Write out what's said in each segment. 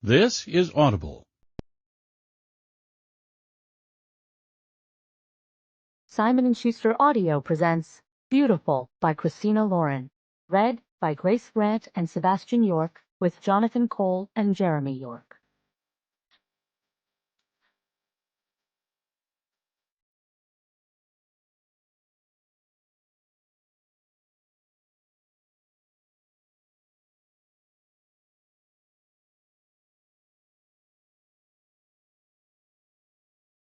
This is Audible. Simon & Schuster Audio presents Beautiful by Christina Lauren, read by Grace Grant and Sebastian York, with Jonathan Cole and Jeremy York.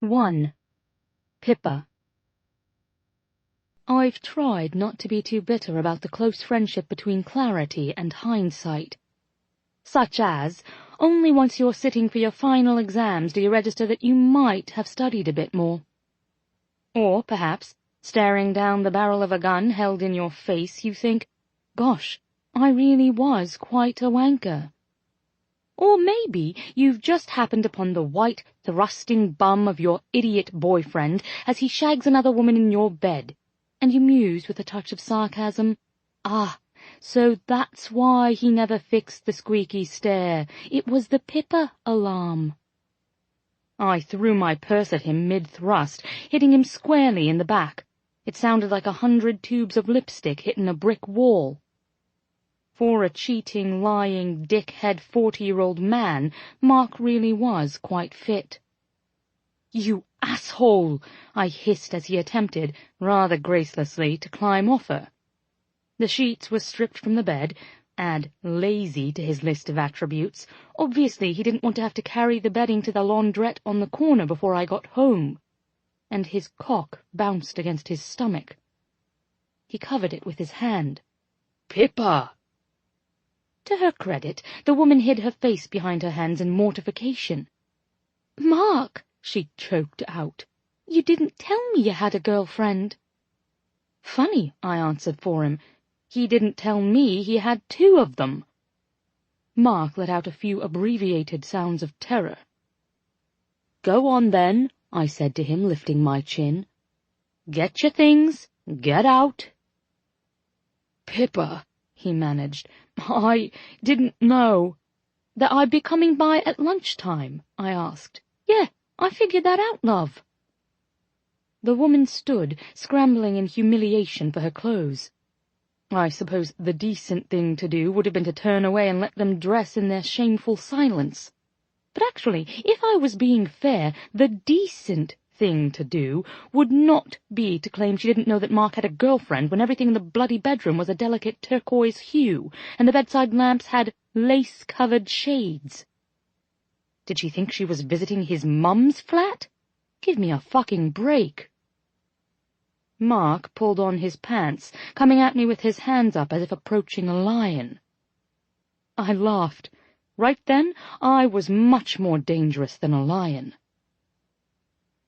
One. Pippa. I've tried not to be too bitter about the close friendship between clarity and hindsight. Such as, only once you're sitting for your final exams do you register that you might have studied a bit more. Or, perhaps, staring down the barrel of a gun held in your face, you think, gosh, I really was quite a wanker. Or maybe you've just happened upon the white, thrusting bum of your idiot boyfriend as he shags another woman in your bed, and you muse with a touch of sarcasm, ah, so that's why he never fixed the squeaky stair. It was the Pippa alarm. I threw my purse at him mid-thrust, hitting him squarely in the back. It sounded like 100 tubes of lipstick hitting a brick wall. For a cheating, lying, dickhead 40-year-old man, Mark really was quite fit. "You asshole!" I hissed as he attempted, rather gracelessly, to climb off her. The sheets were stripped from the bed. Add lazy to his list of attributes. Obviously he didn't want to have to carry the bedding to the laundrette on the corner before I got home. And his cock bounced against his stomach. He covered it with his hand. "Pippa!" To her credit, the woman hid her face behind her hands in mortification. "Mark," she choked out, "you didn't tell me you had a girlfriend." "Funny," I answered for him. "He didn't tell me he had 2 of them." Mark let out a few abbreviated sounds of terror. "Go on, then," I said to him, lifting my chin. "Get your things. Get out." "Pippa," he managed, "I didn't know." "That I'd be coming by at lunchtime?" I asked. "Yeah, I figured that out, love." The woman stood, scrambling in humiliation for her clothes. I suppose the decent thing to do would have been to turn away and let them dress in their shameful silence. But actually, if I was being fair, the decent thing to do would not be to claim she didn't know that Mark had a girlfriend when everything in the bloody bedroom was a delicate turquoise hue, and the bedside lamps had lace-covered shades. Did she think she was visiting his mum's flat? Give me a fucking break. Mark pulled on his pants, coming at me with his hands up as if approaching a lion. I laughed. Right then, I was much more dangerous than a lion.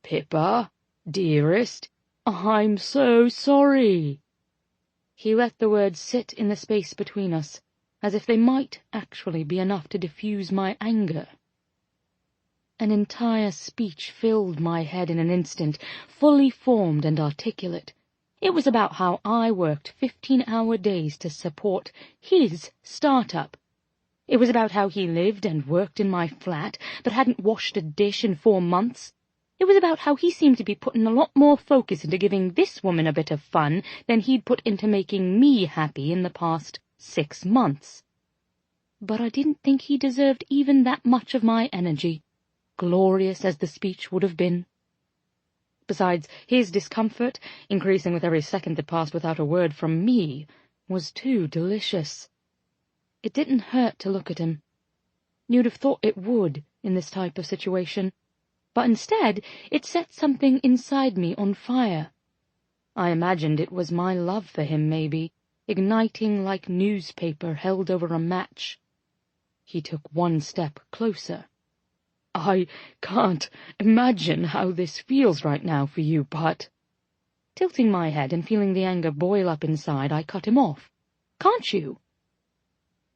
"Pippa, dearest, I'm so sorry." He let the words sit in the space between us, as if they might actually be enough to diffuse my anger. An entire speech filled my head in an instant, fully formed and articulate. It was about how I worked 15-hour days to support his startup. It was about how he lived and worked in my flat, but hadn't washed a dish in 4 months. It was about how he seemed to be putting a lot more focus into giving this woman a bit of fun than he'd put into making me happy in the past 6 months. But I didn't think he deserved even that much of my energy, glorious as the speech would have been. Besides, his discomfort, increasing with every second that passed without a word from me, was too delicious. It didn't hurt to look at him. You'd have thought it would in this type of situation, but instead it set something inside me on fire. I imagined it was my love for him, maybe, igniting like newspaper held over a match. He took 1 step closer. "I can't imagine how this feels right now for you, but—" Tilting my head and feeling the anger boil up inside, I cut him off. "Can't you?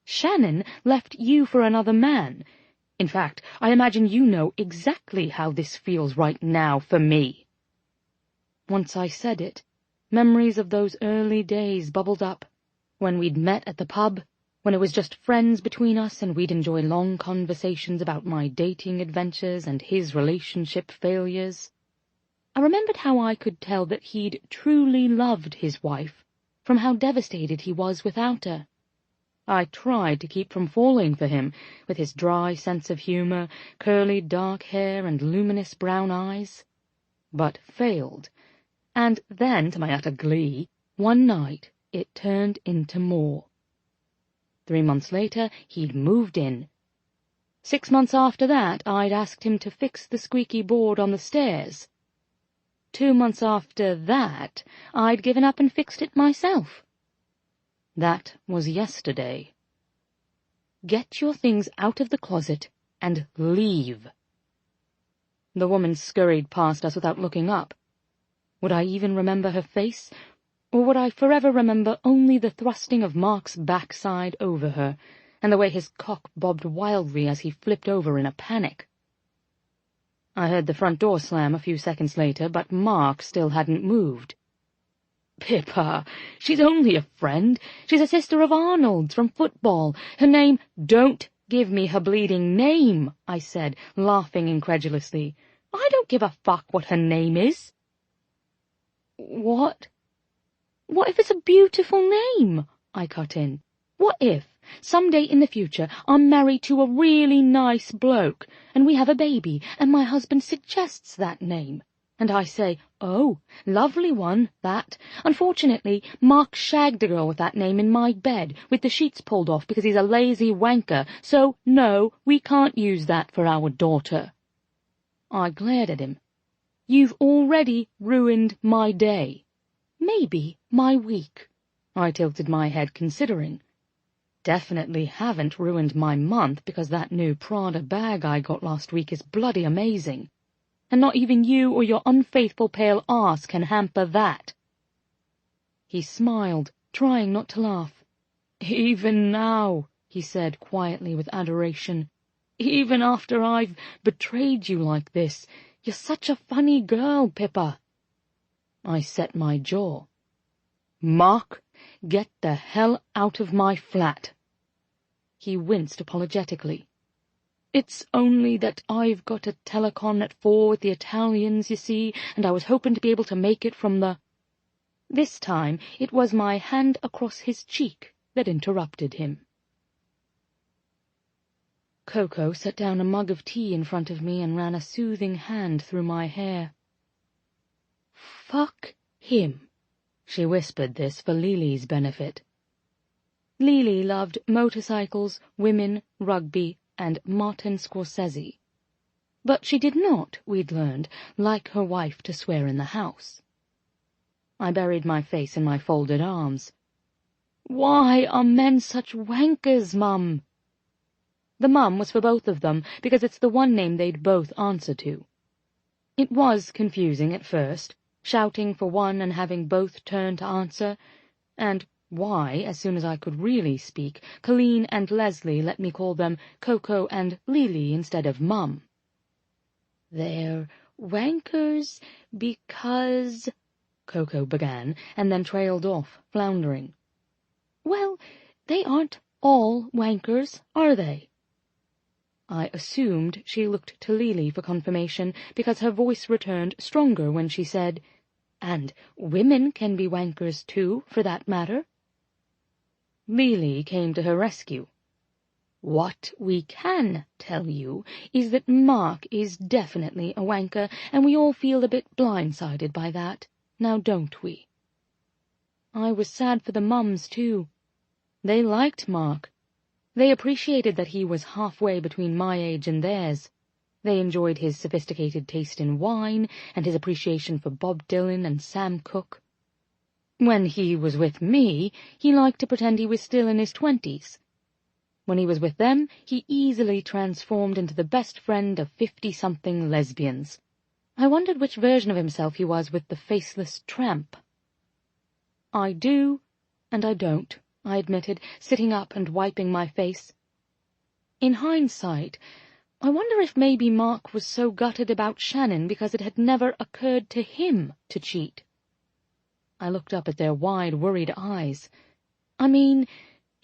Shannon left you for another man. In fact, I imagine you know exactly how this feels right now for me." Once I said it, memories of those early days bubbled up, when we'd met at the pub, when it was just friends between us and we'd enjoy long conversations about my dating adventures and his relationship failures. I remembered how I could tell that he'd truly loved his wife from how devastated he was without her. I tried to keep from falling for him, with his dry sense of humor, curly dark hair, and luminous brown eyes, but failed. And then, to my utter glee, one night it turned into more. 3 months later, he'd moved in. 6 months after that, I'd asked him to fix the squeaky board on the stairs. 2 months after that, I'd given up and fixed it myself. That was yesterday. Get your things out of the closet and leave. The woman scurried past us without looking up. Would I even remember her face, or would I forever remember only the thrusting of Mark's backside over her, and the way his cock bobbed wildly as he flipped over in a panic? I heard the front door slam a few seconds later, but Mark still hadn't moved. "Pippa, she's only a friend. She's a sister of Arnold's from football. Her name—" "Don't give me her bleeding name," I said, laughing incredulously. "I don't give a fuck what her name is." What if it's a beautiful name?" I cut in. "What if, someday in the future, I'm married to a really nice bloke, and we have a baby, and my husband suggests that name, and I say, 'Oh, lovely one, that. Unfortunately, Mark shagged a girl with that name in my bed, with the sheets pulled off because he's a lazy wanker, so, no, we can't use that for our daughter.'" I glared at him. "You've already ruined my day. Maybe my week." I tilted my head, considering. "Definitely haven't ruined my month, because that new Prada bag I got last week is bloody amazing. And not even you or your unfaithful pale arse can hamper that." He smiled, trying not to laugh. "Even now," he said quietly with adoration, "even after I've betrayed you like this, you're such a funny girl, Pippa." I set my jaw. "Mark, get the hell out of my flat." He winced apologetically. "It's only that I've got a telecon at 4 with the Italians, you see, and I was hoping to be able to make it from the—" This time it was my hand across his cheek that interrupted him. Coco set down a mug of tea in front of me and ran a soothing hand through my hair. "Fuck him." She whispered this for Lily's benefit. Lily loved motorcycles, women, rugby, and Martin Scorsese. But she did not, we'd learned, like her wife to swear in the house. I buried my face in my folded arms. "Why are men such wankers, Mum?" The mum was for both of them, because it's the one name they'd both answer to. It was confusing at first, shouting for one and having both turn to answer, and why, as soon as I could really speak, Colleen and Leslie let me call them Coco and Lily instead of Mum. "They're wankers because—" Coco began, and then trailed off, floundering. "Well, they aren't all wankers, are they?" I assumed she looked to Lily for confirmation, because her voice returned stronger when she said, "And women can be wankers too, for that matter." Lily came to her rescue. "What we can tell you is that Mark is definitely a wanker, and we all feel a bit blindsided by that, now don't we?" I was sad for the mums, too. They liked Mark. They appreciated that he was halfway between my age and theirs. They enjoyed his sophisticated taste in wine and his appreciation for Bob Dylan and Sam Cooke. When he was with me, he liked to pretend he was still in his 20s. When he was with them, he easily transformed into the best friend of 50-something lesbians. I wondered which version of himself he was with the faceless tramp. "I do, and I don't," I admitted, sitting up and wiping my face. In hindsight, I wonder if maybe Mark was so gutted about Shannon because it had never occurred to him to cheat. I looked up at their wide, worried eyes. I mean,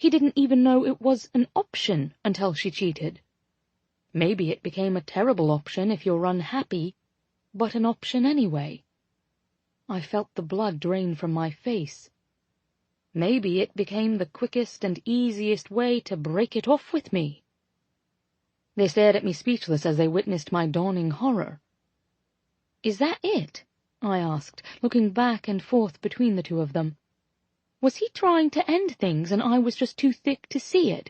He didn't even know it was an option until she cheated. Maybe it became a terrible option if you're unhappy, but an option anyway. I felt the blood drain from my face. Maybe it became the quickest and easiest way to break it off with me. They stared at me speechless as they witnessed my dawning horror. "Is that it?" I asked, looking back and forth between the two of them. Was he trying to end things and I was just too thick to see it?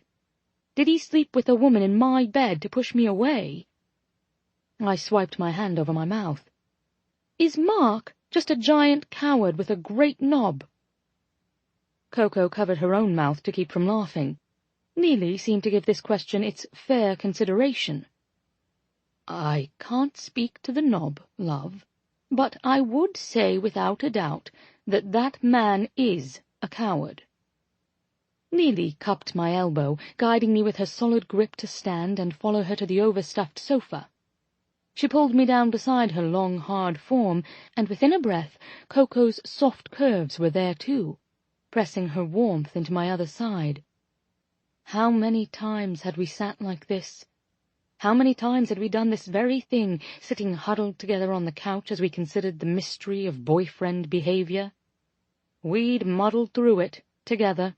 Did he sleep with a woman in my bed to push me away? I swiped my hand over my mouth. "Is Mark just a giant coward with a great knob?" Coco covered her own mouth to keep from laughing. Neely seemed to give this question its fair consideration. "I can't speak to the knob, love, but I would say without a doubt that that man is a coward." Neely cupped my elbow, guiding me with her solid grip to stand and follow her to the overstuffed sofa. She pulled me down beside her long, hard form, and within a breath Coco's soft curves were there too, pressing her warmth into my other side. How many times had we sat like this? How many times had we done this very thing, sitting huddled together on the couch as we considered the mystery of boyfriend behavior? We'd muddled through it, together.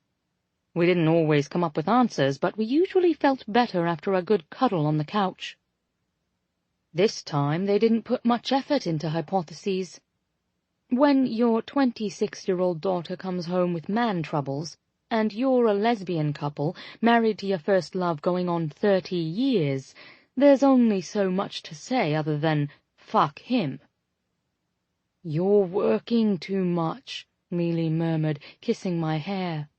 We didn't always come up with answers, but we usually felt better after a good cuddle on the couch. This time they didn't put much effort into hypotheses. When your 26-year-old daughter comes home with man troubles, and you're a lesbian couple, married to your first love going on 30 years, there's only so much to say other than, fuck him. "You're working too much," Neely murmured, kissing my hair.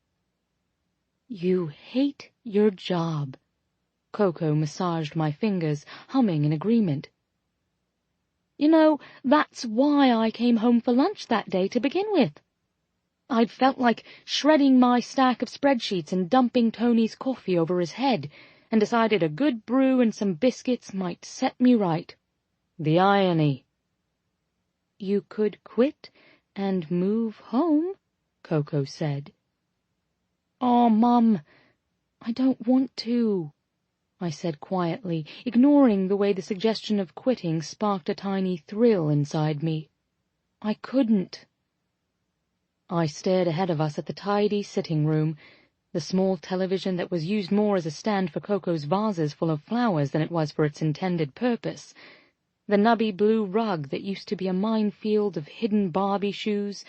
"You hate your job." Coco massaged my fingers, humming in agreement. "You know, that's why I came home for lunch that day to begin with. I'd felt like shredding my stack of spreadsheets and dumping Tony's coffee over his head, and decided a good brew and some biscuits might set me right. The irony." "You could quit and move home," Coco said. "Oh, Mum, I don't want to," I said quietly, ignoring the way the suggestion of quitting sparked a tiny thrill inside me. "I couldn't." I stared ahead of us at the tidy sitting room, the small television that was used more as a stand for Coco's vases full of flowers than it was for its intended purpose, the nubby blue rug that used to be a minefield of hidden Barbie shoes,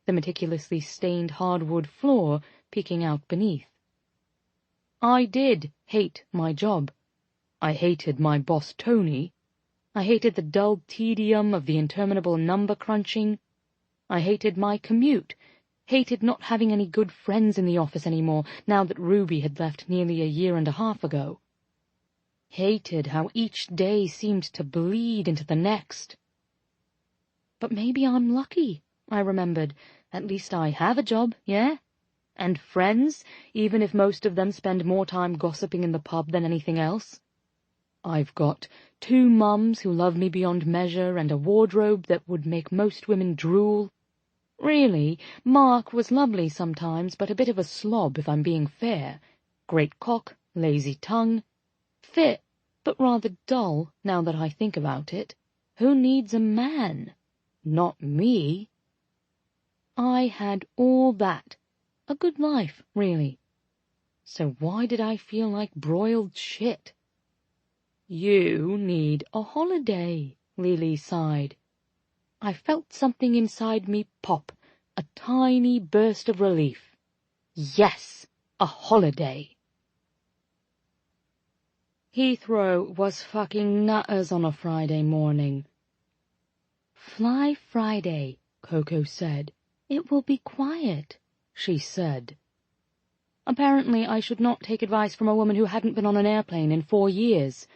the meticulously stained hardwood floor peeking out beneath. I did hate my job. I hated my boss Tony. I hated the dull tedium of the interminable number crunching. I hated my commute, hated not having any good friends in the office anymore now that Ruby had left nearly 1.5 years ago. Hated how each day seemed to bleed into the next. But maybe I'm lucky, I remembered. At least I have a job, yeah? And friends, even if most of them spend more time gossiping in the pub than anything else. I've got 2 mums who love me beyond measure and a wardrobe that would make most women drool. Really, Mark was lovely sometimes, but a bit of a slob if I'm being fair. Great cock, lazy tongue. Fit, but rather dull, now that I think about it. Who needs a man? Not me. I had all that. A good life, really. So why did I feel like broiled shit? "You need a holiday," Lily sighed. I felt something inside me pop, a tiny burst of relief. Yes, a holiday. Heathrow was fucking nutters on a Friday morning. "Fly Friday," Coco said. "It will be quiet," she said. Apparently I should not take advice from a woman who hadn't been on an airplane in 4 years.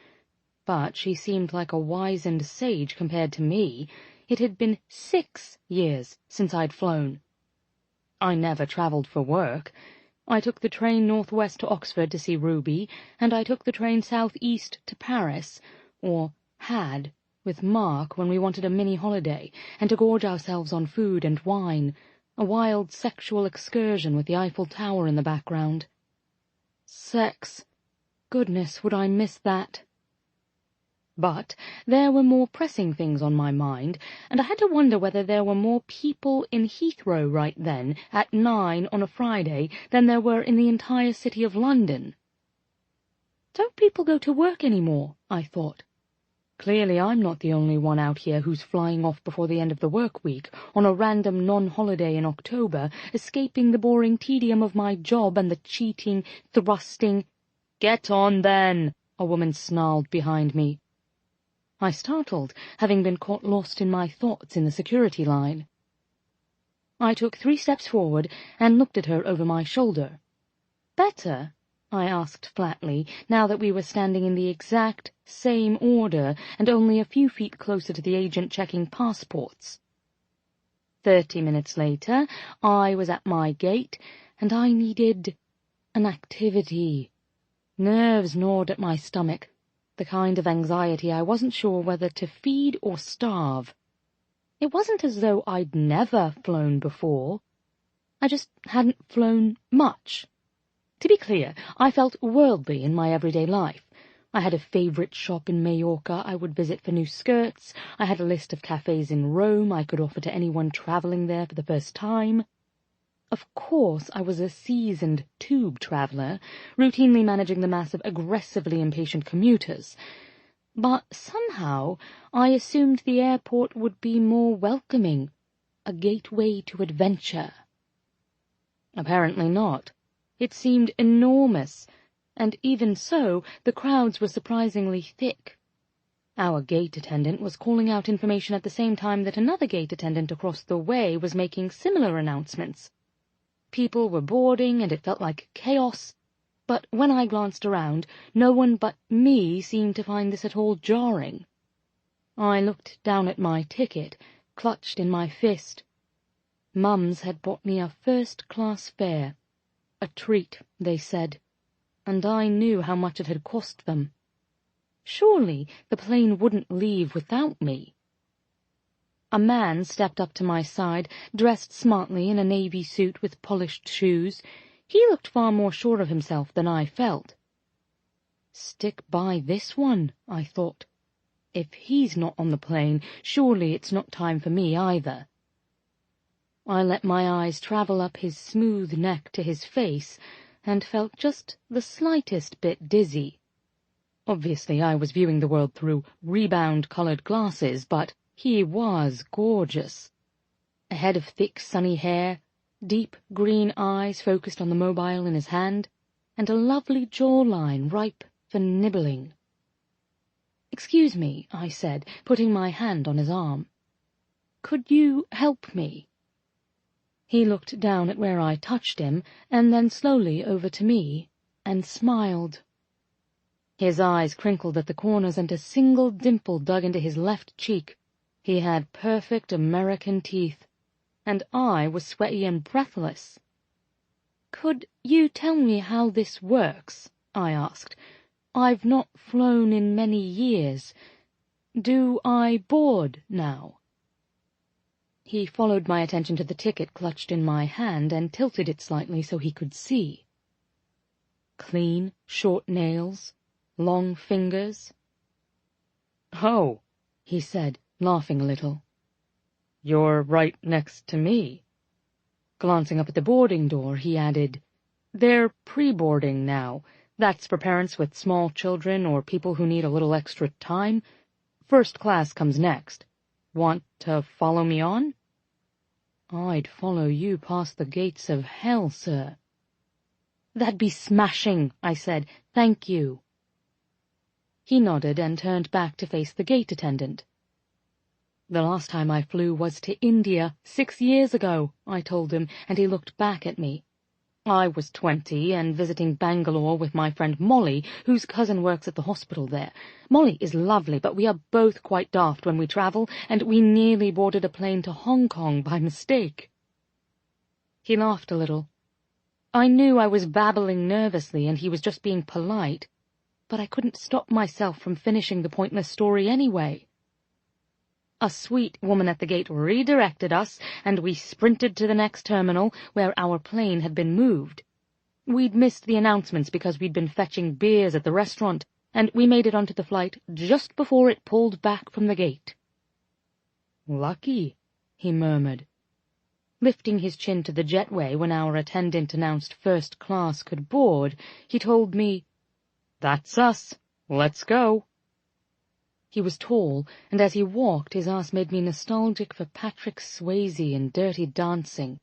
But she seemed like a wizened sage compared to me. It had been 6 years since I'd flown. I never travelled for work. I took the train northwest to Oxford to see Ruby, and I took the train southeast to Paris, or had, with Mark when we wanted a mini-holiday, and to gorge ourselves on food and wine, a wild sexual excursion with the Eiffel Tower in the background. Sex. Goodness, would I miss that? But there were more pressing things on my mind, and I had to wonder whether there were more people in Heathrow right then, at 9 on a Friday, than there were in the entire city of London. Don't people go to work anymore? I thought. Clearly I'm not the only one out here who's flying off before the end of the work week, on a random non-holiday in October, escaping the boring tedium of my job and the cheating, thrusting. "Get on, then!" a woman snarled behind me. I startled, having been caught lost in my thoughts in the security line. I took 3 steps forward and looked at her over my shoulder. "Better?" I asked flatly, now that we were standing in the exact same order and only a few feet closer to the agent checking passports. 30 minutes later, I was at my gate, and I needed an activity. Nerves gnawed at my stomach, the kind of anxiety I wasn't sure whether to feed or starve. It wasn't as though I'd never flown before. I just hadn't flown much. To be clear, I felt worldly in my everyday life. I had a favourite shop in Majorca I would visit for new skirts. I had a list of cafes in Rome I could offer to anyone travelling there for the first time. Of course, I was a seasoned tube traveller, routinely managing the mass of aggressively impatient commuters. But somehow I assumed the airport would be more welcoming, a gateway to adventure. Apparently not. It seemed enormous, and even so, the crowds were surprisingly thick. Our gate attendant was calling out information at the same time that another gate attendant across the way was making similar announcements. People were boarding, and it felt like chaos, but when I glanced around, no one but me seemed to find this at all jarring. I looked down at my ticket, clutched in my fist. Mums had bought me a first-class fare. A treat, they said, and I knew how much it had cost them. Surely the plane wouldn't leave without me. A man stepped up to my side, dressed smartly in a navy suit with polished shoes. He looked far more sure of himself than I felt. Stick by this one, I thought. If he's not on the plane, surely it's not time for me either. I let my eyes travel up his smooth neck to his face, and felt just the slightest bit dizzy. Obviously I was viewing the world through rebound-coloured glasses, but he was gorgeous. A head of thick, sunny hair, deep green eyes focused on the mobile in his hand, and a lovely jawline ripe for nibbling. "Excuse me," I said, putting my hand on his arm. "Could you help me?" He looked down at where I touched him, and then slowly over to me, and smiled. His eyes crinkled at the corners, and a single dimple dug into his left cheek. He had perfect American teeth, and I was sweaty and breathless. "Could you tell me how this works?" I asked. "I've not flown in many years. Do I board now?" He followed my attention to the ticket clutched in my hand and tilted it slightly so he could see. Clean, short nails, long fingers. "Oh," he said, laughing a little. "You're right next to me." Glancing up at the boarding door, he added, "They're pre-boarding now. That's for parents with small children or people who need a little extra time. First class comes next. Want to follow me on?" "I'd follow you past the gates of hell, sir." "That'd be smashing," I said. "Thank you." He nodded and turned back to face the gate attendant. "The last time I flew was to India 6 years ago," I told him, and he looked back at me. "I was 20 and visiting Bangalore with my friend Molly, whose cousin works at the hospital there. Molly is lovely, but we are both quite daft when we travel, and we nearly boarded a plane to Hong Kong by mistake." He laughed a little. I knew I was babbling nervously and he was just being polite, but I couldn't stop myself from finishing the pointless story anyway. A sweet woman at the gate redirected us, and we sprinted to the next terminal, where our plane had been moved. We'd missed the announcements because we'd been fetching beers at the restaurant, and we made it onto the flight just before it pulled back from the gate. "Lucky," he murmured. Lifting his chin to the jetway when our attendant announced first class could board, he told me, "That's us. Let's go." He was tall, and as he walked his ass made me nostalgic for Patrick Swayze in Dirty Dancing.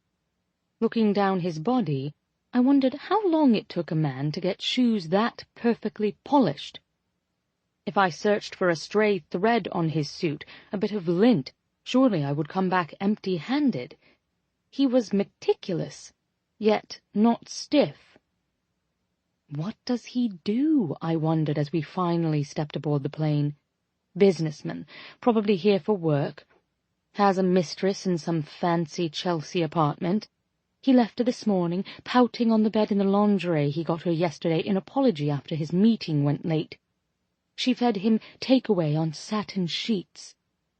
Looking down his body, I wondered how long it took a man to get shoes that perfectly polished. If I searched for a stray thread on his suit, a bit of lint, surely I would come back empty-handed. He was meticulous, yet not stiff. What does he do, I wondered as we finally stepped aboard the plane. Businessman, probably here for work. Has a mistress in some fancy Chelsea apartment. He left her this morning, pouting on the bed in the lingerie he got her yesterday in apology after his meeting went late. She fed him takeaway on satin sheets,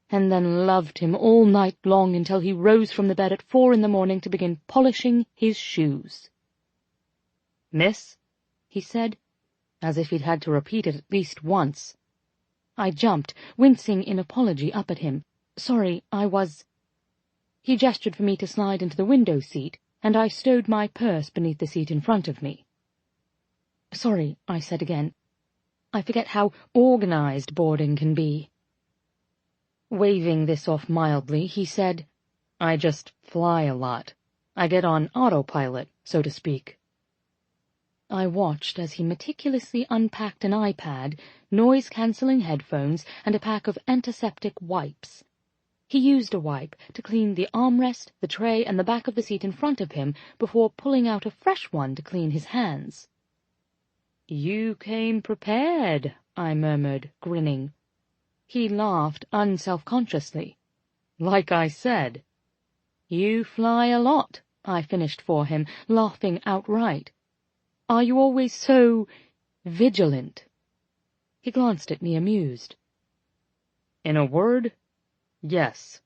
and then loved him all night long until he rose from the bed at 4 a.m. to begin polishing his shoes. "Miss," he said, as if he'd had to repeat it at least once. I jumped, wincing in apology, up at him. "Sorry, I was—" He gestured for me to slide into the window seat, and I stowed my purse beneath the seat in front of me. "Sorry," I said again. I forget how organized boarding can be. Waving this off mildly, he said, "I just fly a lot. I get on autopilot, so to speak." I watched as he meticulously unpacked an iPad, noise-cancelling headphones, and a pack of antiseptic wipes. He used a wipe to clean the armrest, the tray, and the back of the seat in front of him before pulling out a fresh one to clean his hands. "You came prepared," I murmured, grinning. He laughed unself-consciously. "Like I said." "You fly a lot," I finished for him, laughing outright. "Are you always so vigilant?" He glanced at me amused. "In a word, yes."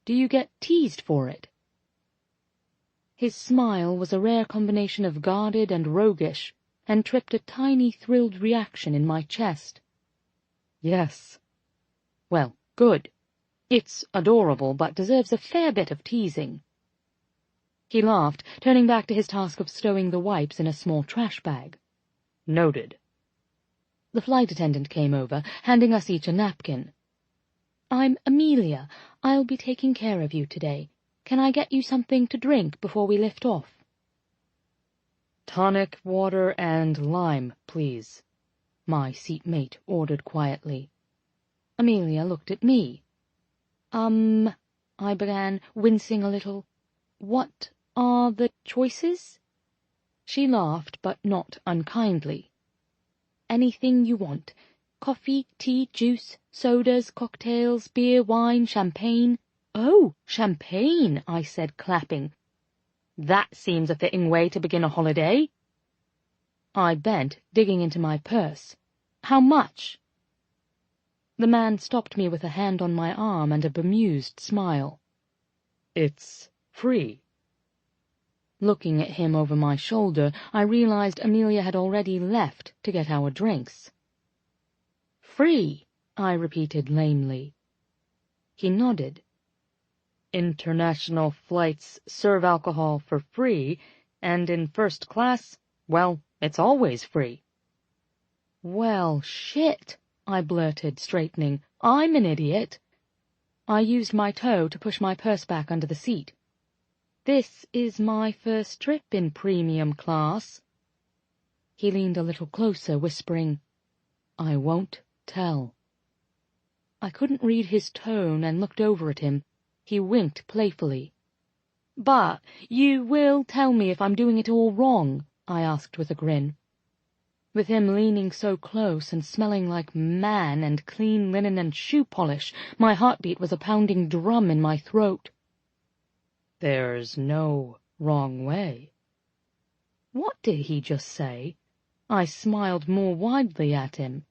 "Do you get teased for it?" His smile was a rare combination of guarded and roguish, and tripped a tiny thrilled reaction in my chest. "Yes." "Well, good. It's adorable, but deserves a fair bit of teasing." He laughed, turning back to his task of stowing the wipes in a small trash bag. "Noted." The flight attendant came over, handing us each a napkin. "I'm Amelia. I'll be taking care of you today. Can I get you something to drink before we lift off?" "Tonic water and lime, please," my seatmate ordered quietly. Amelia looked at me. I began, wincing a little. "What are the choices?" She laughed, but not unkindly. "Anything you want. Coffee, tea, juice, sodas, cocktails, beer, wine, champagne." "Oh, champagne," I said, clapping. "That seems a fitting way to begin a holiday." I bent, digging into my purse. "How much?" The man stopped me with a hand on my arm and a bemused smile. "It's free." Looking at him over my shoulder, I realized Amelia had already left to get our drinks. "Free," I repeated lamely. He nodded. "International flights serve alcohol for free, and in first class, well, it's always free." "Well, shit," I blurted, straightening. "I'm an idiot." I used my toe to push my purse back under the seat. "This is my first trip in premium class." He leaned a little closer, whispering, "I won't tell." I couldn't read his tone and looked over at him. He winked playfully. "But you will tell me if I'm doing it all wrong?" I asked with a grin. With him leaning so close and smelling like man and clean linen and shoe polish, my heartbeat was a pounding drum in my throat. "There's no wrong way." What did he just say? I smiled more widely at him.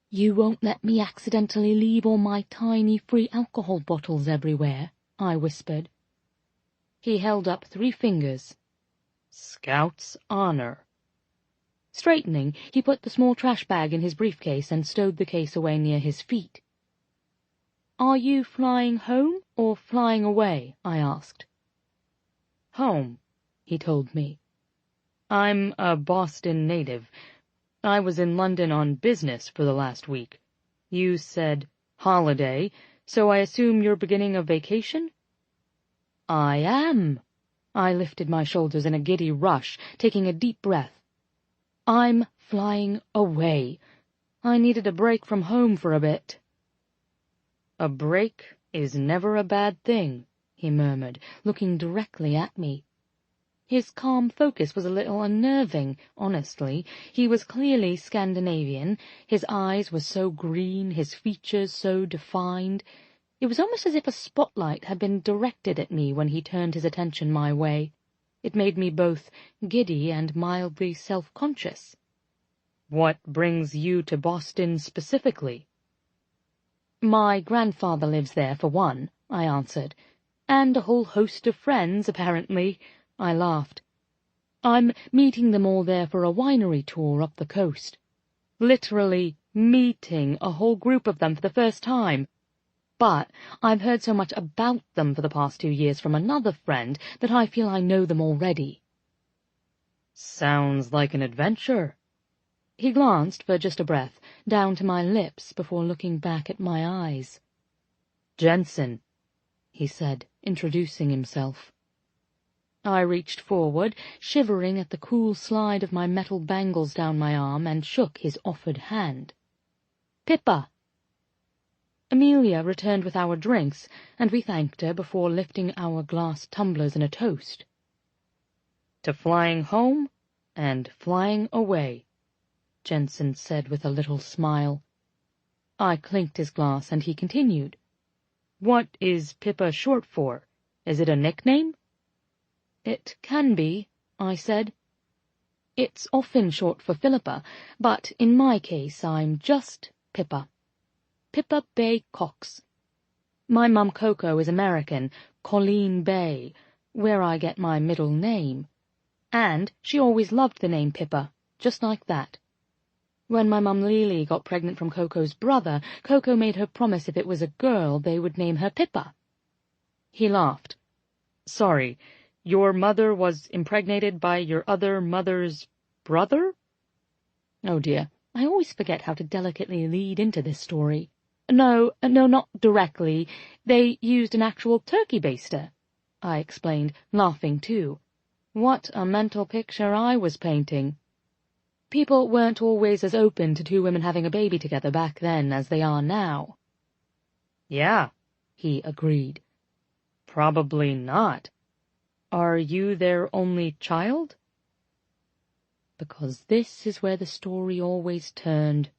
"You won't let me accidentally leave all my tiny free alcohol bottles everywhere," I whispered. He held up 3 fingers. Scout's honor. Straightening, he put the small trash bag in his briefcase and stowed the case away near his feet. "Are you flying home or flying away?" I asked. "Home," he told me. "I'm a Boston native. I was in London on business for the last week. You said holiday, so I assume you're beginning a vacation?" "I am." I lifted my shoulders in a giddy rush, taking a deep breath. "I'm flying away. I needed a break from home for a bit." "A break is never a bad thing," he murmured, looking directly at me. His calm focus was a little unnerving, honestly. He was clearly Scandinavian. His eyes were so green, his features so defined. It was almost as if a spotlight had been directed at me when he turned his attention my way. It made me both giddy and mildly self-conscious. "What brings you to Boston specifically?" "My grandfather lives there, for one," I answered. "And a whole host of friends, apparently." I laughed. "I'm meeting them all there for a winery tour up the coast. Literally meeting a whole group of them for the first time. But I've heard so much about them for the past 2 years from another friend that I feel I know them already." "Sounds like an adventure." He glanced, for just a breath, down to my lips before looking back at my eyes. "Jensen," he said, introducing himself. I reached forward, shivering at the cool slide of my metal bangles down my arm, and shook his offered hand. "Pippa." Amelia returned with our drinks, and we thanked her before lifting our glass tumblers in a toast. "To flying home and flying away," Jensen said with a little smile. I clinked his glass, and he continued. "What is Pippa short for? Is it a nickname?" "It can be," I said. "It's often short for Philippa, but in my case I'm just Pippa. Pippa Bay Cox. My mum Coco is American, Colleen Bay, where I get my middle name. And she always loved the name Pippa, just like that. When my mum Lily got pregnant from Coco's brother, Coco made her promise if it was a girl they would name her Pippa." He laughed. "Sorry, your mother was impregnated by your other mother's brother?" Oh dear, I always forget how to delicately lead into this story. No, not directly. They used an actual turkey baster," I explained, laughing too. What a mental picture I was painting. People weren't always as open to 2 women having a baby together back then as they are now. "Yeah," he agreed. "Probably not. Are you their only child?" Because this is where the story always turned.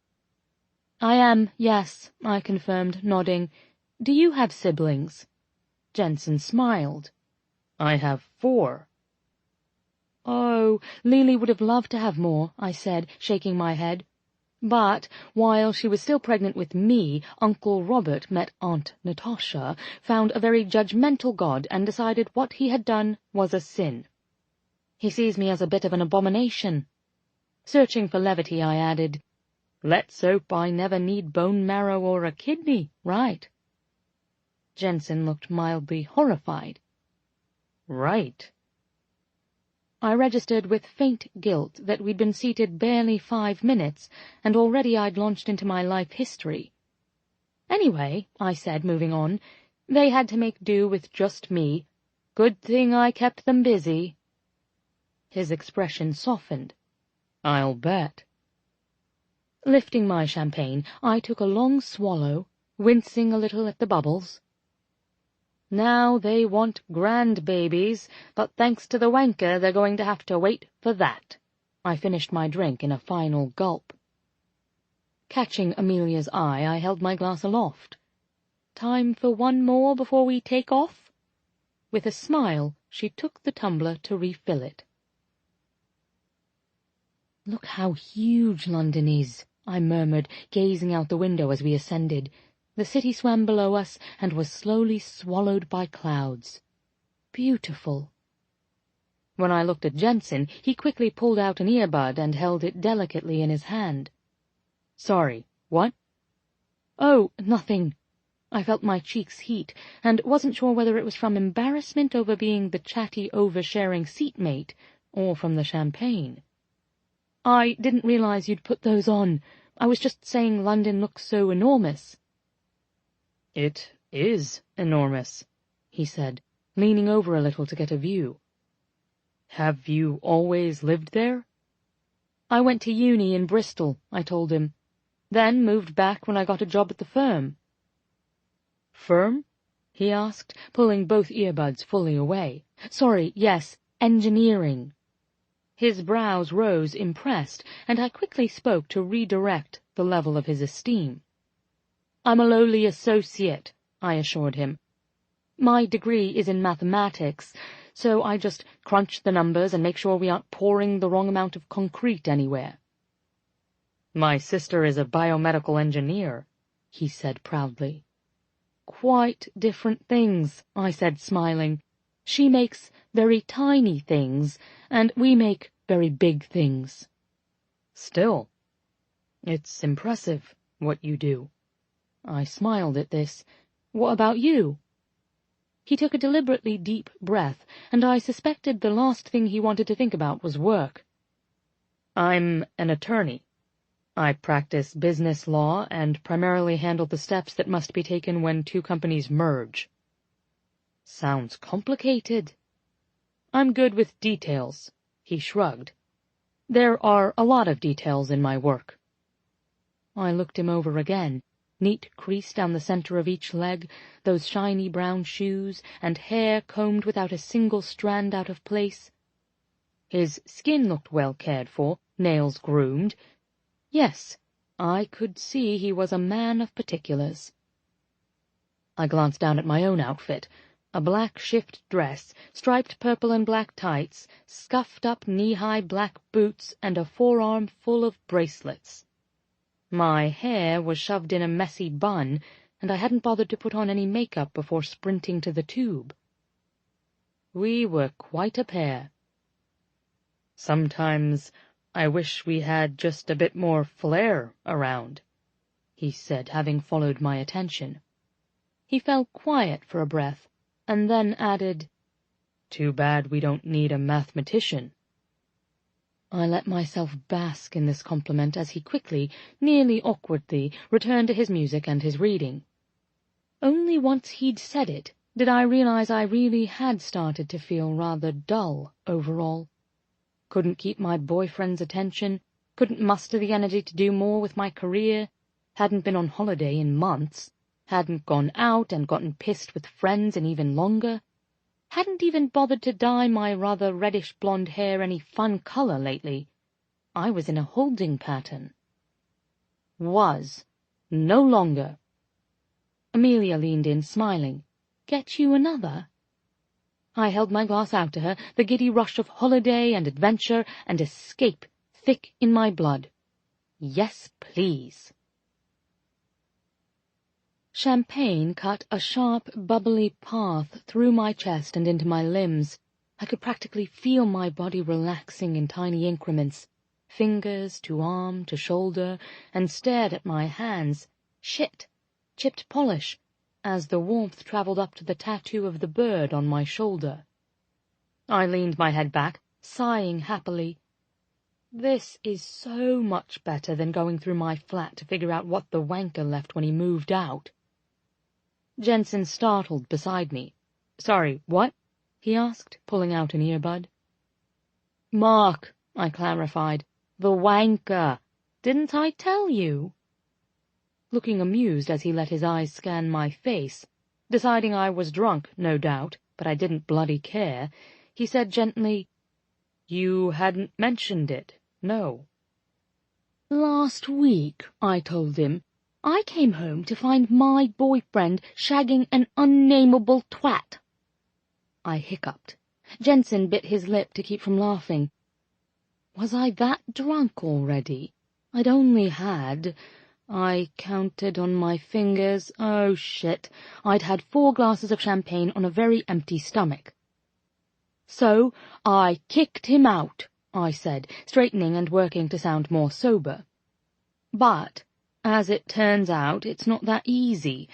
"I am, yes," I confirmed, nodding. "Do you have siblings?" Jensen smiled. "I have 4. "Oh, Lily would have loved to have more," I said, shaking my head. But while she was still pregnant with me, Uncle Robert met Aunt Natasha, found a very judgmental God, and decided what he had done was a sin. He sees me as a bit of an abomination. Searching for levity, I added, "Let's hope I never need bone marrow or a kidney, right?" Jensen looked mildly horrified. "Right." I registered with faint guilt that we'd been seated barely 5 minutes, and already I'd launched into my life history. "Anyway," I said, moving on, "they had to make do with just me. Good thing I kept them busy." His expression softened. "I'll bet." Lifting my champagne, I took a long swallow, wincing a little at the bubbles. "Now they want grandbabies, but thanks to the wanker they're going to have to wait for that." I finished my drink in a final gulp. Catching Amelia's eye, I held my glass aloft. "Time for one more before we take off?" With a smile, she took the tumbler to refill it. "Look how huge London is," I murmured, gazing out the window as we ascended. The city swam below us and was slowly swallowed by clouds. Beautiful. When I looked at Jensen, he quickly pulled out an earbud and held it delicately in his hand. "Sorry, what?" "Oh, nothing." I felt my cheeks heat, and wasn't sure whether it was from embarrassment over being the chatty, oversharing seatmate, or from the champagne. "I didn't realize you'd put those on. I was just saying London looks so enormous." "It is enormous," he said, leaning over a little to get a view. "Have you always lived there?" "I went to uni in Bristol," I told him. "Then moved back when I got a job at the firm." "Firm?" he asked, pulling both earbuds fully away. "Sorry, yes, engineering." His brows rose, impressed, and I quickly spoke to redirect the level of his esteem. "I'm a lowly associate," I assured him. "My degree is in mathematics, so I just crunch the numbers and make sure we aren't pouring the wrong amount of concrete anywhere." "My sister is a biomedical engineer," he said proudly. "Quite different things," I said, smiling. "She makes very tiny things, and we make very big things." "Still, it's impressive, what you do." I smiled at this. "What about you?" He took a deliberately deep breath, and I suspected the last thing he wanted to think about was work. "I'm an attorney. I practice business law and primarily handle the steps that must be taken when two companies merge." "Sounds complicated." "I'm good with details," he shrugged. "There are a lot of details in my work." I looked him over again. Neat crease down the center of each leg, those shiny brown shoes, and hair combed without a single strand out of place. His skin looked well cared for, nails groomed. Yes, I could see he was a man of particulars. I glanced down at my own outfit, a black shift dress, striped purple and black tights, scuffed-up knee-high black boots, and a forearm full of bracelets. My hair was shoved in a messy bun, and I hadn't bothered to put on any makeup before sprinting to the tube. We were quite a pair. "Sometimes I wish we had just a bit more flair around," he said, having followed my attention. He fell quiet for a breath, and then added, "Too bad we don't need a mathematician." I let myself bask in this compliment as he quickly, nearly awkwardly, returned to his music and his reading. Only once he'd said it did I realize I really had started to feel rather dull overall. Couldn't keep my boyfriend's attention, couldn't muster the energy to do more with my career, hadn't been on holiday in months, hadn't gone out and gotten pissed with friends in even longer, hadn't even bothered to dye my rather reddish-blonde hair any fun color lately. I was in a holding pattern. Was. No longer. Amelia leaned in, smiling. "Get you another?" I held my glass out to her, the giddy rush of holiday and adventure and escape thick in my blood. "Yes, please." Champagne cut a sharp, bubbly path through my chest and into my limbs. I could practically feel my body relaxing in tiny increments, fingers to arm to shoulder, and stared at my hands. Shit! Chipped polish, as the warmth traveled up to the tattoo of the bird on my shoulder. I leaned my head back, sighing happily. This is so much better than going through my flat to figure out what the wanker left when he moved out. Jensen startled beside me. "Sorry, what?" he asked, pulling out an earbud. "Mark," I clarified. "The wanker. Didn't I tell you?" Looking amused as he let his eyes scan my face, deciding I was drunk, no doubt, but I didn't bloody care, he said gently, "You hadn't mentioned it, no." "Last week," I told him, "I came home to find my boyfriend shagging an unnameable twat." I hiccuped. Jensen bit his lip to keep from laughing. Was I that drunk already? I'd only had... I counted on my fingers. Oh, shit. I'd had 4 glasses of champagne on a very empty stomach. So I kicked him out, I said, straightening and working to sound more sober. But, as it turns out, it's not that easy.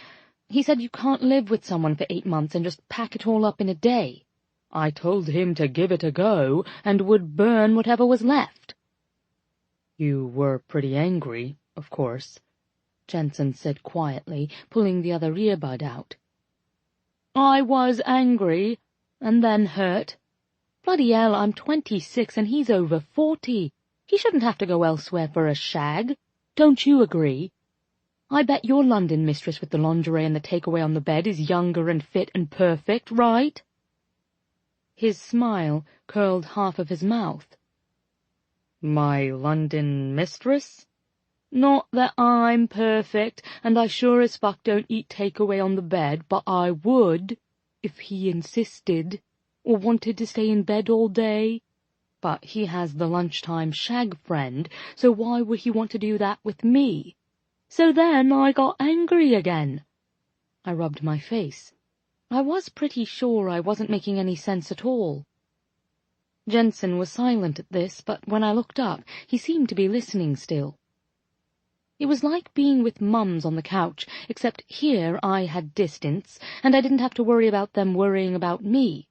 He said you can't live with someone for 8 months and just pack it all up in a day. I told him to give it a go and would burn whatever was left. You were pretty angry, of course, Jensen said quietly, pulling the other earbud out. I was angry, and then hurt. Bloody hell, I'm 26 and he's over 40. He shouldn't have to go elsewhere for a shag. Don't you agree? I bet your London mistress with the lingerie and the takeaway on the bed is younger and fit and perfect, right? His smile curled half of his mouth. My London mistress? Not that I'm perfect, and I sure as fuck don't eat takeaway on the bed, but I would, if he insisted, or wanted to stay in bed all day. But he has the lunchtime shag friend, so why would he want to do that with me? So then I got angry again. I rubbed my face. I was pretty sure I wasn't making any sense at all. Jensen was silent at this, but when I looked up, he seemed to be listening still. It was like being with mums on the couch, except here I had distance, and I didn't have to worry about them worrying about me.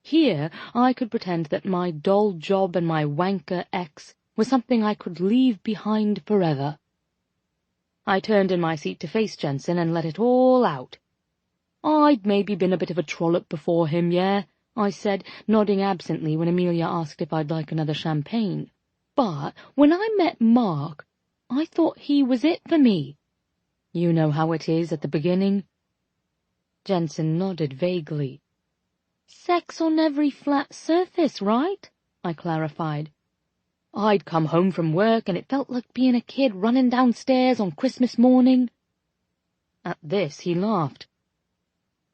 Here I could pretend that my dull job and my wanker ex was something I could leave behind forever. I turned in my seat to face Jensen and let it all out. I'd maybe been a bit of a trollop before him, yeah, I said, nodding absently when Amelia asked if I'd like another champagne. But when I met Mark, I thought he was it for me. You know how it is at the beginning. Jensen nodded vaguely. Sex on every flat surface, right? I clarified. I'd come home from work and it felt like being a kid running downstairs on Christmas morning. At this he laughed.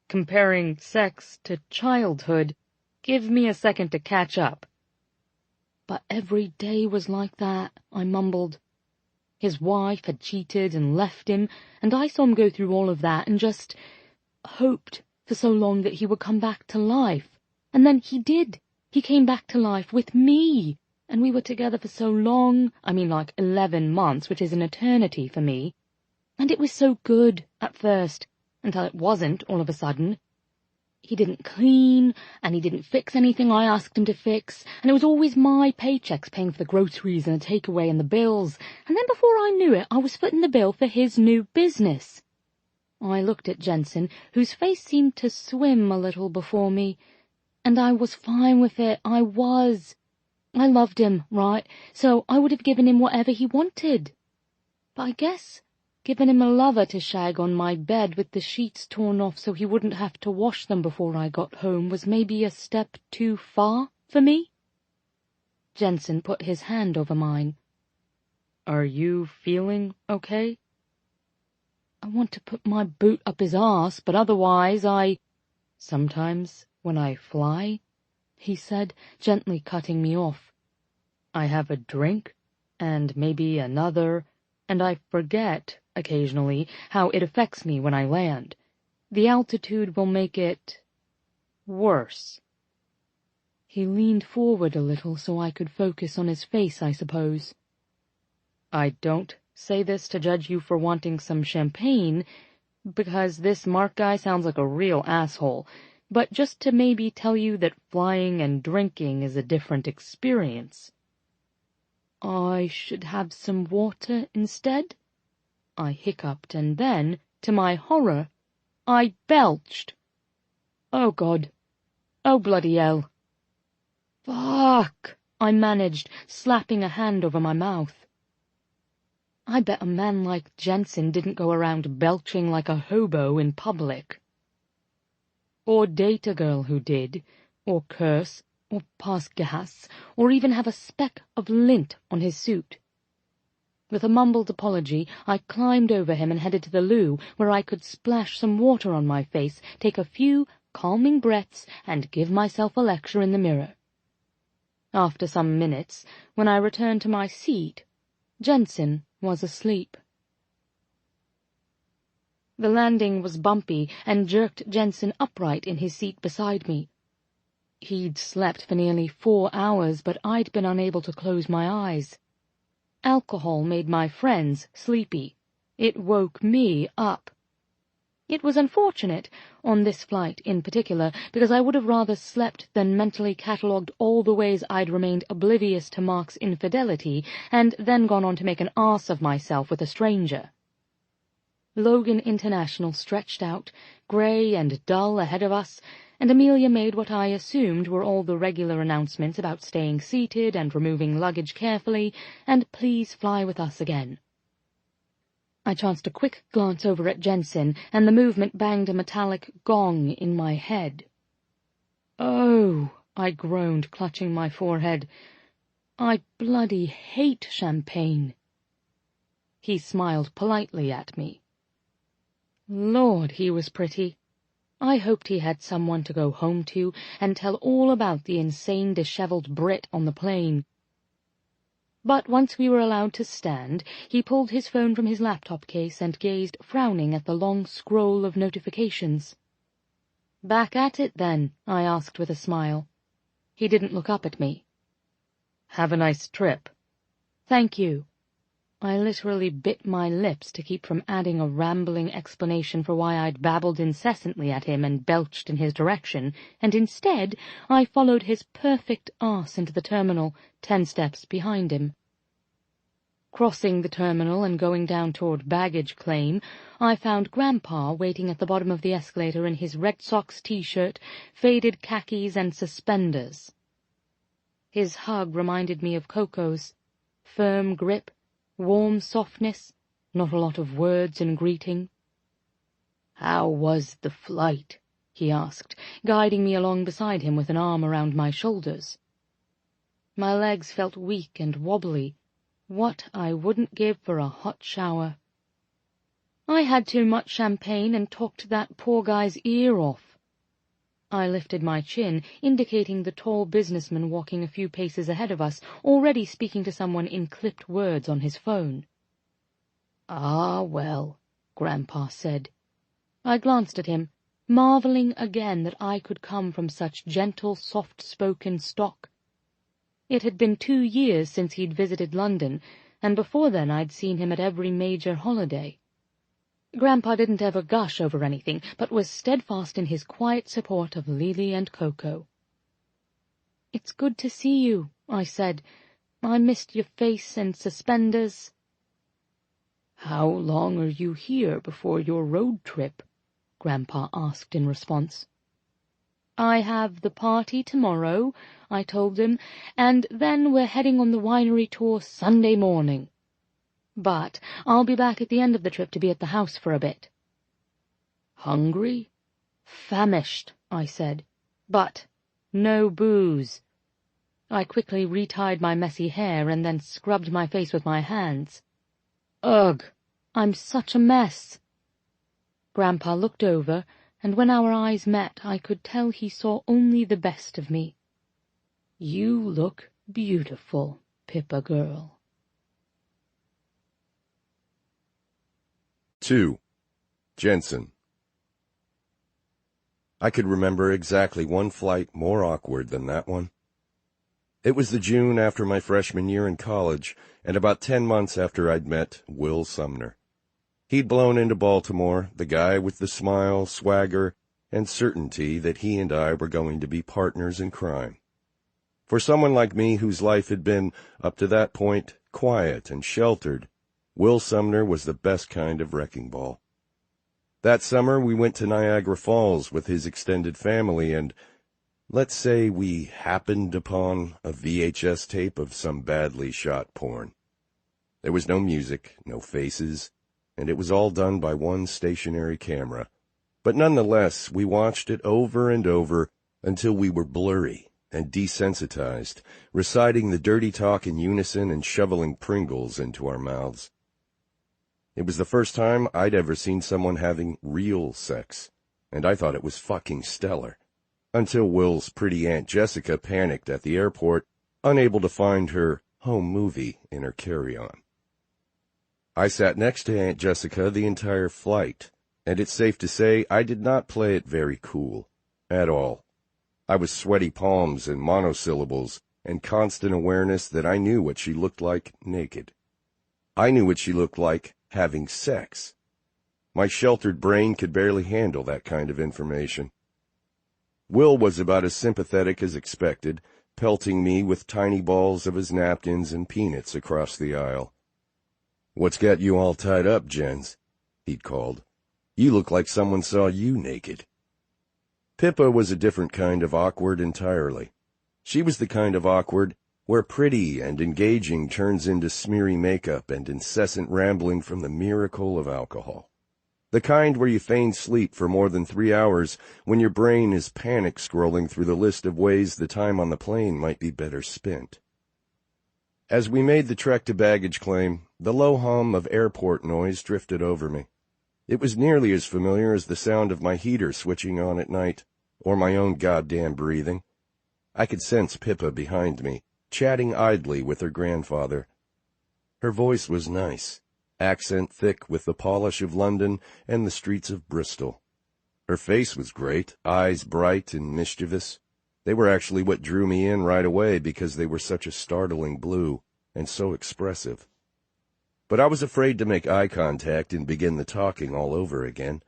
Comparing sex to childhood, give me a second to catch up. But every day was like that, I mumbled. His wife had cheated and left him, and I saw him go through all of that and just hoped for so long that he would come back to life. And then he did. He came back to life with me, and we were together for so long, I mean like 11 months, which is an eternity for me. And it was so good at first, until it wasn't all of a sudden. He didn't clean, and he didn't fix anything I asked him to fix, and it was always my paychecks paying for the groceries and the takeaway and the bills, and then before I knew it, I was footing the bill for his new business. I looked at Jensen, whose face seemed to swim a little before me, and I was fine with it, I was. I loved him, right, so I would have given him whatever he wanted. But I guess giving him a lover to shag on my bed with the sheets torn off so he wouldn't have to wash them before I got home was maybe a step too far for me. Jensen put his hand over mine. Are you feeling okay? I want to put my boot up his arse, but otherwise Sometimes, when I fly, he said, gently cutting me off, I have a drink, and maybe another, and I forget, occasionally, how it affects me when I land. The altitude will make it worse. He leaned forward a little so I could focus on his face, I suppose. I don't say this to judge you for wanting some champagne, because this Mark guy sounds like a real asshole, but just to maybe tell you that flying and drinking is a different experience. I should have some water instead? I hiccuped, and then, to my horror, I belched. Oh, God. Oh, bloody hell. Fuck, I managed, slapping a hand over my mouth. I bet a man like Jensen didn't go around belching like a hobo in public. Or date a girl who did, or curse, or pass gas, or even have a speck of lint on his suit. With a mumbled apology, I climbed over him and headed to the loo, where I could splash some water on my face, take a few calming breaths, and give myself a lecture in the mirror. After some minutes, when I returned to my seat, Jensen was asleep. The landing was bumpy and jerked Jensen upright in his seat beside me. He'd slept for nearly 4 hours, but I'd been unable to close my eyes. Alcohol made my friends sleepy. It woke me up. It was unfortunate, on this flight in particular, because I would have rather slept than mentally catalogued all the ways I'd remained oblivious to Mark's infidelity, and then gone on to make an arse of myself with a stranger. Logan International stretched out, grey and dull ahead of us, and Amelia made what I assumed were all the regular announcements about staying seated and removing luggage carefully, and please fly with us again. I chanced a quick glance over at Jensen, and the movement banged a metallic gong in my head. "Oh," I groaned, clutching my forehead. "I bloody hate champagne." He smiled politely at me. Lord, he was pretty. I hoped he had someone to go home to and tell all about the insane, dishevelled Brit on the plane. But once we were allowed to stand, he pulled his phone from his laptop case and gazed frowning at the long scroll of notifications. "Back at it, then?" I asked with a smile. He didn't look up at me. "Have a nice trip." "Thank you." I literally bit my lips to keep from adding a rambling explanation for why I'd babbled incessantly at him and belched in his direction, and instead I followed his perfect arse into the terminal, 10 steps behind him. Crossing the terminal and going down toward baggage claim, I found Grandpa waiting at the bottom of the escalator in his Red Sox t-shirt, faded khakis, and suspenders. His hug reminded me of Coco's. Firm grip, warm softness, not a lot of words in greeting. "How was the flight?" he asked, guiding me along beside him with an arm around my shoulders. My legs felt weak and wobbly. What I wouldn't give for a hot shower. "I had too much champagne and talked that poor guy's ear off." I lifted my chin, indicating the tall businessman walking a few paces ahead of us, already speaking to someone in clipped words on his phone. "Ah, well," Grandpa said. I glanced at him, marvelling again that I could come from such gentle, soft-spoken stock. It had been 2 years since he'd visited London, and before then I'd seen him at every major holiday. Grandpa didn't ever gush over anything, but was steadfast in his quiet support of Lily and Coco. "It's good to see you," I said. "I missed your face and suspenders." "How long are you here before your road trip?" Grandpa asked in response. "I have the party tomorrow," I told him, "and then we're heading on the winery tour Sunday morning. But I'll be back at the end of the trip to be at the house for a bit." "Hungry?" "Famished," I said. "But no booze." I quickly retied my messy hair and then scrubbed my face with my hands. "Ugh, I'm such a mess." Grandpa looked over, and when our eyes met I could tell he saw only the best of me. "You look beautiful, Pippa girl." 2. Jensen. I could remember exactly one flight more awkward than that one. It was the June after my freshman year in college, and about 10 months after I'd met Will Sumner. He'd blown into Baltimore, the guy with the smile, swagger, and certainty that he and I were going to be partners in crime. For someone like me whose life had been, up to that point, quiet and sheltered, Will Sumner was the best kind of wrecking ball. That summer we went to Niagara Falls with his extended family, and let's say we happened upon a VHS tape of some badly shot porn. There was no music, no faces, and it was all done by one stationary camera. But nonetheless, we watched it over and over until we were blurry and desensitized, reciting the dirty talk in unison and shoveling Pringles into our mouths. It was the first time I'd ever seen someone having real sex, and I thought it was fucking stellar, until Will's pretty Aunt Jessica panicked at the airport, unable to find her home movie in her carry-on. I sat next to Aunt Jessica the entire flight, and it's safe to say I did not play it very cool, at all. I was sweaty palms and monosyllables and constant awareness that I knew what she looked like naked. I knew what she looked like having sex. My sheltered brain could barely handle that kind of information. Will was about as sympathetic as expected, pelting me with tiny balls of his napkins and peanuts across the aisle. "What's got you all tied up, Jens?" he'd called. "You look like someone saw you naked." Pippa was a different kind of awkward entirely. She was the kind of awkward where pretty and engaging turns into smeary makeup and incessant rambling from the miracle of alcohol. The kind where you feign sleep for more than 3 hours when your brain is panic scrolling through the list of ways the time on the plane might be better spent. As we made the trek to baggage claim, the low hum of airport noise drifted over me. It was nearly as familiar as the sound of my heater switching on at night, or my own goddamn breathing. I could sense Pippa behind me, chatting idly with her grandfather. Her voice was nice, accent thick with the polish of London and the streets of Bristol. Her face was great, eyes bright and mischievous. They were actually what drew me in right away because they were such a startling blue and so expressive. But I was afraid to make eye contact and begin the talking all over again.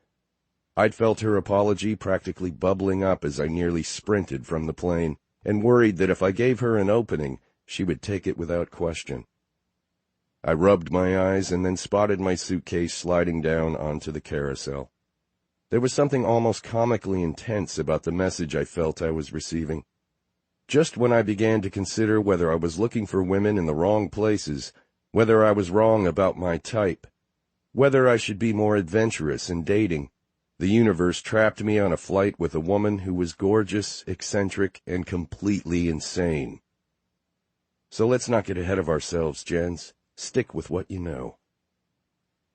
I'd felt her apology practically bubbling up as I nearly sprinted from the plane, and worried that if I gave her an opening, she would take it without question. I rubbed my eyes and then spotted my suitcase sliding down onto the carousel. There was something almost comically intense about the message I felt I was receiving. Just when I began to consider whether I was looking for women in the wrong places, whether I was wrong about my type, whether I should be more adventurous in dating, the universe trapped me on a flight with a woman who was gorgeous, eccentric, and completely insane. So let's not get ahead of ourselves, Jens. Stick with what you know.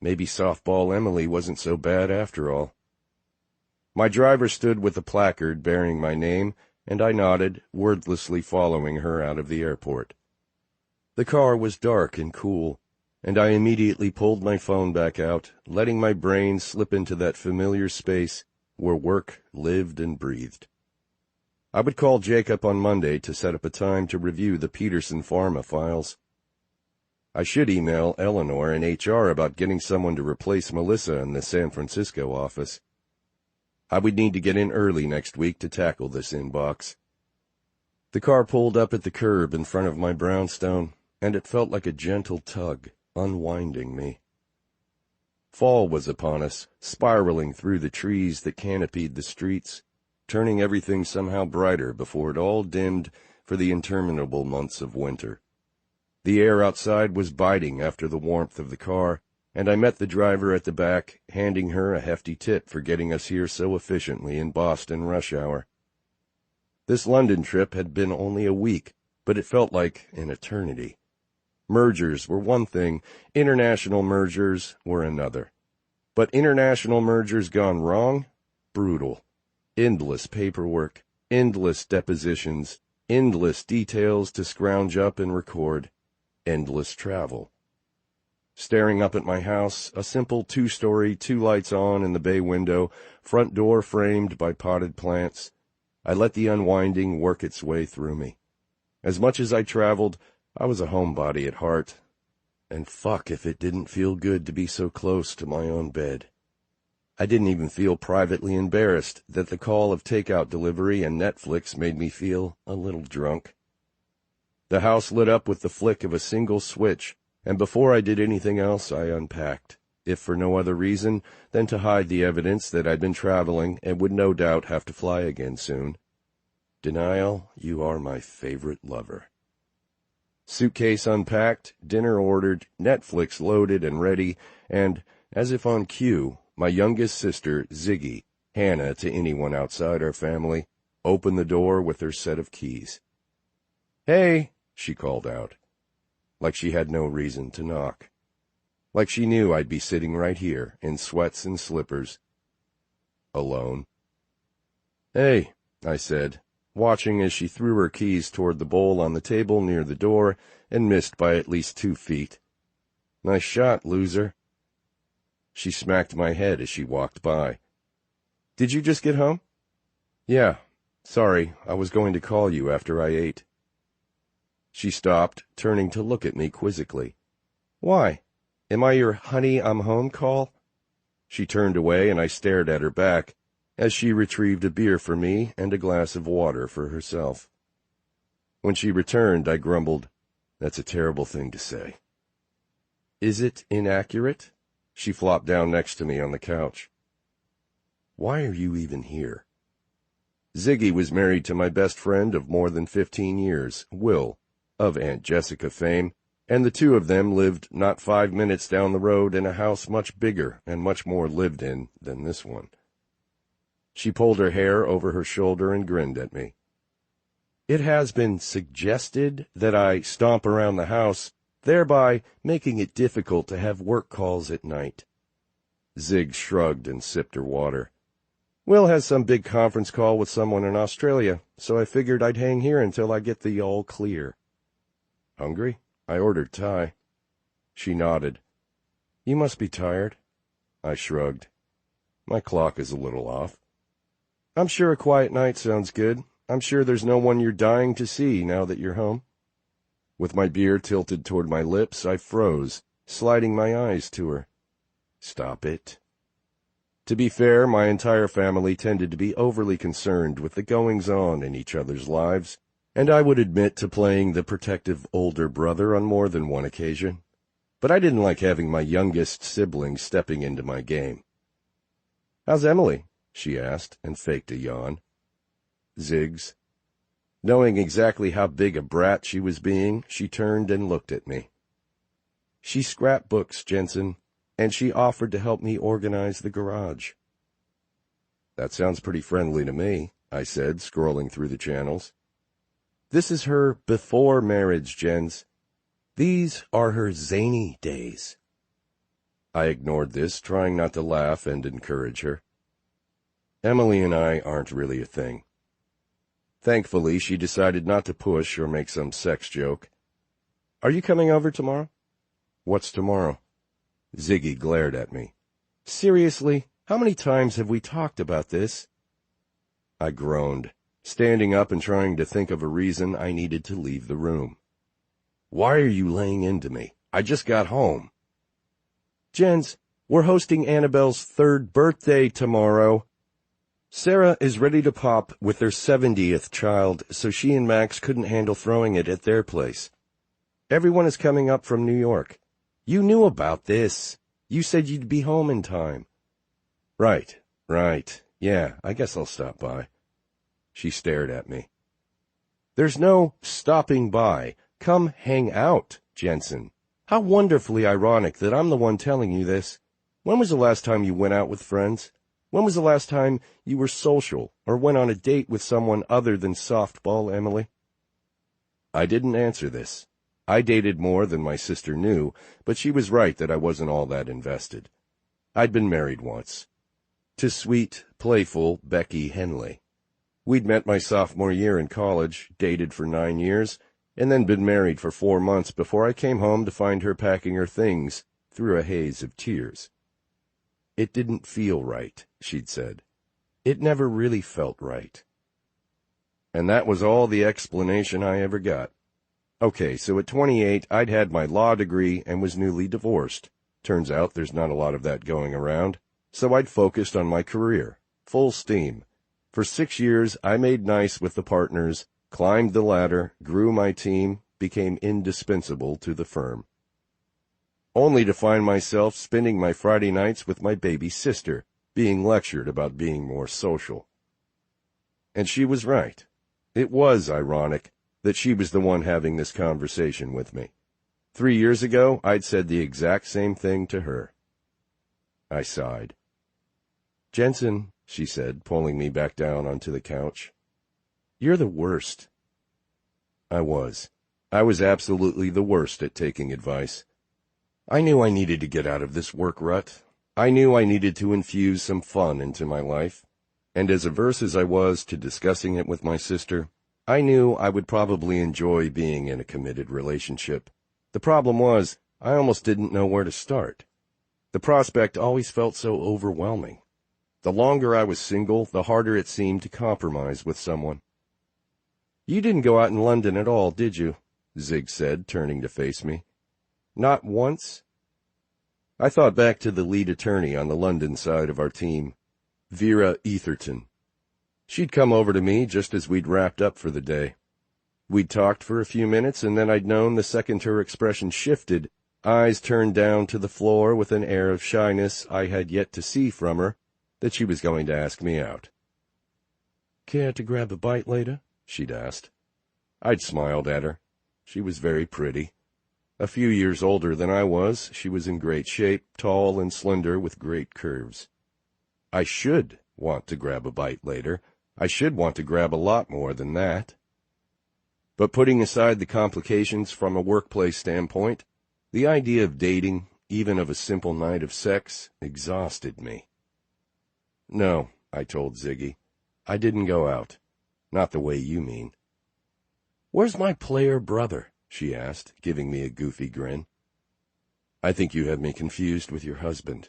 Maybe softball Emily wasn't so bad after all. My driver stood with a placard bearing my name, and I nodded, wordlessly following her out of the airport. The car was dark and cool, and I immediately pulled my phone back out, letting my brain slip into that familiar space where work lived and breathed. I would call Jacob on Monday to set up a time to review the Peterson Pharma files. I should email Eleanor in HR about getting someone to replace Melissa in the San Francisco office. I would need to get in early next week to tackle this inbox. The car pulled up at the curb in front of my brownstone, and it felt like a gentle tug, unwinding me. Fall was upon us, spiraling through the trees that canopied the streets, turning everything somehow brighter before it all dimmed for the interminable months of winter. The air outside was biting after the warmth of the car, and I met the driver at the back, handing her a hefty tip for getting us here so efficiently in Boston rush hour. This London trip had been only a week, but it felt like an eternity. Mergers were one thing, international mergers were another. But international mergers gone wrong? Brutal. Endless paperwork, endless depositions, endless details to scrounge up and record, endless travel. Staring up at my house, a simple 2-story, 2 lights on in the bay window, front door framed by potted plants, I let the unwinding work its way through me. As much as I traveled, I was a homebody at heart, and fuck if it didn't feel good to be so close to my own bed. I didn't even feel privately embarrassed that the call of takeout delivery and Netflix made me feel a little drunk. The house lit up with the flick of a single switch, and before I did anything else, I unpacked, if for no other reason than to hide the evidence that I'd been traveling and would no doubt have to fly again soon. Denial, you are my favorite lover. Suitcase unpacked, dinner ordered, Netflix loaded and ready, and, as if on cue, my youngest sister, Ziggy, Hannah to anyone outside our family, opened the door with her set of keys. "Hey," she called out, like she had no reason to knock. Like she knew I'd be sitting right here, in sweats and slippers. Alone. "Hey," I said, watching as she threw her keys toward the bowl on the table near the door and missed by at least 2 feet. "Nice shot, loser." She smacked my head as she walked by. "Did you just get home?" "Yeah. Sorry, I was going to call you after I ate." She stopped, turning to look at me quizzically. "Why? Am I your honey, I'm home call?" She turned away, and I stared at her back as she retrieved a beer for me and a glass of water for herself. When she returned, I grumbled, "That's a terrible thing to say." "Is it inaccurate?" She flopped down next to me on the couch. "Why are you even here?" Ziggy was married to my best friend of more than 15 years, Will, of Aunt Jessica fame, and the two of them lived not 5 minutes down the road in a house much bigger and much more lived in than this one. She pulled her hair over her shoulder and grinned at me. "It has been suggested that I stomp around the house, thereby making it difficult to have work calls at night." Zig shrugged and sipped her water. "Will has some big conference call with someone in Australia, so I figured I'd hang here until I get the all clear." "Hungry? I ordered Thai." She nodded. "You must be tired." I shrugged. "My clock is a little off." "I'm sure a quiet night sounds good. I'm sure there's no one you're dying to see now that you're home." With my beer tilted toward my lips, I froze, sliding my eyes to her. "Stop it." To be fair, my entire family tended to be overly concerned with the goings-on in each other's lives, and I would admit to playing the protective older brother on more than one occasion. But I didn't like having my youngest sibling stepping into my game. "How's Emily?" she asked, and faked a yawn. "Ziggs." Knowing exactly how big a brat she was being, she turned and looked at me. "She scrapbooks, Jensen, and she offered to help me organize the garage." "That sounds pretty friendly to me," I said, scrolling through the channels. "This is her before marriage, Jens. These are her zany days." I ignored this, trying not to laugh and encourage her. "Emily and I aren't really a thing." Thankfully, she decided not to push or make some sex joke. "Are you coming over tomorrow?" "What's tomorrow?" Ziggy glared at me. "Seriously, how many times have we talked about this?" I groaned, standing up and trying to think of a reason I needed to leave the room. "Why are you laying into me? I just got home." "Jens, we're hosting Annabelle's 3rd birthday tomorrow. Sarah is ready to pop with their 70th child, so she and Max couldn't handle throwing it at their place. Everyone is coming up from New York. You knew about this. You said you'd be home in time." Right. Yeah, I guess I'll stop by." She stared at me. "There's no stopping by. Come hang out, Jensen. How wonderfully ironic that I'm the one telling you this. When was the last time you went out with friends? When was the last time you were social or went on a date with someone other than softball, Emily?" I didn't answer this. I dated more than my sister knew, but she was right that I wasn't all that invested. I'd been married once. To sweet, playful Becky Henley. We'd met my sophomore year in college, dated for 9 years, and then been married for 4 months before I came home to find her packing her things through a haze of tears. "It didn't feel right," she'd said. "It never really felt right." And that was all the explanation I ever got. Okay, so at 28, I'd had my law degree and was newly divorced. Turns out there's not a lot of that going around, so I'd focused on my career, full steam. For 6 years, I made nice with the partners, climbed the ladder, grew my team, became indispensable to the firm. Only to find myself spending my Friday nights with my baby sister, being lectured about being more social. And she was right. It was ironic that she was the one having this conversation with me. 3 years ago, I'd said the exact same thing to her. I sighed. "Jensen," she said, pulling me back down onto the couch, "you're the worst." I was. I was absolutely the worst at taking advice. I knew I needed to get out of this work rut. I knew I needed to infuse some fun into my life. And as averse as I was to discussing it with my sister, I knew I would probably enjoy being in a committed relationship. The problem was, I almost didn't know where to start. The prospect always felt so overwhelming. The longer I was single, the harder it seemed to compromise with someone. "You didn't go out in London at all, did you?" Zig said, turning to face me. "Not once?" I thought back to the lead attorney on the London side of our team, Vera Etherton. She'd come over to me just as we'd wrapped up for the day. We'd talked for a few minutes, and then I'd known the second her expression shifted, eyes turned down to the floor with an air of shyness I had yet to see from her, that she was going to ask me out. "Care to grab a bite later?" she'd asked. I'd smiled at her. She was very pretty. A few years older than I was, she was in great shape, tall and slender with great curves. I should want to grab a bite later. I should want to grab a lot more than that. But putting aside the complications from a workplace standpoint, the idea of dating, even of a simple night of sex, exhausted me. "No," I told Ziggy. "I didn't go out. Not the way you mean." "Where's my player brother?" she asked, giving me a goofy grin. "I think you have me confused with your husband."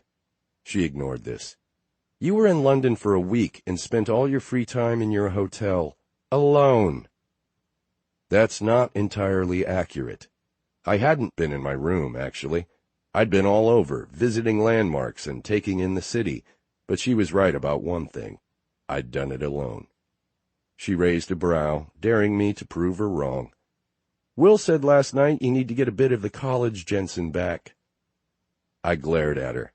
She ignored this. "You were in London for a week and spent all your free time in your hotel, alone." That's not entirely accurate. I hadn't been in my room, actually. I'd been all over, visiting landmarks and taking in the city, but she was right about one thing. I'd done it alone. She raised a brow, daring me to prove her wrong. "Will said last night you need to get a bit of the college Jensen back." I glared at her.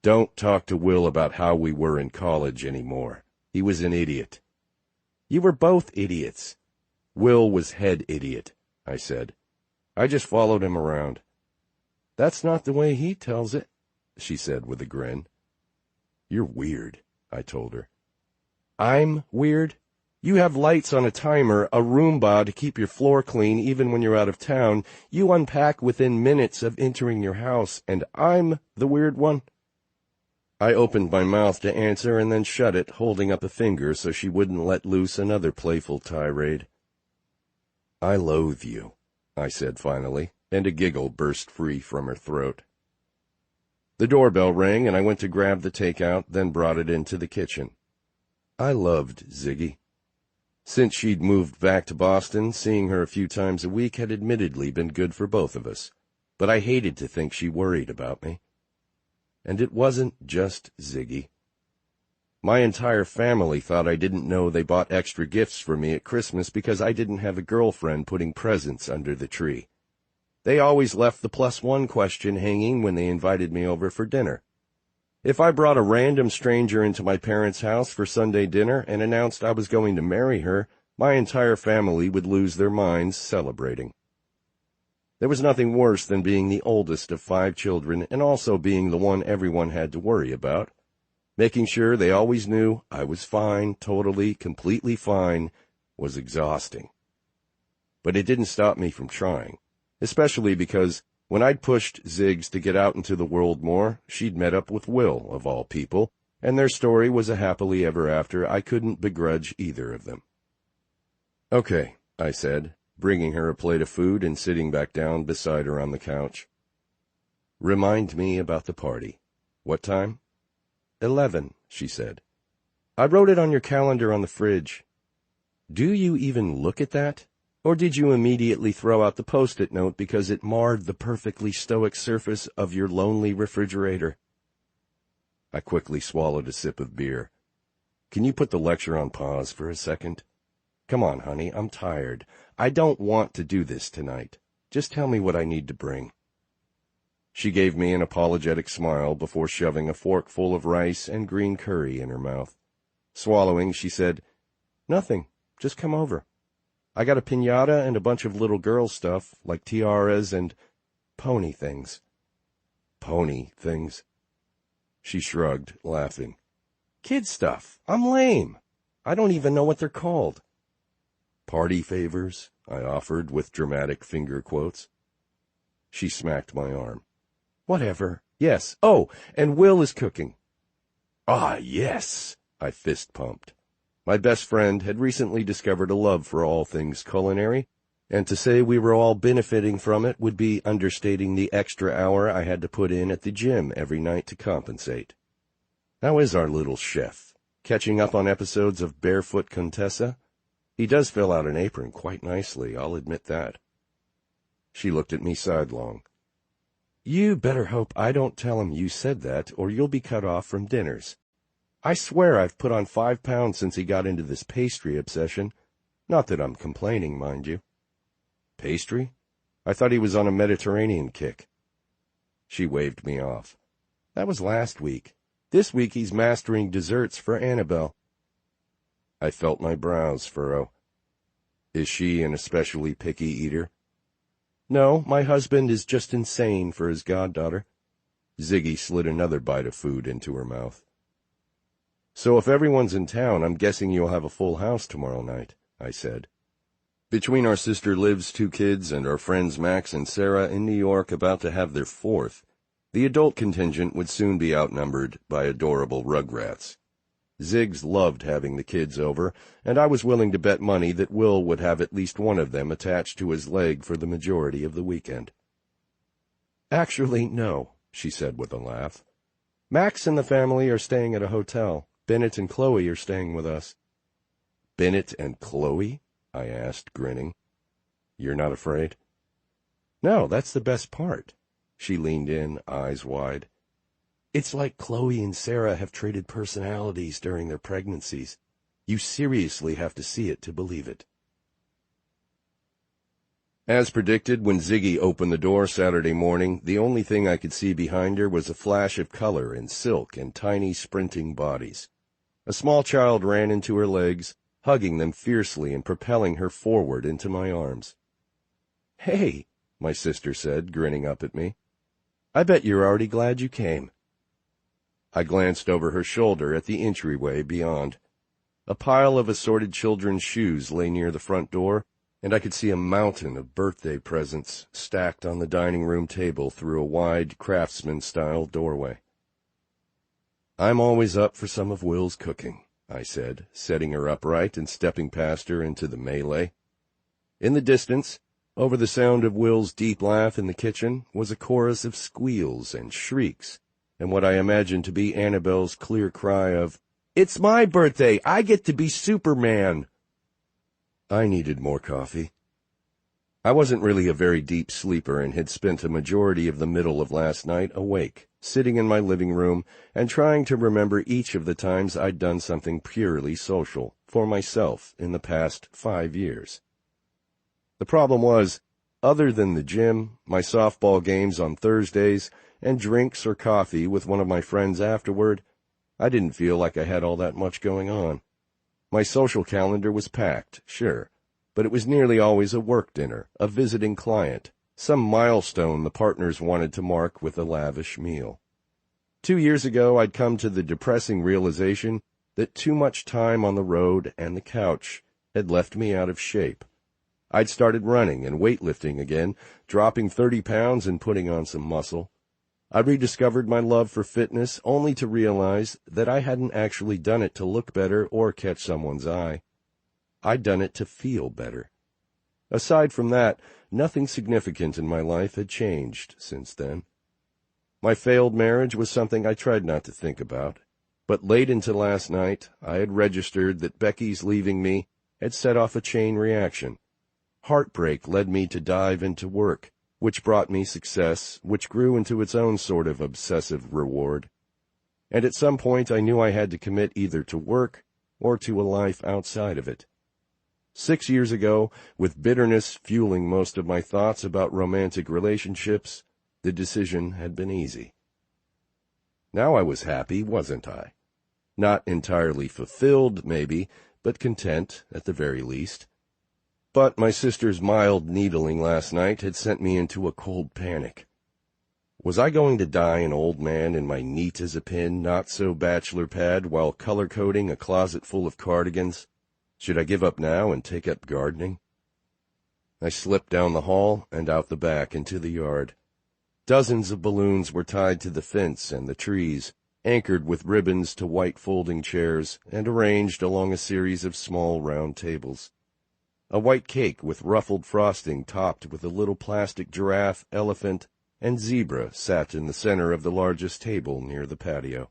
"Don't talk to Will about how we were in college anymore. He was an idiot." "You were both idiots." "Will was head idiot," I said. "I just followed him around." "That's not the way he tells it," she said with a grin. "You're weird," I told her. "I'm weird? You have lights on a timer, a Roomba to keep your floor clean even when you're out of town. You unpack within minutes of entering your house, and I'm the weird one?" I opened my mouth to answer and then shut it, holding up a finger so she wouldn't let loose another playful tirade. "I loathe you," I said finally, and a giggle burst free from her throat. The doorbell rang, and I went to grab the takeout, then brought it into the kitchen. I loved Ziggy. Since she'd moved back to Boston, seeing her a few times a week had admittedly been good for both of us, but I hated to think she worried about me. And it wasn't just Ziggy. My entire family thought I didn't know they bought extra gifts for me at Christmas because I didn't have a girlfriend putting presents under the tree. They always left the +1 question hanging when they invited me over for dinner. If I brought a random stranger into my parents' house for Sunday dinner and announced I was going to marry her, my entire family would lose their minds celebrating. There was nothing worse than being the oldest of 5 children and also being the one everyone had to worry about. Making sure they always knew I was fine, totally, completely fine, was exhausting. But it didn't stop me from trying, especially because when I'd pushed Ziggs to get out into the world more, she'd met up with Will, of all people, and their story was a happily ever after I couldn't begrudge either of them. "Okay," I said, bringing her a plate of food and sitting back down beside her on the couch. "Remind me about the party. What time?" 11, she said. "I wrote it on your calendar on the fridge." "Do you even look at that? Or did you immediately throw out the Post-it note because it marred the perfectly stoic surface of your lonely refrigerator?" I quickly swallowed a sip of beer. "Can you put the lecture on pause for a second? Come on, honey, I'm tired. I don't want to do this tonight. Just tell me what I need to bring." She gave me an apologetic smile before shoving a fork full of rice and green curry in her mouth. Swallowing, she said, "Nothing. Just come over. I got a piñata and a bunch of little girl stuff, like tiaras and pony things." "Pony things?" She shrugged, laughing. "Kid stuff. I'm lame. I don't even know what they're called." "Party favors," I offered with dramatic finger quotes. She smacked my arm. "Whatever. Yes. Oh, and Will is cooking." "Ah, yes," I fist-pumped. My best friend had recently discovered a love for all things culinary, and to say we were all benefiting from it would be understating the extra hour I had to put in at the gym every night to compensate. How is our little chef? Catching up on episodes of Barefoot Contessa? He does fill out an apron quite nicely, I'll admit that. She looked at me sidelong. You better hope I don't tell him you said that, or you'll be cut off from dinners. I swear I've put on 5 pounds since he got into this pastry obsession. Not that I'm complaining, mind you. Pastry? I thought he was on a Mediterranean kick. She waved me off. That was last week. This week he's mastering desserts for Annabelle. I felt my brows furrow. Is she an especially picky eater? No, my husband is just insane for his goddaughter. Ziggy slid another bite of food into her mouth. So if everyone's in town, I'm guessing you'll have a full house tomorrow night, I said. Between our sister Liv's 2 kids and our friends Max and Sarah in New York about to have their 4th, the adult contingent would soon be outnumbered by adorable rugrats. Ziggs loved having the kids over, and I was willing to bet money that Will would have at least one of them attached to his leg for the majority of the weekend. Actually, no, she said with a laugh. Max and the family are staying at a hotel. Bennett and Chloe are staying with us. Bennett and Chloe? I asked, grinning. You're not afraid? No, that's the best part. She leaned in, eyes wide. It's like Chloe and Sarah have traded personalities during their pregnancies. You seriously have to see it to believe it. As predicted, when Ziggy opened the door Saturday morning, the only thing I could see behind her was a flash of color and silk and tiny sprinting bodies. A small child ran into her legs, hugging them fiercely and propelling her forward into my arms. Hey, my sister said, grinning up at me. I bet you're already glad you came. I glanced over her shoulder at the entryway beyond. A pile of assorted children's shoes lay near the front door, and I could see a mountain of birthday presents stacked on the dining room table through a wide craftsman-style doorway. I'm always up for some of Will's cooking, I said, setting her upright and stepping past her into the melee. In the distance, over the sound of Will's deep laugh in the kitchen, was a chorus of squeals and shrieks, and what I imagined to be Annabelle's clear cry of, "It's my birthday! I get to be Superman!" I needed more coffee. I wasn't really a very deep sleeper and had spent a majority of the middle of last night awake, sitting in my living room and trying to remember each of the times I'd done something purely social, for myself, in the past 5 years. The problem was, other than the gym, my softball games on Thursdays, and drinks or coffee with one of my friends afterward, I didn't feel like I had all that much going on. My social calendar was packed, sure, but it was nearly always a work dinner, a visiting client, some milestone the partners wanted to mark with a lavish meal. 2 years ago, I'd come to the depressing realization that too much time on the road and the couch had left me out of shape. I'd started running and weightlifting again, dropping 30 pounds and putting on some muscle. I rediscovered my love for fitness only to realize that I hadn't actually done it to look better or catch someone's eye. I'd done it to feel better. Aside from that, nothing significant in my life had changed since then. My failed marriage was something I tried not to think about, but late into last night I had registered that Becky's leaving me had set off a chain reaction. Heartbreak led me to dive into work, which brought me success, which grew into its own sort of obsessive reward. And at some point I knew I had to commit either to work or to a life outside of it. 6 years ago, with bitterness fueling most of my thoughts about romantic relationships, the decision had been easy. Now I was happy, wasn't I? Not entirely fulfilled, maybe, but content at the very least. But my sister's mild needling last night had sent me into a cold panic. Was I going to die an old man in my neat-as-a-pin, not-so-bachelor pad while color-coding a closet full of cardigans? Should I give up now and take up gardening? I slipped down the hall and out the back into the yard. Dozens of balloons were tied to the fence and the trees, anchored with ribbons to white folding chairs, and arranged along a series of small round tables. A white cake with ruffled frosting topped with a little plastic giraffe, elephant, and zebra sat in the center of the largest table near the patio.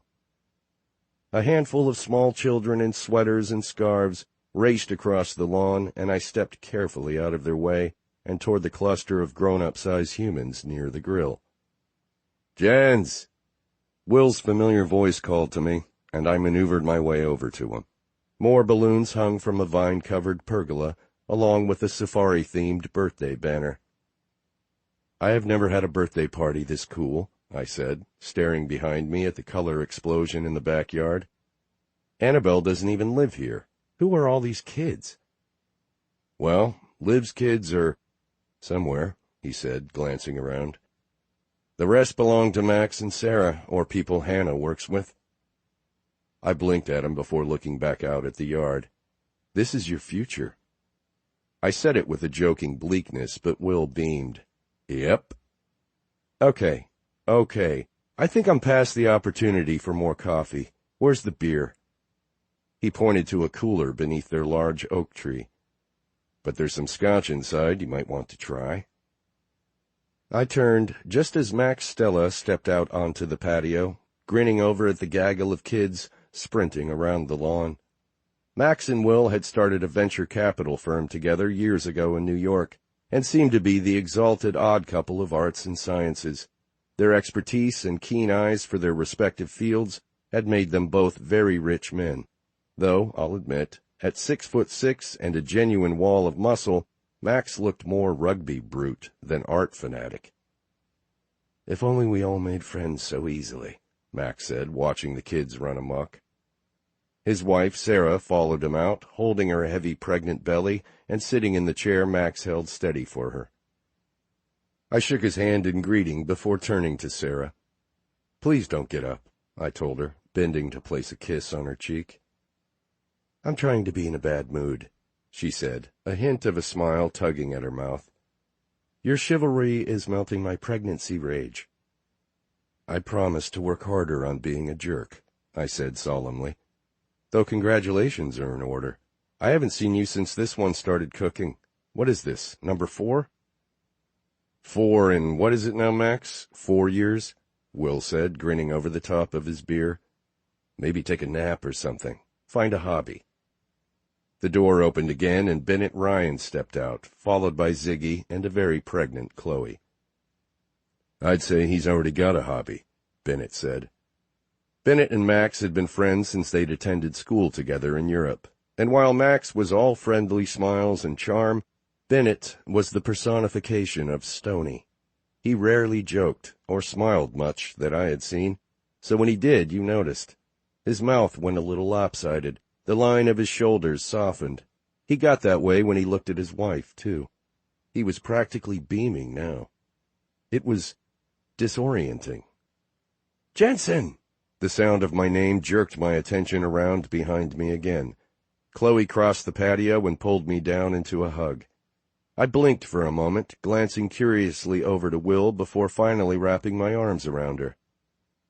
A handful of small children in sweaters and scarves raced across the lawn, and I stepped carefully out of their way and toward the cluster of grown-up-sized humans near the grill. "Jens!" Will's familiar voice called to me, and I maneuvered my way over to him. More balloons hung from a vine-covered pergola, along with a safari-themed birthday banner. "I have never had a birthday party this cool," I said, staring behind me at the color explosion in the backyard. "Annabelle doesn't even live here. Who are all these kids?" "Well, Liv's kids are somewhere," he said, glancing around. "The rest belong to Max and Sarah, or people Hannah works with." I blinked at him before looking back out at the yard. "This is your future." I said it with a joking bleakness, but Will beamed. "Yep." Okay. I think I'm past the opportunity for more coffee. Where's the beer?" He pointed to a cooler beneath their large oak tree. "But there's some scotch inside you might want to try." I turned just as Max Stella stepped out onto the patio, grinning over at the gaggle of kids sprinting around the lawn. Max and Will had started a venture capital firm together years ago in New York, and seemed to be the exalted odd couple of arts and sciences. Their expertise and keen eyes for their respective fields had made them both very rich men, though, I'll admit, at 6'6" and a genuine wall of muscle, Max looked more rugby brute than art fanatic. "If only we all made friends so easily," Max said, watching the kids run amok. His wife, Sarah, followed him out, holding her heavy pregnant belly and sitting in the chair Max held steady for her. I shook his hand in greeting before turning to Sarah. "Please don't get up," I told her, bending to place a kiss on her cheek. "I'm trying to be in a bad mood," she said, a hint of a smile tugging at her mouth. "Your chivalry is melting my pregnancy rage." "I promise to work harder on being a jerk," I said solemnly. "Though congratulations are in order. I haven't seen you since this one started cooking. What is this, number 4? 4 in what is it now, Max? 4 years? Will said, grinning over the top of his beer. "Maybe take a nap or something. Find a hobby." The door opened again, and Bennett Ryan stepped out, followed by Ziggy and a very pregnant Chloe. "I'd say he's already got a hobby," Bennett said. Bennett and Max had been friends since they'd attended school together in Europe, and while Max was all friendly smiles and charm, Bennett was the personification of stony. He rarely joked or smiled much that I had seen, so when he did, you noticed. His mouth went a little lopsided, the line of his shoulders softened. He got that way when he looked at his wife, too. He was practically beaming now. It was disorienting. "Jensen!" The sound of my name jerked my attention around behind me again. Chloe crossed the patio and pulled me down into a hug. I blinked for a moment, glancing curiously over to Will before finally wrapping my arms around her.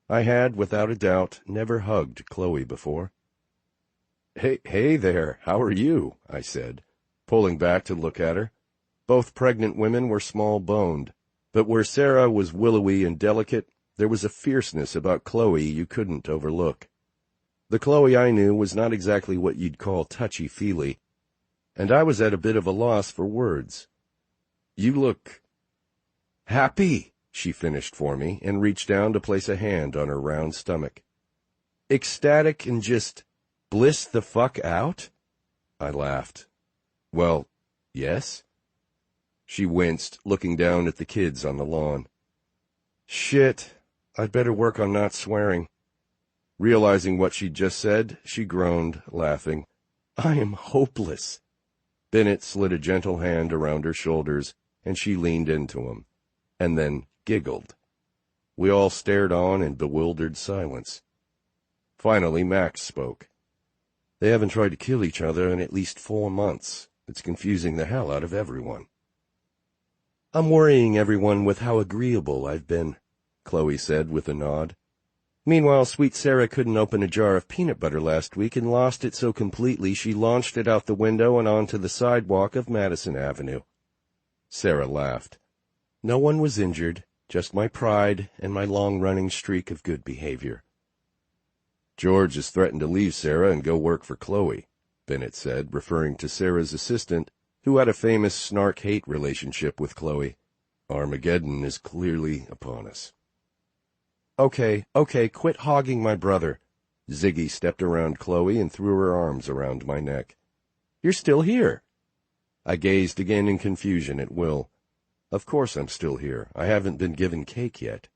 I had, without a doubt, never hugged Chloe before. Hey there, how are you?" I said, pulling back to look at her. Both pregnant women were small-boned, but where Sarah was willowy and delicate, there was a fierceness about Chloe you couldn't overlook. The Chloe I knew was not exactly what you'd call touchy-feely, and I was at a bit of a loss for words. "You look happy," she finished for me, and reached down to place a hand on her round stomach. "Ecstatic and just bliss the fuck out?" I laughed. "Well, yes." She winced, looking down at the kids on the lawn. "Shit, I'd better work on not swearing." Realizing what she'd just said, she groaned, laughing. "I am hopeless." Bennett slid a gentle hand around her shoulders, and she leaned into him, and then giggled. We all stared on in bewildered silence. Finally, Max spoke. "They haven't tried to kill each other in at least 4 months. It's confusing the hell out of everyone." "I'm worrying everyone with how agreeable I've been," Chloe said with a nod. "Meanwhile, sweet Sarah couldn't open a jar of peanut butter last week and lost it so completely she launched it out the window and onto the sidewalk of Madison Avenue." Sarah laughed. "No one was injured, just my pride and my long-running streak of good behavior." George has threatened to leave Sarah and go work for Chloe, Bennett said, referring to Sarah's assistant, who had a famous snark-hate relationship with Chloe. Armageddon is clearly upon us. Okay, quit hogging my brother. Ziggy stepped around Chloe and threw her arms around my neck. You're still here. I gazed again in confusion at Will. Of course I'm still here. I haven't been given cake yet.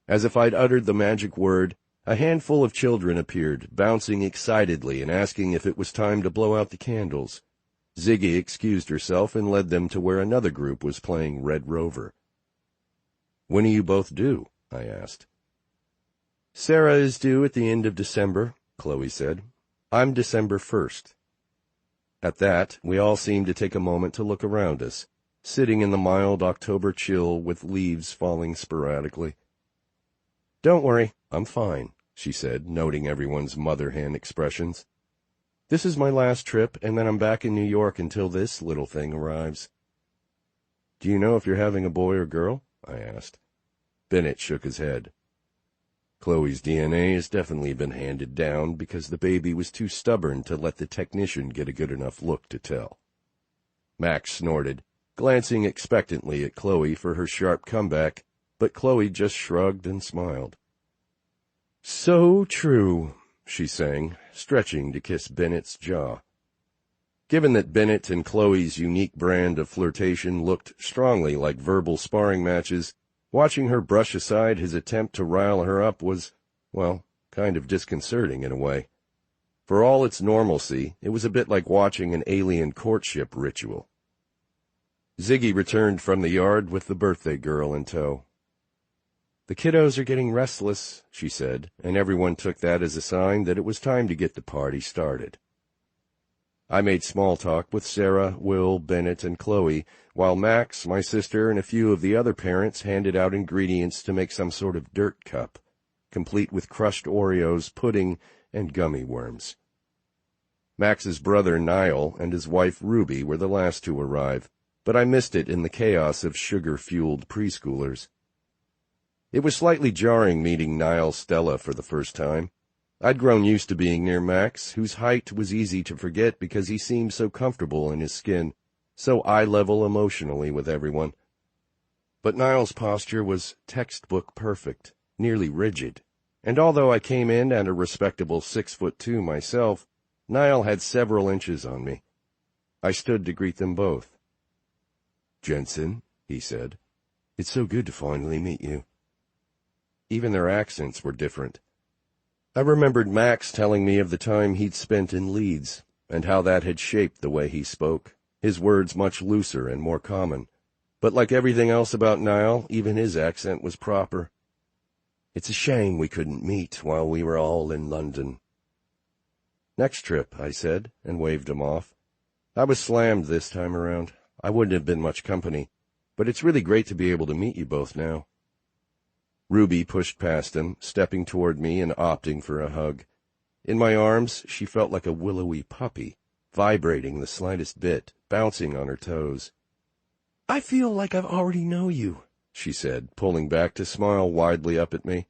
As if I'd uttered the magic word, a handful of children appeared, bouncing excitedly and asking if it was time to blow out the candles. Ziggy excused herself and led them to where another group was playing Red Rover. When are you both due? I asked. Sarah is due at the end of December, Chloe said. I'm December 1st. At that, we all seemed to take a moment to look around us, sitting in the mild October chill with leaves falling sporadically. Don't worry, I'm fine, she said, noting everyone's mother-hen expressions. This is my last trip, and then I'm back in New York until this little thing arrives. Do you know if you're having a boy or girl? I asked. Bennett shook his head. Chloe's DNA has definitely been handed down because the baby was too stubborn to let the technician get a good enough look to tell. Max snorted, glancing expectantly at Chloe for her sharp comeback, but Chloe just shrugged and smiled. So true, she sang, stretching to kiss Bennett's jaw. Given that Bennett and Chloe's unique brand of flirtation looked strongly like verbal sparring matches, watching her brush aside his attempt to rile her up was, well, kind of disconcerting in a way. For all its normalcy, it was a bit like watching an alien courtship ritual. Ziggy returned from the yard with the birthday girl in tow. The kiddos are getting restless, she said, and everyone took that as a sign that it was time to get the party started. I made small talk with Sarah, Will, Bennett, and Chloe, while Max, my sister, and a few of the other parents handed out ingredients to make some sort of dirt cup, complete with crushed Oreos, pudding, and gummy worms. Max's brother Niall and his wife Ruby were the last to arrive, but I missed it in the chaos of sugar-fueled preschoolers. It was slightly jarring meeting Niall Stella for the first time. I'd grown used to being near Max, whose height was easy to forget because he seemed so comfortable in his skin, so eye-level emotionally with everyone. But Niall's posture was textbook perfect, nearly rigid, and although I came in at a respectable 6'2" myself, Niall had several inches on me. I stood to greet them both. Jensen, he said, it's so good to finally meet you. Even their accents were different. I remembered Max telling me of the time he'd spent in Leeds, and how that had shaped the way he spoke, his words much looser and more common. But like everything else about Niall, even his accent was proper. It's a shame we couldn't meet while we were all in London. Next trip, I said, and waved him off. I was slammed this time around. I wouldn't have been much company, but it's really great to be able to meet you both now. Ruby pushed past him, stepping toward me and opting for a hug. In my arms, she felt like a willowy puppy, vibrating the slightest bit, bouncing on her toes. I feel like I already know you, she said, pulling back to smile widely up at me.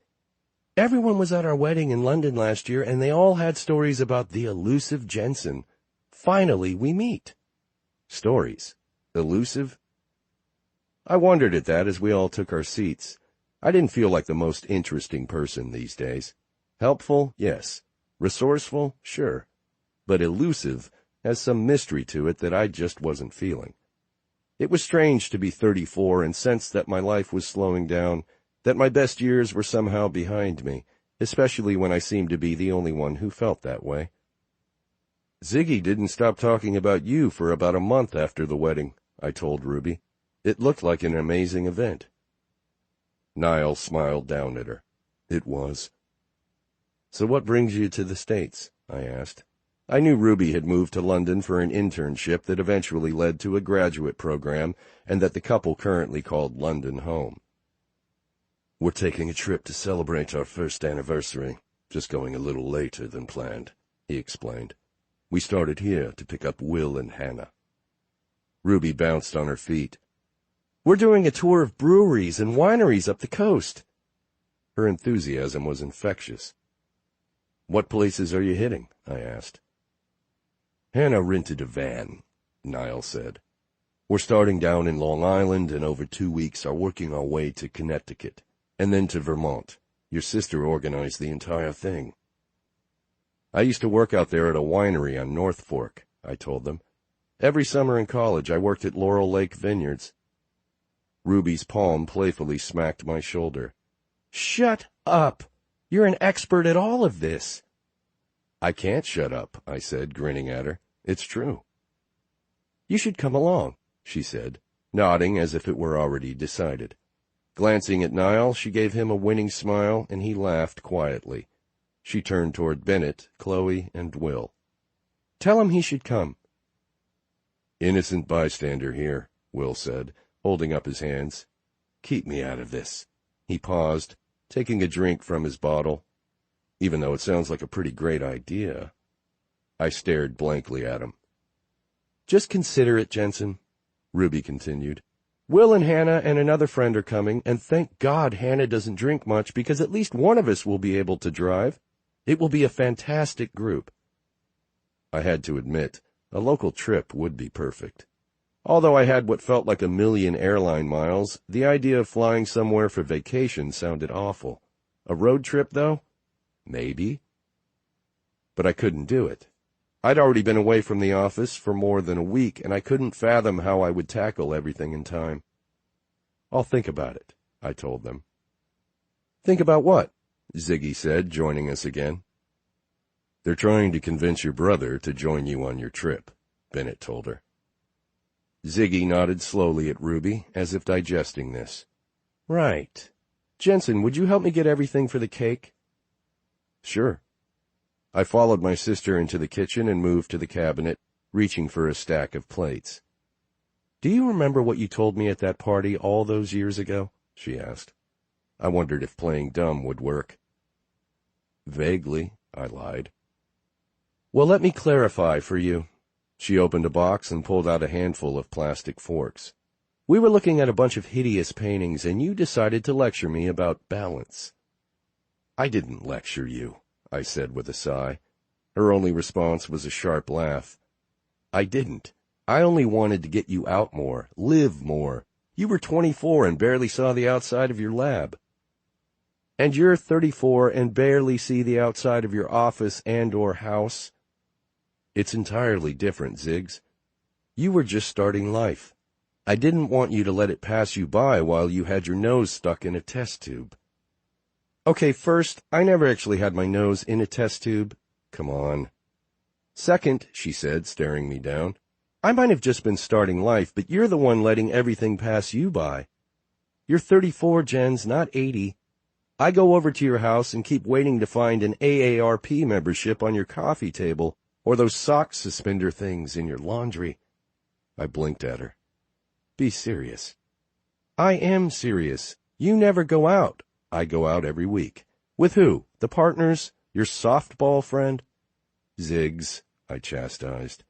Everyone was at our wedding in London last year, and they all had stories about the elusive Jensen. Finally, we meet. Stories? Elusive? I wondered at that as we all took our seats. I didn't feel like the most interesting person these days. Helpful, yes. Resourceful, sure. But elusive has some mystery to it that I just wasn't feeling. It was strange to be 34 and sense that my life was slowing down, that my best years were somehow behind me, especially when I seemed to be the only one who felt that way. Ziggy didn't stop talking about you for about a month after the wedding, I told Ruby. It looked like an amazing event. Niall smiled down at her. It was. So what brings you to the States? I asked. I knew Ruby had moved to London for an internship that eventually led to a graduate program, and that the couple currently called London home. We're taking a trip to celebrate our first anniversary, just going a little later than planned, he explained. We started here to pick up Will and Hannah. Ruby bounced on her feet. We're doing a tour of breweries and wineries up the coast. Her enthusiasm was infectious. What places are you hitting? I asked. Hannah rented a van, Niall said. We're starting down in Long Island and over 2 weeks are working our way to Connecticut, and then to Vermont. Your sister organized the entire thing. I used to work out there at a winery on North Fork, I told them. Every summer in college I worked at Laurel Lake Vineyards. Ruby's palm playfully smacked my shoulder. Shut up! You're an expert at all of this. I can't shut up, I said, grinning at her. It's true. You should come along, she said, nodding as if it were already decided. Glancing at Niall, she gave him a winning smile, and he laughed quietly. She turned toward Bennett, Chloe, and Will. Tell him he should come. Innocent bystander here, Will said, holding up his hands. Keep me out of this. He paused, taking a drink from his bottle. Even though it sounds like a pretty great idea. I stared blankly at him. Just consider it, Jensen, Ruby continued. Will and Hannah and another friend are coming, and thank God Hannah doesn't drink much because at least one of us will be able to drive. It will be a fantastic group. I had to admit, a local trip would be perfect. Although I had what felt like 1,000,000 airline miles, the idea of flying somewhere for vacation sounded awful. A road trip, though? Maybe. But I couldn't do it. I'd already been away from the office for more than a week, and I couldn't fathom how I would tackle everything in time. I'll think about it, I told them. Think about what? Ziggy said, joining us again. They're trying to convince your brother to join you on your trip, Bennett told her. Ziggy nodded slowly at Ruby, as if digesting this. Right. Jensen, would you help me get everything for the cake? Sure. I followed my sister into the kitchen and moved to the cabinet, reaching for a stack of plates. Do you remember what you told me at that party all those years ago? She asked. I wondered if playing dumb would work. Vaguely, I lied. Well, let me clarify for you. She opened a box and pulled out a handful of plastic forks. We were looking at a bunch of hideous paintings, and you decided to lecture me about balance. I didn't lecture you, I said with a sigh. Her only response was a sharp laugh. I didn't. I only wanted to get you out more, live more. You were 24 and barely saw the outside of your lab. And you're 34 and barely see the outside of your office and/or house. It's entirely different, Ziggs. You were just starting life. I didn't want you to let it pass you by while you had your nose stuck in a test tube. Okay, first, I never actually had my nose in a test tube. Come on. Second, she said, staring me down, I might have just been starting life, but you're the one letting everything pass you by. You're 34, Jens, not 80. I go over to your house and keep waiting to find an AARP membership on your coffee table or those sock suspender things in your laundry. I blinked at her. Be serious. I am serious. You never go out. I go out every week. With who? The partners? Your softball friend? Ziggs, I chastised.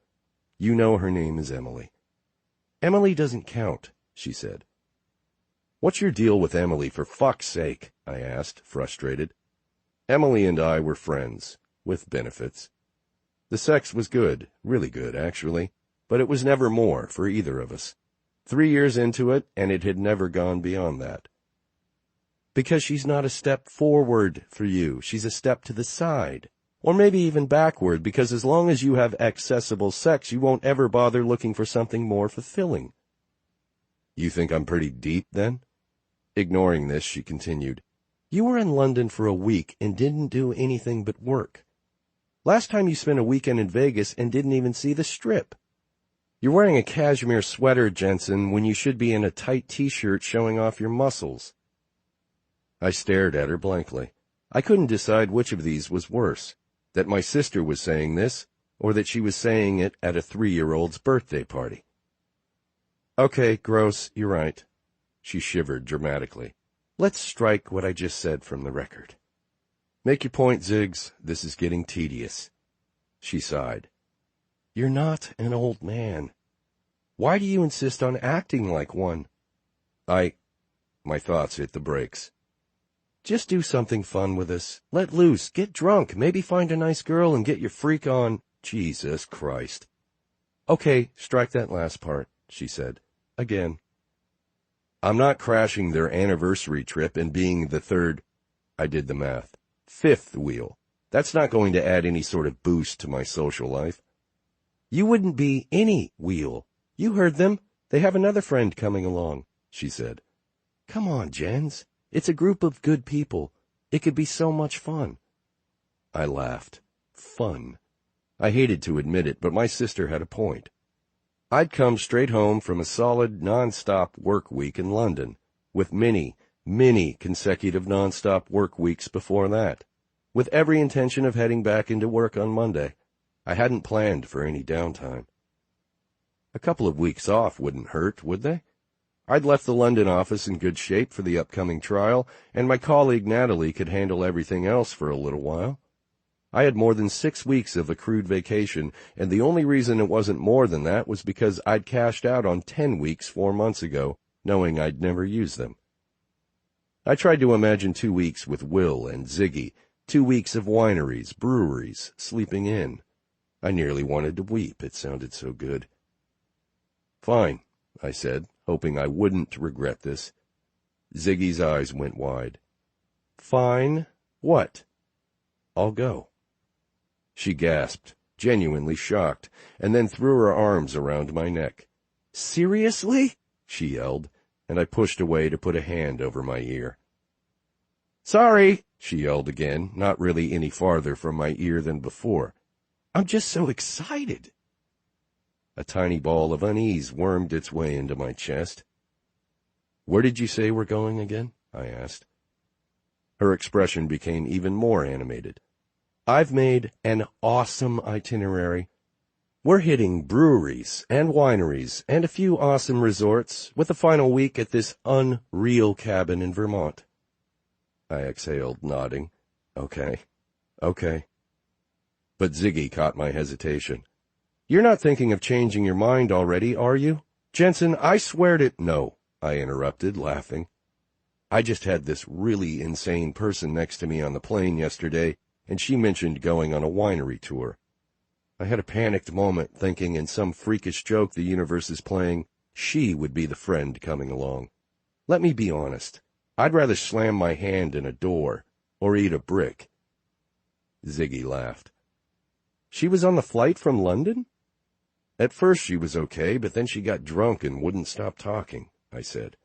You know her name is Emily. Emily doesn't count, she said. What's your deal with Emily, for fuck's sake? I asked, frustrated. Emily and I were friends, with benefits. The sex was good, really good, actually, but it was never more for either of us. 3 years into it, and it had never gone beyond that. Because she's not a step forward for you, she's a step to the side. Or maybe even backward, because as long as you have accessible sex, you won't ever bother looking for something more fulfilling. You think I'm pretty deep, then? Ignoring this, she continued. You were in London for a week and didn't do anything but work. Last time you spent a weekend in Vegas and didn't even see the Strip. You're wearing a cashmere sweater, Jensen, when you should be in a tight T-shirt showing off your muscles. I stared at her blankly. I couldn't decide which of these was worse, that my sister was saying this, or that she was saying it at a 3-year-old's birthday party. Okay, gross, you're right. She shivered dramatically. Let's strike what I just said from the record. Make your point, Ziggs. This is getting tedious. She sighed. You're not an old man. Why do you insist on acting like one? My thoughts hit the brakes. Just do something fun with us. Let loose, get drunk, maybe find a nice girl and get your freak on. Jesus Christ. Okay, strike that last part, she said. Again. I'm not crashing their anniversary trip and being the third, I did the math, fifth wheel. That's not going to add any sort of boost to my social life. You wouldn't be any wheel. You heard them. They have another friend coming along, she said. Come on, Jens. It's a group of good people. It could be so much fun. I laughed. Fun. I hated to admit it, but my sister had a point. I'd come straight home from a solid, non-stop work week in London, with many consecutive non-stop work weeks before that, with every intention of heading back into work on Monday. I hadn't planned for any downtime. A couple of weeks off wouldn't hurt, would they? I'd left the London office in good shape for the upcoming trial, and my colleague Natalie could handle everything else for a little while. I had more than 6 weeks of accrued vacation, and the only reason it wasn't more than that was because I'd cashed out on 10 weeks 4 months ago, knowing I'd never use them. I tried to imagine 2 weeks with Will and Ziggy, 2 weeks of wineries, breweries, sleeping in. I nearly wanted to weep. It sounded so good. Fine, I said, hoping I wouldn't regret this. Ziggy's eyes went wide. Fine? What? I'll go. She gasped, genuinely shocked, and then threw her arms around my neck. Seriously? She yelled, and I pushed away to put a hand over my ear. Sorry, she yelled again, not really any farther from my ear than before. I'm just so excited. A tiny ball of unease wormed its way into my chest. Where did you say we're going again? I asked. Her expression became even more animated. I've made an awesome itinerary. We're hitting breweries and wineries and a few awesome resorts with a final week at this unreal cabin in Vermont. I exhaled, nodding. Okay. But Ziggy caught my hesitation. You're not thinking of changing your mind already, are you? Jensen, I swear to— No, I interrupted, laughing. I just had this really insane person next to me on the plane yesterday, and she mentioned going on a winery tour. I had a panicked moment, thinking in some freakish joke the universe is playing, she would be the friend coming along. Let me be honest. I'd rather slam my hand in a door or eat a brick. Ziggy laughed. She was on the flight from London? At first she was okay, but then she got drunk and wouldn't stop talking, I said.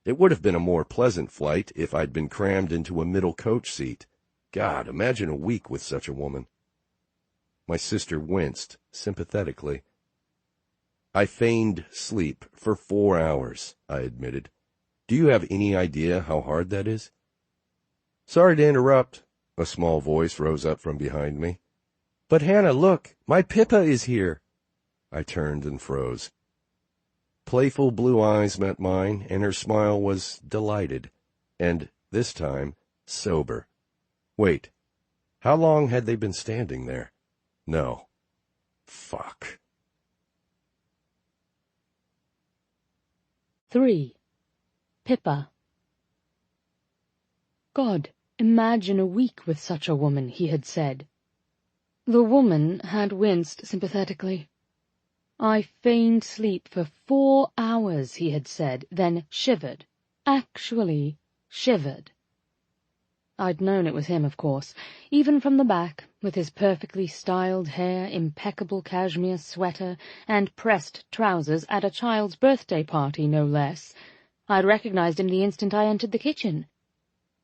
It would have been a more pleasant flight if I'd been crammed into a middle coach seat. God, imagine a week with such a woman. My sister winced, sympathetically. I feigned sleep for 4 hours, I admitted. Do you have any idea how hard that is? Sorry to interrupt, a small voice rose up from behind me. But Hannah, look, my Pippa is here. I turned and froze. Playful blue eyes met mine, and her smile was delighted, and, this time, sober. Wait, how long had they been standing there? No. Fuck. 3. Pippa. God, imagine a week with such a woman, he had said. The woman had winced sympathetically. I feigned sleep for 4 hours, he had said, then shivered. Actually shivered. I'd known it was him, of course, even from the back, with his perfectly styled hair, impeccable cashmere sweater, and pressed trousers at a child's birthday party, no less. I'd recognized him the instant I entered the kitchen.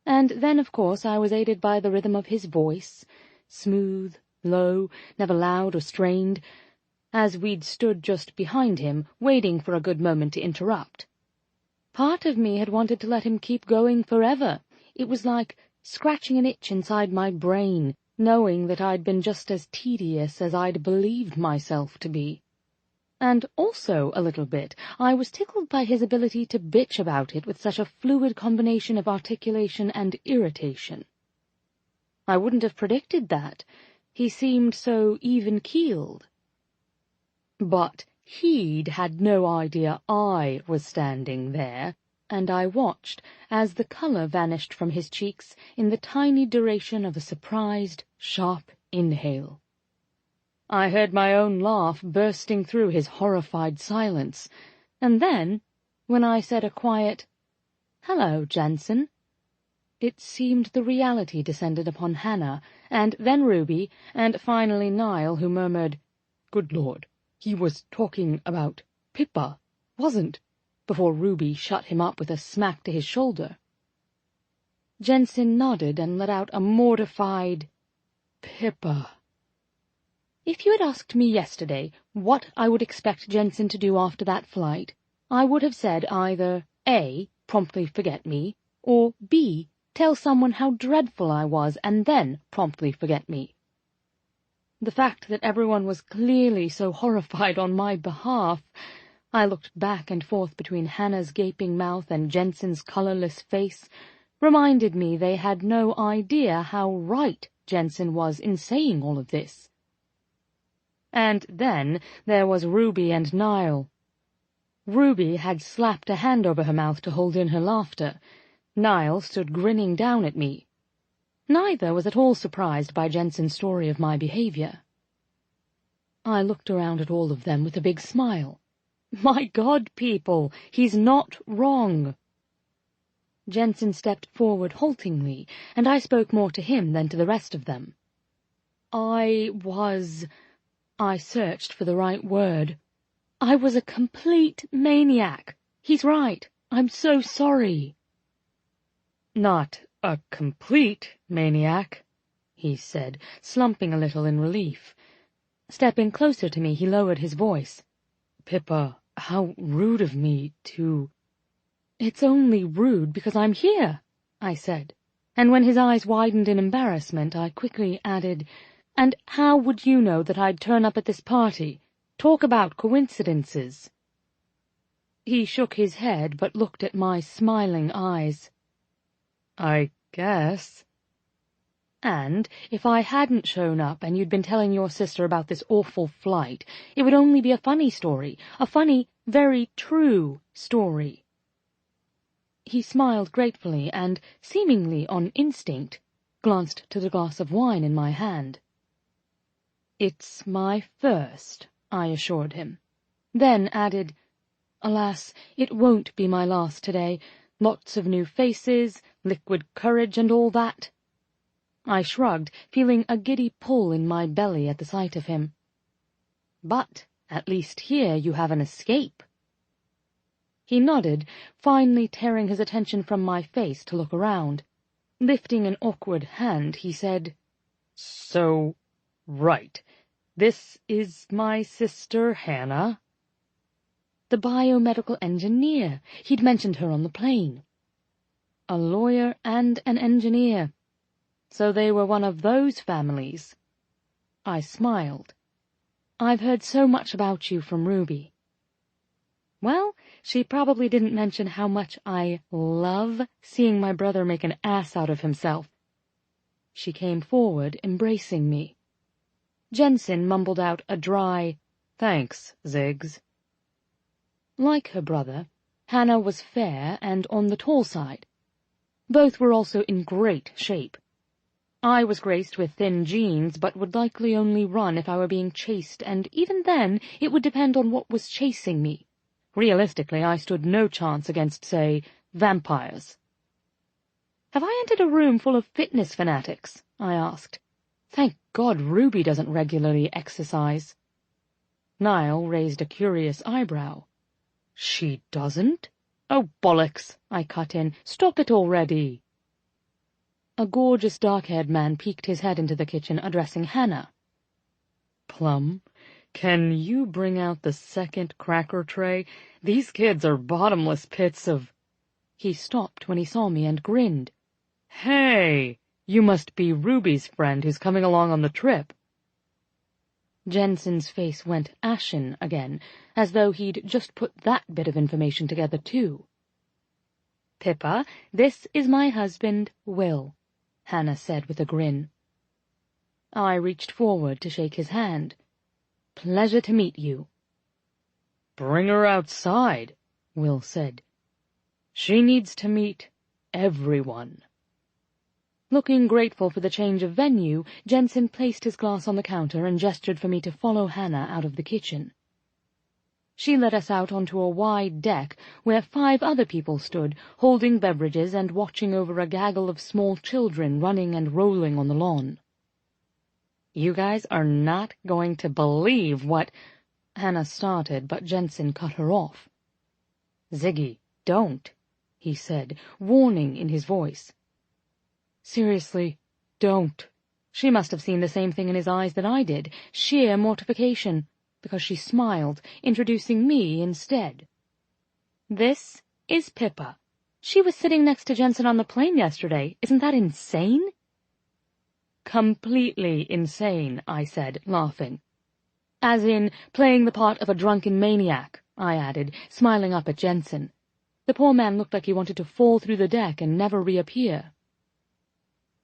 And then, of course, I was aided by the rhythm of his voice, smooth, low, never loud or strained, as we'd stood just behind him, waiting for a good moment to interrupt. Part of me had wanted to let him keep going forever. It was like scratching an itch inside my brain, knowing that I'd been just as tedious as I'd believed myself to be. And also, a little bit, I was tickled by his ability to bitch about it with such a fluid combination of articulation and irritation. I wouldn't have predicted that. He seemed so even-keeled. But he'd had no idea I was standing there, and I watched as the colour vanished from his cheeks in the tiny duration of a surprised, sharp inhale. I heard my own laugh bursting through his horrified silence, and then, when I said a quiet, "Hello, Jensen," it seemed the reality descended upon Hannah, and then Ruby, and finally Niall, who murmured, "Good Lord, he was talking about Pippa, wasn't?" before Ruby shut him up with a smack to his shoulder. Jensen nodded and let out a mortified, "Pippa." If you had asked me yesterday what I would expect Jensen to do after that flight, I would have said either A, promptly forget me, or B, tell someone how dreadful I was and then promptly forget me. The fact that everyone was clearly so horrified on my behalf, I looked back and forth between Hannah's gaping mouth and Jensen's colourless face, reminded me they had no idea how right Jensen was in saying all of this. And then there was Ruby and Niall. Ruby had slapped a hand over her mouth to hold in her laughter. Niall stood grinning down at me. Neither was at all surprised by Jensen's story of my behaviour. I looked around at all of them with a big smile. My God, people, he's not wrong. Jensen stepped forward haltingly, and I spoke more to him than to the rest of them. I searched for the right word. I was a complete maniac. He's right. I'm so sorry. Not a complete maniac, he said, slumping a little in relief. Stepping closer to me, he lowered his voice. Pippa, how rude of me to— It's only rude because I'm here, I said, and when his eyes widened in embarrassment, I quickly added, and how would you know that I'd turn up at this party? Talk about coincidences. He shook his head, but looked at my smiling eyes. I guess. And if I hadn't shown up and you'd been telling your sister about this awful flight, it would only be a funny story, a funny, very true story. He smiled gratefully and, seemingly on instinct, glanced to the glass of wine in my hand. It's my first, I assured him. Then added, Alas, it won't be my last today. Lots of new faces, liquid courage and all that. I shrugged, feeling a giddy pull in my belly at the sight of him. But at least here you have an escape. He nodded, finally tearing his attention from my face to look around. Lifting an awkward hand, he said, So, right, this is my sister Hannah. The biomedical engineer. He'd mentioned her on the plane. A lawyer and an engineer. So they were one of those families. I smiled. I've heard so much about you from Ruby. Well, she probably didn't mention how much I love seeing my brother make an ass out of himself. She came forward, embracing me. Jensen mumbled out a dry, Thanks, Ziggs. Like her brother, Hannah was fair and on the tall side. Both were also in great shape. I was graced with thin jeans, but would likely only run if I were being chased, and even then it would depend on what was chasing me. Realistically, I stood no chance against, say, vampires. Have I entered a room full of fitness fanatics? I asked. Thank God Ruby doesn't regularly exercise. Niall raised a curious eyebrow. She doesn't? Oh, bollocks, I cut in. Stop it already. A gorgeous dark-haired man peeked his head into the kitchen, addressing Hannah. Plum, can you bring out the second cracker tray? These kids are bottomless pits of— He stopped when he saw me and grinned. Hey, you must be Ruby's friend who's coming along on the trip. Jensen's face went ashen again, as though he'd just put that bit of information together too. Pippa, this is my husband, Will, Hannah said with a grin. I reached forward to shake his hand. Pleasure to meet you. Bring her outside, Will said. She needs to meet everyone." Looking grateful for the change of venue, Jensen placed his glass on the counter and gestured for me to follow Hannah out of the kitchen. She led us out onto a wide deck where 5 other people stood, holding beverages and watching over a gaggle of small children running and rolling on the lawn. "You guys are not going to believe what—" Hannah started, but Jensen cut her off. "Ziggy, don't," he said, warning in his voice. "Seriously, don't." She must have seen the same thing in his eyes that I did, sheer mortification, because she smiled, introducing me instead. "This is Pippa. She was sitting next to Jensen on the plane yesterday. Isn't that insane?" "Completely insane," I said, laughing. "As in playing the part of a drunken maniac," I added, smiling up at Jensen. The poor man looked like he wanted to fall through the deck and never reappear.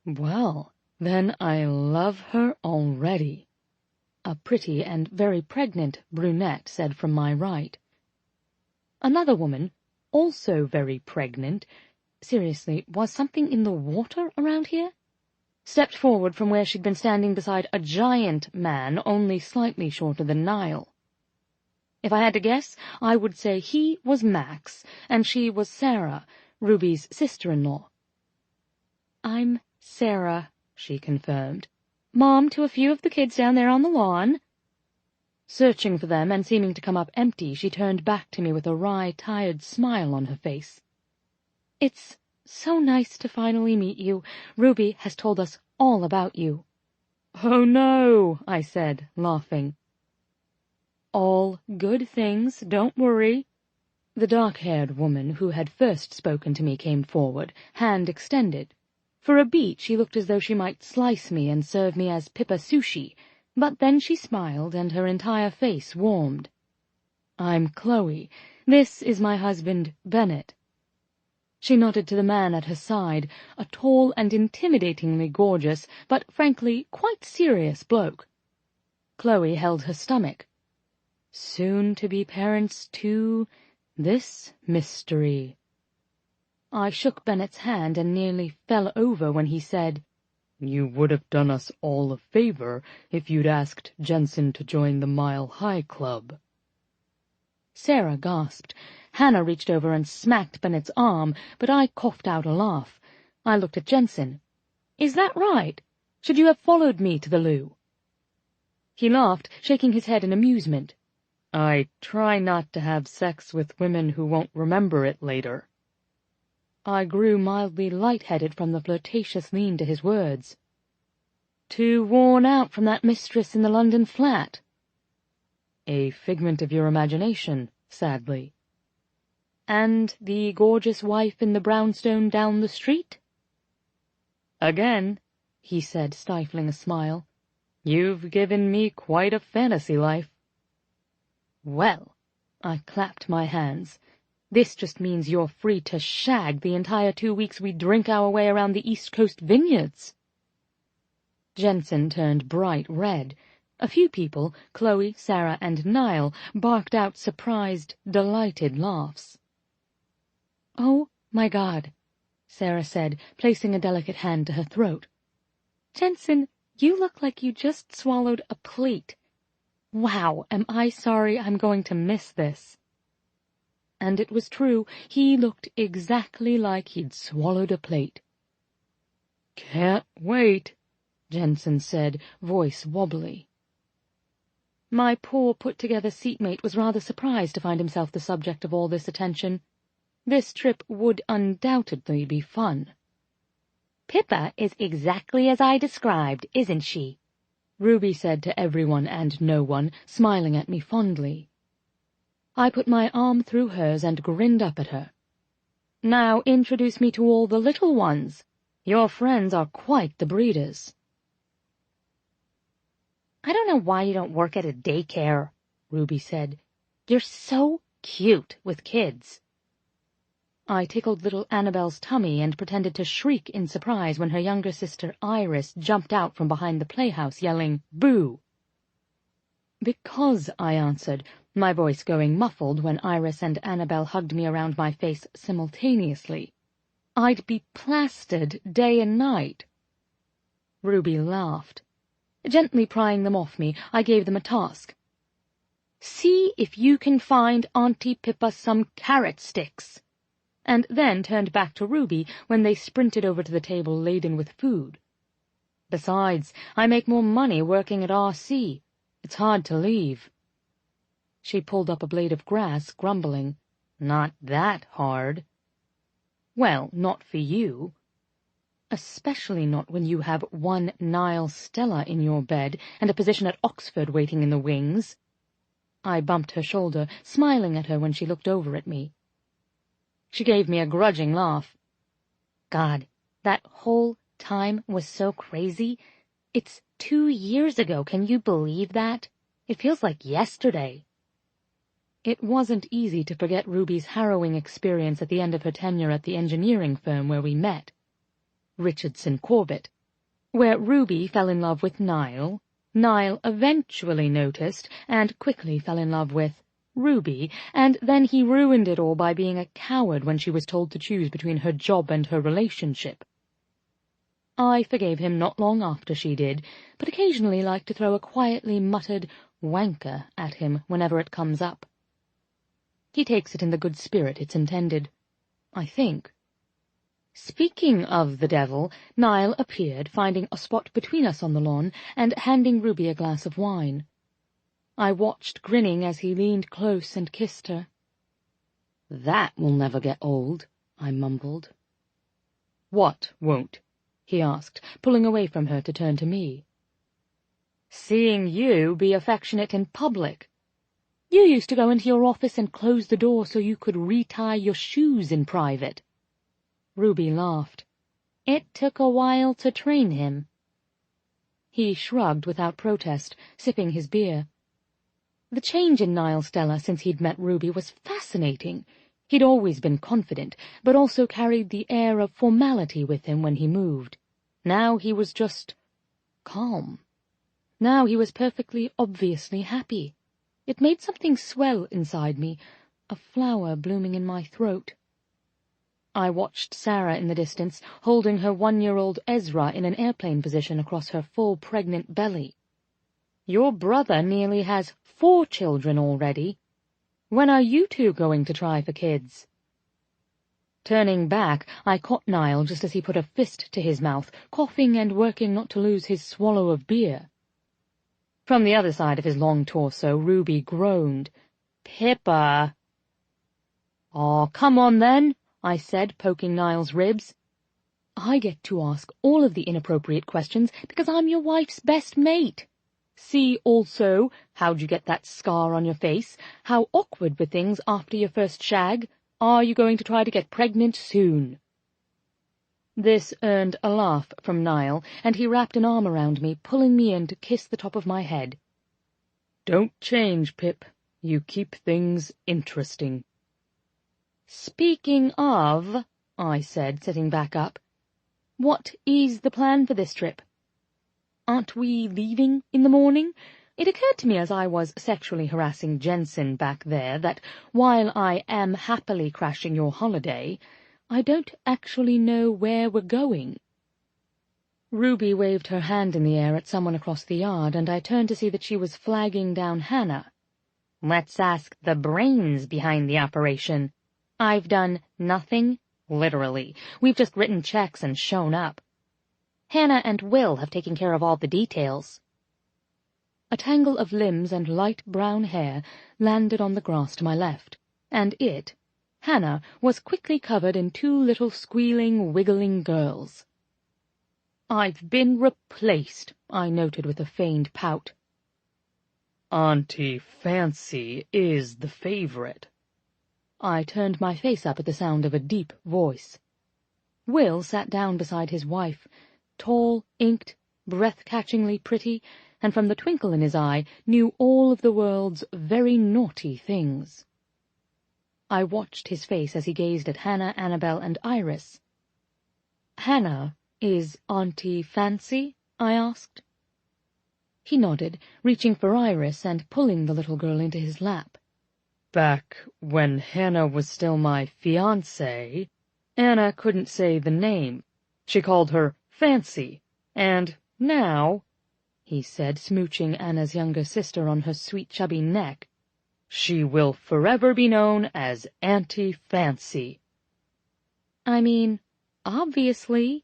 "Well, then I love her already," a pretty and very pregnant brunette said from my right. Another woman, also very pregnant, seriously, was something in the water around here? Stepped forward from where she'd been standing beside a giant man only slightly shorter than Niall. If I had to guess, I would say he was Max, and she was Sarah, Ruby's sister-in-law. "I'm Sarah," she confirmed. "Mom to a few of the kids down there on the lawn." Searching for them and seeming to come up empty, she turned back to me with a wry, tired smile on her face. "It's so nice to finally meet you. Ruby has told us all about you." "Oh, no," I said, laughing. "All good things, don't worry." The dark-haired woman who had first spoken to me came forward, hand extended. For a beat she looked as though she might slice me and serve me as Pippa sushi, but then she smiled and her entire face warmed. "I'm Chloe. This is my husband, Bennett." She nodded to the man at her side, a tall and intimidatingly gorgeous, but frankly quite serious bloke. Chloe held her stomach. Soon to be parents to this mystery. I shook Bennett's hand and nearly fell over when he said, "You would have done us all a favor if you'd asked Jensen to join the Mile High Club." Sarah gasped. Hannah reached over and smacked Bennett's arm, but I coughed out a laugh. I looked at Jensen. "Is that right? Should you have followed me to the loo?" He laughed, shaking his head in amusement. "I try not to have sex with women who won't remember it later." I grew mildly light-headed from the flirtatious lean to his words. "Too worn out from that mistress in the London flat?" "A figment of your imagination, sadly." "And the gorgeous wife in the brownstone down the street?" "Again," he said, stifling a smile, "you've given me quite a fantasy life." "Well," I clapped my hands, "this just means you're free to shag the entire 2 weeks we drink our way around the East Coast vineyards." Jensen turned bright red. A few people, Chloe, Sarah, and Niall, barked out surprised, delighted laughs. "Oh, my God," Sarah said, placing a delicate hand to her throat. "Jensen, you look like you just swallowed a plate. Wow, am I sorry I'm going to miss this." And it was true, he looked exactly like he'd swallowed a plate. "Can't wait," Jensen said, voice wobbly. My poor put-together seatmate was rather surprised to find himself the subject of all this attention. This trip would undoubtedly be fun. "Pippa is exactly as I described, isn't she?" Ruby said to everyone and no one, smiling at me fondly. I put my arm through hers and grinned up at her. "Now introduce me to all the little ones. Your friends are quite the breeders." "I don't know why you don't work at a daycare," Ruby said. "You're so cute with kids." I tickled little Annabelle's tummy and pretended to shriek in surprise when her younger sister Iris jumped out from behind the playhouse yelling, "Boo!" "Because," I answered, my voice going muffled when Iris and Annabel hugged me around my face simultaneously. I'd be plastered day and night. Ruby laughed. Gently prying them off me, I gave them a task. "See if you can find Auntie Pippa some carrot sticks," and then turned back to Ruby when they sprinted over to the table laden with food. "Besides, I make more money working at RC. It's hard to leave." She pulled up a blade of grass, grumbling, "Not that hard." "Well, not for you. Especially not when you have one Niall Stella in your bed and a position at Oxford waiting in the wings." I bumped her shoulder, smiling at her when she looked over at me. She gave me a grudging laugh. "God, that whole time was so crazy. It's 2 years ago, can you believe that? It feels like yesterday." It wasn't easy to forget Ruby's harrowing experience at the end of her tenure at the engineering firm where we met, Richardson Corbett, where Ruby fell in love with Niall. Niall eventually noticed and quickly fell in love with Ruby, and then he ruined it all by being a coward when she was told to choose between her job and her relationship. I forgave him not long after she did, but occasionally like to throw a quietly muttered wanker at him whenever it comes up. He takes it in the good spirit it's intended, I think. Speaking of the devil, Niall appeared, finding a spot between us on the lawn, and handing Ruby a glass of wine. I watched, grinning, as he leaned close and kissed her. "That will never get old," I mumbled. "What won't?" he asked, pulling away from her to turn to me. "Seeing you be affectionate in public. You used to go into your office and close the door so you could retie your shoes in private." Ruby laughed. "It took a while to train him." He shrugged without protest, sipping his beer. The change in Niall Stella since he'd met Ruby was fascinating. He'd always been confident, but also carried the air of formality with him when he moved. Now he was just calm. Now he was perfectly obviously happy. It made something swell inside me, a flower blooming in my throat. I watched Sarah in the distance, holding her 1-year-old Ezra in an airplane position across her full pregnant belly. "Your brother nearly has 4 children already. When are you two going to try for kids?" Turning back, I caught Niall just as he put a fist to his mouth, coughing and working not to lose his swallow of beer. From the other side of his long torso, Ruby groaned. "Pippa!" "Aw, come on then," I said, poking Niall's ribs. "I get to ask all of the inappropriate questions because I'm your wife's best mate. See also, how'd you get that scar on your face? How awkward were things after your first shag? Are you going to try to get pregnant soon?" This earned a laugh from Niall, and he wrapped an arm around me, pulling me in to kiss the top of my head. "Don't change, Pip. You keep things interesting." "Speaking of," I said, sitting back up, "what is the plan for this trip? Aren't we leaving in the morning?" It occurred to me as I was sexually harassing Jensen back there that, while I am happily crashing your holiday, I don't actually know where we're going. Ruby waved her hand in the air at someone across the yard, and I turned to see that she was flagging down Hannah. "Let's ask the brains behind the operation. I've done nothing, literally. We've just written checks and shown up. Hannah and Will have taken care of all the details." A tangle of limbs and light brown hair landed on the grass to my left, and it, Hannah, was quickly covered in 2 little squealing, wiggling girls. "I've been replaced," I noted with a feigned pout. "Auntie Fancy is the favorite." I turned my face up at the sound of a deep voice. Will sat down beside his wife, tall, inked, breath-catchingly pretty, and from the twinkle in his eye knew all of the world's very naughty things. I watched his face as he gazed at Hannah, Annabel, and Iris. "Hannah is Auntie Fancy?" I asked. He nodded, reaching for Iris and pulling the little girl into his lap. Back when Hannah was still my fiancée, Anna couldn't say the name. She called her Fancy, and now, he said, smooching Anna's younger sister on her sweet chubby neck, she will forever be known as Auntie Fancy. I mean, obviously,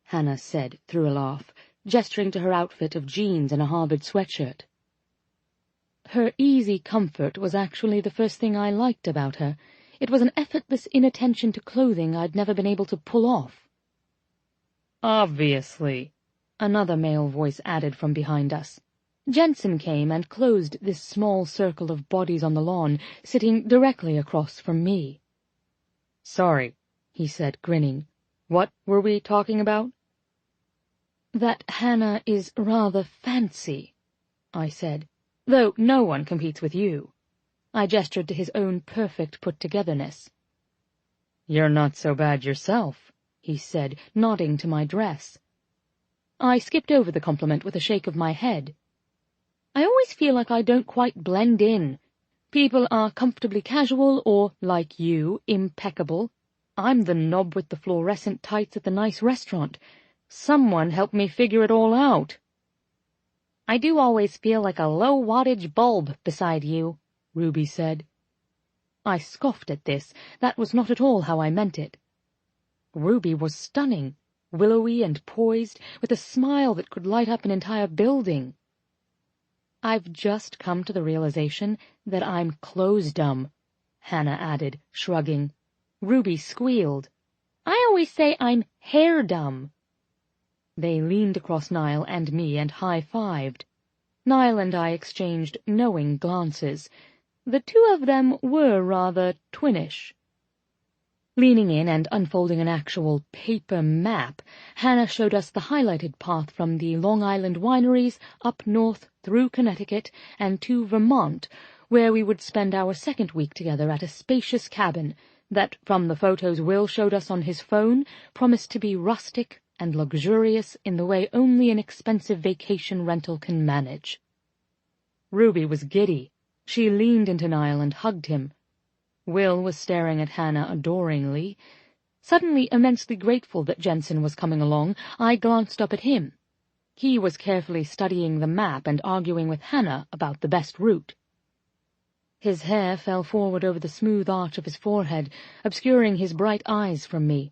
Hannah said through a laugh, gesturing to her outfit of jeans and a Harvard sweatshirt. Her easy comfort was actually the first thing I liked about her. It was an effortless inattention to clothing I'd never been able to pull off. Obviously, another male voice added from behind us. Jensen came and closed this small circle of bodies on the lawn, sitting directly across from me. Sorry, he said, grinning. What were we talking about? That Hannah is rather fancy, I said, though no one competes with you. I gestured to his own perfect put-togetherness. You're not so bad yourself, he said, nodding to my dress. I skipped over the compliment with a shake of my head. I always feel like I don't quite blend in. People are comfortably casual or, like you, impeccable. I'm the knob with the fluorescent tights at the nice restaurant. Someone help me figure it all out. I do always feel like a low-wattage bulb beside you, Ruby said. I scoffed at this. That was not at all how I meant it. Ruby was stunning, willowy and poised, with a smile that could light up an entire building. I've just come to the realization that I'm clothes-dumb, Hannah added, shrugging. Ruby squealed. I always say I'm hair-dumb. They leaned across Niall and me and high-fived. Niall and I exchanged knowing glances. The two of them were rather twinnish. Leaning in and unfolding an actual paper map, Hannah showed us the highlighted path from the Long Island wineries up north through Connecticut and to Vermont, where we would spend our second week together at a spacious cabin that, from the photos Will showed us on his phone, promised to be rustic and luxurious in the way only an expensive vacation rental can manage. Ruby was giddy. She leaned into Niall and hugged him. Will was staring at Hannah adoringly. Suddenly immensely grateful that Jensen was coming along, I glanced up at him. He was carefully studying the map and arguing with Hannah about the best route. His hair fell forward over the smooth arch of his forehead, obscuring his bright eyes from me.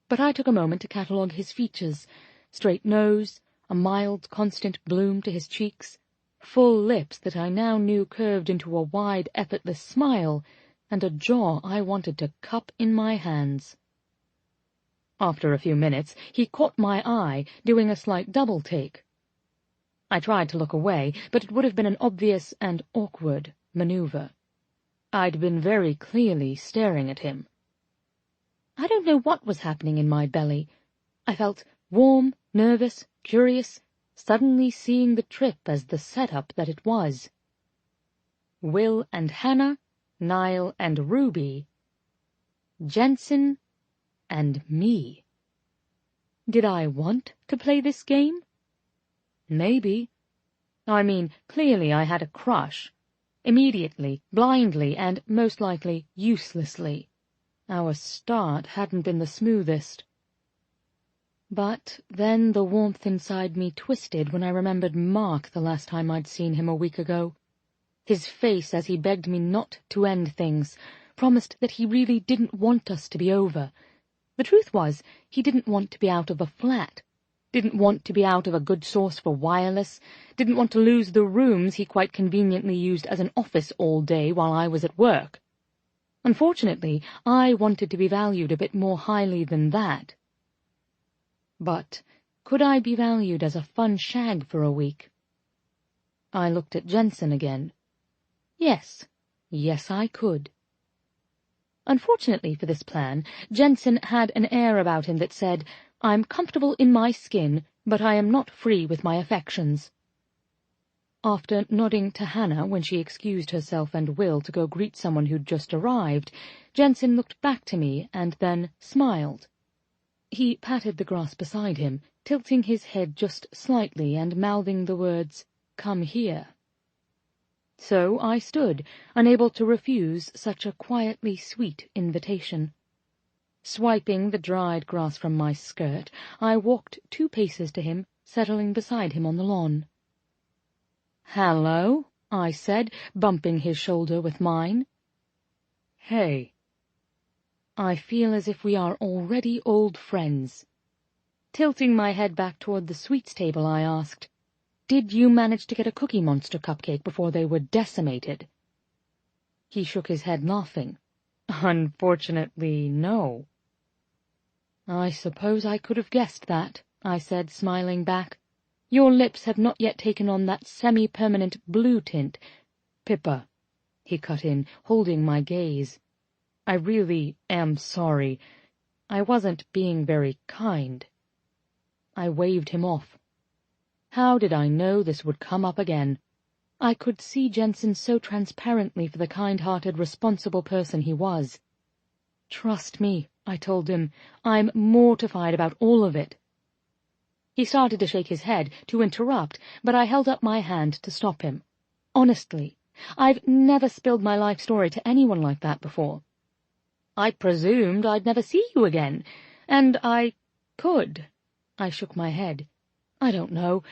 But I took a moment to catalogue his features: straight nose, a mild, constant bloom to his cheeks, full lips that I now knew curved into a wide, effortless smile, and a jaw I wanted to cup in my hands. After a few minutes, he caught my eye, doing a slight double-take. I tried to look away, but it would have been an obvious and awkward maneuver. I'd been very clearly staring at him. I don't know what was happening in my belly. I felt warm, nervous, curious, suddenly seeing the trip as the setup that it was. Will and Hannah, Niall and Ruby, Jensen and me. Did I want to play this game? Maybe. I mean, clearly I had a crush. Immediately, blindly, and most likely uselessly. Our start hadn't been the smoothest. But then the warmth inside me twisted when I remembered Mark the last time I'd seen him a week ago. His face as he begged me not to end things, promised that he really didn't want us to be over. The truth was, he didn't want to be out of a flat, didn't want to be out of a good source for wireless, didn't want to lose the rooms he quite conveniently used as an office all day while I was at work. Unfortunately, I wanted to be valued a bit more highly than that. But could I be valued as a fun shag for a week? I looked at Jensen again. Yes, I could. Unfortunately for this plan, Jensen had an air about him that said, I'm comfortable in my skin, but I am not free with my affections. After nodding to Hannah when she excused herself and Will to go greet someone who'd just arrived, Jensen looked back to me and then smiled. He patted the grass beside him, tilting his head just slightly and mouthing the words, "Come here." So I stood, unable to refuse such a quietly sweet invitation. Swiping the dried grass from my skirt, I walked 2 paces to him, settling beside him on the lawn. "Hello," I said, bumping his shoulder with mine. "Hey." I feel as if we are already old friends. Tilting my head back toward the sweets table, I asked, "Did you manage to get a Cookie Monster cupcake before they were decimated?" He shook his head, laughing. "Unfortunately, no." "I suppose I could have guessed that," I said, smiling back. "Your lips have not yet taken on that semi-permanent blue tint." "Pippa," he cut in, holding my gaze. "I really am sorry. I wasn't being very kind." I waved him off. How did I know this would come up again? I could see Jensen so transparently for the kind-hearted, responsible person he was. "Trust me," I told him. "I'm mortified about all of it." He started to shake his head, to interrupt, but I held up my hand to stop him. "Honestly, I've never spilled my life story to anyone like that before. I presumed I'd never see you again, and I could." I shook my head. "I don't know.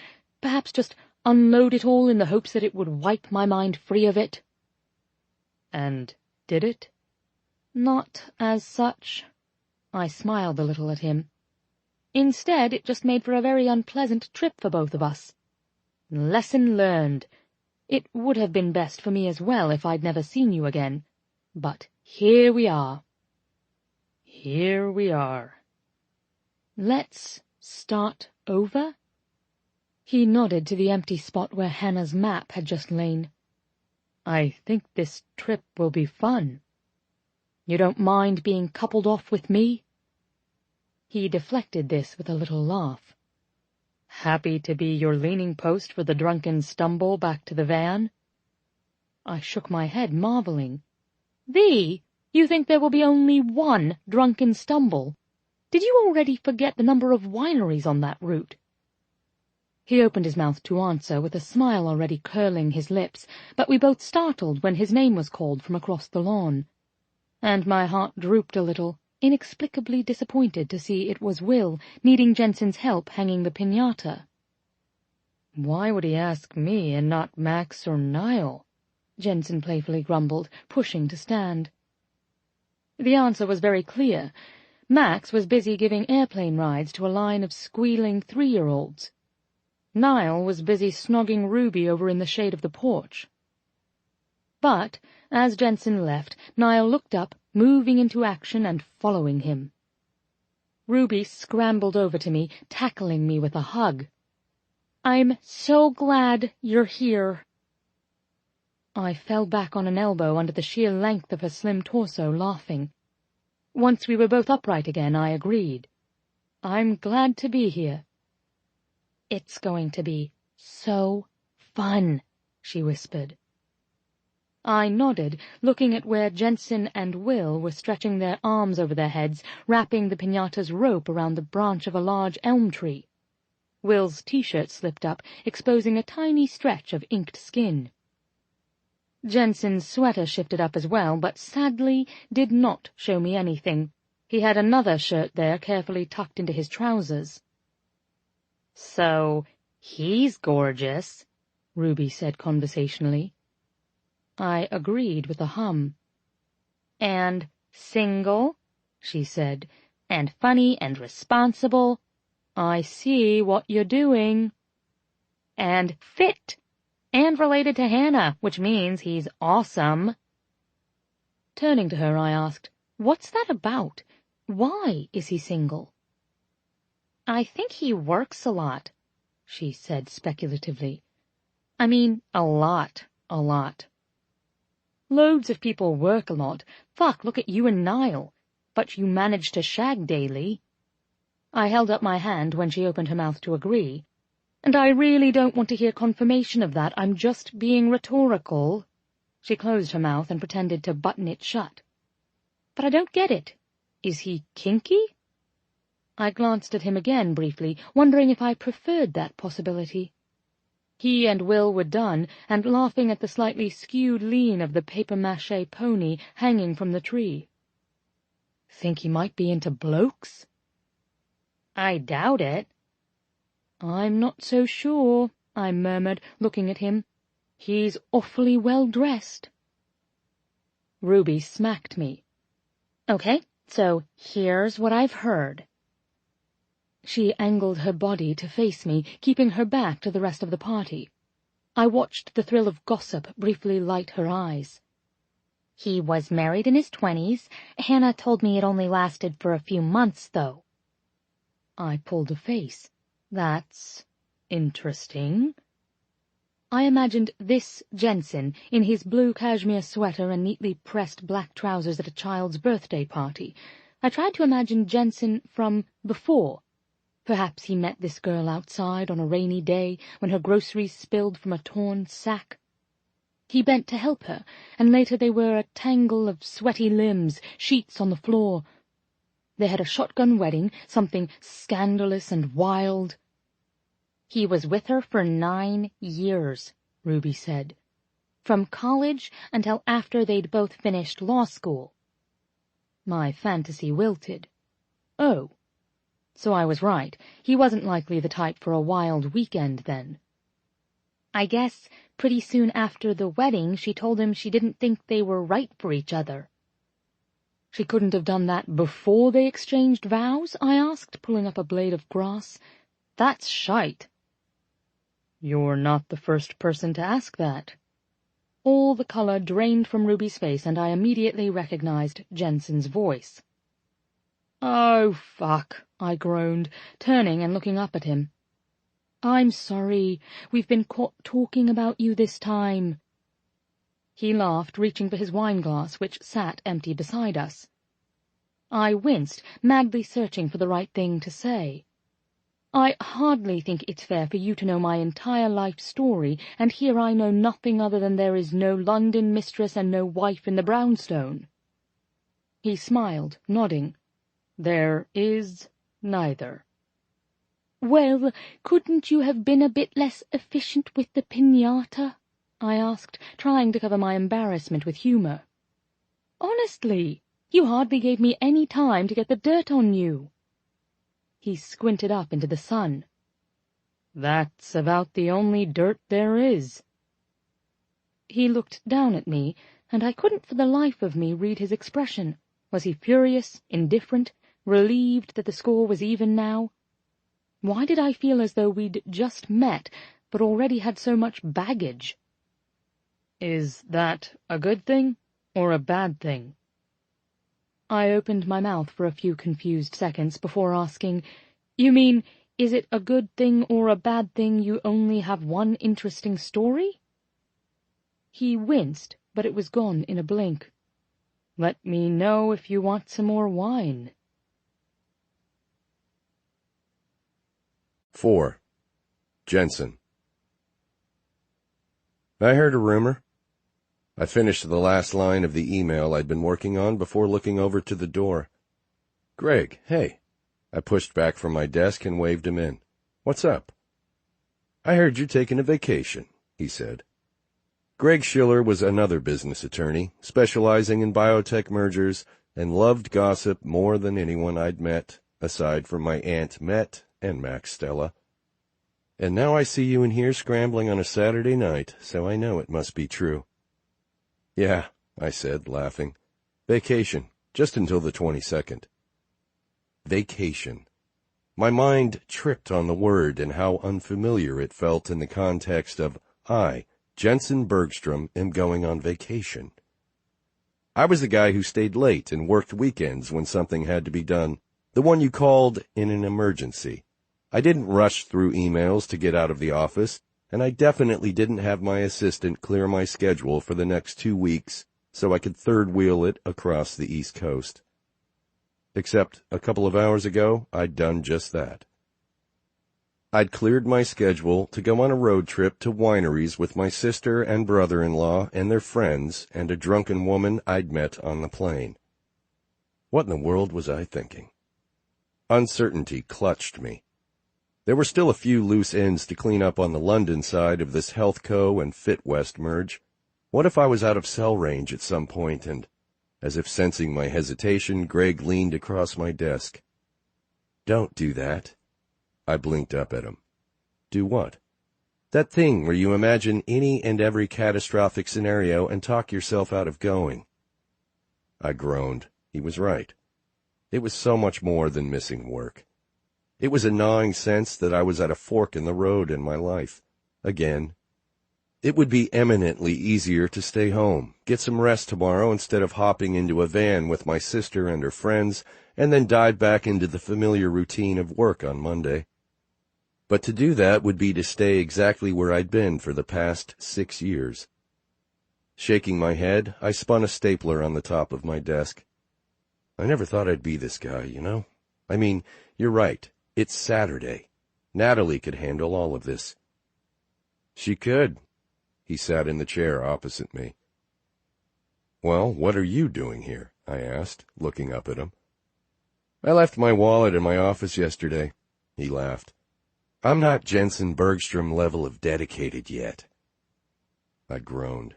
Perhaps just unload it all in the hopes that it would wipe my mind free of it." "And did it?" "Not as such." I smiled a little at him. "Instead, it just made for a very unpleasant trip for both of us. Lesson learned. It would have been best for me as well if I'd never seen you again. But here we are." "Here we are." "Let's start over?" He nodded to the empty spot where Hannah's map had just lain. "I think this trip will be fun. You don't mind being coupled off with me?" He deflected this with a little laugh. "Happy to be your leaning post for the drunken stumble back to the van?" I shook my head, marveling. You think there will be only one drunken stumble? Did you already forget the number of wineries on that route?" He opened his mouth to answer, with a smile already curling his lips, but we both startled when his name was called from across the lawn, and my heart drooped a little, inexplicably disappointed to see it was Will, needing Jensen's help hanging the piñata. "Why would he ask me and not Max or Niall?" Jensen playfully grumbled, pushing to stand. The answer was very clear. Max was busy giving airplane rides to a line of squealing 3-year-olds. Niall was busy snogging Ruby over in the shade of the porch. But, as Jensen left, Niall looked up, moving into action and following him. Ruby scrambled over to me, tackling me with a hug. "I'm so glad you're here." I fell back on an elbow under the sheer length of her slim torso, laughing. Once we were both upright again, I agreed. "I'm glad to be here." "It's going to be so fun," she whispered. I nodded, looking at where Jensen and Will were stretching their arms over their heads, wrapping the piñata's rope around the branch of a large elm tree. Will's T-shirt slipped up, exposing a tiny stretch of inked skin. Jensen's sweater shifted up as well, but sadly did not show me anything. He had another shirt there, carefully tucked into his trousers. "So, he's gorgeous," Ruby said conversationally. I agreed with a hum. "And single," she said, "and funny and responsible. I see what you're doing. And fit, and related to Hannah, which means he's awesome." Turning to her, I asked, "What's that about? Why is he single?" "I think he works a lot," she said speculatively. "I mean, a lot. Loads of people work a lot. Fuck, look at you and Niall. But you manage to shag daily." I held up my hand when she opened her mouth to agree. "And I really don't want to hear confirmation of that. I'm just being rhetorical." She closed her mouth and pretended to button it shut. "But I don't get it. Is he kinky?" I glanced at him again briefly, wondering if I preferred that possibility. He and Will were done, and laughing at the slightly skewed lean of the papier-mâché pony hanging from the tree. "Think he might be into blokes?" "I doubt it." "I'm not so sure," I murmured, looking at him. "He's awfully well dressed." Ruby smacked me. "Okay, so here's what I've heard." She angled her body to face me, keeping her back to the rest of the party. I watched the thrill of gossip briefly light her eyes. "He was married in his 20s. Hannah told me it only lasted for a few months, though." I pulled a face. "That's interesting." I imagined this Jensen in his blue cashmere sweater and neatly pressed black trousers at a child's birthday party. I tried to imagine Jensen from before. Perhaps he met this girl outside on a rainy day when her groceries spilled from a torn sack. He bent to help her, and later they were a tangle of sweaty limbs, sheets on the floor. They had a shotgun wedding, something scandalous and wild. "He was with her for 9 years, Ruby said. "From college until after they'd both finished law school." My fantasy wilted. Oh. So I was right. He wasn't likely the type for a wild weekend, then. "I guess pretty soon after the wedding she told him she didn't think they were right for each other." "She couldn't have done that before they exchanged vows?" I asked, pulling up a blade of grass. "That's shite." "You're not the first person to ask that." All the color drained from Ruby's face, and I immediately recognized Jensen's voice. "Oh, fuck," I groaned, turning and looking up at him. "I'm sorry. We've been caught talking about you this time." He laughed, reaching for his wineglass, which sat empty beside us. I winced, madly searching for the right thing to say. "I hardly think it's fair for you to know my entire life story, and here I know nothing other than there is no London mistress and no wife in the brownstone." He smiled, nodding. "There is neither." "Well, couldn't you have been a bit less efficient with the piñata?" I asked, trying to cover my embarrassment with humor. "Honestly, you hardly gave me any time to get the dirt on you." He squinted up into the sun. "That's about the only dirt there is." He looked down at me, and I couldn't for the life of me read his expression. Was he furious, indifferent, relieved that the score was even now? Why did I feel as though we'd just met, but already had so much baggage? "Is that a good thing or a bad thing?" I opened my mouth for a few confused seconds before asking, "You mean, is it a good thing or a bad thing you only have one interesting story?" He winced, but it was gone in a blink. "Let me know if you want some more wine." 4. Jensen. I heard a rumor. I finished the last line of the email I'd been working on before looking over to the door. "Greg, hey." I pushed back from my desk and waved him in. "What's up?" "I heard you're taking a vacation," he said. Greg Schiller was another business attorney, specializing in biotech mergers, and loved gossip more than anyone I'd met, aside from my Aunt Met and Max Stella. "And now I see you in here scrambling on a Saturday night, so I know it must be true." "Yeah," I said, laughing. "Vacation, just until the 22nd. Vacation. My mind tripped on the word and how unfamiliar it felt in the context of I, Jensen Bergstrom, am going on vacation. I was the guy who stayed late and worked weekends when something had to be done, the one you called in an emergency. I didn't rush through emails to get out of the office, and I definitely didn't have my assistant clear my schedule for the next 2 weeks so I could third-wheel it across the East Coast. Except a couple of hours ago, I'd done just that. I'd cleared my schedule to go on a road trip to wineries with my sister and brother-in-law and their friends and a drunken woman I'd met on the plane. What in the world was I thinking? Uncertainty clutched me. There were still a few loose ends to clean up on the London side of this Health Co. and Fit West merge. What if I was out of cell range at some point and, as if sensing my hesitation, Greg leaned across my desk. "Don't do that." I blinked up at him. "Do what?" "That thing where you imagine any and every catastrophic scenario and talk yourself out of going." I groaned. He was right. It was so much more than missing work. It was a gnawing sense that I was at a fork in the road in my life. Again. It would be eminently easier to stay home, get some rest tomorrow instead of hopping into a van with my sister and her friends, and then dive back into the familiar routine of work on Monday. But to do that would be to stay exactly where I'd been for the past 6 years. Shaking my head, I spun a stapler on the top of my desk. I never thought I'd be this guy, you know? I mean, you're right. It's Saturday. Natalie could handle all of this. She could. He sat in the chair opposite me. "Well, what are you doing here?" I asked, looking up at him. "I left my wallet in my office yesterday," he laughed. "I'm not Jensen Bergstrom level of dedicated yet." I groaned.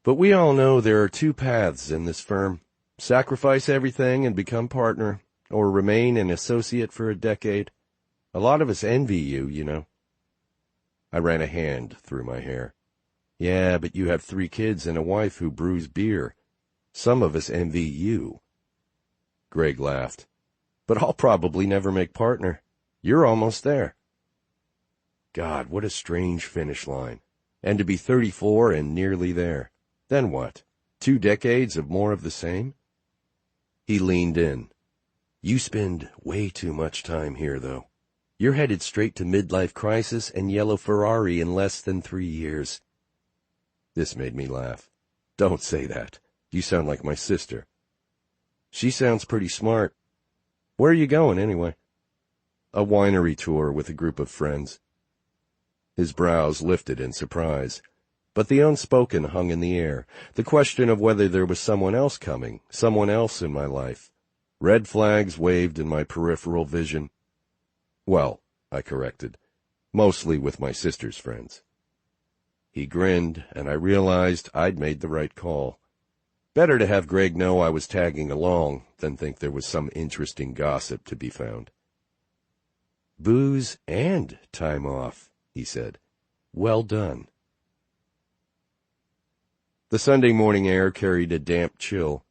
"But we all know there are two paths in this firm. Sacrifice everything and become partner, or remain an associate for a decade. A lot of us envy you, you know." I ran a hand through my hair. "Yeah, but you have 3 kids and a wife who brews beer. Some of us envy you." Greg laughed. "But I'll probably never make partner. You're almost there." God, what a strange finish line. And to be 34 and nearly there. Then what? 2 decades of more of the same? He leaned in. "You spend way too much time here, though. You're headed straight to midlife crisis and yellow Ferrari in less than 3 years. This made me laugh. "Don't say that. You sound like my sister." "She sounds pretty smart. Where are you going, anyway?" "A winery tour with a group of friends." His brows lifted in surprise, but the unspoken hung in the air, the question of whether there was someone else coming, someone else in my life. Red flags waved in my peripheral vision. "Well," I corrected, "mostly with my sister's friends." He grinned, and I realized I'd made the right call. Better to have Greg know I was tagging along than think there was some interesting gossip to be found. "Booze and time off," he said. "Well done." The Sunday morning air carried a damp chill.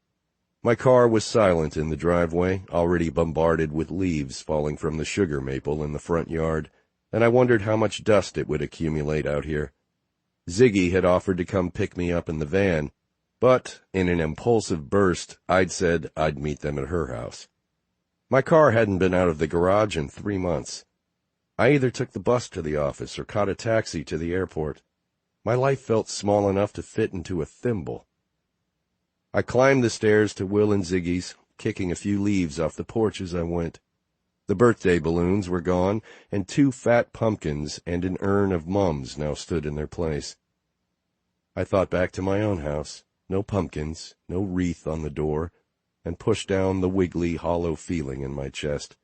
My car was silent in the driveway, already bombarded with leaves falling from the sugar maple in the front yard, and I wondered how much dust it would accumulate out here. Ziggy had offered to come pick me up in the van, but in an impulsive burst, I'd said I'd meet them at her house. My car hadn't been out of the garage in 3 months. I either took the bus to the office or caught a taxi to the airport. My life felt small enough to fit into a thimble. I climbed the stairs to Will and Ziggy's, kicking a few leaves off the porch as I went. The birthday balloons were gone, and 2 fat pumpkins and an urn of mums now stood in their place. I thought back to my own house. No pumpkins, no wreath on the door, and pushed down the wiggly, hollow feeling in my chest.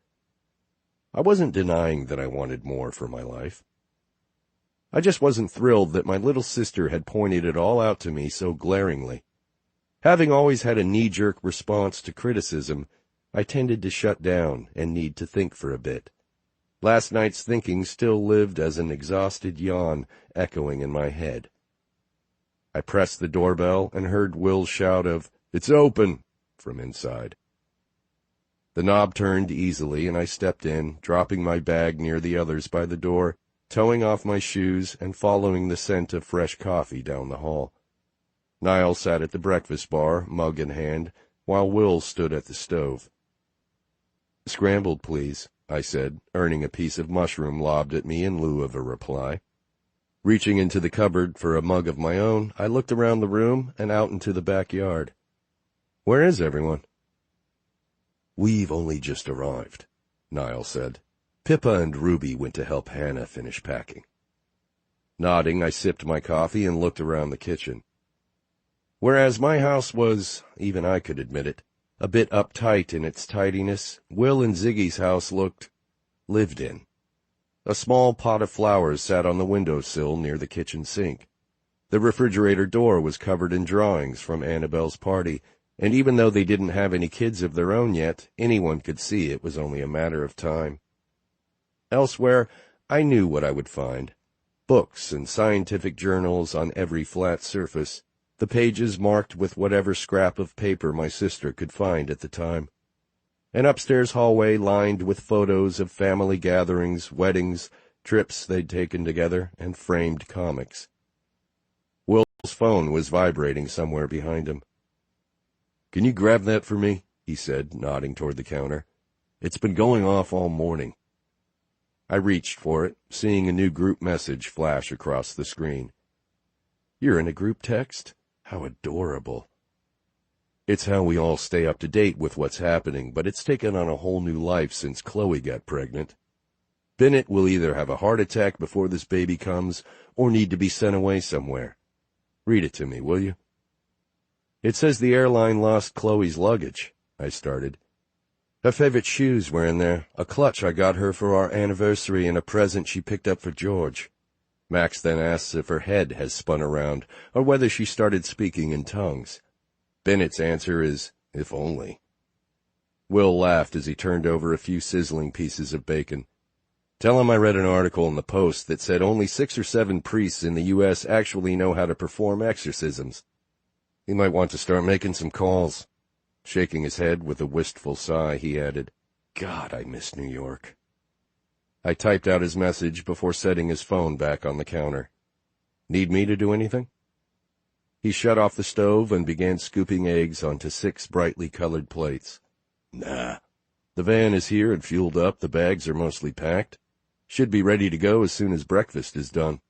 I wasn't denying that I wanted more for my life. I just wasn't thrilled that my little sister had pointed it all out to me so glaringly. Having always had a knee-jerk response to criticism, I tended to shut down and need to think for a bit. Last night's thinking still lived as an exhausted yawn echoing in my head. I pressed the doorbell and heard Will's shout of, "It's open!" from inside. The knob turned easily, and I stepped in, dropping my bag near the others by the door, towing off my shoes and following the scent of fresh coffee down the hall. Niall sat at the breakfast bar, mug in hand, while Will stood at the stove. "Scrambled, please," I said, earning a piece of mushroom lobbed at me in lieu of a reply. Reaching into the cupboard for a mug of my own, I looked around the room and out into the backyard. "Where is everyone?" "We've only just arrived," Niall said. "Pippa and Ruby went to help Hannah finish packing." Nodding, I sipped my coffee and looked around the kitchen. Whereas my house was, even I could admit it, a bit uptight in its tidiness, Will and Ziggy's house looked lived in. A small pot of flowers sat on the windowsill near the kitchen sink. The refrigerator door was covered in drawings from Annabelle's party, and even though they didn't have any kids of their own yet, anyone could see it was only a matter of time. Elsewhere, I knew what I would find. Books and scientific journals on every flat surface, the pages marked with whatever scrap of paper my sister could find at the time. An upstairs hallway lined with photos of family gatherings, weddings, trips they'd taken together, and framed comics. Will's phone was vibrating somewhere behind him. "Can you grab that for me?" he said, nodding toward the counter. "It's been going off all morning." I reached for it, seeing a new group message flash across the screen. "You're in a group text? How adorable." It's how we all stay up to date with what's happening, but it's taken on a whole new life since Chloe got pregnant. Bennett will either have a heart attack before this baby comes or need to be sent away somewhere. Read it to me, will you? "It says the airline lost Chloe's luggage," I started. "Her favorite shoes were in there, a clutch I got her for our anniversary, and a present she picked up for George." Max then asks if her head has spun around, or whether she started speaking in tongues. Bennett's answer is, "If only." Will laughed as he turned over a few sizzling pieces of bacon. "Tell him I read an article in the Post that said only 6 or 7 priests in the U.S. actually know how to perform exorcisms. He might want to start making some calls." Shaking his head with a wistful sigh, he added, "God, I miss New York." I typed out his message before setting his phone back on the counter. "Need me to do anything?" He shut off the stove and began scooping eggs onto 6 brightly colored plates. "Nah. The van is here and fueled up. The bags are mostly packed. Should be ready to go as soon as breakfast is done."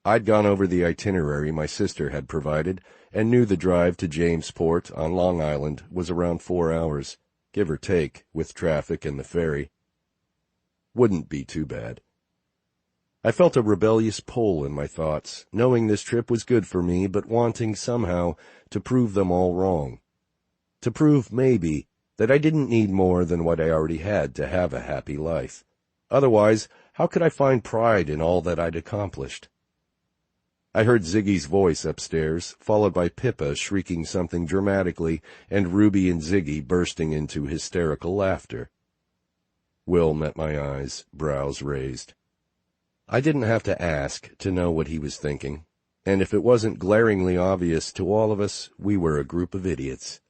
I'd gone over the itinerary my sister had provided and knew the drive to Jamesport on Long Island was around 4 hours, give or take, with traffic and the ferry. Wouldn't be too bad. I felt a rebellious pull in my thoughts, knowing this trip was good for me, but wanting somehow to prove them all wrong. To prove, maybe, that I didn't need more than what I already had to have a happy life. Otherwise, how could I find pride in all that I'd accomplished? I heard Ziggy's voice upstairs, followed by Pippa shrieking something dramatically, and Ruby and Ziggy bursting into hysterical laughter. Will met my eyes, brows raised. I didn't have to ask to know what he was thinking, and if it wasn't glaringly obvious to all of us, we were a group of idiots.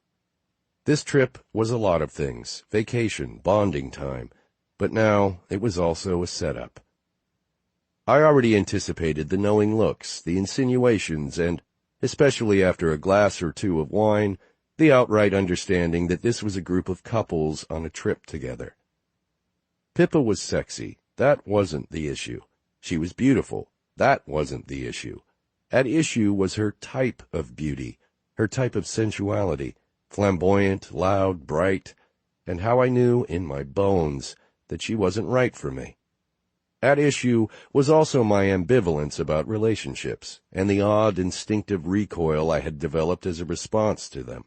This trip was a lot of things, vacation, bonding time, but now it was also a setup. I already anticipated the knowing looks, the insinuations, and, especially after a glass or two of wine, the outright understanding that this was a group of couples on a trip together. Pippa was sexy. That wasn't the issue. She was beautiful. That wasn't the issue. At issue was her type of beauty, her type of sensuality, flamboyant, loud, bright, and how I knew in my bones that she wasn't right for me. At issue was also my ambivalence about relationships, and the odd instinctive recoil I had developed as a response to them.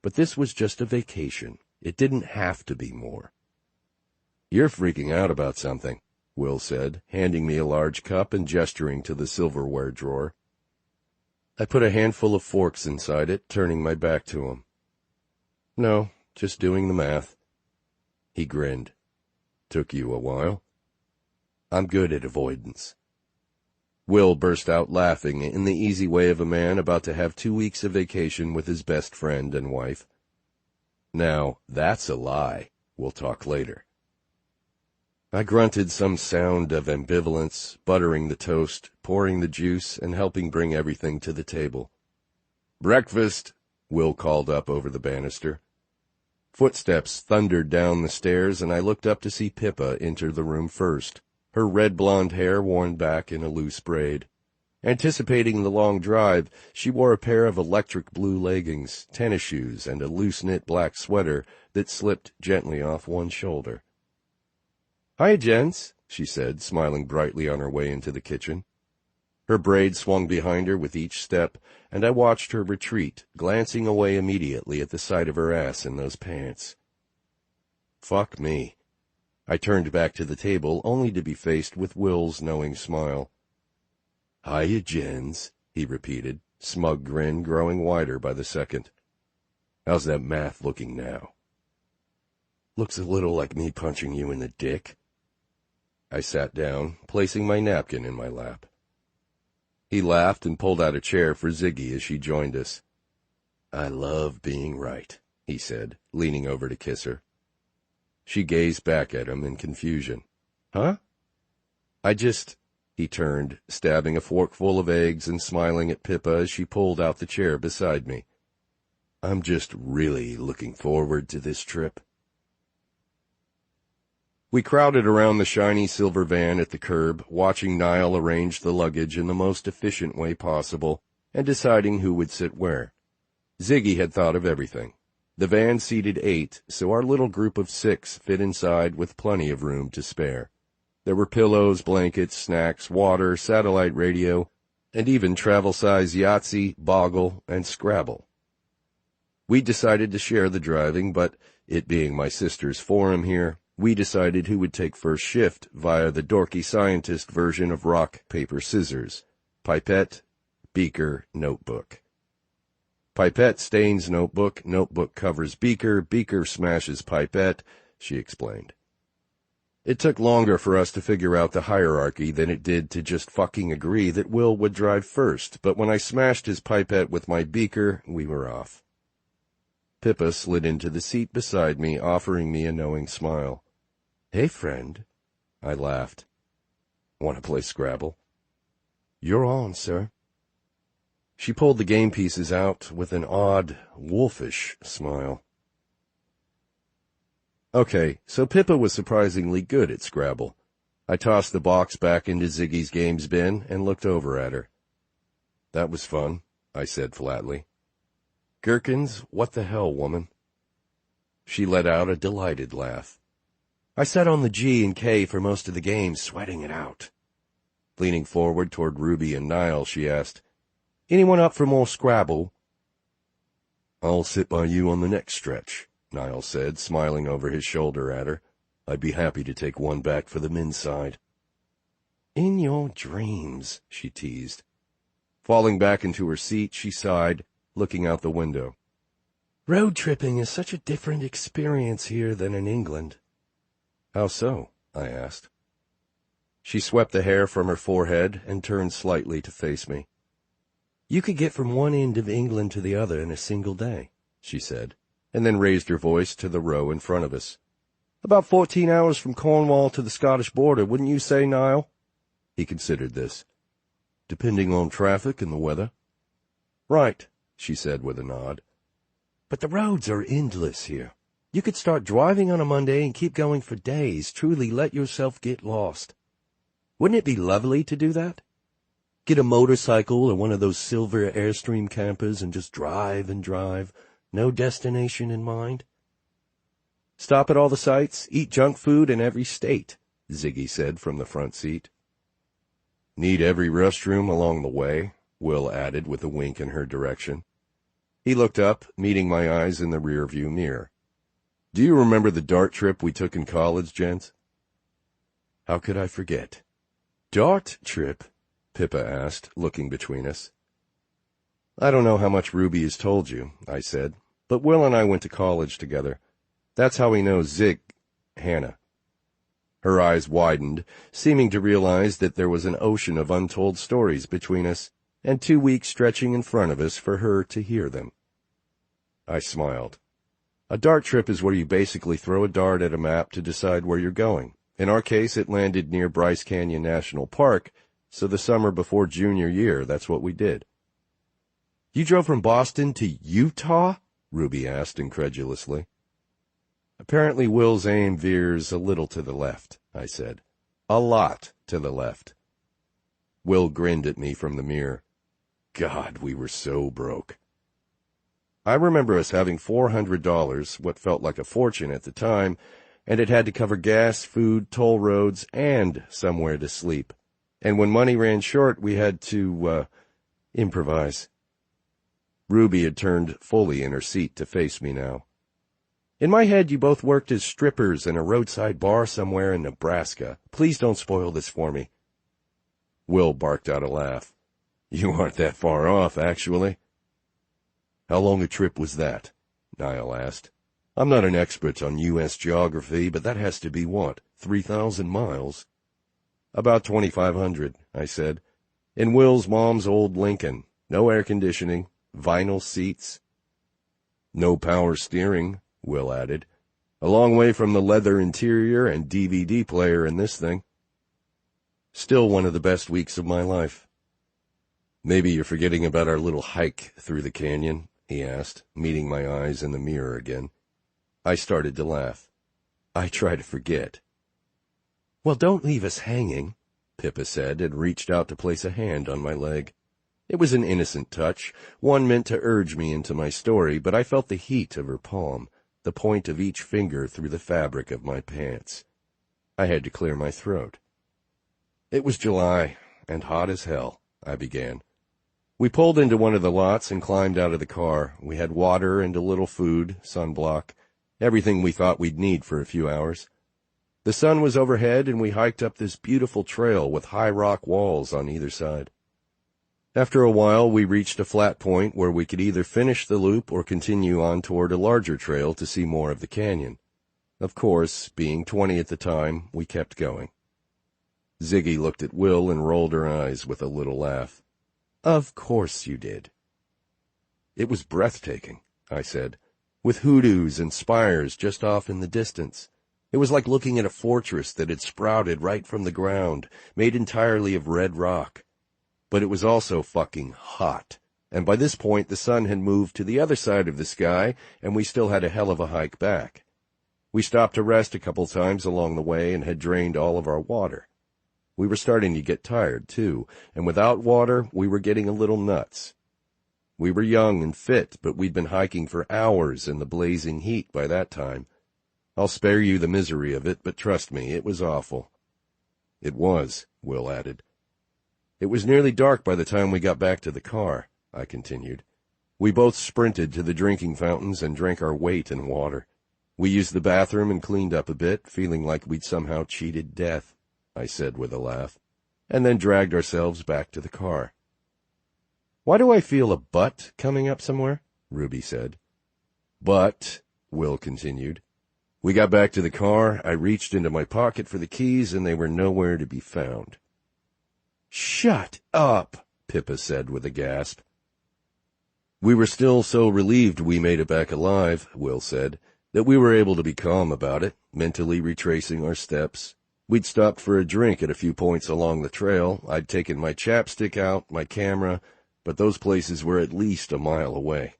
But this was just a vacation. It didn't have to be more. "You're freaking out about something," Will said, handing me a large cup and gesturing to the silverware drawer. I put a handful of forks inside it, turning my back to him. "No, just doing the math." He grinned. "Took you a while?" "I'm good at avoidance." Will burst out laughing in the easy way of a man about to have 2 weeks of vacation with his best friend and wife. "Now, that's a lie. We'll talk later." I grunted some sound of ambivalence, buttering the toast, pouring the juice, and helping bring everything to the table. "Breakfast," Will called up over the banister. Footsteps thundered down the stairs, and I looked up to see Pippa enter the room first, her red blonde hair worn back in a loose braid. Anticipating the long drive, she wore a pair of electric blue leggings, tennis shoes, and a loose-knit black sweater that slipped gently off one shoulder. "Hi, gents," she said, smiling brightly on her way into the kitchen. Her braid swung behind her with each step, and I watched her retreat, glancing away immediately at the sight of her ass in those pants. Fuck me. I turned back to the table, only to be faced with Will's knowing smile. "Hiya, Jens," he repeated, smug grin growing wider by the second. "How's that math looking now?" "Looks a little like me punching you in the dick." I sat down, placing my napkin in my lap. He laughed and pulled out a chair for Ziggy as she joined us. "I love being right," he said, leaning over to kiss her. She gazed back at him in confusion. "Huh?" He turned, stabbing a forkful of eggs and smiling at Pippa as she pulled out the chair beside me. "I'm just really looking forward to this trip." We crowded around the shiny silver van at the curb, watching Niall arrange the luggage in the most efficient way possible and deciding who would sit where. Ziggy had thought of everything. The van seated 8, so our little group of 6 fit inside with plenty of room to spare. There were pillows, blankets, snacks, water, satellite radio, and even travel-size Yahtzee, Boggle, and Scrabble. We decided to share the driving, but, it being my sister's forum here, we decided who would take first shift via the dorky scientist version of rock, paper, scissors. Pipette, beaker, notebook. Pipette stains notebook, notebook covers beaker, beaker smashes pipette, she explained. It took longer for us to figure out the hierarchy than it did to just fucking agree that Will would drive first, but when I smashed his pipette with my beaker, we were off. Pippa slid into the seat beside me, offering me a knowing smile. "Hey, friend." I laughed. "Want to play Scrabble?" "You're on, sir." She pulled the game pieces out with an odd, wolfish smile. Okay, so Pippa was surprisingly good at Scrabble. I tossed the box back into Ziggy's games bin and looked over at her. "That was fun," I said flatly. "Gherkins, what the hell, woman?" She let out a delighted laugh. "I sat on the G and K for most of the game, sweating it out." Leaning forward toward Ruby and Niall, she asked, "Anyone up for more Scrabble?" "I'll sit by you on the next stretch," Niall said, smiling over his shoulder at her. "I'd be happy to take one back for the men's side." "In your dreams," she teased. Falling back into her seat, she sighed, looking out the window. "Road tripping is such a different experience here than in England." "How so?" I asked. She swept the hair from her forehead and turned slightly to face me. "You could get from one end of England to the other in a single day," she said, and then raised her voice to the row in front of us. "About 14 hours from Cornwall to the Scottish border, wouldn't you say, Niall?" He considered this. "Depending on traffic and the weather." "Right," she said with a nod. "But the roads are endless here. You could start driving on a Monday and keep going for days, truly let yourself get lost. Wouldn't it be lovely to do that? Get a motorcycle or one of those silver Airstream campers and just drive and drive, no destination in mind." "Stop at all the sites, eat junk food in every state," Ziggy said from the front seat. "Need every restroom along the way," Will added with a wink in her direction. He looked up, meeting my eyes in the rearview mirror. "Do you remember the dart trip we took in college, gents?" "How could I forget?" "Dart trip?" Pippa asked, looking between us. "I don't know how much Ruby has told you," I said, "but Will and I went to college together. That's how we know Hannah." Her eyes widened, seeming to realize that there was an ocean of untold stories between us, and 2 weeks stretching in front of us for her to hear them. I smiled. A dart trip is where you basically throw a dart at a map to decide where you're going. In our case, it landed near Bryce Canyon National Park, so the summer before junior year, that's what we did. "You drove from Boston to Utah?" Ruby asked incredulously. "Apparently Will's aim veers a little to the left," I said. "A lot to the left." Will grinned at me from the mirror. God, we were so broke. I remember us having $400, what felt like a fortune at the time, and it had to cover gas, food, toll roads, and somewhere to sleep. And when money ran short, we had to, improvise. Ruby had turned fully in her seat to face me now. In my head, you both worked as strippers in a roadside bar somewhere in Nebraska. Please don't spoil this for me. Will barked out a laugh. You aren't that far off, actually. How long a trip was that? Niall asked. I'm not an expert on U.S. geography, but that has to be what, 3,000 miles? About 2,500, I said. In Will's mom's old Lincoln. No air conditioning, vinyl seats. No power steering, Will added. A long way from the leather interior and DVD player in this thing. Still one of the best weeks of my life. Maybe you're forgetting about our little hike through the canyon, he asked, meeting my eyes in the mirror again. I started to laugh. I try to forget. Well, don't leave us hanging, Pippa said, and reached out to place a hand on my leg. It was an innocent touch, one meant to urge me into my story, but I felt the heat of her palm, the point of each finger through the fabric of my pants. I had to clear my throat. It was July, and hot as hell, I began. We pulled into one of the lots and climbed out of the car. We had water and a little food, sunblock, everything we thought we'd need for a few hours. The sun was overhead, and we hiked up this beautiful trail with high rock walls on either side. After a while, we reached a flat point where we could either finish the loop or continue on toward a larger trail to see more of the canyon. Of course, being 20 at the time, we kept going. Ziggy looked at Will and rolled her eyes with a little laugh. Of course you did. It was breathtaking, I said, with hoodoos and spires just off in the distance. It was like looking at a fortress that had sprouted right from the ground, made entirely of red rock. But it was also fucking hot, and by this point the sun had moved to the other side of the sky, and we still had a hell of a hike back. We stopped to rest a couple times along the way and had drained all of our water. We were starting to get tired, too, and without water we were getting a little nuts. We were young and fit, but we'd been hiking for hours in the blazing heat by that time. I'll spare you the misery of it, but trust me, it was awful. It was, Will added. It was nearly dark by the time we got back to the car, I continued. We both sprinted to the drinking fountains and drank our weight in water. We used the bathroom and cleaned up a bit, feeling like we'd somehow cheated death, I said with a laugh, and then dragged ourselves back to the car. Why do I feel a butt coming up somewhere? Ruby said. But, Will continued, we got back to the car, I reached into my pocket for the keys, and they were nowhere to be found. Shut up, Pippa said with a gasp. We were still so relieved we made it back alive, Will said, that we were able to be calm about it, mentally retracing our steps. We'd stopped for a drink at a few points along the trail. I'd taken my chapstick out, my camera, but those places were at least a mile away.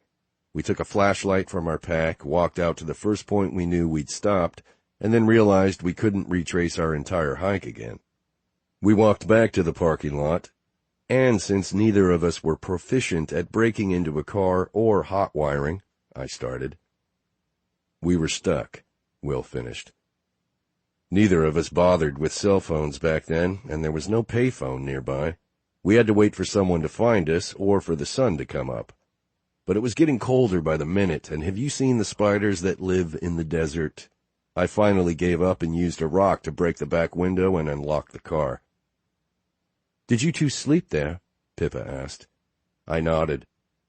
We took a flashlight from our pack, walked out to the first point we knew we'd stopped, and then realized we couldn't retrace our entire hike again. We walked back to the parking lot, and since neither of us were proficient at breaking into a car or hot wiring, I started. We were stuck, Will finished. Neither of us bothered with cell phones back then, and there was no payphone nearby. We had to wait for someone to find us or for the sun to come up. But it was getting colder by the minute, and have you seen the spiders that live in the desert? I finally gave up and used a rock to break the back window and unlock the car. Did you two sleep there? Pippa asked. I nodded.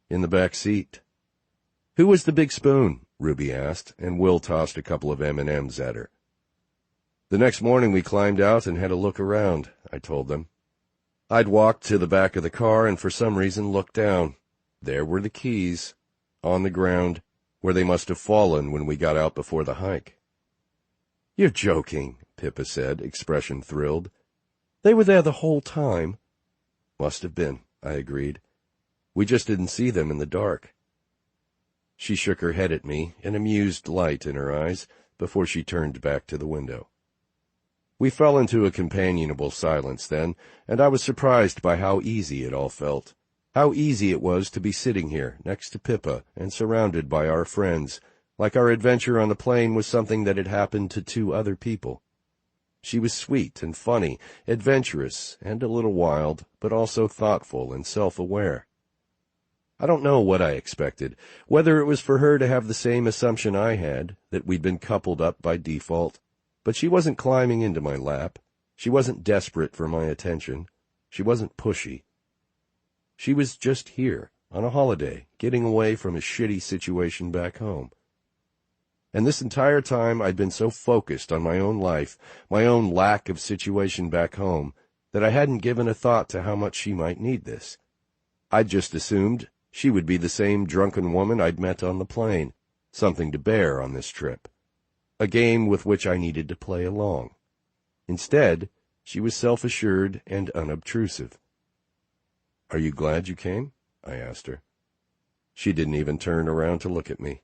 In the back seat. Who was the big spoon? Ruby asked, and Will tossed a couple of M&Ms at her. The next morning we climbed out and had a look around, I told them. I'd walked to the back of the car and for some reason looked down. There were the keys, on the ground, where they must have fallen when we got out before the hike. You're joking, Pippa said, expression thrilled. They were there the whole time. Must have been, I agreed. We just didn't see them in the dark. She shook her head at me, an amused light in her eyes, before she turned back to the window. We fell into a companionable silence then, and I was surprised by how easy it all felt. How easy it was to be sitting here, next to Pippa, and surrounded by our friends, like our adventure on the plane was something that had happened to two other people. She was sweet and funny, adventurous, and a little wild, but also thoughtful and self-aware. I don't know what I expected, whether it was for her to have the same assumption I had, that we'd been coupled up by default, but she wasn't climbing into my lap. She wasn't desperate for my attention. She wasn't pushy. She was just here, on a holiday, getting away from a shitty situation back home. And this entire time I'd been so focused on my own life, my own lack of situation back home, that I hadn't given a thought to how much she might need this. I'd just assumed she would be the same drunken woman I'd met on the plane, something to bear on this trip, a game with which I needed to play along. Instead, she was self-assured and unobtrusive. "Are you glad you came?" I asked her. She didn't even turn around to look at me.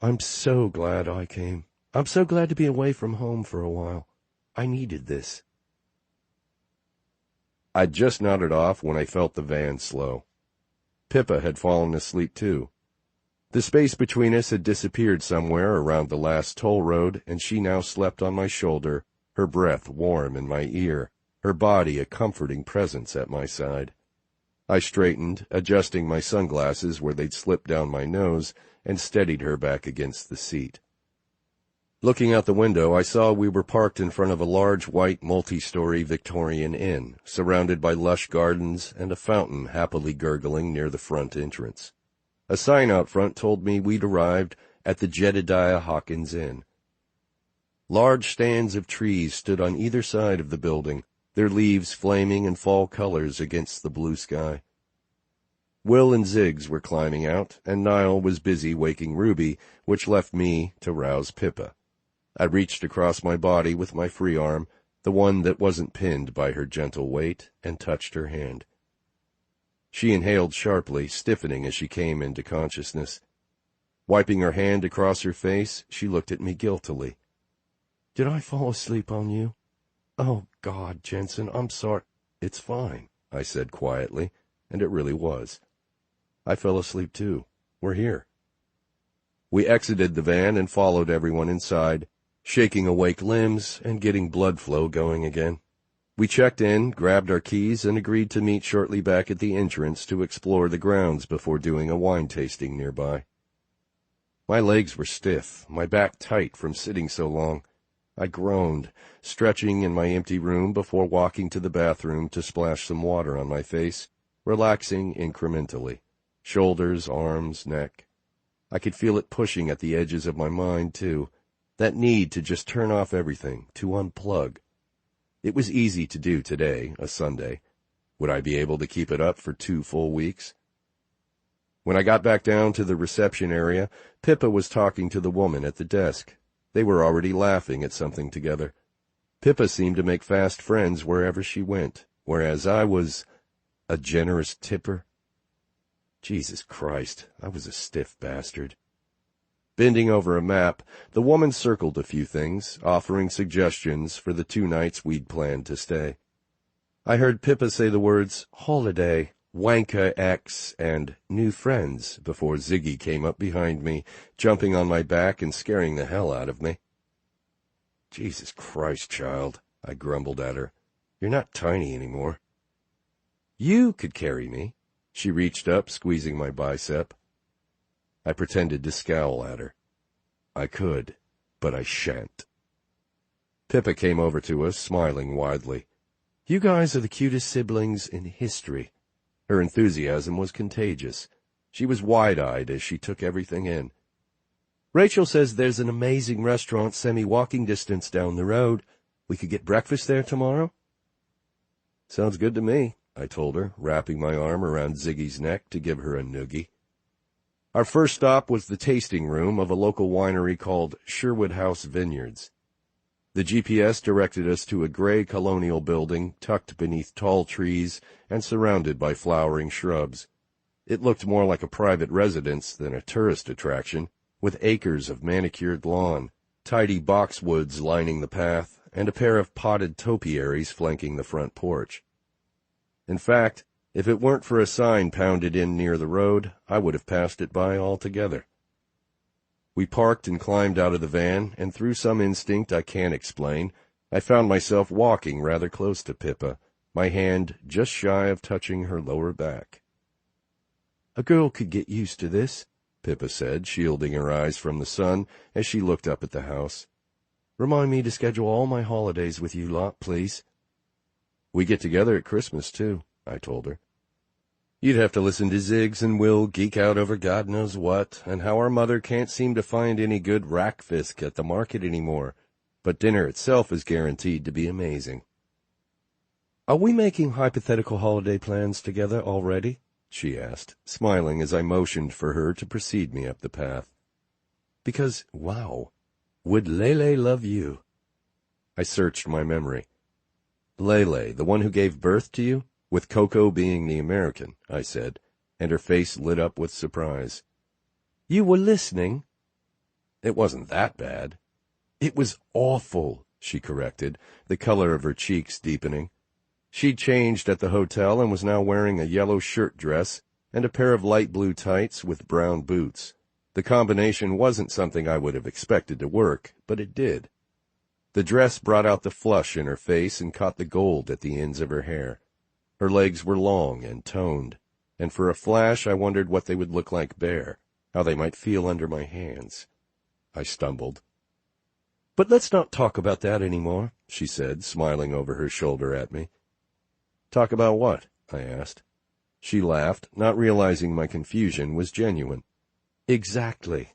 "I'm so glad I came. I'm so glad to be away from home for a while. I needed this." I'd just nodded off when I felt the van slow. Pippa had fallen asleep too. The space between us had disappeared somewhere around the last toll road, and she now slept on my shoulder, her breath warm in my ear, her body a comforting presence at my side. I straightened, adjusting my sunglasses where they'd slipped down my nose, and steadied her back against the seat. Looking out the window, I saw we were parked in front of a large white multi-story Victorian inn, surrounded by lush gardens and a fountain happily gurgling near the front entrance. A sign out front told me we'd arrived at the Jedediah Hawkins Inn. Large stands of trees stood on either side of the building, their leaves flaming in fall colors against the blue sky. Will and Ziggs were climbing out, and Niall was busy waking Ruby, which left me to rouse Pippa. I reached across my body with my free arm, the one that wasn't pinned by her gentle weight, and touched her hand. She inhaled sharply, stiffening as she came into consciousness. Wiping her hand across her face, she looked at me guiltily. "Did I fall asleep on you?" "Oh, God, Jensen, I'm sorry." "It's fine," I said quietly, and it really was. I fell asleep too. We're here. We exited the van and followed everyone inside, shaking awake limbs and getting blood flow going again. We checked in, grabbed our keys, and agreed to meet shortly back at the entrance to explore the grounds before doing a wine tasting nearby. My legs were stiff, my back tight from sitting so long. I groaned, stretching in my empty room before walking to the bathroom to splash some water on my face, relaxing incrementally. Shoulders, arms, neck. I could feel it pushing at the edges of my mind, too. That need to just turn off everything, to unplug. It was easy to do today, a Sunday. Would I be able to keep it up for 2 full weeks? When I got back down to the reception area, Pippa was talking to the woman at the desk. They were already laughing at something together. Pippa seemed to make fast friends wherever she went, whereas I was a generous tipper. Jesus Christ, I was a stiff bastard. Bending over a map, the woman circled a few things, offering suggestions for the 2 nights we'd planned to stay. I heard Pippa say the words holiday, wanker X, and new friends before Ziggy came up behind me, jumping on my back and scaring the hell out of me. Jesus Christ, child, I grumbled at her. You're not tiny anymore. You could carry me. She reached up, squeezing my bicep. I pretended to scowl at her. I could, but I shan't. Pippa came over to us, smiling widely. You guys are the cutest siblings in history. Her enthusiasm was contagious. She was wide-eyed as she took everything in. Rachel says there's an amazing restaurant semi-walking distance down the road. We could get breakfast there tomorrow? Sounds good to me, I told her, wrapping my arm around Ziggy's neck to give her a noogie. Our first stop was the tasting room of a local winery called Sherwood House Vineyards. The GPS directed us to a gray colonial building tucked beneath tall trees and surrounded by flowering shrubs. It looked more like a private residence than a tourist attraction, with acres of manicured lawn, tidy boxwoods lining the path, and a pair of potted topiaries flanking the front porch. In fact, if it weren't for a sign pounded in near the road, I would have passed it by altogether. We parked and climbed out of the van, and through some instinct I can't explain, I found myself walking rather close to Pippa, my hand just shy of touching her lower back. A girl could get used to this, Pippa said, shielding her eyes from the sun as she looked up at the house. Remind me to schedule all my holidays with you lot, please. We get together at Christmas, too, I told her. You'd have to listen to Ziggs and Will geek out over God knows what, and how our mother can't seem to find any good rackfisk at the market anymore, but dinner itself is guaranteed to be amazing. Are we making hypothetical holiday plans together already? She asked, smiling as I motioned for her to precede me up the path. Because, wow, would Lele love you? I searched my memory. Lele, the one who gave birth to you? With Coco being the American, I said, and her face lit up with surprise. You were listening? It wasn't that bad. It was awful, she corrected, the color of her cheeks deepening. She'd changed at the hotel and was now wearing a yellow shirt dress and a pair of light blue tights with brown boots. The combination wasn't something I would have expected to work, but it did. The dress brought out the flush in her face and caught the gold at the ends of her hair. Her legs were long and toned, and for a flash I wondered what they would look like bare, how they might feel under my hands. I stumbled. But let's not talk about that anymore, she said, smiling over her shoulder at me. Talk about what? I asked. She laughed, not realizing my confusion was genuine. Exactly.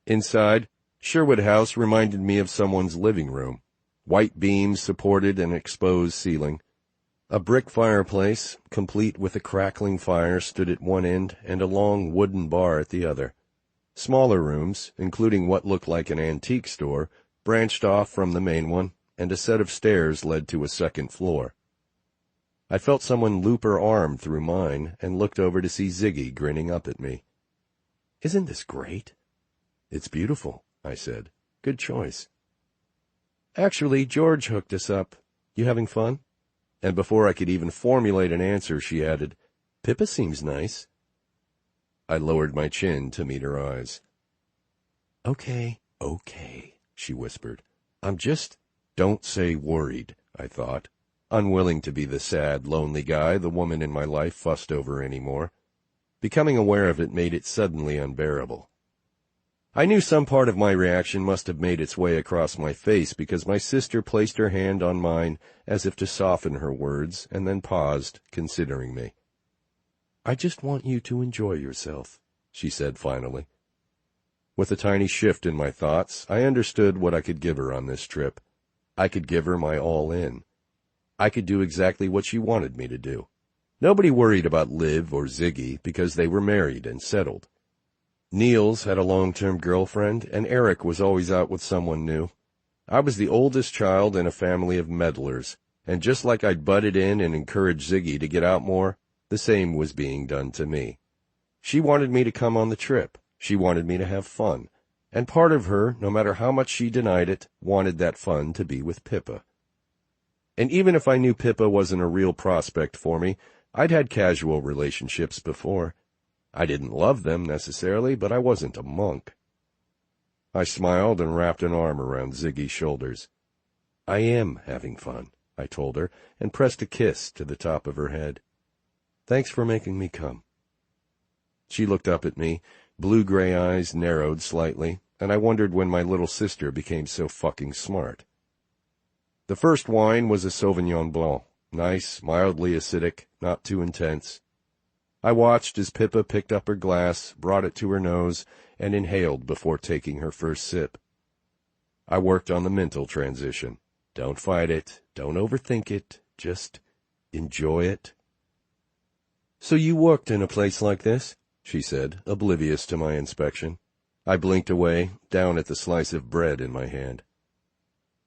Inside, Sherwood House reminded me of someone's living room. White beams supported an exposed ceiling. A brick fireplace, complete with a crackling fire, stood at one end and a long wooden bar at the other. Smaller rooms, including what looked like an antique store, branched off from the main one, and a set of stairs led to a second floor. I felt someone loop her arm through mine and looked over to see Ziggy grinning up at me. Isn't this great? It's beautiful, I said. Good choice. Actually, George hooked us up. You having fun? And before I could even formulate an answer, she added, Pippa seems nice. I lowered my chin to meet her eyes. Okay, she whispered. Don't say worried, I thought, unwilling to be the sad, lonely guy the woman in my life fussed over anymore. Becoming aware of it made it suddenly unbearable. I knew some part of my reaction must have made its way across my face because my sister placed her hand on mine as if to soften her words and then paused, considering me. I just want you to enjoy yourself, she said finally. With a tiny shift in my thoughts, I understood what I could give her on this trip. I could give her my all-in. I could do exactly what she wanted me to do. Nobody worried about Liv or Ziggy because they were married and settled. Niels had a long-term girlfriend, and Eric was always out with someone new. I was the oldest child in a family of meddlers, and just like I'd butted in and encouraged Ziggy to get out more, the same was being done to me. She wanted me to come on the trip. She wanted me to have fun. And part of her, no matter how much she denied it, wanted that fun to be with Pippa. And even if I knew Pippa wasn't a real prospect for me, I'd had casual relationships before. I didn't love them necessarily, but I wasn't a monk. I smiled and wrapped an arm around Ziggy's shoulders. I am having fun, I told her, and pressed a kiss to the top of her head. Thanks for making me come. She looked up at me, blue-gray eyes narrowed slightly, and I wondered when my little sister became so fucking smart. The first wine was a Sauvignon Blanc, nice, mildly acidic, not too intense. I watched as Pippa picked up her glass, brought it to her nose, and inhaled before taking her first sip. I worked on the mental transition. Don't fight it, don't overthink it, just enjoy it. So you worked in a place like this? She said, oblivious to my inspection. I blinked away, down at the slice of bread in my hand.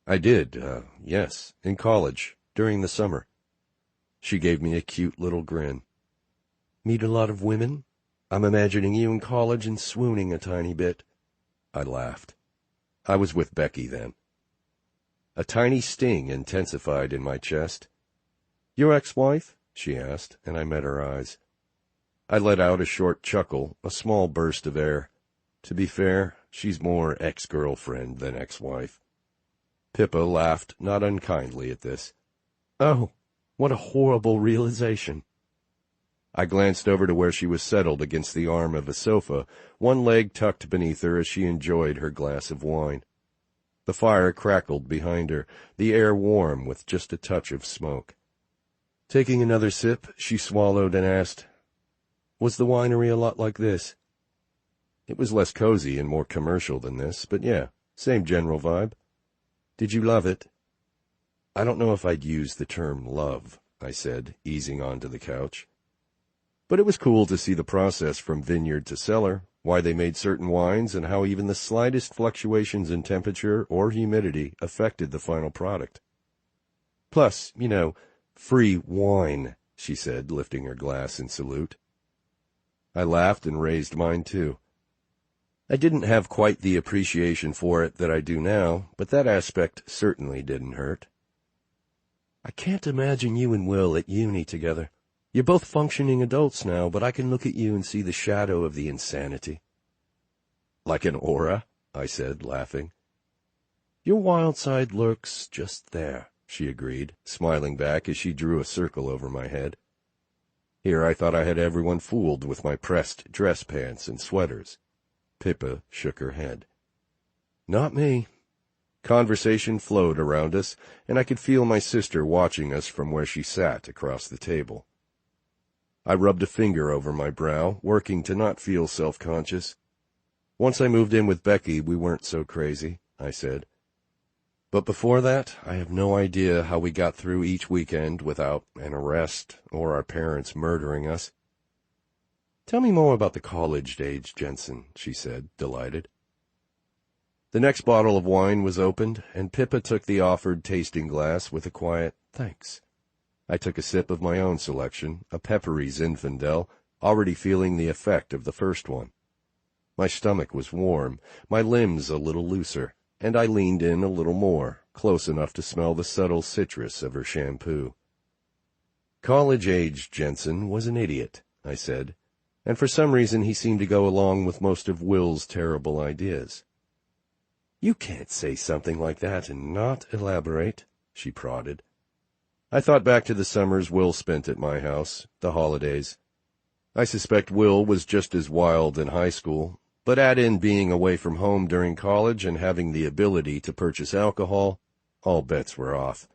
I did, yes, in college, during the summer. She gave me a cute little grin. Meet a lot of women? I'm imagining you in college and swooning a tiny bit. I laughed. I was with Becky then. A tiny sting intensified in my chest. Your ex-wife? She asked, and I met her eyes. I let out a short chuckle, a small burst of air. To be fair, she's more ex-girlfriend than ex-wife. Pippa laughed not unkindly at this. Oh, what a horrible realization. I glanced over to where she was settled against the arm of a sofa, one leg tucked beneath her as she enjoyed her glass of wine. The fire crackled behind her, the air warm with just a touch of smoke. Taking another sip, she swallowed and asked, "Was the winery a lot like this?" "It was less cozy and more commercial than this, but yeah, same general vibe." "Did you love it?" "I don't know if I'd use the term love," I said, easing onto the couch. "But it was cool to see the process from vineyard to cellar, why they made certain wines, and how even the slightest fluctuations in temperature or humidity affected the final product. Plus, free wine," she said, lifting her glass in salute. I laughed and raised mine too. I didn't have quite the appreciation for it that I do now, but that aspect certainly didn't hurt. "I can't imagine you and Will at uni together. You're both functioning adults now, but I can look at you and see the shadow of the insanity." "Like an aura?" I said, laughing. "Your wild side lurks just there," she agreed, smiling back as she drew a circle over my head. Here I thought I had everyone fooled with my pressed dress pants and sweaters. Pippa shook her head. "Not me." Conversation flowed around us, and I could feel my sister watching us from where she sat across the table. I rubbed a finger over my brow, working to not feel self-conscious. "Once I moved in with Becky, we weren't so crazy," I said. "But before that, I have no idea how we got through each weekend without an arrest or our parents murdering us." "Tell me more about the college-age Jensen," she said, delighted. The next bottle of wine was opened, and Pippa took the offered tasting glass with a quiet "thanks." I took a sip of my own selection, a peppery Zinfandel, already feeling the effect of the first one. My stomach was warm, my limbs a little looser, and I leaned in a little more, close enough to smell the subtle citrus of her shampoo. "College-age Jensen was an idiot," I said, and for some reason he seemed to go along with most of Will's terrible ideas. "You can't say something like that and not elaborate," she prodded. I thought back to the summers Will spent at my house, the holidays. I suspect Will was just as wild in high school, but add in being away from home during college and having the ability to purchase alcohol, all bets were off.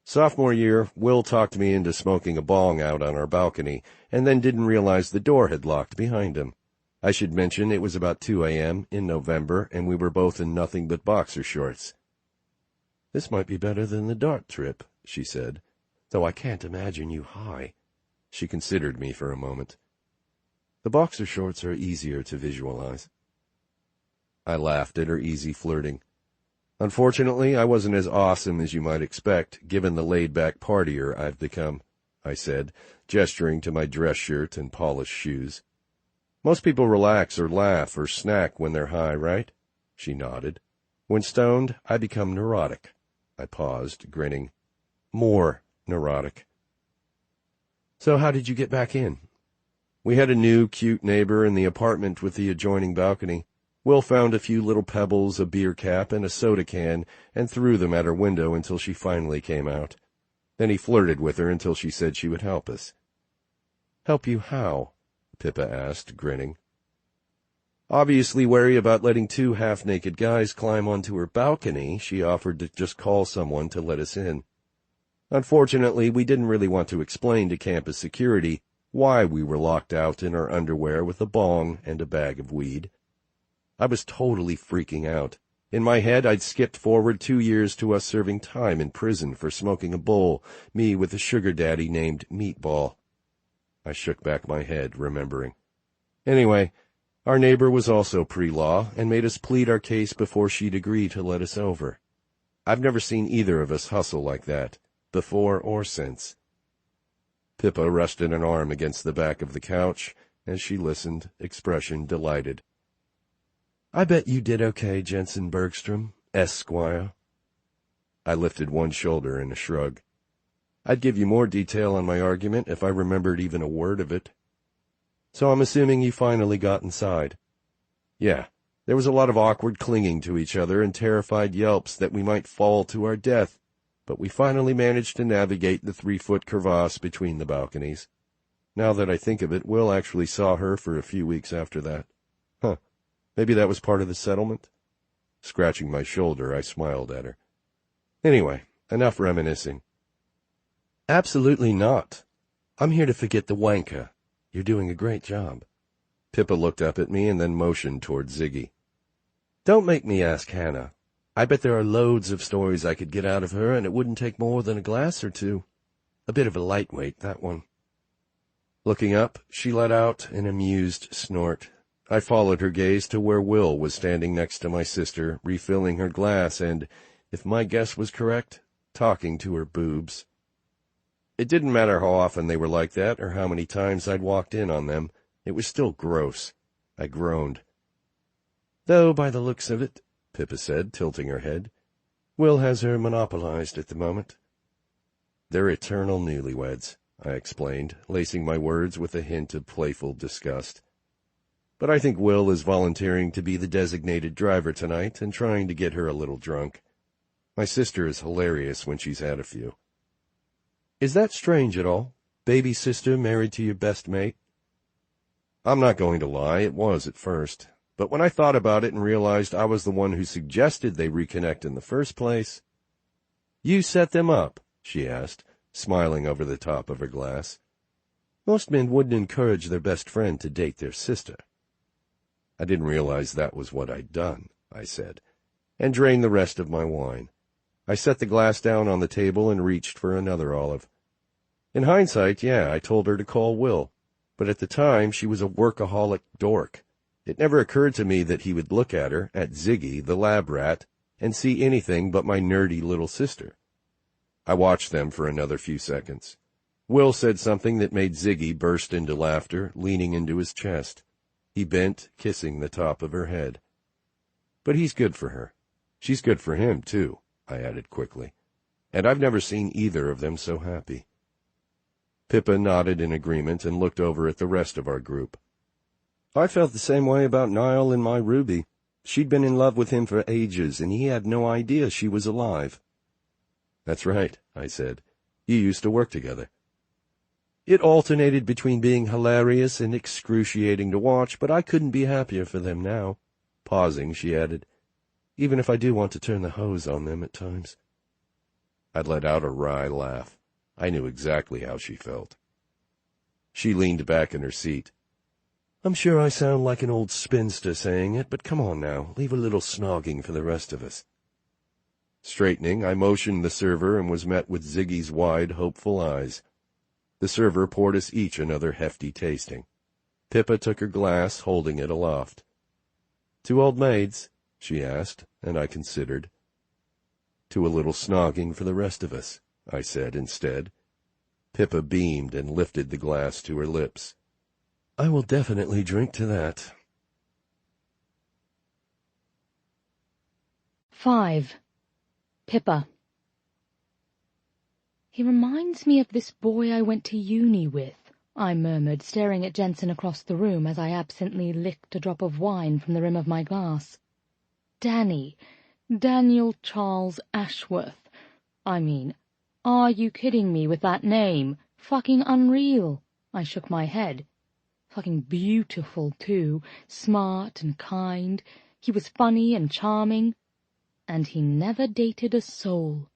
Sophomore year, Will talked me into smoking a bong out on our balcony, and then didn't realize the door had locked behind him. I should mention it was about 2 a.m. in November, and we were both in nothing but boxer shorts. "This might be better than the dart trip," she said, "though I can't imagine you high." She considered me for a moment. "The boxer shorts are easier to visualize." I laughed at her easy flirting. "Unfortunately, I wasn't as awesome as you might expect, given the laid-back partier I've become," I said, gesturing to my dress shirt and polished shoes. "Most people relax or laugh or snack when they're high, right?" She nodded. "When stoned, I become neurotic." I paused, grinning. "More neurotic." "So how did you get back in?" "We had a new, cute neighbor in the apartment with the adjoining balcony. Will found a few little pebbles, a beer cap, and a soda can, and threw them at her window until she finally came out. Then he flirted with her until she said she would help us." "Help you how?" Pippa asked, grinning. Obviously wary about letting two half-naked guys climb onto her balcony, she offered to just call someone to let us in. Unfortunately, we didn't really want to explain to campus security why we were locked out in our underwear with a bong and a bag of weed. I was totally freaking out. In my head, I'd skipped forward 2 years to us serving time in prison for smoking a bowl, me with a sugar daddy named Meatball. I shook back my head, remembering. Anyway, our neighbor was also pre-law and made us plead our case before she'd agree to let us over. I've never seen either of us hustle like that, before or since. Pippa rested an arm against the back of the couch, and she listened, expression delighted. "I bet you did okay, Jensen Bergstrom, Esquire." I lifted one shoulder in a shrug. "I'd give you more detail on my argument if I remembered even a word of it." "So I'm assuming you finally got inside." "Yeah, there was a lot of awkward clinging to each other and terrified yelps that we might fall to our death, but we finally managed to navigate the 3-foot crevasse between the balconies. Now that I think of it, Will actually saw her for a few weeks after that. Huh, maybe that was part of the settlement? Scratching my shoulder, I smiled at her. Anyway, enough reminiscing. Absolutely not. I'm here to forget the wanker. You're doing a great job. Pippa looked up at me and then motioned toward Ziggy. Don't make me ask Hannah. I bet there are loads of stories I could get out of her, and it wouldn't take more than a glass or two. A bit of a lightweight, that one. Looking up, she let out an amused snort. I followed her gaze to where Will was standing next to my sister, refilling her glass and, if my guess was correct, talking to her boobs. It didn't matter how often they were like that or how many times I'd walked in on them. It was still gross. I groaned. Though, by the looks of it, Pippa said, tilting her head, Will has her monopolized at the moment. They're eternal newlyweds, I explained, lacing my words with a hint of playful disgust. But I think Will is volunteering to be the designated driver tonight and trying to get her a little drunk. My sister is hilarious when she's had a few. Is that strange at all? Baby sister married to your best mate? I'm not going to lie, it was at first. But when I thought about it and realized I was the one who suggested they reconnect in the first place... You set them up, she asked, smiling over the top of her glass. Most men wouldn't encourage their best friend to date their sister. I didn't realize that was what I'd done, I said, and drained the rest of my wine. I set the glass down on the table and reached for another olive. In hindsight, yeah, I told her to call Will, but at the time she was a workaholic dork. It never occurred to me that he would look at her, at Ziggy, the lab rat, and see anything but my nerdy little sister. I watched them for another few seconds. Will said something that made Ziggy burst into laughter, leaning into his chest. He bent, kissing the top of her head. But he's good for her. She's good for him, too, I added quickly. And I've never seen either of them so happy. Pippa nodded in agreement and looked over at the rest of our group. I felt the same way about Niall and my Ruby. She'd been in love with him for ages, and he had no idea she was alive. That's right, I said. You used to work together. It alternated between being hilarious and excruciating to watch, but I couldn't be happier for them now. Pausing, she added, even if I do want to turn the hose on them at times. I'd let out a wry laugh. I knew exactly how she felt. She leaned back in her seat. I'm sure I sound like an old spinster saying it, but come on now, leave a little snogging for the rest of us. Straightening, I motioned the server and was met with Ziggy's wide, hopeful eyes. The server poured us each another hefty tasting. Pippa took her glass, holding it aloft. 2 old maids? She asked, and I considered. To a little snogging for the rest of us, I said instead. Pippa beamed and lifted the glass to her lips. I will definitely drink to that. 5. Pippa. He reminds me of this boy I went to uni with, I murmured, staring at Jensen across the room as I absently licked a drop of wine from the rim of my glass. Daniel Charles Ashworth. I mean, are you kidding me with that name? Fucking unreal. I shook my head. Fucking beautiful, too. Smart and kind. He was funny and charming. And he never dated a soul.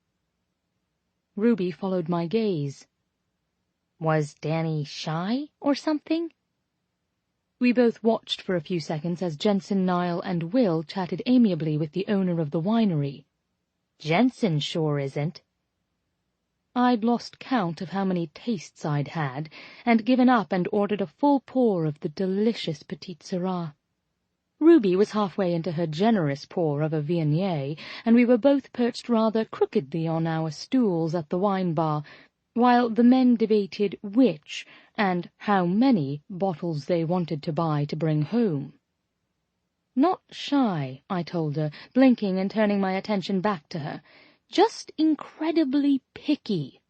Ruby followed my gaze. Was Danny shy or something? We both watched for a few seconds as Jensen, Niall, and Will chatted amiably with the owner of the winery. Jensen sure isn't. I'd lost count of how many tastes I'd had, and given up and ordered a full pour of the delicious Petite Syrah. Ruby was halfway into her generous pour of a Viognier, and we were both perched rather crookedly on our stools at the wine bar, while the men debated which and how many bottles they wanted to buy to bring home. Not shy, I told her, blinking and turning my attention back to her. Just incredibly picky.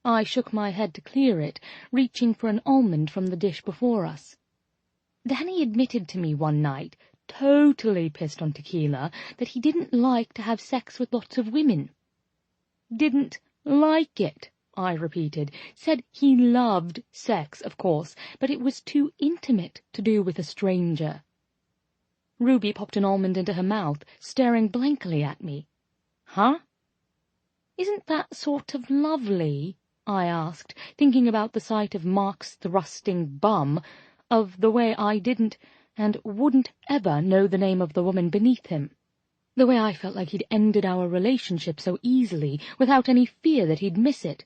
I shook my head to clear it, reaching for an almond from the dish before us. Danny admitted to me one night, totally pissed on tequila, that he didn't like to have sex with lots of women. Didn't like it, I repeated. Said he loved sex, of course, but it was too intimate to do with a stranger. Ruby popped an almond into her mouth, staring blankly at me. Huh? Isn't that sort of lovely? I asked, thinking about the sight of Mark's thrusting bum, of the way I didn't and wouldn't ever know the name of the woman beneath him, the way I felt like he'd ended our relationship so easily, without any fear that he'd miss it.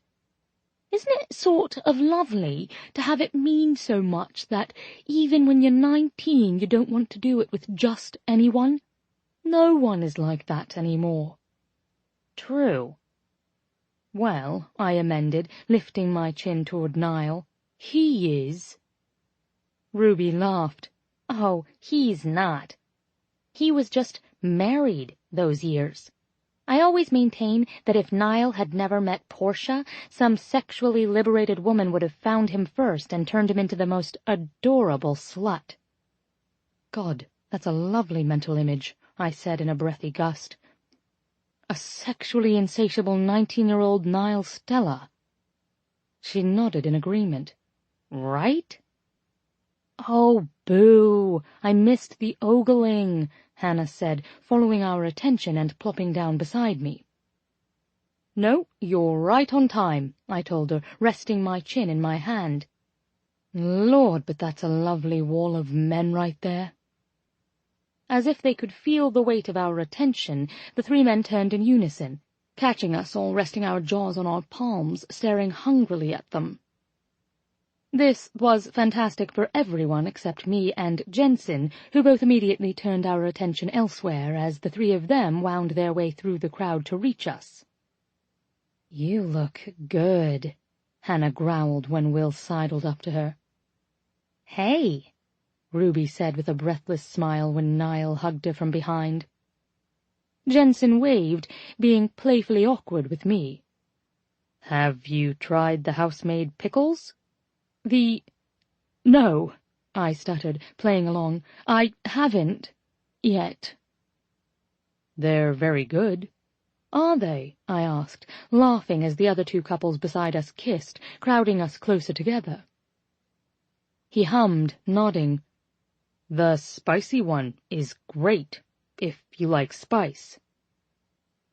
Isn't it sort of lovely to have it mean so much that even when you're 19 you don't want to do it with just anyone? No one is like that anymore. True. Well, I amended, lifting my chin toward Niall, he is. Ruby laughed. Oh, he's not. He was just married those years. I always maintain that if Niall had never met Portia, some sexually liberated woman would have found him first and turned him into the most adorable slut. God, that's a lovely mental image, I said in a breathy gust. A sexually insatiable 19-year-old Niall Stella. She nodded in agreement. Right? Oh, boo! I missed the ogling, Hannah said, following our attention and plopping down beside me. No, you're right on time, I told her, resting my chin in my hand. Lord, but that's a lovely wall of men right there. As if they could feel the weight of our attention, the three men turned in unison, catching us all resting our jaws on our palms, staring hungrily at them. This was fantastic for everyone except me and Jensen, who both immediately turned our attention elsewhere as the three of them wound their way through the crowd to reach us. You look good, Hannah growled when Will sidled up to her. Hey, Ruby said with a breathless smile when Niall hugged her from behind. Jensen waved, being playfully awkward with me. Have you tried the house-made pickles? No, I stuttered, playing along. I haven't. Yet. They're very good. Are they? I asked, laughing as the other two couples beside us kissed, crowding us closer together. He hummed, nodding. The spicy one is great, if you like spice.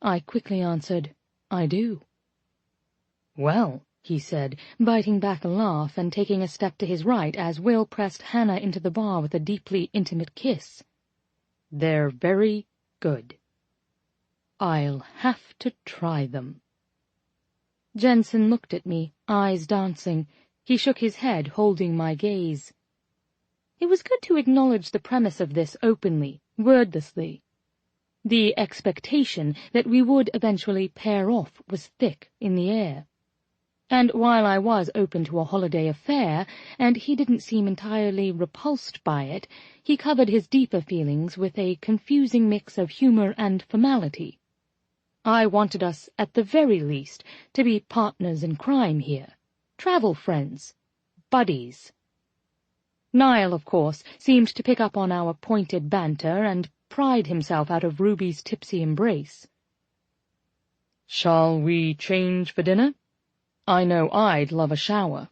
I quickly answered, I do. Well, he said, biting back a laugh and taking a step to his right as Will pressed Hannah into the bar with a deeply intimate kiss. They're very good. I'll have to try them. Jensen looked at me, eyes dancing. He shook his head, holding my gaze. It was good to acknowledge the premise of this openly, wordlessly. The expectation that we would eventually pair off was thick in the air. And while I was open to a holiday affair, and he didn't seem entirely repulsed by it, he covered his deeper feelings with a confusing mix of humor and formality. I wanted us, at the very least, to be partners in crime here, travel friends, buddies. Niall, of course, seemed to pick up on our pointed banter and pried himself out of Ruby's tipsy embrace. Shall we change for dinner? I know I'd love a shower.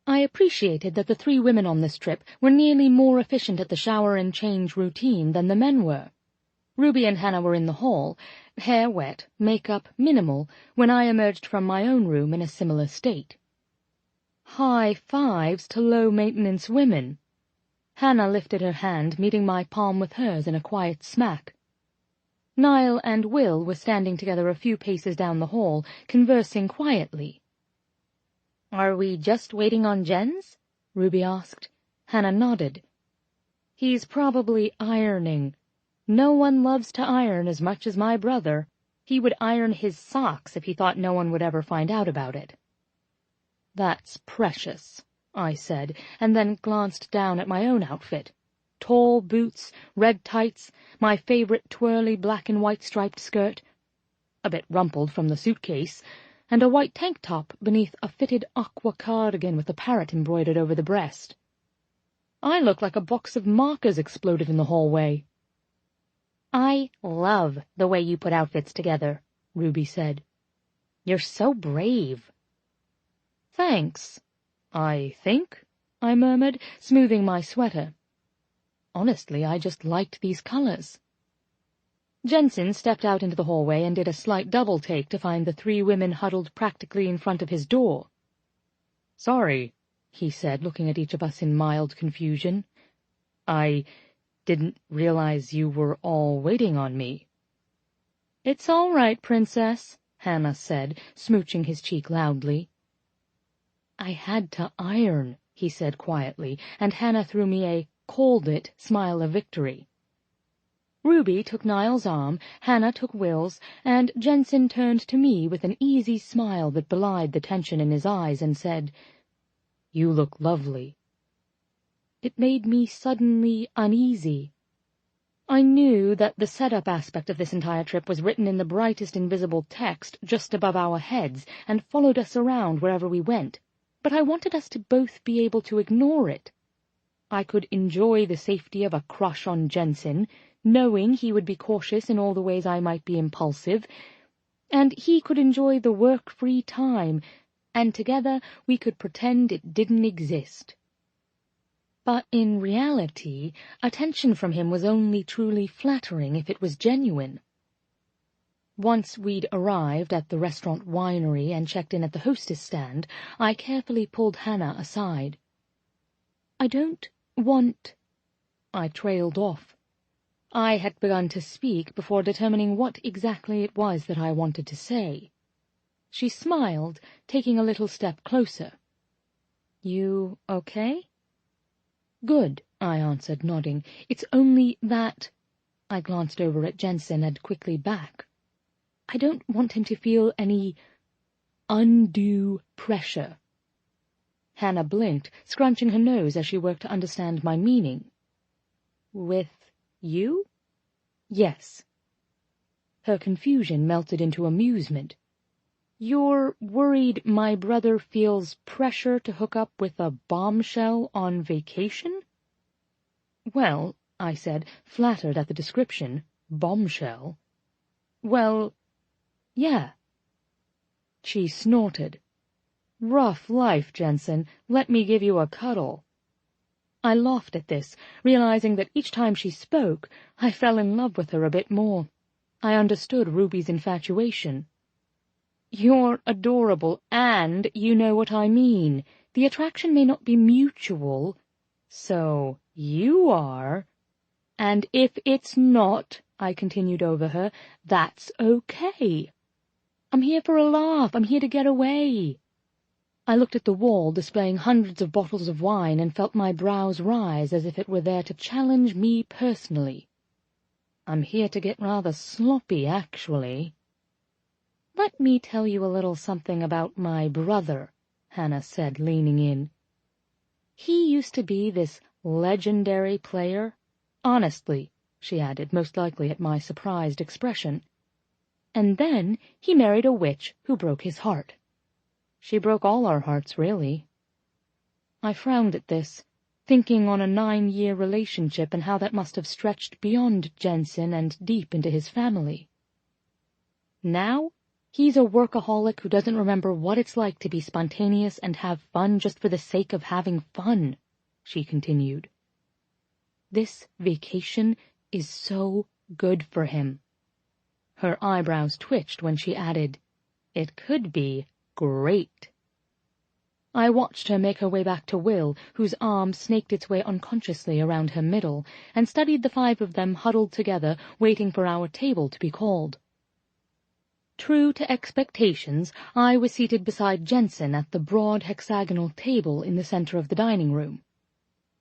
I appreciated that the three women on this trip were nearly more efficient at the shower and change routine than the men were. Ruby and Hannah were in the hall, hair wet, makeup minimal, when I emerged from my own room in a similar state. High fives to low-maintenance women. Hannah lifted her hand, meeting my palm with hers in a quiet smack. Niall and Will were standing together a few paces down the hall, conversing quietly. "Are we just waiting on Jens?" Ruby asked. Hannah nodded. "He's probably ironing. No one loves to iron as much as my brother. He would iron his socks if he thought no one would ever find out about it." "That's precious," I said, and then glanced down at my own outfit. Tall boots, red tights, my favorite twirly black and white striped skirt, a bit rumpled from the suitcase, and a white tank top beneath a fitted aqua cardigan with a parrot embroidered over the breast. I looked like a box of markers exploded in the hallway. "I love the way you put outfits together," Ruby said. You're so brave." "Thanks, I think," I murmured, smoothing my sweater. Honestly, I just liked these colors. Jensen stepped out into the hallway and did a slight double-take to find the 3 women huddled practically in front of his door. "Sorry," he said, looking at each of us in mild confusion. "I didn't realize you were all waiting on me." "It's all right, Princess," Hannah said, smooching his cheek loudly. "I had to iron," he said quietly, and Hannah threw me a "called it" smile of victory. Ruby took Niall's arm, Hannah took Will's, and Jensen turned to me with an easy smile that belied the tension in his eyes and said, "You look lovely." It made me suddenly uneasy. I knew that the setup aspect of this entire trip was written in the brightest invisible text just above our heads and followed us around wherever we went, but I wanted us to both be able to ignore it. I could enjoy the safety of a crush on Jensen, knowing he would be cautious in all the ways I might be impulsive, and he could enjoy the work-free time, and together we could pretend it didn't exist. But in reality, attention from him was only truly flattering if it was genuine. Once we'd arrived at the restaurant winery and checked in at the hostess stand, I carefully pulled Hannah aside. "I don't want—" I trailed off. I had begun to speak before determining what exactly it was that I wanted to say. She smiled, taking a little step closer. "You okay?" "Good," I answered, nodding. "It's only that—" I glanced over at Jensen and quickly back. "I don't want him to feel any undue pressure." Hannah blinked, scrunching her nose as she worked to understand my meaning. "With you?" "Yes." Her confusion melted into amusement. "You're worried my brother feels pressure to hook up with a bombshell on vacation?" "Well," I said, flattered at the description, bombshell. "Well, yeah." She snorted. "Rough life, Jensen. Let me give you a cuddle." I laughed at this, realizing that each time she spoke, I fell in love with her a bit more. I understood Ruby's infatuation. "You're adorable, and you know what I mean. The attraction may not be mutual. So you are. And if it's not," I continued over her, "that's okay. I'm here for a laugh. I'm here to get away." I looked at the wall displaying hundreds of bottles of wine and felt my brows rise as if it were there to challenge me personally. "I'm here to get rather sloppy, actually." "Let me tell you a little something about my brother," Hannah said, leaning in. "He used to be this legendary player. Honestly," she added, most likely at my surprised expression. "And then he married a witch who broke his heart. She broke all our hearts, really." I frowned at this, thinking on a 9-year relationship and how that must have stretched beyond Jensen and deep into his family. "Now, he's a workaholic who doesn't remember what it's like to be spontaneous and have fun just for the sake of having fun," she continued. "This vacation is so good for him." Her eyebrows twitched when she added, "It could be great." I watched her make her way back to Will, whose arm snaked its way unconsciously around her middle, and studied the 5 of them huddled together, waiting for our table to be called. True to expectations, I was seated beside Jensen at the broad hexagonal table in the center of the dining room.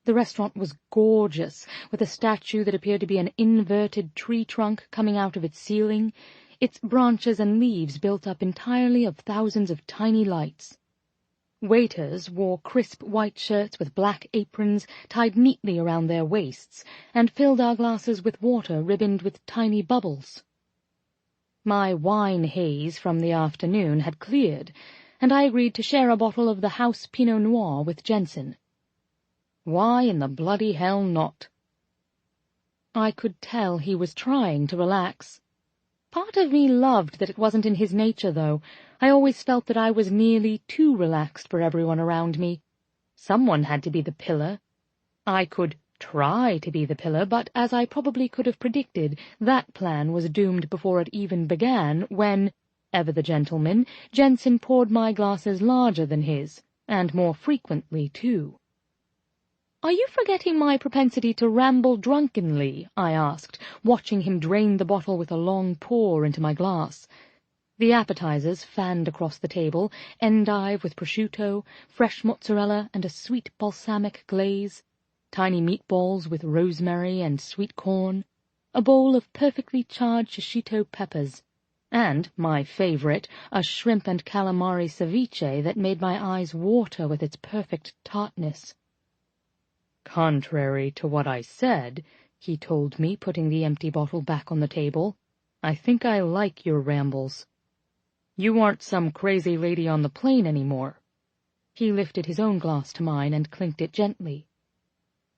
The restaurant was gorgeous, with a statue that appeared to be an inverted tree trunk coming out of its ceiling, its branches and leaves built up entirely of thousands of tiny lights. Waiters wore crisp white shirts with black aprons tied neatly around their waists, and filled our glasses with water ribboned with tiny bubbles. My wine haze from the afternoon had cleared, and I agreed to share a bottle of the house Pinot Noir with Jensen. Why in the bloody hell not? I could tell he was trying to relax. Part of me loved that it wasn't in his nature, though. I always felt that I was nearly too relaxed for everyone around me. Someone had to be the pillar. I could try to be the pillar, but as I probably could have predicted, that plan was doomed before it even began when, ever the gentleman, Jensen poured my glasses larger than his, and more frequently, too. "Are you forgetting my propensity to ramble drunkenly?" I asked, watching him drain the bottle with a long pour into my glass. The appetizers fanned across the table, endive with prosciutto, fresh mozzarella, and a sweet balsamic glaze, tiny meatballs with rosemary and sweet corn, a bowl of perfectly charred shishito peppers, and, my favorite, a shrimp and calamari ceviche that made my eyes water with its perfect tartness. "Contrary to what I said," he told me, putting the empty bottle back on the table, "I think I like your rambles. You aren't some crazy lady on the plane anymore." He lifted his own glass to mine and clinked it gently.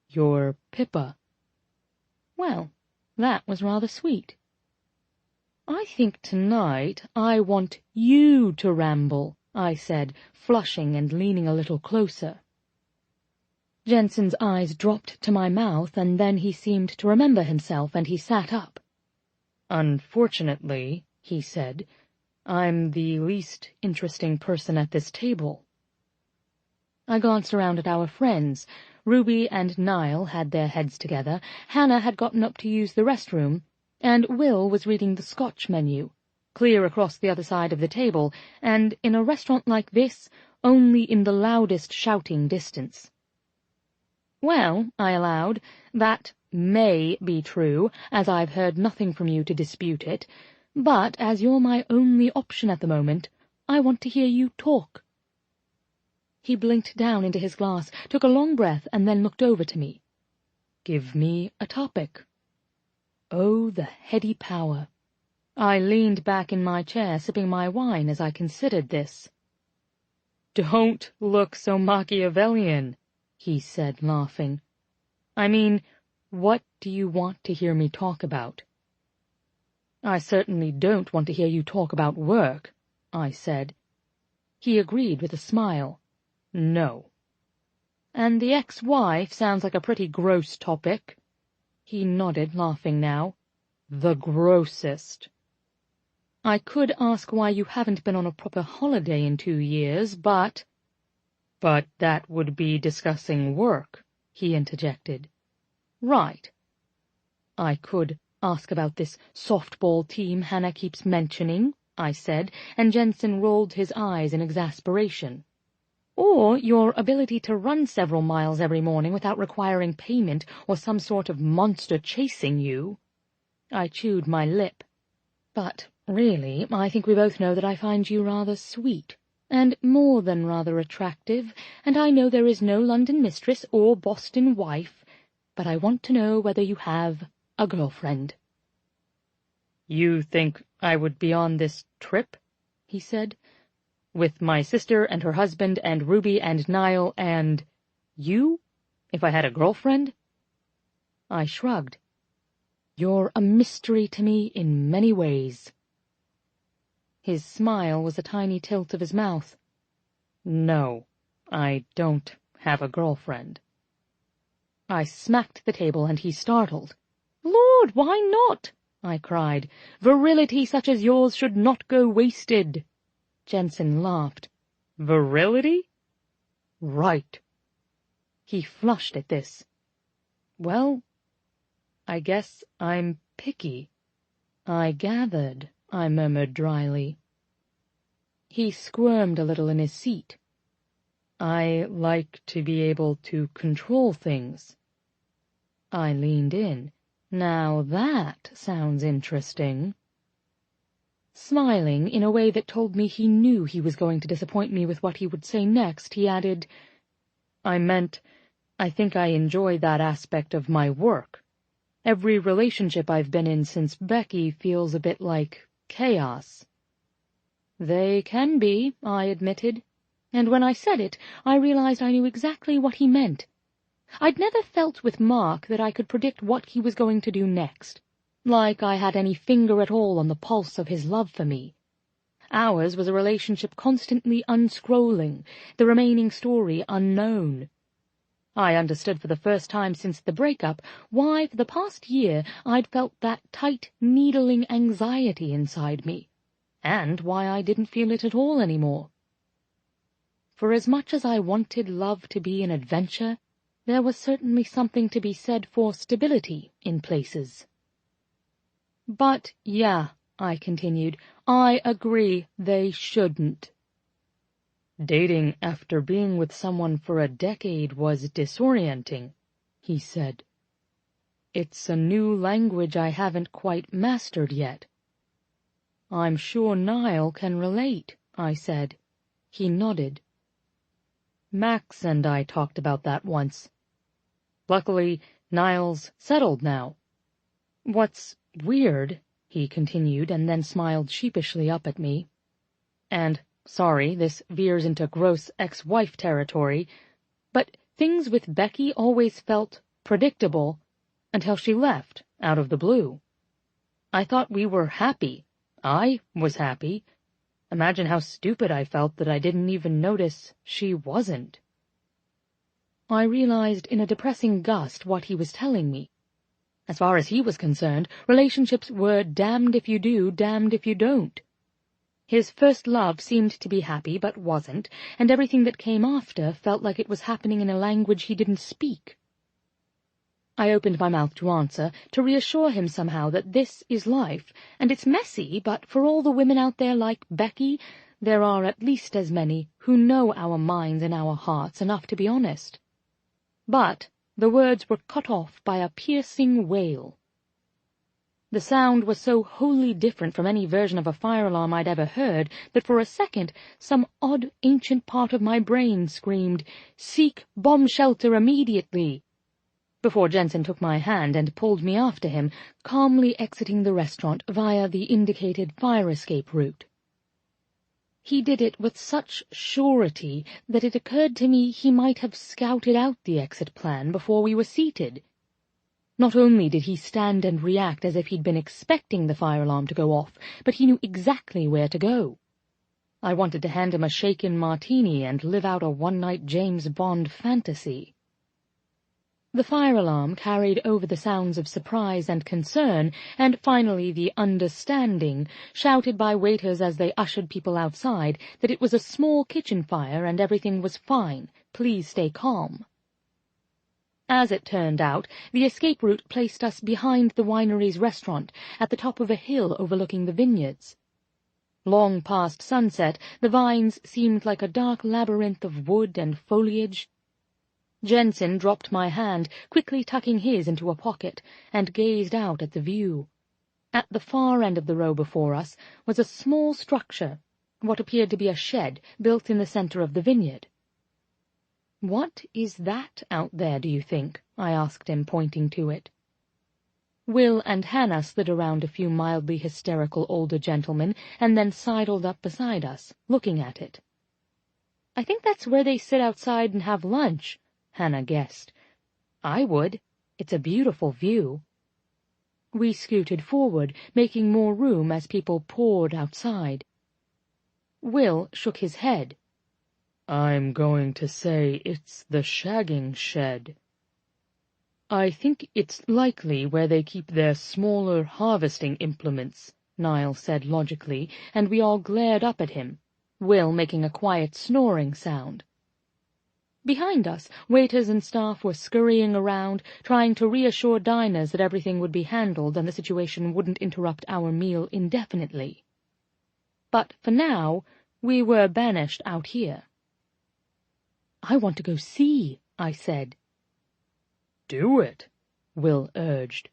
"You're Pippa." Well, that was rather sweet. "I think tonight I want you to ramble," I said, flushing and leaning a little closer. Jensen's eyes dropped to my mouth, and then he seemed to remember himself, and he sat up. "Unfortunately," he said, "I'm the least interesting person at this table." I glanced around at our friends. Ruby and Niall had their heads together, Hannah had gotten up to use the restroom, and Will was reading the Scotch menu, clear across the other side of the table, and, in a restaurant like this, only in the loudest shouting distance. "Well," I allowed, "that may be true, as I've heard nothing from you to dispute it, but as you're my only option at the moment, I want to hear you talk." He blinked down into his glass, took a long breath, and then looked over to me. "Give me a topic." Oh, the heady power. I leaned back in my chair, sipping my wine as I considered this. "Don't look so Machiavellian," he said, laughing. "I mean, what do you want to hear me talk about?" "I certainly don't want to hear you talk about work," I said. He agreed with a smile. "No." "And the ex-wife sounds like a pretty gross topic." He nodded, laughing now. "The grossest." "I could ask why you haven't been on a proper holiday in 2 years, but—" "But that would be discussing work," he interjected. "Right." "I could ask about this softball team Hannah keeps mentioning," I said, and Jensen rolled his eyes in exasperation. "Or your ability to run several miles every morning without requiring payment or some sort of monster chasing you." I chewed my lip. "But, really, I think we both know that I find you rather sweet, and more than rather attractive, and I know there is no London mistress or Boston wife, but I want to know whether you have a girlfriend." "You think I would be on this trip?" he said. "With my sister and her husband and Ruby and Niall and you, if I had a girlfriend?" I shrugged. "You're a mystery to me in many ways." His smile was a tiny tilt of his mouth. "No, I don't have a girlfriend." I smacked the table, and he startled. "Lord, why not?" I cried. "Virility such as yours should not go wasted." Jensen laughed. "Virility?" "Right." He flushed at this. "Well, I guess I'm picky." "I gathered," I murmured dryly. He squirmed a little in his seat. "I like to be able to control things." I leaned in. "Now that sounds interesting." Smiling in a way that told me he knew he was going to disappoint me with what he would say next, he added, "I think I enjoy that aspect of my work. Every relationship I've been in since Becky feels a bit like chaos." "They can be," I admitted, and when I said it, I realized I knew exactly what he meant. I'd never felt with Mark that I could predict what he was going to do next. like I had any finger at all on the pulse of his love for me. Ours was a relationship constantly unscrolling, the remaining story unknown. I understood for the first time since the breakup why for the past year I'd felt that tight, needling anxiety inside me, and why I didn't feel it at all anymore. For as much as I wanted love to be an adventure, there was certainly something to be said for stability in places. But, yeah, I continued, I agree they shouldn't. Dating after being with someone for a decade was disorienting, he said. It's a new language I haven't quite mastered yet. I'm sure Niall can relate, I said. He nodded. Max and I talked about that once. Luckily, Niall's settled now. What's weird, he continued, and then smiled sheepishly up at me, and, sorry, this veers into gross ex-wife territory, but things with Becky always felt predictable until she left, out of the blue. I thought we were happy. I was happy. Imagine how stupid I felt that I didn't even notice she wasn't. I realized in a depressing gust what he was telling me. As far as he was concerned, relationships were damned if you do, damned if you don't. His first love seemed to be happy, but wasn't, and everything that came after felt like it was happening in a language he didn't speak. I opened my mouth to answer, to reassure him somehow that this is life, and it's messy, but for all the women out there like Becky, there are at least as many who know our minds and our hearts enough to be honest. But the words were cut off by a piercing wail. The sound was so wholly different from any version of a fire alarm I'd ever heard that for a second some odd ancient part of my brain screamed, "Seek bomb shelter immediately!" before Jensen took my hand and pulled me after him, calmly exiting the restaurant via the indicated fire escape route. He did it with such surety that it occurred to me he might have scouted out the exit plan before we were seated. Not only did he stand and react as if he'd been expecting the fire alarm to go off, but he knew exactly where to go. I wanted to hand him a shaken martini and live out a one-night James Bond fantasy. The fire alarm carried over the sounds of surprise and concern, and finally the understanding, shouted by waiters as they ushered people outside, that it was a small kitchen fire and everything was fine. Please stay calm. As it turned out, the escape route placed us behind the winery's restaurant, at the top of a hill overlooking the vineyards. Long past sunset, the vines seemed like a dark labyrinth of wood and foliage. Jensen dropped my hand, quickly tucking his into a pocket, and gazed out at the view. At the far end of the row before us was a small structure, what appeared to be a shed, built in the center of the vineyard. "What is that out there, do you think?" I asked him, pointing to it. Will and Hannah slid around a few mildly hysterical older gentlemen, and then sidled up beside us, looking at it. "I think that's where they sit outside and have lunch," Hannah guessed. "I would. It's a beautiful view." We scooted forward, making more room as people poured outside. Will shook his head. "I'm going to say it's the shagging shed." "I think it's likely where they keep their smaller harvesting implements," Niall said logically, and we all glared up at him, Will making a quiet snoring sound. Behind us, waiters and staff were scurrying around, trying to reassure diners that everything would be handled and the situation wouldn't interrupt our meal indefinitely. But for now, we were banished out here. "I want to go see," I said. "Do it," Will urged.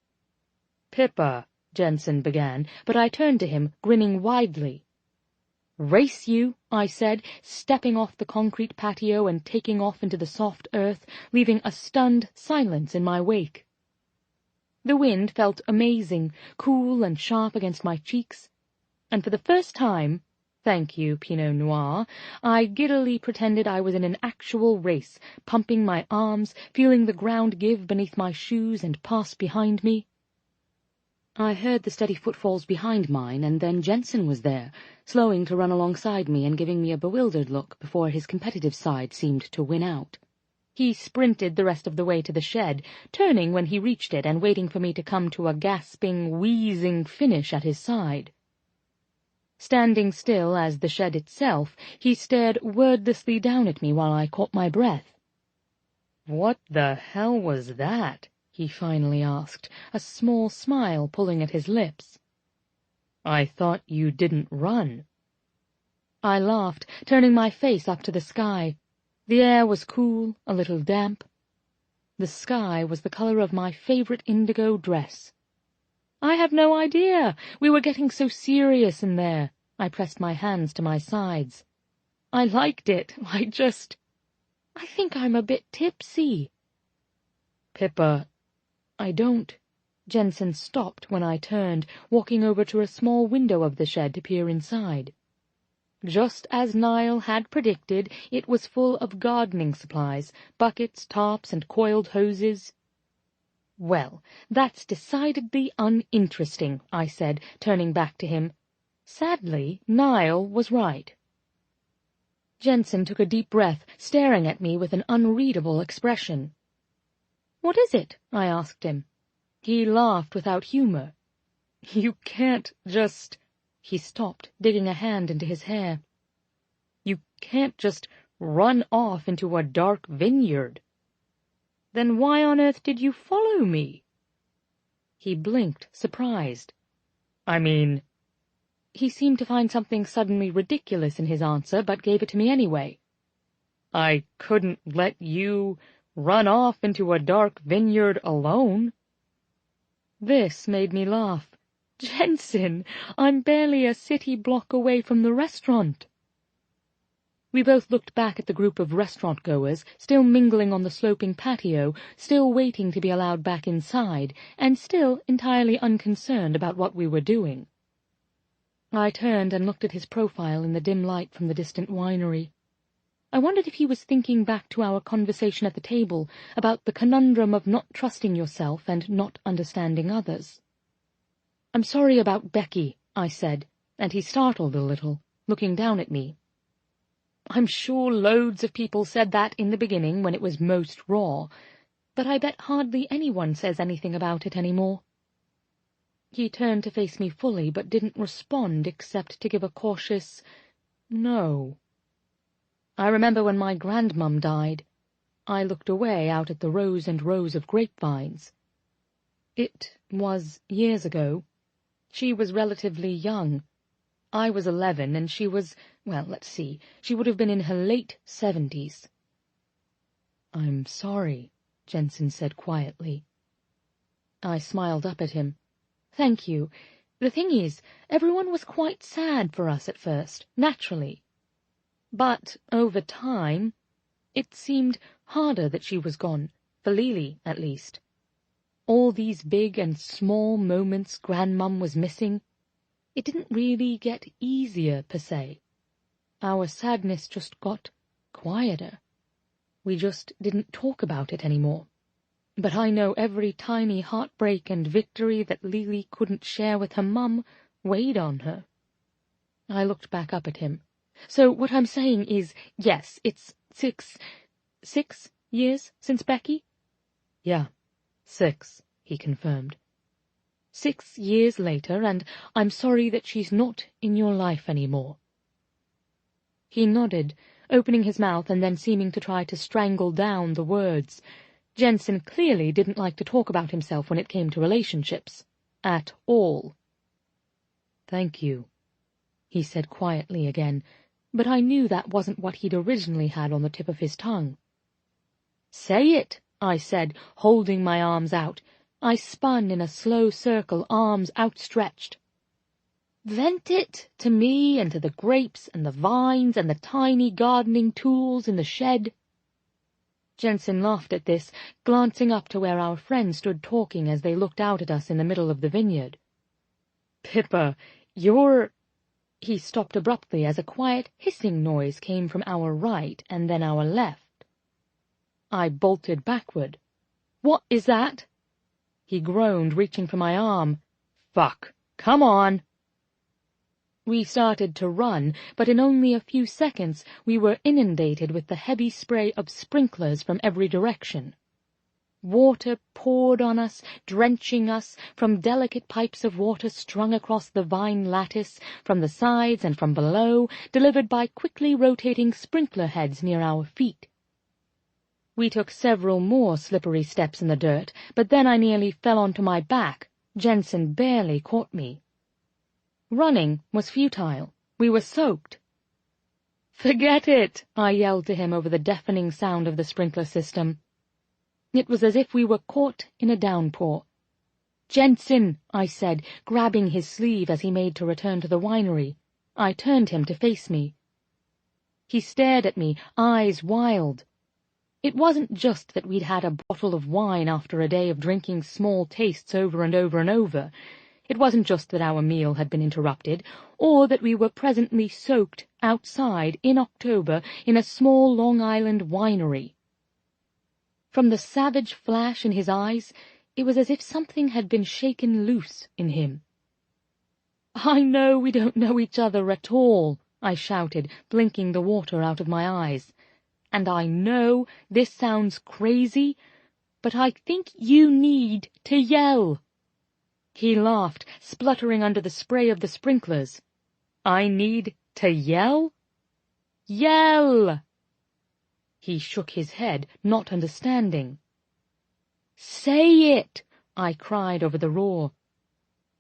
"Pippa," Jensen began, but I turned to him, grinning widely. "Race you," I said, stepping off the concrete patio and taking off into the soft earth, leaving a stunned silence in my wake. The wind felt amazing, cool and sharp against my cheeks, and for the first time, thank you, Pinot Noir, I giddily pretended I was in an actual race, pumping my arms, feeling the ground give beneath my shoes and pass behind me. I heard the steady footfalls behind mine, and then Jensen was there, slowing to run alongside me and giving me a bewildered look before his competitive side seemed to win out. He sprinted the rest of the way to the shed, turning when he reached it and waiting for me to come to a gasping, wheezing finish at his side. Standing still as the shed itself, he stared wordlessly down at me while I caught my breath. "What the hell was that?" he finally asked, a small smile pulling at his lips. "I thought you didn't run." I laughed, turning my face up to the sky. The air was cool, a little damp. The sky was the color of my favorite indigo dress. "I have no idea. We were getting so serious in there." I pressed my hands to my sides. "I liked it. I think I'm a bit tipsy." "Pippa, I don't—" Jensen stopped when I turned, walking over to a small window of the shed to peer inside. Just as Niall had predicted, it was full of gardening supplies, buckets, tarps, and coiled hoses. "Well, that's decidedly uninteresting," I said, turning back to him. Sadly, Niall was right. Jensen took a deep breath, staring at me with an unreadable expression. "What is it?" I asked him. He laughed without humor. "You can't just—" He stopped, digging a hand into his hair. "You can't just run off into a dark vineyard." "Then why on earth did you follow me?" He blinked, surprised. "I mean—" He seemed to find something suddenly ridiculous in his answer, but gave it to me anyway. "I couldn't let you run off into a dark vineyard alone." This made me laugh. "Jensen, I'm barely a city block away from the restaurant." We both looked back at the group of restaurant-goers, still mingling on the sloping patio, still waiting to be allowed back inside, and still entirely unconcerned about what we were doing. I turned and looked at his profile in the dim light from the distant winery. I wondered if he was thinking back to our conversation at the table about the conundrum of not trusting yourself and not understanding others. "I'm sorry about Becky," I said, and he startled a little, looking down at me. "I'm sure loads of people said that in the beginning when it was most raw, but I bet hardly anyone says anything about it anymore." He turned to face me fully, but didn't respond except to give a cautious "no." I remember when my grandmum died. I looked away out at the rows and rows of grapevines. It was years ago. She was relatively young. I was 11, and she was, well, let's see, she would have been in her late 70s. "I'm sorry," Jensen said quietly. I smiled up at him. "Thank you. The thing is, everyone was quite sad for us at first, naturally. But over time, it seemed harder that she was gone, for Lily, at least. All these big and small moments Grandmum was missing, it didn't really get easier, per se. Our sadness just got quieter. We just didn't talk about it anymore. But I know every tiny heartbreak and victory that Lily couldn't share with her mum weighed on her." I looked back up at him. "So what I'm saying is, yes, it's 6 years since Becky?" "Yeah, 6, he confirmed. 6 years later, and I'm sorry that she's not in your life anymore." He nodded, opening his mouth and then seeming to try to strangle down the words. Jensen clearly didn't like to talk about himself when it came to relationships. At all. "Thank you," he said quietly again, but I knew that wasn't what he'd originally had on the tip of his tongue. "Say it," I said, holding my arms out. I spun in a slow circle, arms outstretched. "Vent it to me and to the grapes and the vines and the tiny gardening tools in the shed." Jensen laughed at this, glancing up to where our friends stood talking as they looked out at us in the middle of the vineyard. "Pippa, you're—" He stopped abruptly as a quiet hissing noise came from our right and then our left. I bolted backward. "What is that?" He groaned, reaching for my arm. Fuck! Come on! We started to run, but in only a few seconds we were inundated with the heavy spray of sprinklers from every direction. Water poured on us, drenching us, from delicate pipes of water strung across the vine lattice, from the sides and from below, delivered by quickly rotating sprinkler heads near our feet. We took several more slippery steps in the dirt, but then I nearly fell onto my back. Jensen barely caught me. Running was futile. We were soaked. "Forget it!" I yelled to him over the deafening sound of the sprinkler system. It was as if we were caught in a downpour. "Jensen," I said, grabbing his sleeve as he made to return to the winery. I turned him to face me. He stared at me, eyes wild. It wasn't just that we'd had a bottle of wine after a day of drinking small tastes over and over and over. It wasn't just that our meal had been interrupted, or that we were presently soaked outside in October in a small Long Island winery. From the savage flash in his eyes, it was as if something had been shaken loose in him. "I know we don't know each other at all," I shouted, blinking the water out of my eyes. "And I know this sounds crazy, but I think you need to yell." He laughed, spluttering under the spray of the sprinklers. "I need to yell?" "Yell!" He shook his head, not understanding. "Say it!" I cried over the roar.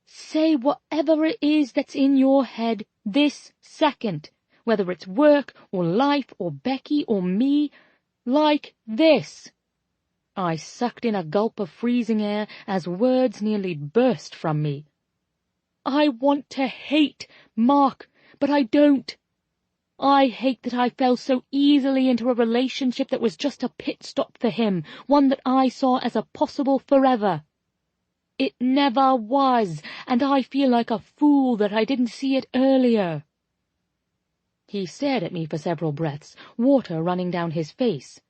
"Say whatever it is that's in your head this second, whether it's work or life or Becky or me, like this." I sucked in a gulp of freezing air as words nearly burst from me. "I want to hate Mark, but I don't. I hate that I fell so easily into a relationship that was just a pit stop for him, one that I saw as a possible forever. It never was, and I feel like a fool that I didn't see it earlier." He stared at me for several breaths, water running down his face.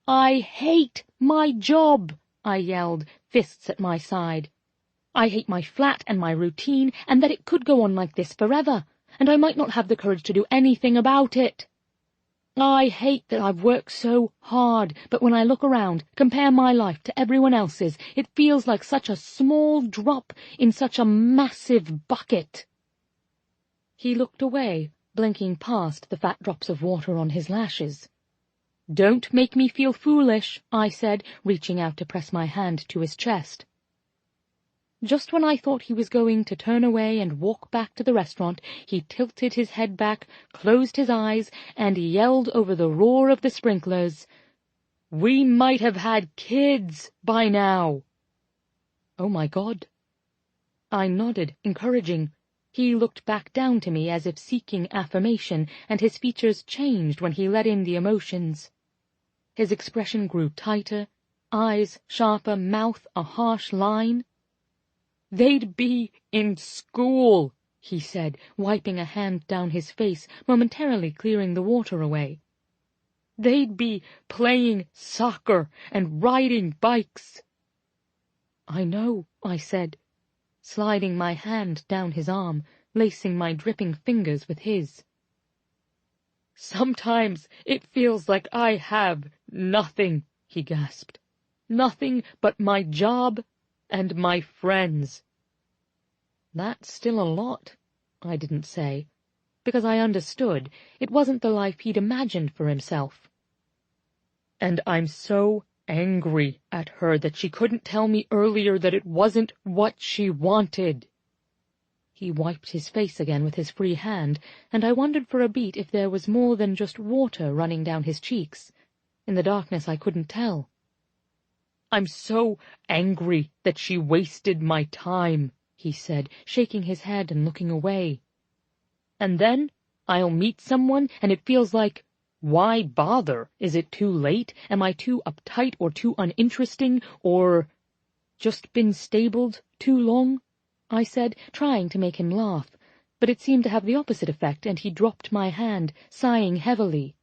"I hate my job," I yelled, fists at my side. "I hate my flat and my routine, and that it could go on like this forever, and I might not have the courage to do anything about it. I hate that I've worked so hard, but when I look around, compare my life to everyone else's, it feels like such a small drop in such a massive bucket." He looked away, blinking past the fat drops of water on his lashes. "Don't make me feel foolish," I said, reaching out to press my hand to his chest. Just when I thought he was going to turn away and walk back to the restaurant, he tilted his head back, closed his eyes, and yelled over the roar of the sprinklers, "We might have had kids by now." "Oh, my God." I nodded, encouraging. He looked back down to me as if seeking affirmation, and his features changed when he let in the emotions. His expression grew tighter, eyes sharper, mouth a harsh line. "They'd be in school," he said, wiping a hand down his face, momentarily clearing the water away. "They'd be playing soccer and riding bikes." "I know," I said, sliding my hand down his arm, lacing my dripping fingers with his. "Sometimes it feels like I have nothing," he gasped. "Nothing but my job and my friends." "That's still a lot," I didn't say, because I understood it wasn't the life he'd imagined for himself. "And I'm so angry at her that she couldn't tell me earlier that it wasn't what she wanted." He wiped his face again with his free hand, and I wondered for a beat if there was more than just water running down his cheeks. In the darkness I couldn't tell. "I'm so angry that she wasted my time," he said, shaking his head and looking away. "And then I'll meet someone, and it feels like, why bother? Is it too late? Am I too uptight or too uninteresting, or just been stabled too long?" I said, trying to make him laugh, but it seemed to have the opposite effect, and he dropped my hand, sighing heavily.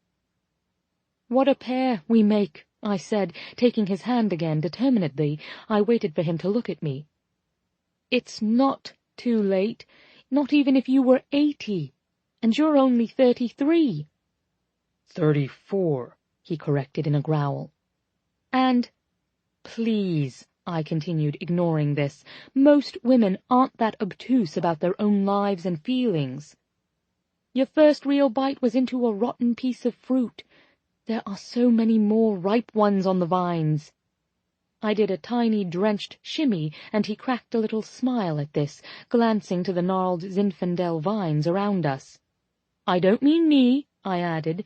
"What a pair we make," I said, taking his hand again determinedly. I waited for him to look at me. It's not too late, not even if you were 80, and you're only 33. 34, he corrected in a growl. And, please, I continued, ignoring this, most women aren't that obtuse about their own lives and feelings. Your first real bite was into a rotten piece of fruit. There are so many more ripe ones on the vines. I did a tiny drenched shimmy, and he cracked a little smile at this, glancing to the gnarled Zinfandel vines around us. I don't mean me, I added.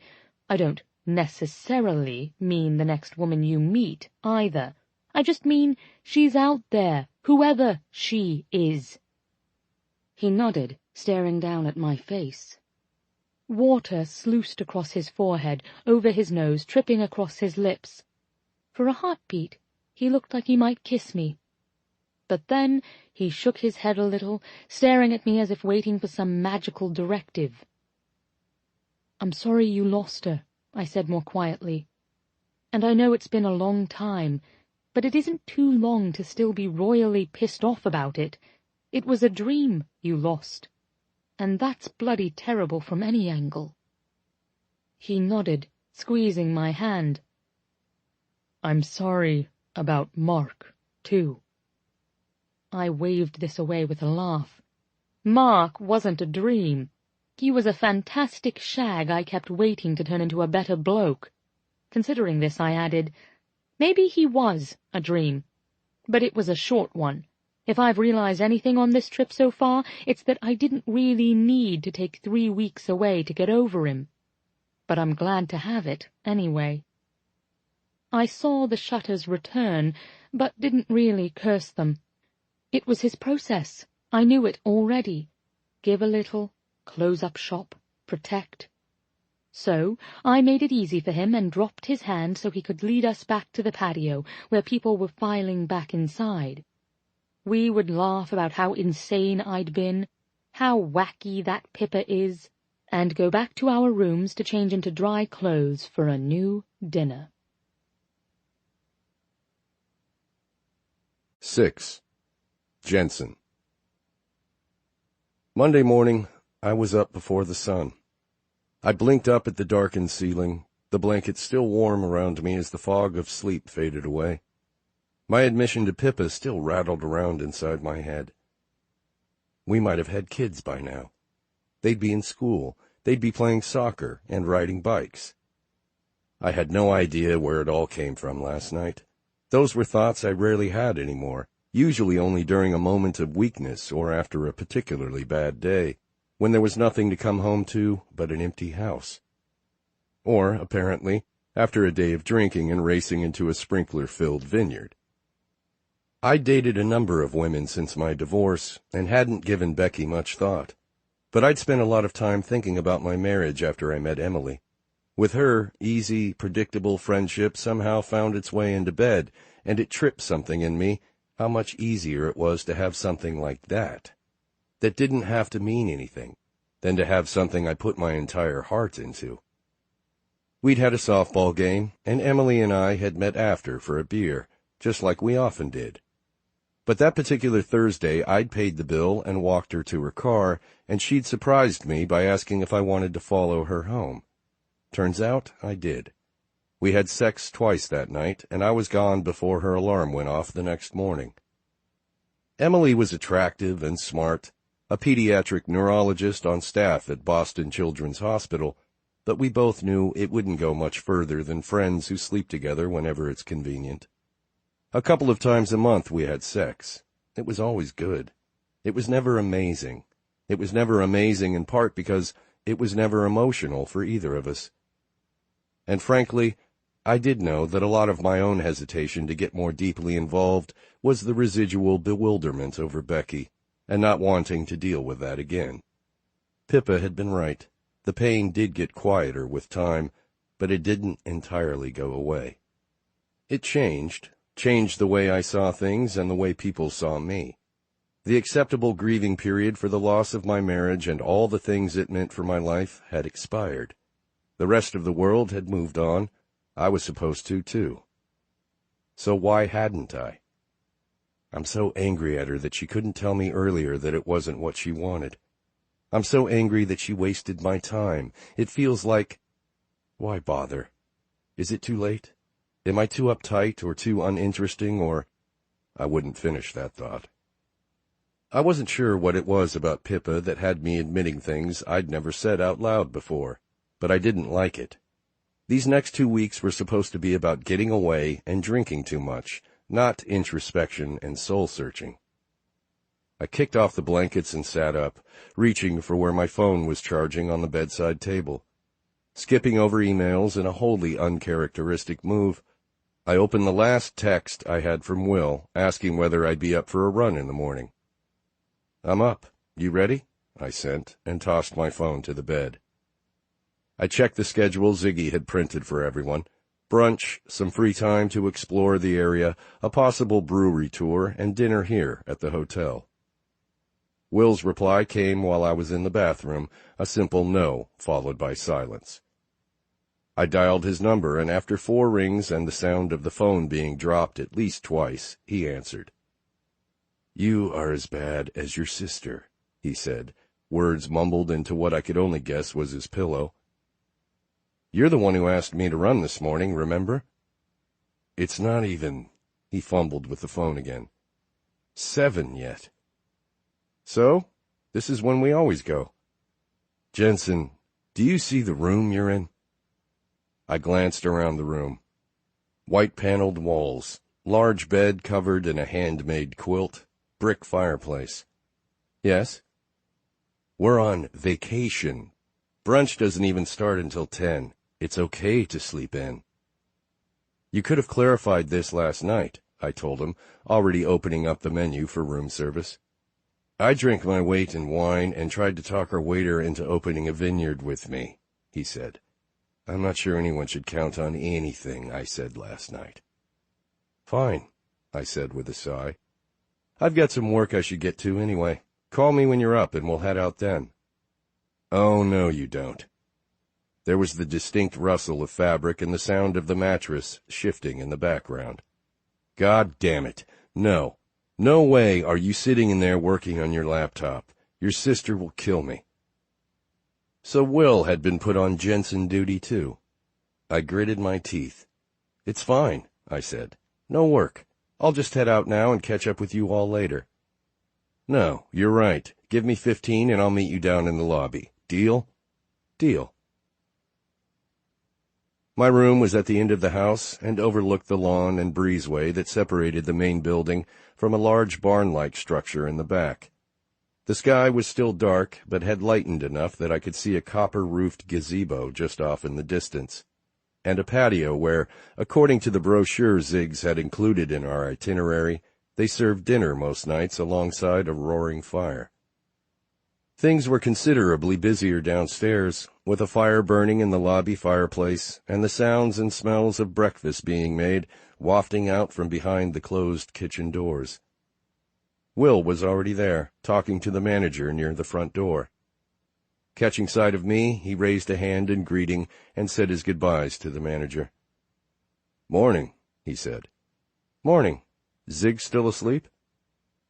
I don't necessarily mean the next woman you meet, either. I just mean she's out there, whoever she is. He nodded, staring down at my face. Water sluiced across his forehead, over his nose, tripping across his lips. For a heartbeat, he looked like he might kiss me. But then he shook his head a little, staring at me as if waiting for some magical directive. I'm sorry you lost her, I said more quietly. And I know it's been a long time, but it isn't too long to still be royally pissed off about it. It was a dream you lost, and that's bloody terrible from any angle. He nodded, squeezing my hand. I'm sorry about Mark, too. I waved this away with a laugh. Mark wasn't a dream. He was a fantastic shag I kept waiting to turn into a better bloke. Considering this, I added, maybe he was a dream, but it was a short one. If I've realized anything on this trip so far, it's that I didn't really need to take 3 weeks away to get over him. But I'm glad to have it, anyway. I saw the shutters return, but didn't really curse them. It was his process. I knew it already. Give a little, close up shop, protect. So I made it easy for him and dropped his hand so he could lead us back to the patio, where people were filing back inside. We would laugh about how insane I'd been, how wacky that Pippa is, and go back to our rooms to change into dry clothes for a new dinner. 6. Jensen. Monday morning, I was up before the sun. I blinked up at the darkened ceiling, the blanket still warm around me as the fog of sleep faded away. My admission to Pippa still rattled around inside my head. We might have had kids by now. They'd be in school, they'd be playing soccer and riding bikes. I had no idea where it all came from last night. Those were thoughts I rarely had anymore, usually only during a moment of weakness or after a particularly bad day, when there was nothing to come home to but an empty house. Or, apparently, after a day of drinking and racing into a sprinkler-filled vineyard. I'd dated a number of women since my divorce and hadn't given Becky much thought, but I'd spent a lot of time thinking about my marriage after I met Emily. With her, easy, predictable friendship somehow found its way into bed, and it tripped something in me how much easier it was to have something like that didn't have to mean anything, than to have something I put my entire heart into. We'd had a softball game, and Emily and I had met after for a beer, just like we often did. But that particular Thursday, I'd paid the bill and walked her to her car, and she'd surprised me by asking if I wanted to follow her home. Turns out I did. We had sex twice that night, and I was gone before her alarm went off the next morning. Emily was attractive and smart, a pediatric neurologist on staff at Boston Children's Hospital, but we both knew it wouldn't go much further than friends who sleep together whenever it's convenient. A couple of times a month we had sex. It was always good. It was never amazing. It was never amazing in part because it was never emotional for either of us. And frankly, I did know that a lot of my own hesitation to get more deeply involved was the residual bewilderment over Becky, and not wanting to deal with that again. Pippa had been right. The pain did get quieter with time, but it didn't entirely go away. It changed the way I saw things and the way people saw me. The acceptable grieving period for the loss of my marriage and all the things it meant for my life had expired. The rest of the world had moved on. I was supposed to, too. So why hadn't I? I'm so angry at her that she couldn't tell me earlier that it wasn't what she wanted. I'm so angry that she wasted my time. It feels like, why bother? Is it too late? Am I too uptight or too uninteresting or... I wouldn't finish that thought. I wasn't sure what it was about Pippa that had me admitting things I'd never said out loud before, but I didn't like it. These next 2 weeks were supposed to be about getting away and drinking too much, not introspection and soul-searching. I kicked off the blankets and sat up, reaching for where my phone was charging on the bedside table. Skipping over emails in a wholly uncharacteristic move, I opened the last text I had from Will, asking whether I'd be up for a run in the morning. "I'm up. You ready?" I sent, and tossed my phone to the bed. I checked the schedule Ziggy had printed for everyone. Brunch, some free time to explore the area, a possible brewery tour, and dinner here at the hotel. Will's reply came while I was in the bathroom, a simple no, followed by silence. I dialed his number, and after 4 rings and the sound of the phone being dropped at least twice, he answered. "You are as bad as your sister," he said, words mumbled into what I could only guess was his pillow. "You're the one who asked me to run this morning, remember?" "It's not even," he fumbled with the phone again, "7 yet." "So, this is when we always go." "Jensen, do you see the room you're in?" I glanced around the room. White-paneled walls, large bed covered in a handmade quilt, brick fireplace. "Yes?" "We're on vacation. Brunch doesn't even start until 10. It's okay to sleep in." "You could have clarified this last night," I told him, already opening up the menu for room service. "I drank my weight in wine and tried to talk our waiter into opening a vineyard with me," he said. "I'm not sure anyone should count on anything I said last night." "Fine," I said with a sigh. "I've got some work I should get to anyway. Call me when you're up and we'll head out then." "Oh, no, you don't." There was the distinct rustle of fabric and the sound of the mattress shifting in the background. "God damn it. No. No way are you sitting in there working on your laptop. Your sister will kill me." So Will had been put on Jensen duty, too. I gritted my teeth. "It's fine," I said. "No work. I'll just head out now and catch up with you all later." "No, you're right. Give me 15 and I'll meet you down in the lobby. Deal?" "Deal." My room was at the end of the house and overlooked the lawn and breezeway that separated the main building from a large barn-like structure in the back. The sky was still dark, but had lightened enough that I could see a copper-roofed gazebo just off in the distance, and a patio where, according to the brochure Ziggs had included in our itinerary, they served dinner most nights alongside a roaring fire. Things were considerably busier downstairs, with a fire burning in the lobby fireplace and the sounds and smells of breakfast being made wafting out from behind the closed kitchen doors. Will was already there, talking to the manager near the front door. Catching sight of me, he raised a hand in greeting and said his goodbyes to the manager. "Morning," he said. "Morning. Zig still asleep?"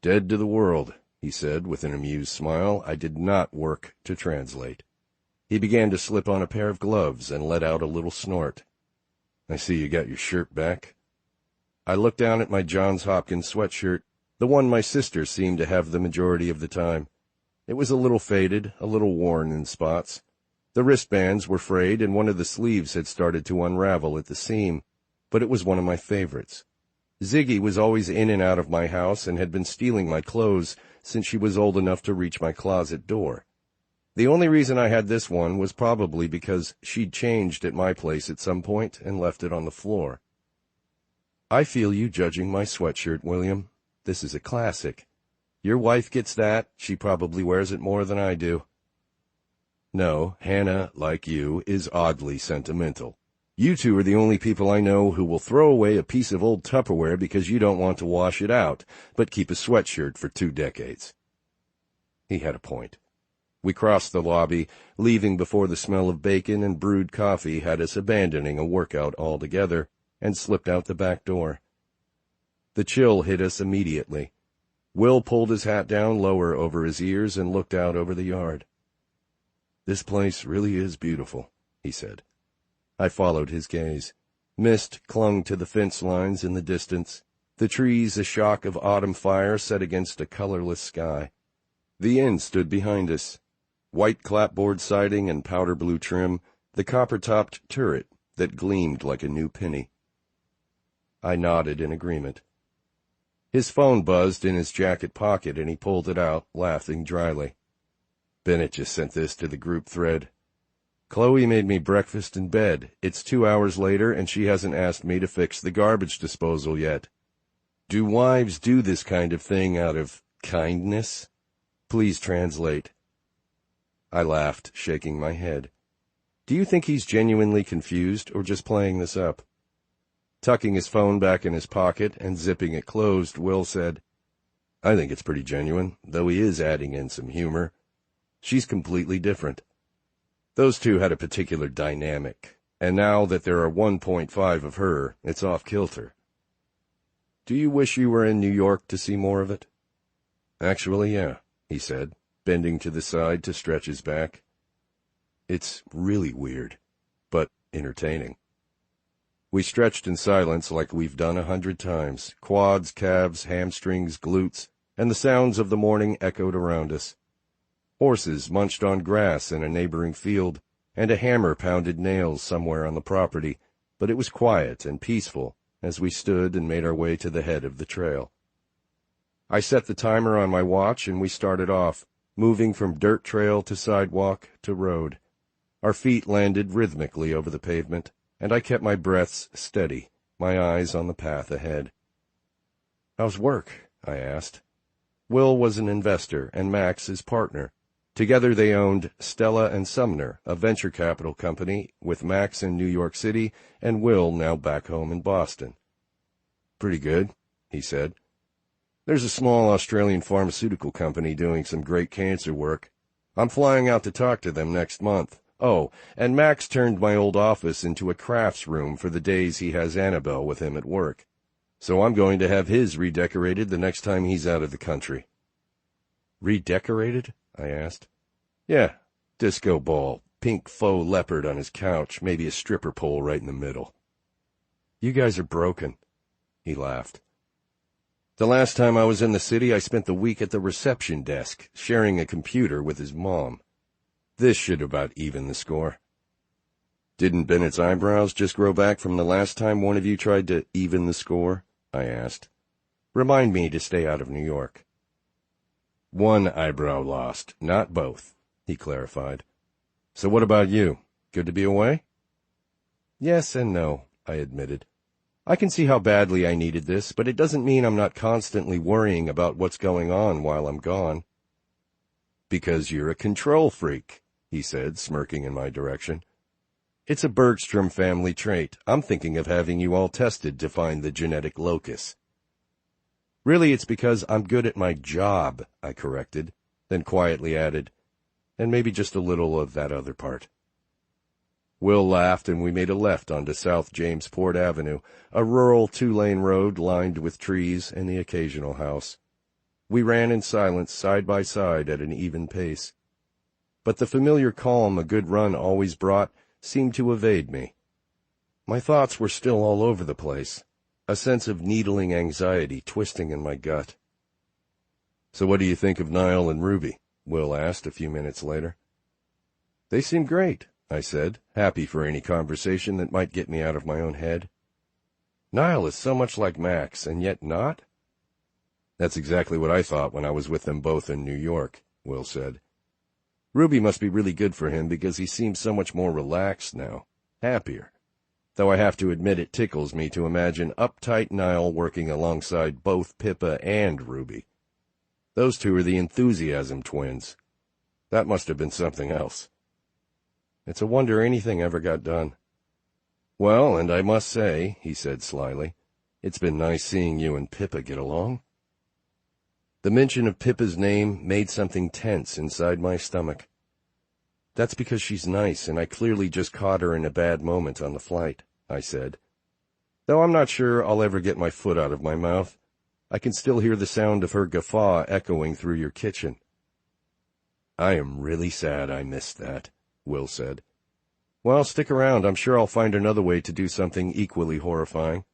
"Dead to the world," he said with an amused smile I did not work to translate. He began to slip on a pair of gloves and let out a little snort. "I see you got your shirt back." I looked down at my Johns Hopkins sweatshirt, the one my sister seemed to have the majority of the time. It was a little faded, a little worn in spots. The wristbands were frayed and one of the sleeves had started to unravel at the seam, but it was one of my favorites. Ziggy was always in and out of my house and had been stealing my clothes since she was old enough to reach my closet door. The only reason I had this one was probably because she'd changed at my place at some point and left it on the floor. "I feel you judging my sweatshirt, William. This is a classic. Your wife gets that, she probably wears it more than I do." "No, Hannah, like you, is oddly sentimental. You two are the only people I know who will throw away a piece of old Tupperware because you don't want to wash it out, but keep a sweatshirt for 2 decades. He had a point. We crossed the lobby, leaving before the smell of bacon and brewed coffee had us abandoning a workout altogether, and slipped out the back door. The chill hit us immediately, Will pulled his hat down lower over his ears and looked out over the yard. "This place really is beautiful," he said. I followed his gaze. Mist clung to the fence lines in the distance, the trees a shock of autumn fire set against a colorless sky. The inn stood behind us. White clapboard siding and powder blue trim, the copper-topped turret that gleamed like a new penny. I nodded in agreement. His phone buzzed in his jacket pocket, and he pulled it out, laughing dryly. "Bennett just sent this to the group thread. Chloe made me breakfast in bed. It's 2 hours later, and she hasn't asked me to fix the garbage disposal yet. Do wives do this kind of thing out of kindness? Please translate." I laughed, shaking my head. "Do you think he's genuinely confused, or just playing this up?" Tucking his phone back in his pocket and zipping it closed, Will said, "I think it's pretty genuine, though he is adding in some humor. She's completely different. Those two had a particular dynamic, and now that there are 1.5 of her, it's off-kilter. Do you wish you were in New York to see more of it?" "Actually, yeah," he said, bending to the side to stretch his back. "It's really weird, but entertaining." We stretched in silence like we've done 100 times, quads, calves, hamstrings, glutes, and the sounds of the morning echoed around us. Horses munched on grass in a neighboring field, and a hammer pounded nails somewhere on the property, but it was quiet and peaceful as we stood and made our way to the head of the trail. I set the timer on my watch, and we started off, moving from dirt trail to sidewalk to road. Our feet landed rhythmically over the pavement, and I kept my breaths steady, my eyes on the path ahead. "How's work?" I asked. Will was an investor, and Max his partner. Together they owned Stella and Sumner, a venture capital company, with Max in New York City and Will now back home in Boston. "Pretty good," he said. "There's a small Australian pharmaceutical company doing some great cancer work. I'm flying out to talk to them next month. Oh, and Max turned my old office into a crafts room for the days he has Annabelle with him at work. So I'm going to have his redecorated the next time he's out of the country." "Redecorated?" I asked. "Yeah, disco ball, pink faux leopard on his couch, maybe a stripper pole right in the middle." "You guys are broken." He laughed. "The last time I was in the city, I spent the week at the reception desk, sharing a computer with his mom. This should about even the score." "Didn't Bennett's eyebrows just grow back from the last time one of you tried to even the score?" I asked. "Remind me to stay out of New York." "One eyebrow lost, not both," he clarified. "So what about you? Good to be away?" "Yes and no," I admitted. "I can see how badly I needed this, but it doesn't mean I'm not constantly worrying about what's going on while I'm gone." "Because you're a control freak," he said, smirking in my direction. "It's a Bergstrom family trait. I'm thinking of having you all tested to find the genetic locus." "Really, it's because I'm good at my job," I corrected, then quietly added, "and maybe just a little of that other part." Will laughed, and we made a left onto South Jamesport Avenue, a rural 2-lane road lined with trees and the occasional house. We ran in silence side by side at an even pace. But the familiar calm a good run always brought seemed to evade me. My thoughts were still all over the place, a sense of needling anxiety twisting in my gut. "So what do you think of Niall and Ruby?" Will asked a few minutes later. "They seem great," I said, happy for any conversation that might get me out of my own head. "Niall is so much like Max, and yet not?" "That's exactly what I thought when I was with them both in New York," Will said. "Ruby must be really good for him because he seems so much more relaxed now, happier. Though I have to admit it tickles me to imagine uptight Niall working alongside both Pippa and Ruby. Those two are the enthusiasm twins. That must have been something else. It's a wonder anything ever got done." "Well, and I must say," he said slyly, "it's been nice seeing you and Pippa get along." The mention of Pippa's name made something tense inside my stomach. "That's because she's nice, and I clearly just caught her in a bad moment on the flight," I said. "Though I'm not sure I'll ever get my foot out of my mouth. I can still hear the sound of her guffaw echoing through your kitchen." "I am really sad I missed that," Will said. "Well, stick around. I'm sure I'll find another way to do something equally horrifying."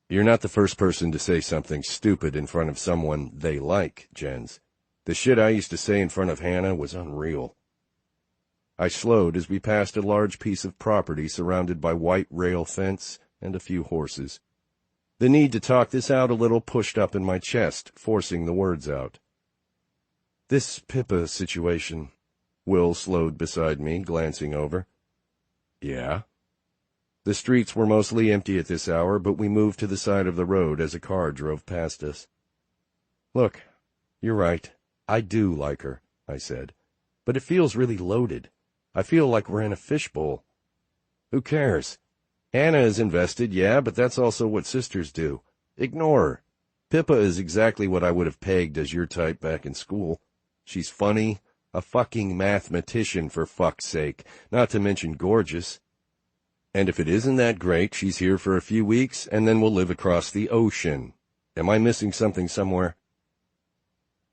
"You're not the first person to say something stupid in front of someone they like, Jens. The shit I used to say in front of Hannah was unreal." I slowed as we passed a large piece of property surrounded by white rail fence and a few horses. The need to talk this out a little pushed up in my chest, forcing the words out. "This Pippa situation," Will slowed beside me, glancing over. "Yeah?" The streets were mostly empty at this hour, but we moved to the side of the road as a car drove past us. "Look, you're right. I do like her," I said. "But it feels really loaded. I feel like we're in a fishbowl." "Who cares? Hannah is invested, yeah, but that's also what sisters do. Ignore her. Pippa is exactly what I would have pegged as your type back in school. She's funny, a fucking mathematician for fuck's sake, not to mention gorgeous. And if it isn't that great, she's here for a few weeks, and then we'll live across the ocean. Am I missing something somewhere?"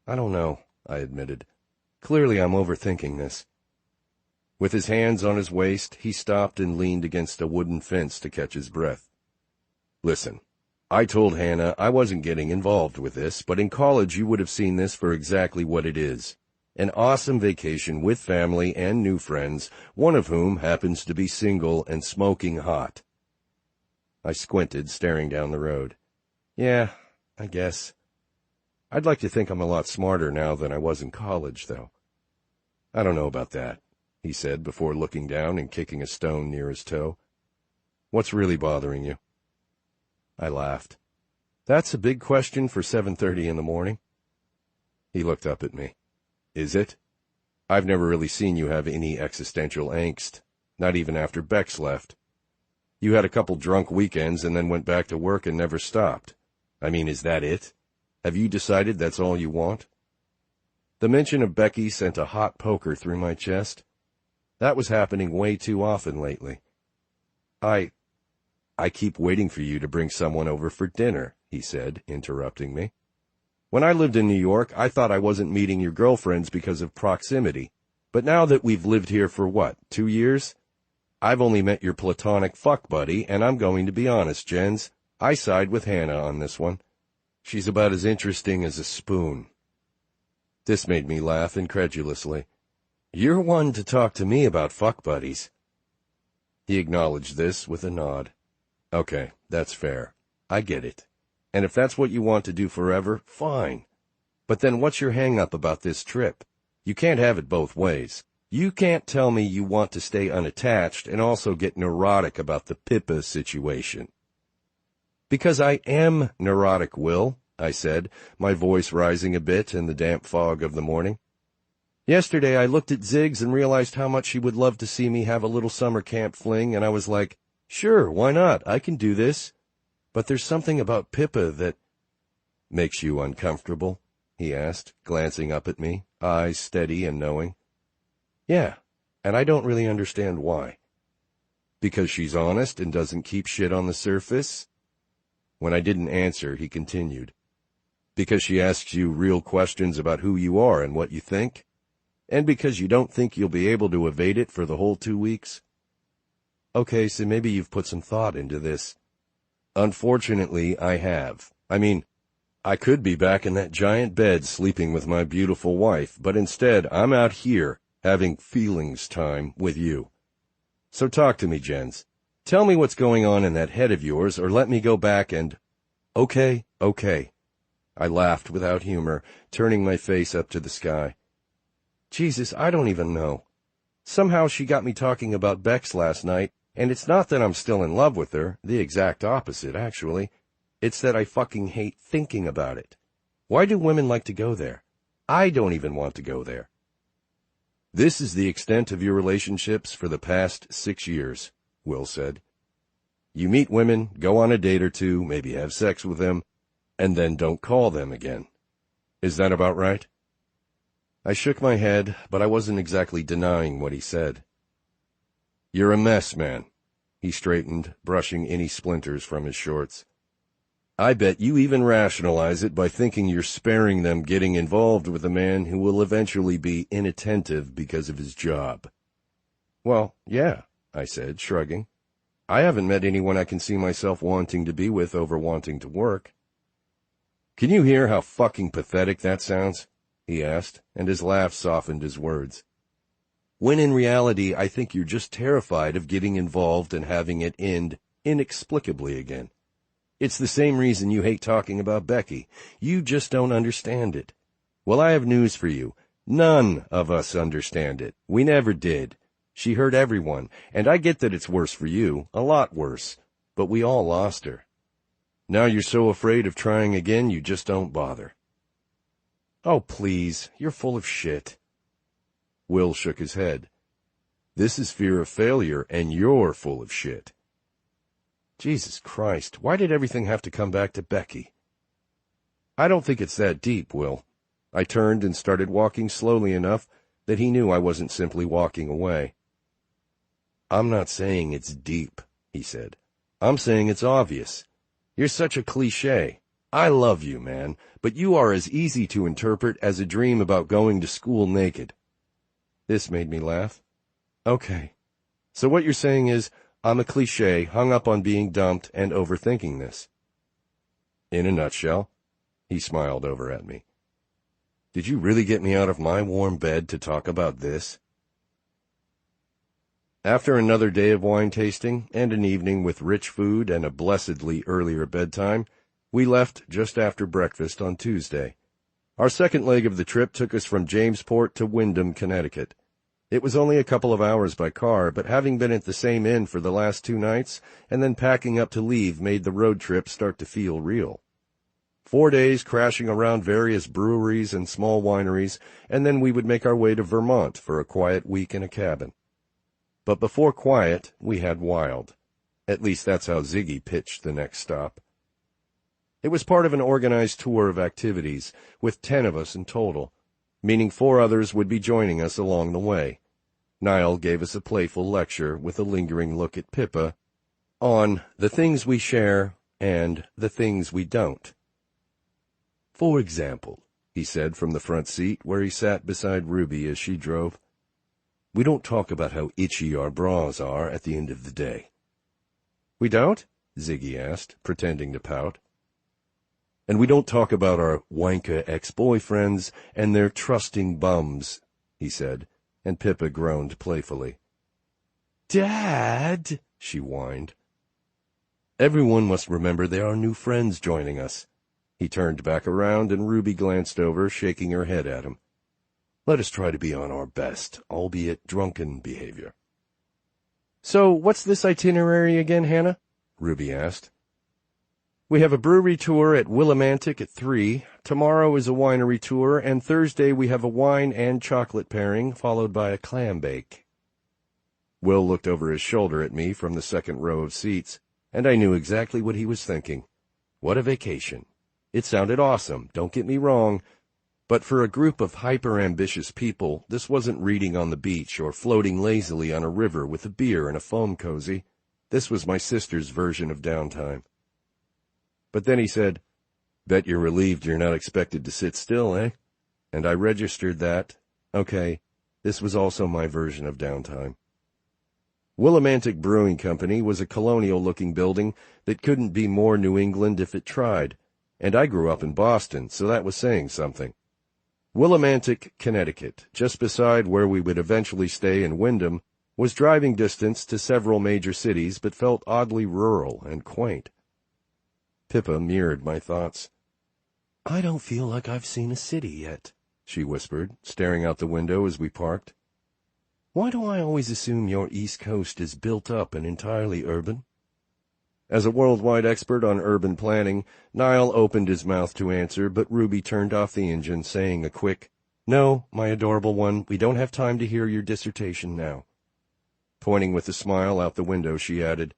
"I don't know," I admitted. "Clearly I'm overthinking this." With his hands on his waist, he stopped and leaned against a wooden fence to catch his breath. "Listen, I told Hannah I wasn't getting involved with this, but in college you would have seen this for exactly what it is. An awesome vacation with family and new friends, one of whom happens to be single and smoking hot." I squinted, staring down the road. "Yeah, I guess. I'd like to think I'm a lot smarter now than I was in college, though." "I don't know about that," he said before looking down and kicking a stone near his toe. "What's really bothering you?" I laughed. "That's a big question for 7:30 in the morning." He looked up at me. "Is it? I've never really seen you have any existential angst, not even after Bex left. You had a couple drunk weekends and then went back to work and never stopped. I mean, is that it? Have you decided that's all you want?" The mention of Becky sent a hot poker through my chest. That was happening way too often lately. I keep waiting for you to bring someone over for dinner," he said, interrupting me. "When I lived in New York, I thought I wasn't meeting your girlfriends because of proximity. But now that we've lived here for, 2 years? I've only met your platonic fuck buddy, and I'm going to be honest, Jens. I side with Hannah on this one. She's about as interesting as a spoon." This made me laugh incredulously. "You're one to talk to me about fuck buddies." He acknowledged this with a nod. "Okay, that's fair. I get it. And if that's what you want to do forever, fine. But then what's your hang-up about this trip? You can't have it both ways. You can't tell me you want to stay unattached and also get neurotic about the Pippa situation." "Because I am neurotic, Will," I said, my voice rising a bit in the damp fog of the morning. "Yesterday I looked at Ziggs and realized how much she would love to see me have a little summer camp fling, and I was like, sure, why not? I can do this. But there's something about Pippa that—" "Makes you uncomfortable?" he asked, glancing up at me, eyes steady and knowing. "Yeah, and I don't really understand why." "Because she's honest and doesn't keep shit on the surface?" When I didn't answer, he continued. "Because she asks you real questions about who you are and what you think? And because you don't think you'll be able to evade it for the whole 2 weeks?" "Okay, so maybe you've put some thought into this." "Unfortunately, I have. I mean, I could be back in that giant bed sleeping with my beautiful wife, but instead I'm out here having feelings time with you. So talk to me, Jens. Tell me what's going on in that head of yours, or let me go back and—" Okay. I laughed without humor, turning my face up to the sky. "Jesus, I don't even know. Somehow she got me talking about Bex last night, and it's not that I'm still in love with her, the exact opposite, actually. It's that I fucking hate thinking about it. Why do women like to go there? I don't even want to go there." "This is the extent of your relationships for the past 6 years," Will said. "You meet women, go on a date or two, maybe have sex with them, and then don't call them again. Is that about right?" I shook my head, but I wasn't exactly denying what he said. "You're a mess, man." He straightened, brushing any splinters from his shorts. I bet you even rationalize it by thinking you're sparing them getting involved with a man who will eventually be inattentive because of his job. Well, yeah, I said, shrugging. I haven't met anyone I can see myself wanting to be with over wanting to work. Can you hear how fucking pathetic that sounds? He asked, and his laugh softened his words. When in reality, I think you're just terrified of getting involved and having it end inexplicably again. It's the same reason you hate talking about Becky. You just don't understand it. Well, I have news for you. None of us understand it. We never did. She hurt everyone, and I get that it's worse for you, a lot worse, but we all lost her. Now you're so afraid of trying again, you just don't bother. Oh, please, you're full of shit. Will shook his head. This is fear of failure, and you're full of shit. Jesus Christ, why did everything have to come back to Becky? I don't think it's that deep, Will. I turned and started walking slowly enough that he knew I wasn't simply walking away. I'm not saying it's deep, he said. I'm saying it's obvious. You're such a cliché. I love you, man, but you are as easy to interpret as a dream about going to school naked. This made me laugh. Okay. So what you're saying is, I'm a cliché hung up on being dumped and overthinking this. In a nutshell, he smiled over at me. Did you really get me out of my warm bed to talk about this? After another day of wine tasting and an evening with rich food and a blessedly earlier bedtime, we left just after breakfast on Tuesday. Our second leg of the trip took us from Jamesport to Windham, Connecticut. It was only a couple of hours by car, but having been at the same inn for the last 2 nights and then packing up to leave made the road trip start to feel real. 4 days crashing around various breweries and small wineries, and then we would make our way to Vermont for a quiet week in a cabin. But before quiet, we had wild. At least that's how Ziggy pitched the next stop. It was part of an organized tour of activities, with 10 of us in total, meaning 4 others would be joining us along the way. Niall gave us a playful lecture with a lingering look at Pippa on the things we share and the things we don't. For example, he said from the front seat where he sat beside Ruby as she drove, we don't talk about how itchy our bras are at the end of the day. We don't? Ziggy asked, pretending to pout. And we don't talk about our wanker ex-boyfriends and their trusting bums, he said, and Pippa groaned playfully. Dad, she whined. Everyone must remember there are new friends joining us. He turned back around and Ruby glanced over, shaking her head at him. Let us try to be on our best, albeit drunken behavior. So what's this itinerary again, Hannah? Ruby asked. We have a brewery tour at Willimantic at 3, tomorrow is a winery tour, and Thursday we have a wine and chocolate pairing, followed by a clam bake. Will looked over his shoulder at me from the second row of seats, and I knew exactly what he was thinking. What a vacation. It sounded awesome, don't get me wrong, but for a group of hyper-ambitious people, this wasn't reading on the beach or floating lazily on a river with a beer and a foam cozy. This was my sister's version of downtime. But then he said, Bet you're relieved you're not expected to sit still, eh? And I registered that. Okay, this was also my version of downtime. Willimantic Brewing Company was a colonial-looking building that couldn't be more New England if it tried, and I grew up in Boston, so that was saying something. Willimantic, Connecticut, just beside where we would eventually stay in Windham, was driving distance to several major cities but felt oddly rural and quaint. Pippa mirrored my thoughts. I don't feel like I've seen a city yet, she whispered, staring out the window as we parked. Why do I always assume your East Coast is built up and entirely urban? As a worldwide expert on urban planning, Niall opened his mouth to answer, but Ruby turned off the engine, saying a quick, No, my adorable one, we don't have time to hear your dissertation now. Pointing with a smile out the window, she added,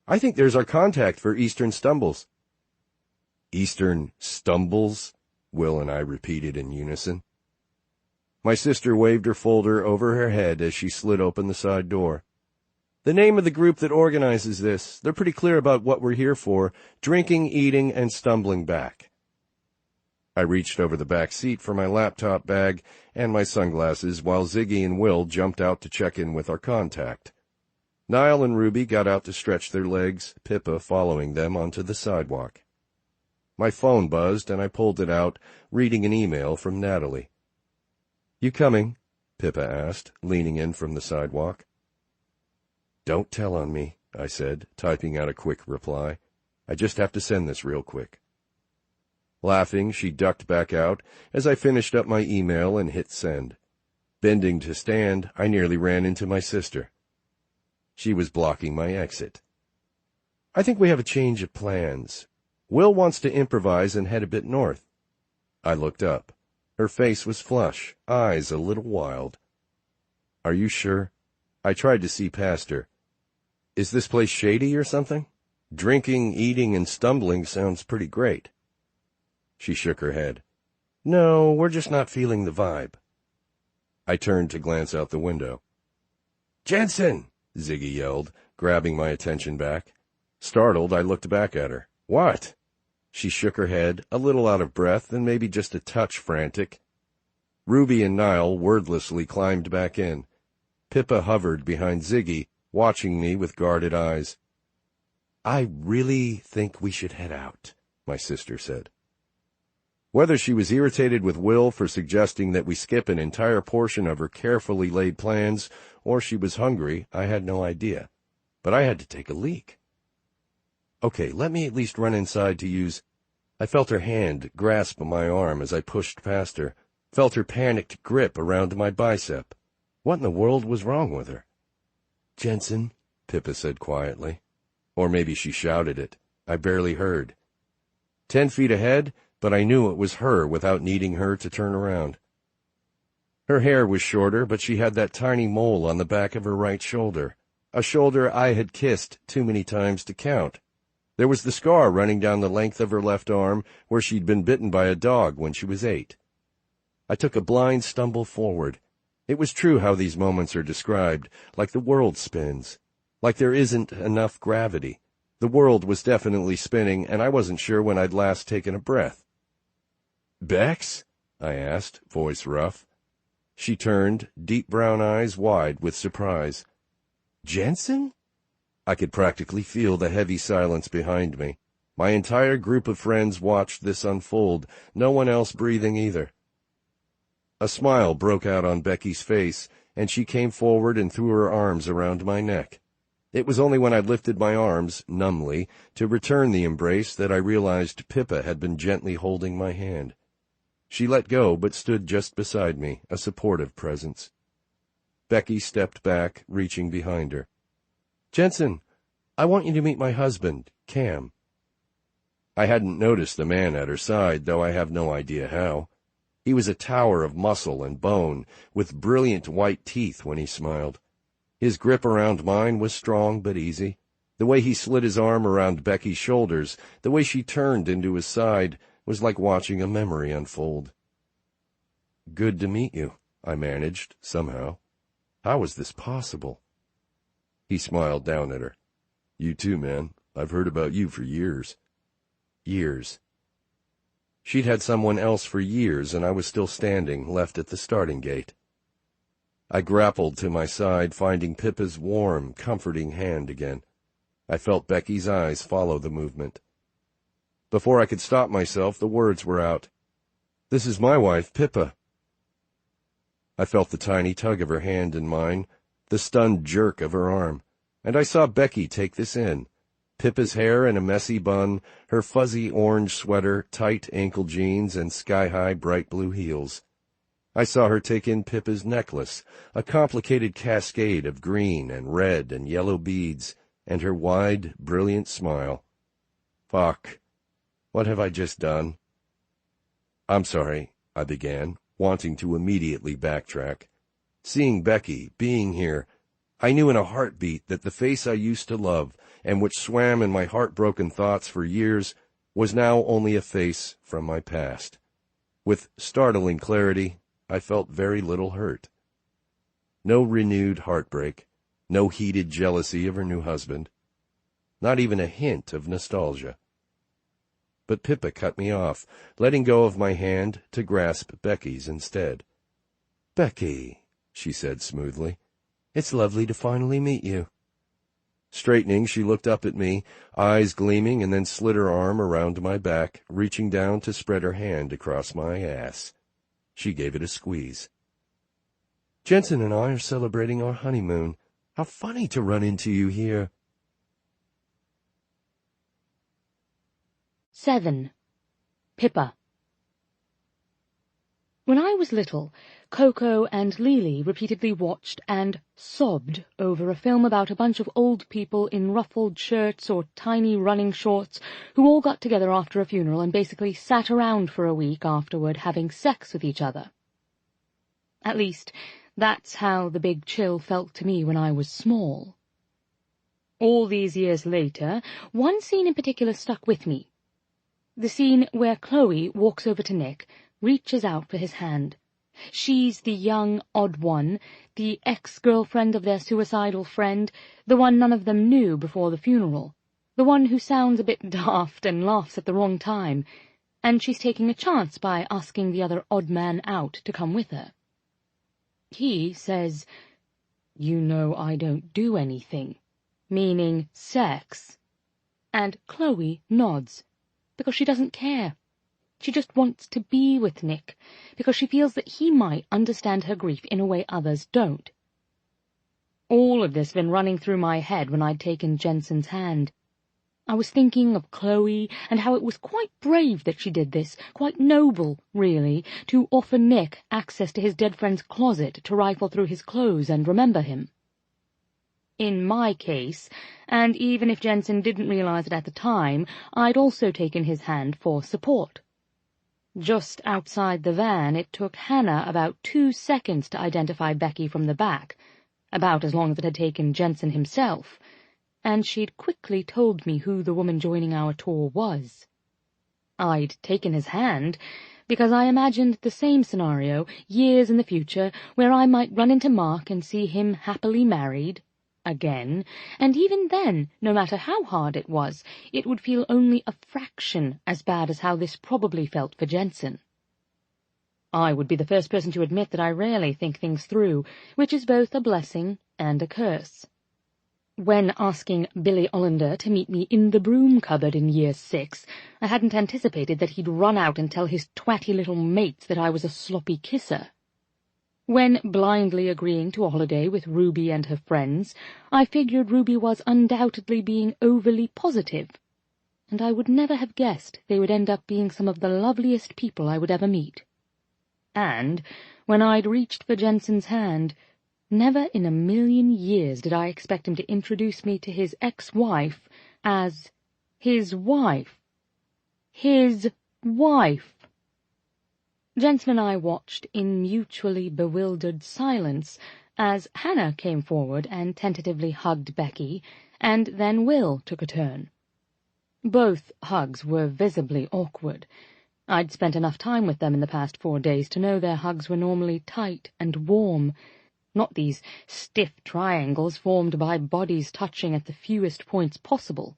I think there's our contact for Eastern Stumbles. Eastern Stumbles? Will and I repeated in unison. My sister waved her folder over her head as she slid open the side door. The name of the group that organizes this. They're pretty clear about what we're here for. Drinking, eating, and stumbling back. I reached over the back seat for my laptop bag and my sunglasses while Ziggy and Will jumped out to check in with our contact. Niall and Ruby got out to stretch their legs, Pippa following them onto the sidewalk. My phone buzzed and I pulled it out, reading an email from Natalie. "You coming?" Pippa asked, leaning in from the sidewalk. "Don't tell on me," I said, typing out a quick reply. "I just have to send this real quick." Laughing, she ducked back out as I finished up my email and hit send. Bending to stand, I nearly ran into my sister. She was blocking my exit. "I think we have a change of plans. Will wants to improvise and head a bit north." I looked up. Her face was flush, eyes a little wild. "Are you sure?" I tried to see past her. "Is this place shady or something? Drinking, eating, and stumbling sounds pretty great." She shook her head. "No, we're just not feeling the vibe." I turned to glance out the window. "Jensen!" Ziggy yelled, grabbing my attention back. Startled, I looked back at her. "What?" She shook her head, a little out of breath and maybe just a touch frantic. Ruby and Niall wordlessly climbed back in. Pippa hovered behind Ziggy, watching me with guarded eyes. "I really think we should head out," my sister said. Whether she was irritated with Will for suggesting that we skip an entire portion of her carefully laid plans, or she was hungry, I had no idea. But I had to take a leak. "Okay, let me at least run inside to use—" I felt her hand grasp my arm as I pushed past her, felt her panicked grip around my bicep. What in the world was wrong with her? "Jensen," Pippa said quietly. Or maybe she shouted it. I barely heard. 10 feet ahead, but I knew it was her without needing her to turn around. Her hair was shorter, but she had that tiny mole on the back of her right shoulder, a shoulder I had kissed too many times to count. There was the scar running down the length of her left arm where she'd been bitten by a dog when she was 8. I took a blind stumble forward. It was true how these moments are described, like the world spins, like there isn't enough gravity. The world was definitely spinning, and I wasn't sure when I'd last taken a breath. "Bex?" I asked, voice rough. She turned, deep brown eyes wide with surprise. "Jensen?" I could practically feel the heavy silence behind me. My entire group of friends watched this unfold, no one else breathing either. A smile broke out on Becky's face, and she came forward and threw her arms around my neck. It was only when I lifted my arms, numbly, to return the embrace that I realized Pippa had been gently holding my hand. She let go but stood just beside me, a supportive presence. Becky stepped back, reaching behind her. "Jensen, I want you to meet my husband, Cam." I hadn't noticed the man at her side, though I have no idea how. He was a tower of muscle and bone, with brilliant white teeth when he smiled. His grip around mine was strong but easy. The way he slid his arm around Becky's shoulders, the way she turned into his side, was like watching a memory unfold. "Good to meet you," I managed, somehow. How was this possible? He smiled down at her. "You too, man. I've heard about you for years." Years. She'd had someone else for years, and I was still standing, left at the starting gate. I grappled to my side, finding Pippa's warm, comforting hand again. I felt Becky's eyes follow the movement. Before I could stop myself, the words were out. "This is my wife, Pippa." I felt the tiny tug of her hand in mine, the stunned jerk of her arm, and I saw Becky take this in. Pippa's hair in a messy bun, her fuzzy orange sweater, tight ankle jeans, and sky-high bright blue heels. I saw her take in Pippa's necklace, a complicated cascade of green and red and yellow beads, and her wide, brilliant smile. Fuck. What have I just done? "I'm sorry," I began, wanting to immediately backtrack. Seeing Becky, being here, I knew in a heartbeat that the face I used to love, and which swam in my heartbroken thoughts for years, was now only a face from my past. With startling clarity, I felt very little hurt. No renewed heartbreak, No heated jealousy of her new husband. Not even a hint of nostalgia. But Pippa cut me off, letting go of my hand to grasp Becky's instead. "Becky," she said smoothly, "it's lovely to finally meet you." Straightening, she looked up at me, eyes gleaming, and then slid her arm around my back, reaching down to spread her hand across my ass. She gave it a squeeze. "Jensen and I are celebrating our honeymoon. How funny to run into you here." 7. Pippa. When I was little, Coco and Lily repeatedly watched and sobbed over a film about a bunch of old people in ruffled shirts or tiny running shorts who all got together after a funeral and basically sat around for a week afterward having sex with each other. At least, that's how the Big Chill felt to me when I was small. All these years later, one scene in particular stuck with me. The scene where Chloe walks over to Nick, reaches out for his hand. She's the young, odd one, the ex-girlfriend of their suicidal friend, the one none of them knew before the funeral, the one who sounds a bit daft and laughs at the wrong time, and she's taking a chance by asking the other odd man out to come with her. He says, "You know I don't do anything," meaning sex, and Chloe nods, because she doesn't care. She just wants to be with Nick, because she feels that he might understand her grief in a way others don't. All of this had been running through my head when I'd taken Jensen's hand. I was thinking of Chloe and how it was quite brave that she did this, quite noble, really, to offer Nick access to his dead friend's closet to rifle through his clothes and remember him. In my case, and even if Jensen didn't realize it at the time, I'd also taken his hand for support. Just outside the van, it took Hannah about 2 seconds to identify Becky from the back, about as long as it had taken Jensen himself, and she'd quickly told me who the woman joining our tour was. I'd taken his hand because I imagined the same scenario, years in the future, where I might run into Mark and see him happily married, again, and even then, no matter how hard it was, it would feel only a fraction as bad as how this probably felt for Jensen. I would be the first person to admit that I rarely think things through, which is both a blessing and a curse. When asking Billy Ollender to meet me in the broom cupboard in Year 6, I hadn't anticipated that he'd run out and tell his twatty little mates that I was a sloppy kisser. When blindly agreeing to a holiday with Ruby and her friends, I figured Ruby was undoubtedly being overly positive, and I would never have guessed they would end up being some of the loveliest people I would ever meet. And when I'd reached for Jensen's hand, never in a million years did I expect him to introduce me to his ex-wife as his wife. His wife. Jensen and I watched in mutually bewildered silence as Hannah came forward and tentatively hugged Becky, and then Will took a turn. Both hugs were visibly awkward. I'd spent enough time with them in the past 4 days to know their hugs were normally tight and warm, not these stiff triangles formed by bodies touching at the fewest points possible.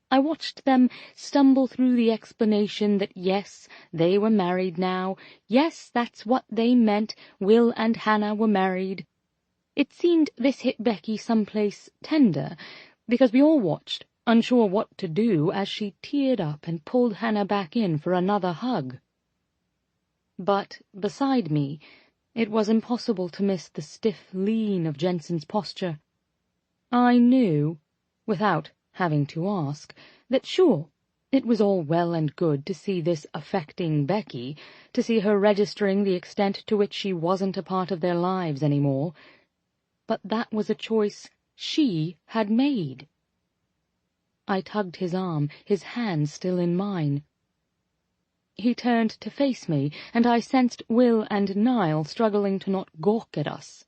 I watched them stumble through the explanation that yes, they were married now, yes, that's what they meant, Will and Hannah were married. It seemed this hit Becky someplace tender, because we all watched, unsure what to do, as she teared up and pulled Hannah back in for another hug. But beside me, it was impossible to miss the stiff lean of Jensen's posture. I knew, without having to ask, that sure, it was all well and good to see this affecting Becky, to see her registering the extent to which she wasn't a part of their lives anymore, but that was a choice she had made. I tugged his arm, his hand still in mine. He turned to face me, and I sensed Will and Niall struggling to not gawk at us.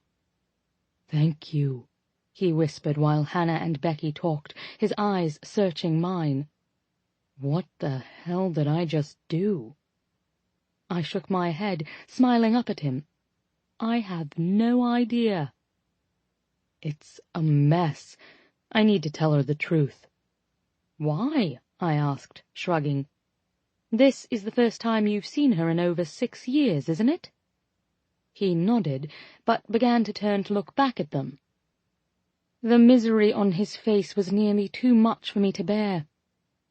"Thank you," he whispered while Hannah and Becky talked, his eyes searching mine. "What the hell did I just do?" I shook my head, smiling up at him. "I have no idea." It's a mess. I need to tell her the truth." "Why?" I asked, shrugging. "This is the first time you've seen her in over 6 years, isn't it?" He nodded, but began to turn to look back at them. The misery on his face was nearly too much for me to bear.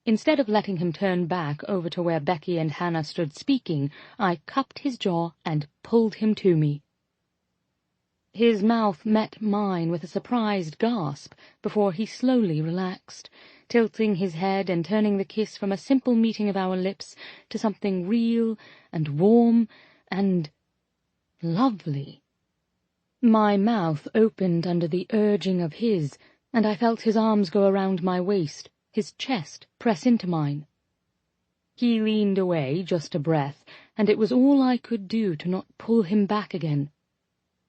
Instead of letting him turn back over to where Becky and Hannah stood speaking, I cupped his jaw and pulled him to me. His mouth met mine with a surprised gasp before he slowly relaxed, tilting his head and turning the kiss from a simple meeting of our lips to something real and warm and lovely. My mouth opened under the urging of his, and I felt his arms go around my waist, his chest press into mine. He leaned away just a breath, and it was all I could do to not pull him back again.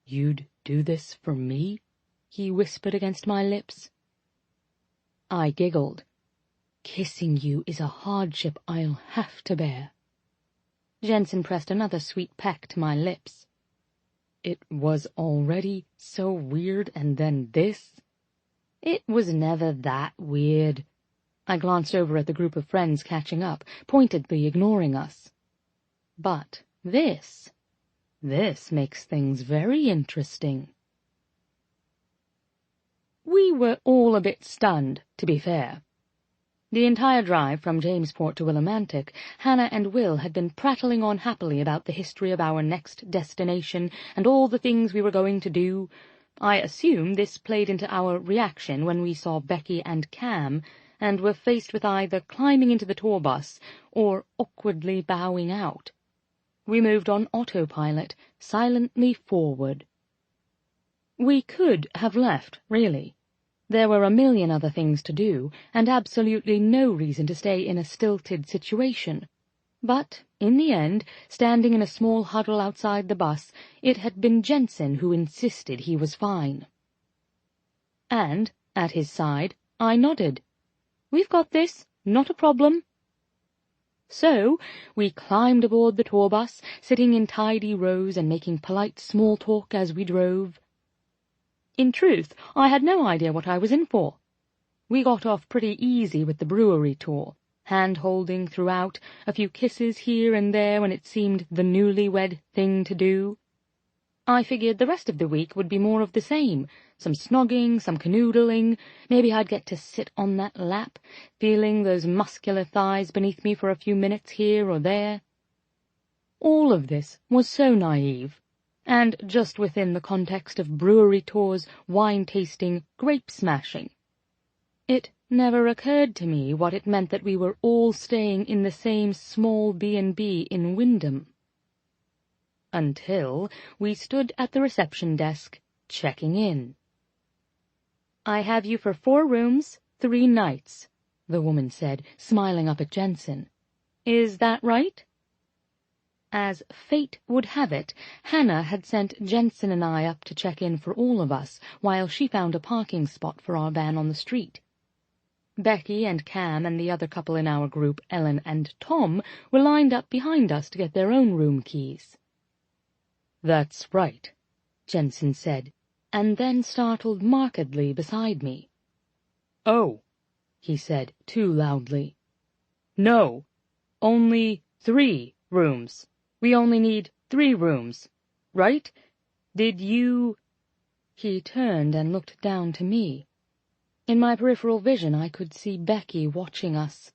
"You'd do this for me?" he whispered against my lips. I giggled. "Kissing you is a hardship I'll have to bear." Jensen pressed another sweet peck to my lips. "It was already so weird, and then this?" "It was never that weird." I glanced over at the group of friends catching up, pointedly ignoring us. "But this makes things very interesting." We were all a bit stunned, to be fair. The entire drive from Jamesport to Willimantic, Hannah and Will had been prattling on happily about the history of our next destination and all the things we were going to do. I assume this played into our reaction when we saw Becky and Cam and were faced with either climbing into the tour bus or awkwardly bowing out. We moved on autopilot, silently forward. We could have left, really. There were a million other things to do, and absolutely no reason to stay in a stilted situation. But, in the end, standing in a small huddle outside the bus, it had been Jensen who insisted he was fine. And, at his side, I nodded. "We've got this, not a problem." So, we climbed aboard the tour bus, sitting in tidy rows and making polite small talk as we drove. In truth, I had no idea what I was in for. We got off pretty easy with the brewery tour, hand-holding throughout, a few kisses here and there when it seemed the newlywed thing to do. I figured the rest of the week would be more of the same, some snogging, some canoodling, maybe I'd get to sit on that lap, feeling those muscular thighs beneath me for a few minutes here or there. All of this was so naive, and just within the context of brewery tours, wine-tasting, grape-smashing. It never occurred to me what it meant that we were all staying in the same small B&B in Wyndham. Until we stood at the reception desk, checking in. "I have you for 4 rooms, 3 nights," the woman said, smiling up at Jensen. "Is that right?" As fate would have it, Hannah had sent Jensen and I up to check in for all of us, while she found a parking spot for our van on the street. Becky and Cam and the other couple in our group, Ellen and Tom, were lined up behind us to get their own room keys. "That's right," Jensen said, and then startled markedly beside me. "Oh," he said too loudly. "No, only 3 rooms. We only need 3 rooms, right? Did you—" He turned and looked down to me. In my peripheral vision I could see Becky watching us.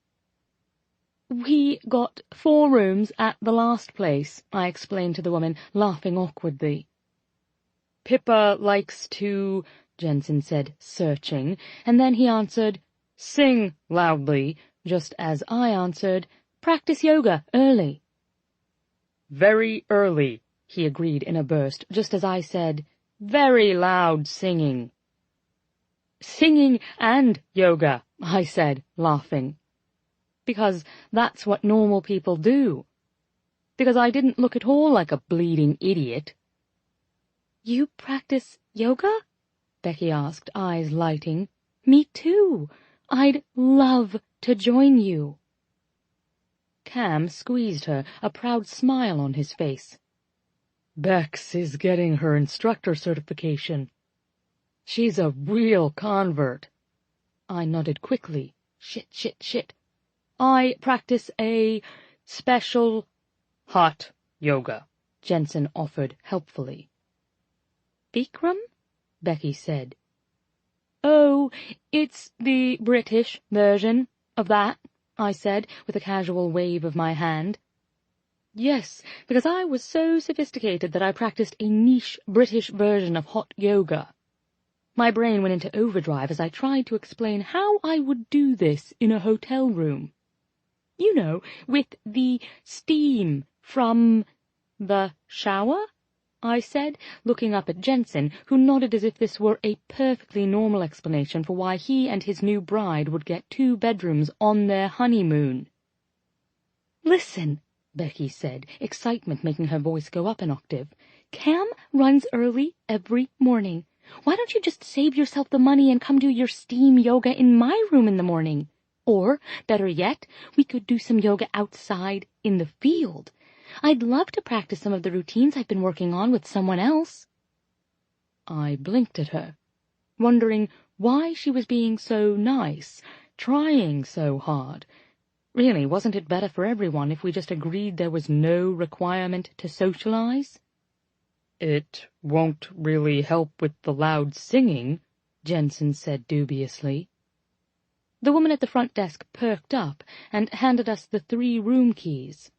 "We got 4 rooms at the last place," I explained to the woman, laughing awkwardly. "Pippa likes to," Jensen said, searching, and then he answered, "sing loudly," just as I answered, "practice yoga early." "Very early," he agreed in a burst, just as I said, "very loud singing." "Singing and yoga," I said, laughing. Because that's what normal people do. Because I didn't look at all like a bleeding idiot. "You practice yoga?" Becky asked, eyes lighting. "Me too. I'd love to join you." Cam squeezed her, a proud smile on his face. "Bex is getting her instructor certification." She's a real convert. I nodded quickly. Shit. I practice a special hot yoga, Jensen offered helpfully. Bikram? Becky said. Oh, it's the British version of that, I said, with a casual wave of my hand. Yes, because I was so sophisticated that I practiced a niche British version of hot yoga. My brain went into overdrive as I tried to explain how I would do this in a hotel room. You know, with the steam from the shower, I said, looking up at Jensen, who nodded as if this were a perfectly normal explanation for why he and his new bride would get 2 bedrooms on their honeymoon. Listen, Becky said, excitement making her voice go up an octave. Cam runs early every morning. Why don't you just save yourself the money and come do your steam yoga in my room in the morning? Or, better yet, we could do some yoga outside in the field. I'd love to practice some of the routines I've been working on with someone else. I blinked at her, wondering why she was being so nice, trying so hard. Really, wasn't it better for everyone if we just agreed there was no requirement to socialize? It won't really help with the loud singing, Jensen said dubiously. The woman at the front desk perked up and handed us the 3 room keys.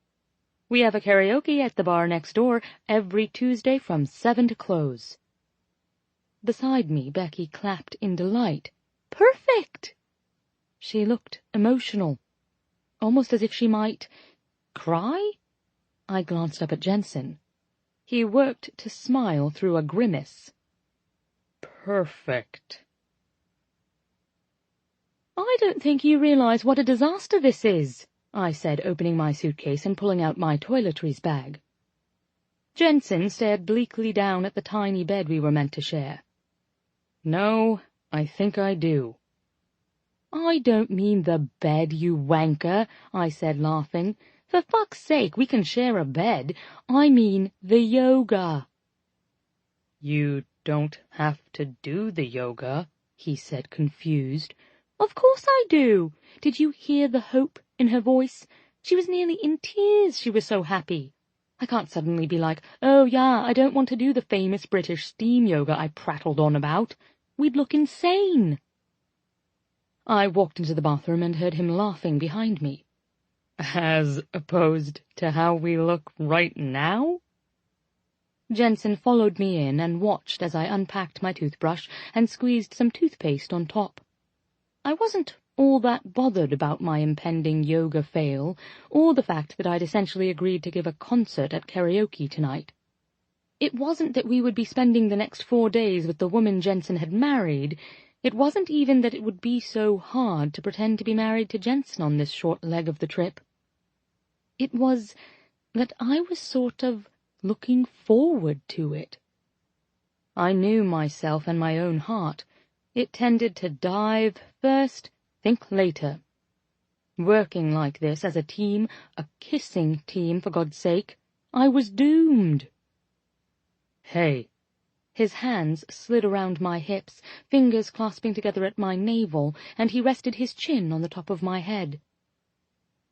We have a karaoke at the bar next door every Tuesday from 7 to close. Beside me, Becky clapped in delight. Perfect! She looked emotional, almost as if she might cry. I glanced up at Jensen. He worked to smile through a grimace. Perfect. I don't think you realize what a disaster this is, I said, opening my suitcase and pulling out my toiletries bag. Jensen stared bleakly down at the tiny bed we were meant to share. No, I think I do. I don't mean the bed, you wanker, I said, laughing. For fuck's sake, we can share a bed. I mean the yoga. You don't have to do the yoga, he said, confused. Of course I do. Did you hear the hope in her voice? She was nearly in tears, she was so happy. I can't suddenly be like, oh yeah, I don't want to do the famous British steam yoga I prattled on about. We'd look insane. I walked into the bathroom and heard him laughing behind me. As opposed to how we look right now? Jensen followed me in and watched as I unpacked my toothbrush and squeezed some toothpaste on top. I wasn't all that bothered about my impending yoga fail, or the fact that I'd essentially agreed to give a concert at karaoke tonight. It wasn't that we would be spending the next 4 days with the woman Jensen had married. It wasn't even that it would be so hard to pretend to be married to Jensen on this short leg of the trip. It was that I was sort of looking forward to it. I knew myself and my own heart. It tended to dive first, think later. Working like this as a team, a kissing team for God's sake, I was doomed. Hey. His hands slid around my hips, fingers clasping together at my navel, and he rested his chin on the top of my head.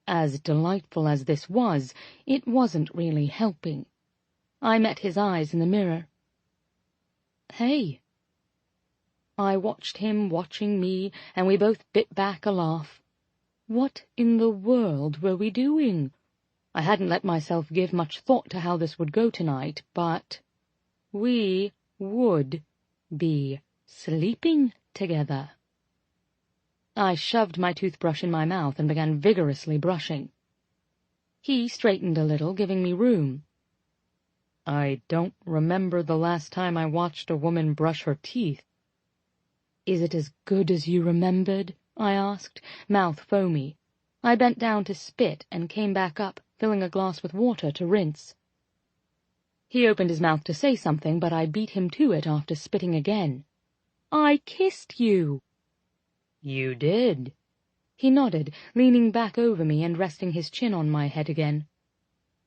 As delightful as this was, it wasn't really helping. I met his eyes in the mirror. Hey. I watched him watching me, and we both bit back a laugh. What in the world were we doing? I hadn't let myself give much thought to how this would go tonight, but we would be sleeping together. I shoved my toothbrush in my mouth and began vigorously brushing. He straightened a little, giving me room. I don't remember the last time I watched a woman brush her teeth. Is it as good as you remembered? I asked, mouth foamy. I bent down to spit and came back up, filling a glass with water to rinse. He opened his mouth to say something, but I beat him to it after spitting again. I kissed you. You did. He nodded, leaning back over me and resting his chin on my head again.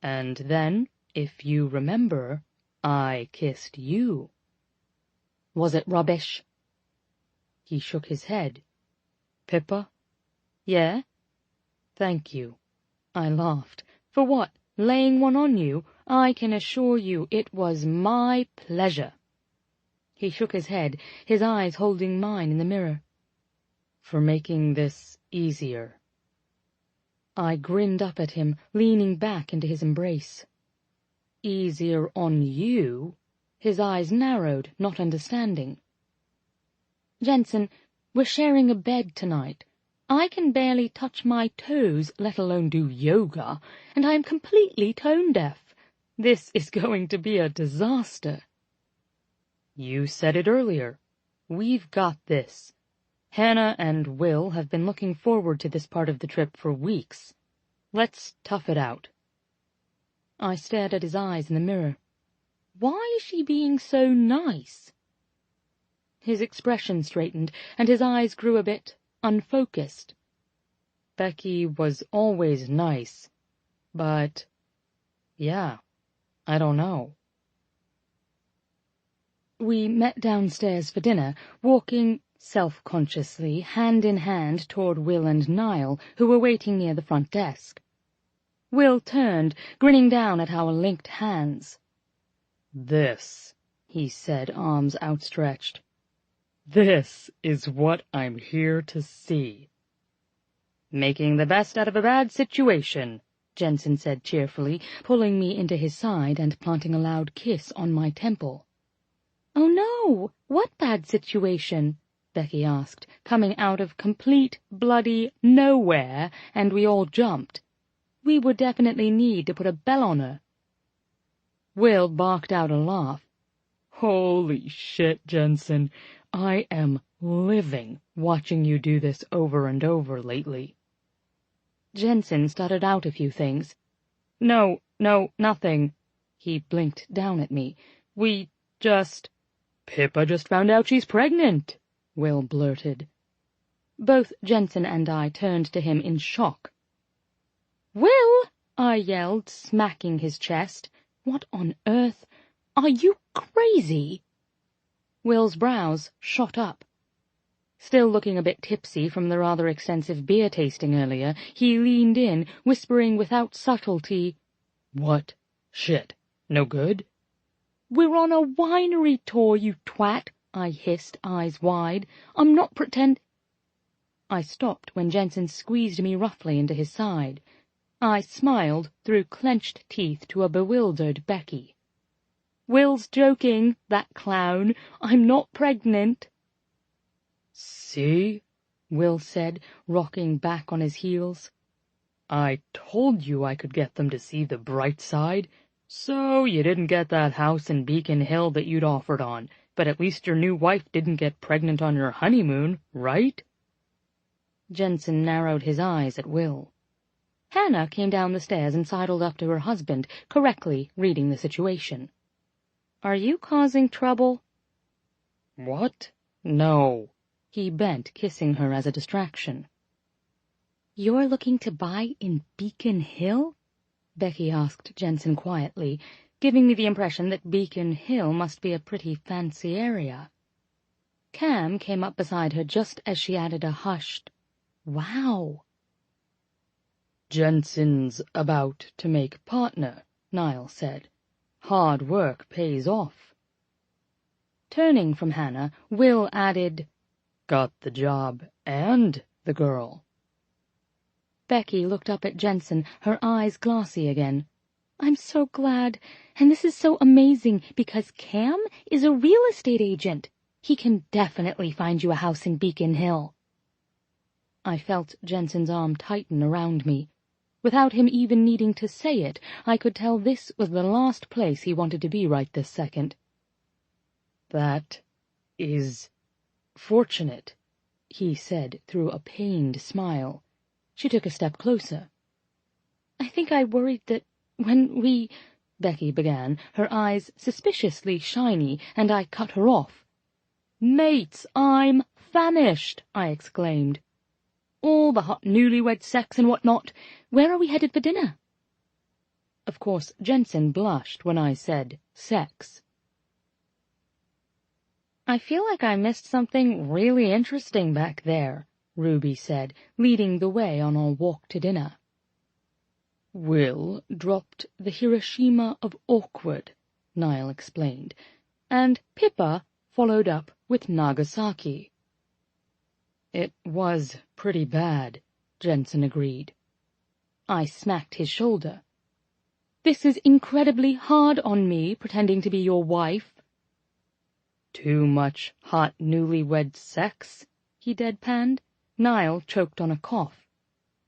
And then, if you remember, I kissed you. Was it rubbish? He shook his head. Pippa? Yeah? Thank you. I laughed. For what? Laying one on you? I can assure you it was my pleasure. He shook his head, his eyes holding mine in the mirror. For making this easier. I grinned up at him, leaning back into his embrace. Easier on you? His eyes narrowed, not understanding. Jensen, we're sharing a bed tonight. I can barely touch my toes, let alone do yoga, and I am completely tone-deaf. This is going to be a disaster. You said it earlier. We've got this. Hannah and Will have been looking forward to this part of the trip for weeks. Let's tough it out. I stared at his eyes in the mirror. Why is she being so nice? His expression straightened, and his eyes grew a bit unfocused. Becky was always nice, but, yeah, I don't know. We met downstairs for dinner, walking self-consciously, hand in hand toward Will and Niall, who were waiting near the front desk. Will turned, grinning down at our linked hands. This, he said, arms outstretched. This is what I'm here to see. Making the best out of a bad situation, Jensen said cheerfully, pulling me into his side and planting a loud kiss on my temple. Oh no, what bad situation? Becky asked, coming out of complete, bloody nowhere, and we all jumped. We would definitely need to put a bell on her. Will barked out a laugh. Holy shit, Jensen. I am living watching you do this over and over lately. Jensen stuttered out a few things. No, nothing. He blinked down at me. We just... Pippa just found out she's pregnant, Will blurted. Both Jensen and I turned to him in shock. Will, I yelled, smacking his chest. What on earth? Are you crazy? Will's brows shot up. Still looking a bit tipsy from the rather extensive beer tasting earlier, he leaned in, whispering without subtlety, What? Shit. No good? We're on a winery tour, you twat, I hissed, eyes wide. I'm not I stopped when Jensen squeezed me roughly into his side. I smiled through clenched teeth to a bewildered Becky. Will's joking, that clown. I'm not pregnant. See? Will said, rocking back on his heels. I told you I could get them to see the bright side. So you didn't get that house in Beacon Hill that you'd offered on, but at least your new wife didn't get pregnant on your honeymoon, right? Jensen narrowed his eyes at Will. Hannah came down the stairs and sidled up to her husband, correctly reading the situation. Are you causing trouble? What? No. He bent, kissing her as a distraction. You're looking to buy in Beacon Hill? Becky asked Jensen quietly, giving me the impression that Beacon Hill must be a pretty fancy area. Cam came up beside her just as she added a hushed, Wow. Jensen's about to make partner, Niall said. Hard work pays off. Turning from Hannah, Will added, Got the job and the girl. Becky looked up at Jensen, her eyes glassy again. I'm so glad, and this is so amazing, because Cam is a real estate agent. He can definitely find you a house in Beacon Hill. I felt Jensen's arm tighten around me. Without him even needing to say it, I could tell this was the last place he wanted to be right this second. That is fortunate, he said through a pained smile. She took a step closer. I think I worried that when we... Becky began, her eyes suspiciously shiny, and I cut her off. Mates, I'm famished, I exclaimed. All the hot newlywed sex and whatnot. Where are we headed for dinner? Of course, Jensen blushed when I said sex. I feel like I missed something really interesting back there, Ruby said, leading the way on our walk to dinner. Will dropped the Hiroshima of awkward, Niall explained, and Pippa followed up with Nagasaki. It was pretty bad, Jensen agreed. I smacked his shoulder. This is incredibly hard on me, pretending to be your wife. Too much hot newlywed sex, he deadpanned. Niall choked on a cough.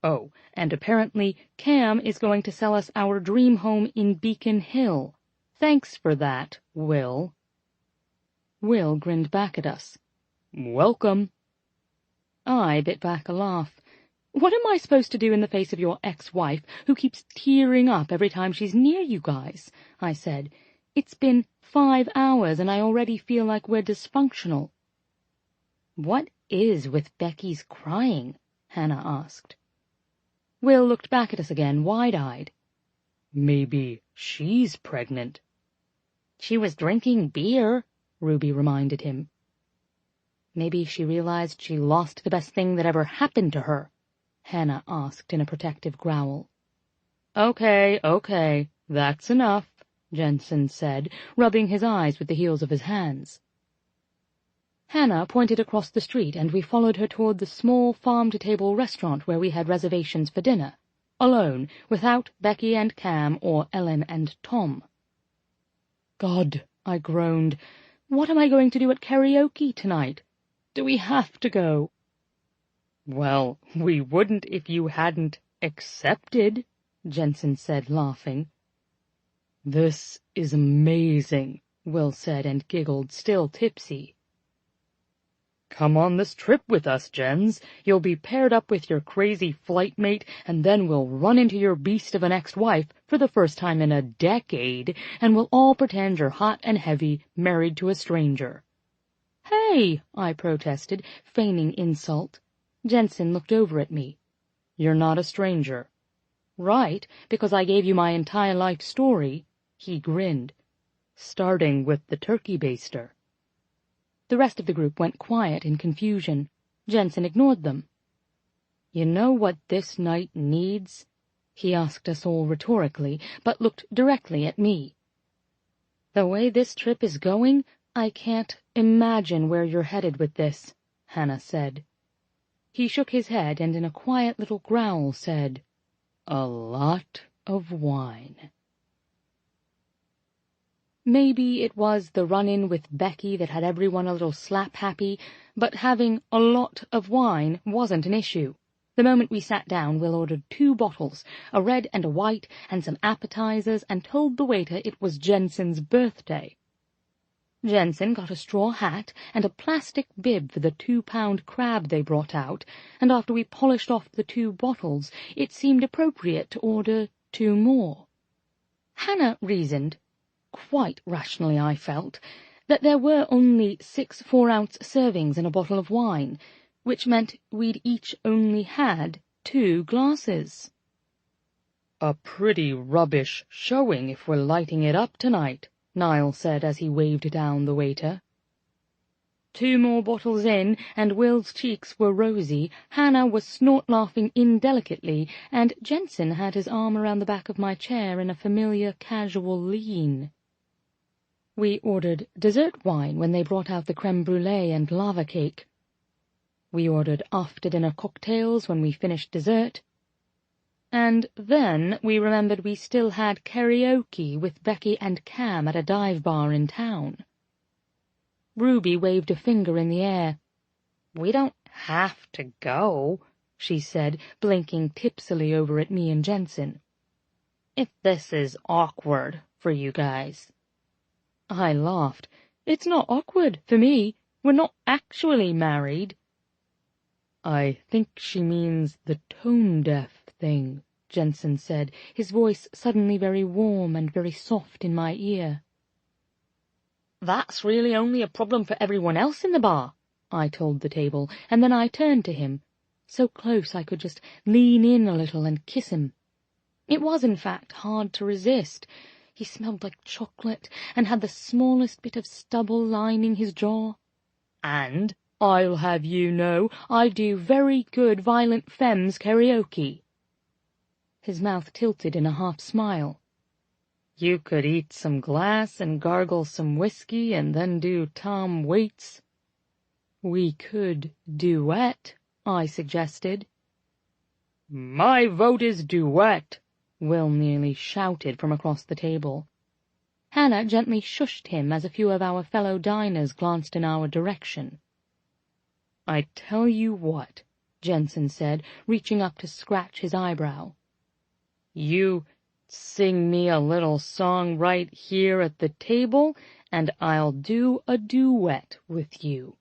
Oh, and apparently Cam is going to sell us our dream home in Beacon Hill. Thanks for that, Will. Will grinned back at us. Welcome. I bit back a laugh. What am I supposed to do in the face of your ex-wife, who keeps tearing up every time she's near you guys? I said. It's been 5 hours, and I already feel like we're dysfunctional. What is with Becky's crying? Hannah asked. Will looked back at us again, wide-eyed. Maybe she's pregnant. She was drinking beer, Ruby reminded him. Maybe she realized she lost the best thing that ever happened to her, Hannah asked in a protective growl. Okay, that's enough, Jensen said, rubbing his eyes with the heels of his hands. Hannah pointed across the street, and we followed her toward the small farm-to-table restaurant where we had reservations for dinner, alone, without Becky and Cam or Ellen and Tom. God, I groaned, what am I going to do at karaoke tonight? Do we have to go? Well, we wouldn't if you hadn't accepted, Jensen said, laughing. This is amazing, Will said and giggled, still tipsy. Come on this trip with us, Jens. You'll be paired up with your crazy flight mate, and then we'll run into your beast of an ex-wife for the first time in a decade, and we'll all pretend you're hot and heavy, married to a stranger. Hey, I protested, feigning insult. Jensen looked over at me. You're not a stranger. Right, because I gave you my entire life story. He grinned. Starting with the turkey baster. The rest of the group went quiet in confusion. Jensen ignored them. You know what this night needs? He asked us all rhetorically, but looked directly at me. The way this trip is going, I can't imagine where you're headed with this, Hannah said. He shook his head and in a quiet little growl said, A lot of wine. Maybe it was the run-in with Becky that had everyone a little slap-happy, but having a lot of wine wasn't an issue. The moment we sat down, Will ordered 2 bottles, a red and a white, and some appetizers, and told the waiter it was Jensen's birthday. Jensen got a straw hat and a plastic bib for the 2-pound crab they brought out, and after we polished off the 2 bottles, it seemed appropriate to order 2 more. Hannah reasoned, quite rationally I felt, that there were only 6 4-ounce servings in a bottle of wine, which meant we'd each only had 2 glasses. A pretty rubbish showing if we're lighting it up tonight, Niall said as he waved down the waiter. 2 more bottles in, and Will's cheeks were rosy, Hannah was snort-laughing indelicately, and Jensen had his arm around the back of my chair in a familiar casual lean. We ordered dessert wine when they brought out the creme brulee and lava cake. We ordered after-dinner cocktails when we finished dessert. And then we remembered we still had karaoke with Becky and Cam at a dive bar in town. Ruby waved a finger in the air. We don't have to go, she said, blinking tipsily over at me and Jensen. If this is awkward for you guys. I laughed. It's not awkward for me. We're not actually married. I think she means the tone-deaf thing, Jensen said, his voice suddenly very warm and very soft in my ear. That's really only a problem for everyone else in the bar, I told the table, and then I turned to him, so close I could just lean in a little and kiss him. It was, in fact, hard to resist. He smelled like chocolate and had the smallest bit of stubble lining his jaw. And I'll have you know I do very good Violent Femmes karaoke. His mouth tilted in a half-smile. You could eat some glass and gargle some whiskey and then do Tom Waits. We could duet, I suggested. My vote is duet, Will nearly shouted from across the table. Hannah gently shushed him as a few of our fellow diners glanced in our direction. I tell you what, Jensen said, reaching up to scratch his eyebrow. You sing me a little song right here at the table, and I'll do a duet with you.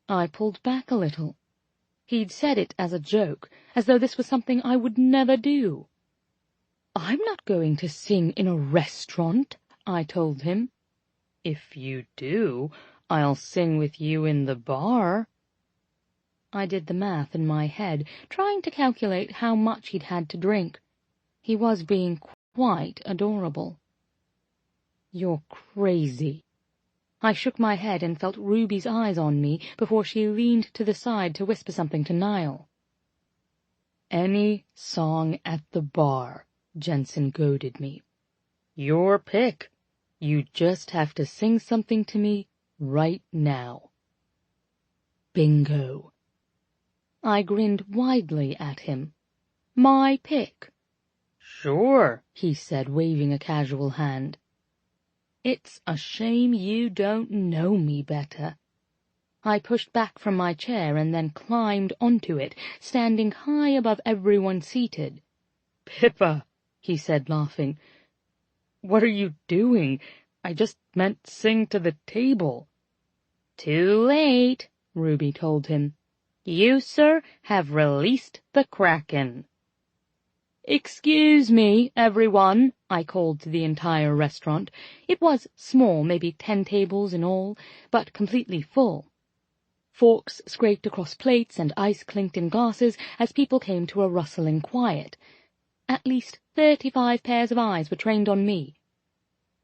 I pulled back a little. He'd said it as a joke, as though this was something I would never do. I'm not going to sing in a restaurant, I told him. If you do, I'll sing with you in the bar. I did the math in my head, trying to calculate how much he'd had to drink. He was being quite adorable. You're crazy. I shook my head and felt Ruby's eyes on me before she leaned to the side to whisper something to Niall. Any song at the bar, Jensen goaded me. Your pick. You just have to sing something to me right now. Bingo. I grinned widely at him. My pick. Sure, he said, waving a casual hand. It's a shame you don't know me better. I pushed back from my chair and then climbed onto it, standing high above everyone seated. Pippa, he said, laughing. What are you doing? I just meant sing to the table. Too late, Ruby told him. You, sir, have released the Kraken. Excuse me, everyone, I called to the entire restaurant. It was small, maybe 10 tables in all, but completely full. Forks scraped across plates and ice clinked in glasses as people came to a rustling quiet. At least 35 pairs of eyes were trained on me.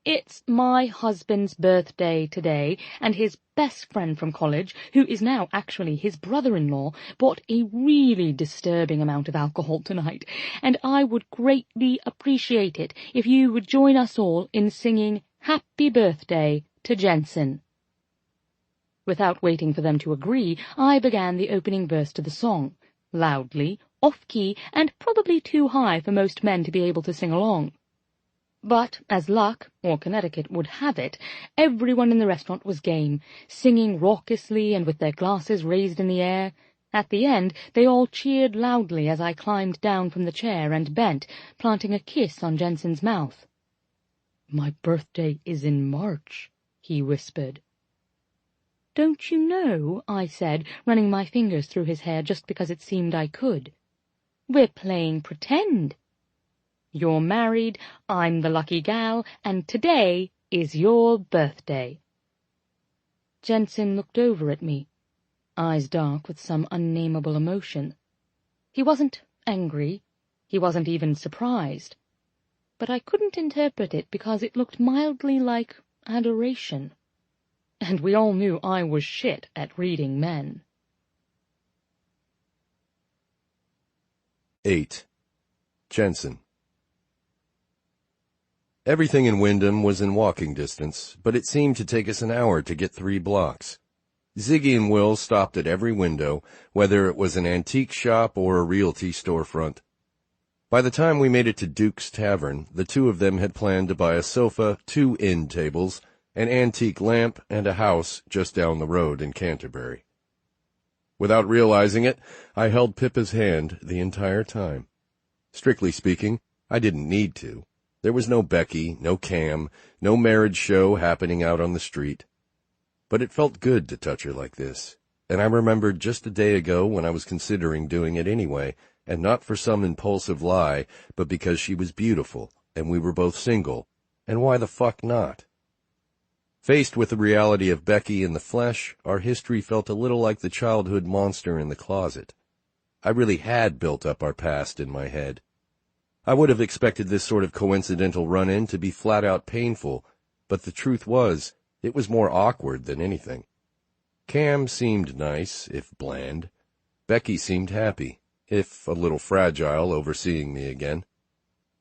It's my husband's birthday today, and his best friend from college, who is now actually his brother-in-law, bought a really disturbing amount of alcohol tonight, and I would greatly appreciate it if you would join us all in singing Happy Birthday to Jensen. Without waiting for them to agree, I began the opening verse to the song, loudly, off-key, and probably too high for most men to be able to sing along. But, as luck, or Connecticut, would have it, everyone in the restaurant was game, singing raucously and with their glasses raised in the air. At the end, they all cheered loudly as I climbed down from the chair and bent, planting a kiss on Jensen's mouth. My birthday is in March, he whispered. Don't you know, I said, running my fingers through his hair just because it seemed I could. We're playing pretend. You're married, I'm the lucky gal, and today is your birthday. Jensen looked over at me, eyes dark with some unnameable emotion. He wasn't angry, he wasn't even surprised, but I couldn't interpret it because it looked mildly like adoration. And we all knew I was shit at reading men. 8. Jensen. Everything in Wyndham was in walking distance, but it seemed to take us an hour to get 3 blocks. Ziggy and Will stopped at every window, whether it was an antique shop or a realty storefront. By the time we made it to Duke's Tavern, the two of them had planned to buy a sofa, 2 end tables, an antique lamp, and a house just down the road in Canterbury. Without realizing it, I held Pippa's hand the entire time. Strictly speaking, I didn't need to. There was no Becky, no Cam, no marriage show happening out on the street. But it felt good to touch her like this, and I remembered just a day ago when I was considering doing it anyway, and not for some impulsive lie, but because she was beautiful, and we were both single, and why the fuck not? Faced with the reality of Becky in the flesh, our history felt a little like the childhood monster in the closet. I really had built up our past in my head. I would have expected this sort of coincidental run-in to be flat-out painful, but the truth was, it was more awkward than anything. Cam seemed nice, if bland. Becky seemed happy, if a little fragile over seeing me again.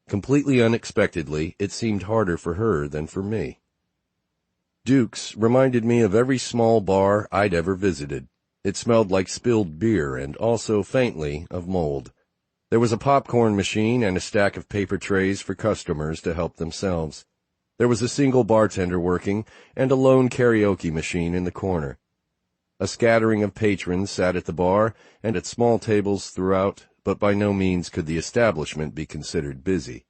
Completely unexpectedly, it seemed harder for her than for me. Duke's reminded me of every small bar I'd ever visited. It smelled like spilled beer and also faintly of mold. There was a popcorn machine and a stack of paper trays for customers to help themselves. There was a single bartender working and a lone karaoke machine in the corner. A scattering of patrons sat at the bar and at small tables throughout, but by no means could the establishment be considered busy.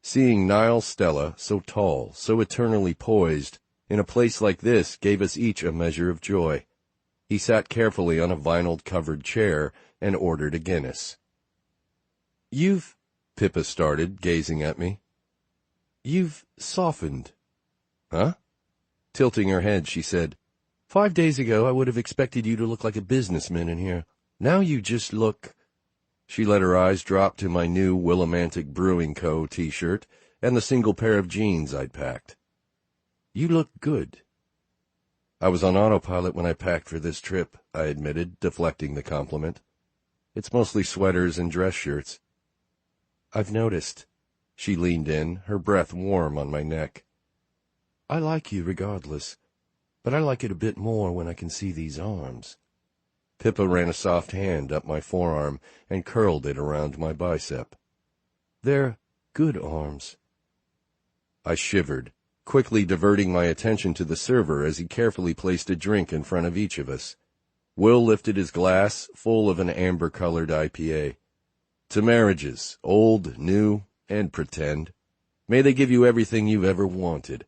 Seeing Niall Stella, so tall, so eternally poised, in a place like this gave us each a measure of joy. He sat carefully on a vinyl-covered chair and ordered a Guinness. "You've," Pippa started, gazing at me. "You've softened." "Huh?" Tilting her head, she said, 5 days ago I would have expected you to look like a businessman in here. Now you just look—" She let her eyes drop to my new Willimantic Brewing Co. t-shirt and the single pair of jeans I'd packed. "You look good." "I was on autopilot when I packed for this trip," I admitted, deflecting the compliment. "It's mostly sweaters and dress shirts." "I've noticed." She leaned in, her breath warm on my neck. "I like you regardless, but I like it a bit more when I can see these arms." Pippa ran a soft hand up my forearm and curled it around my bicep. "They're good arms." I shivered, quickly diverting my attention to the server as he carefully placed a drink in front of each of us. Will lifted his glass, full of an amber-colored IPA. "To marriages, old, new, and pretend. May they give you everything you've ever wanted."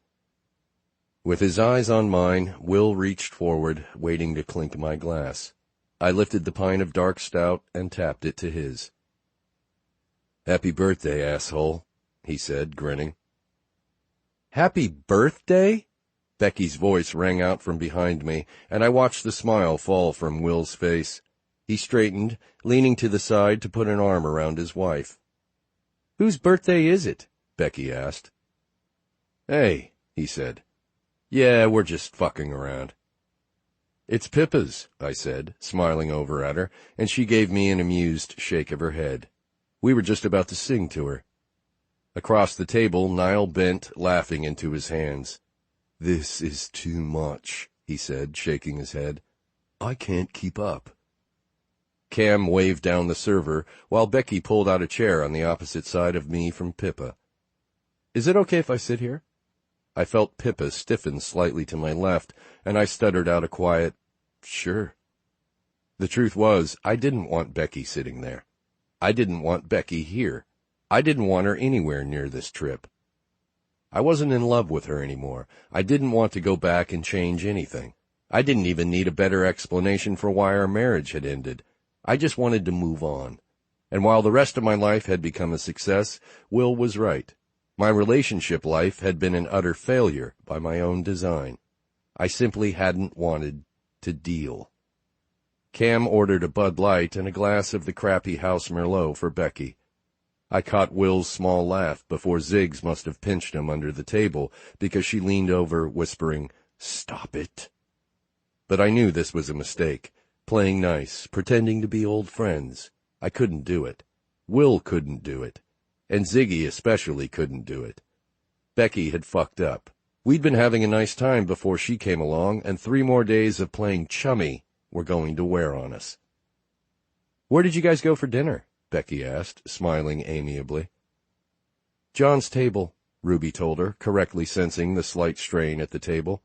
With his eyes on mine, Will reached forward, waiting to clink my glass. I lifted the pint of dark stout and tapped it to his. "Happy birthday, asshole," he said, grinning. "Happy birthday?" Becky's voice rang out from behind me, and I watched the smile fall from Will's face. He straightened, leaning to the side to put an arm around his wife. "Whose birthday is it?" Becky asked. "Hey," he said. "Yeah, we're just fucking around." "It's Pippa's," I said, smiling over at her, and she gave me an amused shake of her head. We were just about to sing to her. Across the table, Niall bent, laughing into his hands. "This is too much," he said, shaking his head. "I can't keep up." Cam waved down the server, while Becky pulled out a chair on the opposite side of me from Pippa. "Is it okay if I sit here?" I felt Pippa stiffen slightly to my left, and I stuttered out a quiet, "Sure." The truth was, I didn't want Becky sitting there. I didn't want Becky here. I didn't want her anywhere near this trip. I wasn't in love with her anymore. I didn't want to go back and change anything. I didn't even need a better explanation for why our marriage had ended. I just wanted to move on. And while the rest of my life had become a success, Will was right. My relationship life had been an utter failure by my own design. I simply hadn't wanted to deal. Cam ordered a Bud Light and a glass of the crappy House Merlot for Becky. I caught Will's small laugh before Ziggs must have pinched him under the table because she leaned over, whispering, "Stop it." But I knew this was a mistake. Playing nice, pretending to be old friends. I couldn't do it. Will couldn't do it. And Ziggy especially couldn't do it. Becky had fucked up. We'd been having a nice time before she came along, and 3 more days of playing chummy were going to wear on us. "Where did you guys go for dinner?" Becky asked, smiling amiably. "John's table," Ruby told her, correctly sensing the slight strain at the table.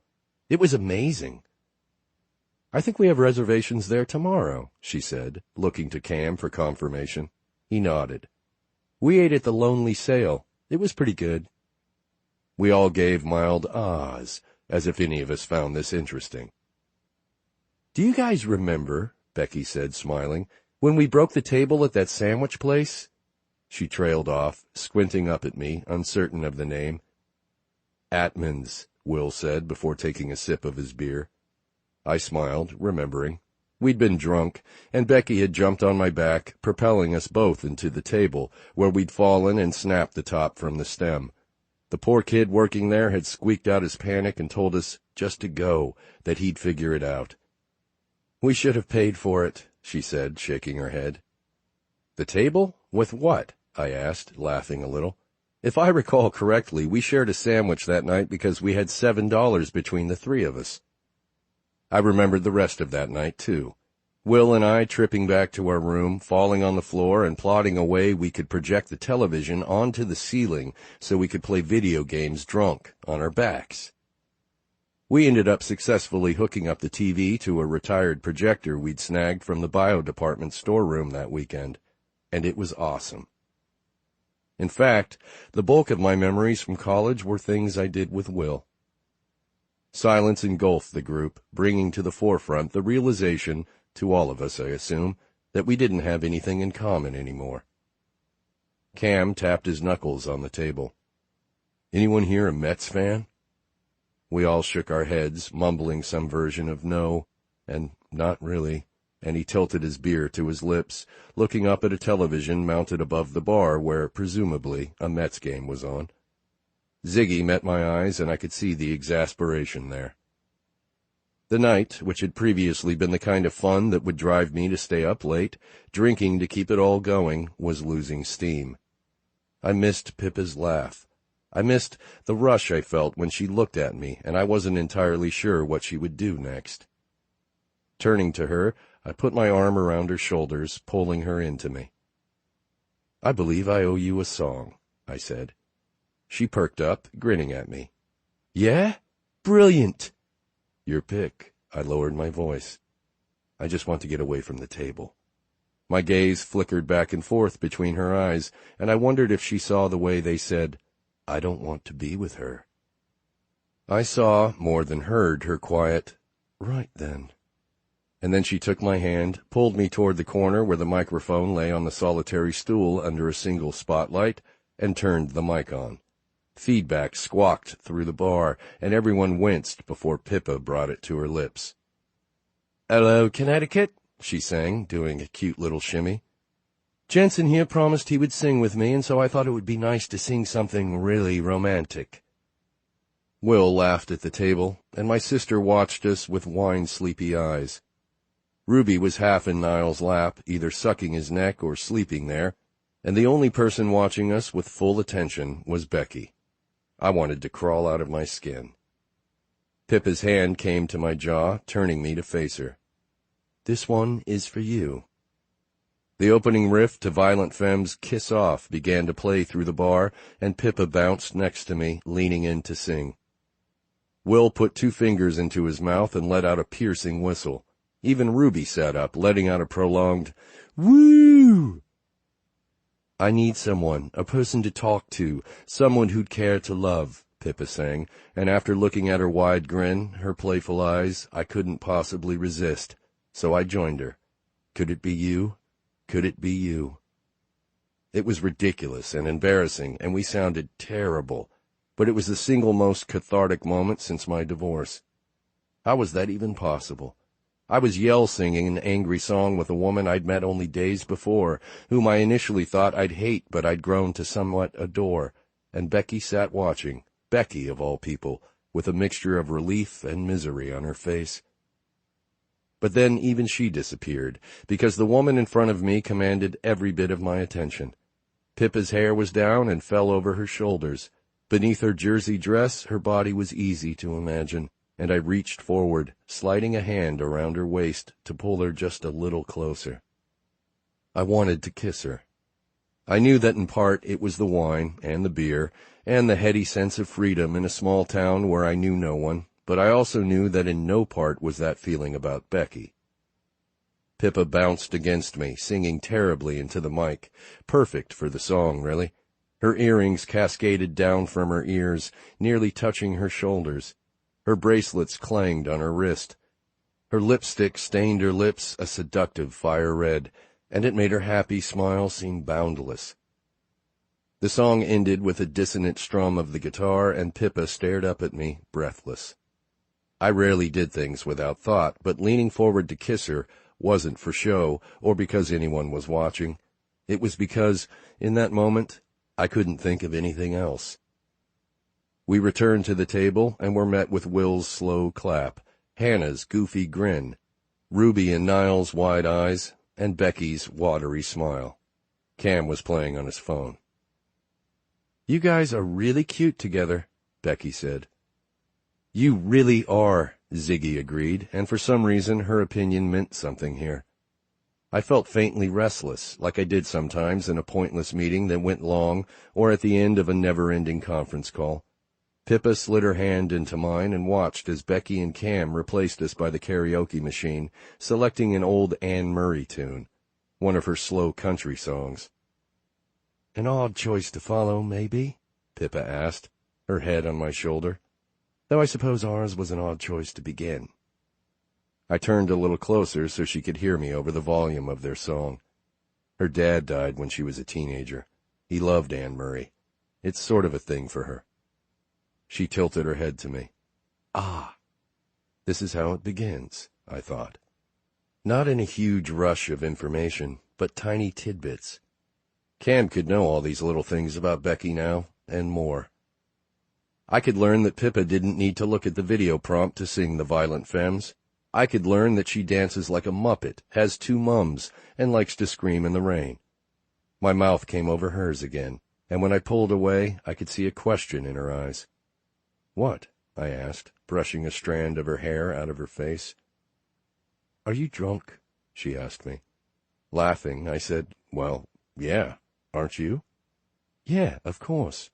"It was amazing." "I think we have reservations there tomorrow," she said, looking to Cam for confirmation. He nodded. "We ate at the Lonely Sail. It was pretty good." We all gave mild ahs, as if any of us found this interesting. "Do you guys remember," Becky said, smiling, "when we broke the table at that sandwich place?" She trailed off, squinting up at me, uncertain of the name. "Atman's," Will said before taking a sip of his beer. I smiled, remembering. We'd been drunk, and Becky had jumped on my back, propelling us both into the table, where we'd fallen and snapped the top from the stem. The poor kid working there had squeaked out his panic and told us just to go, that he'd figure it out. "We should have paid for it," she said, shaking her head. "The table? With what?" I asked, laughing a little. "If I recall correctly, we shared a sandwich that night because we had $7 between the three of us." I remembered the rest of that night, too. Will and I tripping back to our room, falling on the floor, and plotting a way we could project the television onto the ceiling so we could play video games drunk on our backs. We ended up successfully hooking up the TV to a retired projector we'd snagged from the bio department storeroom that weekend, and it was awesome. In fact, the bulk of my memories from college were things I did with Will. Silence engulfed the group, bringing to the forefront the realization, to all of us I assume, that we didn't have anything in common anymore. Cam tapped his knuckles on the table. "Anyone here a Mets fan?" We all shook our heads, mumbling some version of no, and not really, and he tilted his beer to his lips, looking up at a television mounted above the bar where, presumably, a Mets game was on. Ziggy met my eyes, and I could see the exasperation there. The night, which had previously been the kind of fun that would drive me to stay up late, drinking to keep it all going, was losing steam. I missed Pippa's laugh. I missed the rush I felt when she looked at me, and I wasn't entirely sure what she would do next. Turning to her, I put my arm around her shoulders, pulling her into me. "I believe I owe you a song," I said. She perked up, grinning at me. "Yeah? Brilliant!" "Your pick." I lowered my voice. "I just want to get away from the table." My gaze flickered back and forth between her eyes, and I wondered if she saw the way they said, "I don't want to be with her." I saw, more than heard, her quiet, "Right then." And then she took my hand, pulled me toward the corner where the microphone lay on the solitary stool under a single spotlight, and turned the mic on. Feedback squawked through the bar, and everyone winced before Pippa brought it to her lips. "Hello, Connecticut," she sang, doing a cute little shimmy. "Jensen here promised he would sing with me, and so I thought it would be nice to sing something really romantic." Will laughed at the table, and my sister watched us with wine-sleepy eyes. Ruby was half in Niall's lap, either sucking his neck or sleeping there, and the only person watching us with full attention was Becky. I wanted to crawl out of my skin. Pippa's hand came to my jaw, turning me to face her. "This one is for you." The opening riff to Violent Femme's Kiss Off began to play through the bar, and Pippa bounced next to me, leaning in to sing. Will put 2 fingers into his mouth and let out a piercing whistle. Even Ruby sat up, letting out a prolonged, "Woo!" "I need someone, a person to talk to, someone who'd care to love," Pippa sang, and after looking at her wide grin, her playful eyes, I couldn't possibly resist, so I joined her. "Could it be you? Could it be you?" It was ridiculous and embarrassing, and we sounded terrible, but it was the single most cathartic moment since my divorce. How was that even possible? I was yell-singing an angry song with a woman I'd met only days before, whom I initially thought I'd hate but I'd grown to somewhat adore, and Becky sat watching, Becky of all people, with a mixture of relief and misery on her face. But then even she disappeared, because the woman in front of me commanded every bit of my attention. Pippa's hair was down and fell over her shoulders. Beneath her jersey dress, her body was easy to imagine, and I reached forward, sliding a hand around her waist to pull her just a little closer. I wanted to kiss her. I knew that in part it was the wine and the beer and the heady sense of freedom in a small town where I knew no one, but I also knew that in no part was that feeling about Becky. Pippa bounced against me, singing terribly into the mic, perfect for the song, really. Her earrings cascaded down from her ears, nearly touching her shoulders. Her bracelets clanged on her wrist. Her lipstick stained her lips a seductive fire red, and it made her happy smile seem boundless. The song ended with a dissonant strum of the guitar, and Pippa stared up at me, breathless. I rarely did things without thought, but leaning forward to kiss her wasn't for show or because anyone was watching. It was because, in that moment, I couldn't think of anything else. We returned to the table and were met with Will's slow clap, Hannah's goofy grin, Ruby and Niall's wide eyes, and Becky's watery smile. Cam was playing on his phone. "You guys are really cute together," Becky said. "You really are," Ziggy agreed, and for some reason her opinion meant something here. I felt faintly restless, like I did sometimes in a pointless meeting that went long or at the end of a never-ending conference call. Pippa slid her hand into mine and watched as Becky and Cam replaced us by the karaoke machine, selecting an old Anne Murray tune, one of her slow country songs. "An odd choice to follow, maybe?" Pippa asked, her head on my shoulder. "Though I suppose ours was an odd choice to begin." I turned a little closer so she could hear me over the volume of their song. Her dad died when she was a teenager. He loved Anne Murray. It's sort of a thing for her. She tilted her head to me. "Ah, this is how it begins," I thought. Not in a huge rush of information, but tiny tidbits. Cam could know all these little things about Becky now, and more. I could learn that Pippa didn't need to look at the video prompt to sing the Violent Femmes. I could learn that she dances like a Muppet, has 2 mums, and likes to scream in the rain. My mouth came over hers again, and when I pulled away, I could see a question in her eyes. "What?" I asked, brushing a strand of her hair out of her face. "Are you drunk?" she asked me. Laughing, I said, "Well, yeah, aren't you?" "Yeah, of course.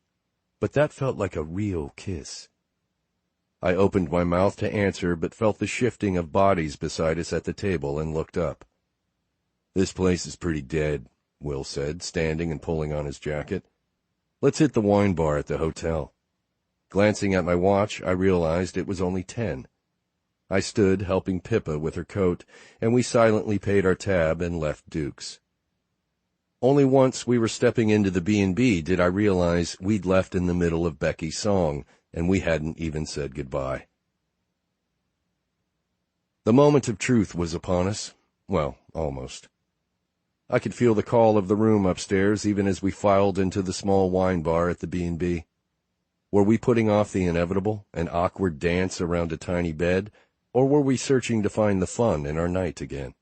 But that felt like a real kiss." I opened my mouth to answer, but felt the shifting of bodies beside us at the table and looked up. "This place is pretty dead," Will said, standing and pulling on his jacket. "Let's hit the wine bar at the hotel." Glancing at my watch, I realized it was only 10. I stood, helping Pippa with her coat, and we silently paid our tab and left Duke's. Only once we were stepping into the B&B did I realize we'd left in the middle of Becky's song, and we hadn't even said goodbye. The moment of truth was upon us. Well, almost. I could feel the call of the room upstairs even as we filed into the small wine bar at the B&B. Were we putting off the inevitable, an awkward dance around a tiny bed, or were we searching to find the fun in our night again?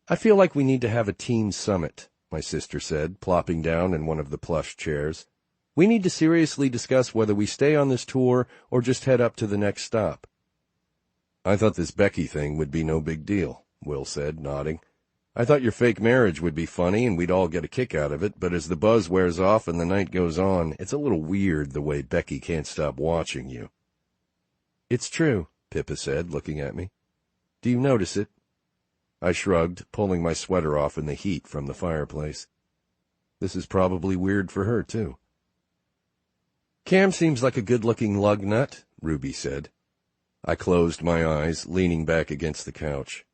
"I feel like we need to have a team summit," my sister said, plopping down in one of the plush chairs. "We need to seriously discuss whether we stay on this tour or just head up to the next stop." "I thought this Becky thing would be no big deal," Will said, nodding. "I thought your fake marriage would be funny and we'd all get a kick out of it, but as the buzz wears off and the night goes on, it's a little weird the way Becky can't stop watching you." "It's true," Pippa said, looking at me. "Do you notice it?" I shrugged, pulling my sweater off in the heat from the fireplace. This is probably weird for her, too. "Cam seems like a good-looking lug nut," Ruby said. I closed my eyes, leaning back against the couch.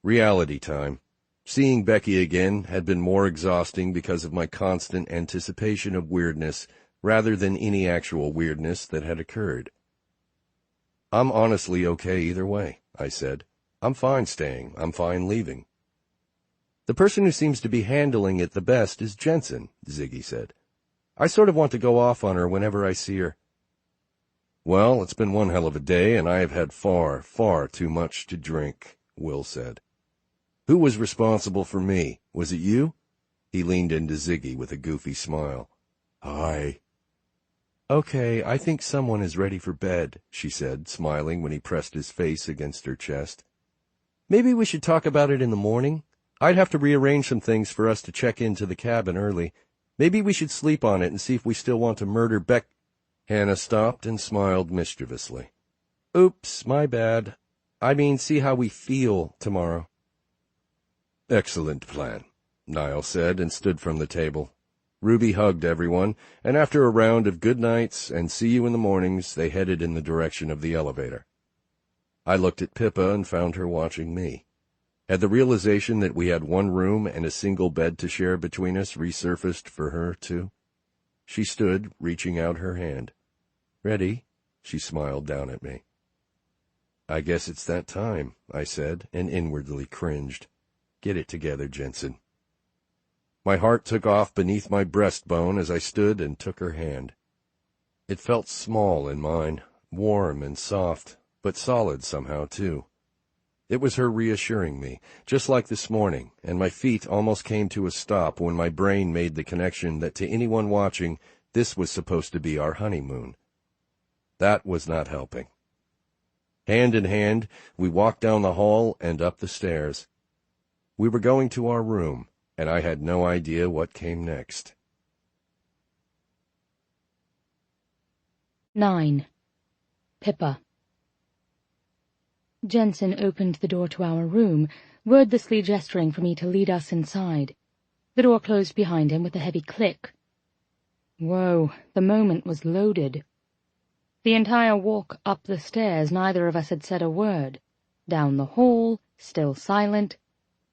Reality time. Seeing Becky again had been more exhausting because of my constant anticipation of weirdness rather than any actual weirdness that had occurred. "I'm honestly okay either way," I said. "I'm fine staying. I'm fine leaving." "The person who seems to be handling it the best is Jensen," Ziggy said. "I sort of want to go off on her whenever I see her." "Well, it's been one hell of a day, and I have had far, far too much to drink," Will said. "Who was responsible for me? Was it you?" He leaned into Ziggy with a goofy smile. "Hi." "Okay, I think someone is ready for bed," she said, smiling when he pressed his face against her chest. "Maybe we should talk about it in the morning? I'd have to rearrange some things for us to check into the cabin early. Maybe we should sleep on it and see if we still want to murder Beck—" Hannah stopped and smiled mischievously. "Oops, my bad. I mean, see how we feel tomorrow." "Excellent plan," Niall said and stood from the table. Ruby hugged everyone, and after a round of good nights and see you in the mornings, they headed in the direction of the elevator. I looked at Pippa and found her watching me. Had the realization that we had one room and a single bed to share between us resurfaced for her, too? She stood, reaching out her hand. "Ready?" She smiled down at me. "I guess it's that time," I said, and inwardly cringed. Get it together, Jensen. My heart took off beneath my breastbone as I stood and took her hand. It felt small in mine, warm and soft, but solid somehow, too. It was her reassuring me, just like this morning, and my feet almost came to a stop when my brain made the connection that to anyone watching, this was supposed to be our honeymoon. That was not helping. Hand in hand, we walked down the hall and up the stairs. We were going to our room, and I had no idea what came next. 9. Pippa. Jensen opened the door to our room, wordlessly gesturing for me to lead us inside. The door closed behind him with a heavy click. Whoa, the moment was loaded. The entire walk up the stairs, neither of us had said a word. Down the hall, still silent.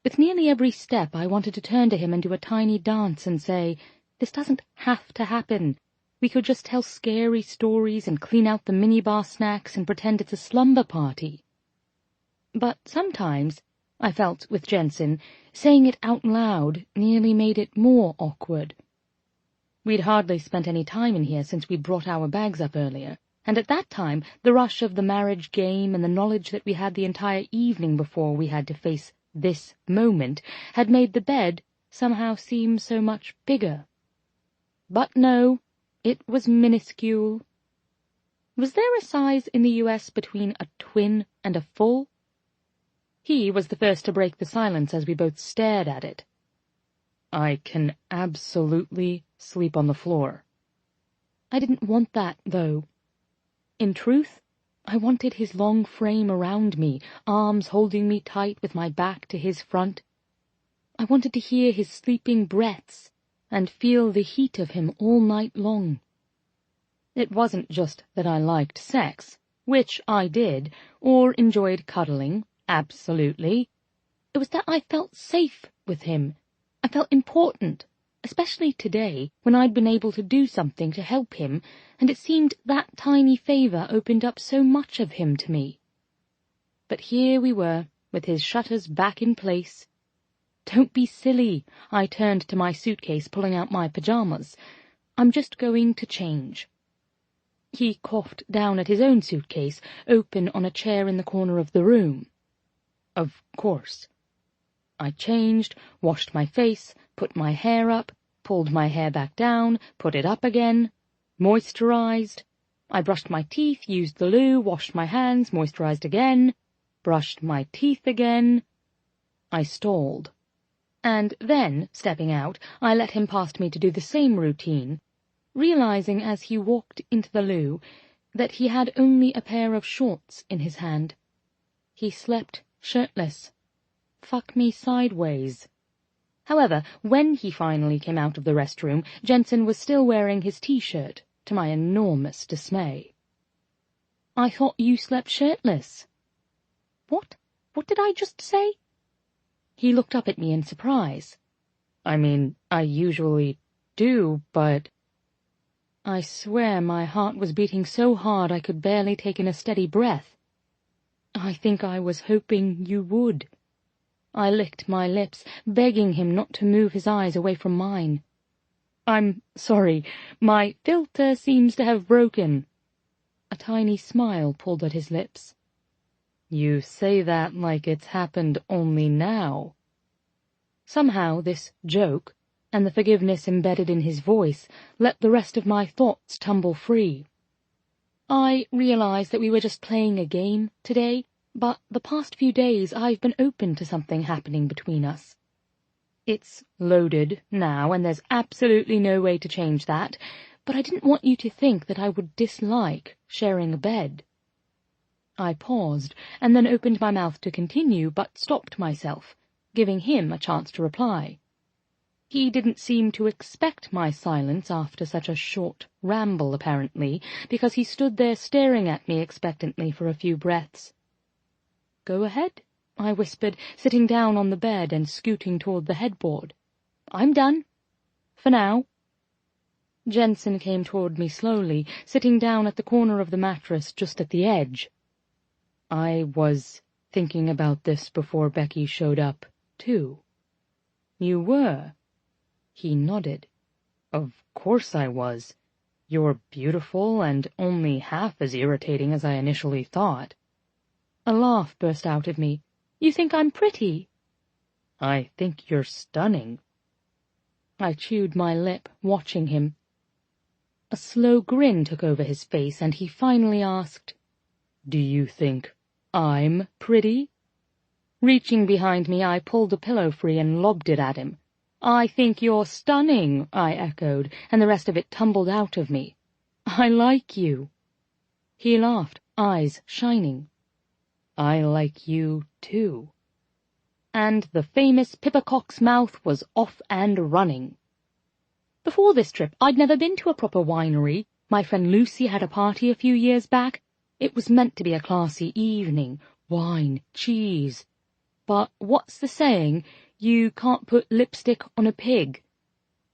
With nearly every step, I wanted to turn to him and do a tiny dance and say, "This doesn't have to happen. We could just tell scary stories and clean out the minibar snacks and pretend it's a slumber party." But sometimes, I felt with Jensen, saying it out loud nearly made it more awkward. We'd hardly spent any time in here since we'd brought our bags up earlier, and at that time the rush of the marriage game and the knowledge that we had the entire evening before we had to face this moment had made the bed somehow seem so much bigger. But no, it was minuscule. Was there a size in the US between a twin and a full? He was the first to break the silence as we both stared at it. "I can absolutely sleep on the floor." I didn't want that, though. In truth, I wanted his long frame around me, arms holding me tight with my back to his front. I wanted to hear his sleeping breaths and feel the heat of him all night long. It wasn't just that I liked sex, which I did, or enjoyed cuddling, absolutely. It was that I felt safe with him. I felt important, especially today, when I'd been able to do something to help him, and it seemed that tiny favor opened up so much of him to me. But here we were, with his shutters back in place. "Don't be silly," I turned to my suitcase, pulling out my pajamas. "I'm just going to change." He coughed down at his own suitcase, open on a chair in the corner of the room. Of course. I changed, washed my face, put my hair up, pulled my hair back down, put it up again, moisturized. I brushed my teeth, used the loo, washed my hands, moisturized again, brushed my teeth again. I stalled. And then, stepping out, I let him past me to do the same routine, realizing as he walked into the loo that he had only a pair of shorts in his hand. He slept shirtless. Fuck me sideways. However, when he finally came out of the restroom, Jensen was still wearing his T-shirt, to my enormous dismay. "I thought you slept shirtless." What? What did I just say?" He looked up at me in surprise. "I mean, I usually do, but—" I swear my heart was beating so hard I could barely take in a steady breath. "I think I was hoping you would." I licked my lips, begging him not to move his eyes away from mine. "I'm sorry. My filter seems to have broken." A tiny smile pulled at his lips. "You say that like it's happened only now." Somehow this joke, and the forgiveness embedded in his voice, let the rest of my thoughts tumble free. I realized that we were just playing a game today, but the past few days I've been open to something happening between us. It's loaded now, and there's absolutely no way to change that, but I didn't want you to think that I would dislike sharing a bed. I paused, and then opened my mouth to continue, but stopped myself, giving him a chance to reply. He didn't seem to expect my silence after such a short ramble, apparently, because he stood there staring at me expectantly for a few breaths. "Go ahead," I whispered, sitting down on the bed and scooting toward the headboard. "I'm done. For now." Jensen came toward me slowly, sitting down at the corner of the mattress just at the edge. "I was thinking about this before Becky showed up, too." "You were?" He nodded. "Of course I was. You're beautiful and only half as irritating as I initially thought. A laugh burst out of me. You think I'm pretty? I think you're stunning. I chewed my lip, watching him. A slow grin took over his face, and he finally asked, Do you think I'm pretty? Reaching behind me, I pulled a pillow free and lobbed it at him. I think you're stunning, I echoed, and the rest of it tumbled out of me. I like you. He laughed, eyes shining. I like you, too. And the famous Pippercock's mouth was off and running. Before this trip, I'd never been to a proper winery. My friend Lucy had a party a few years back. It was meant to be a classy evening. Wine, cheese. But what's the saying? You can't put lipstick on a pig.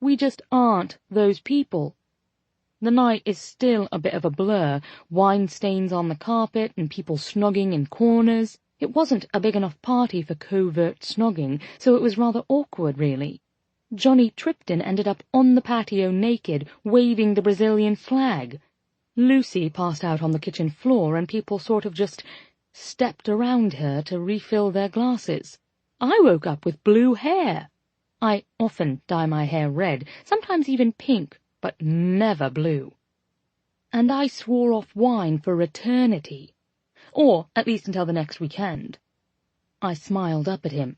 We just aren't those people. The night is still a bit of a blur, wine stains on the carpet and people snogging in corners. It wasn't a big enough party for covert snogging, so it was rather awkward, really. Johnny Tripton ended up on the patio naked, waving the Brazilian flag. Lucy passed out on the kitchen floor, and people sort of just stepped around her to refill their glasses. I woke up with blue hair. I often dye my hair red, sometimes even pink, but never blue. And I swore off wine for eternity. Or at least until the next weekend. I smiled up at him.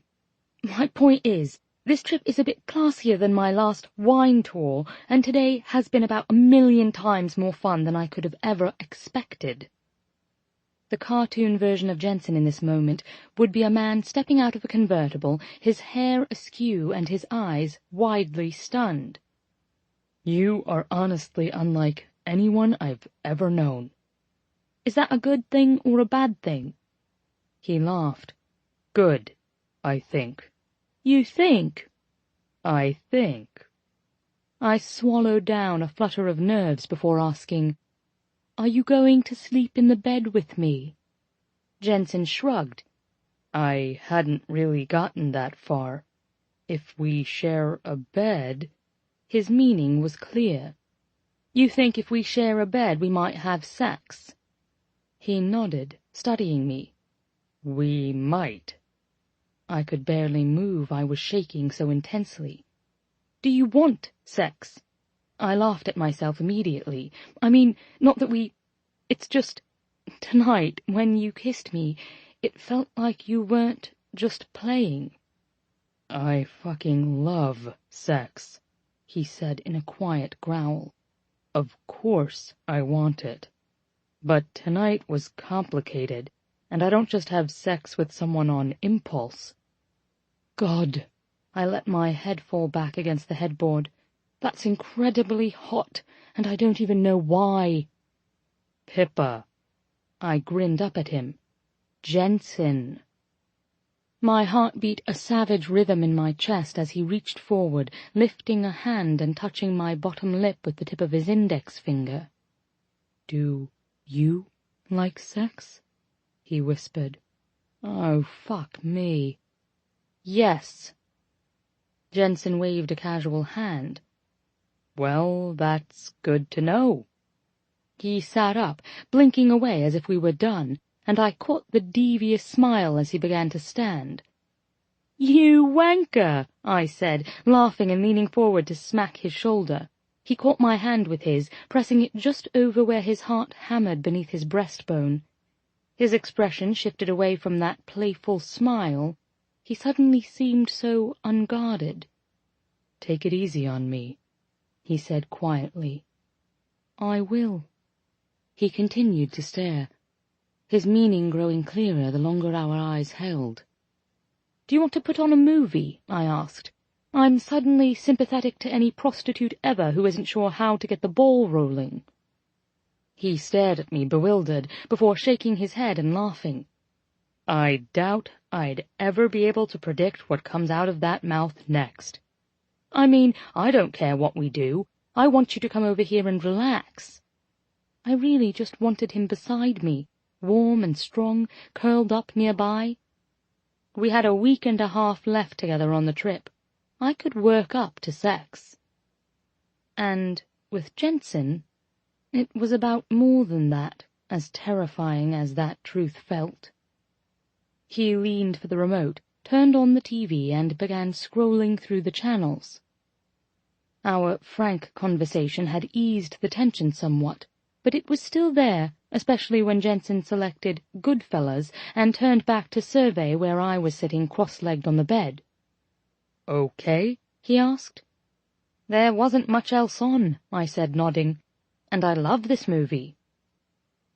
My point is, this trip is a bit classier than my last wine tour, and today has been about 1,000,000 times more fun than I could have ever expected. The cartoon version of Jensen in this moment would be a man stepping out of a convertible, his hair askew and his eyes widely stunned. You are honestly unlike anyone I've ever known. Is that a good thing or a bad thing? He laughed. Good, I think. You think? I think. I swallowed down a flutter of nerves before asking, Are you going to sleep in the bed with me? Jensen shrugged. I hadn't really gotten that far. If we share a bed... His meaning was clear. You think if we share a bed we might have sex? He nodded, studying me. We might. I could barely move, I was shaking so intensely. Do you want sex? I laughed at myself immediately. I mean, not that we... It's just... Tonight, when you kissed me, it felt like you weren't just playing. I fucking love sex, he said in a quiet growl. Of course I want it. But tonight was complicated, and I don't just have sex with someone on impulse. God, I let my head fall back against the headboard. That's incredibly hot, and I don't even know why. Pippa. I grinned up at him. Jensen. My heart beat a savage rhythm in my chest as he reached forward, lifting a hand and touching my bottom lip with the tip of his index finger. Do you like sex? He whispered. Oh, fuck me. Yes. Jensen waved a casual hand. Well, that's good to know. He sat up, blinking away as if we were done, and I caught the devious smile as he began to stand. You wanker, I said, laughing and leaning forward to smack his shoulder. He caught my hand with his, pressing it just over where his heart hammered beneath his breastbone. His expression shifted away from that playful smile. He suddenly seemed so unguarded. Take it easy on me, he said quietly. I will. He continued to stare, his meaning growing clearer the longer our eyes held. Do you want to put on a movie? I asked. I'm suddenly sympathetic to any prostitute ever who isn't sure how to get the ball rolling. He stared at me, bewildered, before shaking his head and laughing. I doubt I'd ever be able to predict what comes out of that mouth next. I mean, I don't care what we do. I want you to come over here and relax. I really just wanted him beside me, warm and strong, curled up nearby. We had a week and a half left together on the trip. I could work up to sex. And with Jensen, It was about more than that, as terrifying as that truth felt. He leaned for the remote, turned on the TV, and began scrolling through the channels. Our frank conversation had eased the tension somewhat, but it was still there, especially when Jensen selected Goodfellas and turned back to survey where I was sitting cross-legged on the bed. "Okay?" he asked. "There wasn't much else on," I said, nodding, "and I love this movie."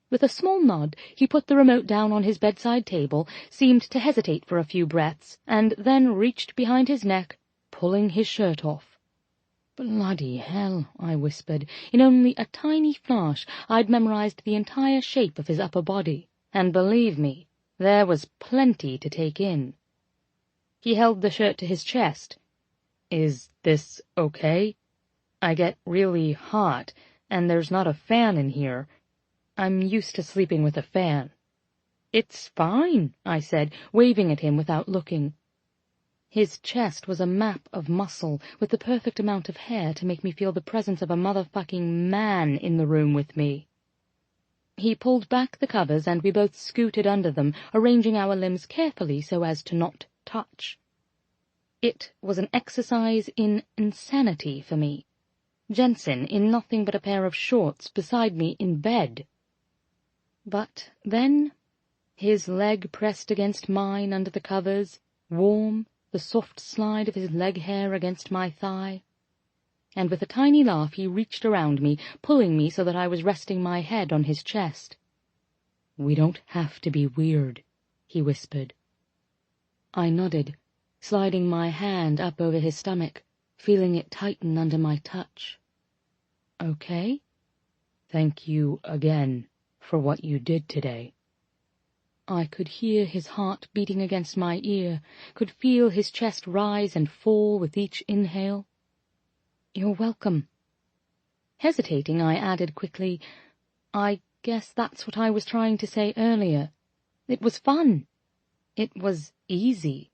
With a small nod, he put the remote down on his bedside table, seemed to hesitate for a few breaths, and then reached behind his neck, pulling his shirt off. "Bloody hell," I whispered. In only a tiny flash I'd memorized the entire shape of his upper body, and believe me, there was plenty to take in. He held the shirt to his chest. "Is this okay? I get really hot, and there's not a fan in here. I'm used to sleeping with a fan." "It's fine," I said, waving at him without looking. His chest was a map of muscle, with the perfect amount of hair to make me feel the presence of a motherfucking man in the room with me. He pulled back the covers, and we both scooted under them, arranging our limbs carefully so as to not touch. It was an exercise in insanity for me. Jensen in nothing but a pair of shorts beside me in bed. But then his leg pressed against mine under the covers, warm, the soft slide of his leg hair against my thigh, and with a tiny laugh he reached around me, pulling me so that I was resting my head on his chest. "We don't have to be weird," he whispered. I nodded, sliding my hand up over his stomach, feeling it tighten under my touch. "Okay? Thank you again for what you did today." I could hear his heart beating against my ear, could feel his chest rise and fall with each inhale. "You're welcome." Hesitating, I added quickly, "I guess that's what I was trying to say earlier. It was fun. It was easy."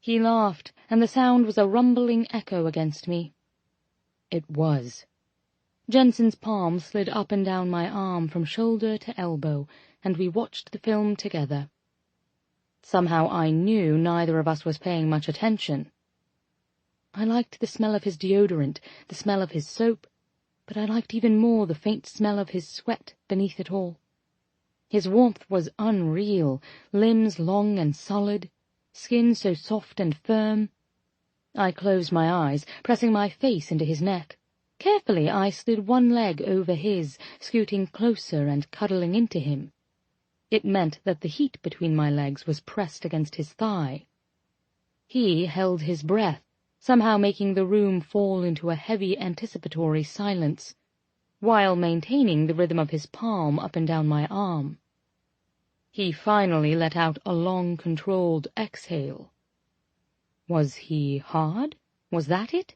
He laughed, and the sound was a rumbling echo against me. It was. Jensen's palm slid up and down my arm from shoulder to elbow, and we watched the film together. Somehow I knew neither of us was paying much attention. I liked the smell of his deodorant, the smell of his soap, but I liked even more the faint smell of his sweat beneath it all. His warmth was unreal, limbs long and solid, skin so soft and firm. I closed my eyes, pressing my face into his neck. Carefully I slid one leg over his, scooting closer and cuddling into him. It meant that the heat between my legs was pressed against his thigh. He held his breath, somehow making the room fall into a heavy anticipatory silence, while maintaining the rhythm of his palm up and down my arm. He finally let out a long, controlled exhale. Was he hard? Was that it?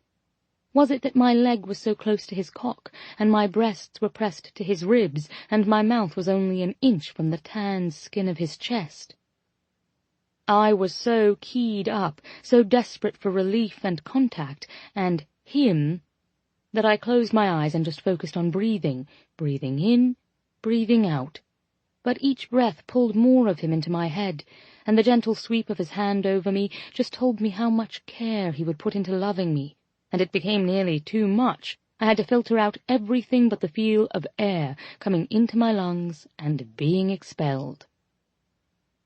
Was it that my leg was so close to his cock, and my breasts were pressed to his ribs, and my mouth was only an inch from the tanned skin of his chest? I was so keyed up, so desperate for relief and contact, and him, that I closed my eyes and just focused on breathing in, breathing out. But each breath pulled more of him into my head, and the gentle sweep of his hand over me just told me how much care he would put into loving me, and it became nearly too much. I had to filter out everything but the feel of air coming into my lungs and being expelled.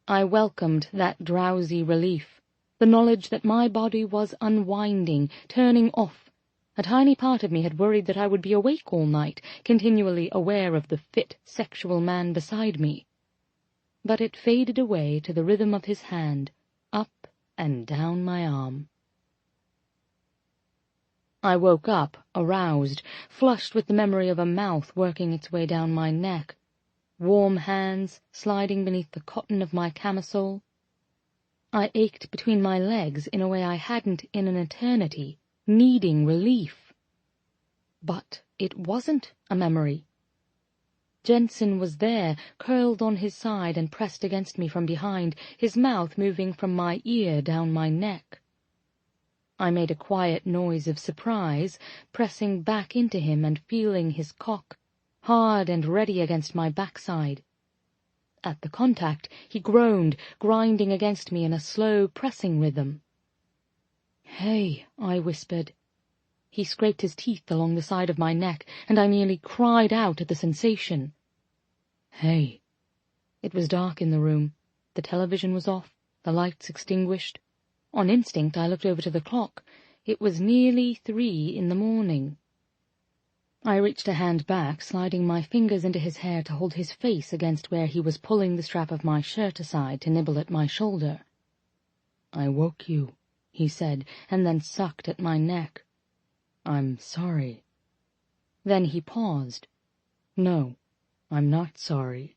I welcomed that drowsy relief, the knowledge that my body was unwinding, turning off. A tiny part of me had worried that I would be awake all night, continually aware of the fit, sexual man beside me. But it faded away to the rhythm of his hand, up and down my arm. I woke up, aroused, flushed with the memory of a mouth working its way down my neck, warm hands sliding beneath the cotton of my camisole. I ached between my legs in a way I hadn't in an eternity, needing relief. But it wasn't a memory. Jensen was there, curled on his side and pressed against me from behind, his mouth moving from my ear down my neck. I made a quiet noise of surprise, pressing back into him and feeling his cock, hard and ready against my backside. At the contact, he groaned, grinding against me in a slow, pressing rhythm. "Hey," I whispered. He scraped his teeth along the side of my neck, and I nearly cried out at the sensation. "Hey." It was dark in the room. The television was off, the lights extinguished. On instinct, I looked over to the clock. It was nearly 3 in the morning. I reached a hand back, sliding my fingers into his hair to hold his face against where he was pulling the strap of my shirt aside to nibble at my shoulder. "I woke you," he said, and then sucked at my neck. "I'm sorry." Then he paused. "No, I'm not sorry."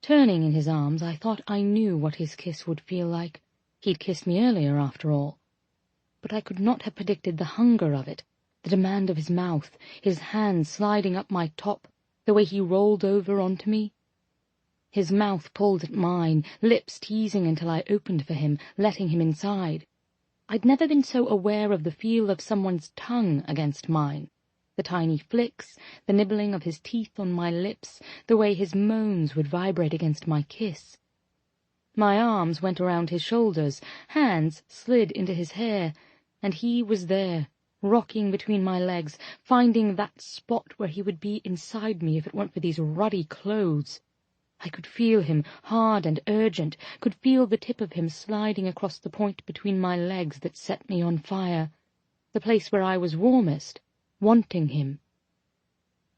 Turning in his arms, I thought I knew what his kiss would feel like. He'd kissed me earlier, after all. But I could not have predicted the hunger of it, the demand of his mouth, his hands sliding up my top, the way he rolled over onto me. His mouth pulled at mine, lips teasing until I opened for him, letting him inside. I'd never been so aware of the feel of someone's tongue against mine. The tiny flicks, the nibbling of his teeth on my lips, the way his moans would vibrate against my kiss. My arms went around his shoulders, hands slid into his hair, and he was there, rocking between my legs, finding that spot where he would be inside me if it weren't for these ruddy clothes. I could feel him, hard and urgent, could feel the tip of him sliding across the point between my legs that set me on fire, the place where I was warmest, wanting him.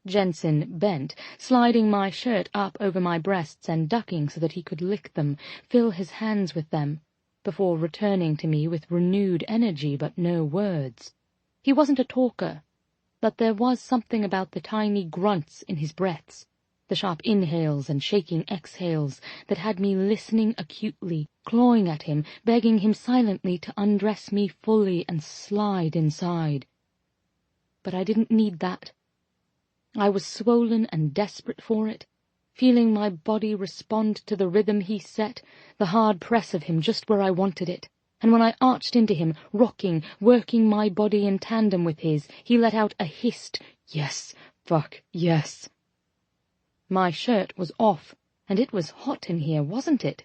Jensen bent, sliding my shirt up over my breasts and ducking so that he could lick them, fill his hands with them, before returning to me with renewed energy but no words. He wasn't a talker, but there was something about the tiny grunts in his breaths, the sharp inhales and shaking exhales, that had me listening acutely, clawing at him, begging him silently to undress me fully and slide inside. But I didn't need that. I was swollen and desperate for it, feeling my body respond to the rhythm he set, the hard press of him just where I wanted it. And when I arched into him, rocking, working my body in tandem with his, he let out a hissed, "Yes, fuck, yes." My shirt was off, and it was hot in here, wasn't it?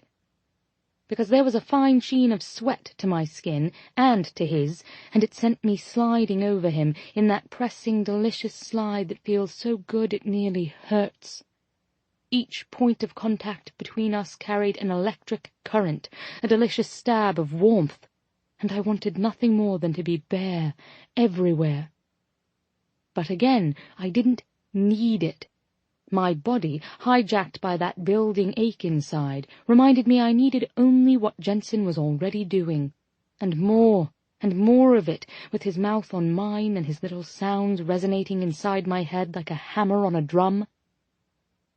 Because there was a fine sheen of sweat to my skin and to his, and it sent me sliding over him in that pressing, delicious slide that feels so good it nearly hurts. Each point of contact between us carried an electric current, a delicious stab of warmth, and I wanted nothing more than to be bare, everywhere. But again, I didn't need it. My body, hijacked by that building ache inside, reminded me I needed only what Jensen was already doing, and more of it, with his mouth on mine and his little sounds resonating inside my head like a hammer on a drum.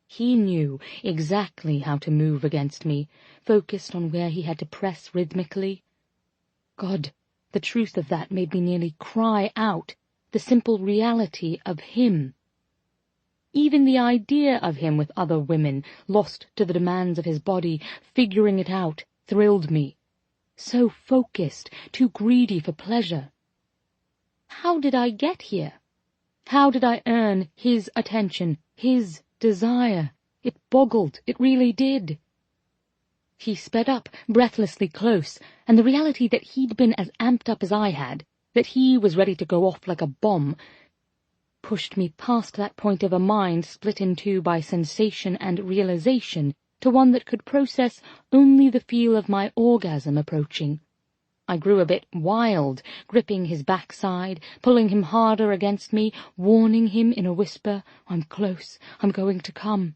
He knew exactly how to move against me, focused on where he had to press rhythmically. God, the truth of that made me nearly cry out, the simple reality of him. Even the idea of him with other women, lost to the demands of his body, figuring it out, thrilled me. So focused, too greedy for pleasure. How did I get here? How did I earn his attention, his desire? It boggled, it really did. He sped up, breathlessly close, and the reality that he'd been as amped up as I had, that he was ready to go off like a bomb, pushed me past that point of a mind split in two by sensation and realization to one that could process only the feel of my orgasm approaching. I grew a bit wild, gripping his backside, pulling him harder against me, warning him in a whisper, "I'm close, I'm going to come."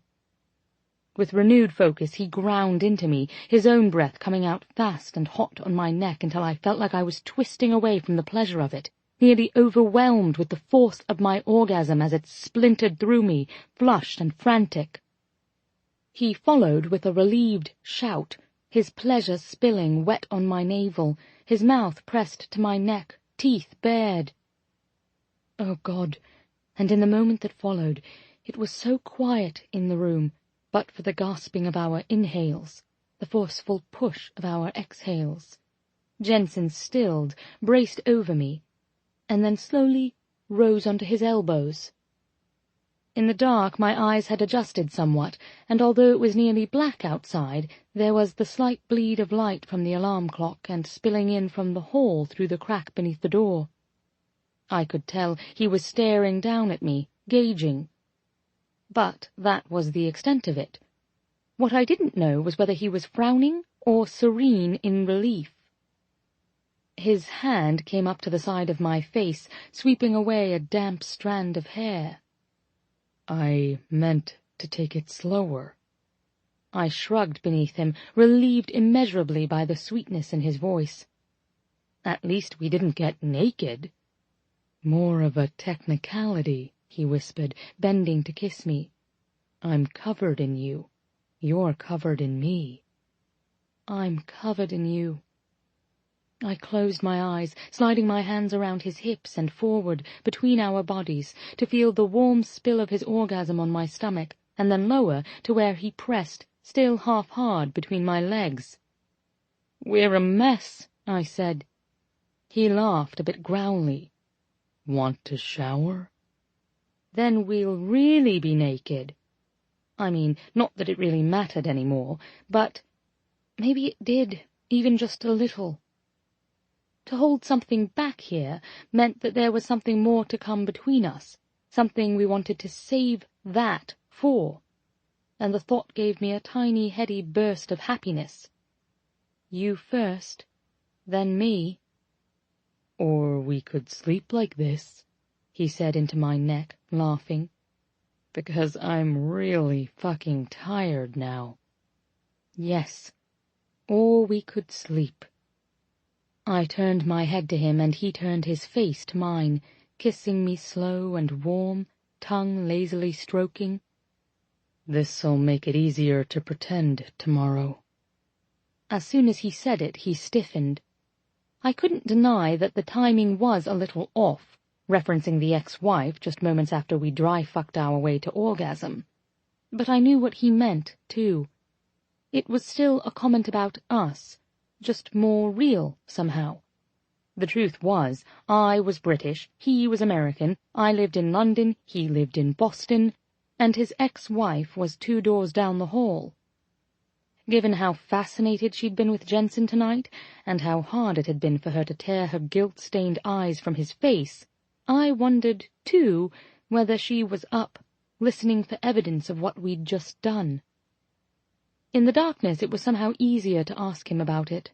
With renewed focus he ground into me, his own breath coming out fast and hot on my neck until I felt like I was twisting away from the pleasure of it, nearly overwhelmed with the force of my orgasm as it splintered through me, flushed and frantic. He followed with a relieved shout, his pleasure spilling wet on my navel, his mouth pressed to my neck, teeth bared. Oh, God! And in the moment that followed, it was so quiet in the room, but for the gasping of our inhales, the forceful push of our exhales. Jensen stilled, braced over me, and then slowly rose onto his elbows. In the dark my eyes had adjusted somewhat, and although it was nearly black outside, there was the slight bleed of light from the alarm clock and spilling in from the hall through the crack beneath the door. I could tell he was staring down at me, gauging. But that was the extent of it. What I didn't know was whether he was frowning or serene in relief. His hand came up to the side of my face, sweeping away a damp strand of hair. "I meant to take it slower." I shrugged beneath him, relieved immeasurably by the sweetness in his voice. "At least we didn't get naked." "More of a technicality," he whispered, bending to kiss me. "I'm covered in you. You're covered in me." "I'm covered in you." I closed my eyes, sliding my hands around his hips and forward, between our bodies, to feel the warm spill of his orgasm on my stomach, and then lower to where he pressed, still half-hard, between my legs. "We're a mess," I said. He laughed, a bit growly. "Want to shower?" "Then we'll really be naked." I mean, not that it really mattered anymore, but maybe it did, even just a little. To hold something back here meant that there was something more to come between us, something we wanted to save that for, and the thought gave me a tiny, heady burst of happiness. You first, then me. "Or we could sleep like this," he said into my neck, laughing, "because I'm really fucking tired now." Yes, or we could sleep. I turned my head to him, and he turned his face to mine, kissing me slow and warm, tongue lazily stroking. "This'll make it easier to pretend tomorrow." As soon as he said it, he stiffened. I couldn't deny that the timing was a little off, referencing the ex-wife just moments after we dry-fucked our way to orgasm. But I knew what he meant, too. It was still a comment about us, just more real, somehow. The truth was, I was British, he was American, I lived in London, he lived in Boston, and his ex-wife was 2 doors down the hall. Given how fascinated she'd been with Jensen tonight, and how hard it had been for her to tear her guilt-stained eyes from his face, I wondered, too, whether she was up, listening for evidence of what we'd just done. In the darkness it was somehow easier to ask him about it.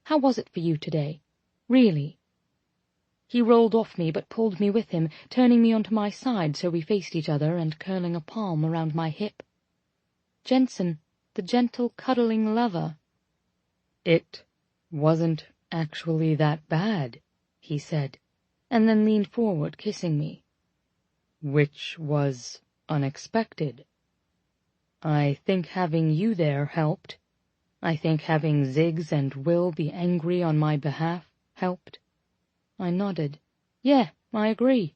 "How was it for you today? Really?" He rolled off me but pulled me with him, turning me onto my side so we faced each other and curling a palm around my hip. Jensen, the gentle, cuddling lover. "It wasn't actually that bad," he said, and then leaned forward, kissing me. "Which was unexpected. I think having you there helped. I think having Ziggs and Will be angry on my behalf helped." I nodded. "Yeah, I agree."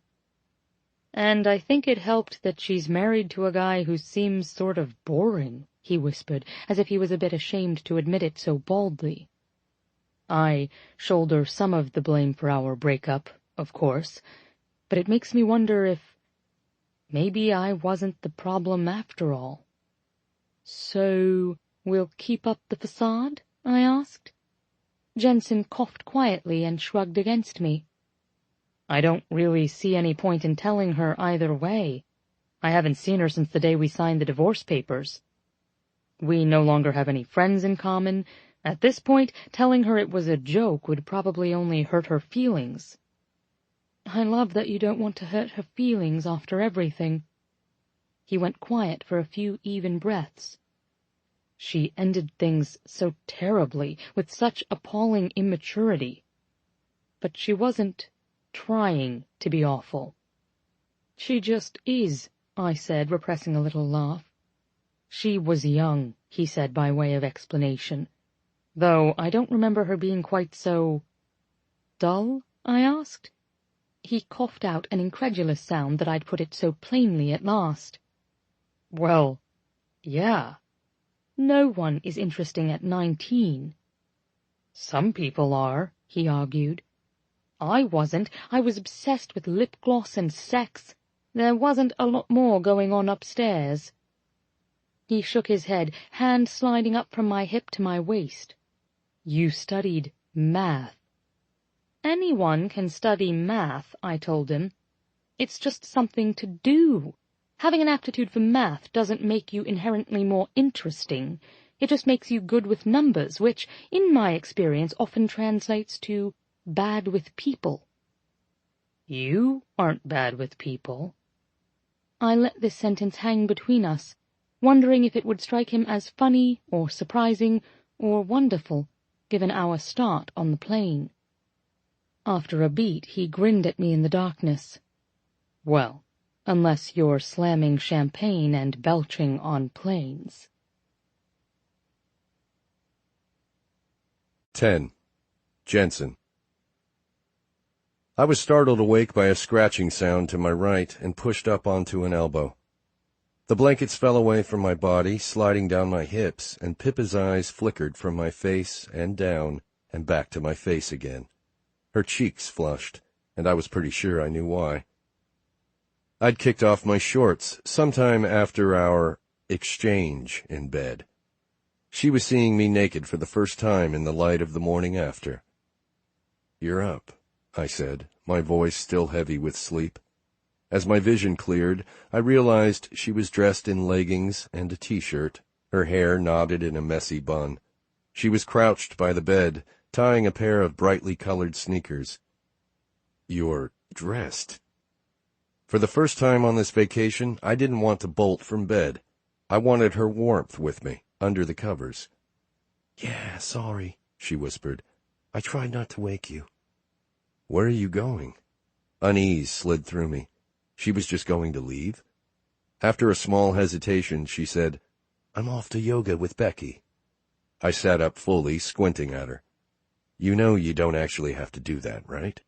"And I think it helped that she's married to a guy who seems sort of boring," he whispered, as if he was a bit ashamed to admit it so baldly. "I shoulder some of the blame for our breakup, of course, but it makes me wonder if maybe I wasn't the problem after all." "So we'll keep up the facade?" I asked. Jensen coughed quietly and shrugged against me. "I don't really see any point in telling her either way. I haven't seen her since the day we signed the divorce papers. We no longer have any friends in common. At this point, telling her it was a joke would probably only hurt her feelings." "I love that you don't want to hurt her feelings after everything." He went quiet for a few even breaths. "She ended things so terribly, with such appalling immaturity. But she wasn't trying to be awful." "She just is," I said, repressing a little laugh. "She was young," he said by way of explanation. "Though I don't remember her being quite so—" "Dull?" I asked. He coughed out an incredulous sound that I'd put it so plainly at last. "Well, yeah. No one is interesting at 19. "Some people are," he argued. "I wasn't. I was obsessed with lip gloss and sex. There wasn't a lot more going on upstairs. He shook his head, hand sliding up from my hip to my waist. You studied math. Anyone can study math, I told him. It's just something to do. Having an aptitude for math doesn't make you inherently more interesting. It just makes you good with numbers, which, in my experience, often translates to bad with people. You aren't bad with people. I let this sentence hang between us, wondering if it would strike him as funny or surprising or wonderful, given our start on the plane. After a beat, he grinned at me in the darkness. Well, unless you're slamming champagne and belching on planes. 10. Jensen. I was startled awake by a scratching sound to my right and pushed up onto an elbow. The blankets fell away from my body, sliding down my hips, and Pippa's eyes flickered from my face and down and back to my face again. Her cheeks flushed, and I was pretty sure I knew why. I'd kicked off my shorts sometime after our exchange in bed. She was seeing me naked for the first time in the light of the morning after. "You're up," I said, my voice still heavy with sleep. As my vision cleared, I realized she was dressed in leggings and a t-shirt, her hair knotted in a messy bun. She was crouched by the bed, tying a pair of brightly colored sneakers. "You're dressed." For the first time on this vacation, I didn't want to bolt from bed. I wanted her warmth with me, under the covers. "Yeah, sorry," she whispered. "I tried not to wake you." "Where are you going?" Unease slid through me. She was just going to leave? After a small hesitation, she said, "I'm off to yoga with Becky." I sat up fully, squinting at her. "You know you don't actually have to do that, right?"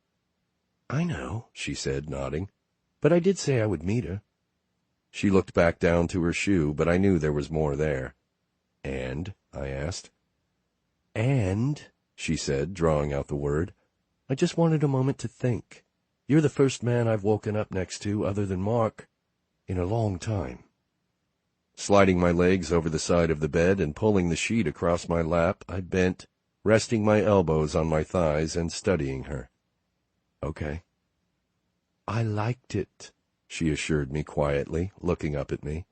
"I know," she said, nodding. "But I did say I would meet her." She looked back down to her shoe, but I knew there was more there. "And?" I asked. "And," she said, drawing out the word, "I just wanted a moment to think. You're the first man I've woken up next to, other than Mark, in a long time." Sliding my legs over the side of the bed and pulling the sheet across my lap, I bent, resting my elbows on my thighs and studying her. "Okay." "I liked it," she assured me quietly, looking up at me.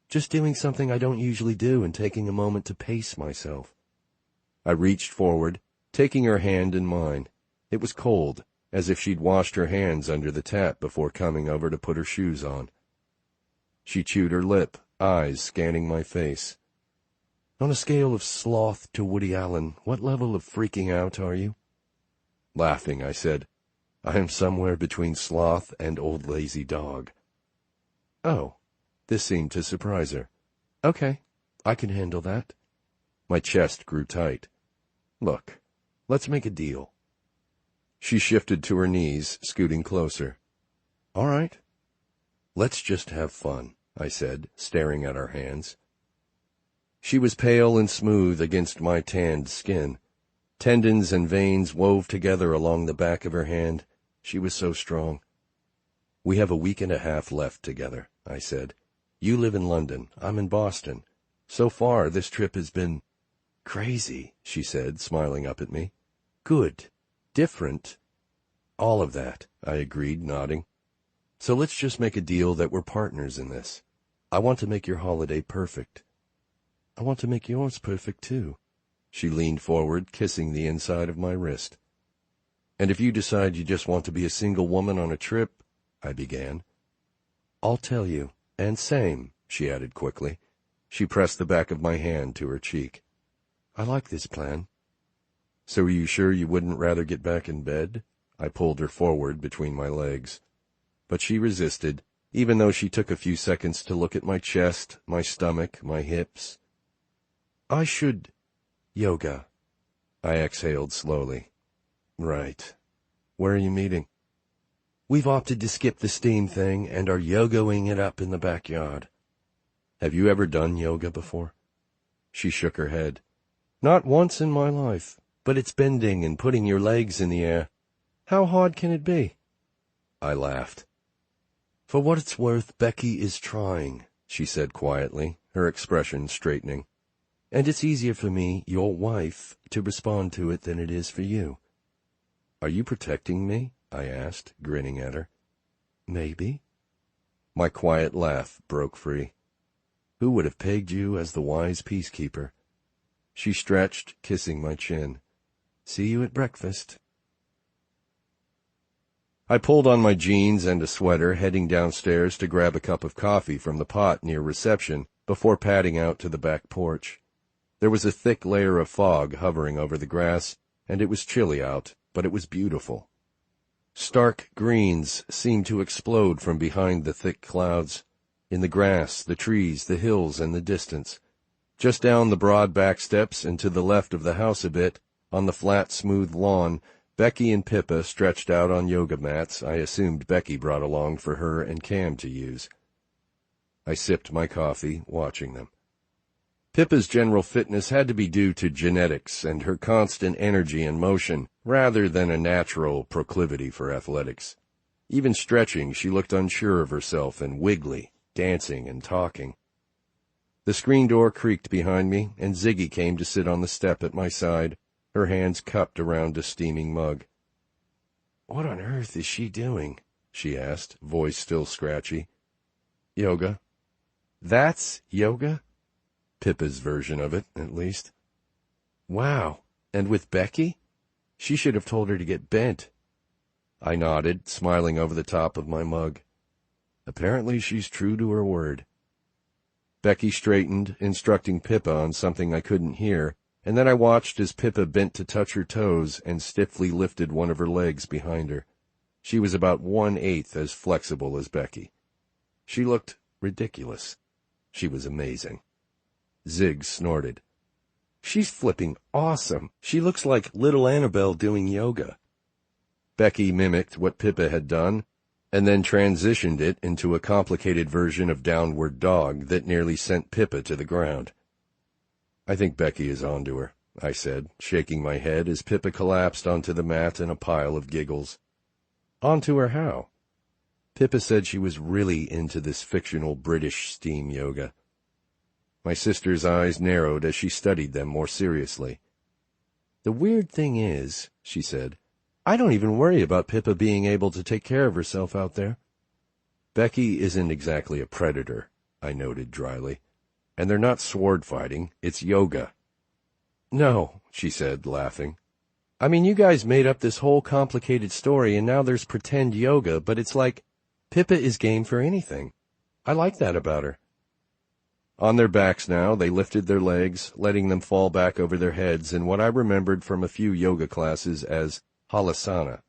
"Just doing something I don't usually do and taking a moment to pace myself." I reached forward, taking her hand in mine. It was cold, as if she'd washed her hands under the tap before coming over to put her shoes on. She chewed her lip, eyes scanning my face. "On a scale of sloth to Woody Allen, what level of freaking out are you?" Laughing, I said, "I am somewhere between sloth and old lazy dog." Oh, this seemed to surprise her. "Okay, I can handle that." My chest grew tight. "Look, let's make a deal." She shifted to her knees, scooting closer. "All right. Let's just have fun," I said, staring at our hands. She was pale and smooth against my tanned skin. Tendons and veins wove together along the back of her hand. She was so strong. "We have a week and a half left together," I said. "You live in London. I'm in Boston. So far, this trip has been crazy," she said, smiling up at me. "Good. Different." "All of that," I agreed, nodding. "So let's just make a deal that we're partners in this. I want to make your holiday perfect." "I want to make yours perfect, too." She leaned forward, kissing the inside of my wrist. "And if you decide you just want to be a single woman on a trip," I began. "I'll tell you. And same," she added quickly. She pressed the back of my hand to her cheek. "I like this plan." "So are you sure you wouldn't rather get back in bed?" I pulled her forward between my legs. But she resisted, even though she took a few seconds to look at my chest, my stomach, my hips. "I should yoga." I exhaled slowly. "Right. Where are you meeting?" "We've opted to skip the steam thing and are yogaing it up in the backyard." "Have you ever done yoga before?" She shook her head. "Not once in my life, but it's bending and putting your legs in the air. How hard can it be?" I laughed. For what it's worth, Becky is trying, she said quietly, her expression straightening. And it's easier for me, your wife, to respond to it than it is for you. Are you protecting me? I asked, grinning at her. Maybe. My quiet laugh broke free. Who would have pegged you as the wise peacekeeper? She stretched, kissing my chin. See you at breakfast. I pulled on my jeans and a sweater, heading downstairs to grab a cup of coffee from the pot near reception before padding out to the back porch. There was a thick layer of fog hovering over the grass, and it was chilly out, but it was beautiful. Stark greens seemed to explode from behind the thick clouds, in the grass, the trees, the hills, and the distance. Just down the broad back steps and to the left of the house a bit, on the flat, smooth lawn, Becky and Pippa stretched out on yoga mats I assumed Becky brought along for her and Cam to use. I sipped my coffee, watching them. Pippa's general fitness had to be due to genetics and her constant energy and motion, rather than a natural proclivity for athletics. Even stretching, she looked unsure of herself and wiggly, dancing and talking. The screen door creaked behind me, and Ziggy came to sit on the step at my side, her hands cupped around a steaming mug. "What on earth is she doing?" she asked, voice still scratchy. "Yoga." "That's yoga?" Pippa's version of it, at least. "Wow, and with Becky? She should have told her to get bent." I nodded, smiling over the top of my mug. Apparently she's true to her word. Becky straightened, instructing Pippa on something I couldn't hear, and then I watched as Pippa bent to touch her toes and stiffly lifted one of her legs behind her. She was about 1/8 as flexible as Becky. She looked ridiculous. She was amazing. Zig snorted. "She's flipping awesome. She looks like little Annabelle doing yoga." Becky mimicked what Pippa had done, and then transitioned it into a complicated version of downward dog that nearly sent Pippa to the ground. "I think Becky is onto her," I said, shaking my head as Pippa collapsed onto the mat in a pile of giggles. "Onto her how?" Pippa said she was really into this fictional British steam yoga. My sister's eyes narrowed as she studied them more seriously. "The weird thing is," she said, "I don't even worry about Pippa being able to take care of herself out there." "Becky isn't exactly a predator," I noted dryly. "And they're not sword fighting, it's yoga." "No," she said, laughing. "I mean, you guys made up this whole complicated story, and now there's pretend yoga, but it's like Pippa is game for anything. I like that about her." On their backs now, they lifted their legs, letting them fall back over their heads in what I remembered from a few yoga classes as halasana.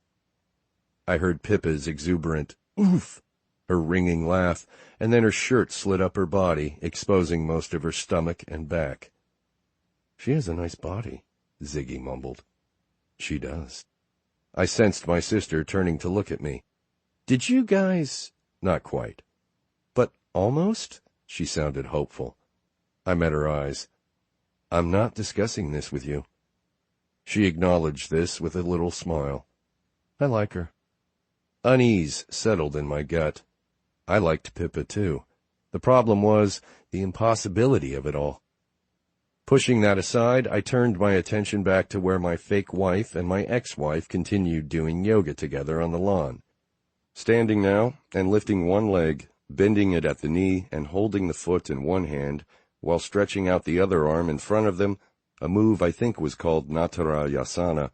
I heard Pippa's exuberant "oof," her ringing laugh, and then her shirt slid up her body, exposing most of her stomach and back. "She has a nice body," Ziggy mumbled. "She does." I sensed my sister turning to look at me. "Did you guys—" "Not quite." "But almost?" She sounded hopeful. I met her eyes. "I'm not discussing this with you." She acknowledged this with a little smile. "I like her." Unease settled in my gut. I liked Pippa, too. The problem was the impossibility of it all. Pushing that aside, I turned my attention back to where my fake wife and my ex-wife continued doing yoga together on the lawn. Standing now and lifting one leg, bending it at the knee and holding the foot in one hand while stretching out the other arm in front of them, a move I think was called Natarayasana.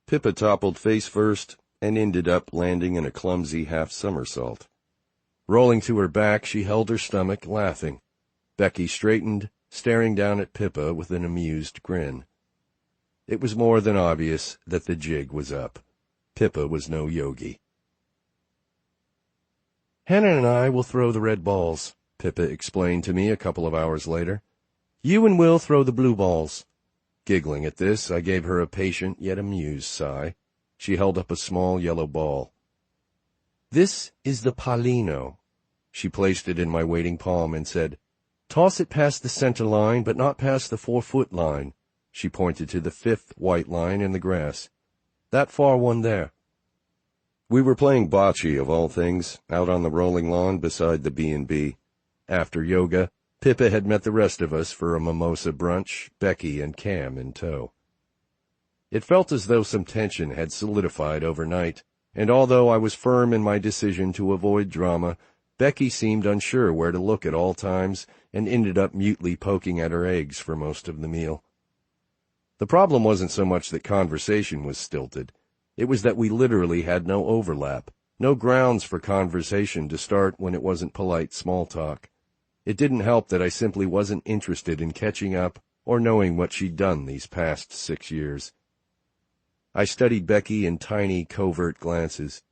Pippa toppled face first and ended up landing in a clumsy half-somersault. Rolling to her back, she held her stomach, laughing. Becky straightened, staring down at Pippa with an amused grin. It was more than obvious that the jig was up. Pippa was no yogi. "Hannah and I will throw the red balls," Pippa explained to me a couple of hours later. "You and Will throw the blue balls." Giggling at this, I gave her a patient yet amused sigh. She held up a small yellow ball. "This is the palino." She placed it in my waiting palm and said, "Toss it past the center line, but not past the 4-foot line." She pointed to the 5th white line in the grass. "That far one there." We were playing bocce, of all things, out on the rolling lawn beside the B&B. After yoga, Pippa had met the rest of us for a mimosa brunch, Becky and Cam in tow. It felt as though some tension had solidified overnight, and although I was firm in my decision to avoid drama, Becky seemed unsure where to look at all times and ended up mutely poking at her eggs for most of the meal. The problem wasn't so much that conversation was stilted. It was that we literally had no overlap, no grounds for conversation to start when it wasn't polite small talk. It didn't help that I simply wasn't interested in catching up or knowing what she'd done these past 6 years. I studied Becky in tiny, covert glances.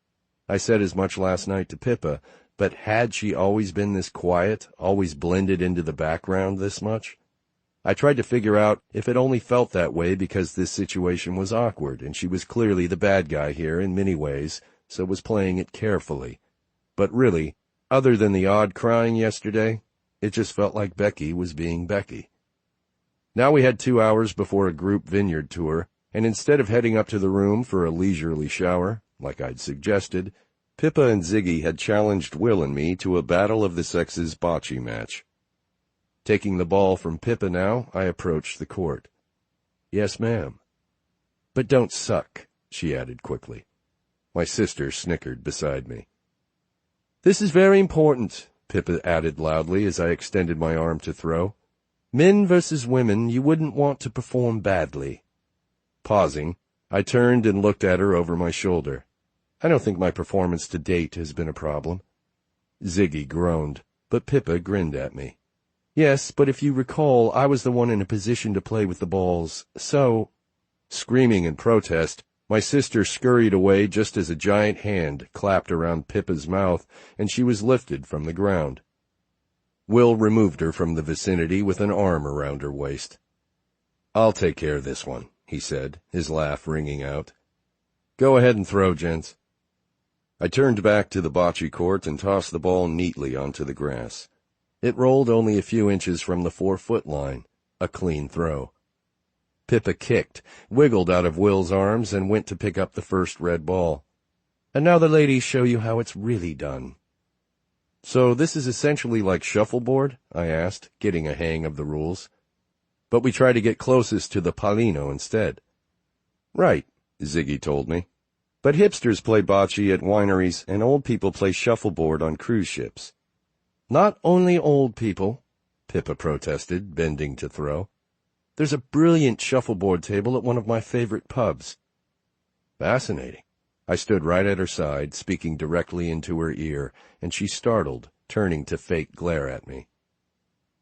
I said as much last night to Pippa, but had she always been this quiet, always blended into the background this much? I tried to figure out if it only felt that way because this situation was awkward and she was clearly the bad guy here in many ways, so was playing it carefully. But really, other than the odd crying yesterday, it just felt like Becky was being Becky. Now we had 2 hours before a group vineyard tour, and instead of heading up to the room for a leisurely shower, like I'd suggested, Pippa and Ziggy had challenged Will and me to a battle of the sexes bocce match. Taking the ball from Pippa now, I approached the court. "Yes, ma'am." "But don't suck," she added quickly. My sister snickered beside me. "This is very important," Pippa added loudly as I extended my arm to throw. "Men versus women, you wouldn't want to perform badly." Pausing, I turned and looked at her over my shoulder. I don't think my performance to date has been a problem. Ziggy groaned, but Pippa grinned at me. "Yes, but if you recall, I was the one in a position to play with the balls, so—" Screaming in protest, my sister scurried away just as a giant hand clapped around Pippa's mouth and she was lifted from the ground. Will removed her from the vicinity with an arm around her waist. "I'll take care of this one," he said, his laugh ringing out. "Go ahead and throw, gents." I turned back to the bocce court and tossed the ball neatly onto the grass. It rolled only a few inches from the 4-foot line, a clean throw. Pippa kicked, wiggled out of Will's arms, and went to pick up the first red ball. "And now the ladies show you how it's really done." "So this is essentially like shuffleboard?" I asked, getting a hang of the rules. "But we try to get closest to the palino instead." "Right," Ziggy told me. "But hipsters play bocce at wineries and old people play shuffleboard on cruise ships." "Not only old people," Pippa protested, bending to throw. "There's a brilliant shuffleboard table at one of my favorite pubs." Fascinating. I stood right at her side, speaking directly into her ear, and she startled, turning to fake glare at me.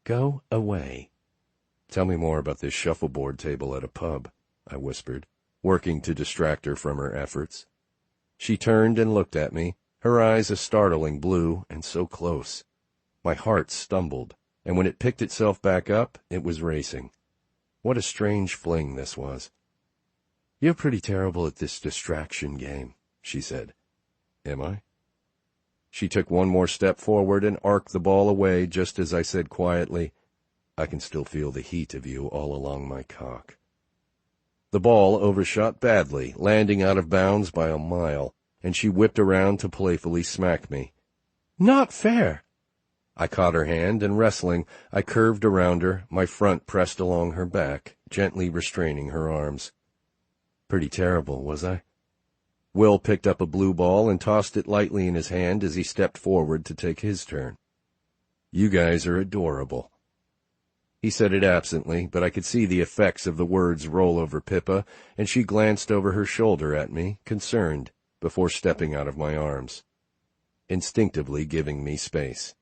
"Go away." "Tell me more about this shuffleboard table at a pub," I whispered, working to distract her from her efforts. She turned and looked at me, her eyes a startling blue, and so close. My heart stumbled, and when it picked itself back up, it was racing. What a strange fling this was. "You're pretty terrible at this distraction game," she said. "Am I?" She took one more step forward and arced the ball away just as I said quietly, "I can still feel the heat of you all along my cock." The ball overshot badly, landing out of bounds by a mile, and she whipped around to playfully smack me. "Not fair!" I caught her hand, and wrestling, I curved around her, my front pressed along her back, gently restraining her arms. Pretty terrible, was I? Will picked up a blue ball and tossed it lightly in his hand as he stepped forward to take his turn. "You guys are adorable." He said it absently, but I could see the effects of the words roll over Pippa, and she glanced over her shoulder at me, concerned, before stepping out of my arms, instinctively giving me space.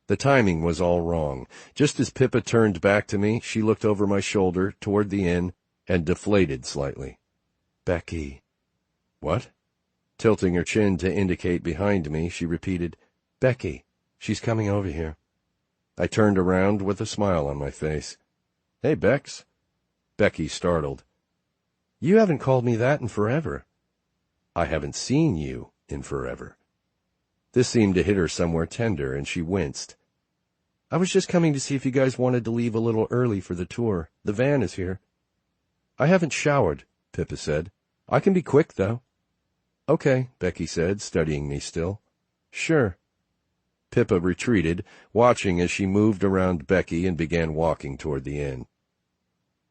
The timing was all wrong. Just as Pippa turned back to me, she looked over my shoulder toward the inn and deflated slightly. "Becky." "What?" Tilting her chin to indicate behind me, she repeated, "Becky. She's coming over here." I turned around with a smile on my face. "Hey, Bex." Becky startled. "You haven't called me that in forever." "I haven't seen you in forever." This seemed to hit her somewhere tender, and she winced. "I was just coming to see if you guys wanted to leave a little early for the tour. The van is here." "I haven't showered," Pippa said. "I can be quick, though." Okay, Becky said, studying me still. Sure. Pippa retreated, watching as she moved around Becky and began walking toward the inn.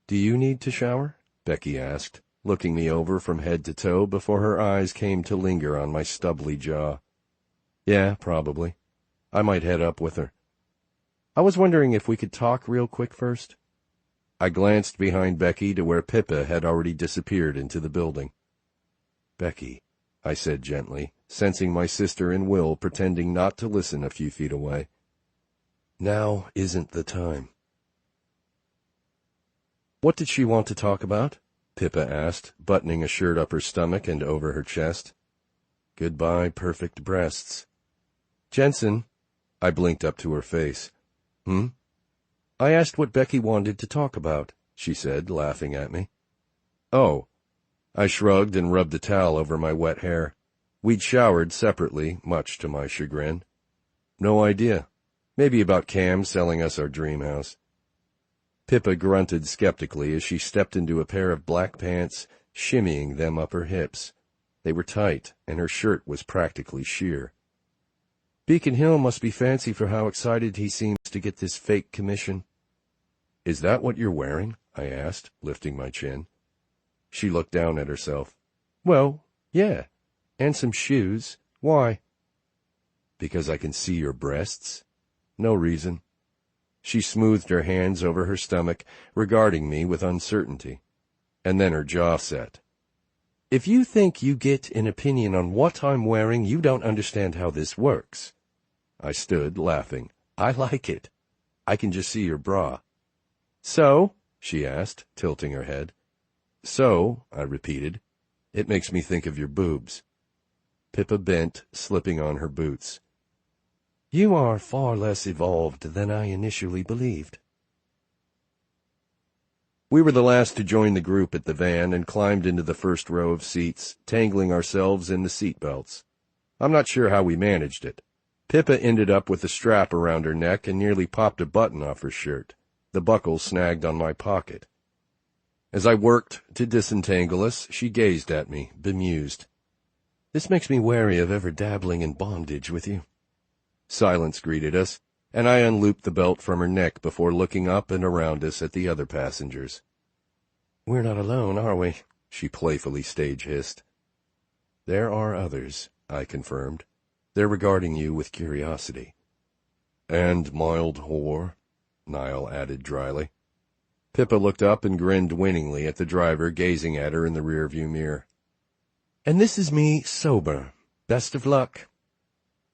Do you need to shower? Becky asked, looking me over from head to toe before her eyes came to linger on my stubbly jaw. Yeah, probably. I might head up with her. I was wondering if we could talk real quick first. I glanced behind Becky to where Pippa had already disappeared into the building. Becky, I said gently, sensing my sister and Will pretending not to listen a few feet away. Now isn't the time. What did she want to talk about? Pippa asked, buttoning a shirt up her stomach and over her chest. Goodbye, perfect breasts. Jensen, I blinked up to her face. I asked what Becky wanted to talk about, she said, laughing at me. Oh. I shrugged and rubbed a towel over my wet hair. We'd showered separately, much to my chagrin. No idea. Maybe about Cam selling us our dream house. Pippa grunted skeptically as she stepped into a pair of black pants, shimmying them up her hips. They were tight, and her shirt was practically sheer. Beacon Hill must be fancy for how excited he seems to get this fake commission. Is that what you're wearing? I asked, lifting my chin. She looked down at herself. Well, yeah, and some shoes. Why? Because I can see your breasts? No reason. She smoothed her hands over her stomach, regarding me with uncertainty. And then her jaw set. If you think you get an opinion on what I'm wearing, you don't understand how this works. I stood, laughing. I like it. I can just see your bra. So? She asked, tilting her head. So, I repeated. It makes me think of your boobs. Pippa bent, slipping on her boots. You are far less evolved than I initially believed. We were the last to join the group at the van and climbed into the first row of seats, tangling ourselves in the seat belts. I'm not sure how we managed it. Pippa ended up with a strap around her neck and nearly popped a button off her shirt. The buckle snagged on my pocket. As I worked to disentangle us, she gazed at me, bemused. This makes me wary of ever dabbling in bondage with you. Silence greeted us, and I unlooped the belt from her neck before looking up and around us at the other passengers. We're not alone, are we? She playfully stage-hissed. There are others, I confirmed. They're regarding you with curiosity. And mild whore, Niall added dryly. Pippa looked up and grinned winningly at the driver gazing at her in the rearview mirror. And this is me, sober. Best of luck.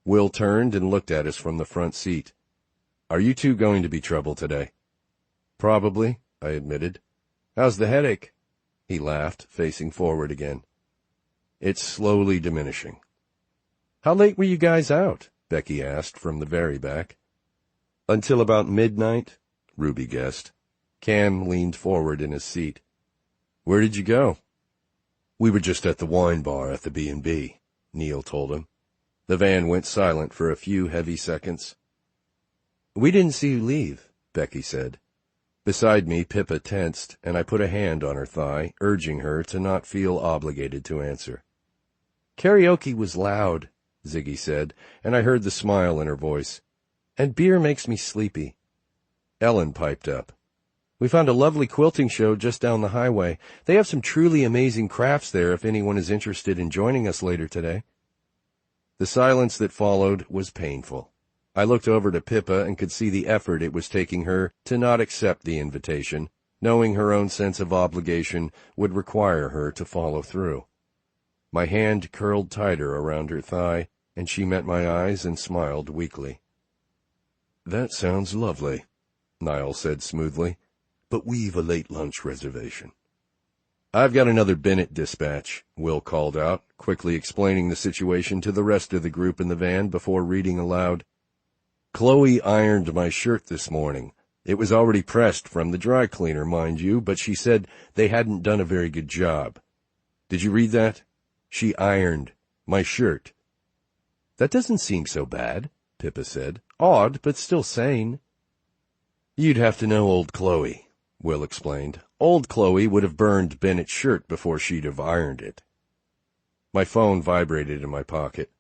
Will turned and looked at us from the front seat. Are you two going to be trouble today? Probably, I admitted. How's the headache? He laughed, facing forward again. It's slowly diminishing. How late were you guys out? Becky asked from the very back. Until about midnight, Ruby guessed. Cam leaned forward in his seat. Where did you go? We were just at the wine bar at the B&B, Neil told him. The van went silent for a few heavy seconds. We didn't see you leave, Becky said. Beside me, Pippa tensed, and I put a hand on her thigh, urging her to not feel obligated to answer. Karaoke was loud, Ziggy said, and I heard the smile in her voice. And beer makes me sleepy. Ellen piped up. We found a lovely quilting show just down the highway. They have some truly amazing crafts there if anyone is interested in joining us later today. The silence that followed was painful. I looked over to Pippa and could see the effort it was taking her to not accept the invitation, knowing her own sense of obligation would require her to follow through. My hand curled tighter around her thigh, and she met my eyes and smiled weakly. That sounds lovely, Niall said smoothly, but we've a late lunch reservation. I've got another Bennett dispatch, Will called out, quickly explaining the situation to the rest of the group in the van before reading aloud. Chloe ironed my shirt this morning. It was already pressed from the dry cleaner, mind you, but she said they hadn't done a very good job. Did you read that? She ironed my shirt. That doesn't seem so bad, Pippa said. Odd, but still sane. You'd have to know old Chloe, Will explained. Old Chloe would have burned Bennett's shirt before she'd have ironed it. My phone vibrated in my pocket.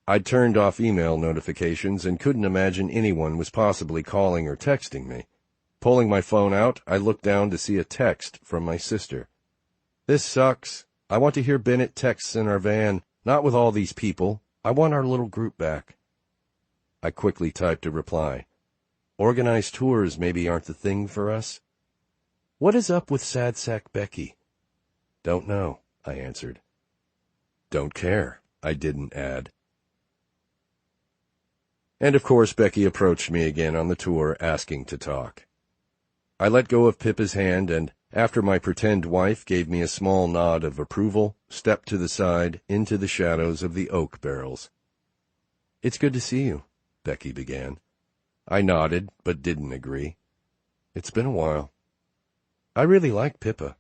I'd turned off email notifications and couldn't imagine anyone was possibly calling or texting me. Pulling my phone out, I looked down to see a text from my sister. "This sucks. I want to hear Bennett texts in our van, not with all these people. I want our little group back." I quickly typed a reply. "Organized tours maybe aren't the thing for us." "What is up with Sad Sack Becky?" "Don't know," I answered. "Don't care," I didn't add. And of course Becky approached me again on the tour, asking to talk. I let go of Pippa's hand and, after my pretend wife gave me a small nod of approval, stepped to the side into the shadows of the oak barrels. "It's good to see you," Becky began. I nodded, but didn't agree. "It's been a while." "I really like Pippa."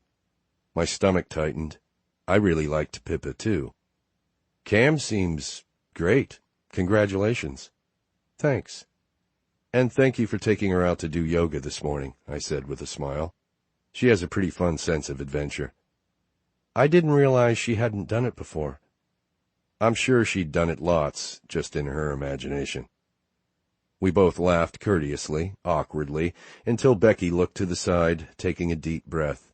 My stomach tightened. I really liked Pippa, too. "Cam seems great. Congratulations." "Thanks." "And thank you for taking her out to do yoga this morning," I said with a smile. "She has a pretty fun sense of adventure." "I didn't realize she hadn't done it before." I'm sure she'd done it lots, just in her imagination. We both laughed courteously, awkwardly, until Becky looked to the side, taking a deep breath.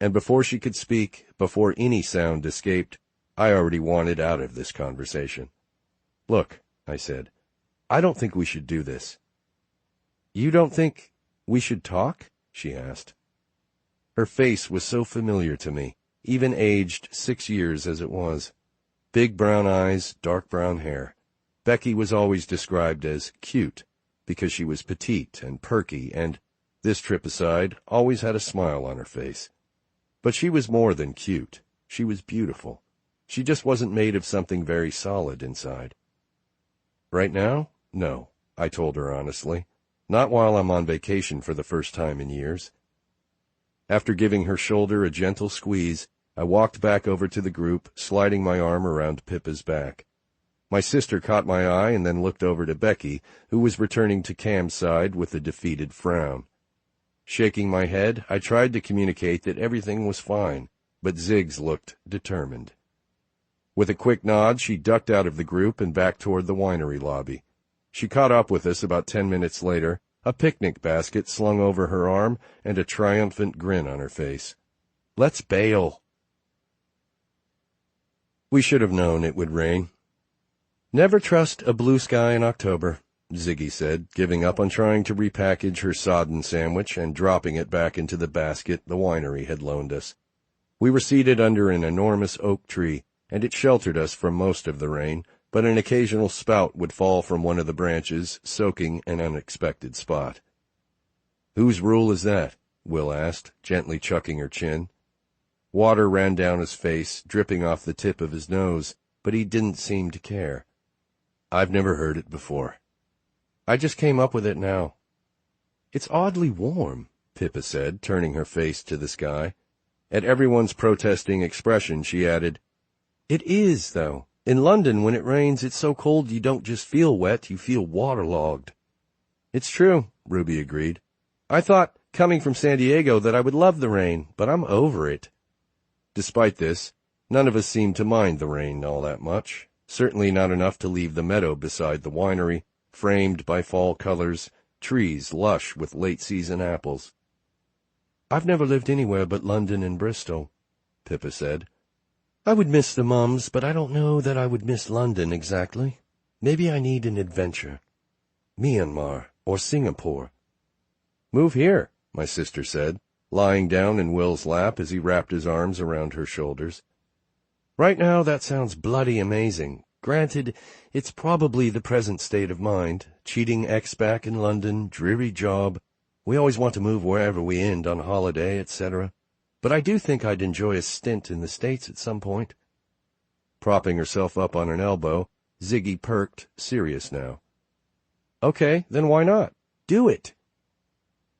And before she could speak, before any sound escaped, I already wanted out of this conversation. "Look," I said, "I don't think we should do this." "You don't think we should talk?" she asked. Her face was so familiar to me, even aged 6 years as it was. Big brown eyes, dark brown hair. Becky was always described as cute, because she was petite and perky and, this trip aside, always had a smile on her face. But she was more than cute. She was beautiful. She just wasn't made of something very solid inside. "Right now? No," I told her honestly. "Not while I'm on vacation for the first time in years." After giving her shoulder a gentle squeeze, I walked back over to the group, sliding my arm around Pippa's back. My sister caught my eye and then looked over to Becky, who was returning to Cam's side with a defeated frown. Shaking my head, I tried to communicate that everything was fine, but Ziggs looked determined. With a quick nod, she ducked out of the group and back toward the winery lobby. She caught up with us about 10 minutes later, a picnic basket slung over her arm and a triumphant grin on her face. "Let's bail." We should have known it would rain. "Never trust a blue sky in October," Ziggy said, giving up on trying to repackage her sodden sandwich and dropping it back into the basket the winery had loaned us. We were seated under an enormous oak tree, and it sheltered us from most of the rain, but an occasional spout would fall from one of the branches, soaking an unexpected spot. "Whose rule is that?" Will asked, gently chucking her chin. Water ran down his face, dripping off the tip of his nose, but he didn't seem to care. "I've never heard it before. I just came up with it now." "It's oddly warm," Pippa said, turning her face to the sky. At everyone's protesting expression, she added, "It is, though. In London, when it rains, it's so cold you don't just feel wet, you feel waterlogged." "It's true," Ruby agreed. "I thought, coming from San Diego, that I would love the rain, but I'm over it." Despite this, none of us seemed to mind the rain all that much, certainly not enough to leave the meadow beside the winery, framed by fall colors, trees lush with late-season apples. "I've never lived anywhere but London and Bristol," Pippa said. "I would miss the mums, but I don't know that I would miss London exactly. Maybe I need an adventure. Myanmar or Singapore." "Move here," my sister said, lying down in Will's lap as he wrapped his arms around her shoulders. "Right now that sounds bloody amazing. Granted, it's probably the present state of mind. Cheating ex back in London, dreary job. We always want to move wherever we end on holiday, etc. But I do think I'd enjoy a stint in the States at some point." Propping herself up on an elbow, Ziggy perked, serious now. "Okay, then why not? Do it."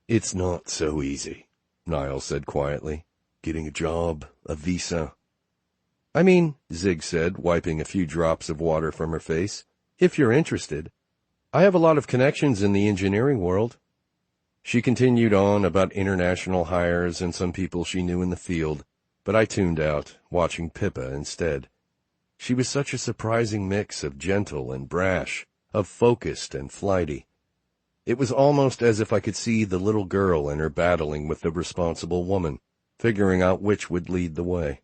"It's not so easy," Niall said quietly. "Getting a job, a visa." "I mean," Zig said, wiping a few drops of water from her face, "if you're interested. I have a lot of connections in the engineering world." She continued on about international hires and some people she knew in the field, but I tuned out, watching Pippa instead. She was such a surprising mix of gentle and brash, of focused and flighty. It was almost as if I could see the little girl in her battling with the responsible woman, figuring out which would lead the way.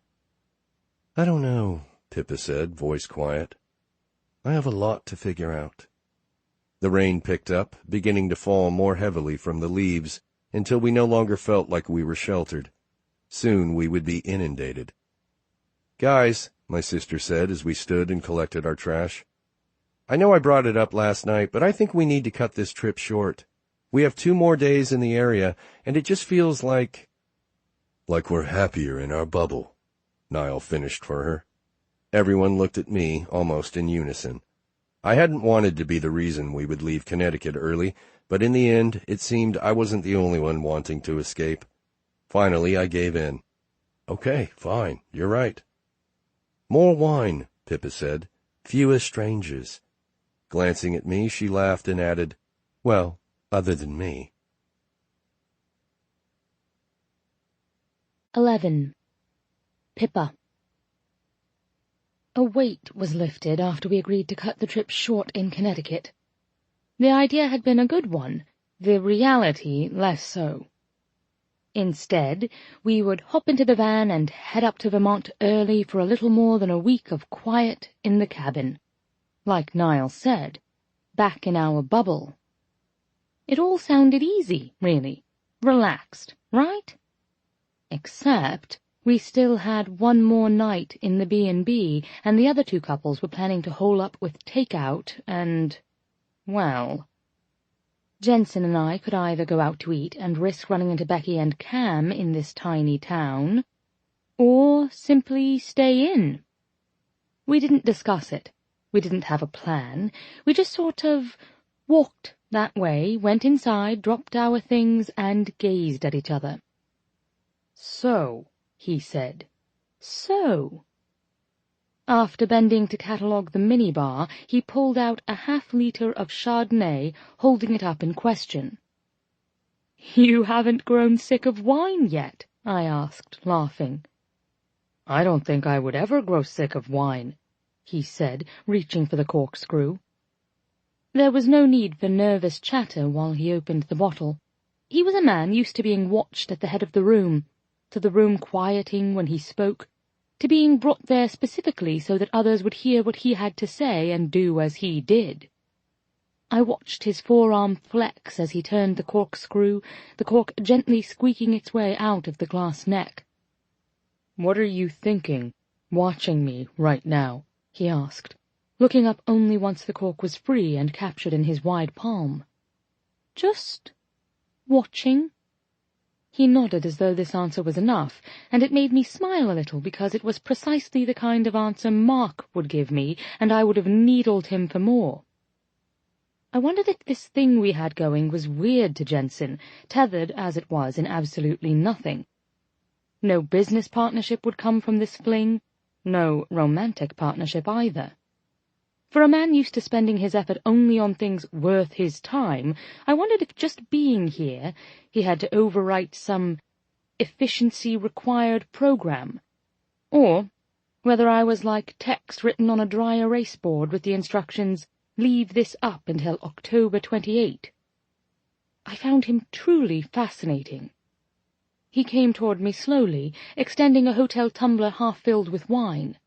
"I don't know," Pippa said, voice quiet. "I have a lot to figure out." The rain picked up, beginning to fall more heavily from the leaves, until we no longer felt like we were sheltered. Soon we would be inundated. "Guys," my sister said as we stood and collected our trash, "I know I brought it up last night, but I think we need to cut this trip short. We have 2 more days in the area, and it just feels like we're happier in our bubble," Niall finished for her. Everyone looked at me, almost in unison. I hadn't wanted to be the reason we would leave Connecticut early, but in the end it seemed I wasn't the only one wanting to escape. Finally I gave in. "Okay, fine, you're right." "More wine," Pippa said. "Fewer strangers." Glancing at me, she laughed and added, "Well, other than me." 11. Pippa. A weight was lifted after we agreed to cut the trip short in Connecticut. The idea had been a good one, the reality less so. Instead, we would hop into the van and head up to Vermont early for a little more than a week of quiet in the cabin. Like Niall said, back in our bubble. It all sounded easy, really. Relaxed, right? Except we still had 1 more night in the B&B, and the other 2 couples were planning to hole up with takeout and, well, Jensen and I could either go out to eat and risk running into Becky and Cam in this tiny town, or simply stay in. We didn't discuss it. We didn't have a plan. We just sort of walked that way, went inside, dropped our things, and gazed at each other. "So," he said. "So." After bending to catalogue the minibar, he pulled out a half-liter of Chardonnay, holding it up in question. "You haven't grown sick of wine yet?" I asked, laughing. "I don't think I would ever grow sick of wine," he said, reaching for the corkscrew. There was no need for nervous chatter while he opened the bottle. He was a man used to being watched at the head of the room, to the room quieting when he spoke, to being brought there specifically so that others would hear what he had to say and do as he did. I watched his forearm flex as he turned the corkscrew, the cork gently squeaking its way out of the glass neck. "What are you thinking, watching me right now?" he asked, looking up only once the cork was free and captured in his wide palm. "Just watching." He nodded as though this answer was enough, and it made me smile a little because it was precisely the kind of answer Mark would give me, and I would have needled him for more. I wondered if this thing we had going was weird to Jensen, tethered as it was in absolutely nothing. No business partnership would come from this fling, no romantic partnership either. For a man used to spending his effort only on things worth his time, I wondered if just being here he had to overwrite some efficiency-required program, or whether I was like text written on a dry erase board with the instructions, "Leave this up until October 28." I found him truly fascinating. He came toward me slowly, extending a hotel tumbler half filled with wine.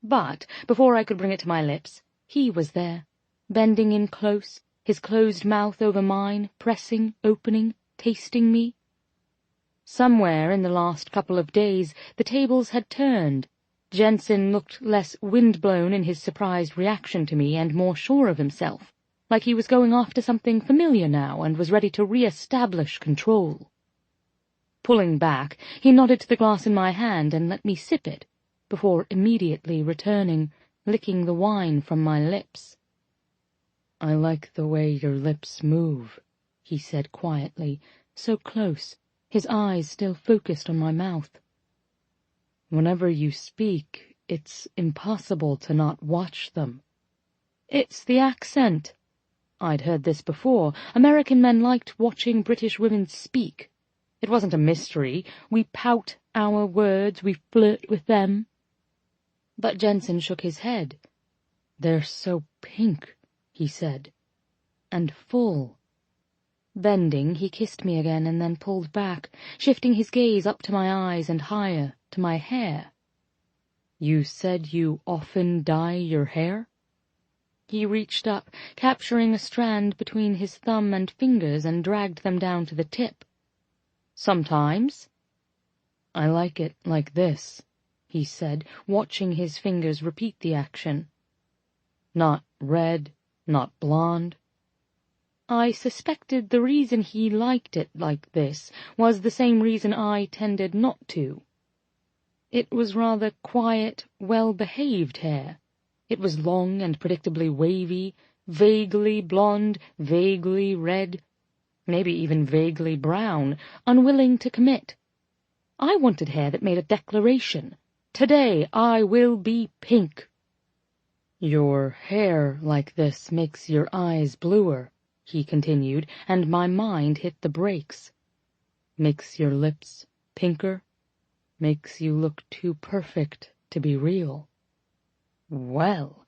But before I could bring it to my lips, he was there, bending in close, his closed mouth over mine, pressing, opening, tasting me. Somewhere in the last couple of days the tables had turned. Jensen looked less wind-blown in his surprised reaction to me and more sure of himself, like he was going after something familiar now and was ready to re-establish control. Pulling back, he nodded to the glass in my hand and let me sip it, before immediately returning, licking the wine from my lips. "I like the way your lips move," he said quietly, so close, his eyes still focused on my mouth. "Whenever you speak, it's impossible to not watch them." "It's the accent." I'd heard this before. American men liked watching British women speak. It wasn't a mystery. We pout our words, we flirt with them. But Jensen shook his head. "They're so pink," he said, "and full." Bending, he kissed me again and then pulled back, shifting his gaze up to my eyes and higher, to my hair. "You said you often dye your hair?" He reached up, capturing a strand between his thumb and fingers, and dragged them down to the tip. "Sometimes." "I like it like this," he said, watching his fingers repeat the action. "Not red, not blonde." I suspected the reason he liked it like this was the same reason I tended not to. It was rather quiet, well-behaved hair. It was long and predictably wavy, vaguely blonde, vaguely red, maybe even vaguely brown, unwilling to commit. I wanted hair that made a declaration. Today I will be pink. "Your hair like this makes your eyes bluer," he continued, and my mind hit the brakes. "Makes your lips pinker. Makes you look too perfect to be real." Well,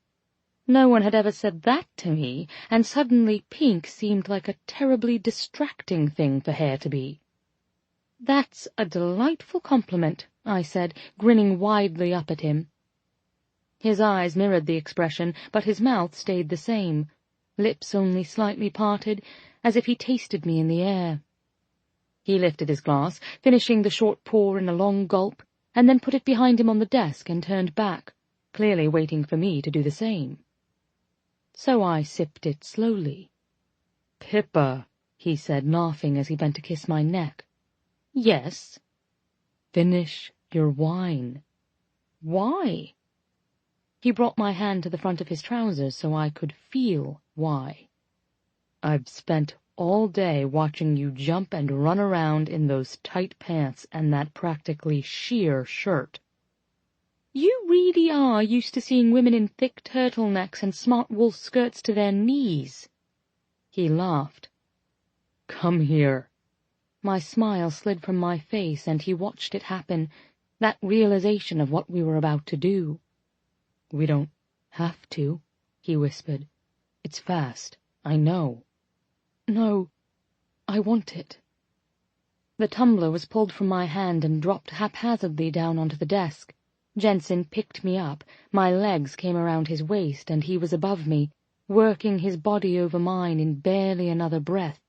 no one had ever said that to me, and suddenly pink seemed like a terribly distracting thing for hair to be. "That's a delightful compliment," I said, grinning widely up at him. His eyes mirrored the expression, but his mouth stayed the same, lips only slightly parted, as if he tasted me in the air. He lifted his glass, finishing the short pour in a long gulp, and then put it behind him on the desk and turned back, clearly waiting for me to do the same. So I sipped it slowly. "Pippa," he said, laughing as he bent to kiss my neck. "Yes?" "Finish your wine." "Why?" He brought my hand to the front of his trousers so I could feel why. "I've spent all day watching you jump and run around in those tight pants and that practically sheer shirt." "You really are used to seeing women in thick turtlenecks and smart wool skirts to their knees." He laughed. "Come here." My smile slid from my face, and he watched it happen, that realization of what we were about to do. "We don't have to," he whispered. "It's fast, I know." "No, I want it." The tumbler was pulled from my hand and dropped haphazardly down onto the desk. Jensen picked me up, my legs came around his waist, and he was above me, working his body over mine in barely another breath.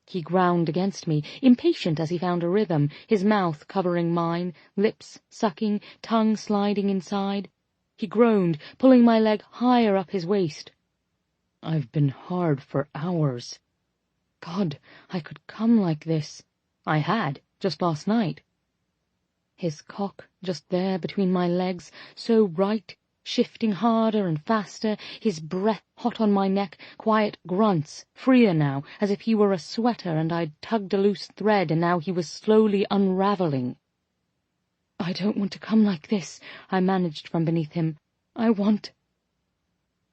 He ground against me, impatient as he found a rhythm, his mouth covering mine, lips sucking, tongue sliding inside. He groaned, pulling my leg higher up his waist. "I've been hard for hours." God, I could come like this. I had, just last night. His cock just there between my legs, so right, shifting harder and faster, his breath hot on my neck, quiet grunts, freer now, as if he were a sweater and I'd tugged a loose thread and now he was slowly unraveling. "I don't want to come like this," I managed from beneath him. "I want—"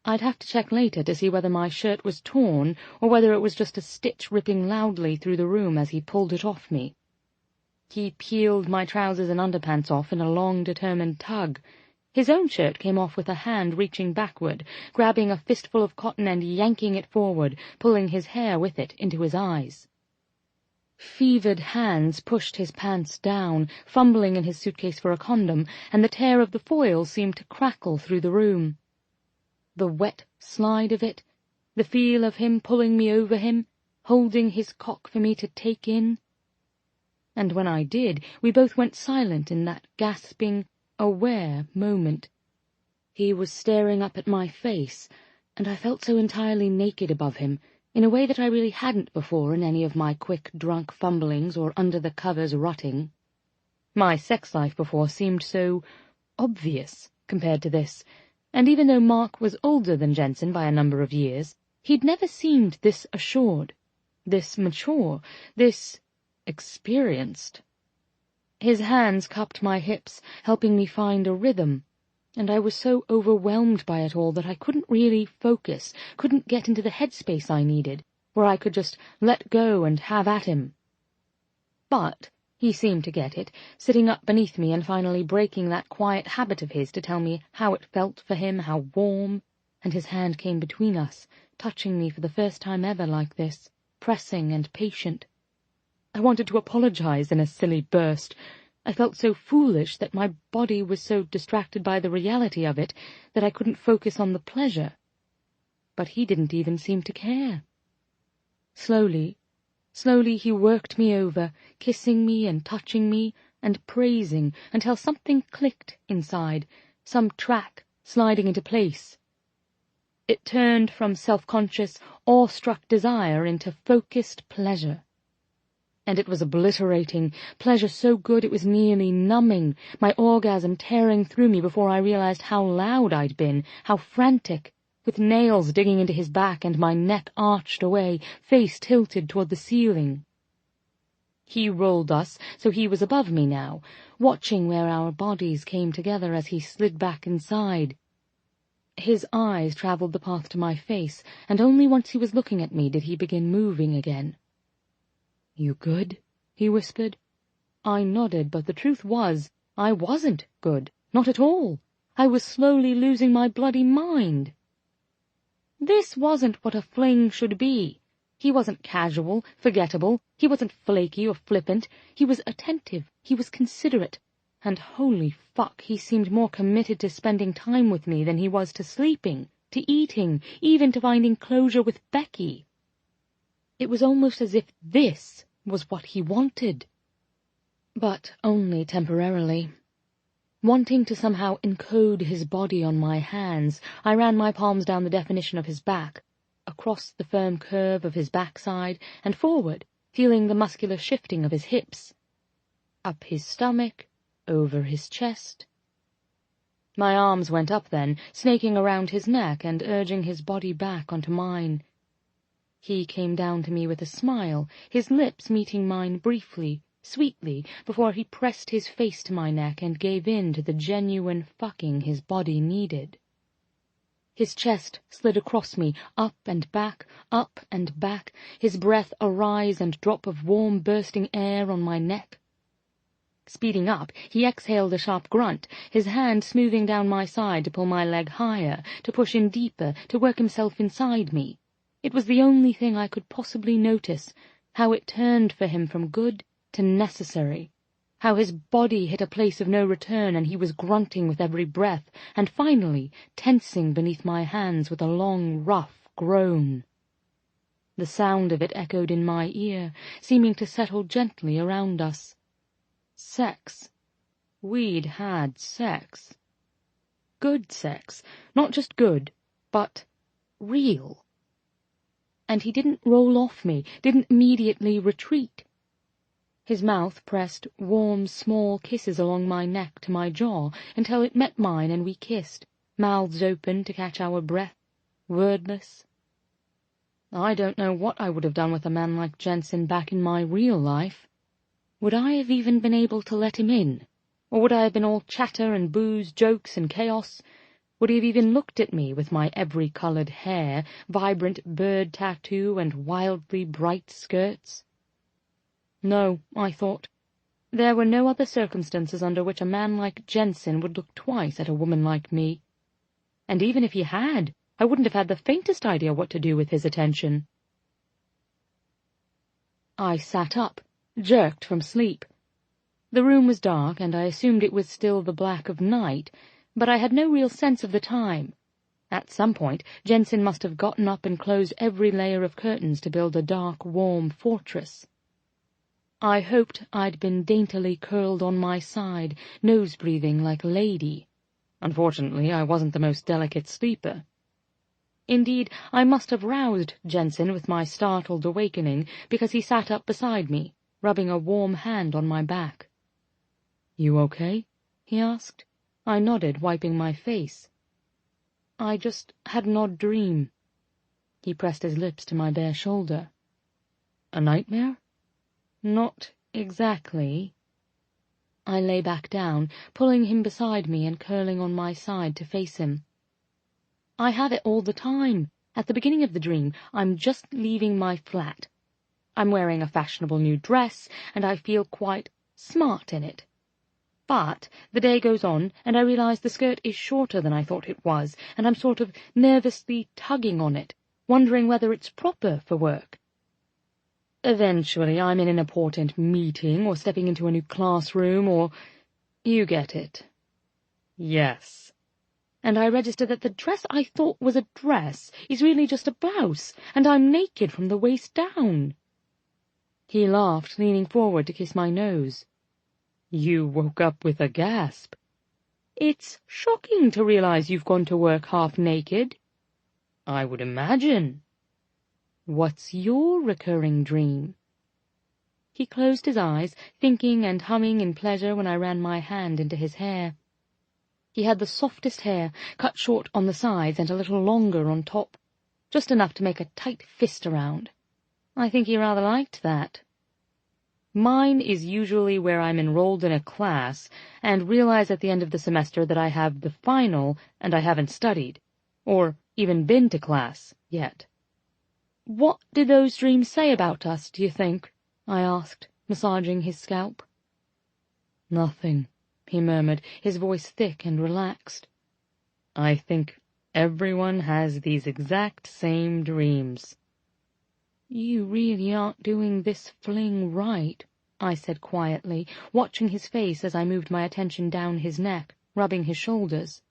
I'd have to check later to see whether my shirt was torn or whether it was just a stitch ripping loudly through the room as he pulled it off me. He peeled my trousers and underpants off in a long, determined tug. His own shirt came off with a hand reaching backward, grabbing a fistful of cotton and yanking it forward, pulling his hair with it into his eyes. Fevered hands pushed his pants down, fumbling in his suitcase for a condom, and the tear of the foil seemed to crackle through the room. The wet slide of it, the feel of him pulling me over him, holding his cock for me to take in. And when I did, we both went silent in that gasping, aware moment. He was staring up at my face, and I felt so entirely naked above him, in a way that I really hadn't before in any of my quick, drunk fumblings or under-the-covers rutting. My sex life before seemed so obvious compared to this, and even though Mark was older than Jensen by a number of years, he'd never seemed this assured, this mature, this experienced. His hands cupped my hips, helping me find a rhythm, and I was so overwhelmed by it all that I couldn't really focus, couldn't get into the headspace I needed, where I could just let go and have at him. But He seemed to get it, sitting up beneath me and finally breaking that quiet habit of his to tell me how it felt for him, how warm, and his hand came between us, touching me for the first time ever like this, pressing and patient. I wanted to apologize in a silly burst. I felt so foolish that my body was so distracted by the reality of it that I couldn't focus on the pleasure. But he didn't even seem to care. Slowly he worked me over, kissing me and touching me and praising until something clicked inside, some track sliding into place. It turned from self-conscious, awe-struck desire into focused pleasure. And it was obliterating, pleasure so good it was nearly numbing, my orgasm tearing through me before I realized how loud I'd been, how frantic, with nails digging into his back and my neck arched away, face tilted toward the ceiling. He rolled us, so he was above me now, watching where our bodies came together as he slid back inside. His eyes traveled the path to my face, and only once he was looking at me did he begin moving again. "You good?" he whispered. I nodded, but the truth was, I wasn't good, not at all. I was slowly losing my bloody mind. This wasn't what a fling should be. He wasn't casual, forgettable, he wasn't flaky or flippant, he was attentive, he was considerate, and holy fuck, he seemed more committed to spending time with me than he was to sleeping, to eating, even to finding closure with Becky. It was almost as if this was what he wanted. But only temporarily. Wanting to somehow encode his body on my hands, I ran my palms down the definition of his back, across the firm curve of his backside, and forward, feeling the muscular shifting of his hips. Up his stomach, over his chest. My arms went up then, snaking around his neck and urging his body back onto mine. He came down to me with a smile, his lips meeting mine briefly, sweetly, before he pressed his face to my neck and gave in to the genuine fucking his body needed. His chest slid across me, up and back, his breath a rise and drop of warm bursting air on my neck. Speeding up, he exhaled a sharp grunt, his hand smoothing down my side to pull my leg higher, to push in deeper, to work himself inside me. It was the only thing I could possibly notice, how it turned for him from good to necessary, how his body hit a place of no return and he was grunting with every breath, and finally tensing beneath my hands with a long, rough groan. The sound of it echoed in my ear, seeming to settle gently around us. Sex. We'd had sex. Good sex. Not just good, but real. And he didn't roll off me, didn't immediately retreat. His mouth pressed warm, small kisses along my neck to my jaw until it met mine and we kissed, mouths open to catch our breath, wordless. I don't know what I would have done with a man like Jensen back in my real life. Would I have even been able to let him in? Or would I have been all chatter and booze, jokes and chaos? Would he have even looked at me with my every-coloured hair, vibrant bird tattoo, and wildly bright skirts? No, I thought. There were no other circumstances under which a man like Jensen would look twice at a woman like me. And even if he had, I wouldn't have had the faintest idea what to do with his attention. I sat up, jerked from sleep. The room was dark, and I assumed it was still the black of night, but I had no real sense of the time. At some point, Jensen must have gotten up and closed every layer of curtains to build a dark, warm fortress. I hoped I'd been daintily curled on my side, nose-breathing like a lady. Unfortunately, I wasn't the most delicate sleeper. Indeed, I must have roused Jensen with my startled awakening, because he sat up beside me, rubbing a warm hand on my back. "You okay?" he asked. I nodded, wiping my face. "I just had an odd dream." He pressed his lips to my bare shoulder. "A nightmare?" "Not exactly." I lay back down, pulling him beside me and curling on my side to face him. "I have it all the time. At the beginning of the dream, I'm just leaving my flat. I'm wearing a fashionable new dress, and I feel quite smart in it. But the day goes on, and I realize the skirt is shorter than I thought it was, and I'm sort of nervously tugging on it, wondering whether it's proper for work. Eventually, I'm in an important meeting, or stepping into a new classroom, or... you get it. Yes. And I register that the dress I thought was a dress is really just a blouse, and I'm naked from the waist down. He laughed, leaning forward to kiss my nose. You woke up with a gasp. It's shocking to realize you've gone to work half naked. I would imagine. What's your recurring dream? He closed his eyes, thinking and humming in pleasure when I ran my hand into his hair. He had the softest hair, cut short on the sides and a little longer on top, just enough to make a tight fist around. I think he rather liked that. Mine is usually where I'm enrolled in a class and realize at the end of the semester that I have the final and I haven't studied, or even been to class, yet. What did those dreams say about us, do you think? I asked, massaging his scalp. Nothing, he murmured, his voice thick and relaxed. I think everyone has these exact same dreams. You really aren't doing this fling right, I said quietly, watching his face as I moved my attention down his neck, rubbing his shoulders.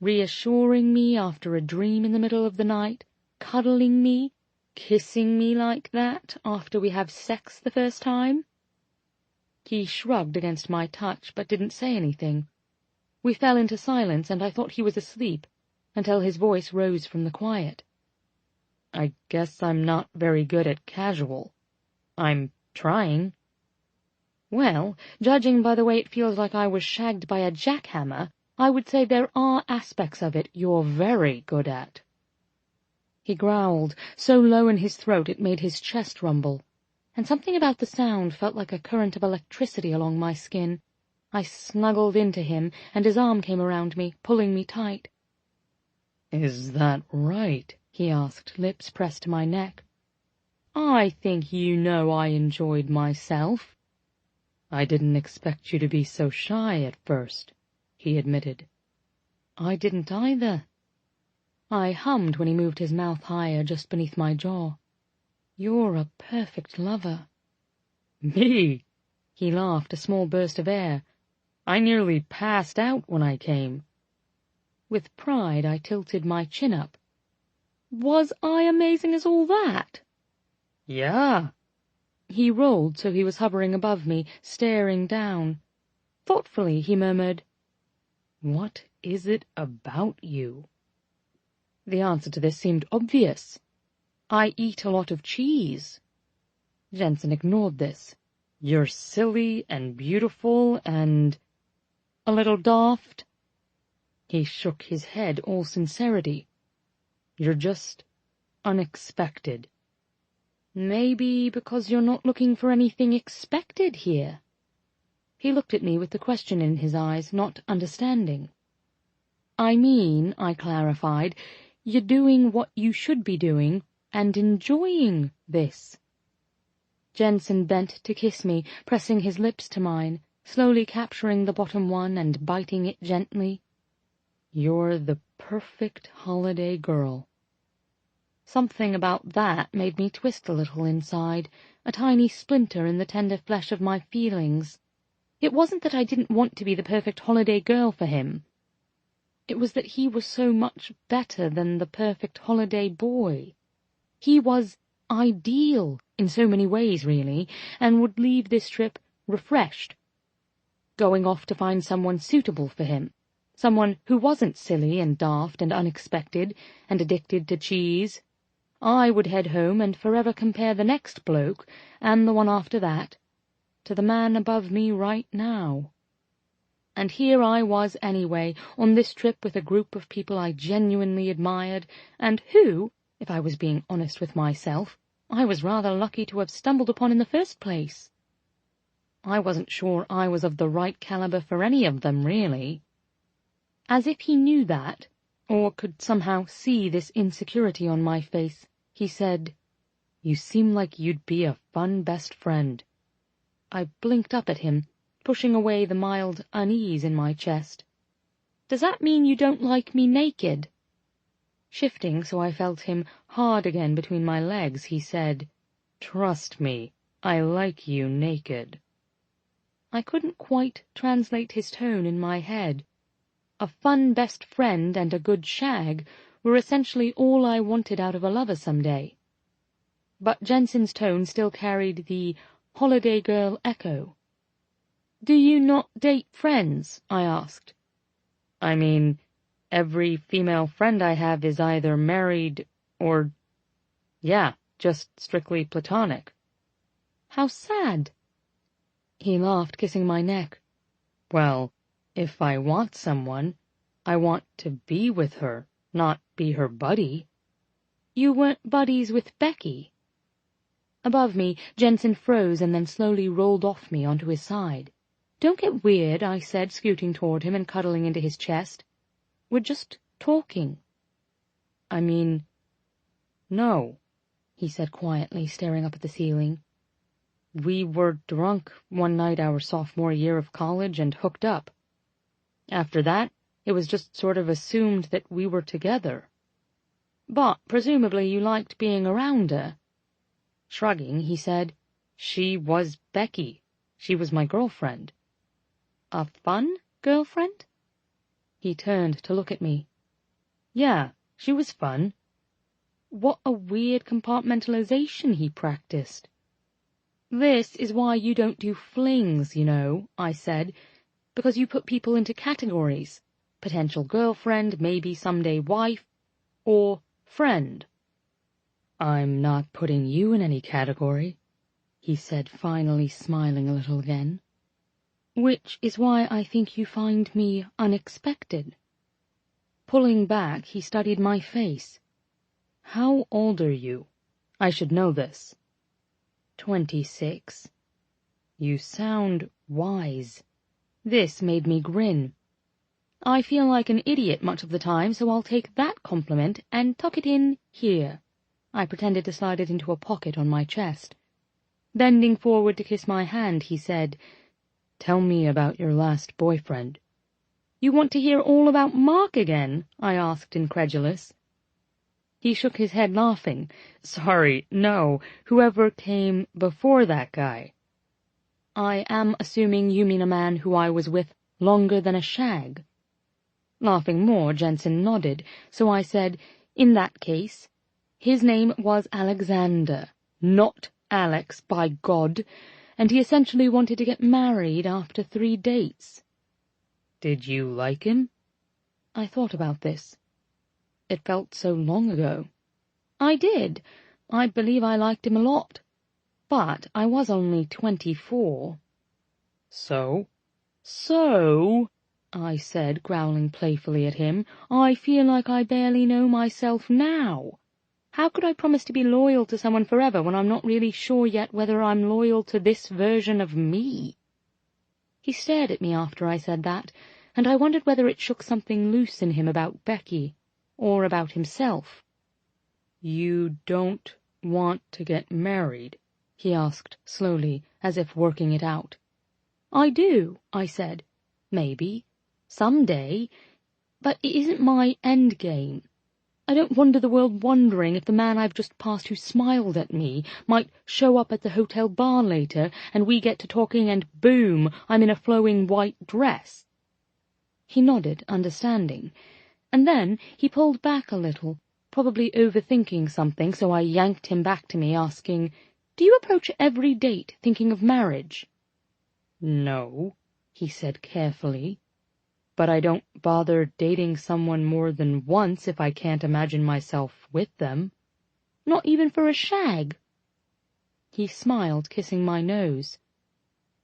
Reassuring me after a dream in the middle of the night, cuddling me, kissing me like that after we have sex the first time? He shrugged against my touch, but didn't say anything. We fell into silence, and I thought he was asleep, until his voice rose from the quiet. I guess I'm not very good at casual. I'm trying. Well, judging by the way it feels like I was shagged by a jackhammer, I would say there are aspects of it you're very good at. He growled, so low in his throat it made his chest rumble, and something about the sound felt like a current of electricity along my skin. I snuggled into him, and his arm came around me, pulling me tight. Is that right? He asked, lips pressed to my neck. I think you know I enjoyed myself. I didn't expect you to be so shy at first, he admitted. I didn't either. I hummed when he moved his mouth higher just beneath my jaw. You're a perfect lover. Me? He laughed, a small burst of air. I nearly passed out when I came. With pride I tilted my chin up. Was I amazing as all that? Yeah. He rolled so he was hovering above me, staring down. Thoughtfully he murmured, What is it about you? The answer to this seemed obvious. I eat a lot of cheese. Jensen ignored this. You're silly and beautiful and a little daft. He shook his head, all sincerity. You're just unexpected. Maybe because you're not looking for anything expected here. He looked at me with the question in his eyes, not understanding. I mean, I clarified, you're doing what you should be doing and enjoying this. Jensen bent to kiss me, pressing his lips to mine, slowly capturing the bottom one and biting it gently. You're the perfect holiday girl. Something about that made me twist a little inside, a tiny splinter in the tender flesh of my feelings. It wasn't that I didn't want to be the perfect holiday girl for him. It was that he was so much better than the perfect holiday boy. He was ideal in so many ways, really, and would leave this trip refreshed, going off to find someone suitable for him, someone who wasn't silly and daft and unexpected and addicted to cheese. I would head home and forever compare the next bloke, and the one after that, to the man above me right now. And here I was anyway, on this trip with a group of people I genuinely admired, and who, if I was being honest with myself, I was rather lucky to have stumbled upon in the first place. I wasn't sure I was of the right caliber for any of them, really. As if he knew that, or could somehow see this insecurity on my face, he said, You seem like you'd be a fun best friend. I blinked up at him, pushing away the mild unease in my chest. "Does that mean you don't like me naked?" Shifting so I felt him hard again between my legs, he said, "Trust me, I like you naked." I couldn't quite translate his tone in my head. A fun best friend and a good shag were essentially all I wanted out of a lover some day. But Jensen's tone still carried the holiday girl echo. "Do you not date friends?" I asked. "I mean, every female friend I have is either married or, yeah, just strictly platonic." "How sad." He laughed, kissing my neck. "Well, if I want someone, I want to be with her, not be her buddy." "You weren't buddies with Becky?" Above me, Jensen froze and then slowly rolled off me onto his side. "Don't get weird," I said, scooting toward him and cuddling into his chest. "We're just talking." "I mean, no," he said quietly, staring up at the ceiling. "We were drunk one night our sophomore year of college and hooked up. After that, it was just sort of assumed that we were together." "But presumably you liked being around her." Shrugging, he said, "She was Becky. She was my girlfriend." "A fun girlfriend?" He turned to look at me. "Yeah, she was fun." What a weird compartmentalization he practiced. "This is why you don't do flings, you know," I said, "because you put people into categories. Potential girlfriend, maybe someday wife, or friend." "I'm not putting you in any category," he said, finally smiling a little again. "Which is why I think you find me unexpected." Pulling back, he studied my face. "How old are you? I should know this." 26. "You sound wise." This made me grin. "I feel like an idiot much of the time, so I'll take that compliment and tuck it in here." I pretended to slide it into a pocket on my chest. Bending forward to kiss my hand, he said, "Tell me about your last boyfriend." "You want to hear all about Mark again?" I asked, incredulous. He shook his head, laughing. "Sorry, no, whoever came before that guy." "I am assuming you mean a man who I was with longer than a shag." Laughing more, Jensen nodded, so I said, "In that case, his name was Alexander, not Alex, by God, and he essentially wanted to get married after 3 dates." "Did you like him?" I thought about this. It felt so long ago. I did. I believe I liked him a lot. But I was only 24. "So?" "So," I said, growling playfully at him, "I feel like I barely know myself now. How could I promise to be loyal to someone forever when I'm not really sure yet whether I'm loyal to this version of me?" He stared at me after I said that, and I wondered whether it shook something loose in him about Becky, or about himself. "You don't want to get married?" he asked slowly, as if working it out. "I do," I said. "Maybe. Someday. But it isn't my end game. I don't wander the world wondering if the man I've just passed who smiled at me might show up at the hotel bar later, and we get to talking and boom, I'm in a flowing white dress." He nodded, understanding, and then he pulled back a little, probably overthinking something, so I yanked him back to me, asking, "Do you approach every date thinking of marriage?" "No," he said carefully, "but I don't bother dating someone more than once if I can't imagine myself with them." "Not even for a shag?" He smiled, kissing my nose.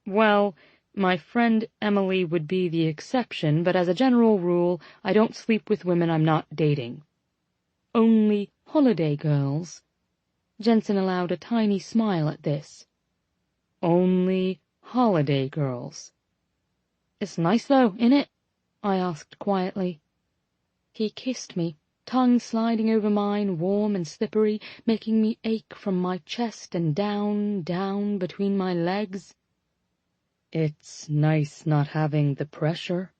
"Well, my friend Emily would be the exception, but as a general rule, I don't sleep with women I'm not dating." "Only holiday girls?" Jensen allowed a tiny smile at this. "Only holiday girls." "It's nice, though, innit?" I asked quietly. He kissed me, tongue sliding over mine, warm and slippery, making me ache from my chest and down, down between my legs. It's nice not having the pressure,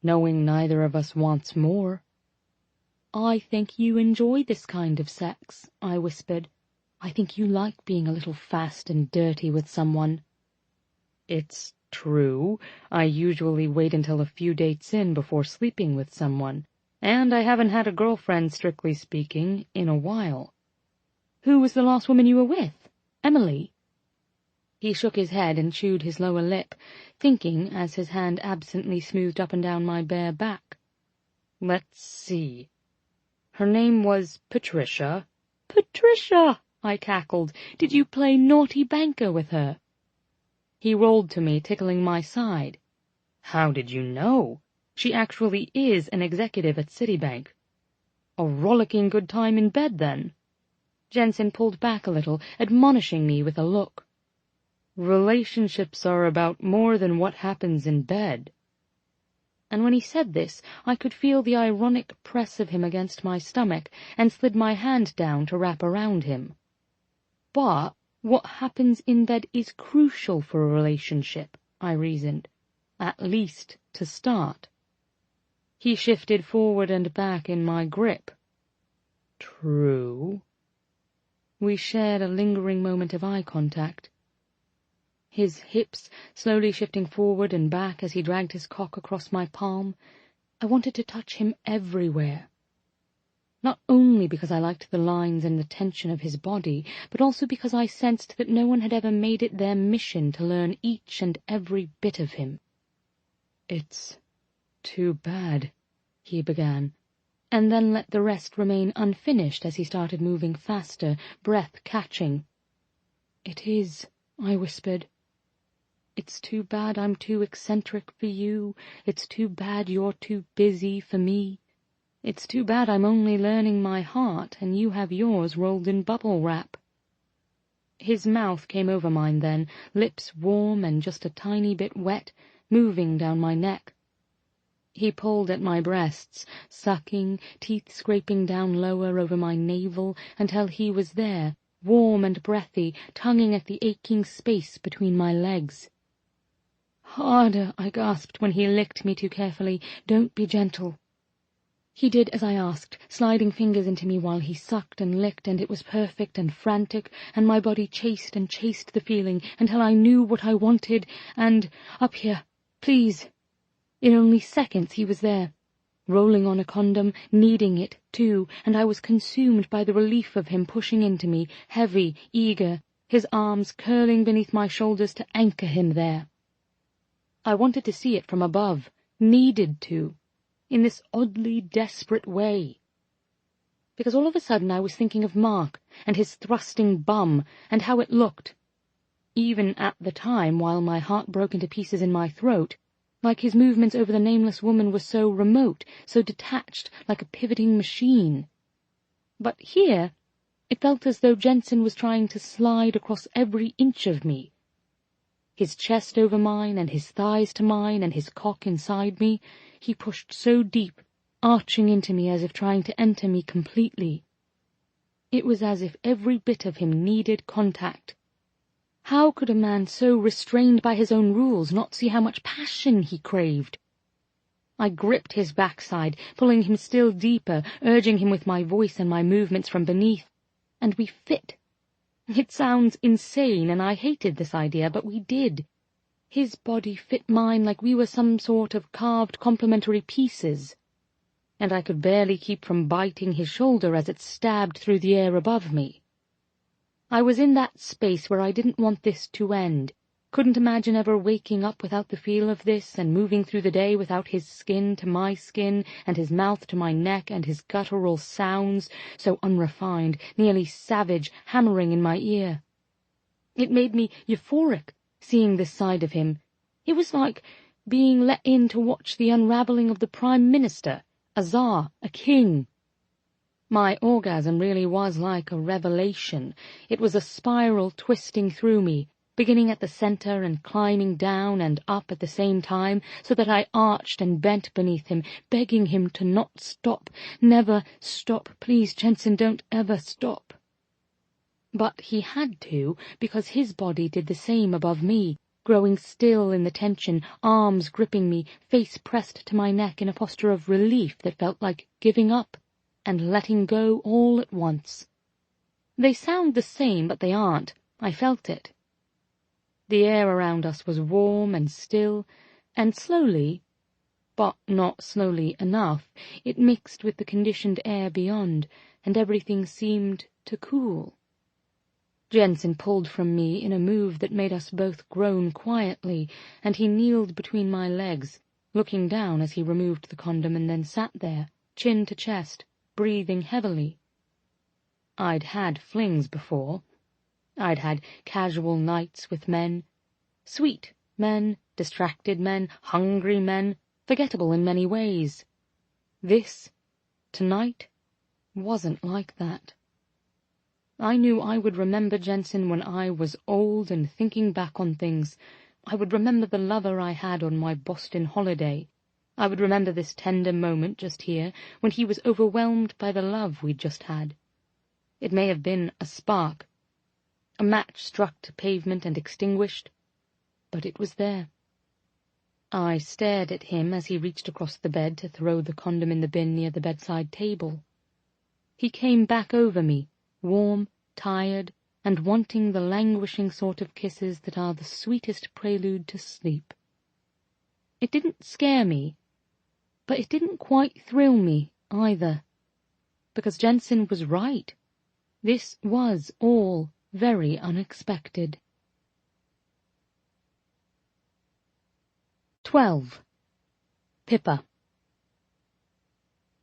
knowing neither of us wants more. I think you enjoy this kind of sex, I whispered. I think you like being a little fast and dirty with someone. It's true. I usually wait until a few dates in before sleeping with someone, and I haven't had a girlfriend, strictly speaking, in a while. Who was the last woman you were with? Emily? He shook his head and chewed his lower lip, thinking as his hand absently smoothed up and down my bare back. Let's see. Her name was Patricia. Patricia! I cackled. Did you play naughty banker with her? He rolled to me, tickling my side. How did you know? She actually is an executive at Citibank. A rollicking good time in bed, then? Jensen pulled back a little, admonishing me with a look. Relationships are about more than what happens in bed. And when he said this, I could feel the ironic press of him against my stomach, and slid my hand down to wrap around him. But what happens in bed is crucial for a relationship, I reasoned, at least to start. He shifted forward and back in my grip. True. We shared a lingering moment of eye contact. His hips slowly shifting forward and back as he dragged his cock across my palm. I wanted to touch him everywhere. Not only because I liked the lines and the tension of his body, but also because I sensed that no one had ever made it their mission to learn each and every bit of him. It's too bad, he began, and then let the rest remain unfinished as he started moving faster, breath catching. It is, I whispered. It's too bad I'm too eccentric for you. It's too bad you're too busy for me. It's too bad I'm only learning my heart and you have yours rolled in bubble wrap. His mouth came over mine then, lips warm and just a tiny bit wet, moving down my neck. He pulled at my breasts, sucking, teeth scraping down lower over my navel until he was there, warm and breathy, tonguing at the aching space between my legs. Harder, I gasped when he licked me too carefully. Don't be gentle. He did as I asked, sliding fingers into me while he sucked and licked, and it was perfect and frantic, and my body chased and chased the feeling until I knew what I wanted, and, up here, please. In only seconds he was there, rolling on a condom, needing it, too, and I was consumed by the relief of him pushing into me, heavy, eager, his arms curling beneath my shoulders to anchor him there. I wanted to see it from above, needed to, in this oddly desperate way. Because all of a sudden I was thinking of Mark and his thrusting bum and how it looked. Even at the time, while my heart broke into pieces in my throat, like his movements over the nameless woman were so remote, so detached, like a pivoting machine. But here, it felt as though Jensen was trying to slide across every inch of me. His chest over mine, and his thighs to mine, and his cock inside me, he pushed so deep, arching into me as if trying to enter me completely. It was as if every bit of him needed contact. How could a man so restrained by his own rules not see how much passion he craved? I gripped his backside, pulling him still deeper, urging him with my voice and my movements from beneath, and we fit. It sounds insane, and I hated this idea, but we did. His body fit mine like we were some sort of carved complementary pieces, and I could barely keep from biting his shoulder as it stabbed through the air above me. I was in that space where I didn't want this to end, couldn't imagine ever waking up without the feel of this, and moving through the day without his skin to my skin, and his mouth to my neck, and his guttural sounds, so unrefined, nearly savage, hammering in my ear. It made me euphoric, seeing this side of him. It was like being let in to watch the unravelling of the Prime Minister, a Tsar, a king. My orgasm really was like a revelation. It was a spiral twisting through me, beginning at the center and climbing down and up at the same time, so that I arched and bent beneath him, begging him to not stop, never stop. Please, Jensen, don't ever stop. But he had to, because his body did the same above me, growing still in the tension, arms gripping me, face pressed to my neck in a posture of relief that felt like giving up and letting go all at once. They sound the same, but they aren't. I felt it. The air around us was warm and still, and slowly, but not slowly enough, it mixed with the conditioned air beyond, and everything seemed to cool. Jensen pulled from me in a move that made us both groan quietly, and he kneeled between my legs, looking down as he removed the condom and then sat there, chin to chest, breathing heavily. I'd had flings before. I'd had casual nights with men, sweet men, distracted men, hungry men, forgettable in many ways. This, tonight, wasn't like that. I knew I would remember Jensen when I was old and thinking back on things. I would remember the lover I had on my Boston holiday. I would remember this tender moment just here when he was overwhelmed by the love we'd just had. It may have been a spark, a match struck to pavement and extinguished, but it was there. I stared at him as he reached across the bed to throw the condom in the bin near the bedside table. He came back over me, warm, tired, and wanting the languishing sort of kisses that are the sweetest prelude to sleep. It didn't scare me, but it didn't quite thrill me either, because Jensen was right. This was all very unexpected. 12. Pippa.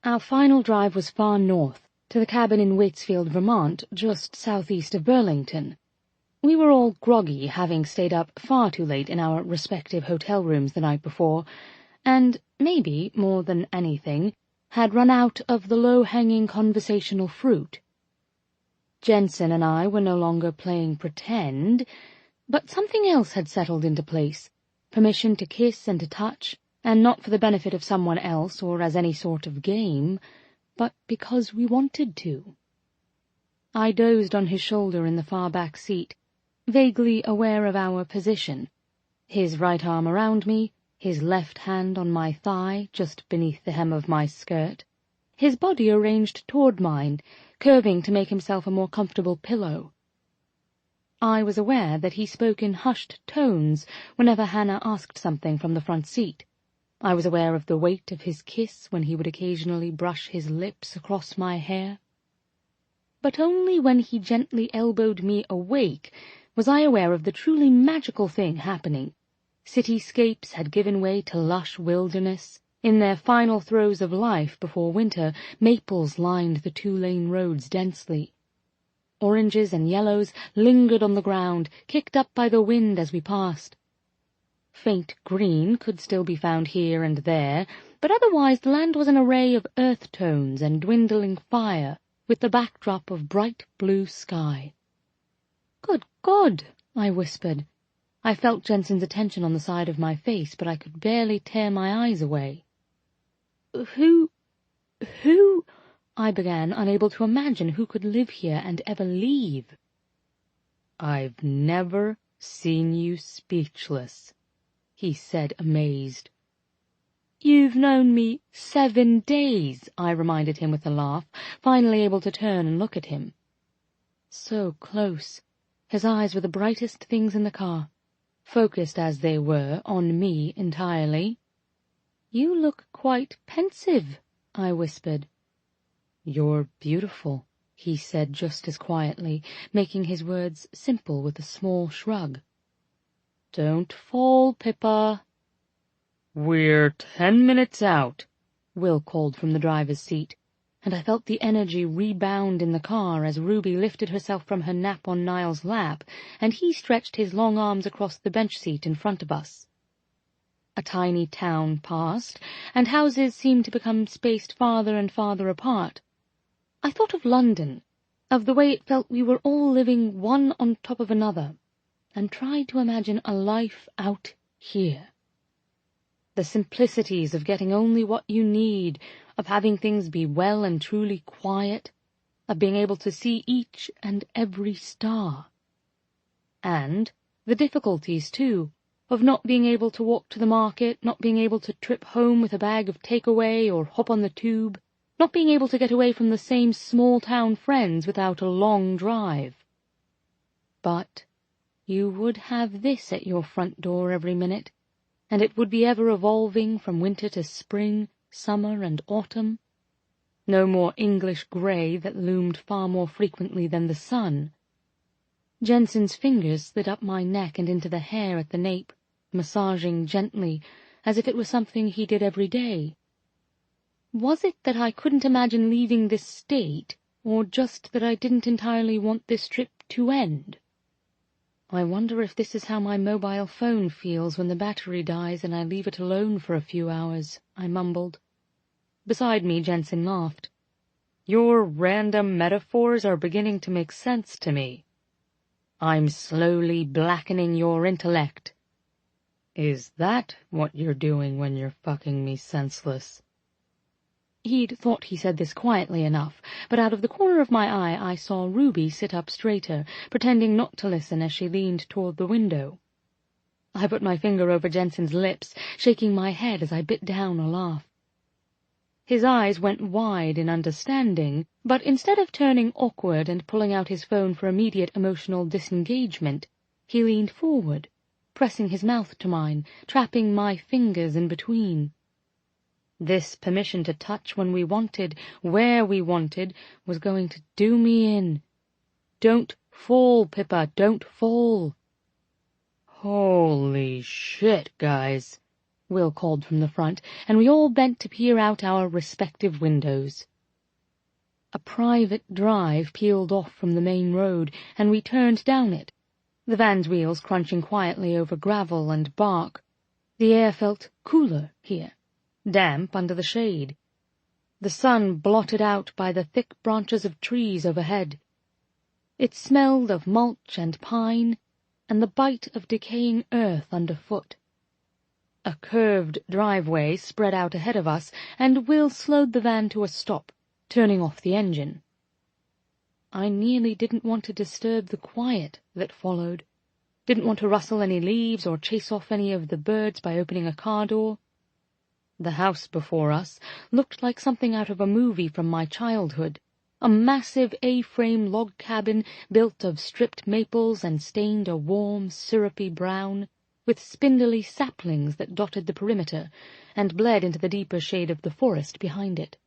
Our final drive was far north, to the cabin in Waitsfield, Vermont, just southeast of Burlington. We were all groggy, having stayed up far too late in our respective hotel rooms the night before, and, maybe more than anything, had run out of the low-hanging conversational fruit. Jensen and I were no longer playing pretend, but something else had settled into place, permission to kiss and to touch, and not for the benefit of someone else or as any sort of game, but because we wanted to. I dozed on his shoulder in the far back seat, vaguely aware of our position, his right arm around me, his left hand on my thigh just beneath the hem of my skirt, his body arranged toward mine, curving to make himself a more comfortable pillow. I was aware that he spoke in hushed tones whenever Hannah asked something from the front seat. I was aware of the weight of his kiss when he would occasionally brush his lips across my hair. But only when he gently elbowed me awake was I aware of the truly magical thing happening. Cityscapes had given way to lush wilderness. In their final throes of life before winter, maples lined the two-lane roads densely. Oranges and yellows lingered on the ground, kicked up by the wind as we passed. Faint green could still be found here and there, but otherwise the land was an array of earth tones and dwindling fire, with the backdrop of bright blue sky. "Good God!" I whispered. I felt Jensen's attention on the side of my face, but I could barely tear my eyes away. Who, I began, unable to imagine who could live here and ever leave. "I've never seen you speechless," he said, amazed. "You've known me 7 days, I reminded him with a laugh, finally able to turn and look at him. So close. His eyes were the brightest things in the car, focused as they were on me entirely. "You look quite pensive," I whispered. "You're beautiful," he said just as quietly, making his words simple with a small shrug. "Don't fall, Pippa." "We're 10 minutes out," Will called from the driver's seat, and I felt the energy rebound in the car as Ruby lifted herself from her nap on Niall's lap, and he stretched his long arms across the bench seat in front of us. A tiny town passed, and houses seemed to become spaced farther and farther apart. I thought of London, of the way it felt we were all living one on top of another, and tried to imagine a life out here. The simplicities of getting only what you need, of having things be well and truly quiet, of being able to see each and every star. And the difficulties, too, of not being able to walk to the market, not being able to trip home with a bag of takeaway or hop on the tube, not being able to get away from the same small-town friends without a long drive. But you would have this at your front door every minute, and it would be ever evolving from winter to spring, summer and autumn. No more English grey that loomed far more frequently than the sun. Jensen's fingers slid up my neck and into the hair at the nape, massaging gently, as if it was something he did every day. Was it that I couldn't imagine leaving this state, or just that I didn't entirely want this trip to end? I wonder if this is how my mobile phone feels when the battery dies and I leave it alone for a few hours, I mumbled. Beside me, Jensen laughed. Your random metaphors are beginning to make sense to me. I'm slowly blackening your intellect. Is that what you're doing when you're fucking me senseless? He'd thought he said this quietly enough, but out of the corner of my eye I saw Ruby sit up straighter, pretending not to listen as she leaned toward the window. I put my finger over Jensen's lips, shaking my head as I bit down a laugh. His eyes went wide in understanding, but instead of turning awkward and pulling out his phone for immediate emotional disengagement, he leaned forward, pressing his mouth to mine, trapping my fingers in between. This permission to touch when we wanted, where we wanted, was going to do me in. Don't fall, Pippa, don't fall. Holy shit, guys, Will called from the front, and we all bent to peer out our respective windows. A private drive peeled off from the main road, and we turned down it, the van's wheels crunching quietly over gravel and bark. The air felt cooler here, damp under the shade, the sun blotted out by the thick branches of trees overhead. It smelled of mulch and pine, and the bite of decaying earth underfoot. A curved driveway spread out ahead of us, and Will slowed the van to a stop, turning off the engine. I nearly didn't want to disturb the quiet that followed, didn't want to rustle any leaves or chase off any of the birds by opening a car door. The house before us looked like something out of a movie from my childhood, a massive A-frame log cabin built of stripped maples and stained a warm, syrupy brown, with spindly saplings that dotted the perimeter and bled into the deeper shade of the forest behind it.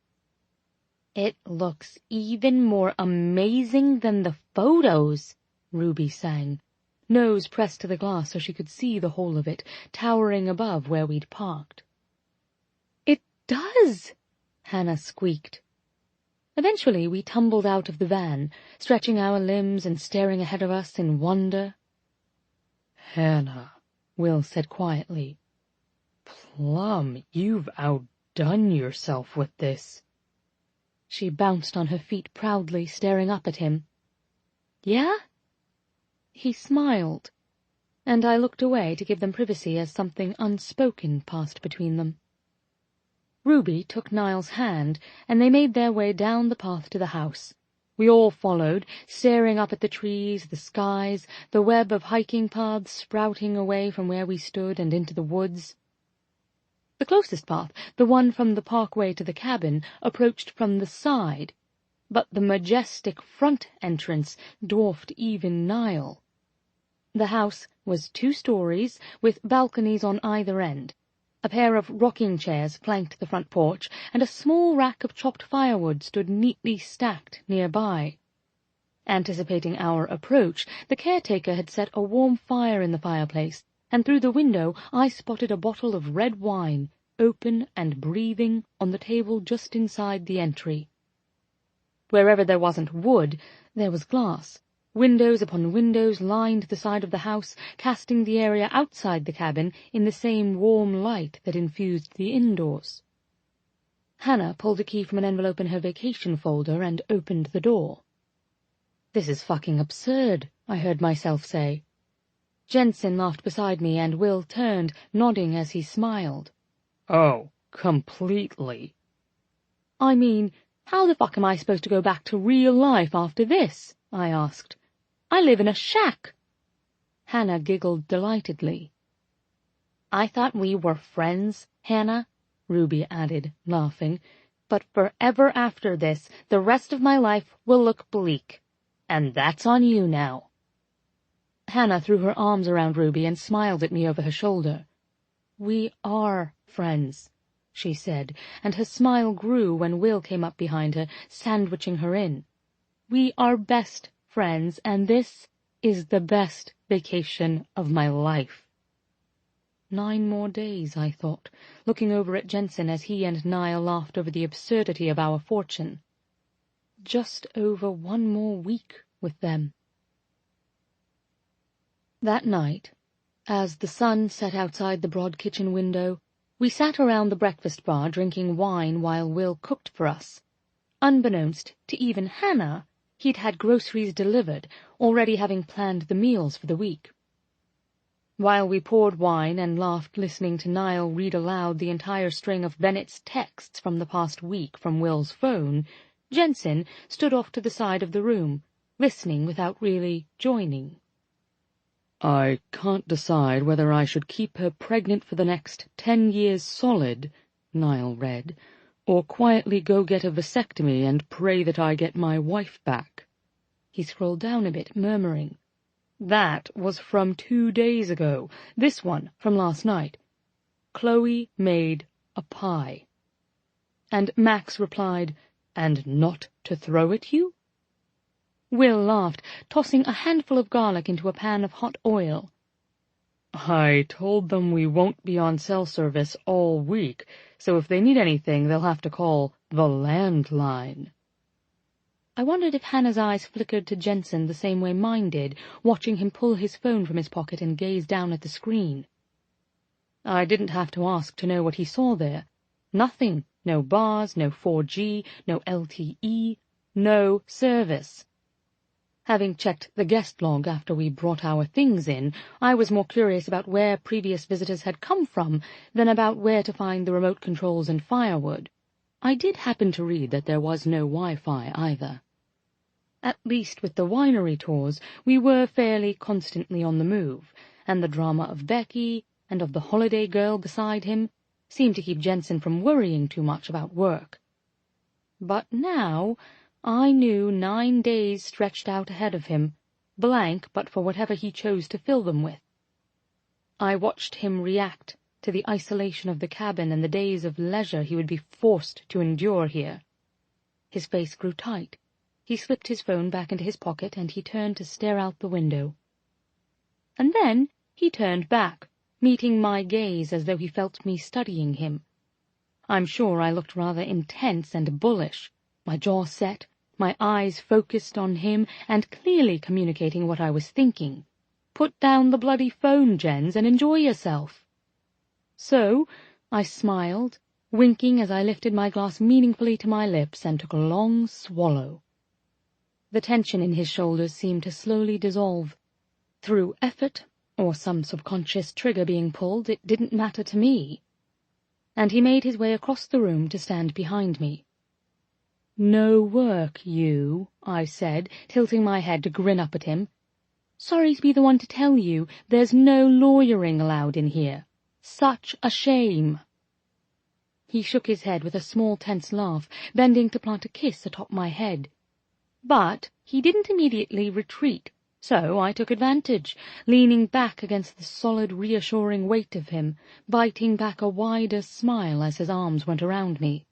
It looks even more amazing than the photos, Ruby sang, nose pressed to the glass so she could see the whole of it, towering above where we'd parked. It does, Hannah squeaked. Eventually we tumbled out of the van, stretching our limbs and staring ahead of us in wonder. Hannah, Will said quietly, Plum, you've outdone yourself with this. She bounced on her feet proudly, staring up at him. Yeah? He smiled, and I looked away to give them privacy as something unspoken passed between them. Ruby took Niall's hand, and they made their way down the path to the house. We all followed, staring up at the trees, the skies, the web of hiking paths sprouting away from where we stood and into the woods. The closest path, the one from the parkway to the cabin, approached from the side, but the majestic front entrance dwarfed even Niall. The house was 2 stories, with balconies on either end. A pair of rocking chairs flanked the front porch, and a small rack of chopped firewood stood neatly stacked nearby. Anticipating our approach, the caretaker had set a warm fire in the fireplace, and through the window I spotted a bottle of red wine, open and breathing, on the table just inside the entry. Wherever there wasn't wood, there was glass. Windows upon windows lined the side of the house, casting the area outside the cabin in the same warm light that infused the indoors. Hannah pulled a key from an envelope in her vacation folder and opened the door. This is fucking absurd, I heard myself say. Jensen laughed beside me, and Will turned, nodding as he smiled. Oh, completely. I mean, how the fuck am I supposed to go back to real life after this? I asked. I live in a shack. Hannah giggled delightedly. I thought we were friends, Hannah, Ruby added, laughing. But forever after this, the rest of my life will look bleak. And that's on you now. Hannah threw her arms around Ruby and smiled at me over her shoulder. We are friends, she said, and her smile grew when Will came up behind her, sandwiching her in. We are best friends, and this is the best vacation of my life. 9 more days, I thought, looking over at Jensen as he and Niall laughed over the absurdity of our fortune. Just over 1 more week with them. That night, as the sun set outside the broad kitchen window, we sat around the breakfast bar drinking wine while Will cooked for us. Unbeknownst to even Hannah, he'd had groceries delivered, already having planned the meals for the week. While we poured wine and laughed listening to Niall read aloud the entire string of Bennett's texts from the past week from Will's phone, Jensen stood off to the side of the room, listening without really joining. I can't decide whether I should keep her pregnant for the next 10 years solid, Niall read, or quietly go get a vasectomy and pray that I get my wife back. He scrolled down a bit, murmuring, That was from 2 days ago, this one from last night. Chloe made a pie. And Max replied, And not to throw at you? Will laughed, tossing a handful of garlic into a pan of hot oil. I told them we won't be on cell service all week, so if they need anything, they'll have to call the landline. I wondered if Hannah's eyes flickered to Jensen the same way mine did, watching him pull his phone from his pocket and gaze down at the screen. I didn't have to ask to know what he saw there. Nothing. No bars, no 4G, no LTE, no service. Having checked the guest log after we brought our things in, I was more curious about where previous visitors had come from than about where to find the remote controls and firewood. I did happen to read that there was no Wi-Fi either. At least with the winery tours, we were fairly constantly on the move, and the drama of Becky and of the holiday girl beside him seemed to keep Jensen from worrying too much about work. But now I knew 9 days stretched out ahead of him, blank but for whatever he chose to fill them with. I watched him react to the isolation of the cabin and the days of leisure he would be forced to endure here. His face grew tight. He slipped his phone back into his pocket and he turned to stare out the window. And then he turned back, meeting my gaze as though he felt me studying him. I'm sure I looked rather intense and bullish, my jaw set, my eyes focused on him and clearly communicating what I was thinking. Put down the bloody phone, Jens, and enjoy yourself. So I smiled, winking as I lifted my glass meaningfully to my lips and took a long swallow. The tension in his shoulders seemed to slowly dissolve. Through effort, or some subconscious trigger being pulled, it didn't matter to me. And he made his way across the room to stand behind me. No work, you, I said, tilting my head to grin up at him. Sorry to be the one to tell you, there's no lawyering allowed in here. Such a shame. He shook his head with a small tense laugh, bending to plant a kiss atop my head. But he didn't immediately retreat, so I took advantage, leaning back against the solid, reassuring weight of him, biting back a wider smile as his arms went around me.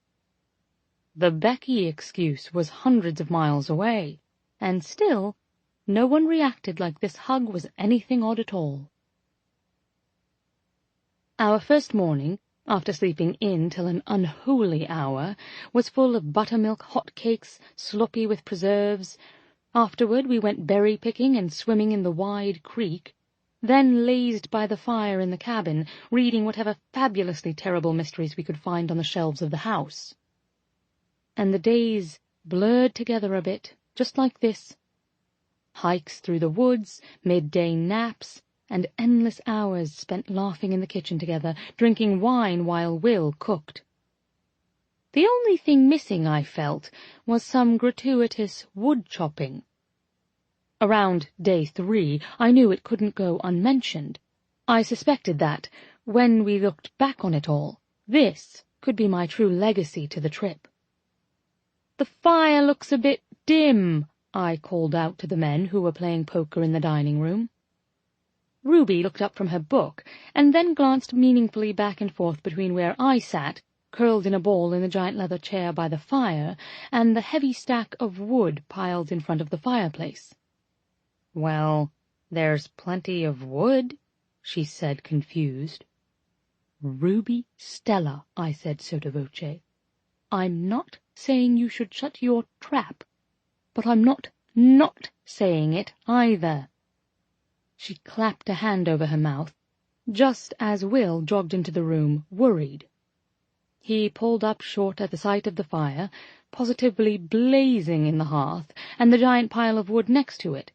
The Becky excuse was hundreds of miles away, and still no one reacted like this hug was anything odd at all. Our first morning, after sleeping in till an unholy hour, was full of buttermilk hot cakes, sloppy with preserves. Afterward we went berry-picking and swimming in the wide creek, then lazed by the fire in the cabin, reading whatever fabulously terrible mysteries we could find on the shelves of the house. And the days blurred together a bit, just like this. Hikes through the woods, midday naps, and endless hours spent laughing in the kitchen together, drinking wine while Will cooked. The only thing missing, I felt, was some gratuitous wood-chopping. Around day 3, I knew it couldn't go unmentioned. I suspected that, when we looked back on it all, this could be my true legacy to the trip. "The fire looks a bit dim," I called out to the men who were playing poker in the dining room. Ruby looked up from her book, and then glanced meaningfully back and forth between where I sat, curled in a ball in the giant leather chair by the fire, and the heavy stack of wood piled in front of the fireplace. "Well, there's plenty of wood," she said, confused. "Ruby Stella," I said sotto voce, "I'm not saying you should shut your trap, but I'm not saying it either." She clapped a hand over her mouth, just as Will jogged into the room, worried. He pulled up short at the sight of the fire, positively blazing in the hearth, and the giant pile of wood next to it,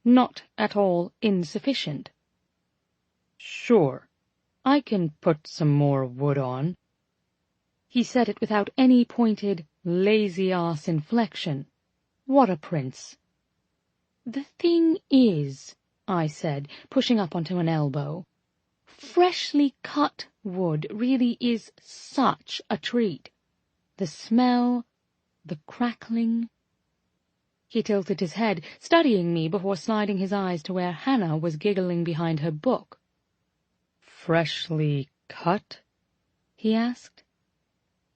not at all insufficient. "Sure, I can put some more wood on." He said it without any pointed, lazy-ass inflection. What a prince. "The thing is," I said, pushing up onto an elbow, "freshly cut wood really is such a treat. The smell, the crackling." He tilted his head, studying me before sliding his eyes to where Hannah was giggling behind her book. "Freshly cut?" he asked.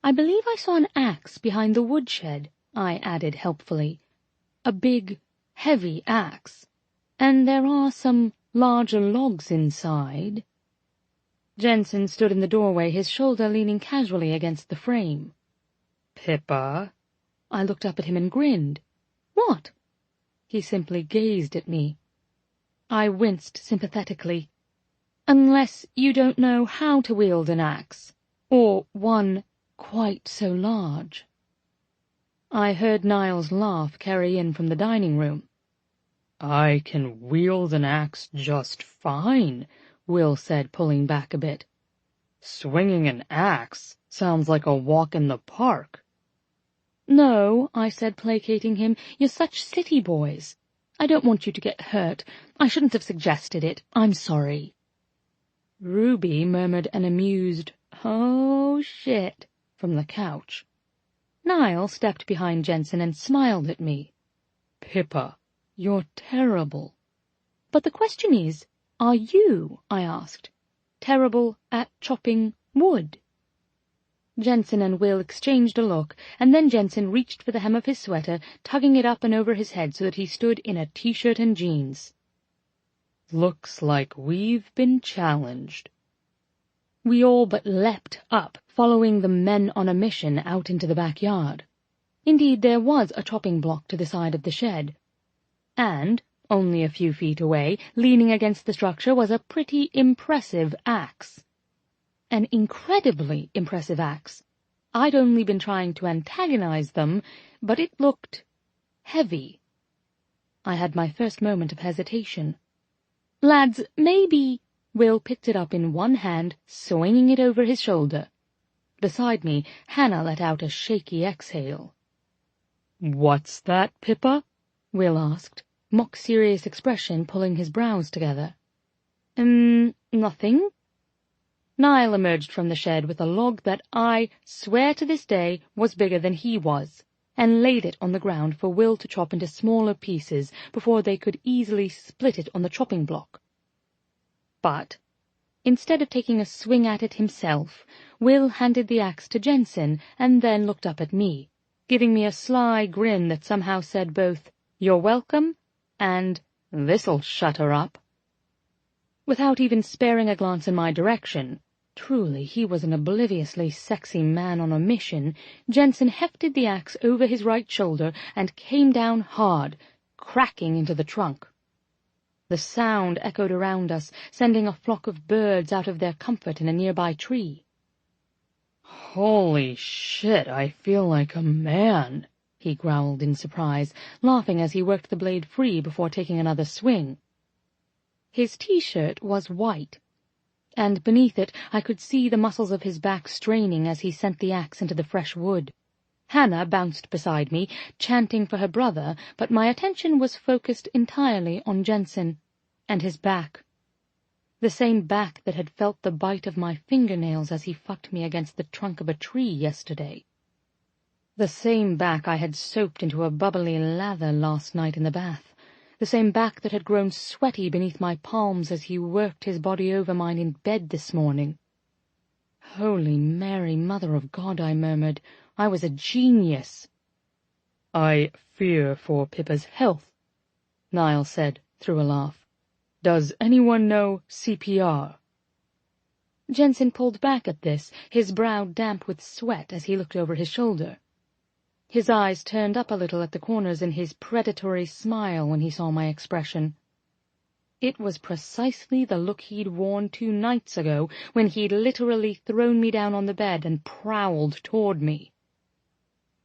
"I believe I saw an axe behind the woodshed," I added helpfully. "A big, heavy axe. And there are some larger logs inside." Jensen stood in the doorway, his shoulder leaning casually against the frame. "Pippa?" I looked up at him and grinned. "What?" He simply gazed at me. I winced sympathetically. "Unless you don't know how to wield an axe, or one quite so large." I heard Niles' laugh carry in from the dining room. "I can wield an axe just fine," Will said, pulling back a bit. "Swinging an axe sounds like a walk in the park." "No," I said, placating him, "you're such city boys. I don't want you to get hurt. I shouldn't have suggested it. I'm sorry." Ruby murmured an amused, "Oh, shit," from the couch. Niall stepped behind Jensen and smiled at me. "Pippa, you're terrible." "But the question is, are you," I asked, "terrible at chopping wood?" Jensen and Will exchanged a look, and then Jensen reached for the hem of his sweater, tugging it up and over his head so that he stood in a t-shirt and jeans. "Looks like we've been challenged." We all but leapt up, following the men on a mission out into the backyard. Indeed, there was a chopping block to the side of the shed, and, only a few feet away, leaning against the structure, was a pretty impressive axe. An incredibly impressive axe. I'd only been trying to antagonize them, but it looked heavy. I had my first moment of hesitation. "Lads, maybe—" Will picked it up in one hand, swinging it over his shoulder. Beside me, Hannah let out a shaky exhale. "What's that, Pippa?" Will asked, mock-serious expression pulling his brows together. Nothing." Niall emerged from the shed with a log that I swear to this day was bigger than he was, and laid it on the ground for Will to chop into smaller pieces before they could easily split it on the chopping block. But, instead of taking a swing at it himself, Will handed the axe to Jensen and then looked up at me, giving me a sly grin that somehow said both, "You're welcome," and "This'll shut her up." Without even sparing a glance in my direction, truly he was an obliviously sexy man on a mission, Jensen hefted the axe over his right shoulder and came down hard, cracking into the trunk. The sound echoed around us, sending a flock of birds out of their comfort in a nearby tree. "Holy shit, I feel like a man," he growled in surprise, laughing as he worked the blade free before taking another swing. His t-shirt was white, and beneath it I could see the muscles of his back straining as he sent the axe into the fresh wood. Hannah bounced beside me, chanting for her brother, but my attention was focused entirely on Jensen and his back. The same back that had felt the bite of my fingernails as he fucked me against the trunk of a tree yesterday. The same back I had soaped into a bubbly lather last night in the bath. The same back that had grown sweaty beneath my palms as he worked his body over mine in bed this morning. Holy Mary, Mother of God, I murmured. I was a genius. I fear for Pippa's health, Niall said through a laugh. Does anyone know CPR? Jensen pulled back at this, his brow damp with sweat as he looked over his shoulder. His eyes turned up a little at the corners in his predatory smile when he saw my expression. It was precisely the look he'd worn 2 nights ago when he'd literally thrown me down on the bed and prowled toward me.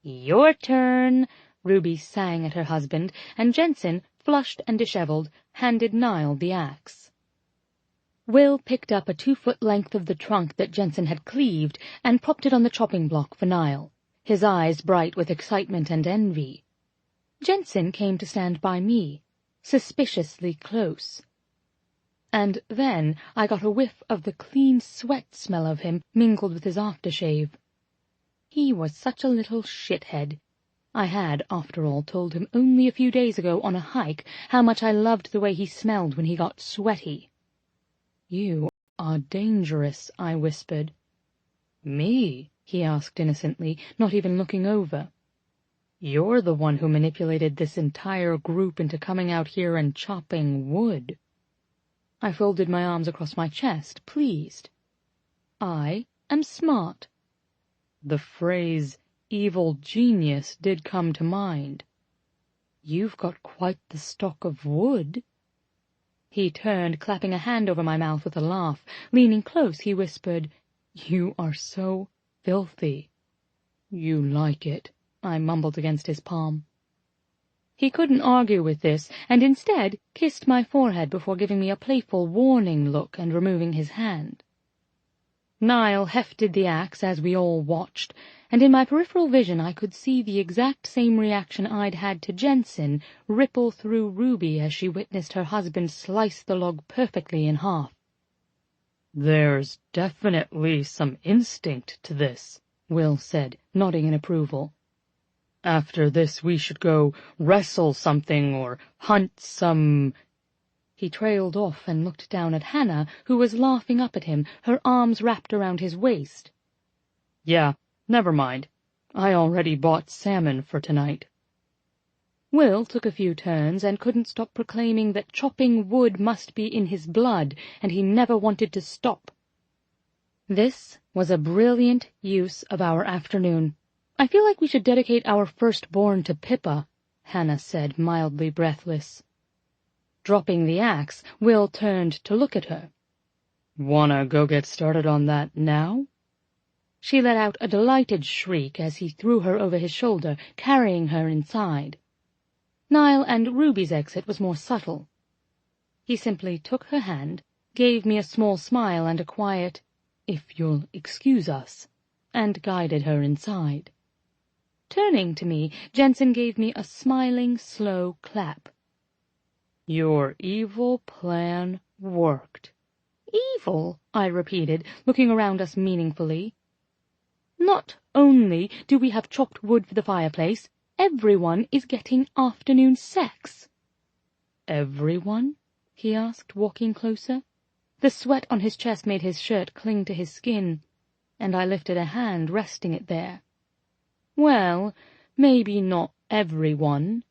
"Your turn," Ruby sang at her husband, and Jensen, flushed and dishevelled, handed Niall the axe. Will picked up a 2-foot length of the trunk that Jensen had cleaved and propped it on the chopping block for Niall, his eyes bright with excitement and envy. Jensen came to stand by me, suspiciously close. And then I got a whiff of the clean sweat smell of him mingled with his aftershave. He was such a little shithead. I had, after all, told him only a few days ago on a hike how much I loved the way he smelled when he got sweaty. "You are dangerous," I whispered. "Me?" he asked innocently, not even looking over. "You're the one who manipulated this entire group into coming out here and chopping wood." I folded my arms across my chest, pleased. I am smart. The phrase evil genius did come to mind. You've got quite the stock of wood. He turned, clapping a hand over my mouth with a laugh. Leaning close, he whispered, "You are so filthy." "You like it," I mumbled against his palm. He couldn't argue with this, and instead kissed my forehead before giving me a playful warning look and removing his hand. Niall hefted the axe as we all watched, and in my peripheral vision I could see the exact same reaction I'd had to Jensen ripple through Ruby as she witnessed her husband slice the log perfectly in half. "There's definitely some instinct to this," Will said, nodding in approval. "After this we should go wrestle something or hunt some—" He trailed off and looked down at Hannah, who was laughing up at him, her arms wrapped around his waist. "Yeah, never mind. I already bought salmon for tonight." Will took a few turns and couldn't stop proclaiming that chopping wood must be in his blood, and he never wanted to stop. This was a brilliant use of our afternoon. "I feel like we should dedicate our firstborn to Pippa," Hannah said, mildly breathless. Dropping the axe, Will turned to look at her. "Wanna go get started on that now?" She let out a delighted shriek as he threw her over his shoulder, carrying her inside. Niall and Ruby's exit was more subtle. He simply took her hand, gave me a small smile and a quiet, "If you'll excuse us," and guided her inside. Turning to me, Jensen gave me a smiling, slow clap. "Your evil plan worked." "Evil?" I repeated, looking around us meaningfully. "Not only do we have chopped wood for the fireplace, everyone is getting afternoon sex." "Everyone?" he asked, walking closer. The sweat on his chest made his shirt cling to his skin, and I lifted a hand, resting it there. "Well, maybe not everyone."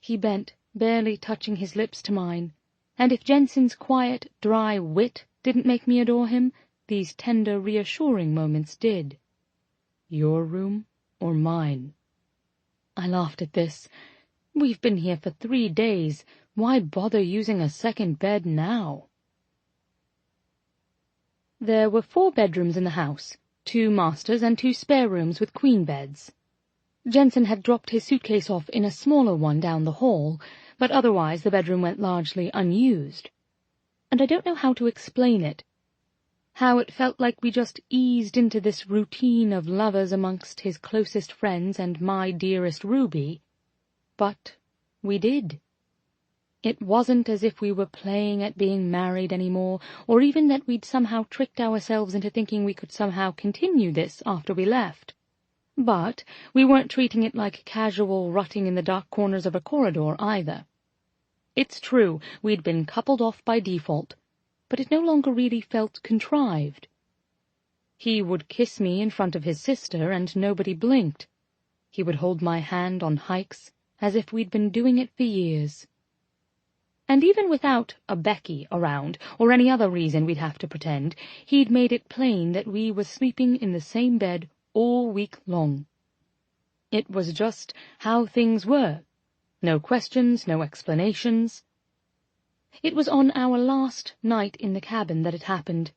He bent, barely touching his lips to mine, and if Jensen's quiet, dry wit didn't make me adore him, these tender, reassuring moments did. "Your room or mine?" I laughed at this. "We've been here for 3 days. Why bother using a second bed now?" There were 4 bedrooms in the house, 2 masters and 2 spare rooms with queen beds. Jensen had dropped his suitcase off in a smaller one down the hall, but otherwise the bedroom went largely unused. And I don't know how to explain it. How it felt like we just eased into this routine of lovers amongst his closest friends and my dearest Ruby. But we did. It wasn't as if we were playing at being married anymore, or even that we'd somehow tricked ourselves into thinking we could somehow continue this after we left. But we weren't treating it like casual rutting in the dark corners of a corridor either. It's true, we'd been coupled off by default, but it no longer really felt contrived. He would kiss me in front of his sister, and nobody blinked. He would hold my hand on hikes, as if we'd been doing it for years. And even without a Becky around, or any other reason we'd have to pretend, he'd made it plain that we were sleeping in the same bed all week long. It was just how things were. No questions, no explanations. It was on our last night in the cabin that it happened.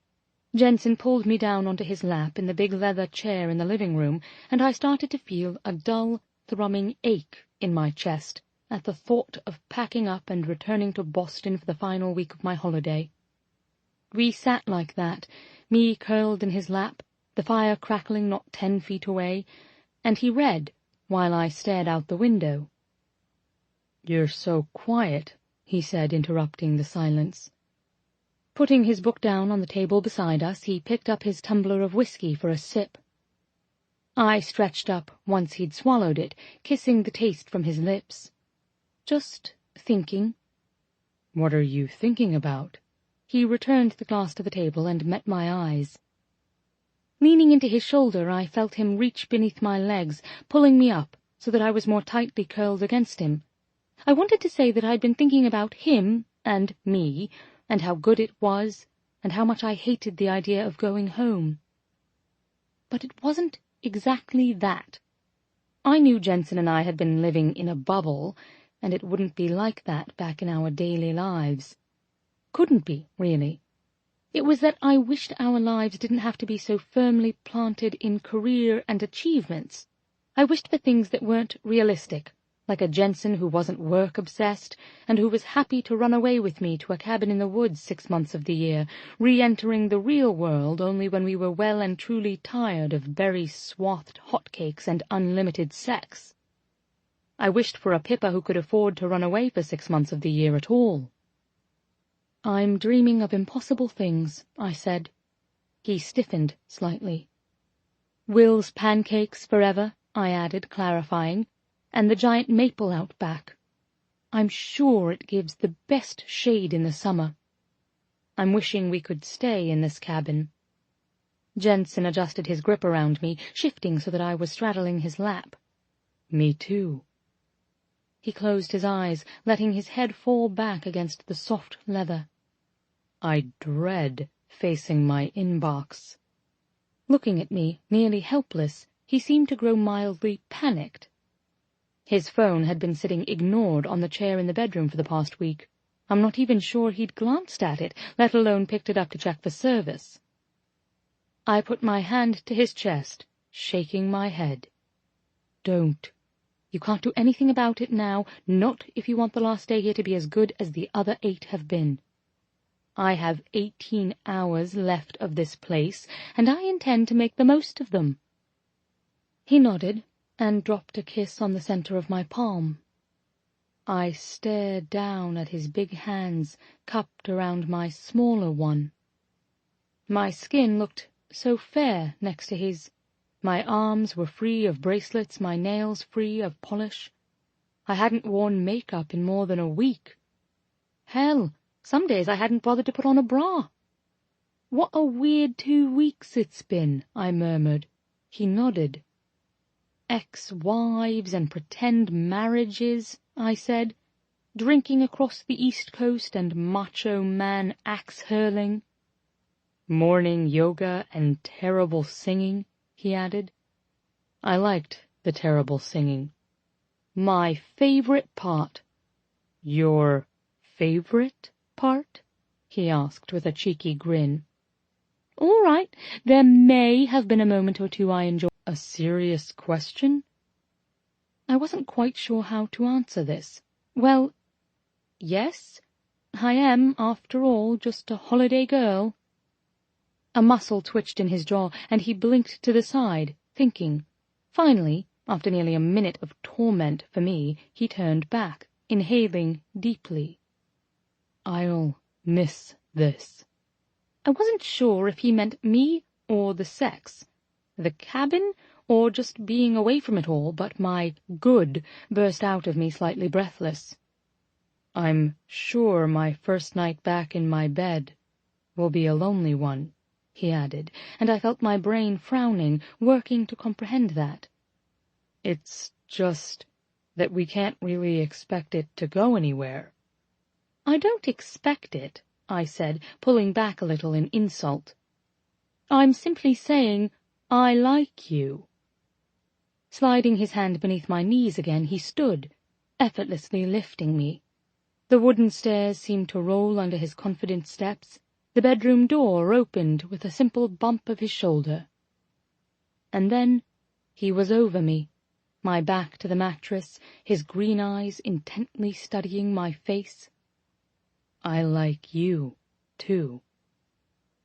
Jensen pulled me down onto his lap in the big leather chair in the living room, and I started to feel a dull, thrumming ache in my chest at the thought of packing up and returning to Boston for the final week of my holiday. We sat like that, me curled in his lap, the fire crackling not 10 feet away, and he read while I stared out the window. "You're so quiet," he said, interrupting the silence. Putting his book down on the table beside us, he picked up his tumbler of whiskey for a sip. I stretched up once he'd swallowed it, kissing the taste from his lips. "Just thinking." "What are you thinking about?" He returned the glass to the table and met my eyes. Leaning into his shoulder, I felt him reach beneath my legs, pulling me up so that I was more tightly curled against him. I wanted to say that I'd been thinking about him and me, and how good it was, and how much I hated the idea of going home. But it wasn't exactly that. I knew Jensen and I had been living in a bubble, and it wouldn't be like that back in our daily lives. Couldn't be, really. It was that I wished our lives didn't have to be so firmly planted in career and achievements. I wished for things that weren't realistic, like a Jensen who wasn't work-obsessed, and who was happy to run away with me to a cabin in the woods 6 months of the year, re-entering the real world only when we were well and truly tired of berry-swathed hotcakes and unlimited sex. I wished for a Pippa who could afford to run away for 6 months of the year at all. "I'm dreaming of impossible things," I said. He stiffened slightly. "Will's pancakes forever," I added, clarifying, "and the giant maple out back. I'm sure it gives the best shade in the summer. I'm wishing we could stay in this cabin." Jensen adjusted his grip around me, shifting so that I was straddling his lap. "Me too." He closed his eyes, letting his head fall back against the soft leather. "I dread facing my inbox." Looking at me, nearly helpless, he seemed to grow mildly panicked. His phone had been sitting ignored on the chair in the bedroom for the past week. I'm not even sure he'd glanced at it, let alone picked it up to check for service. I put my hand to his chest, shaking my head. "Don't. You can't do anything about it now, not if you want the last day here to be as good as the other 8 have been. I have 18 hours left of this place, and I intend to make the most of them." He nodded and dropped a kiss on the center of my palm. I stared down at his big hands cupped around my smaller one. My skin looked so fair next to his. My arms were free of bracelets, my nails free of polish. I hadn't worn makeup in more than a week. Hell, some days I hadn't bothered to put on a bra. "What a weird 2 weeks it's been," I murmured. He nodded. "Ex-wives and pretend marriages," I said. "Drinking across the East Coast and macho man axe-hurling." "Morning yoga and terrible singing," he added. I liked the terrible singing. "My favorite part." "Your favorite part?" he asked with a cheeky grin. "All right, there may have been a moment or two I enjoyed." "A serious question?" I wasn't quite sure how to answer this. "Well, yes, I am, after all, just a holiday girl." A muscle twitched in his jaw, and he blinked to the side, thinking. Finally, after nearly a minute of torment for me, he turned back, inhaling deeply. I'll miss this. I wasn't sure if he meant me or the sex, the cabin, or just being away from it all, but my good burst out of me slightly breathless. I'm sure my first night back in my bed will be a lonely one, he added, and I felt my brain frowning, working to comprehend that. It's just that we can't really expect it to go anywhere. I don't expect it, I said, pulling back a little in insult. I'm simply saying I like you. Sliding his hand beneath my knees again, he stood, effortlessly lifting me. The wooden stairs seemed to roll under his confident steps. The bedroom door opened with a simple bump of his shoulder. And then he was over me, my back to the mattress, his green eyes intently studying my face. I like you, too.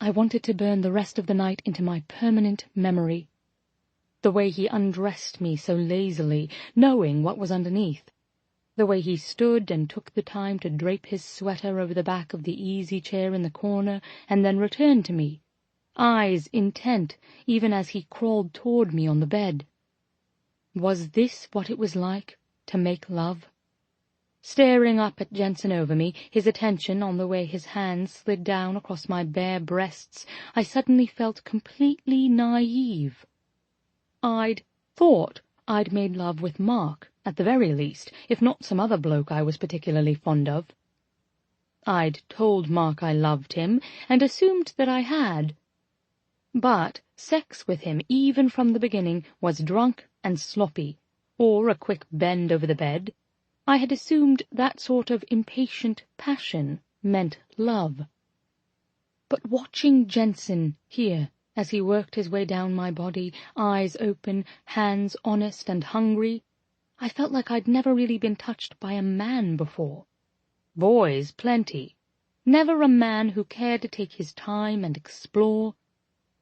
I wanted to burn the rest of the night into my permanent memory. The way he undressed me so lazily, knowing what was underneath. The way he stood and took the time to drape his sweater over the back of the easy chair in the corner and then return to me, eyes intent even as he crawled toward me on the bed. Was this what it was like to make love? Staring up at Jensen over me, his attention on the way his hands slid down across my bare breasts, I suddenly felt completely naive. I'd thought I'd made love with Mark, at the very least, if not some other bloke I was particularly fond of. I'd told Mark I loved him, and assumed that I had. But sex with him, even from the beginning, was drunk and sloppy, or a quick bend over the bed. I had assumed that sort of impatient passion meant love. But watching Jensen here, as he worked his way down my body, eyes open, hands honest and hungry, I felt like I'd never really been touched by a man before. Boys, plenty. Never a man who cared to take his time and explore.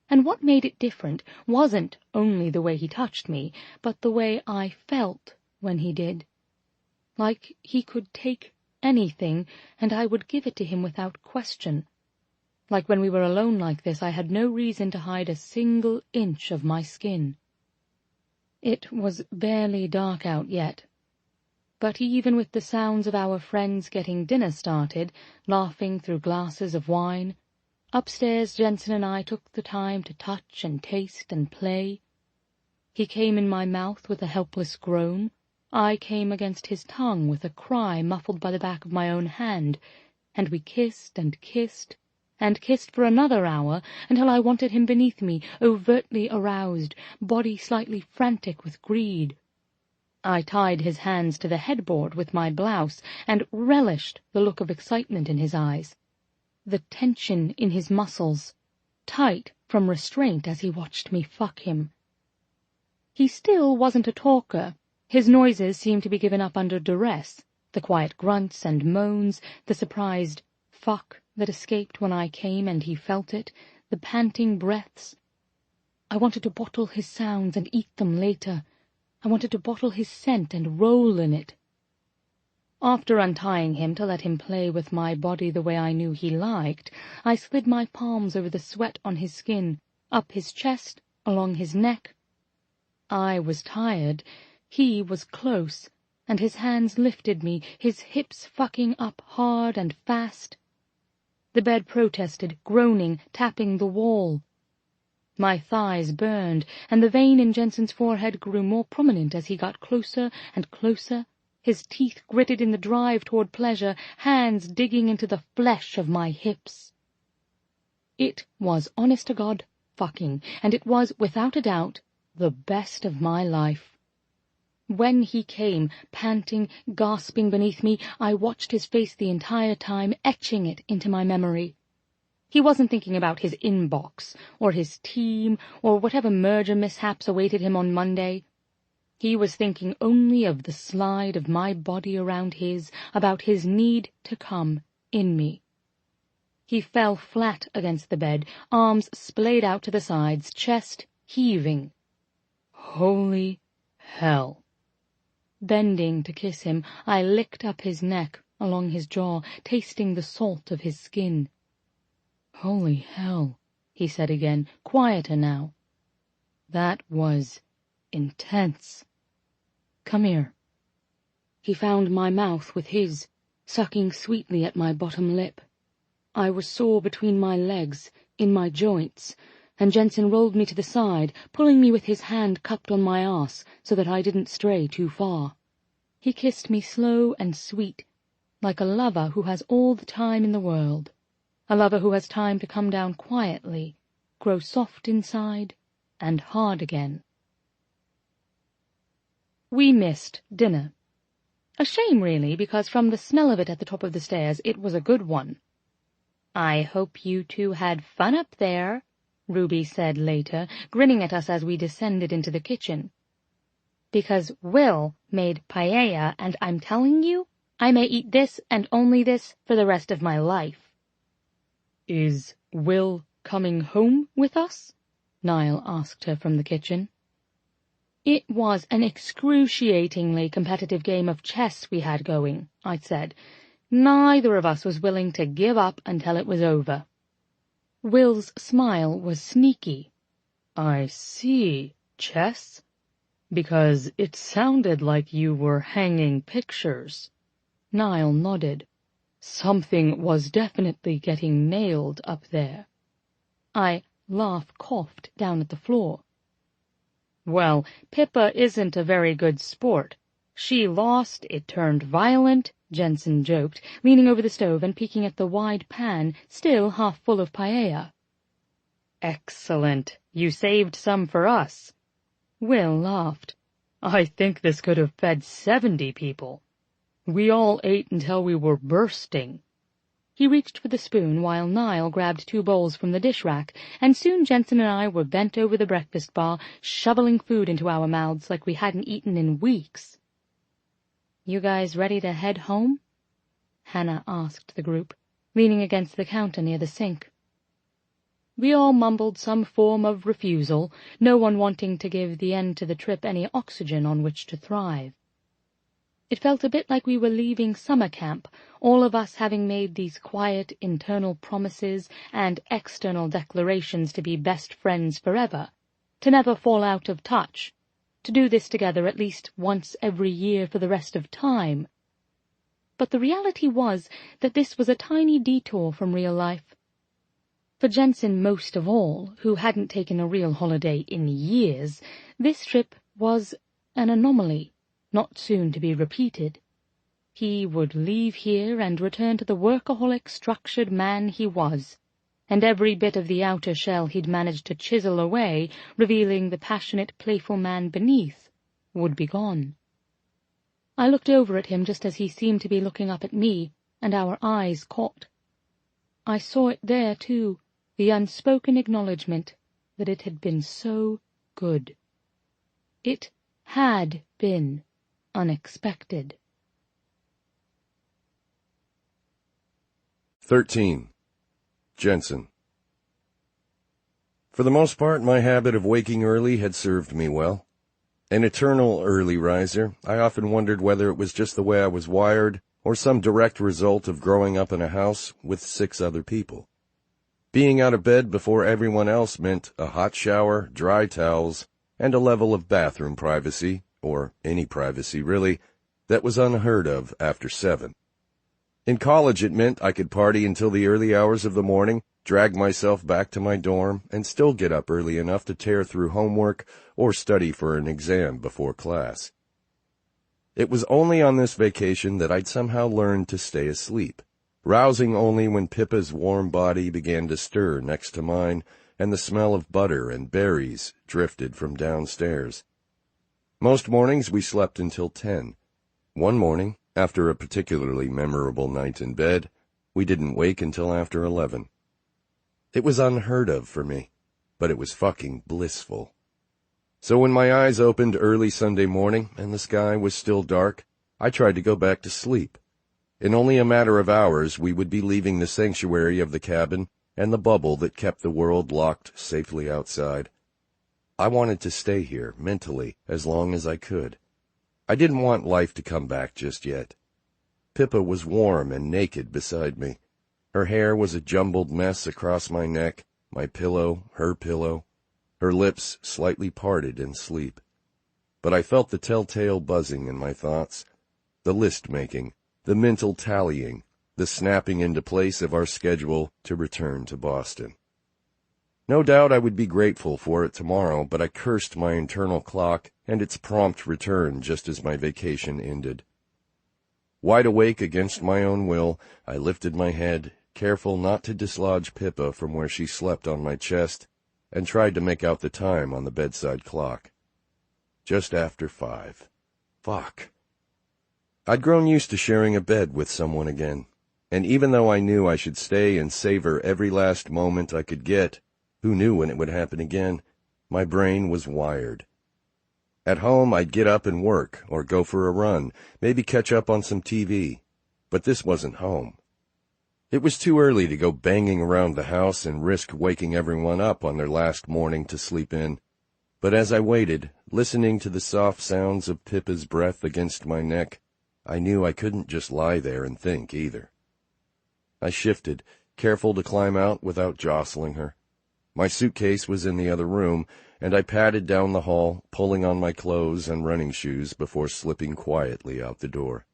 And what made it different wasn't only the way he touched me, but the way I felt when he did. Like he could take anything, and I would give it to him without question. Like when we were alone like this, I had no reason to hide a single inch of my skin. It was barely dark out yet, but even with the sounds of our friends getting dinner started, laughing through glasses of wine, upstairs Jensen and I took the time to touch and taste and play. He came in my mouth with a helpless groan. I came against his tongue with a cry muffled by the back of my own hand, and we kissed and kissed, and kissed for another hour, until I wanted him beneath me, overtly aroused, body slightly frantic with greed. I tied his hands to the headboard with my blouse, and relished the look of excitement in his eyes, the tension in his muscles, tight from restraint as he watched me fuck him. He still wasn't a talker. His noises seemed to be given up under duress, the quiet grunts and moans, the surprised fuck that escaped when I came and he felt it, the panting breaths. I wanted to bottle his sounds and eat them later. I wanted to bottle his scent and roll in it. After untying him to let him play with my body the way I knew he liked, I slid my palms over the sweat on his skin, up his chest, along his neck. I was tired. He was close, and his hands lifted me, his hips fucking up hard and fast. The bed protested, groaning, tapping the wall. My thighs burned, and the vein in Jensen's forehead grew more prominent as he got closer and closer, his teeth gritted in the drive toward pleasure, hands digging into the flesh of my hips. It was honest-to-God fucking, and it was, without a doubt, the best of my life. When he came, panting, gasping beneath me, I watched his face the entire time, etching it into my memory. He wasn't thinking about his inbox, or his team, or whatever merger mishaps awaited him on Monday. He was thinking only of the slide of my body around his, about his need to come in me. He fell flat against the bed, arms splayed out to the sides, chest heaving. Holy hell! Bending to kiss him, I licked up his neck, along his jaw, tasting the salt of his skin. "Holy hell," he said again, quieter now. "That was intense. Come here." He found my mouth with his, sucking sweetly at my bottom lip. I was sore between my legs, in my joints, and Jensen rolled me to the side, pulling me with his hand cupped on my arse so that I didn't stray too far. He kissed me slow and sweet, like a lover who has all the time in the world, a lover who has time to come down quietly, grow soft inside, and hard again. We missed dinner. A shame, really, because from the smell of it at the top of the stairs, it was a good one. "I hope you two had fun up there," Ruby said later, grinning at us as we descended into the kitchen. "Because Will made paella, and I'm telling you, I may eat this and only this for the rest of my life." "Is Will coming home with us?" Niall asked her from the kitchen. "It was an excruciatingly competitive game of chess we had going," I said. "Neither of us was willing to give up until it was over." Will's smile was sneaky. "I see, chess? Because it sounded like you were hanging pictures." Niall nodded. "Something was definitely getting nailed up there." I coughed down at the floor. "Well, Pippa isn't a very good sport. She lost, it turned violent," Jensen joked, leaning over the stove and peeking at the wide pan, still half full of paella. "Excellent. You saved some for us." Will laughed. "I think this could have fed 70 people. We all ate until we were bursting." He reached for the spoon while Niall grabbed 2 bowls from the dish rack, and soon Jensen and I were bent over the breakfast bar, shoveling food into our mouths like we hadn't eaten in weeks. "You guys ready to head home?" Hannah asked the group, leaning against the counter near the sink. We all mumbled some form of refusal, no one wanting to give the end to the trip any oxygen on which to thrive. It felt a bit like we were leaving summer camp, all of us having made these quiet internal promises and external declarations to be best friends forever, to never fall out of touch, to do this together at least once every year for the rest of time. But the reality was that this was a tiny detour from real life. For Jensen most of all, who hadn't taken a real holiday in years, this trip was an anomaly, not soon to be repeated. He would leave here and return to the workaholic, structured man he was, and every bit of the outer shell he'd managed to chisel away, revealing the passionate, playful man beneath, would be gone. I looked over at him just as he seemed to be looking up at me, and our eyes caught. I saw it there, too, the unspoken acknowledgement that it had been so good. It had been unexpected. 13. Jensen. For the most part, my habit of waking early had served me well. An eternal early riser, I often wondered whether it was just the way I was wired or some direct result of growing up in a house with 6 other people. Being out of bed before everyone else meant a hot shower, dry towels, and a level of bathroom privacy, or any privacy really, that was unheard of after 7. In college it meant I could party until the early hours of the morning, drag myself back to my dorm, and still get up early enough to tear through homework or study for an exam before class. It was only on this vacation that I'd somehow learned to stay asleep, rousing only when Pippa's warm body began to stir next to mine and the smell of butter and berries drifted from downstairs. Most mornings we slept until 10. One morning, after a particularly memorable night in bed, we didn't wake until after 11. It was unheard of for me, but it was fucking blissful. So when my eyes opened early Sunday morning and the sky was still dark, I tried to go back to sleep. In only a matter of hours we would be leaving the sanctuary of the cabin and the bubble that kept the world locked safely outside. I wanted to stay here, mentally, as long as I could. I didn't want life to come back just yet. Pippa was warm and naked beside me. Her hair was a jumbled mess across my neck, my pillow, her lips slightly parted in sleep. But I felt the telltale buzzing in my thoughts, the list-making, the mental tallying, the snapping into place of our schedule to return to Boston. No doubt I would be grateful for it tomorrow, but I cursed my internal clock and its prompt return just as my vacation ended. Wide awake against my own will, I lifted my head, careful not to dislodge Pippa from where she slept on my chest, and tried to make out the time on the bedside clock. Just after 5. Fuck. I'd grown used to sharing a bed with someone again, and even though I knew I should stay and savor every last moment I could get, who knew when it would happen again, my brain was wired. At home, I'd get up and work, or go for a run, maybe catch up on some TV. But this wasn't home. It was too early to go banging around the house and risk waking everyone up on their last morning to sleep in. But as I waited, listening to the soft sounds of Pippa's breath against my neck, I knew I couldn't just lie there and think either. I shifted, careful to climb out without jostling her. My suitcase was in the other room, and I padded down the hall, pulling on my clothes and running shoes before slipping quietly out the door.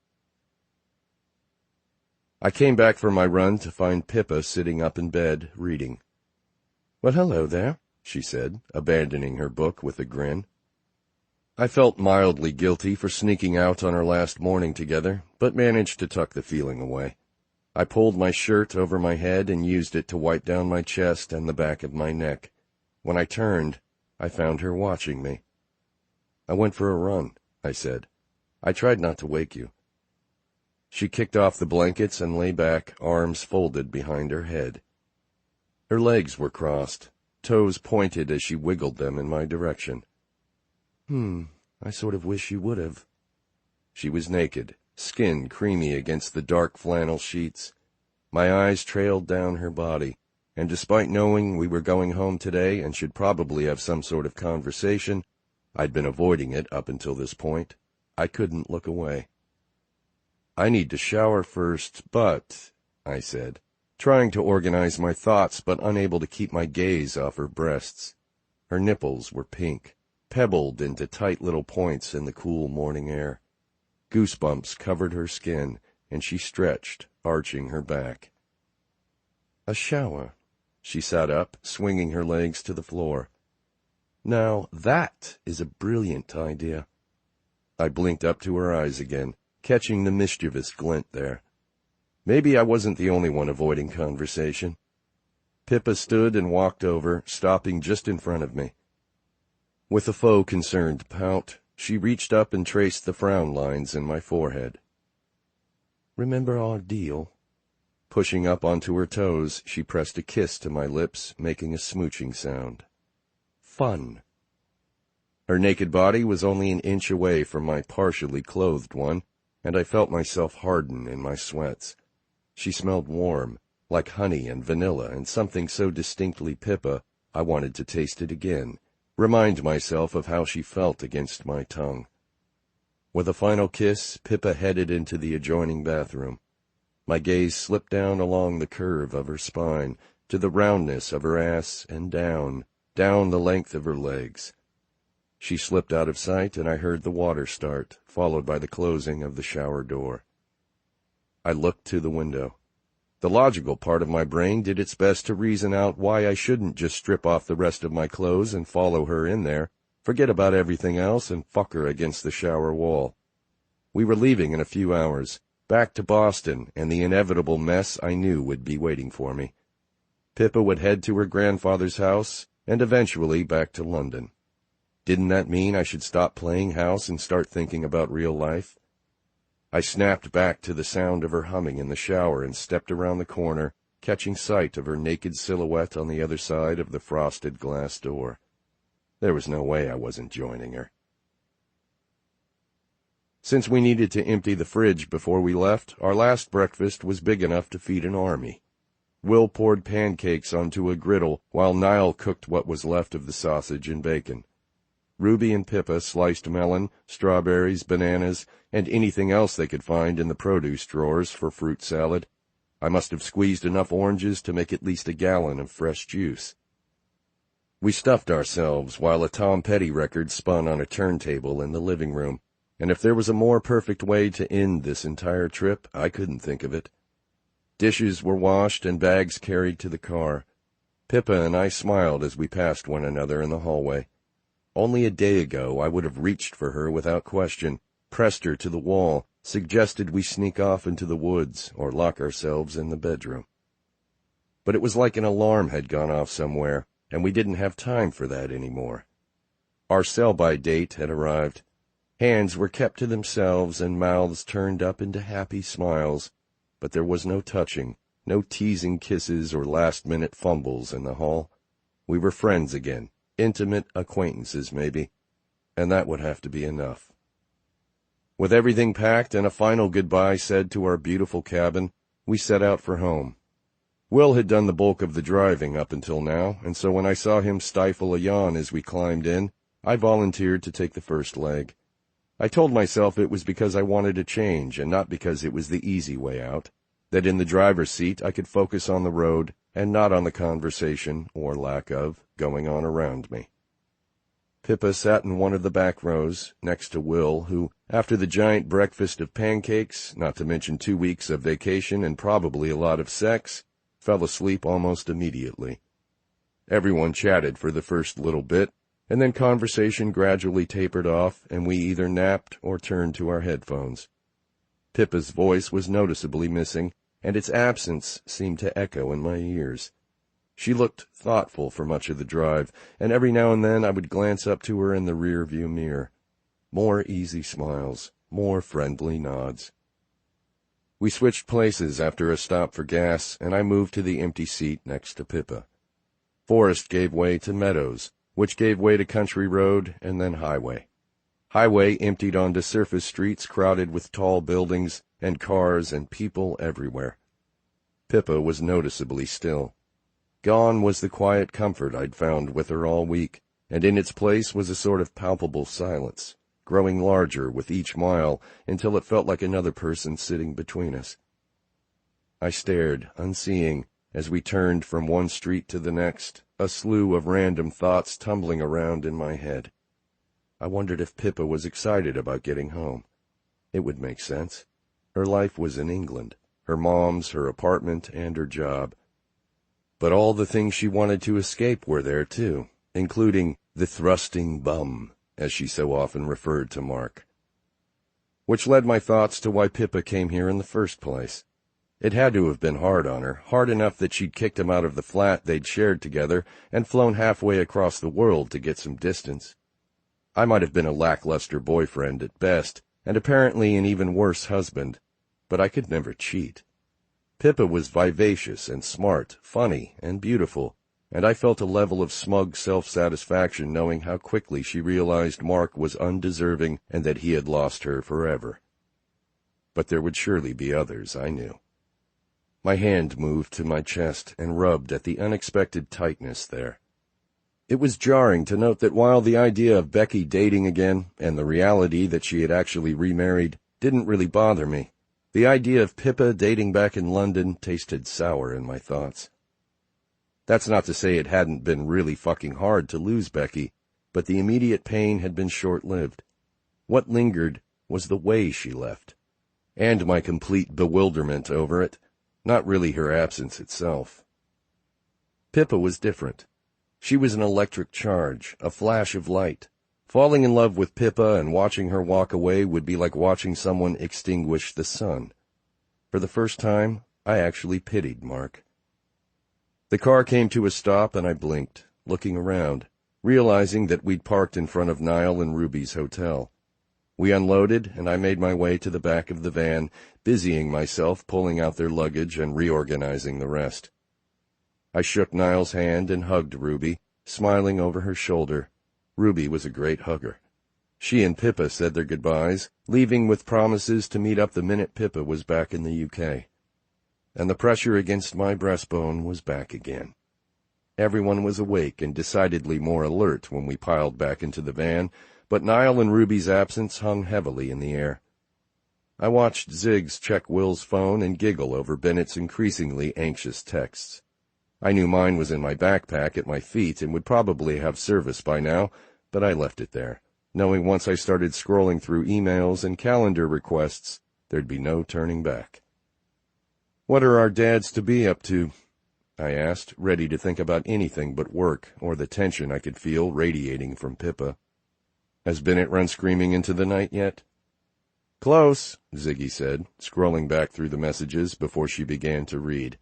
I came back from my run to find Pippa sitting up in bed, reading. "Well, hello there," she said, abandoning her book with a grin. I felt mildly guilty for sneaking out on our last morning together, but managed to tuck the feeling away. I pulled my shirt over my head and used it to wipe down my chest and the back of my neck. When I turned, I found her watching me. "I went for a run," I said. "I tried not to wake you." She kicked off the blankets and lay back, arms folded behind her head. Her legs were crossed, toes pointed as she wiggled them in my direction. I sort of wish you would have." She was naked, skin creamy against the dark flannel sheets. My eyes trailed down her body, and despite knowing we were going home today and should probably have some sort of conversation, I'd been avoiding it up until this point, I couldn't look away. "I need to shower first, but," I said, trying to organize my thoughts but unable to keep my gaze off her breasts. Her nipples were pink, pebbled into tight little points in the cool morning air. Goosebumps covered her skin, and she stretched, arching her back. "A shower." She sat up, swinging her legs to the floor. "Now, that is a brilliant idea." I blinked up to her eyes again, catching the mischievous glint there. Maybe I wasn't the only one avoiding conversation. Pippa stood and walked over, stopping just in front of me. With a faux concerned pout, she reached up and traced the frown lines in my forehead. "Remember our deal?" Pushing up onto her toes, she pressed a kiss to my lips, making a smooching sound. "Fun." Her naked body was only an inch away from my partially clothed one, and I felt myself harden in my sweats. She smelled warm, like honey and vanilla, and something so distinctly Pippa, I wanted to taste it again, remind myself of how she felt against my tongue. With a final kiss, Pippa headed into the adjoining bathroom. My gaze slipped down along the curve of her spine, to the roundness of her ass, and down the length of her legs. She slipped out of sight, and I heard the water start, followed by the closing of the shower door. I looked to the window. The logical part of my brain did its best to reason out why I shouldn't just strip off the rest of my clothes and follow her in there, forget about everything else, and fuck her against the shower wall. We were leaving in a few hours, back to Boston and the inevitable mess I knew would be waiting for me. Pippa would head to her grandfather's house, and eventually back to London. Didn't that mean I should stop playing house and start thinking about real life? I snapped back to the sound of her humming in the shower and stepped around the corner, catching sight of her naked silhouette on the other side of the frosted glass door. There was no way I wasn't joining her. Since we needed to empty the fridge before we left, our last breakfast was big enough to feed an army. Will poured pancakes onto a griddle while Niall cooked what was left of the sausage and bacon. Ruby and Pippa sliced melon, strawberries, bananas, and anything else they could find in the produce drawers for fruit salad. I must have squeezed enough oranges to make at least a gallon of fresh juice. We stuffed ourselves while a Tom Petty record spun on a turntable in the living room, and if there was a more perfect way to end this entire trip, I couldn't think of it. Dishes were washed and bags carried to the car. Pippa and I smiled as we passed one another in the hallway. Only a day ago I would have reached for her without question, pressed her to the wall, suggested we sneak off into the woods or lock ourselves in the bedroom. But it was like an alarm had gone off somewhere, and we didn't have time for that anymore. Our sell-by date had arrived. Hands were kept to themselves and mouths turned up into happy smiles, but there was no touching, no teasing kisses or last-minute fumbles in the hall. We were friends again, intimate acquaintances maybe, and that would have to be enough. With everything packed and a final goodbye said to our beautiful cabin, we set out for home. Will had done the bulk of the driving up until now, and so when I saw him stifle a yawn as we climbed in, I volunteered to take the first leg. I told myself it was because I wanted a change and not because it was the easy way out, that in the driver's seat I could focus on the road and not on the conversation, or lack of, going on around me. Pippa sat in one of the back rows, next to Will, who, after the giant breakfast of pancakes, not to mention 2 weeks of vacation and probably a lot of sex, fell asleep almost immediately. Everyone chatted for the first little bit, and then conversation gradually tapered off, and we either napped or turned to our headphones. Pippa's voice was noticeably missing, and its absence seemed to echo in my ears. She looked thoughtful for much of the drive, and every now and then I would glance up to her in the rear-view mirror. More easy smiles, more friendly nods. We switched places after a stop for gas, and I moved to the empty seat next to Pippa. Forest gave way to meadows, which gave way to country road and then highway. Highway emptied onto surface streets crowded with tall buildings and cars and people everywhere. Pippa was noticeably still. Gone was the quiet comfort I'd found with her all week, and in its place was a sort of palpable silence, growing larger with each mile until it felt like another person sitting between us. I stared, unseeing, as we turned from one street to the next, a slew of random thoughts tumbling around in my head. I wondered if Pippa was excited about getting home. It would make sense. Her life was in England, her mom's, her apartment, and her job. But all the things she wanted to escape were there, too, including the thrusting bum, as she so often referred to Mark. Which led my thoughts to why Pippa came here in the first place. It had to have been hard on her, hard enough that she'd kicked him out of the flat they'd shared together and flown halfway across the world to get some distance. I might have been a lackluster boyfriend at best, and apparently an even worse husband, but I could never cheat. Pippa was vivacious and smart, funny and beautiful, and I felt a level of smug self-satisfaction knowing how quickly she realized Mark was undeserving and that he had lost her forever. But there would surely be others, I knew. My hand moved to my chest and rubbed at the unexpected tightness there. It was jarring to note that while the idea of Becky dating again, and the reality that she had actually remarried, didn't really bother me, the idea of Pippa dating back in London tasted sour in my thoughts. That's not to say it hadn't been really fucking hard to lose Becky, but the immediate pain had been short-lived. What lingered was the way she left, and my complete bewilderment over it, not really her absence itself. Pippa was different. She was an electric charge, a flash of light. Falling in love with Pippa and watching her walk away would be like watching someone extinguish the sun. For the first time, I actually pitied Mark. The car came to a stop and I blinked, looking around, realizing that we'd parked in front of Niall and Ruby's hotel. We unloaded and I made my way to the back of the van, busying myself pulling out their luggage and reorganizing the rest. I shook Niall's hand and hugged Ruby, smiling over her shoulder. Ruby was a great hugger. She and Pippa said their goodbyes, leaving with promises to meet up the minute Pippa was back in the UK. And the pressure against my breastbone was back again. Everyone was awake and decidedly more alert when we piled back into the van, but Niall and Ruby's absence hung heavily in the air. I watched Ziggs check Will's phone and giggle over Bennett's increasingly anxious texts. I knew mine was in my backpack at my feet and would probably have service by now, but I left it there, knowing once I started scrolling through emails and calendar requests, there'd be no turning back. "What are our dads to be up to?" I asked, ready to think about anything but work or the tension I could feel radiating from Pippa. "Has Bennett run screaming into the night yet?" "Close," Ziggy said, scrolling back through the messages before she began to read.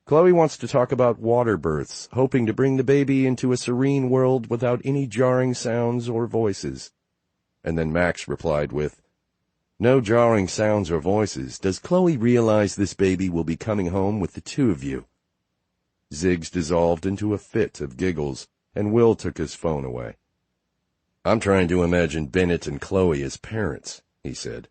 "Chloe wants to talk about water births, hoping to bring the baby into a serene world without any jarring sounds or voices." And then Max replied with, "No jarring sounds or voices. Does Chloe realize this baby will be coming home with the two of you?" Ziggs dissolved into a fit of giggles, and Will took his phone away. "I'm trying to imagine Bennett and Chloe as parents," he said.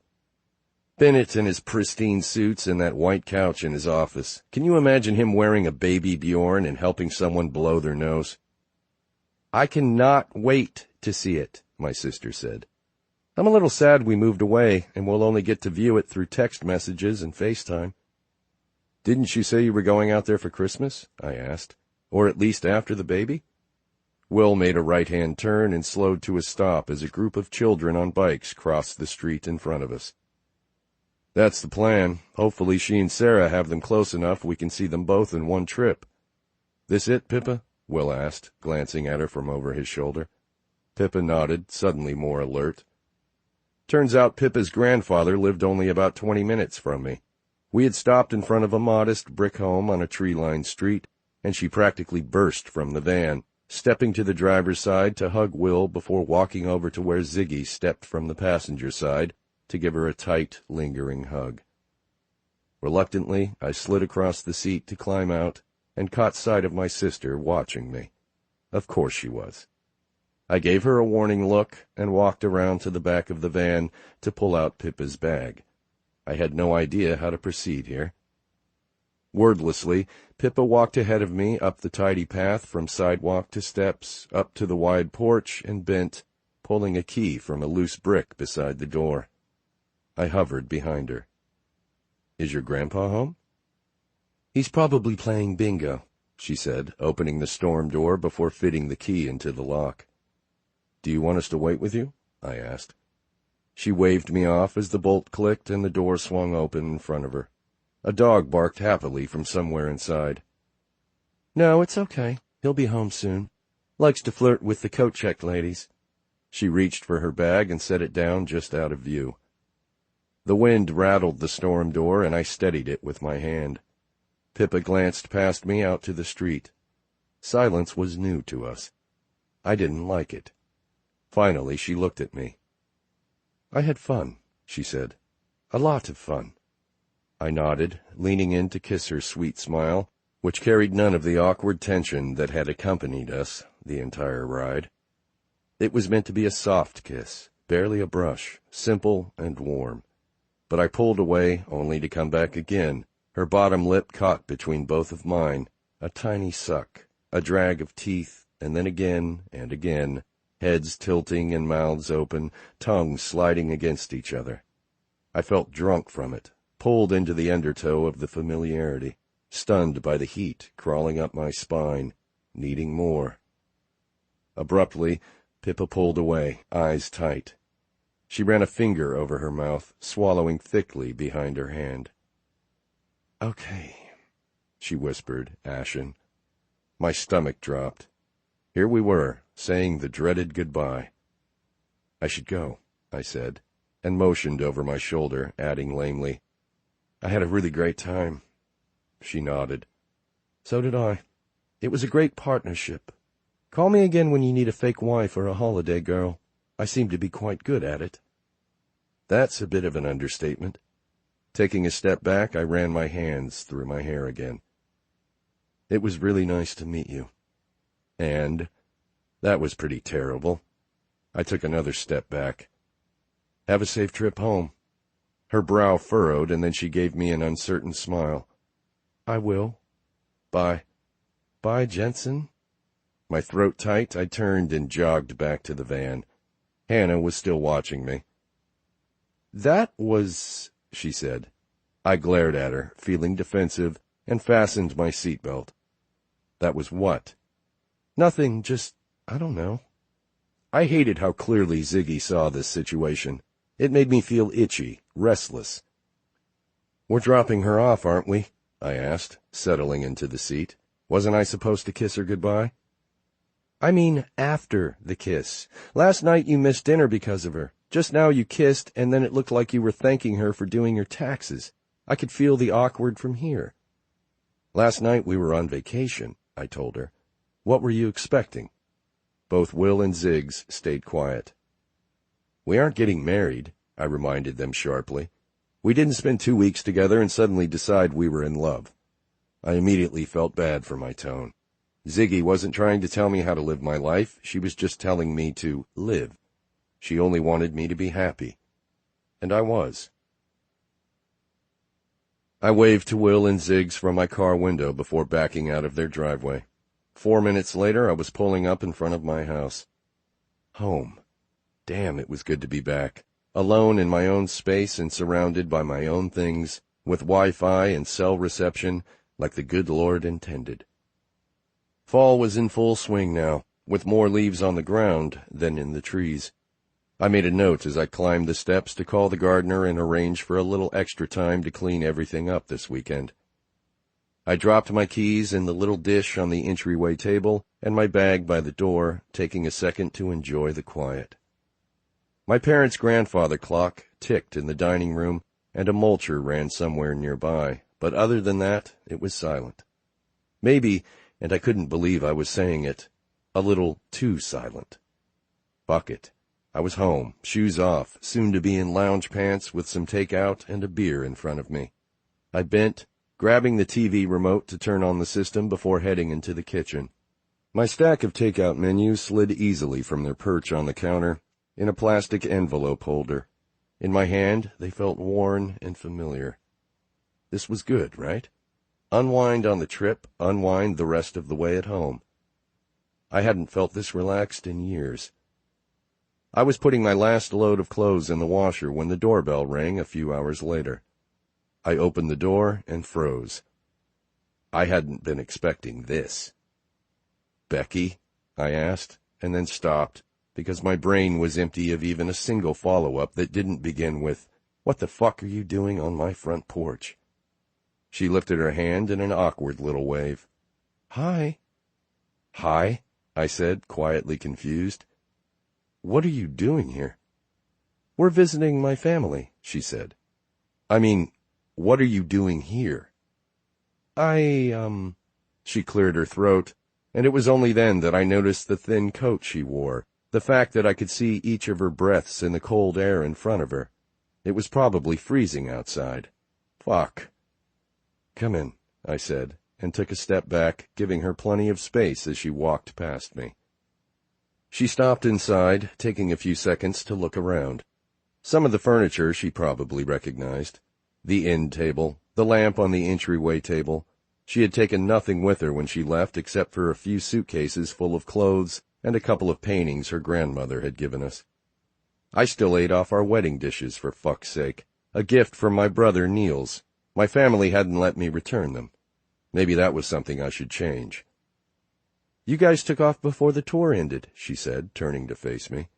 "Bennett in his pristine suits and that white couch in his office. Can you imagine him wearing a baby Bjorn and helping someone blow their nose?" "I cannot wait to see it," my sister said. "I'm a little sad we moved away, and we'll only get to view it through text messages and FaceTime." "Didn't you say you were going out there for Christmas?" I asked. "Or at least after the baby?" Will made a right-hand turn and slowed to a stop as a group of children on bikes crossed the street in front of us. "That's the plan. Hopefully she and Sarah have them close enough we can see them both in one trip." "This it, Pippa?" Will asked, glancing at her from over his shoulder. Pippa nodded, suddenly more alert. Turns out Pippa's grandfather lived only about 20 minutes from me. We had stopped in front of a modest brick home on a tree-lined street, and she practically burst from the van, stepping to the driver's side to hug Will before walking over to where Ziggy stepped from the passenger side to give her a tight, lingering hug. Reluctantly, I slid across the seat to climb out and caught sight of my sister watching me. Of course she was. I gave her a warning look and walked around to the back of the van to pull out Pippa's bag. I had no idea how to proceed here. Wordlessly, Pippa walked ahead of me up the tidy path from sidewalk to steps, up to the wide porch, and bent, pulling a key from a loose brick beside the door. I hovered behind her. "Is your grandpa home?" "He's probably playing bingo," she said, opening the storm door before fitting the key into the lock. "Do you want us to wait with you?" I asked. She waved me off as the bolt clicked and the door swung open in front of her. A dog barked happily from somewhere inside. "No, it's okay. He'll be home soon. Likes to flirt with the coat check ladies." She reached for her bag and set it down just out of view. The wind rattled the storm door, and I steadied it with my hand. Pippa glanced past me out to the street. Silence was new to us. I didn't like it. Finally, she looked at me. "I had fun," she said. "A lot of fun." I nodded, leaning in to kiss her sweet smile, which carried none of the awkward tension that had accompanied us the entire ride. It was meant to be a soft kiss, barely a brush, simple and warm. But I pulled away, only to come back again, her bottom lip caught between both of mine, a tiny suck, a drag of teeth, and then again and again, heads tilting and mouths open, tongues sliding against each other. I felt drunk from it, pulled into the undertow of the familiarity, stunned by the heat crawling up my spine, needing more. Abruptly, Pippa pulled away, eyes tight. She ran a finger over her mouth, swallowing thickly behind her hand. "Okay," she whispered, ashen. My stomach dropped. Here we were, saying the dreaded goodbye. "I should go," I said, and motioned over my shoulder, adding lamely, "I had a really great time." She nodded. "So did I. It was a great partnership. Call me again when you need a fake wife or a holiday girl. I seem to be quite good at it." That's a bit of an understatement. Taking a step back, I ran my hands through my hair again. "It was really nice to meet you." And that was pretty terrible. I took another step back. "Have a safe trip home." Her brow furrowed, and then she gave me an uncertain smile. "I will. Bye." Bye, Jensen. My throat tight, I turned and jogged back to the van. Hannah was still watching me. That was, she said. I glared at her, feeling defensive, and fastened my seatbelt. That was what? Nothing, just, I don't know. I hated how clearly Ziggy saw this situation. It made me feel itchy, restless. We're dropping her off, aren't we? I asked, settling into the seat. Wasn't I supposed to kiss her goodbye? I mean after the kiss. Last night you missed dinner because of her. Just now you kissed, and then it looked like you were thanking her for doing your taxes. I could feel the awkward from here. Last night we were on vacation, I told her. What were you expecting? Both Will and Ziggs stayed quiet. We aren't getting married, I reminded them sharply. We didn't spend 2 weeks together and suddenly decide we were in love. I immediately felt bad for my tone. Ziggy wasn't trying to tell me how to live my life. She was just telling me to live. She only wanted me to be happy. And I was. I waved to Will and Ziggs from my car window before backing out of their driveway. 4 minutes later, I was pulling up in front of my house. Home. Damn, it was good to be back. Alone in my own space and surrounded by my own things, with Wi-Fi and cell reception, like the good Lord intended. Fall was in full swing now, with more leaves on the ground than in the trees. I made a note as I climbed the steps to call the gardener and arrange for a little extra time to clean everything up this weekend. I dropped my keys in the little dish on the entryway table and my bag by the door, taking a second to enjoy the quiet. My parents' grandfather clock ticked in the dining room, and a mulcher ran somewhere nearby, but other than that, it was silent. Maybe, and I couldn't believe I was saying it, a little too silent. Fuck it. I was home, shoes off, soon to be in lounge pants with some takeout and a beer in front of me. I bent, grabbing the TV remote to turn on the system before heading into the kitchen. My stack of takeout menus slid easily from their perch on the counter in a plastic envelope holder. In my hand, they felt worn and familiar. This was good, right? Unwind on the trip, unwind the rest of the way at home. I hadn't felt this relaxed in years. I was putting my last load of clothes in the washer when the doorbell rang a few hours later. I opened the door and froze. I hadn't been expecting this. Becky? I asked, and then stopped, because my brain was empty of even a single follow-up that didn't begin with, "What the fuck are you doing on my front porch?" She lifted her hand in an awkward little wave. "Hi." "Hi," I said, quietly confused. "What are you doing here?" "We're visiting my family," she said. "I mean, what are you doing here?" She cleared her throat, and it was only then that I noticed the thin coat she wore, the fact that I could see each of her breaths in the cold air in front of her. It was probably freezing outside. Fuck. "Come in," I said, and took a step back, giving her plenty of space as she walked past me. She stopped inside, taking a few seconds to look around. Some of the furniture she probably recognized. The end table, the lamp on the entryway table. She had taken nothing with her when she left except for a few suitcases full of clothes and a couple of paintings her grandmother had given us. I still ate off our wedding dishes, for fuck's sake. A gift from my brother Niels. My family hadn't let me return them. Maybe that was something I should change. "You guys took off before the tour ended," she said, turning to face me.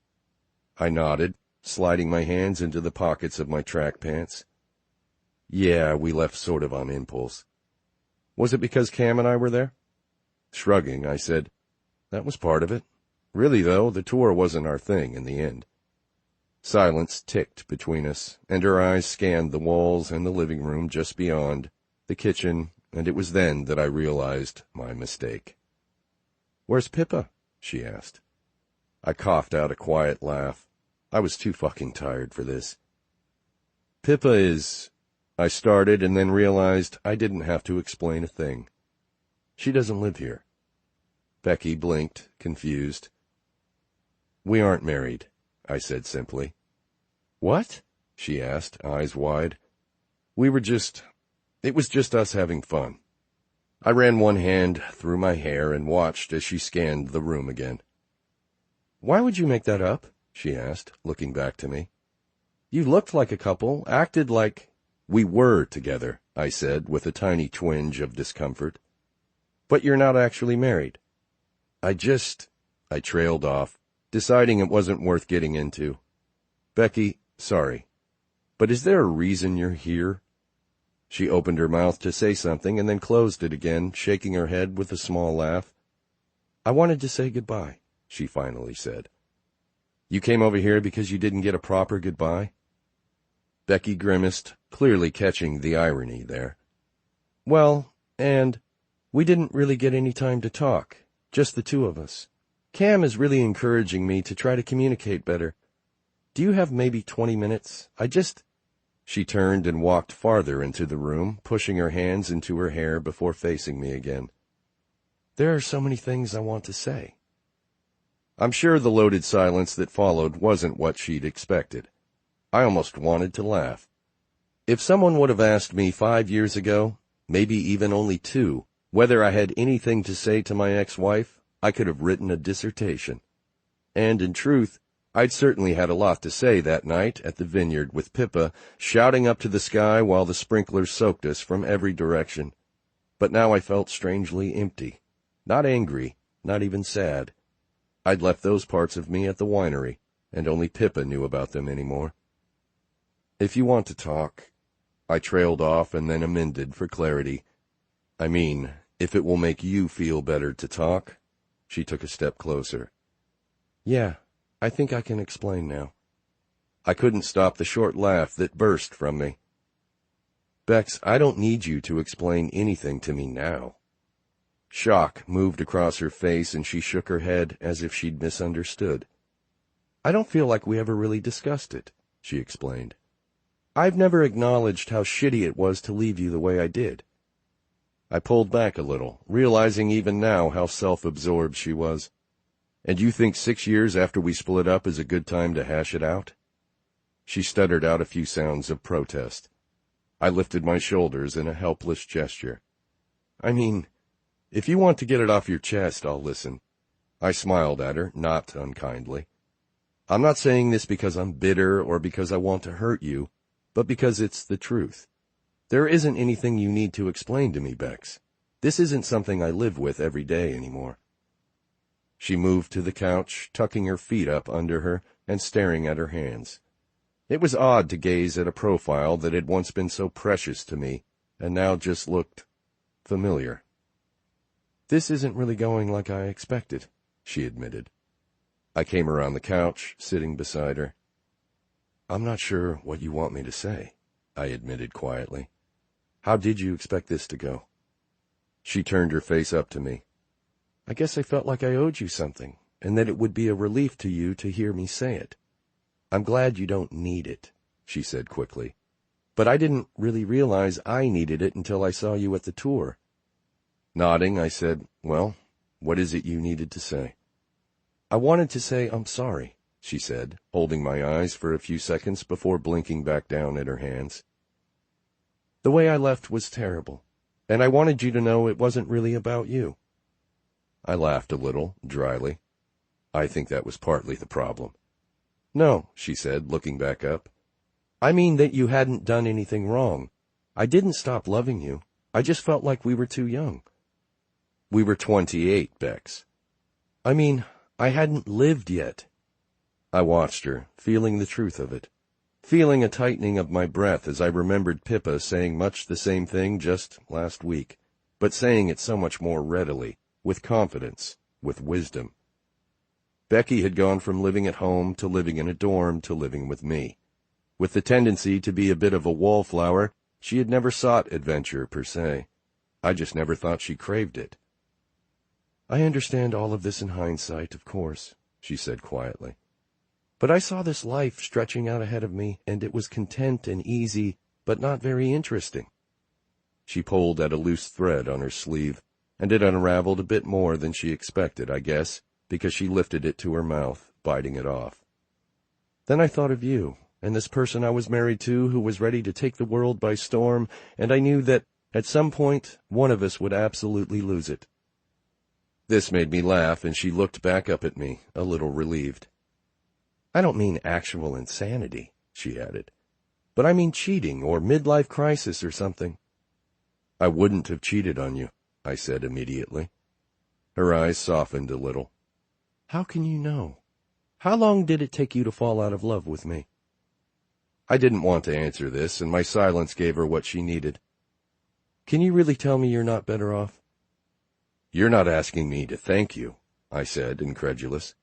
I nodded, sliding my hands into the pockets of my track pants. "Yeah, we left sort of on impulse." "Was it because Cam and I were there?" Shrugging, I said, "That was part of it. Really, though, the tour wasn't our thing in the end." Silence ticked between us, and her eyes scanned the walls and the living room just beyond, the kitchen, and it was then that I realized my mistake. "Where's Pippa?" she asked. I coughed out a quiet laugh. I was too fucking tired for this. "Pippa is—" I started and then realized I didn't have to explain a thing. "She doesn't live here." Becky blinked, confused. "We aren't married," I said simply. "What?" she asked, eyes wide. It was just us having fun." I ran one hand through my hair and watched as she scanned the room again. "Why would you make that up?" she asked, looking back to me. "You looked like a couple, acted like—" "We were together," I said, with a tiny twinge of discomfort. "But you're not actually married." I trailed off, deciding it wasn't worth getting into. "Becky, sorry, but is there a reason you're here?" She opened her mouth to say something and then closed it again, shaking her head with a small laugh. "I wanted to say goodbye," she finally said. "You came over here because you didn't get a proper goodbye?" Becky grimaced, clearly catching the irony there. "Well, and we didn't really get any time to talk, just the two of us. Cam is really encouraging me to try to communicate better. Do you have maybe 20 minutes? She turned and walked farther into the room, pushing her hands into her hair before facing me again. "There are so many things I want to say." I'm sure the loaded silence that followed wasn't what she'd expected. I almost wanted to laugh. If someone would have asked me 5 years ago, maybe even only 2, whether I had anything to say to my ex-wife, I could have written a dissertation. And in truth, I'd certainly had a lot to say that night at the vineyard with Pippa shouting up to the sky while the sprinklers soaked us from every direction. But now I felt strangely empty. Not angry, not even sad. I'd left those parts of me at the winery, and only Pippa knew about them anymore. "If you want to talk," I trailed off and then amended for clarity. "I mean, if it will make you feel better to talk." She took a step closer. "Yeah, I think I can explain now." I couldn't stop the short laugh that burst from me. "Bex, I don't need you to explain anything to me now." Shock moved across her face and she shook her head as if she'd misunderstood. "I don't feel like we ever really discussed it," she explained. "I've never acknowledged how shitty it was to leave you the way I did." I pulled back a little, realizing even now how self-absorbed she was. "And you think 6 years after we split up is a good time to hash it out?" She stuttered out a few sounds of protest. I lifted my shoulders in a helpless gesture. "I mean, if you want to get it off your chest, I'll listen." I smiled at her, not unkindly. "I'm not saying this because I'm bitter or because I want to hurt you, but because it's the truth. There isn't anything you need to explain to me, Bex. This isn't something I live with every day anymore." She moved to the couch, tucking her feet up under her and staring at her hands. It was odd to gaze at a profile that had once been so precious to me and now just looked familiar. "This isn't really going like I expected," she admitted. I came around the couch, sitting beside her. "I'm not sure what you want me to say," I admitted quietly. "How did you expect this to go?" She turned her face up to me. "I guess I felt like I owed you something, and that it would be a relief to you to hear me say it. I'm glad you don't need it," she said quickly. "But I didn't really realize I needed it until I saw you at the tour." Nodding, I said, "Well, what is it you needed to say?" "I wanted to say I'm sorry," she said, holding my eyes for a few seconds before blinking back down at her hands. "The way I left was terrible, and I wanted you to know it wasn't really about you." I laughed a little, dryly. I think that was partly the problem. "No," she said, looking back up. "I mean that you hadn't done anything wrong. I didn't stop loving you. I just felt like we were too young." "We were 28, Bex." "I mean, I hadn't lived yet." I watched her, feeling the truth of it, feeling a tightening of my breath as I remembered Pippa saying much the same thing just last week, but saying it so much more readily, with confidence, with wisdom. Becky had gone from living at home to living in a dorm to living with me. With the tendency to be a bit of a wallflower, she had never sought adventure per se. I just never thought she craved it. "I understand all of this in hindsight, of course," she said quietly. "But I saw this life stretching out ahead of me, and it was content and easy, but not very interesting." She pulled at a loose thread on her sleeve, and it unraveled a bit more than she expected, I guess, because she lifted it to her mouth, biting it off. "Then I thought of you, and this person I was married to who was ready to take the world by storm, and I knew that At some point, one of us would absolutely lose it. This made me laugh, and she looked back up at me, a little relieved. I don't mean actual insanity, she added, but I mean cheating or midlife crisis or something. I wouldn't have cheated on you, I said immediately. Her eyes softened a little. How can you know? How long did it take you to fall out of love with me? I didn't want to answer this, and my silence gave her what she needed. Can you really tell me you're not better off? You're not asking me to thank you, I said, incredulous.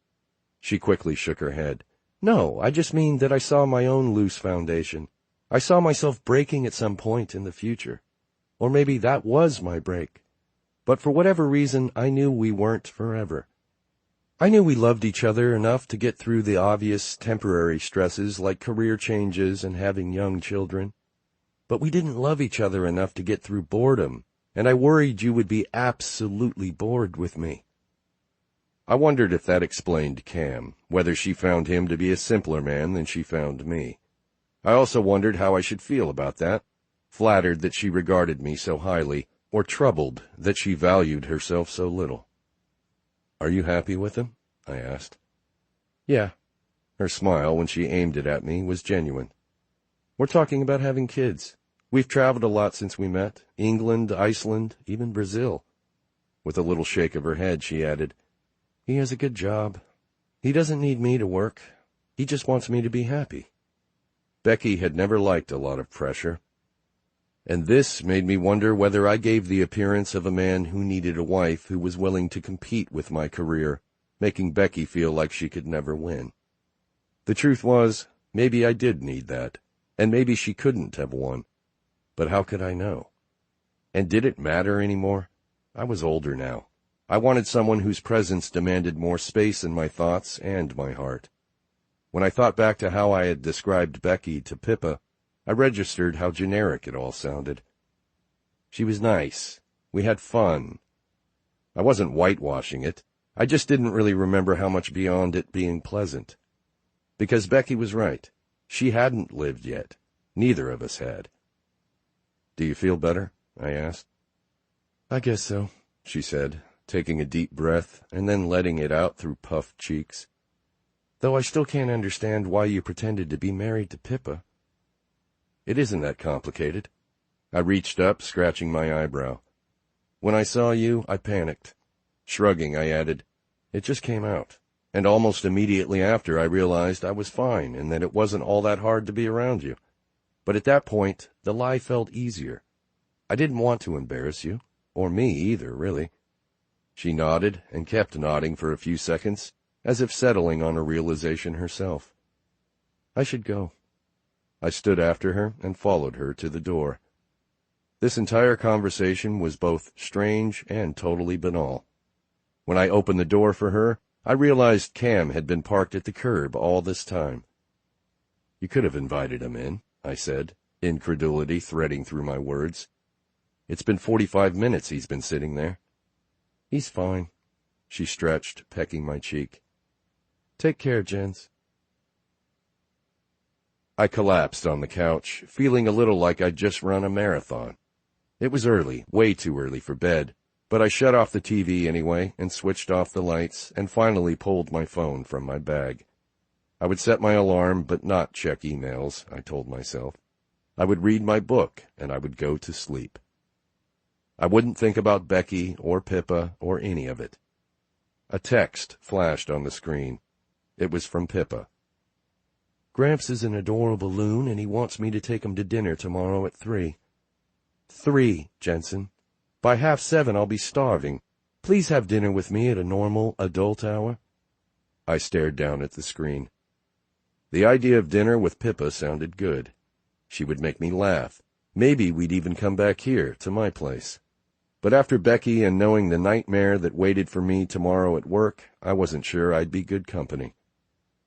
She quickly shook her head. No, I just mean that I saw my own loose foundation. I saw myself breaking at some point in the future. Or maybe that was my break. But for whatever reason, I knew we weren't forever. I knew we loved each other enough to get through the obvious temporary stresses like career changes and having young children. But we didn't love each other enough to get through boredom, and I worried you would be absolutely bored with me. I wondered if that explained Cam, whether she found him to be a simpler man than she found me. I also wondered how I should feel about that, flattered that she regarded me so highly, or troubled that she valued herself so little. Are you happy with him? I asked. Yeah. Her smile, when she aimed it at me, was genuine. We're talking about having kids. We've traveled a lot since we met. England, Iceland, even Brazil. With a little shake of her head, she added, He has a good job. He doesn't need me to work. He just wants me to be happy. Becky had never liked a lot of pressure. And this made me wonder whether I gave the appearance of a man who needed a wife who was willing to compete with my career, making Becky feel like she could never win. The truth was, maybe I did need that, and maybe she couldn't have won. But how could I know? And did it matter anymore? I was older now. I wanted someone whose presence demanded more space in my thoughts and my heart. When I thought back to how I had described Becky to Pippa, I registered how generic it all sounded. She was nice. We had fun. I wasn't whitewashing it. I just didn't really remember how much beyond it being pleasant. Because Becky was right. She hadn't lived yet. Neither of us had. Do you feel better? I asked. I guess so, she said, taking a deep breath and then letting it out through puffed cheeks. Though I still can't understand why you pretended to be married to Pippa. It isn't that complicated. I reached up, scratching my eyebrow. When I saw you, I panicked. Shrugging, I added, It just came out. And almost immediately after, I realized I was fine and that it wasn't all that hard to be around you. But at that point, the lie felt easier. I didn't want to embarrass you, or me either, really. She nodded and kept nodding for a few seconds, as if settling on a realization herself. I should go. I stood after her and followed her to the door. This entire conversation was both strange and totally banal. When I opened the door for her, I realized Cam had been parked at the curb all this time. You could have invited him in, I said, incredulity threading through my words. It's been 45 minutes he's been sitting there. He's fine. She stretched, pecking my cheek. Take care, Jens. I collapsed on the couch, feeling a little like I'd just run a marathon. It was early, way too early for bed, but I shut off the TV anyway and switched off the lights and finally pulled my phone from my bag. I would set my alarm but not check emails, I told myself. I would read my book and I would go to sleep. I wouldn't think about Becky or Pippa or any of it. A text flashed on the screen. It was from Pippa. Gramps is an adorable loon, and he wants me to take him to dinner tomorrow at 3. 3, Jensen. By 7:30 I'll be starving. Please have dinner with me at a normal adult hour. I stared down at the screen. The idea of dinner with Pippa sounded good. She would make me laugh. Maybe we'd even come back here, to my place. But after Becky and knowing the nightmare that waited for me tomorrow at work, I wasn't sure I'd be good company.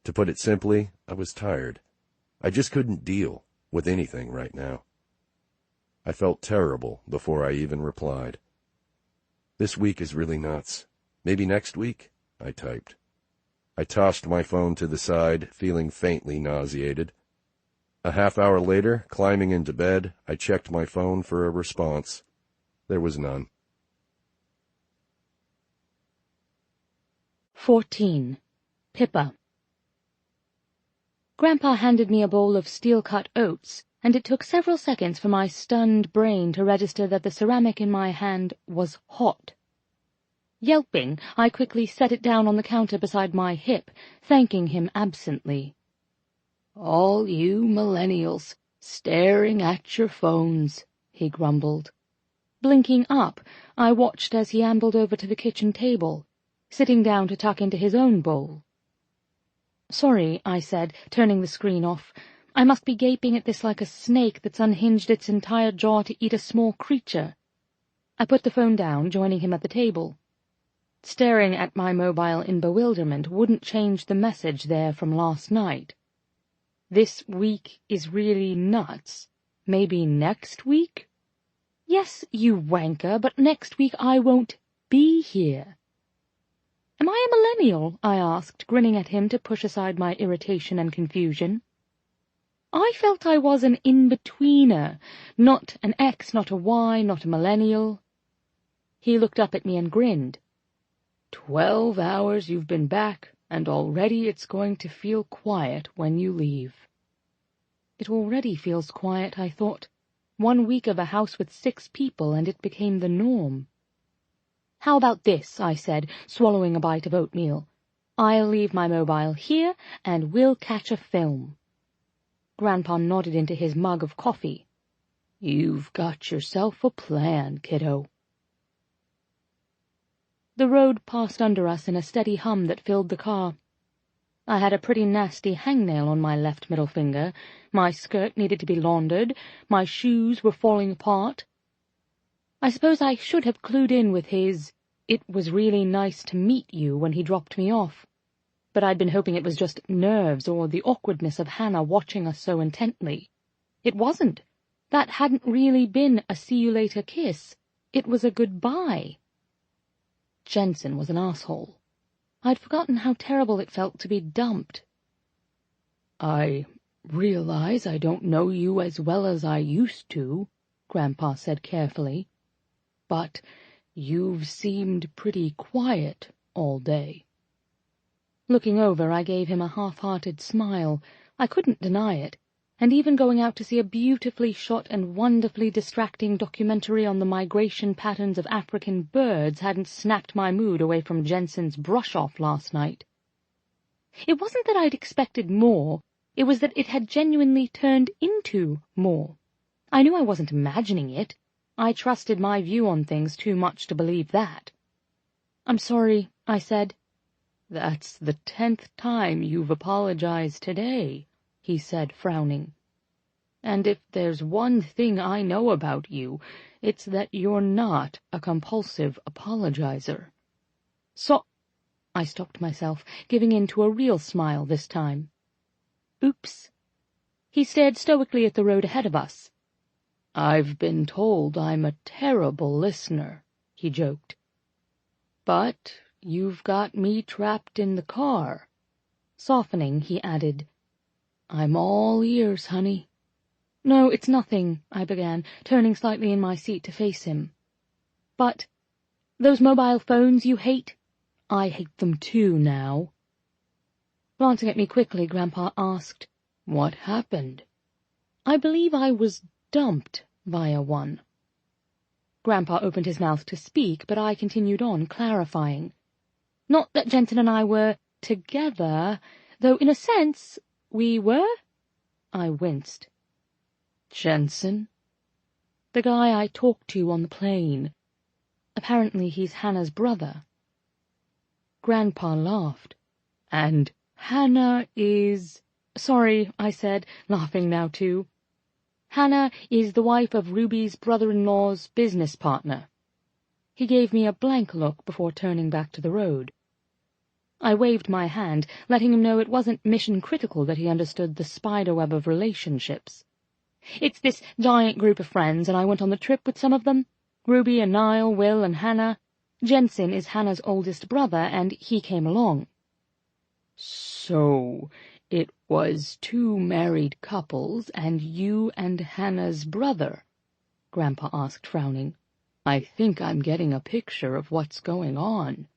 To put it simply, I was tired. I just couldn't deal with anything right now. I felt terrible before I even replied. This week is really nuts. Maybe next week, I typed. I tossed my phone to the side, feeling faintly nauseated. A half hour later, climbing into bed, I checked my phone for a response. There was none. 14. Pippa. Grandpa handed me a bowl of steel-cut oats, and it took several seconds for my stunned brain to register that the ceramic in my hand was hot. Yelping, I quickly set it down on the counter beside my hip, thanking him absently. "All you millennials, staring at your phones," he grumbled. Blinking up, I watched as he ambled over to the kitchen table, sitting down to tuck into his own bowl. "Sorry," I said, turning the screen off. "I must be gaping at this like a snake that's unhinged its entire jaw to eat a small creature." I put the phone down, joining him at the table. Staring at my mobile in bewilderment wouldn't change the message there from last night. This week is really nuts. Maybe next week? Yes, you wanker, but next week I won't be here. "Am I a millennial?" I asked, grinning at him to push aside my irritation and confusion. I felt I was an in-betweener, not an X, not a Y, not a millennial. He looked up at me and grinned. 12 hours you've been back, and already it's going to feel quiet when you leave." It already feels quiet, I thought. 1 week of a house with 6 people, and it became the norm. "How about this?" I said, swallowing a bite of oatmeal. "I'll leave my mobile here, and we'll catch a film." Grandpa nodded into his mug of coffee. "You've got yourself a plan, kiddo." The road passed under us in a steady hum that filled the car. I had a pretty nasty hangnail on my left middle finger, my skirt needed to be laundered, my shoes were falling apart. I suppose I should have clued in with his "it was really nice to meet you" when he dropped me off, but I'd been hoping it was just nerves or the awkwardness of Hannah watching us so intently. It wasn't. That hadn't really been a see-you-later kiss. It was a goodbye. Jensen was an asshole. I'd forgotten how terrible it felt to be dumped. "I realize I don't know you as well as I used to," Grandpa said carefully, "but you've seemed pretty quiet all day." Looking over, I gave him a half-hearted smile. I couldn't deny it, and even going out to see a beautifully shot and wonderfully distracting documentary on the migration patterns of African birds hadn't snapped my mood away from Jensen's brush-off last night. It wasn't that I'd expected more, it was that it had genuinely turned into more. I knew I wasn't imagining it. I trusted my view on things too much to believe that. "I'm sorry," I said. "That's the 10th time you've apologized today," he said, frowning. "And if there's one thing I know about you, it's that you're not a compulsive apologizer." I stopped myself, giving in to a real smile this time. "Oops." He stared stoically at the road ahead of us. "I've been told I'm a terrible listener," he joked. "But you've got me trapped in the car." Softening, he added, "I'm all ears, honey." "No, it's nothing," I began, turning slightly in my seat to face him. "But those mobile phones you hate? I hate them too now." Glancing at me quickly, Grandpa asked, "What happened?" "I believe I was dumped via one." Grandpa opened his mouth to speak, but I continued on, clarifying. "Not that Jensen and I were together, though in a sense we were?" I winced. "Jensen?" "The guy I talked to on the plane. Apparently he's Hannah's brother." Grandpa laughed. "And Hannah is—" "Sorry," I said, laughing now too. "Hannah is the wife of Ruby's brother-in-law's business partner." He gave me a blank look before turning back to the road. I waved my hand, letting him know it wasn't mission-critical that he understood the spiderweb of relationships. "It's this giant group of friends, and I went on the trip with some of them. Ruby and Niall, Will and Hannah. Jensen is Hannah's oldest brother, and he came along." "So it was 2 married couples and you and Hannah's brother?" Grandpa asked, frowning. I think I'm getting a picture of what's going on.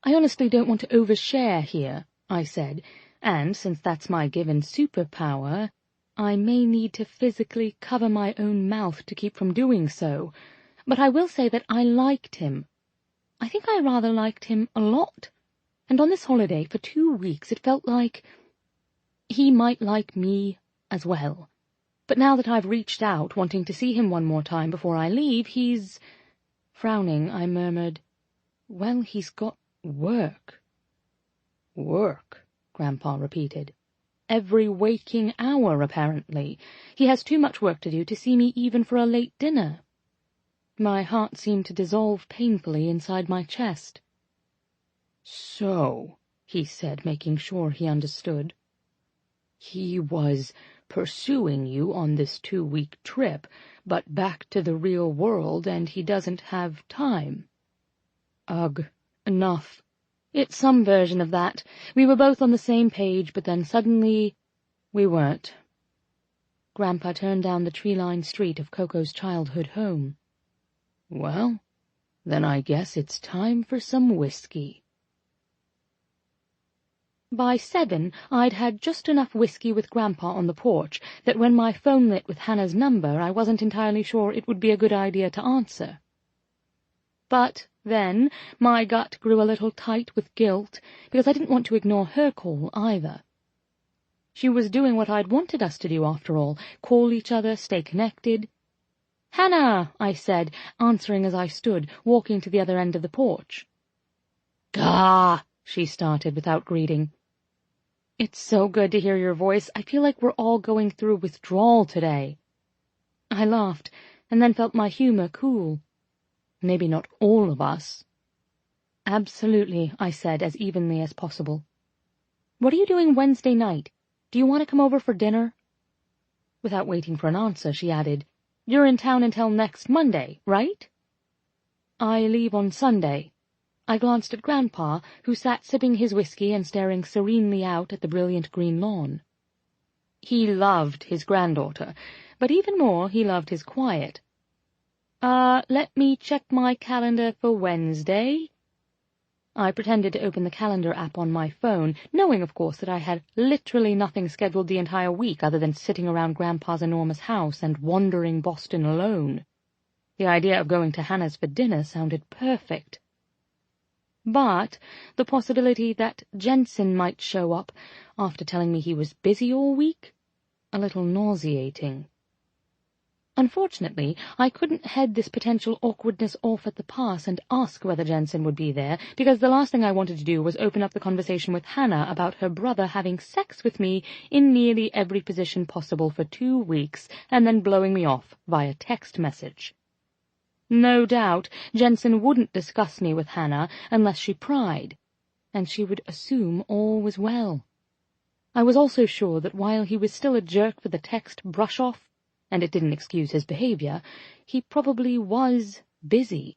I honestly don't want to overshare here, I said, and since that's my given superpower, I may need to physically cover my own mouth to keep from doing so, but I will say that I liked him. I think I rather liked him a lot, and on this holiday for 2 weeks it felt like he might like me as well. But now that I've reached out, wanting to see him one more time before I leave, he's... Frowning, I murmured, "Well, he's got work." "Work," Grandpa repeated. "Every waking hour, apparently. He has too much work to do to see me even for a late dinner." My heart seemed to dissolve painfully inside my chest. "So," he said, making sure he understood, "he was pursuing you on this 2-week trip, but back to the real world, and he doesn't have time." Ugh, enough. It's some version of that. We were both on the same page, but then suddenly we weren't. Grandpa turned down the tree-lined street of Coco's childhood home. "Well, then I guess it's time for some whiskey." By 7, I'd had just enough whiskey with Grandpa on the porch that when my phone lit with Hannah's number, I wasn't entirely sure it would be a good idea to answer. But then my gut grew a little tight with guilt, because I didn't want to ignore her call either. She was doing what I'd wanted us to do, after all, call each other, stay connected. "Hannah," I said, answering as I stood, walking to the other end of the porch. "Gah!" she started without greeting. "It's so good to hear your voice. I feel like we're all going through withdrawal today." I laughed, and then felt my humor cool. Maybe not all of us. "Absolutely," I said as evenly as possible. "What are you doing Wednesday night? Do you want to come over for dinner?" Without waiting for an answer, she added, "You're in town until next Monday, right?" "I leave on Sunday." I glanced at Grandpa, who sat sipping his whiskey and staring serenely out at the brilliant green lawn. He loved his granddaughter, but even more he loved his quiet. Let me check my calendar for Wednesday." I pretended to open the calendar app on my phone, knowing, of course, that I had literally nothing scheduled the entire week other than sitting around Grandpa's enormous house and wandering Boston alone. The idea of going to Hannah's for dinner sounded perfect. But the possibility that Jensen might show up after telling me he was busy all week, a little nauseating. Unfortunately, I couldn't head this potential awkwardness off at the pass and ask whether Jensen would be there, because the last thing I wanted to do was open up the conversation with Hannah about her brother having sex with me in nearly every position possible for 2 weeks and then blowing me off via text message. No doubt Jensen wouldn't discuss me with Hannah unless she pried, and she would assume all was well. I was also sure that while he was still a jerk for the text brush-off, and it didn't excuse his behavior, he probably was busy.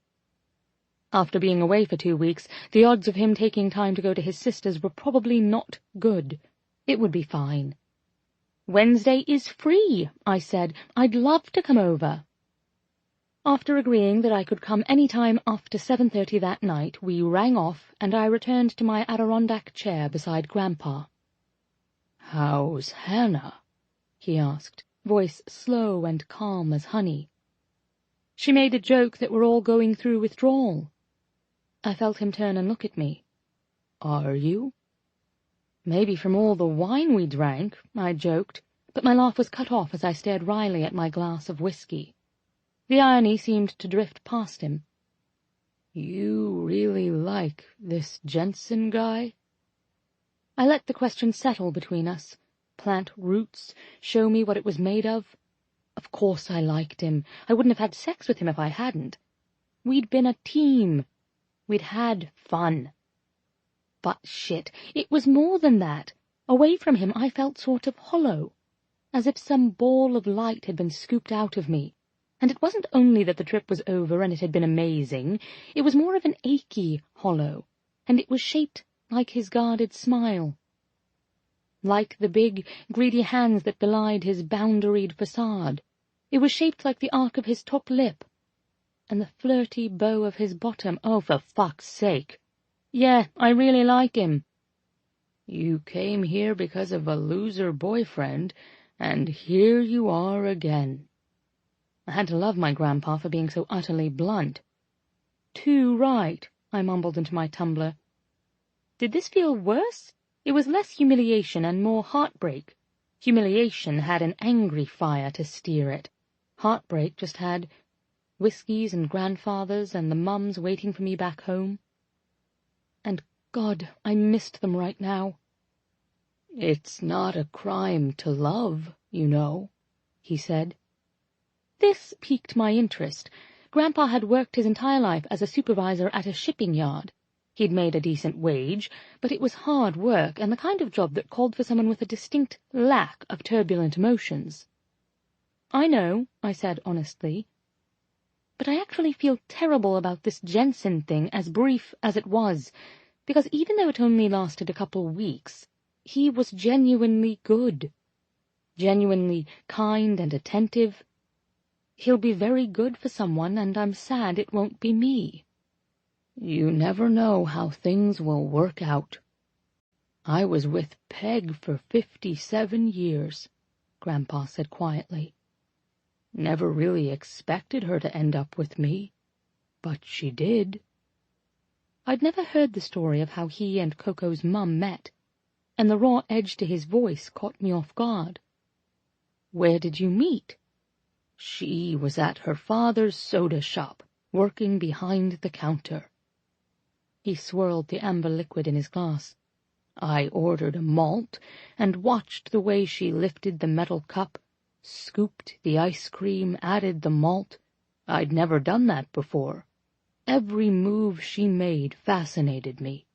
After being away for 2 weeks, the odds of him taking time to go to his sister's were probably not good. It would be fine. "Wednesday is free," I said. "I'd love to come over." After agreeing that I could come any time after 7:30 that night, we rang off, and I returned to my Adirondack chair beside Grandpa. "How's Hannah?" he asked, voice slow and calm as honey. "She made a joke that we're all going through withdrawal." I felt him turn and look at me. "Are you?" "Maybe from all the wine we drank," I joked, but my laugh was cut off as I stared wryly at my glass of whiskey. The irony seemed to drift past him. "You really like this Jensen guy?" I let the question settle between us. Plant roots, show me what it was made of. Of course I liked him. I wouldn't have had sex with him if I hadn't. We'd been a team. We'd had fun. But shit, it was more than that. Away from him I felt sort of hollow, as if some ball of light had been scooped out of me. And it wasn't only that the trip was over and it had been amazing, it was more of an achy hollow, and it was shaped like his guarded smile. Like the big, greedy hands that belied his boundaried facade, it was shaped like the arc of his top lip, and the flirty bow of his bottom. Oh, for fuck's sake. Yeah, I really like him. You came here because of a loser boyfriend, and here you are again. I had to love my grandpa for being so utterly blunt. Too right, I mumbled into my tumbler. Did this feel worse? It was less humiliation and more heartbreak. Humiliation had an angry fire to steer it. Heartbreak just had whiskies and grandfathers and the mums waiting for me back home. And God, I missed them right now. It's not a crime to love, you know, he said. This piqued my interest. Grandpa had worked his entire life as a supervisor at a shipping yard. He'd made a decent wage, but it was hard work and the kind of job that called for someone with a distinct lack of turbulent emotions. I know, I said honestly, but I actually feel terrible about this Jensen thing, as brief as it was, because even though it only lasted a couple weeks, he was genuinely good, genuinely kind and attentive. He'll be very good for someone, and I'm sad it won't be me. You never know how things will work out. I was with Peg for 57 years, Grandpa said quietly. Never really expected her to end up with me, but she did. I'd never heard the story of how he and Coco's mum met, and the raw edge to his voice caught me off guard. Where did you meet? She was at her father's soda shop, working behind the counter. He swirled the amber liquid in his glass. I ordered a malt and watched the way she lifted the metal cup, scooped the ice cream, added the malt. I'd never done that before. Every move she made fascinated me.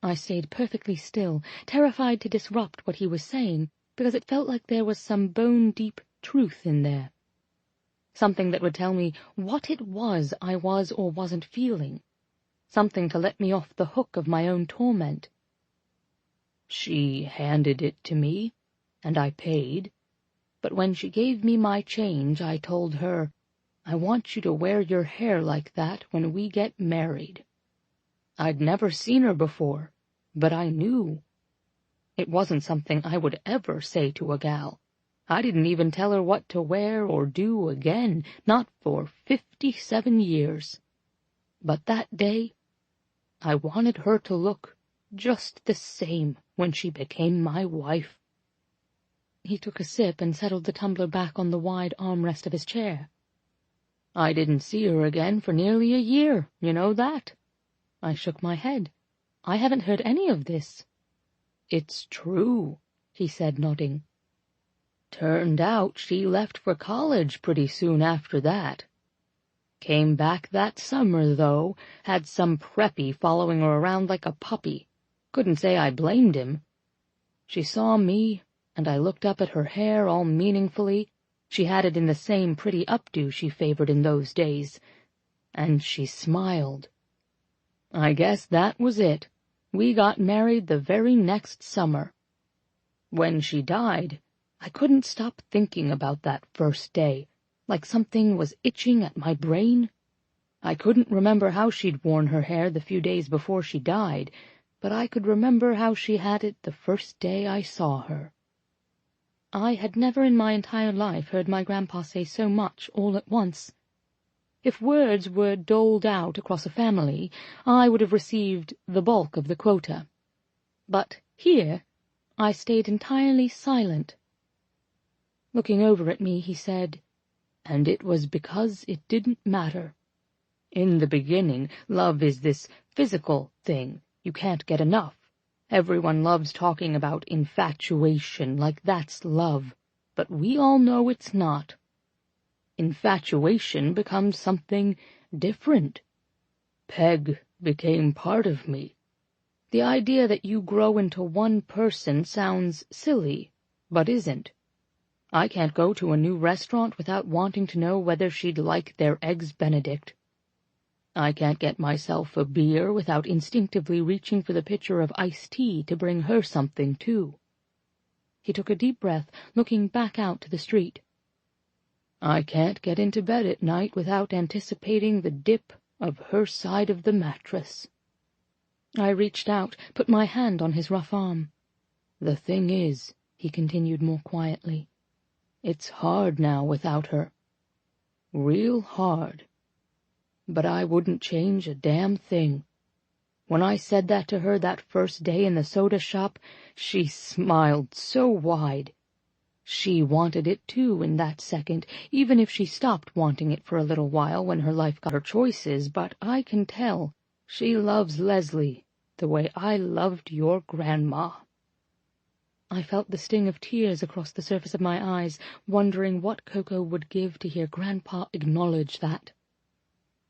I stayed perfectly still, terrified to disrupt what he was saying, because it felt like there was some bone-deep truth in there. Something that would tell me what it was I was or wasn't feeling. Something to let me off the hook of my own torment. She handed it to me, and I paid. But when she gave me my change, I told her, I want you to wear your hair like that when we get married. I'd never seen her before, but I knew. It wasn't something I would ever say to a gal. I didn't even tell her what to wear or do again, not for 57 years. But that day, I wanted her to look just the same when she became my wife. He took a sip and settled the tumbler back on the wide armrest of his chair. I didn't see her again for nearly a year, you know that. I shook my head. I haven't heard any of this. It's true, he said, nodding. Turned out she left for college pretty soon after that. Came back that summer, though, had some preppy following her around like a puppy. Couldn't say I blamed him. She saw me, and I looked up at her hair all meaningfully. She had it in the same pretty updo she favored in those days. And she smiled. I guess that was it. We got married the very next summer. When she died, I couldn't stop thinking about that first day, like something was itching at my brain. I couldn't remember how she'd worn her hair the few days before she died, but I could remember how she had it the first day I saw her. I had never in my entire life heard my grandpa say so much all at once. If words were doled out across a family, I would have received the bulk of the quota. But here I stayed entirely silent. Looking over at me, he said, and it was because it didn't matter. In the beginning, love is this physical thing. You can't get enough. Everyone loves talking about infatuation, like that's love. But we all know it's not. Infatuation becomes something different. Peg became part of me. The idea that you grow into one person sounds silly, but isn't. I can't go to a new restaurant without wanting to know whether she'd like their eggs Benedict. I can't get myself a beer without instinctively reaching for the pitcher of iced tea to bring her something, too. He took a deep breath, looking back out to the street. I can't get into bed at night without anticipating the dip of her side of the mattress. I reached out, put my hand on his rough arm. The thing is, he continued more quietly, it's hard now without her. Real hard. But I wouldn't change a damn thing. When I said that to her that first day in the soda shop, she smiled so wide. She wanted it too in that second, even if she stopped wanting it for a little while when her life got her choices, but I can tell she loves Leslie the way I loved your grandma. I felt the sting of tears across the surface of my eyes, wondering what Coco would give to hear Grandpa acknowledge that.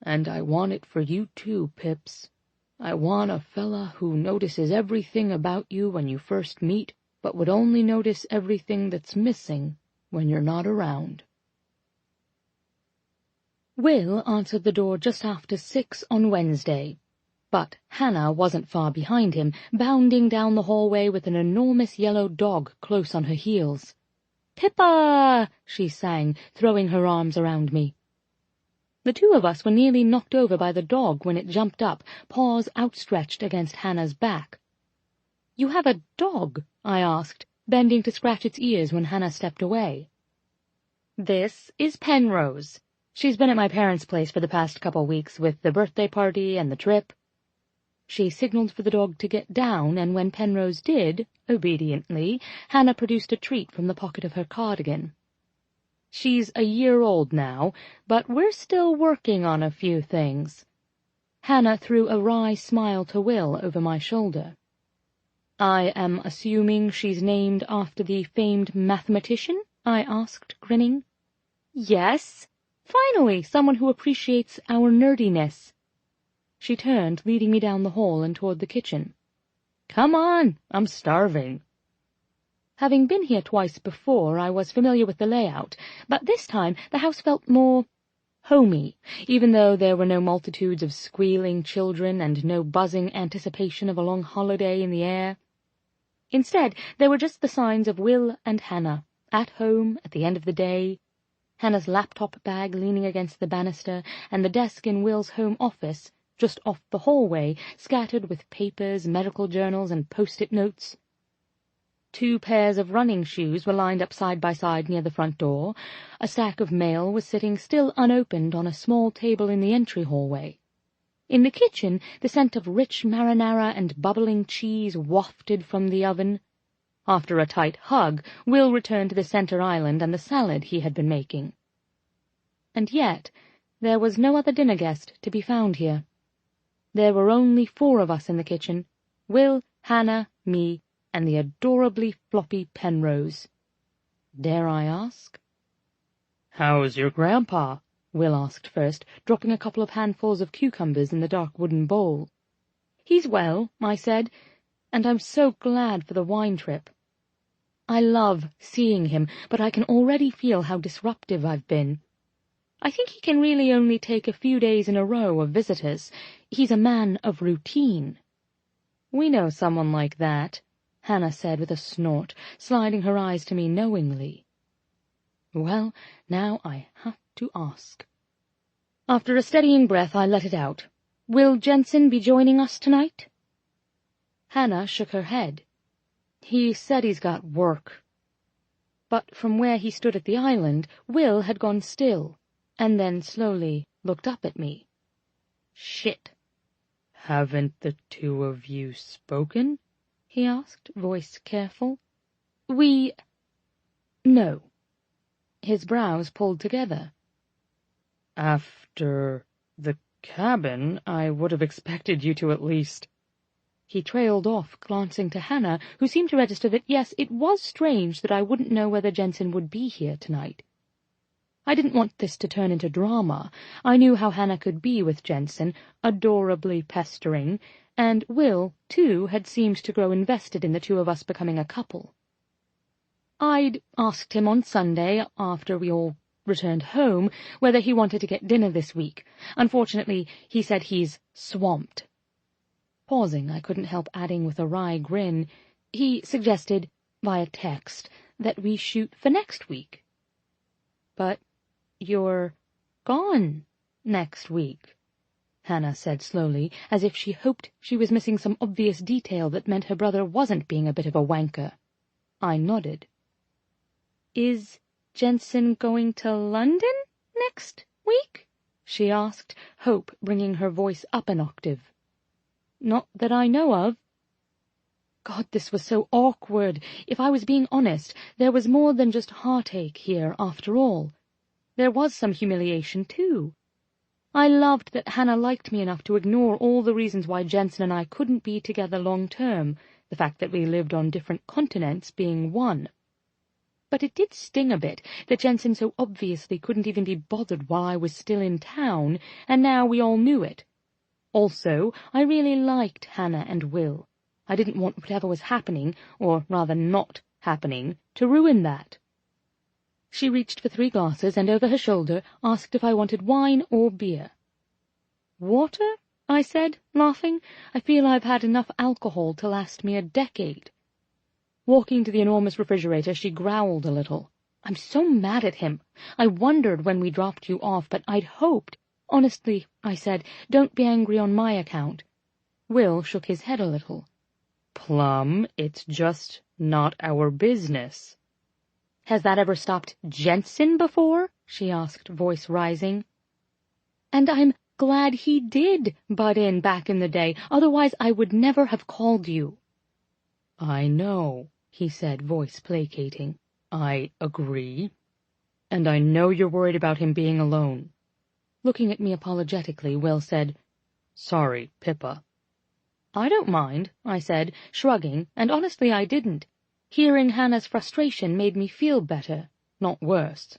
And I want it for you too, Pips. I want a fella who notices everything about you when you first meet, but would only notice everything that's missing when you're not around. Will answered the door just after 6 on Wednesday, but Hannah wasn't far behind him, bounding down the hallway with an enormous yellow dog close on her heels. "Pippa!" she sang, throwing her arms around me. The two of us were nearly knocked over by the dog when it jumped up, paws outstretched against Hannah's back. "You have a dog?" I asked, bending to scratch its ears when Hannah stepped away. "This is Penrose. She's been at my parents' place for the past couple weeks with the birthday party and the trip." She signaled for the dog to get down, and when Penrose did, obediently, Hannah produced a treat from the pocket of her cardigan. "She's a year old now, but we're still working on a few things." Hannah threw a wry smile to Will over my shoulder. "I am assuming she's named after the famed mathematician?" I asked, grinning. "Yes. Finally, someone who appreciates our nerdiness." She turned, leading me down the hall and toward the kitchen. "Come on, I'm starving." Having been here twice before, I was familiar with the layout, but this time the house felt more homey, even though there were no multitudes of squealing children and no buzzing anticipation of a long holiday in the air. Instead, there were just the signs of Will and Hannah, at home at the end of the day, Hannah's laptop bag leaning against the banister, and the desk in Will's home office, just off the hallway, scattered with papers, medical journals, and post-it notes. 2 pairs of running shoes were lined up side by side near the front door. A stack of mail was sitting still unopened on a small table in the entry hallway. In the kitchen, the scent of rich marinara and bubbling cheese wafted from the oven. After a tight hug, Will returned to the center island and the salad he had been making. And yet, there was no other dinner guest to be found here. There were only 4 of us in the kitchen, Will, Hannah, me, and the adorably floppy Penrose. Dare I ask? "How's your grandpa?" Will asked first, dropping a couple of handfuls of cucumbers in the dark wooden bowl. "He's well," I said, "and I'm so glad for the wine trip. I love seeing him, but I can already feel how disruptive I've been. I think he can really only take a few days in a row of visitors. He's a man of routine." "We know someone like that," Hannah said with a snort, sliding her eyes to me knowingly. Well, now I have to ask. After a steadying breath, I let it out. "Will Jensen be joining us tonight?" Hannah shook her head. "He said he's got work." But from where he stood at the island, Will had gone still, and then slowly looked up at me. "Shit. Haven't the 2 of you spoken?" he asked, voice careful. No." His brows pulled together. "After the cabin, I would have expected you to at least—" He trailed off, glancing to Hannah, who seemed to register that, yes, it was strange that I wouldn't know whether Jensen would be here tonight. I didn't want this to turn into drama. I knew how Hannah could be with Jensen, adorably pestering, and Will, too, had seemed to grow invested in the 2 of us becoming a couple. I'd asked him on Sunday, after we all returned home, whether he wanted to get dinner this week. Unfortunately, he said he's swamped. Pausing, I couldn't help adding with a wry grin, he suggested, via text, that we shoot for next week. But "You're gone next week," Hannah said slowly, as if she hoped she was missing some obvious detail that meant her brother wasn't being a bit of a wanker. I nodded. "Is Jensen going to London next week?" she asked, hope bringing her voice up an octave. "Not that I know of." God, this was so awkward. If I was being honest, there was more than just heartache here, after all. There was some humiliation, too. I loved that Hannah liked me enough to ignore all the reasons why Jensen and I couldn't be together long-term, the fact that we lived on different continents being one. But it did sting a bit that Jensen so obviously couldn't even be bothered while I was still in town, and now we all knew it. Also, I really liked Hannah and Will. I didn't want whatever was happening, or rather not happening, to ruin that. She reached for 3 glasses and over her shoulder asked if I wanted wine or beer. "Water?" I said, laughing. "I feel I've had enough alcohol to last me a decade." Walking to the enormous refrigerator, she growled a little. "I'm so mad at him. I wondered when we dropped you off, but I'd hoped—" "Honestly," I said, "don't be angry on my account." Will shook his head a little. "Plum, it's just not our business." "Has that ever stopped Jensen before?" she asked, voice rising. "And I'm glad he did butt in back in the day, otherwise I would never have called you." "I know," he said, voice placating. "I agree. And I know you're worried about him being alone." Looking at me apologetically, Will said, "Sorry, Pippa." "I don't mind," I said, shrugging, and honestly I didn't. Hearing Hannah's frustration made me feel better, not worse.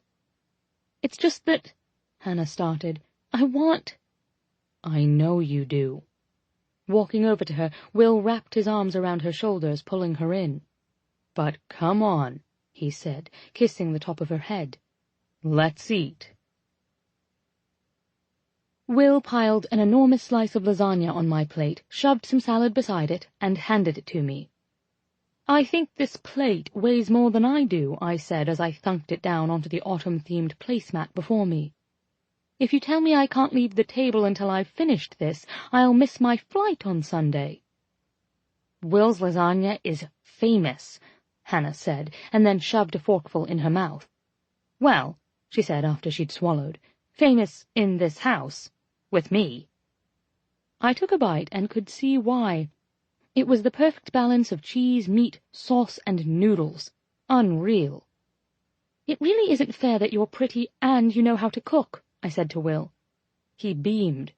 "It's just that," Hannah started, "I want—" "I know you do." Walking over to her, Will wrapped his arms around her shoulders, pulling her in. "But come on," he said, kissing the top of her head. "Let's eat." Will piled an enormous slice of lasagna on my plate, shoved some salad beside it, and handed it to me. "I think this plate weighs more than I do," I said as I thunked it down onto the autumn-themed placemat before me. "If you tell me I can't leave the table until I've finished this, I'll miss my flight on Sunday." "Will's lasagna is famous," Hannah said, and then shoved a forkful in her mouth. "Well," she said after she'd swallowed, "famous in this house. With me." I took a bite and could see why. It was the perfect balance of cheese, meat, sauce, and noodles. Unreal. "It really isn't fair that you're pretty and you know how to cook," I said to Will. He beamed.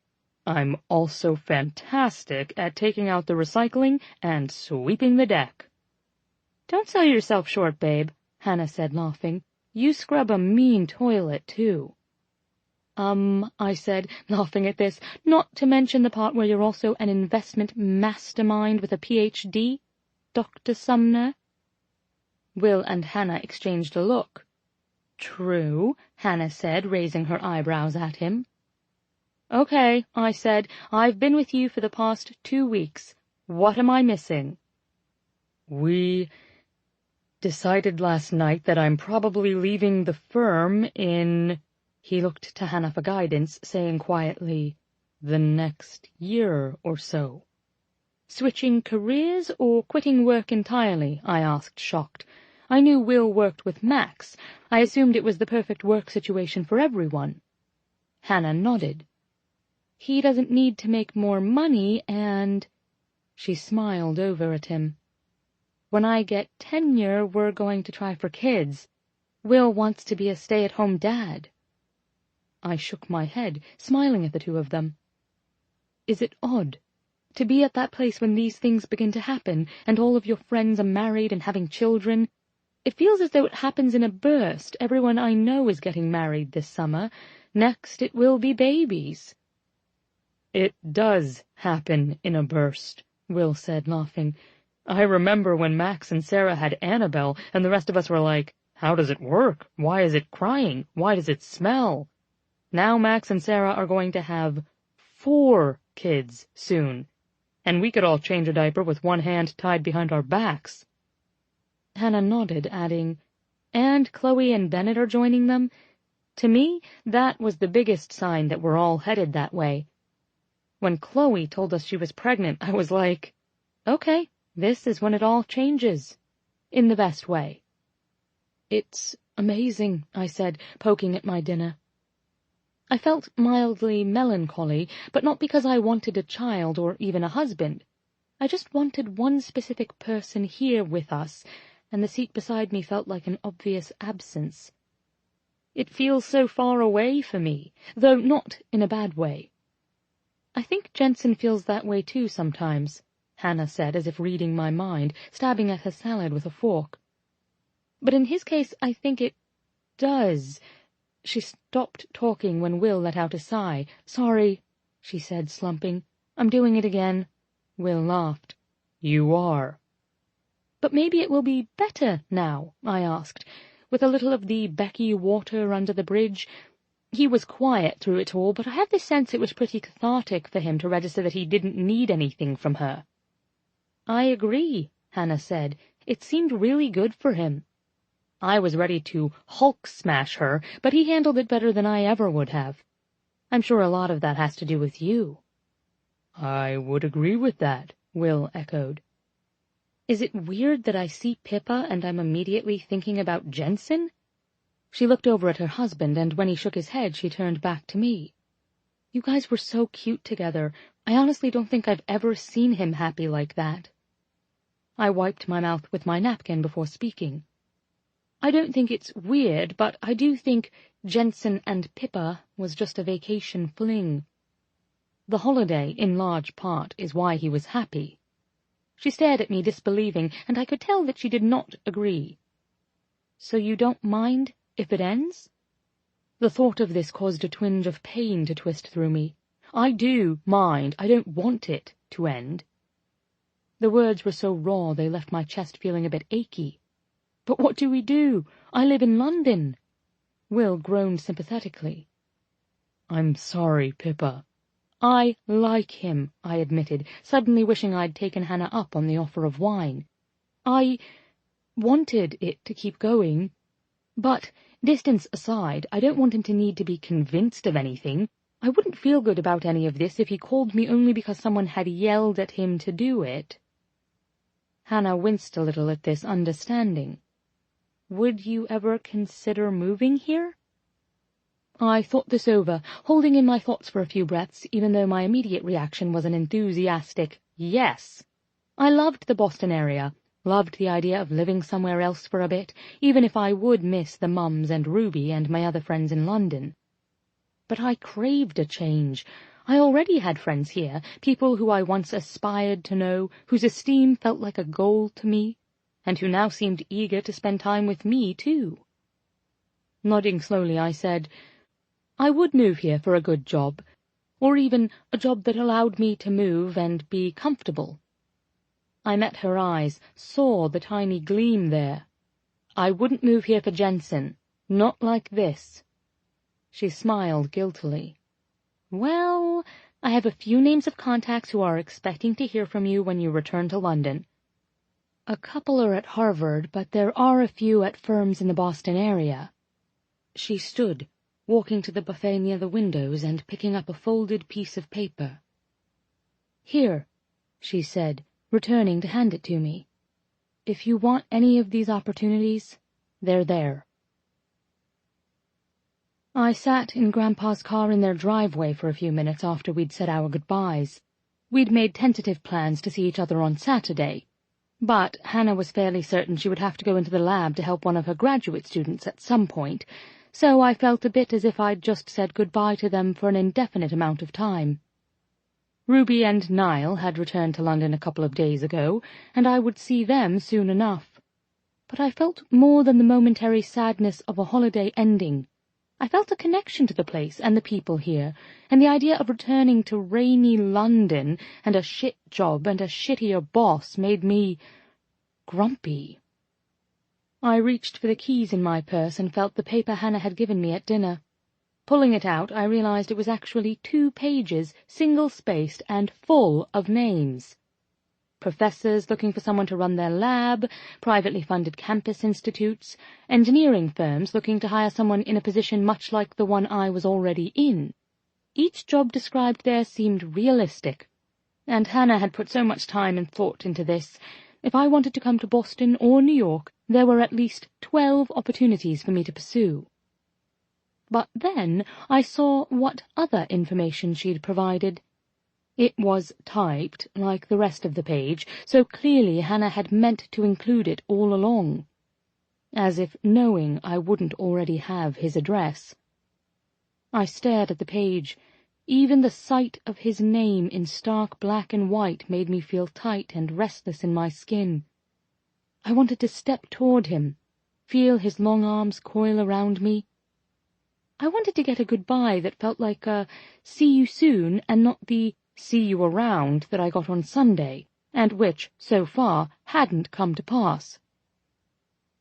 "I'm also fantastic at taking out the recycling and sweeping the deck." "Don't sell yourself short, babe," Hannah said, laughing. "You scrub a mean toilet, too." I said, laughing at this, "not to mention the part where you're also an investment mastermind with a Ph.D., Dr. Sumner." Will and Hannah exchanged a look. "True," Hannah said, raising her eyebrows at him. "Okay," I said, "I've been with you for the past 2 weeks. What am I missing?" "We decided last night that I'm probably leaving the firm in—" He looked to Hannah for guidance, saying quietly, "the next year or so." "Switching careers or quitting work entirely?" I asked, shocked. I knew Will worked with Max. I assumed it was the perfect work situation for everyone. Hannah nodded. "He doesn't need to make more money, and—" She smiled over at him. "When I get tenure, we're going to try for kids. Will wants to be a stay-at-home dad." I shook my head, smiling at the two of them. "Is it odd to be at that place when these things begin to happen, and all of your friends are married and having children? It feels as though it happens in a burst. Everyone I know is getting married this summer. Next it will be babies." "It does happen in a burst," Will said, laughing. "I remember when Max and Sarah had Annabelle, and the rest of us were like, how does it work? Why is it crying? Why does it smell? Now Max and Sarah are going to have 4 kids soon, and we could all change a diaper with one hand tied behind our backs." Hannah nodded, adding, "And Chloe and Bennett are joining them. To me, that was the biggest sign that we're all headed that way. When Chloe told us she was pregnant, I was like, okay, this is when it all changes. In the best way. It's amazing, I said, poking at my dinner. I felt mildly melancholy, but not because I wanted a child or even a husband. I just wanted one specific person here with us, and the seat beside me felt like an obvious absence. It feels so far away for me, though not in a bad way. I think Jensen feels that way too sometimes, Hannah said, as if reading my mind, stabbing at her salad with a fork. But in his case, I think it does. She stopped talking when Will let out a sigh. Sorry, she said, slumping. I'm doing it again. Will laughed. You are. But maybe it will be better now, I asked, with a little of the Becky water under the bridge. He was quiet through it all, but I had the sense it was pretty cathartic for him to register that he didn't need anything from her. I agree, Hannah said. It seemed really good for him. I was ready to Hulk smash her, but he handled it better than I ever would have. I'm sure a lot of that has to do with you. I would agree with that, Will echoed. Is it weird that I see Pippa and I'm immediately thinking about Jensen? She looked over at her husband, and when he shook his head, she turned back to me. You guys were so cute together. I honestly don't think I've ever seen him happy like that. I wiped my mouth with my napkin before speaking. I don't think it's weird, but I do think Jensen and Pippa was just a vacation fling. The holiday, in large part, is why he was happy. She stared at me disbelieving, and I could tell that she did not agree. So you don't mind if it ends? The thought of this caused a twinge of pain to twist through me. I do mind. I don't want it to end. The words were so raw they left my chest feeling a bit achy. But what do we do? I live in London. Will groaned sympathetically. I'm sorry, Pippa. I like him, I admitted, suddenly wishing I'd taken Hannah up on the offer of wine. I wanted it to keep going. But, distance aside, I don't want him to need to be convinced of anything. I wouldn't feel good about any of this if he called me only because someone had yelled at him to do it. Hannah winced a little at this understanding. Would you ever consider moving here? I thought this over, holding in my thoughts for a few breaths, even though my immediate reaction was an enthusiastic yes. I loved the Boston area, loved the idea of living somewhere else for a bit, even if I would miss the Mums and Ruby and my other friends in London. But I craved a change. I already had friends here, people who I once aspired to know, whose esteem felt like a goal to me, and who now seemed eager to spend time with me, too. Nodding slowly, I said, I would move here for a good job, or even a job that allowed me to move and be comfortable. I met her eyes, saw the tiny gleam there. I wouldn't move here for Jensen, not like this. She smiled guiltily. Well, I have a few names of contacts who are expecting to hear from you when you return to London. A couple are at Harvard, but there are a few at firms in the Boston area. She stood, walking to the buffet near the windows and picking up a folded piece of paper. Here, she said, returning to hand it to me. If you want any of these opportunities, they're there. I sat in Grandpa's car in their driveway for a few minutes after we'd said our goodbyes. We'd made tentative plans to see each other on Saturday, but Hannah was fairly certain she would have to go into the lab to help one of her graduate students at some point, so I felt a bit as if I'd just said goodbye to them for an indefinite amount of time. Ruby and Niall had returned to London a couple of days ago, and I would see them soon enough. But I felt more than the momentary sadness of a holiday ending. I felt a connection to the place and the people here, and the idea of returning to rainy London and a shit job and a shittier boss made me grumpy. I reached for the keys in my purse and felt the paper Hannah had given me at dinner. Pulling it out, I realized it was actually 2 pages, single-spaced and full of names. Professors looking for someone to run their lab, privately funded campus institutes, engineering firms looking to hire someone in a position much like the one I was already in. Each job described there seemed realistic, and Hannah had put so much time and thought into this. If I wanted to come to Boston or New York, there were at least 12 opportunities for me to pursue. But then I saw what other information she'd provided. It was typed like the rest of the page, so clearly Hannah had meant to include it all along, as if knowing I wouldn't already have his address. I stared at the page. Even the sight of his name in stark black and white made me feel tight and restless in my skin. I wanted to step toward him, feel his long arms coil around me. I wanted to get a goodbye that felt like a see you soon and not the see you around that I got on Sunday, and which, so far, hadn't come to pass.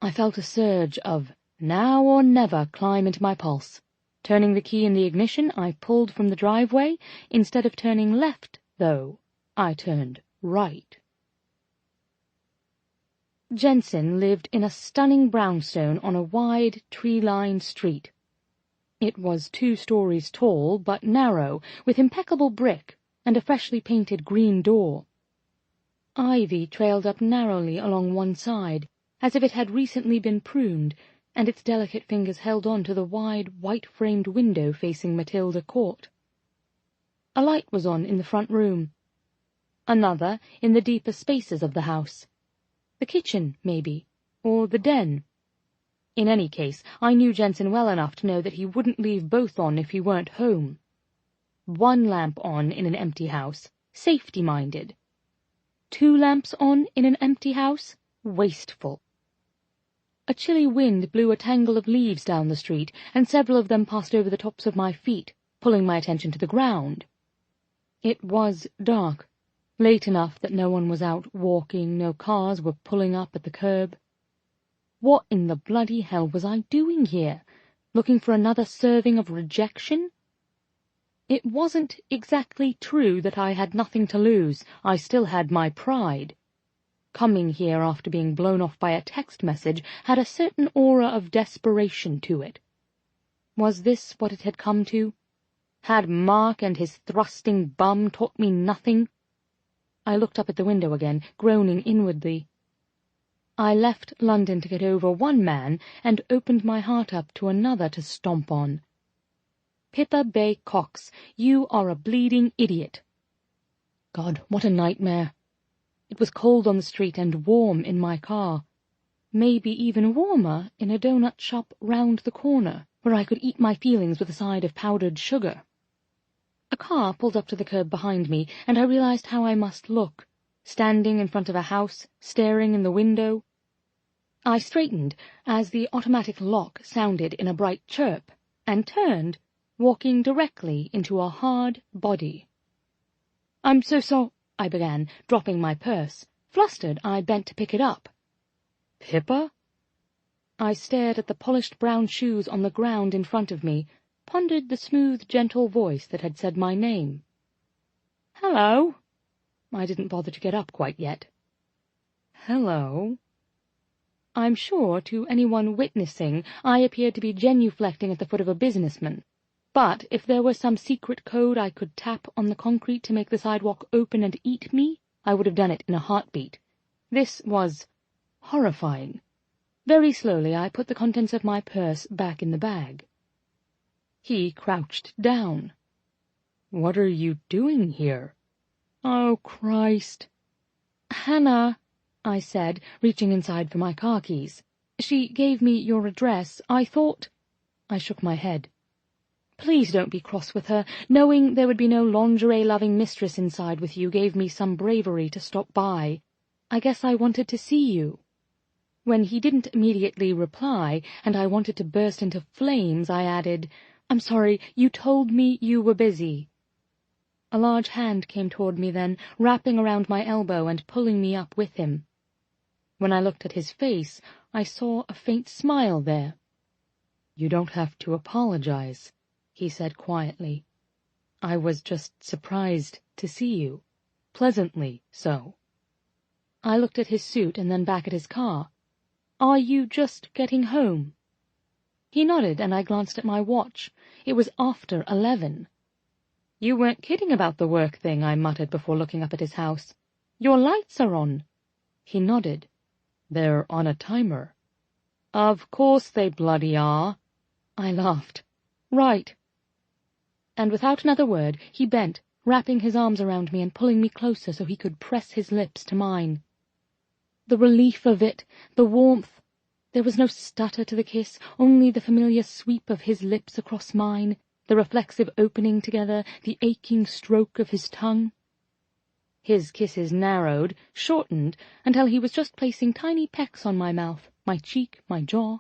I felt a surge of now or never climb into my pulse. Turning the key in the ignition, I pulled from the driveway. Instead of turning left, though, I turned right. Jensen lived in a stunning brownstone on a wide, tree-lined street. It was 2 stories tall, but narrow, with impeccable brick and a freshly painted green door. Ivy trailed up narrowly along one side, as if it had recently been pruned, and its delicate fingers held on to the wide, white-framed window facing Matilda Court. A light was on in the front room. Another in the deeper spaces of the house. The kitchen, maybe, or the den. In any case, I knew Jensen well enough to know that he wouldn't leave both on if he weren't home. 1 lamp on in an empty house, safety-minded. 2 lamps on in an empty house, wasteful. A chilly wind blew a tangle of leaves down the street, and several of them passed over the tops of my feet, pulling my attention to the ground. It was dark, late enough that no one was out walking, no cars were pulling up at the curb. What in the bloody hell was I doing here? Looking for another serving of rejection? It wasn't exactly true that I had nothing to lose. I still had my pride. Coming here after being blown off by a text message had a certain aura of desperation to it. Was this what it had come to? Had Mark and his thrusting bum taught me nothing? I looked up at the window again, groaning inwardly. I left London to get over one man and opened my heart up to another to stomp on. Pippa Bay Cox, you are a bleeding idiot. God, what a nightmare. It was cold on the street and warm in my car. Maybe even warmer in a donut shop round the corner, where I could eat my feelings with a side of powdered sugar. A car pulled up to the curb behind me, and I realized how I must look, standing in front of a house, staring in the window. I straightened as the automatic lock sounded in a bright chirp, and turned, walking directly into a hard body. "I'm so," I began, dropping my purse. Flustered, I bent to pick it up. "Pippa?" I stared at the polished brown shoes on the ground in front of me, pondered the smooth, gentle voice that had said my name. "Hello." I didn't bother to get up quite yet. "Hello." I'm sure to anyone witnessing I appeared to be genuflecting at the foot of a businessman. But if there were some secret code I could tap on the concrete to make the sidewalk open and eat me, I would have done it in a heartbeat. This was horrifying. Very slowly I put the contents of my purse back in the bag. He crouched down. "What are you doing here?" "Oh, Christ." "Hannah," I said, reaching inside for my car keys. "She gave me your address. I thought—" I shook my head. "Please don't be cross with her. Knowing there would be no lingerie-loving mistress inside with you gave me some bravery to stop by. I guess I wanted to see you." When he didn't immediately reply, and I wanted to burst into flames, I added, "I'm sorry, you told me you were busy." A large hand came toward me then, wrapping around my elbow and pulling me up with him. When I looked at his face, I saw a faint smile there. "You don't have to apologize," he said quietly. "I was just surprised to see you. Pleasantly so." I looked at his suit and then back at his car. "Are you just getting home?" He nodded, and I glanced at my watch. It was after 11. "You weren't kidding about the work thing," I muttered before looking up at his house. "Your lights are on." He nodded. "They're on a timer." "Of course they bloody are." I laughed. "Right." And without another word, he bent, wrapping his arms around me and pulling me closer so he could press his lips to mine. The relief of it, the warmth. There was no stutter to the kiss, only the familiar sweep of his lips across mine, the reflexive opening together, the aching stroke of his tongue. His kisses narrowed, shortened, until he was just placing tiny pecks on my mouth, my cheek, my jaw.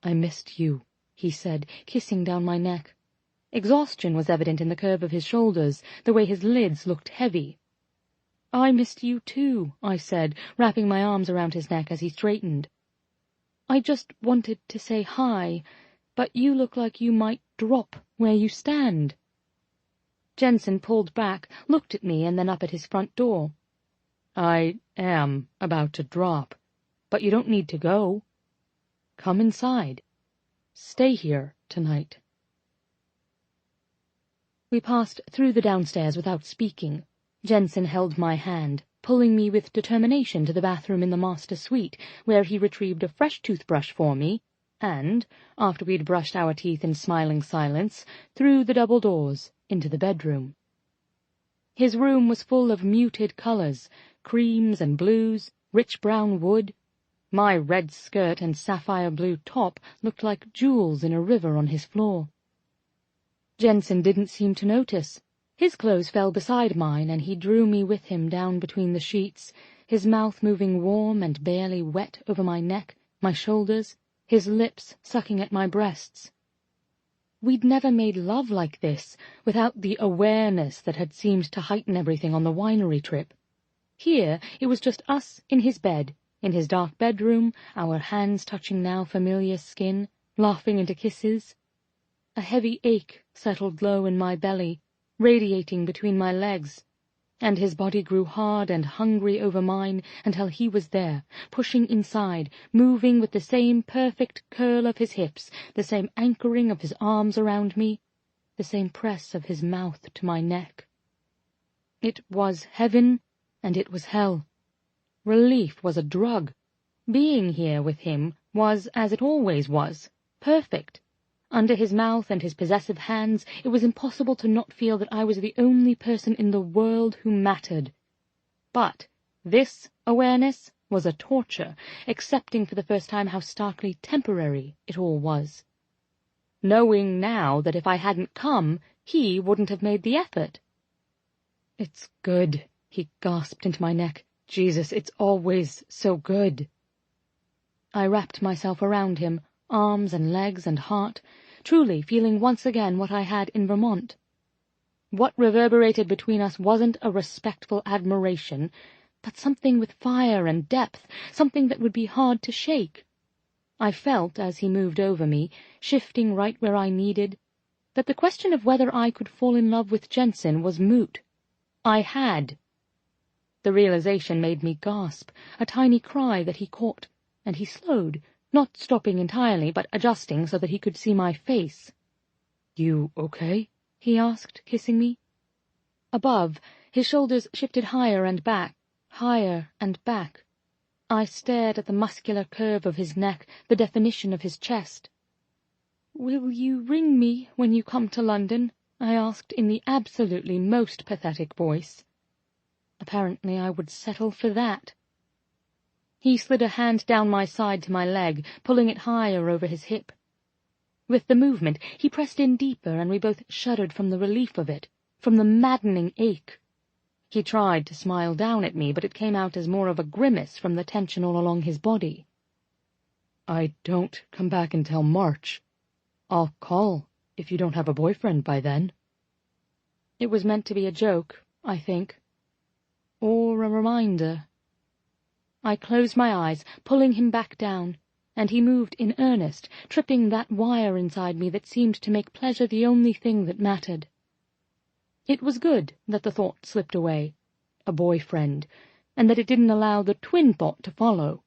"I missed you," he said, kissing down my neck. Exhaustion was evident in the curve of his shoulders, the way his lids looked heavy. "I missed you too," I said, wrapping my arms around his neck as he straightened. "I just wanted to say hi, but you look like you might drop where you stand." Jensen pulled back, looked at me, and then up at his front door. "I am about to drop, but you don't need to go. Come inside. Stay here tonight." We passed through the downstairs without speaking. Jensen held my hand, pulling me with determination to the bathroom in the master suite, where he retrieved a fresh toothbrush for me, and, after we'd brushed our teeth in smiling silence, through the double doors into the bedroom. His room was full of muted colours, creams and blues, rich brown wood. My red skirt and sapphire blue top looked like jewels in a river on his floor. Jensen didn't seem to notice. His clothes fell beside mine, and he drew me with him down between the sheets, his mouth moving warm and barely wet over my neck, my shoulders, his lips sucking at my breasts. We'd never made love like this, without the awareness that had seemed to heighten everything on the winery trip. Here it was just us in his bed, in his dark bedroom, our hands touching now familiar skin, laughing into kisses. A heavy ache settled low in my belly, radiating between my legs, and his body grew hard and hungry over mine until he was there, pushing inside, moving with the same perfect curl of his hips, the same anchoring of his arms around me, the same press of his mouth to my neck. It was heaven, and it was hell. Relief was a drug. Being here with him was, as it always was, perfect. Under his mouth and his possessive hands, it was impossible to not feel that I was the only person in the world who mattered. But this awareness was a torture, accepting for the first time how starkly temporary it all was. Knowing now that if I hadn't come, he wouldn't have made the effort. "It's good," he gasped into my neck. "Jesus, it's always so good." I wrapped myself around him, arms and legs and heart, truly feeling once again what I had in Vermont. What reverberated between us wasn't a respectful admiration, but something with fire and depth, something that would be hard to shake. I felt, as he moved over me, shifting right where I needed, that the question of whether I could fall in love with Jensen was moot. I had. The realization made me gasp, a tiny cry that he caught, and he slowed, not stopping entirely, but adjusting so that he could see my face. "You okay?" he asked, kissing me. Above, his shoulders shifted higher and back, higher and back. I stared at the muscular curve of his neck, the definition of his chest. "Will you ring me when you come to London?" I asked in the absolutely most pathetic voice. Apparently I would settle for that. He slid a hand down my side to my leg, pulling it higher over his hip. With the movement, he pressed in deeper, and we both shuddered from the relief of it, from the maddening ache. He tried to smile down at me, but it came out as more of a grimace from the tension all along his body. "I don't come back until March. I'll call if you don't have a boyfriend by then." It was meant to be a joke, I think. Or a reminder. I closed my eyes, pulling him back down, and he moved in earnest, tripping that wire inside me that seemed to make pleasure the only thing that mattered. It was good that the thought slipped away. A boyfriend. and that it didn't allow the twin thought to follow,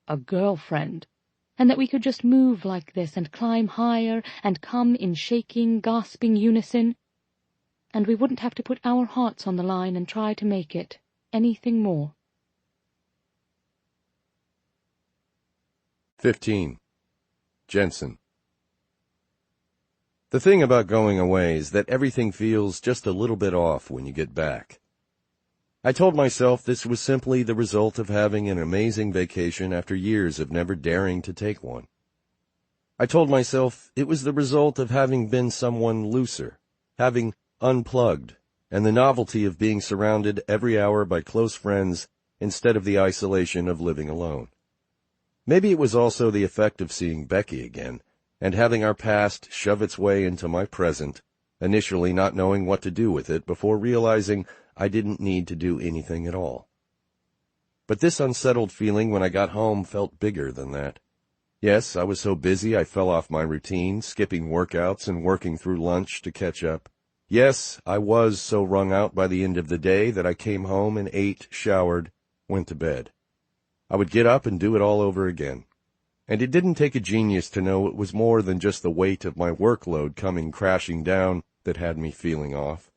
a girlfriend, and that we could just move like this and climb higher and come in shaking, gasping unison, and we wouldn't have to put our hearts on the line and try to make it anything more. 15. Jensen. The thing about going away is that everything feels just a little bit off when you get back. I told myself this was simply the result of having an amazing vacation after years of never daring to take one. I told myself it was the result of having been someone looser, having unplugged, and the novelty of being surrounded every hour by close friends instead of the isolation of living alone. Maybe it was also the effect of seeing Becky again, and having our past shove its way into my present, initially not knowing what to do with it before realizing I didn't need to do anything at all. But this unsettled feeling when I got home felt bigger than that. Yes, I was so busy I fell off my routine, skipping workouts and working through lunch to catch up. Yes, I was so wrung out by the end of the day that I came home and ate, showered, went to bed. I would get up and do it all over again. And it didn't take a genius to know it was more than just the weight of my workload coming crashing down that had me feeling off.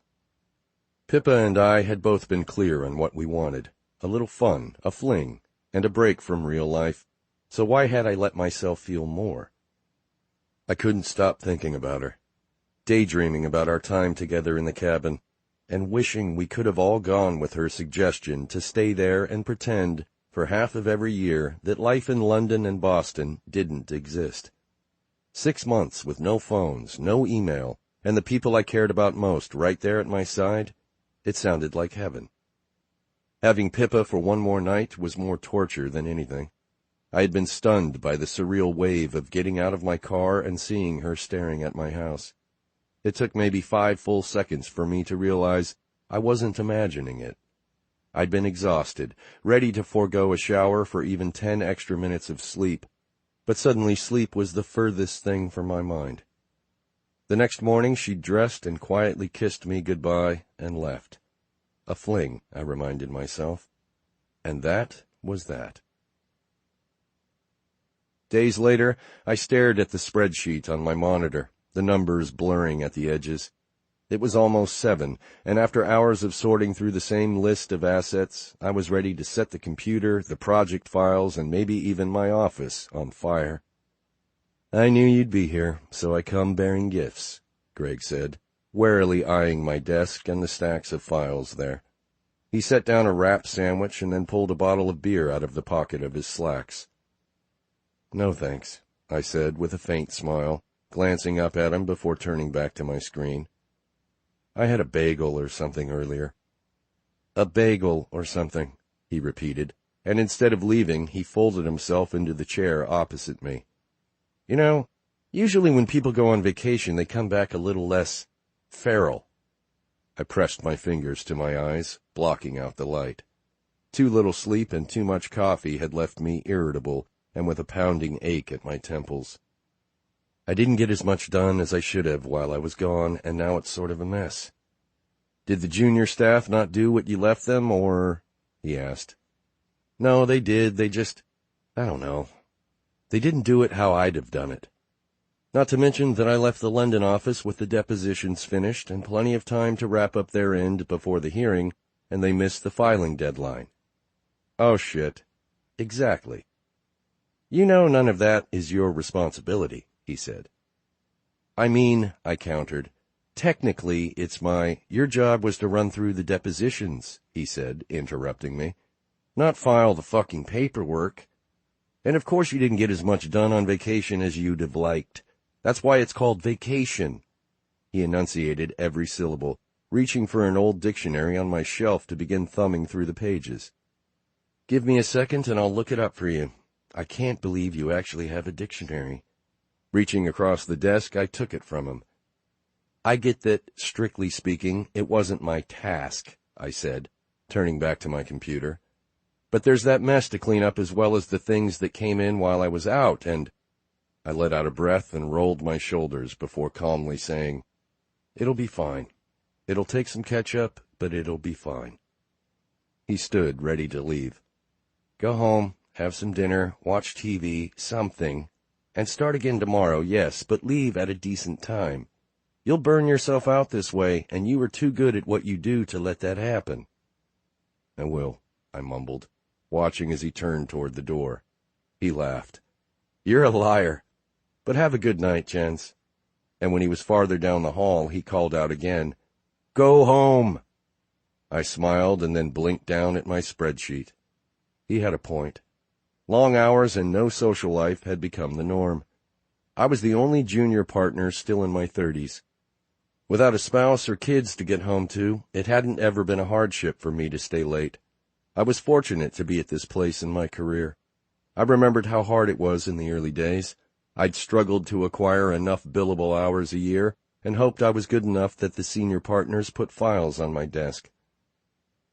Pippa and I had both been clear on what we wanted, a little fun, a fling, and a break from real life, so why had I let myself feel more? I couldn't stop thinking about her, daydreaming about our time together in the cabin, and wishing we could have all gone with her suggestion to stay there and pretend for half of every year that life in London and Boston didn't exist. 6 months with no phones, no email, and the people I cared about most right there at my side, it sounded like heaven. Having Pippa for one more night was more torture than anything. I had been stunned by the surreal wave of getting out of my car and seeing her staring at my house. It took maybe 5 full seconds for me to realize I wasn't imagining it. I'd been exhausted, ready to forego a shower for even 10 extra minutes of sleep, but suddenly sleep was the furthest thing from my mind. The next morning she dressed and quietly kissed me goodbye and left. A fling, I reminded myself. And that was that. Days later, I stared at the spreadsheet on my monitor, the numbers blurring at the edges. It was almost 7, and after hours of sorting through the same list of assets, I was ready to set the computer, the project files, and maybe even my office on fire. "I knew you'd be here, so I come bearing gifts," Greg said, warily eyeing my desk and the stacks of files there. He set down a wrap sandwich and then pulled a bottle of beer out of the pocket of his slacks. "No thanks," I said with a faint smile, glancing up at him before turning back to my screen. "I had a bagel or something earlier." "A bagel or something," he repeated, and instead of leaving, he folded himself into the chair opposite me. "You know, usually when people go on vacation, they come back a little less feral." I pressed my fingers to my eyes, blocking out the light. Too little sleep and too much coffee had left me irritable and with a pounding ache at my temples. I didn't get as much done as I should have while I was gone, and now it's sort of a mess. "Did the junior staff not do what you left them, or?" he asked. "No, they did. They just, I don't know. They didn't do it how I'd have done it. Not to mention that I left the London office with the depositions finished and plenty of time to wrap up their end before the hearing, and they missed the filing deadline." "Oh, shit. Exactly." "You know none of that is your responsibility," he said. "I mean," I countered, "technically it's your job was to run through the depositions," he said, interrupting me. "Not file the fucking paperwork. And of course you didn't get as much done on vacation as you'd have liked. That's why it's called vacation." He enunciated every syllable, reaching for an old dictionary on my shelf to begin thumbing through the pages. "Give me a second and I'll look it up for you. I can't believe you actually have a dictionary." Reaching across the desk, I took it from him. "I get that, strictly speaking, it wasn't my task," I said, turning back to my computer. "But there's that mess to clean up as well as the things that came in while I was out, and—" I let out a breath and rolled my shoulders before calmly saying, "It'll be fine. It'll take some catch-up, but it'll be fine." He stood, ready to leave. Go home, have some dinner, watch TV, something, and start again tomorrow, yes, but leave at a decent time. You'll burn yourself out this way, and you are too good at what you do to let that happen. I will, I mumbled, watching as he turned toward the door. He laughed. You're a liar. But have a good night, gents. And when he was farther down the hall, he called out again, Go home! I smiled and then blinked down at my spreadsheet. He had a point. Long hours and no social life had become the norm. I was the only junior partner still in my 30s. Without a spouse or kids to get home to, it hadn't ever been a hardship for me to stay late. I was fortunate to be at this place in my career. I remembered how hard it was in the early days. I'd struggled to acquire enough billable hours a year and hoped I was good enough that the senior partners put files on my desk.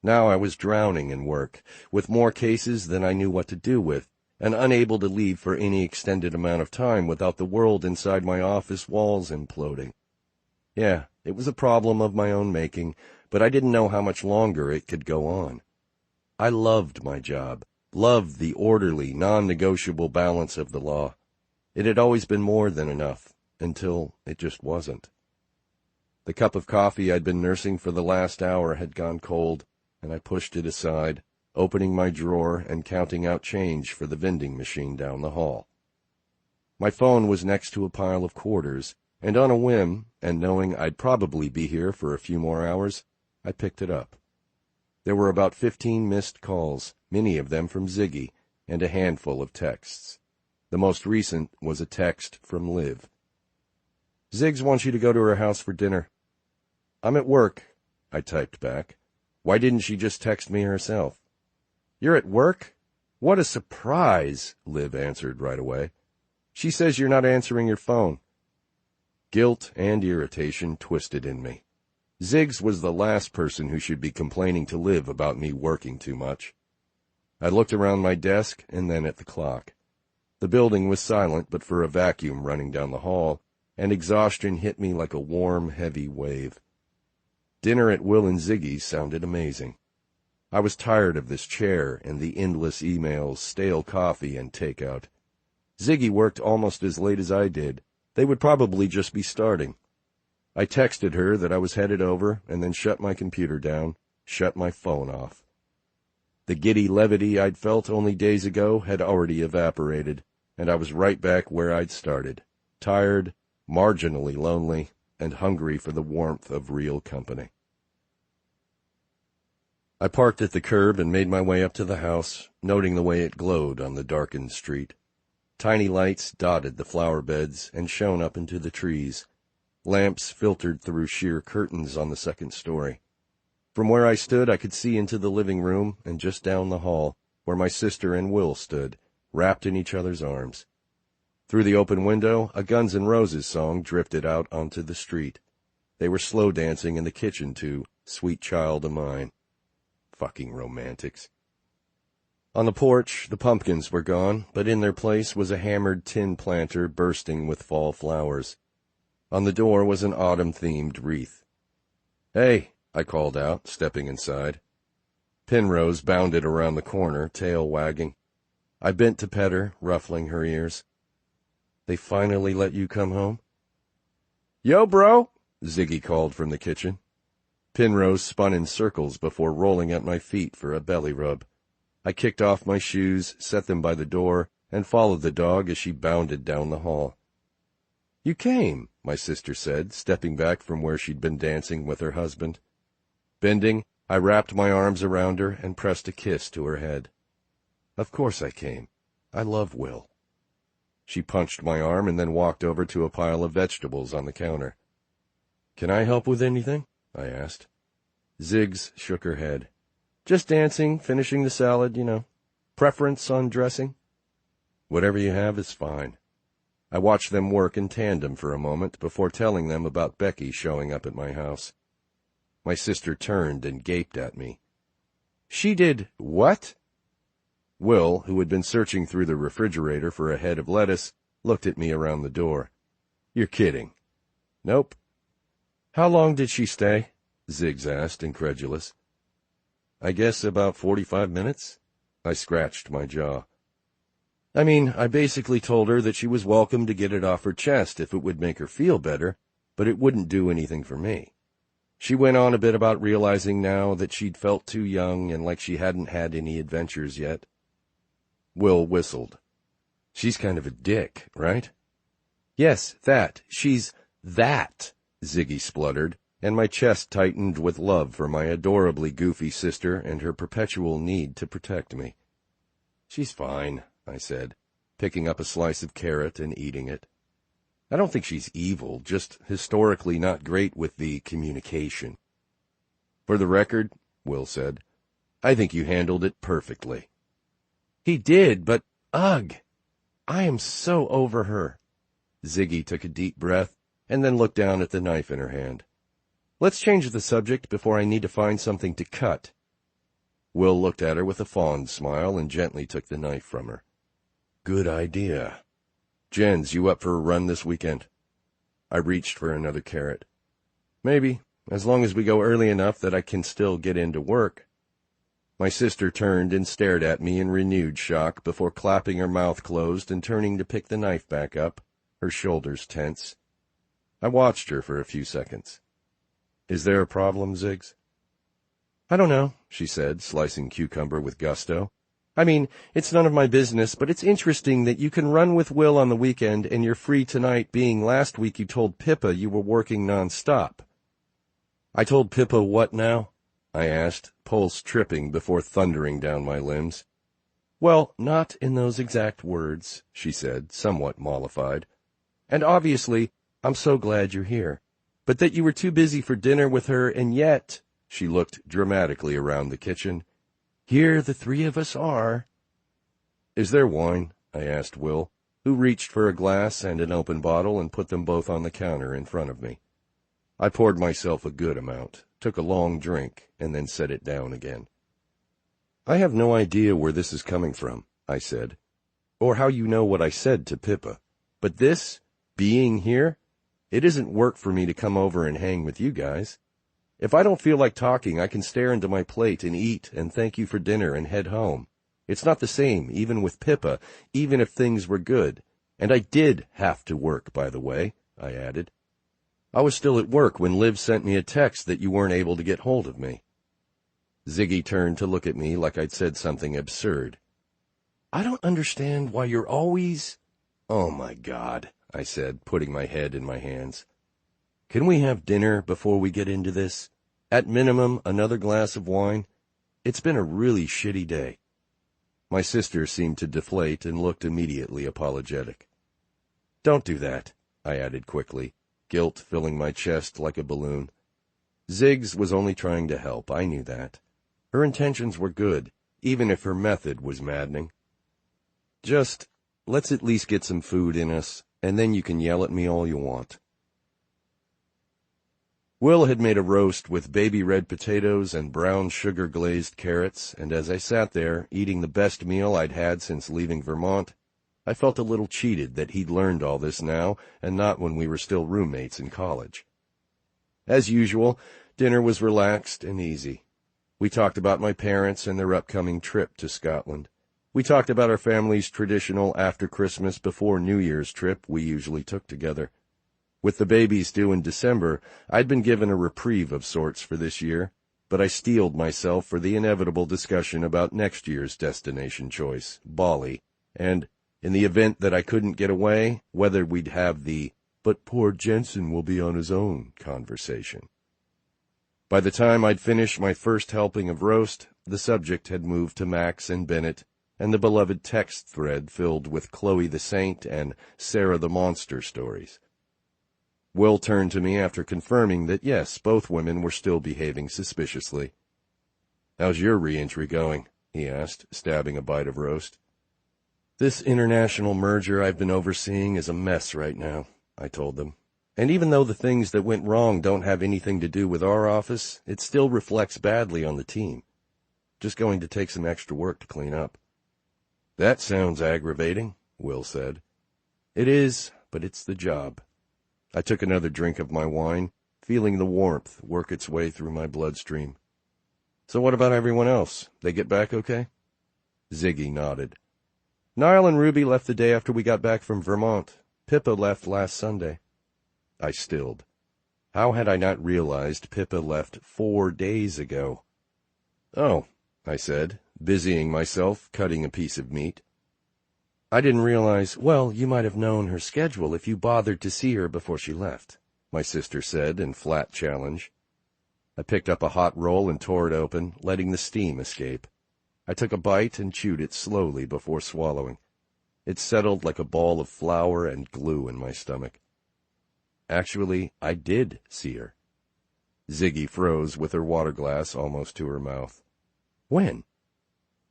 Now I was drowning in work, with more cases than I knew what to do with, and unable to leave for any extended amount of time without the world inside my office walls imploding. Yeah, it was a problem of my own making, but I didn't know how much longer it could go on. I loved my job, loved the orderly, non-negotiable balance of the law. It had always been more than enough, until it just wasn't. The cup of coffee I'd been nursing for the last hour had gone cold, and I pushed it aside, opening my drawer and counting out change for the vending machine down the hall. My phone was next to a pile of quarters, and on a whim, and knowing I'd probably be here for a few more hours, I picked it up. There were about 15 missed calls, many of them from Ziggy, and a handful of texts. The most recent was a text from Liv. Ziggs wants you to go to her house for dinner. I'm at work, I typed back. Why didn't she just text me herself? You're at work? What a surprise, Liv answered right away. She says you're not answering your phone. Guilt and irritation twisted in me. Ziggs was the last person who should be complaining to Liv about me working too much. I looked around my desk and then at the clock. The building was silent but for a vacuum running down the hall, and exhaustion hit me like a warm, heavy wave. Dinner at Will and Ziggy's sounded amazing. I was tired of this chair and the endless emails, stale coffee, and takeout. Ziggy worked almost as late as I did. They would probably just be starting. I texted her that I was headed over and then shut my computer down, shut my phone off. The giddy levity I'd felt only days ago had already evaporated, and I was right back where I'd started, tired, marginally lonely, and hungry for the warmth of real company. I parked at the curb and made my way up to the house, noting the way it glowed on the darkened street. Tiny lights dotted the flower beds and shone up into the trees. Lamps filtered through sheer curtains on the second story. From where I stood, I could see into the living room and just down the hall, where my sister and Will stood, wrapped in each other's arms. Through the open window, a Guns N' Roses song drifted out onto the street. They were slow dancing in the kitchen to Sweet Child O' Mine. Fucking romantics. On the porch, the pumpkins were gone, but in their place was a hammered tin planter bursting with fall flowers. On the door was an autumn-themed wreath. Hey, I called out, stepping inside. Penrose bounded around the corner, tail wagging. I bent to pet her, ruffling her ears. They finally let you come home? Yo, bro, Ziggy called from the kitchen. Penrose spun in circles before rolling at my feet for a belly rub. I kicked off my shoes, set them by the door, and followed the dog as she bounded down the hall. You came, my sister said, stepping back from where she'd been dancing with her husband. Bending, I wrapped my arms around her and pressed a kiss to her head. Of course I came. I love Will. She punched my arm and then walked over to a pile of vegetables on the counter. Can I help with anything? I asked. Ziggs shook her head. Just dancing, finishing the salad, you know. Preference on dressing? Whatever you have is fine. I watched them work in tandem for a moment before telling them about Becky showing up at my house. My sister turned and gaped at me. She did what? Will, who had been searching through the refrigerator for a head of lettuce, looked at me around the door. You're kidding. Nope. How long did she stay? Ziggs asked, incredulous. I guess about 45 minutes? I scratched my jaw. I mean, I basically told her that she was welcome to get it off her chest if it would make her feel better, but it wouldn't do anything for me. She went on a bit about realizing now that she'd felt too young and like she hadn't had any adventures yet. Will whistled. She's kind of a dick, right? Yes, that. She's that, Ziggy spluttered, and my chest tightened with love for my adorably goofy sister and her perpetual need to protect me. She's fine, I said, picking up a slice of carrot and eating it. I don't think she's evil, just historically not great with the communication. For the record, Will said, I think you handled it perfectly. He did, but ugh, I am so over her. Ziggy took a deep breath and then looked down at the knife in her hand. Let's change the subject before I need to find something to cut. Will looked at her with a fond smile and gently took the knife from her. Good idea. Jens, you up for a run this weekend? I reached for another carrot. Maybe, as long as we go early enough that I can still get into work. My sister turned and stared at me in renewed shock before clapping her mouth closed and turning to pick the knife back up, her shoulders tense. I watched her for a few seconds. Is there a problem, Ziggs? I don't know, she said, slicing cucumber with gusto. I mean, it's none of my business, but it's interesting that you can run with Will on the weekend and you're free tonight, being last week you told Pippa you were working non-stop. I told Pippa what now? I asked, pulse tripping before thundering down my limbs. Well, not in those exact words, she said, somewhat mollified. And obviously, I'm so glad you're here. But that you were too busy for dinner with her, and yet, she looked dramatically around the kitchen, here the three of us are. Is there wine? I asked Will, who reached for a glass and an open bottle and put them both on the counter in front of me. I poured myself a good amount, took a long drink, and then set it down again. I have no idea where this is coming from, I said, or how you know what I said to Pippa. But this, being here, it isn't work for me to come over and hang with you guys. If I don't feel like talking, I can stare into my plate and eat and thank you for dinner and head home. It's not the same, even with Pippa, even if things were good. And I did have to work, by the way, I added. I was still at work when Liv sent me a text that you weren't able to get hold of me. Ziggy turned to look at me like I'd said something absurd. I don't understand why you're always... Oh, my God, I said, putting my head in my hands. Can we have dinner before we get into this? At minimum, another glass of wine? It's been a really shitty day. My sister seemed to deflate and looked immediately apologetic. Don't do that, I added quickly, guilt filling my chest like a balloon. Ziggs was only trying to help, I knew that. Her intentions were good, even if her method was maddening. Just, let's at least get some food in us, and then you can yell at me all you want. Will had made a roast with baby red potatoes and brown sugar-glazed carrots, and as I sat there, eating the best meal I'd had since leaving Vermont, I felt a little cheated that he'd learned all this now, and not when we were still roommates in college. As usual, dinner was relaxed and easy. We talked about my parents and their upcoming trip to Scotland. We talked about our family's traditional after-Christmas, before-New Year's trip we usually took together. With the babies due in December, I'd been given a reprieve of sorts for this year, but I steeled myself for the inevitable discussion about next year's destination choice, Bali, and, in the event that I couldn't get away, whether we'd have the "but poor Jensen will be on his own" conversation. By the time I'd finished my first helping of roast, the subject had moved to Max and Bennett, and the beloved text thread filled with Chloe the Saint and Sarah the Monster stories. Will turned to me after confirming that, yes, both women were still behaving suspiciously. How's your re-entry going? He asked, stabbing a bite of roast. This international merger I've been overseeing is a mess right now, I told them. And even though the things that went wrong don't have anything to do with our office, it still reflects badly on the team. Just going to take some extra work to clean up. That sounds aggravating, Will said. It is, but it's the job. I took another drink of my wine, feeling the warmth work its way through my bloodstream. So what about everyone else? They get back okay? Ziggy nodded. Niall and Ruby left the day after we got back from Vermont. Pippa left last Sunday. I stilled. How had I not realized Pippa left 4 days ago? Oh, I said, busying myself cutting a piece of meat. I didn't realize, well, you might have known her schedule if you bothered to see her before she left, my sister said in flat challenge. I picked up a hot roll and tore it open, letting the steam escape. I took a bite and chewed it slowly before swallowing. It settled like a ball of flour and glue in my stomach. Actually, I did see her. Ziggy froze with her water glass almost to her mouth. When?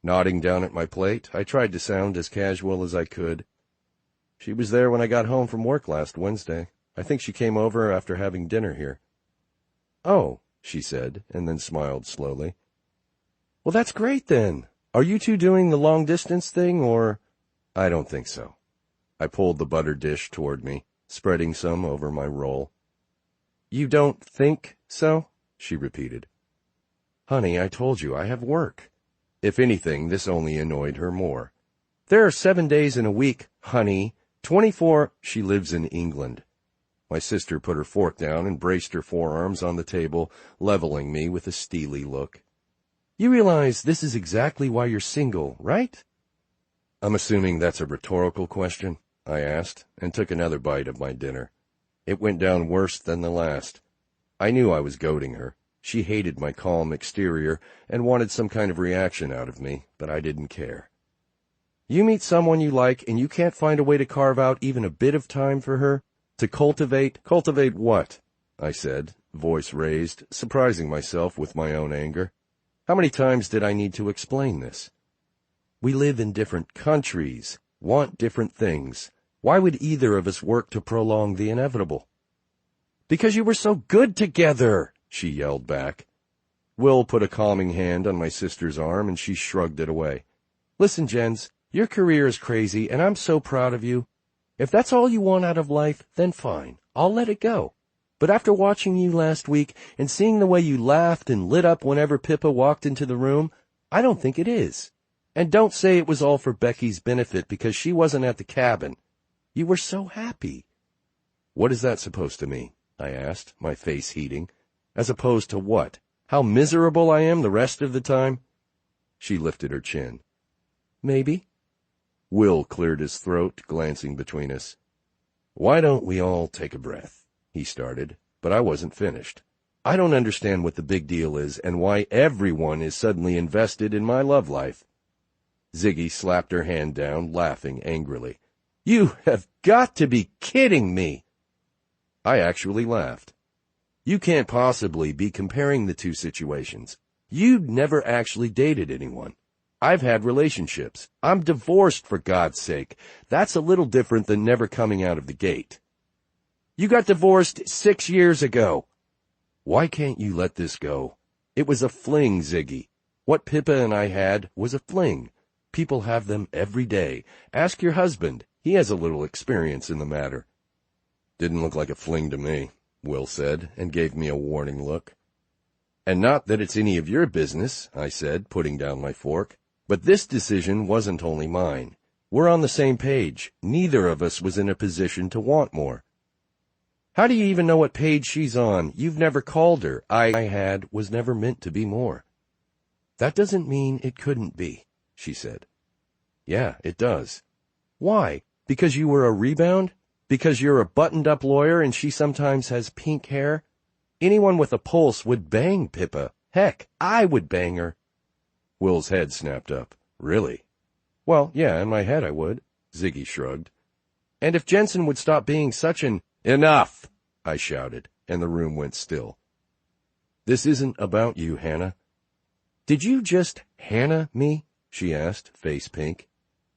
Nodding down at my plate, I tried to sound as casual as I could. She was there when I got home from work last Wednesday. I think she came over after having dinner here. Oh, she said, and then smiled slowly. Well, that's great then. Are you two doing the long-distance thing, or? I don't think so. I pulled the butter dish toward me, spreading some over my roll. You don't think so? She repeated. Honey, I told you I have work. If anything, this only annoyed her more. There are 7 days in a week, honey. 24. She lives in England. My sister put her fork down and braced her forearms on the table, leveling me with a steely look. You realize this is exactly why you're single, right? I'm assuming that's a rhetorical question, I asked, and took another bite of my dinner. It went down worse than the last. I knew I was goading her. She hated my calm exterior and wanted some kind of reaction out of me, but I didn't care. You meet someone you like and you can't find a way to carve out even a bit of time for her? To cultivate? Cultivate what? I said, voice raised, surprising myself with my own anger. How many times did I need to explain this? We live in different countries, want different things. Why would either of us work to prolong the inevitable? Because you were so good together, she yelled back. Will put a calming hand on my sister's arm, and she shrugged it away. Listen, Jens, your career is crazy, and I'm so proud of you. If that's all you want out of life, then fine. I'll let it go. But after watching you last week and seeing the way you laughed and lit up whenever Pippa walked into the room, I don't think it is. And don't say it was all for Becky's benefit because she wasn't at the cabin. You were so happy. What is that supposed to mean? I asked, my face heating. As opposed to what? How miserable I am the rest of the time? She lifted her chin. Maybe. Will cleared his throat, glancing between us. Why don't we all take a breath? He started, but I wasn't finished. I don't understand what the big deal is and why everyone is suddenly invested in my love life. Ziggy slapped her hand down, laughing angrily. You have got to be kidding me! I actually laughed. You can't possibly be comparing the two situations. You'd never actually dated anyone. I've had relationships. I'm divorced, for God's sake. That's a little different than never coming out of the gate. You got divorced 6 years ago. Why can't you let this go? It was a fling, Ziggy. What Pippa and I had was a fling. People have them every day. Ask your husband. He has a little experience in the matter. Didn't look like a fling to me, Will said, and gave me a warning look. And not that it's any of your business, I said, putting down my fork. But this decision wasn't only mine. We're on the same page. Neither of us was in a position to want more. How do you even know what page she's on? You've never called her. I was never meant to be more. That doesn't mean it couldn't be, she said. Yeah, it does. Why? Because you were a rebound? Because you're a buttoned-up lawyer and she sometimes has pink hair? Anyone with a pulse would bang Pippa. Heck, I would bang her. Will's head snapped up. Really? Well, yeah, in my head I would. Ziggy shrugged. And if Jensen would stop being such an... Enough! I shouted, and the room went still. This isn't about you, Hannah. Did you just Hannah me? She asked, face pink.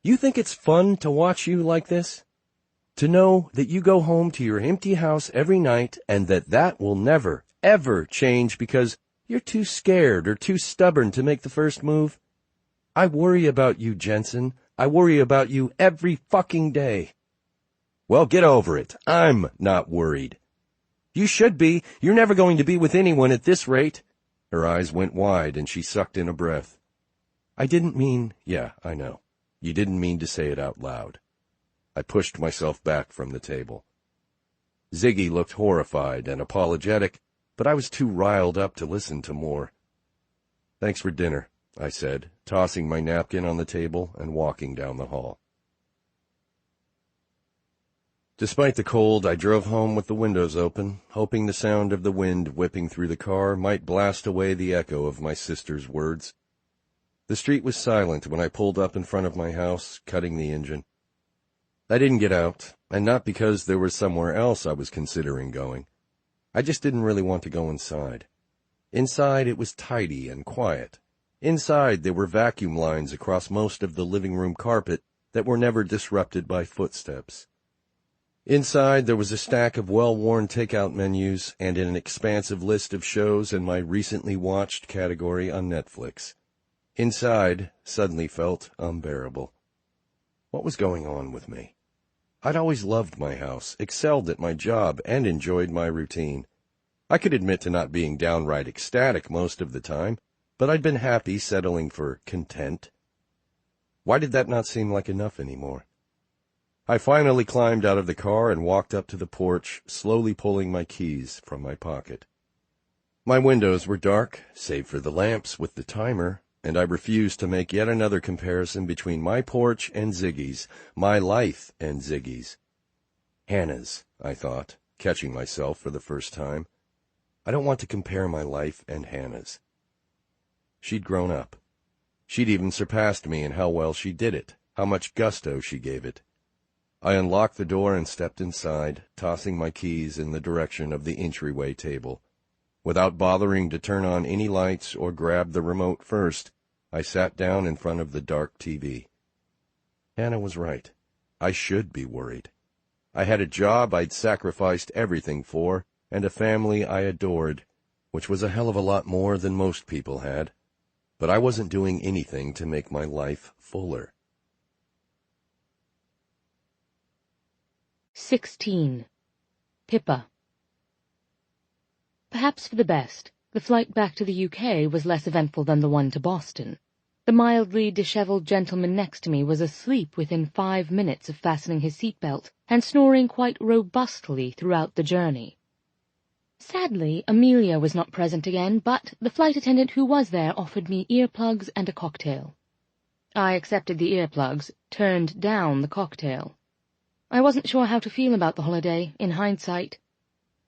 You think it's fun to watch you like this? To know that you go home to your empty house every night and that will never, ever change because you're too scared or too stubborn to make the first move? I worry about you, Jensen. I worry about you every fucking day. Well, get over it. I'm not worried. You should be. You're never going to be with anyone at this rate. Her eyes went wide and she sucked in a breath. I didn't mean, yeah, I know. You didn't mean to say it out loud. I pushed myself back from the table. Ziggy looked horrified and apologetic, but I was too riled up to listen to more. Thanks for dinner, I said, tossing my napkin on the table and walking down the hall. Despite the cold, I drove home with the windows open, hoping the sound of the wind whipping through the car might blast away the echo of my sister's words. The street was silent when I pulled up in front of my house, cutting the engine. I didn't get out, and not because there was somewhere else I was considering going. I just didn't really want to go inside. Inside it was tidy and quiet. Inside there were vacuum lines across most of the living room carpet that were never disrupted by footsteps. Inside there was a stack of well-worn takeout menus and an expansive list of shows in my recently watched category on Netflix. Inside suddenly felt unbearable. What was going on with me? I'd always loved my house, excelled at my job, and enjoyed my routine. I could admit to not being downright ecstatic most of the time, but I'd been happy settling for content. Why did that not seem like enough anymore? I finally climbed out of the car and walked up to the porch, slowly pulling my keys from my pocket. My windows were dark, save for the lamps with the timer, and I refused to make yet another comparison between my porch and Ziggy's, my life and Ziggy's. Hannah's, I thought, catching myself for the first time. I don't want to compare my life and Hannah's. She'd grown up. She'd even surpassed me in how well she did it, how much gusto she gave it. I unlocked the door and stepped inside, tossing my keys in the direction of the entryway table. Without bothering to turn on any lights or grab the remote first, I sat down in front of the dark TV. Hannah was right. I should be worried. I had a job I'd sacrificed everything for, and a family I adored, which was a hell of a lot more than most people had. But I wasn't doing anything to make my life fuller. 16. Pippa. Perhaps for the best, the flight back to the UK was less eventful than the one to Boston. The mildly dishevelled gentleman next to me was asleep within 5 minutes of fastening his seatbelt, and snoring quite robustly throughout the journey. Sadly, Amelia was not present again, but the flight attendant who was there offered me earplugs and a cocktail. I accepted the earplugs, turned down the cocktail. I wasn't sure how to feel about the holiday, in hindsight.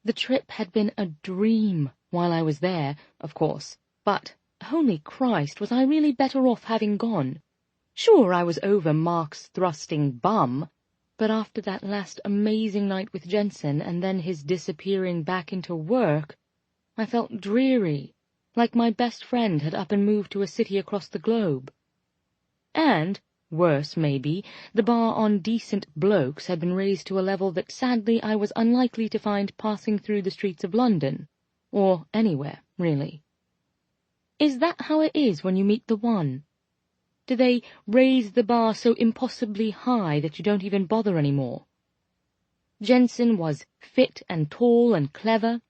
The trip had been a dream while I was there, of course, but, holy Christ, was I really better off having gone? Sure, I was over Mark's thrusting bum, but after that last amazing night with Jensen and then his disappearing back into work, I felt dreary, like my best friend had up and moved to a city across the globe. And, worse maybe, the bar on decent blokes had been raised to a level that sadly I was unlikely to find passing through the streets of London, or anywhere, really. Is that how it is when you meet the one? Do they raise the bar so impossibly high that you don't even bother anymore? Jensen was fit and tall and clever.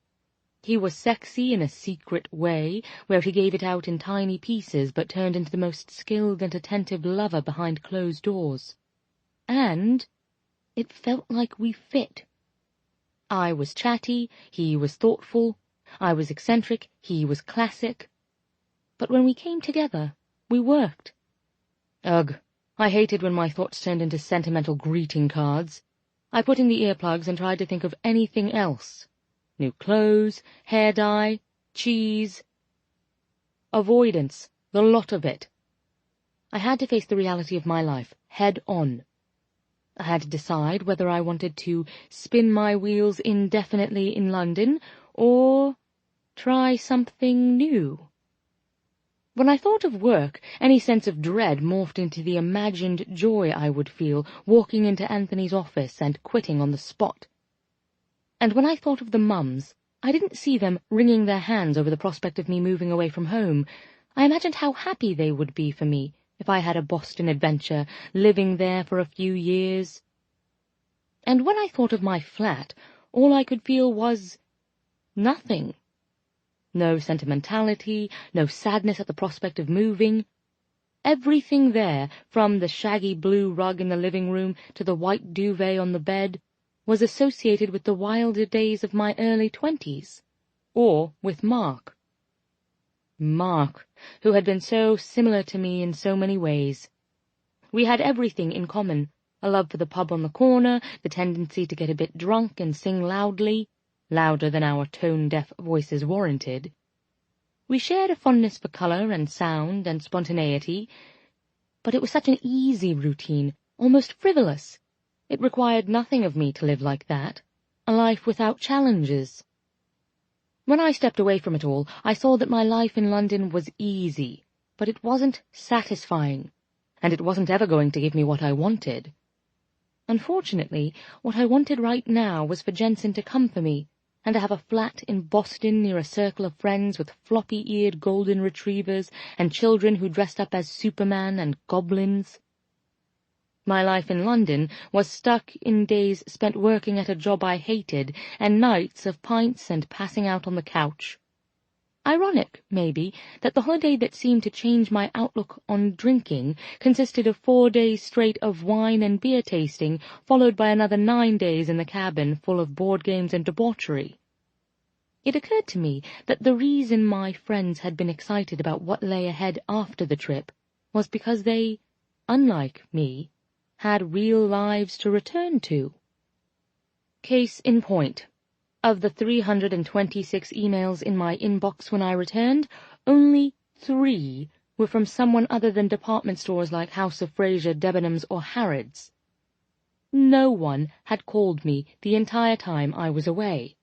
He was sexy in a secret way, where he gave it out in tiny pieces but turned into the most skilled and attentive lover behind closed doors. And it felt like we fit. I was chatty, he was thoughtful, I was eccentric, he was classic. But when we came together, we worked. Ugh, I hated when my thoughts turned into sentimental greeting cards. I put in the earplugs and tried to think of anything else. New clothes, hair dye, cheese. Avoidance, the lot of it. I had to face the reality of my life, head on. I had to decide whether I wanted to spin my wheels indefinitely in London, or try something new. When I thought of work, any sense of dread morphed into the imagined joy I would feel walking into Anthony's office and quitting on the spot. And when I thought of the mums, I didn't see them wringing their hands over the prospect of me moving away from home. I imagined how happy they would be for me if I had a Boston adventure, living there for a few years. And when I thought of my flat, all I could feel was nothing. No sentimentality, no sadness at the prospect of moving. Everything there, from the shaggy blue rug in the living room to the white duvet on the bed, was associated with the wilder days of my early 20s, or with Mark. Mark, who had been so similar to me in so many ways. We had everything in common, a love for the pub on the corner, the tendency to get a bit drunk and sing loudly, louder than our tone-deaf voices warranted. We shared a fondness for colour and sound and spontaneity, but it was such an easy routine, almost frivolous. It required nothing of me to live like that, a life without challenges. When I stepped away from it all, I saw that my life in London was easy, but it wasn't satisfying, and it wasn't ever going to give me what I wanted. Unfortunately, what I wanted right now was for Jensen to come for me, and to have a flat in Boston near a circle of friends with floppy-eared golden retrievers and children who dressed up as Superman and goblins. My life in London was stuck in days spent working at a job I hated and nights of pints and passing out on the couch. Ironic, maybe, that the holiday that seemed to change my outlook on drinking consisted of 4 days straight of wine and beer tasting, followed by another 9 days in the cabin full of board games and debauchery. It occurred to me that the reason my friends had been excited about what lay ahead after the trip was because they, unlike me, had real lives to return to. Case in point. Of the 326 emails in my inbox when I returned, only 3 were from someone other than department stores like House of Fraser, Debenhams, or Harrods. No one had called me the entire time I was away,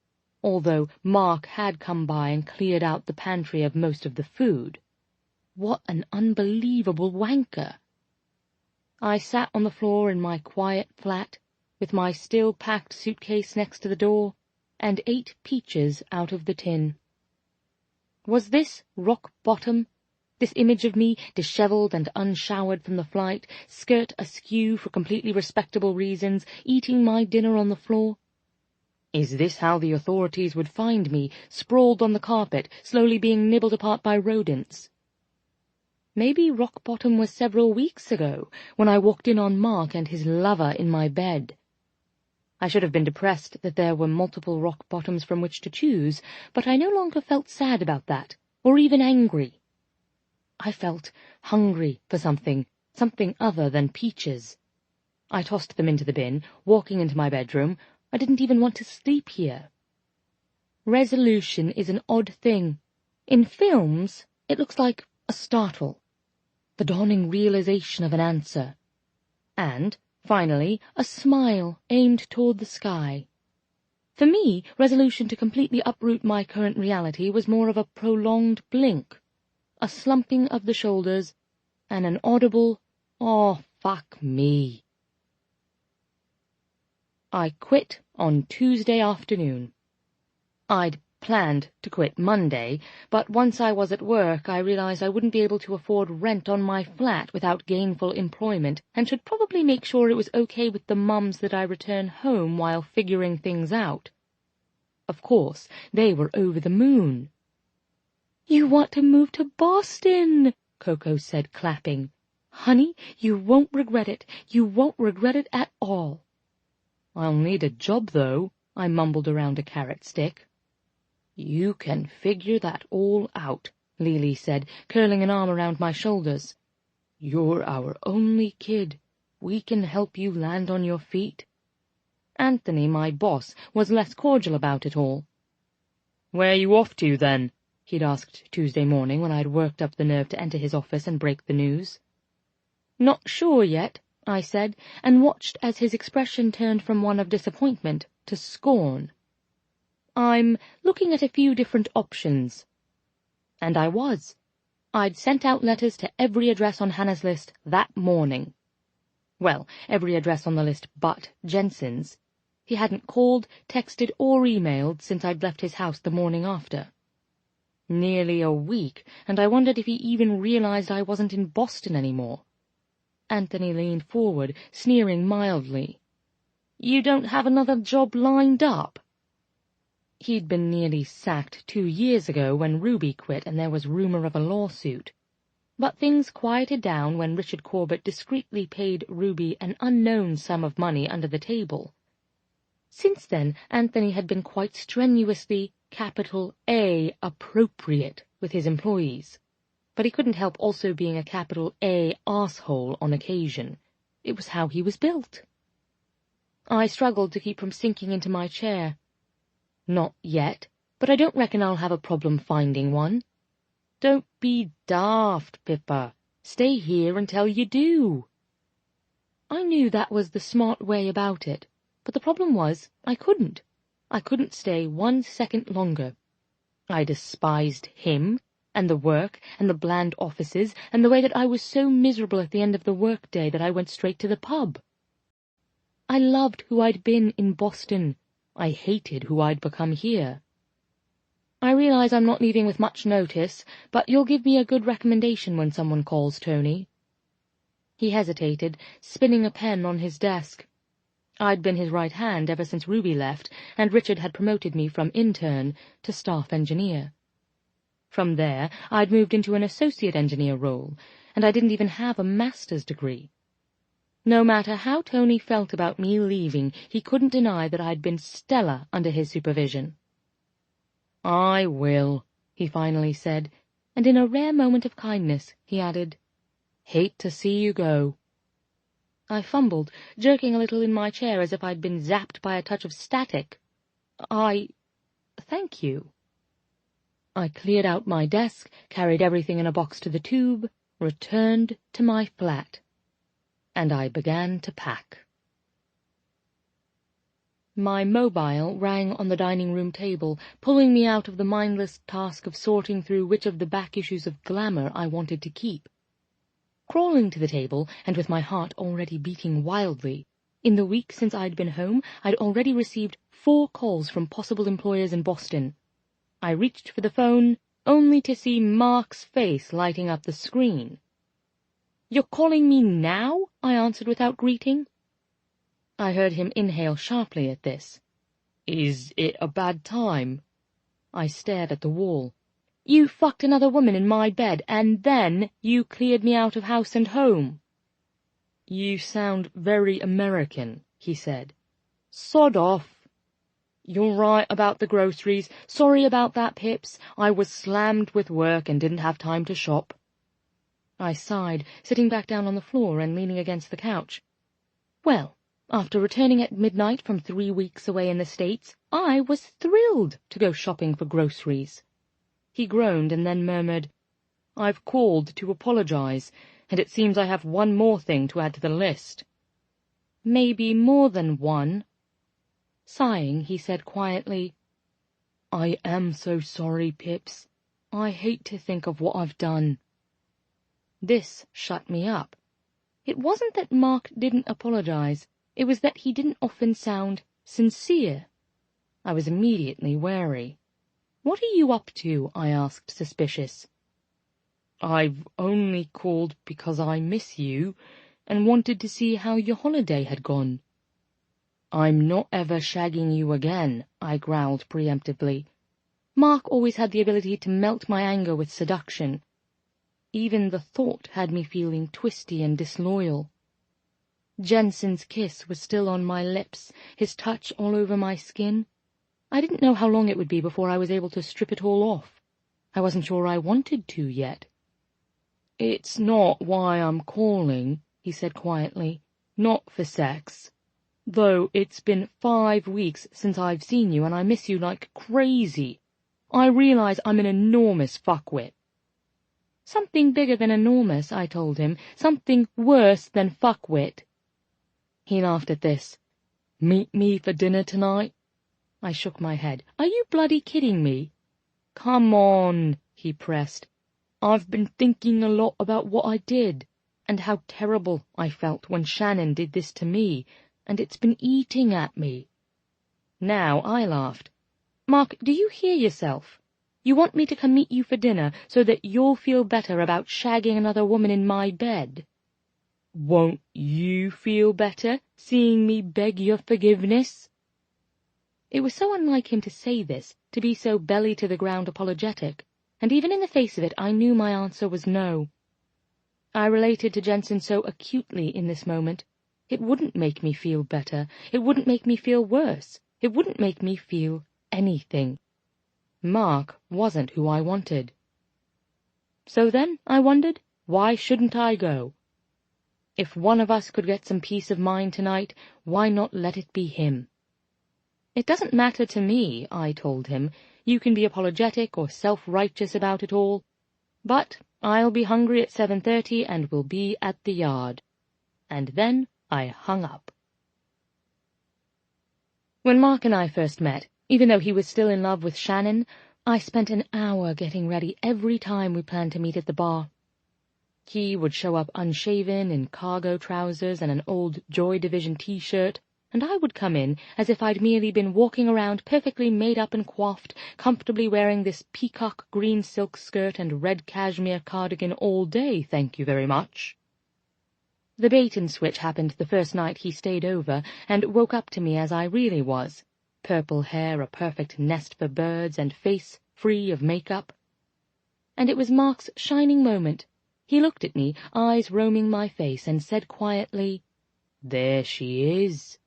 although Mark had come by and cleared out the pantry of most of the food. What an unbelievable wanker! I sat on the floor in my quiet flat, with my still-packed suitcase next to the door, and ate peaches out of the tin. Was this rock bottom, this image of me dishevelled and unshowered from the flight, skirt askew for completely respectable reasons, eating my dinner on the floor? Is this how the authorities would find me, sprawled on the carpet, slowly being nibbled apart by rodents? Maybe rock bottom was several weeks ago, when I walked in on Mark and his lover in my bed. I should have been depressed that there were multiple rock bottoms from which to choose, but I no longer felt sad about that, or even angry. I felt hungry for something other than peaches. I tossed them into the bin, walking into my bedroom. I didn't even want to sleep here. Resolution is an odd thing. In films, it looks like a startle, the dawning realization of an answer, and finally, a smile aimed toward the sky. For me, resolution to completely uproot my current reality was more of a prolonged blink, a slumping of the shoulders, and an audible, "Oh, fuck me." I quit on Tuesday afternoon. I'd planned to quit Monday, but once I was at work I realized I wouldn't be able to afford rent on my flat without gainful employment, and should probably make sure it was okay with the mums that I return home while figuring things out. Of course, they were over the moon. "You want to move to Boston," Coco said, clapping. "Honey, you won't regret it. You won't regret it at all." "I'll need a job, though," I mumbled around a carrot stick. "You can figure that all out," Lily said, curling an arm around my shoulders. "You're our only kid. We can help you land on your feet." Anthony, my boss, was less cordial about it all. "Where are you off to, then?" he'd asked Tuesday morning when I'd worked up the nerve to enter his office and break the news. "Not sure yet," I said, and watched as his expression turned from one of disappointment to scorn. "I'm looking at a few different options." And I was. I'd sent out letters to every address on Hannah's list that morning. Well, every address on the list but Jensen's. He hadn't called, texted, or emailed since I'd left his house the morning after. Nearly a week, and I wondered if he even realized I wasn't in Boston anymore. Anthony leaned forward, sneering mildly. "You don't have another job lined up?" He'd been nearly sacked 2 years ago when Ruby quit and there was rumour of a lawsuit. But things quieted down when Richard Corbett discreetly paid Ruby an unknown sum of money under the table. Since then, Anthony had been quite strenuously capital A appropriate with his employees. But he couldn't help also being a capital A arsehole on occasion. It was how he was built. I struggled to keep from sinking into my chair. Not yet, but I don't reckon I'll have a problem finding one. Don't be daft, Pippa. Stay here until you do. I knew that was the smart way about it, but the problem was I couldn't. I couldn't stay 1 second longer. I despised him, and the work, and the bland offices, and the way that I was so miserable at the end of the work-day that I went straight to the pub. I loved who I'd been in Boston. I hated who I'd become here. I realize I'm not leaving with much notice, but you'll give me a good recommendation when someone calls, Tony. He hesitated, spinning a pen on his desk. I'd been his right hand ever since Ruby left, and Richard had promoted me from intern to staff engineer. From there, I'd moved into an associate engineer role, and I didn't even have a master's degree. No matter how Tony felt about me leaving, he couldn't deny that I'd been stellar under his supervision. "I will," he finally said, and in a rare moment of kindness, he added, "Hate to see you go." I fumbled, jerking a little in my chair as if I'd been zapped by a touch of static. Thank you." I cleared out my desk, carried everything in a box to the tube, returned to my flat, and I began to pack. My mobile rang on the dining-room table, pulling me out of the mindless task of sorting through which of the back issues of Glamour I wanted to keep. Crawling to the table, and with my heart already beating wildly, in the week since I'd been home, I'd already received 4 calls from possible employers in Boston. I reached for the phone, only to see Mark's face lighting up the screen. "You're calling me now?" I answered without greeting. I heard him inhale sharply at this. "Is it a bad time?" I stared at the wall. "You fucked another woman in my bed, and then you cleared me out of house and home." "You sound very American," he said. "Sod off." "You're right about the groceries. Sorry about that, Pips. I was slammed with work and didn't have time to shop." I sighed, sitting back down on the floor and leaning against the couch. Well, after returning at midnight from 3 weeks away in the States, I was thrilled to go shopping for groceries. He groaned and then murmured, "I've called to apologize, and it seems I have one more thing to add to the list." "Maybe more than one." Sighing, he said quietly, "I am so sorry, Pips. I hate to think of what I've done." This shut me up. It wasn't that Mark didn't apologize, it was that he didn't often sound sincere. I was immediately wary. "What are you up to?" I asked, suspicious. "I've only called because I miss you, and wanted to see how your holiday had gone." "I'm not ever shagging you again," I growled preemptively. Mark always had the ability to melt my anger with seduction. Even the thought had me feeling twisty and disloyal. Jensen's kiss was still on my lips, his touch all over my skin. I didn't know how long it would be before I was able to strip it all off. I wasn't sure I wanted to yet. "It's not why I'm calling," he said quietly. "Not for sex. Though it's been 5 weeks since I've seen you, and I miss you like crazy. I realize I'm an enormous fuckwit." "Something bigger than enormous," I told him. "Something worse than fuckwit." He laughed at this. "Meet me for dinner tonight?" I shook my head. "Are you bloody kidding me?" "Come on," he pressed. "I've been thinking a lot about what I did, and how terrible I felt when Shannon did this to me, and it's been eating at me." Now I laughed. "Mark, do you hear yourself? You want me to come meet you for dinner so that you'll feel better about shagging another woman in my bed? Won't you feel better seeing me beg your forgiveness?" It was so unlike him to say this, to be so belly-to-the-ground apologetic, and even in the face of it I knew my answer was no. I related to Jensen so acutely in this moment. It wouldn't make me feel better. It wouldn't make me feel worse. It wouldn't make me feel anything. Mark wasn't who I wanted. So then, I wondered, why shouldn't I go? If one of us could get some peace of mind tonight, why not let it be him? It doesn't matter to me, I told him. You can be apologetic or self-righteous about it all. But I'll be hungry at 7:30 and will be at the yard. And then I hung up. When Mark and I first met, even though he was still in love with Shannon, I spent an hour getting ready every time we planned to meet at the bar. He would show up unshaven in cargo trousers and an old Joy Division T-shirt, and I would come in as if I'd merely been walking around perfectly made up and coiffed, comfortably wearing this peacock green silk skirt and red cashmere cardigan all day, thank you very much. The bait-and-switch happened the first night he stayed over, and woke up to me as I really was. Purple hair, a perfect nest for birds, and face free of makeup. And it was Mark's shining moment. He looked at me, eyes roaming my face, and said quietly, "There she is."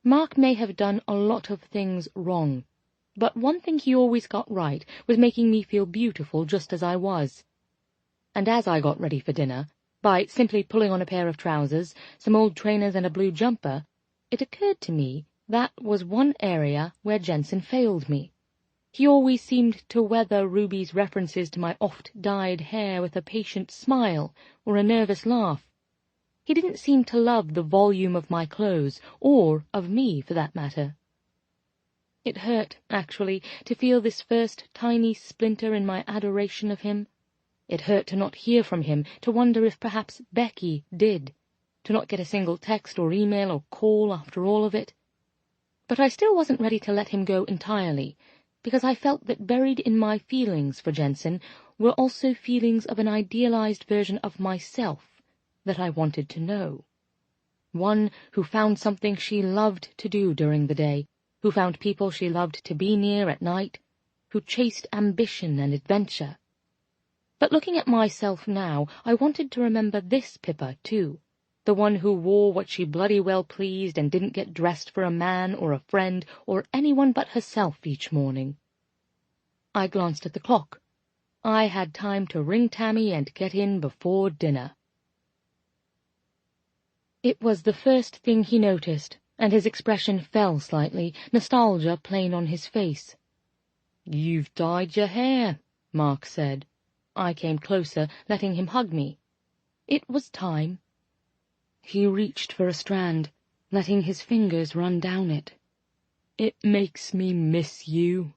Mark may have done a lot of things wrong, but one thing he always got right was making me feel beautiful just as I was. And as I got ready for dinner, by simply pulling on a pair of trousers, some old trainers and a blue jumper, it occurred to me that was one area where Jensen failed me. He always seemed to weather Ruby's references to my oft-dyed hair with a patient smile or a nervous laugh. He didn't seem to love the volume of my clothes, or of me, for that matter. It hurt, actually, to feel this first tiny splinter in my adoration of him. It hurt to not hear from him, to wonder if perhaps Becky did, to not get a single text or email or call after all of it. But I still wasn't ready to let him go entirely, because I felt that buried in my feelings for Jensen were also feelings of an idealized version of myself that I wanted to know. One who found something she loved to do during the day, who found people she loved to be near at night, who chased ambition and adventure. But looking at myself now, I wanted to remember this Pippa, too, the one who wore what she bloody well pleased and didn't get dressed for a man or a friend or anyone but herself each morning. I glanced at the clock. I had time to ring Tammy and get in before dinner. It was the first thing he noticed, and his expression fell slightly, nostalgia plain on his face. "You've dyed your hair," Mark said. I came closer, letting him hug me. It was time. He reached for a strand, letting his fingers run down it. "It makes me miss you."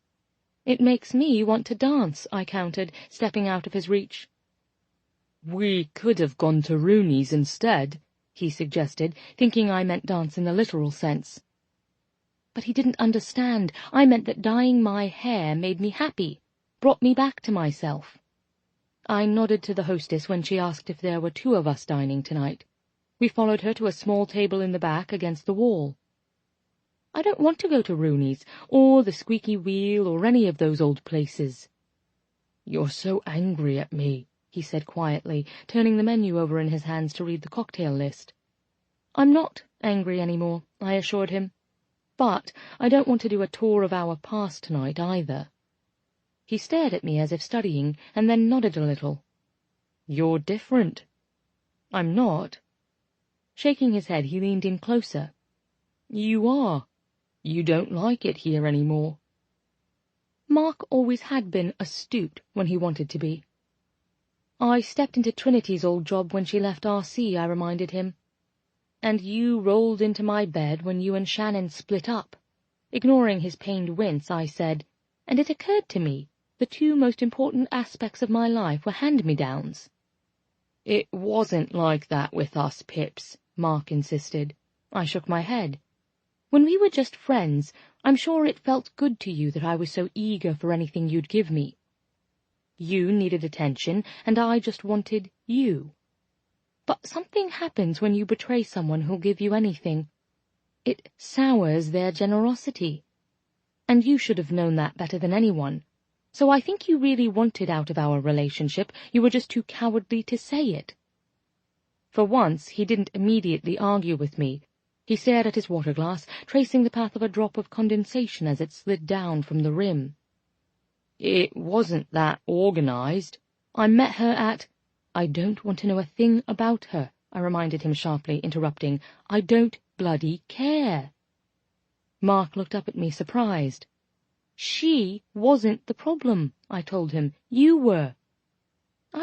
"It makes me want to dance," I countered, stepping out of his reach. "We could have gone to Rooney's instead," he suggested, thinking I meant dance in the literal sense. But he didn't understand. I meant that dyeing my hair made me happy, brought me back to myself. I nodded to the hostess when she asked if there were two of us dining tonight. We followed her to a small table in the back against the wall. "I don't want to go to Rooney's, or the Squeaky Wheel, or any of those old places." "You're so angry at me," he said quietly, turning the menu over in his hands to read the cocktail list. "I'm not angry any more," I assured him. "But I don't want to do a tour of our past tonight, either." He stared at me as if studying, and then nodded a little. "You're different." "I'm not." Shaking his head, he leaned in closer. "You are. You don't like it here any more." Mark always had been astute when he wanted to be. "I stepped into Trinity's old job when she left RC," I reminded him. "And you rolled into my bed when you and Shannon split up." Ignoring his pained wince, I said, "And it occurred to me, the two most important aspects of my life were hand-me-downs." "It wasn't like that with us, Pips," Mark insisted. I shook my head. "When we were just friends, I'm sure it felt good to you that I was so eager for anything you'd give me. You needed attention, and I just wanted you. But something happens when you betray someone who'll give you anything. It sours their generosity. And you should have known that better than anyone. So I think you really wanted out of our relationship. You were just too cowardly to say it." For once, he didn't immediately argue with me. He stared at his water-glass, tracing the path of a drop of condensation as it slid down from the rim. "It wasn't that organized. I met her at—" "I don't want to know a thing about her," I reminded him sharply, interrupting. "I don't bloody care." Mark looked up at me, surprised. "She wasn't the problem," I told him. "You were.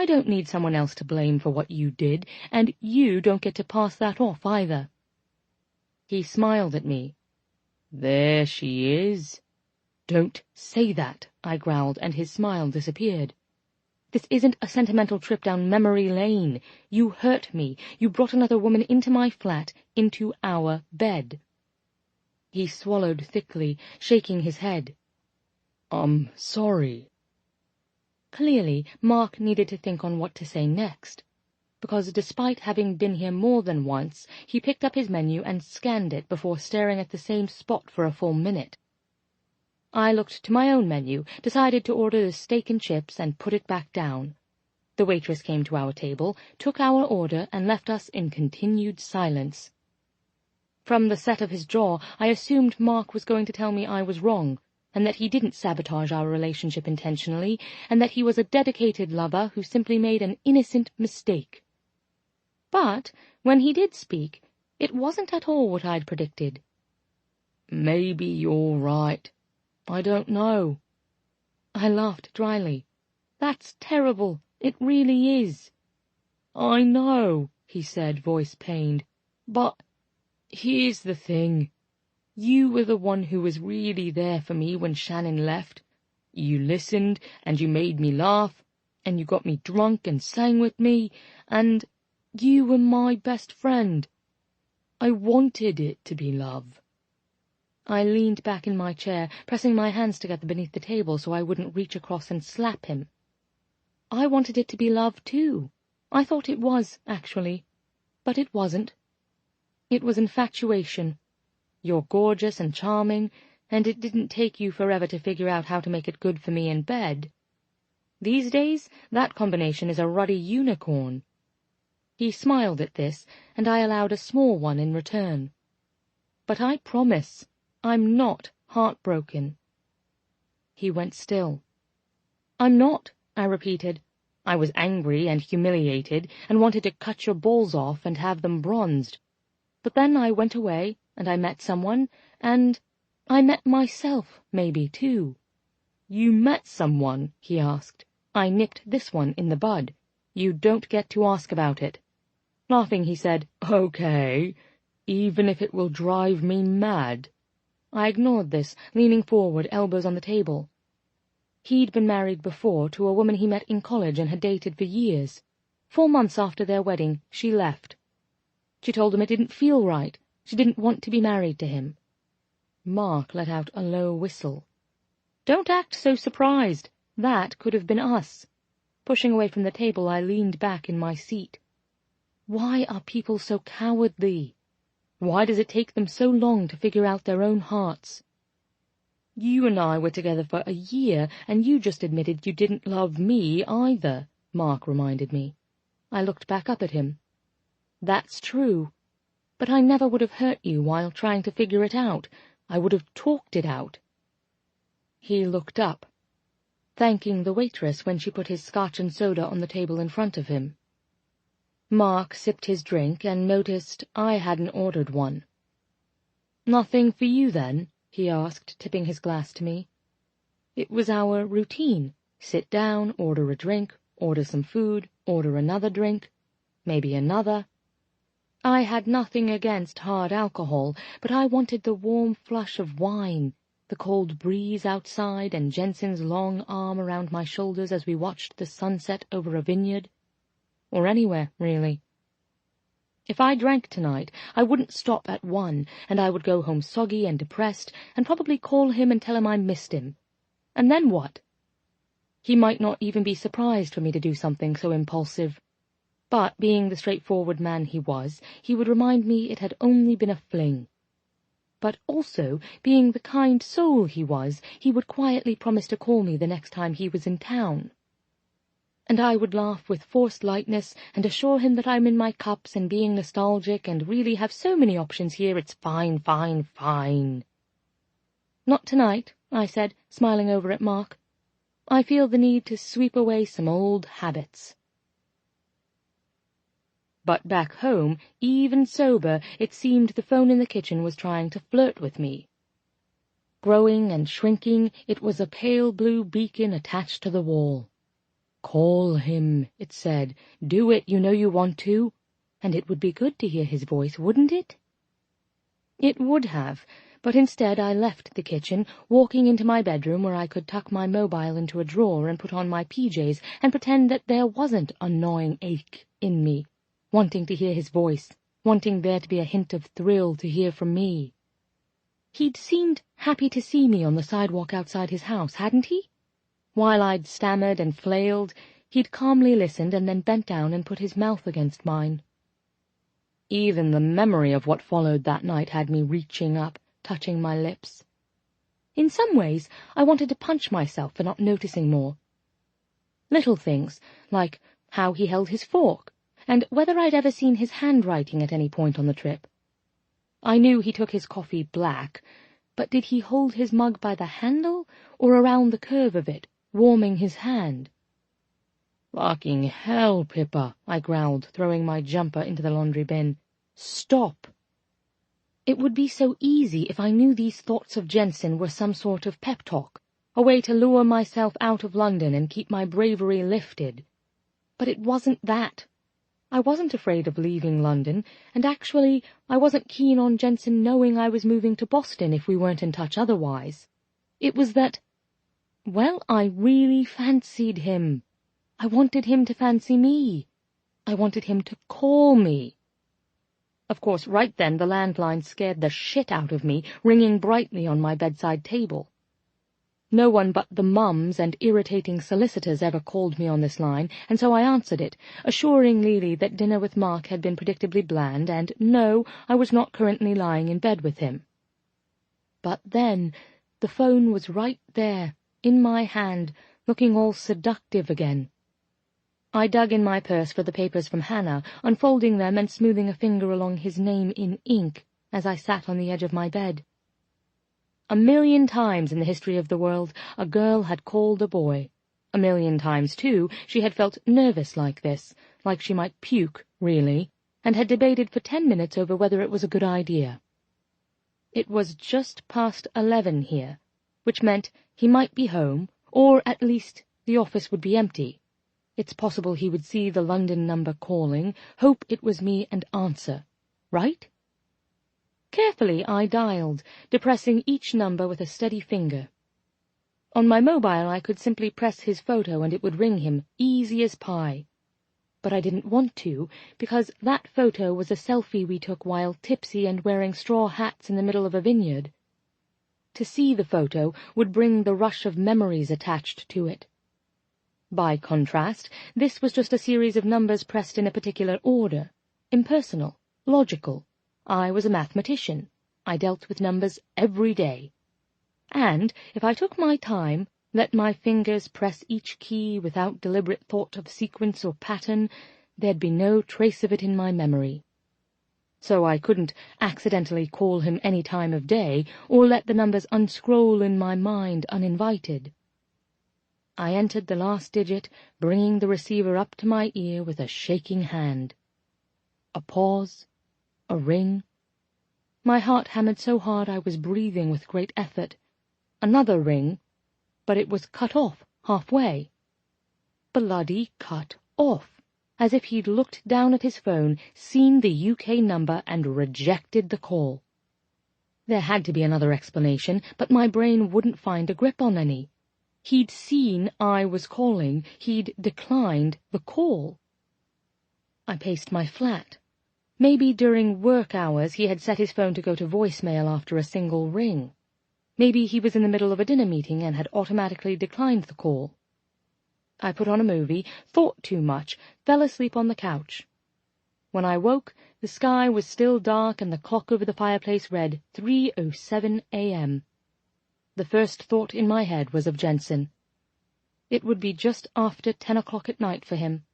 I don't need someone else to blame for what you did, and you don't get to pass that off either." He smiled at me. "There she is." "Don't say that," I growled, and his smile disappeared. "This isn't a sentimental trip down memory lane. You hurt me. You brought another woman into my flat, into our bed." He swallowed thickly, shaking his head. "I'm sorry." Clearly, Mark needed to think on what to say next, because despite having been here more than once, he picked up his menu and scanned it before staring at the same spot for a full minute. I looked to my own menu, decided to order the steak and chips, and put it back down. The waitress came to our table, took our order, and left us in continued silence. From the set of his jaw, I assumed Mark was going to tell me I was wrong, and that he didn't sabotage our relationship intentionally, and that he was a dedicated lover who simply made an innocent mistake. But when he did speak, it wasn't at all what I'd predicted. "Maybe you're right. I don't know." I laughed dryly. "That's terrible. It really is." "I know," he said, voice pained. "But here's the thing. You were the one who was really there for me when Shannon left. You listened, and you made me laugh, and you got me drunk and sang with me, and you were my best friend. I wanted it to be love." I leaned back in my chair, pressing my hands together beneath the table so I wouldn't reach across and slap him. I wanted it to be love, too. I thought it was, actually. But it wasn't. It was infatuation. You're gorgeous and charming, and it didn't take you forever to figure out how to make it good for me in bed. These days, that combination is a ruddy unicorn. He smiled at this, and I allowed a small one in return. But I promise, I'm not heartbroken. He went still. "I'm not," I repeated. "I was angry and humiliated, and wanted to cut your balls off and have them bronzed. But then I went away, and I met someone, and I met myself, maybe, too." "You met someone?" he asked. I nipped this one in the bud. "You don't get to ask about it." Laughing, he said, "Okay, even if it will drive me mad." I ignored this, leaning forward, elbows on the table. He'd been married before to a woman he met in college and had dated for years. 4 months after their wedding, she left. She told him it didn't feel right. She didn't want to be married to him. Mark let out a low whistle. "Don't act so surprised. That could have been us." Pushing away from the table, I leaned back in my seat. Why are people so cowardly? Why does it take them so long to figure out their own hearts? "You and I were together for a year, and you just admitted you didn't love me either," Mark reminded me. I looked back up at him. "That's true. But I never would have hurt you while trying to figure it out. I would have talked it out." He looked up, thanking the waitress when she put his scotch and soda on the table in front of him. Mark sipped his drink and noticed I hadn't ordered one. "Nothing for you, then?" he asked, tipping his glass to me. It was our routine. Sit down, order a drink, order some food, order another drink, maybe another. I had nothing against hard alcohol, but I wanted the warm flush of wine, the cold breeze outside, and Jensen's long arm around my shoulders as we watched the sunset over a vineyard. Or anywhere, really. If I drank tonight, I wouldn't stop at 1, and I would go home soggy and depressed, and probably call him and tell him I missed him. And then what? He might not even be surprised for me to do something so impulsive. But, being the straightforward man he was, he would remind me it had only been a fling. But also, being the kind soul he was, he would quietly promise to call me the next time he was in town. And I would laugh with forced lightness and assure him that I'm in my cups and being nostalgic and really have so many options here, it's fine, fine, fine. Not tonight, I said, smiling over at Mark. I feel the need to sweep away some old habits. But back home, even sober, it seemed the phone in the kitchen was trying to flirt with me. Growing and shrinking, it was a pale blue beacon attached to the wall. "Call him," it said. "Do it, you know you want to." And it would be good to hear his voice, wouldn't it? It would have, but instead I left the kitchen, walking into my bedroom where I could tuck my mobile into a drawer and put on my PJs and pretend that there wasn't a gnawing ache in me, wanting to hear his voice, wanting there to be a hint of thrill to hear from me. He'd seemed happy to see me on the sidewalk outside his house, hadn't he? While I'd stammered and flailed, he'd calmly listened and then bent down and put his mouth against mine. Even the memory of what followed that night had me reaching up, touching my lips. In some ways, I wanted to punch myself for not noticing more. Little things, like how he held his fork, and whether I'd ever seen his handwriting at any point on the trip. I knew he took his coffee black, but did he hold his mug by the handle or around the curve of it, warming his hand? "Fucking hell, Pippa," I growled, throwing my jumper into the laundry bin. "Stop." It would be so easy if I knew these thoughts of Jensen were some sort of pep talk, a way to lure myself out of London and keep my bravery lifted. But it wasn't that. I wasn't afraid of leaving London, and actually I wasn't keen on Jensen knowing I was moving to Boston if we weren't in touch otherwise. It was that, well, I really fancied him. I wanted him to fancy me. I wanted him to call me. Of course, right then the landline scared the shit out of me, ringing brightly on my bedside table. No one but the mums and irritating solicitors ever called me on this line, and so I answered it, assuring Lily that dinner with Mark had been predictably bland, and no, I was not currently lying in bed with him. But then the phone was right there, in my hand, looking all seductive again. I dug in my purse for the papers from Hannah, unfolding them and smoothing a finger along his name in ink as I sat on the edge of my bed. 1,000,000 times in the history of the world a girl had called a boy. 1,000,000 times, too, she had felt nervous like this, like she might puke, really, and had debated for 10 minutes over whether it was a good idea. It was just past 11 here, which meant he might be home, or at least the office would be empty. It's possible he would see the London number calling, hope it was me, and answer. Right? Carefully I dialed, depressing each number with a steady finger. On my mobile I could simply press his photo and it would ring him, easy as pie. But I didn't want to, because that photo was a selfie we took while tipsy and wearing straw hats in the middle of a vineyard. To see the photo would bring the rush of memories attached to it. By contrast, this was just a series of numbers pressed in a particular order, impersonal, logical. I was a mathematician. I dealt with numbers every day. And if I took my time, let my fingers press each key without deliberate thought of sequence or pattern, there'd be no trace of it in my memory. So I couldn't accidentally call him any time of day, or let the numbers unscroll in my mind uninvited. I entered the last digit, bringing the receiver up to my ear with a shaking hand. A pause. A ring. My heart hammered so hard I was breathing with great effort. Another ring, but it was cut off halfway. Bloody cut off, as if he'd looked down at his phone, seen the UK number, and rejected the call. There had to be another explanation, but my brain wouldn't find a grip on any. He'd seen I was calling, he'd declined the call. I paced my flat. Maybe during work hours he had set his phone to go to voicemail after a single ring. Maybe he was in the middle of a dinner meeting and had automatically declined the call. I put on a movie, thought too much, fell asleep on the couch. When I woke, the sky was still dark and the clock over the fireplace read 3:07 a.m. The first thought in my head was of Jensen. It would be just after 10 o'clock at night for him.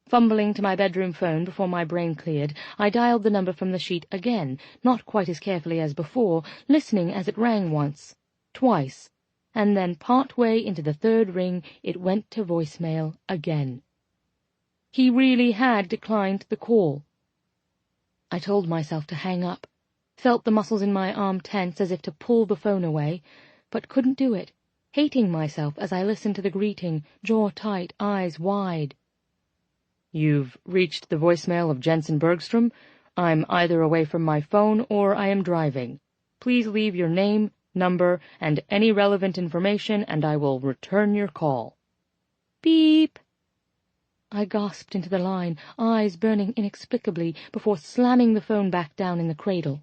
Fumbling to my bedroom phone before my brain cleared, I dialed the number from the sheet again, not quite as carefully as before, listening as it rang once, twice, and then part-way into the third ring it went to voicemail again. He really had declined the call. I told myself to hang up, felt the muscles in my arm tense as if to pull the phone away, but couldn't do it, hating myself as I listened to the greeting, jaw tight, eyes wide. "You've reached the voicemail of Jensen Bergstrom. I'm either away from my phone or I am driving. Please leave your name, number, and any relevant information, and I will return your call." Beep! I gasped into the line, eyes burning inexplicably, before slamming the phone back down in the cradle.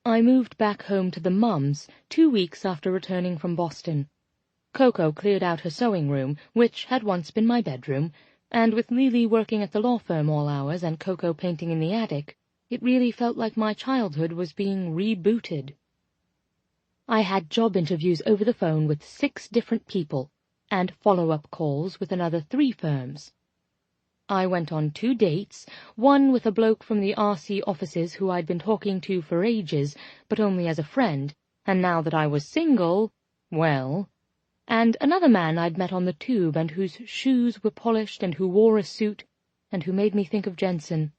I moved back home to the Mums 2 weeks after returning from Boston. Coco cleared out her sewing room, which had once been my bedroom, and with Lily working at the law firm all hours and Coco painting in the attic, it really felt like my childhood was being rebooted. I had job interviews over the phone with 6 different people, and follow-up calls with another 3 firms. I went on 2 dates, one with a bloke from the RC offices who I'd been talking to for ages, but only as a friend, and now that I was single, well, and another man I'd met on the tube and whose shoes were polished and who wore a suit and who made me think of Jensen.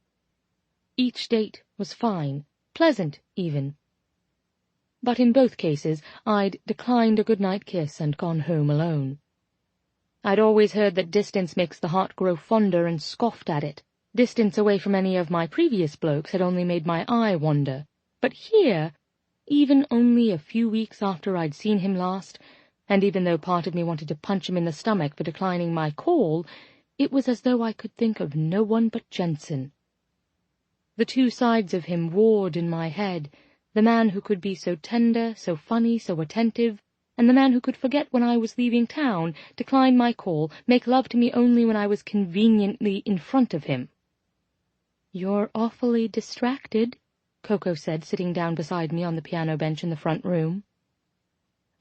Each date was fine, pleasant even. But in both cases I'd declined a good-night kiss and gone home alone. I'd always heard that distance makes the heart grow fonder and scoffed at it. Distance away from any of my previous blokes had only made my eye wander. But here, even only a few weeks after I'd seen him last, and even though part of me wanted to punch him in the stomach for declining my call, it was as though I could think of no one but Jensen. The 2 sides of him warred in my head, the man who could be so tender, so funny, so attentive, and the man who could forget when I was leaving town, decline my call, make love to me only when I was conveniently in front of him. "You're awfully distracted," Coco said, sitting down beside me on the piano bench in the front room.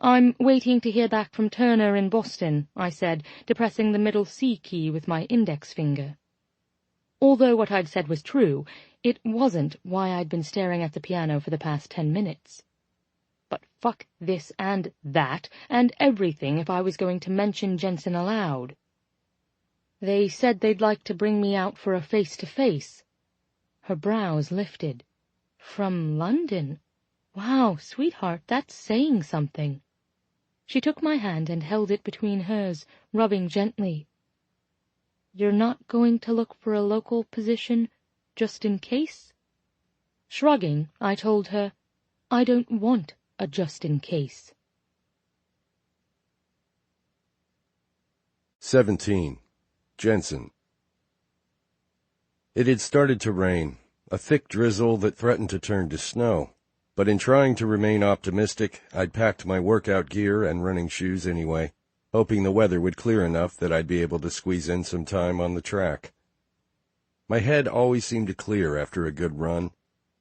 "I'm waiting to hear back from Turner in Boston," I said, depressing the middle C key with my index finger. Although what I'd said was true, it wasn't why I'd been staring at the piano for the past 10 minutes. But fuck this and that and everything if I was going to mention Jensen aloud. "They said they'd like to bring me out for a face-to-face." Her brows lifted. "From London? Wow, sweetheart, that's saying something." She took my hand and held it between hers, rubbing gently. "You're not going to look for a local position, just in case?" Shrugging, I told her, "I don't want a just in case." 17. Jensen. It had started to rain, a thick drizzle that threatened to turn to snow. But in trying to remain optimistic, I'd packed my workout gear and running shoes anyway, hoping the weather would clear enough that I'd be able to squeeze in some time on the track. My head always seemed to clear after a good run,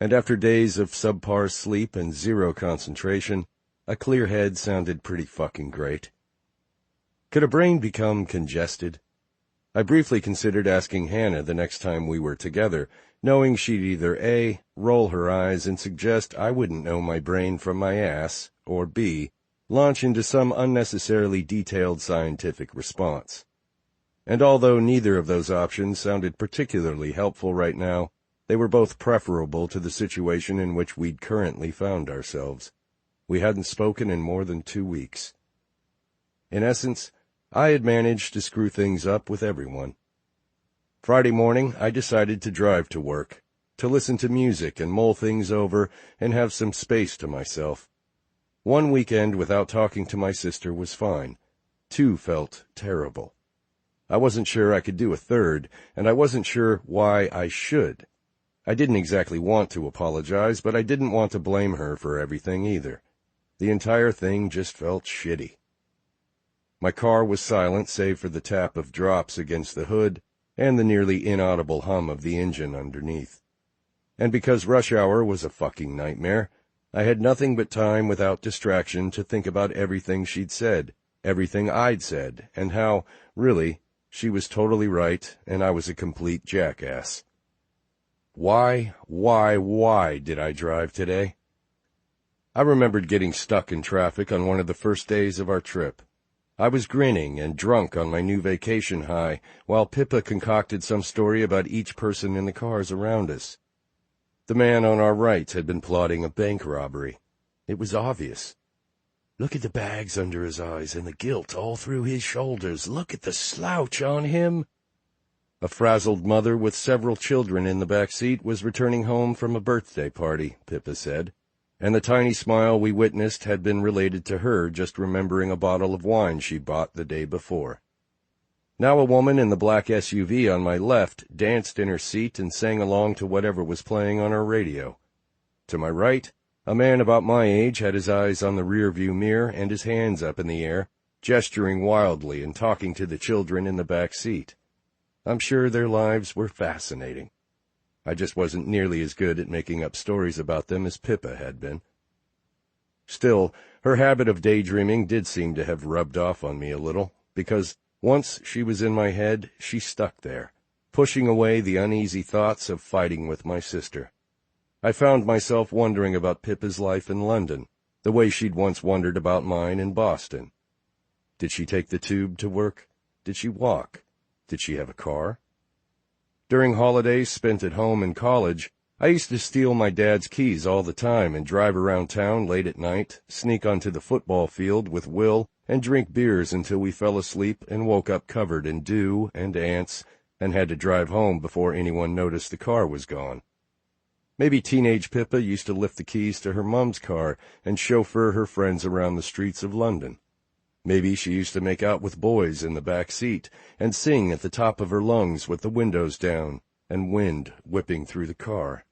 and after days of subpar sleep and zero concentration, a clear head sounded pretty fucking great. Could a brain become congested? I briefly considered asking Hannah the next time we were together, knowing she'd either A, roll her eyes and suggest I wouldn't know my brain from my ass, or B, launch into some unnecessarily detailed scientific response. And although neither of those options sounded particularly helpful right now, they were both preferable to the situation in which we'd currently found ourselves. We hadn't spoken in more than 2 weeks. In essence, I had managed to screw things up with everyone. Friday morning, I decided to drive to work, to listen to music and mull things over and have some space to myself. 1 weekend without talking to my sister was fine. 2 felt terrible. I wasn't sure I could do a third, and I wasn't sure why I should. I didn't exactly want to apologize, but I didn't want to blame her for everything either. The entire thing just felt shitty. My car was silent save for the tap of drops against the hood, and the nearly inaudible hum of the engine underneath. And because rush hour was a fucking nightmare, I had nothing but time without distraction to think about everything she'd said, everything I'd said, and how, really, she was totally right, and I was a complete jackass. Why did I drive today? I remembered getting stuck in traffic on one of the first days of our trip. I was grinning and drunk on my new vacation high, while Pippa concocted some story about each person in the cars around us. The man on our right had been plotting a bank robbery. It was obvious. Look at the bags under his eyes and the guilt all through his shoulders. Look at the slouch on him. A frazzled mother with several children in the back seat was returning home from a birthday party, Pippa said, and the tiny smile we witnessed had been related to her just remembering a bottle of wine she bought the day before. Now a woman in the black SUV on my left danced in her seat and sang along to whatever was playing on her radio. To my right, a man about my age had his eyes on the rearview mirror and his hands up in the air, gesturing wildly and talking to the children in the back seat. I'm sure their lives were fascinating. I just wasn't nearly as good at making up stories about them as Pippa had been. Still, her habit of daydreaming did seem to have rubbed off on me a little, because once she was in my head, she stuck there, pushing away the uneasy thoughts of fighting with my sister. I found myself wondering about Pippa's life in London, the way she'd once wondered about mine in Boston. Did she take the tube to work? Did she walk? Did she have a car? During holidays spent at home in college, I used to steal my dad's keys all the time and drive around town late at night, sneak onto the football field with Will, and drink beers until we fell asleep and woke up covered in dew and ants and had to drive home before anyone noticed the car was gone. Maybe teenage Pippa used to lift the keys to her mom's car and chauffeur her friends around the streets of London. Maybe she used to make out with boys in the back seat and sing at the top of her lungs with the windows down and wind whipping through the car.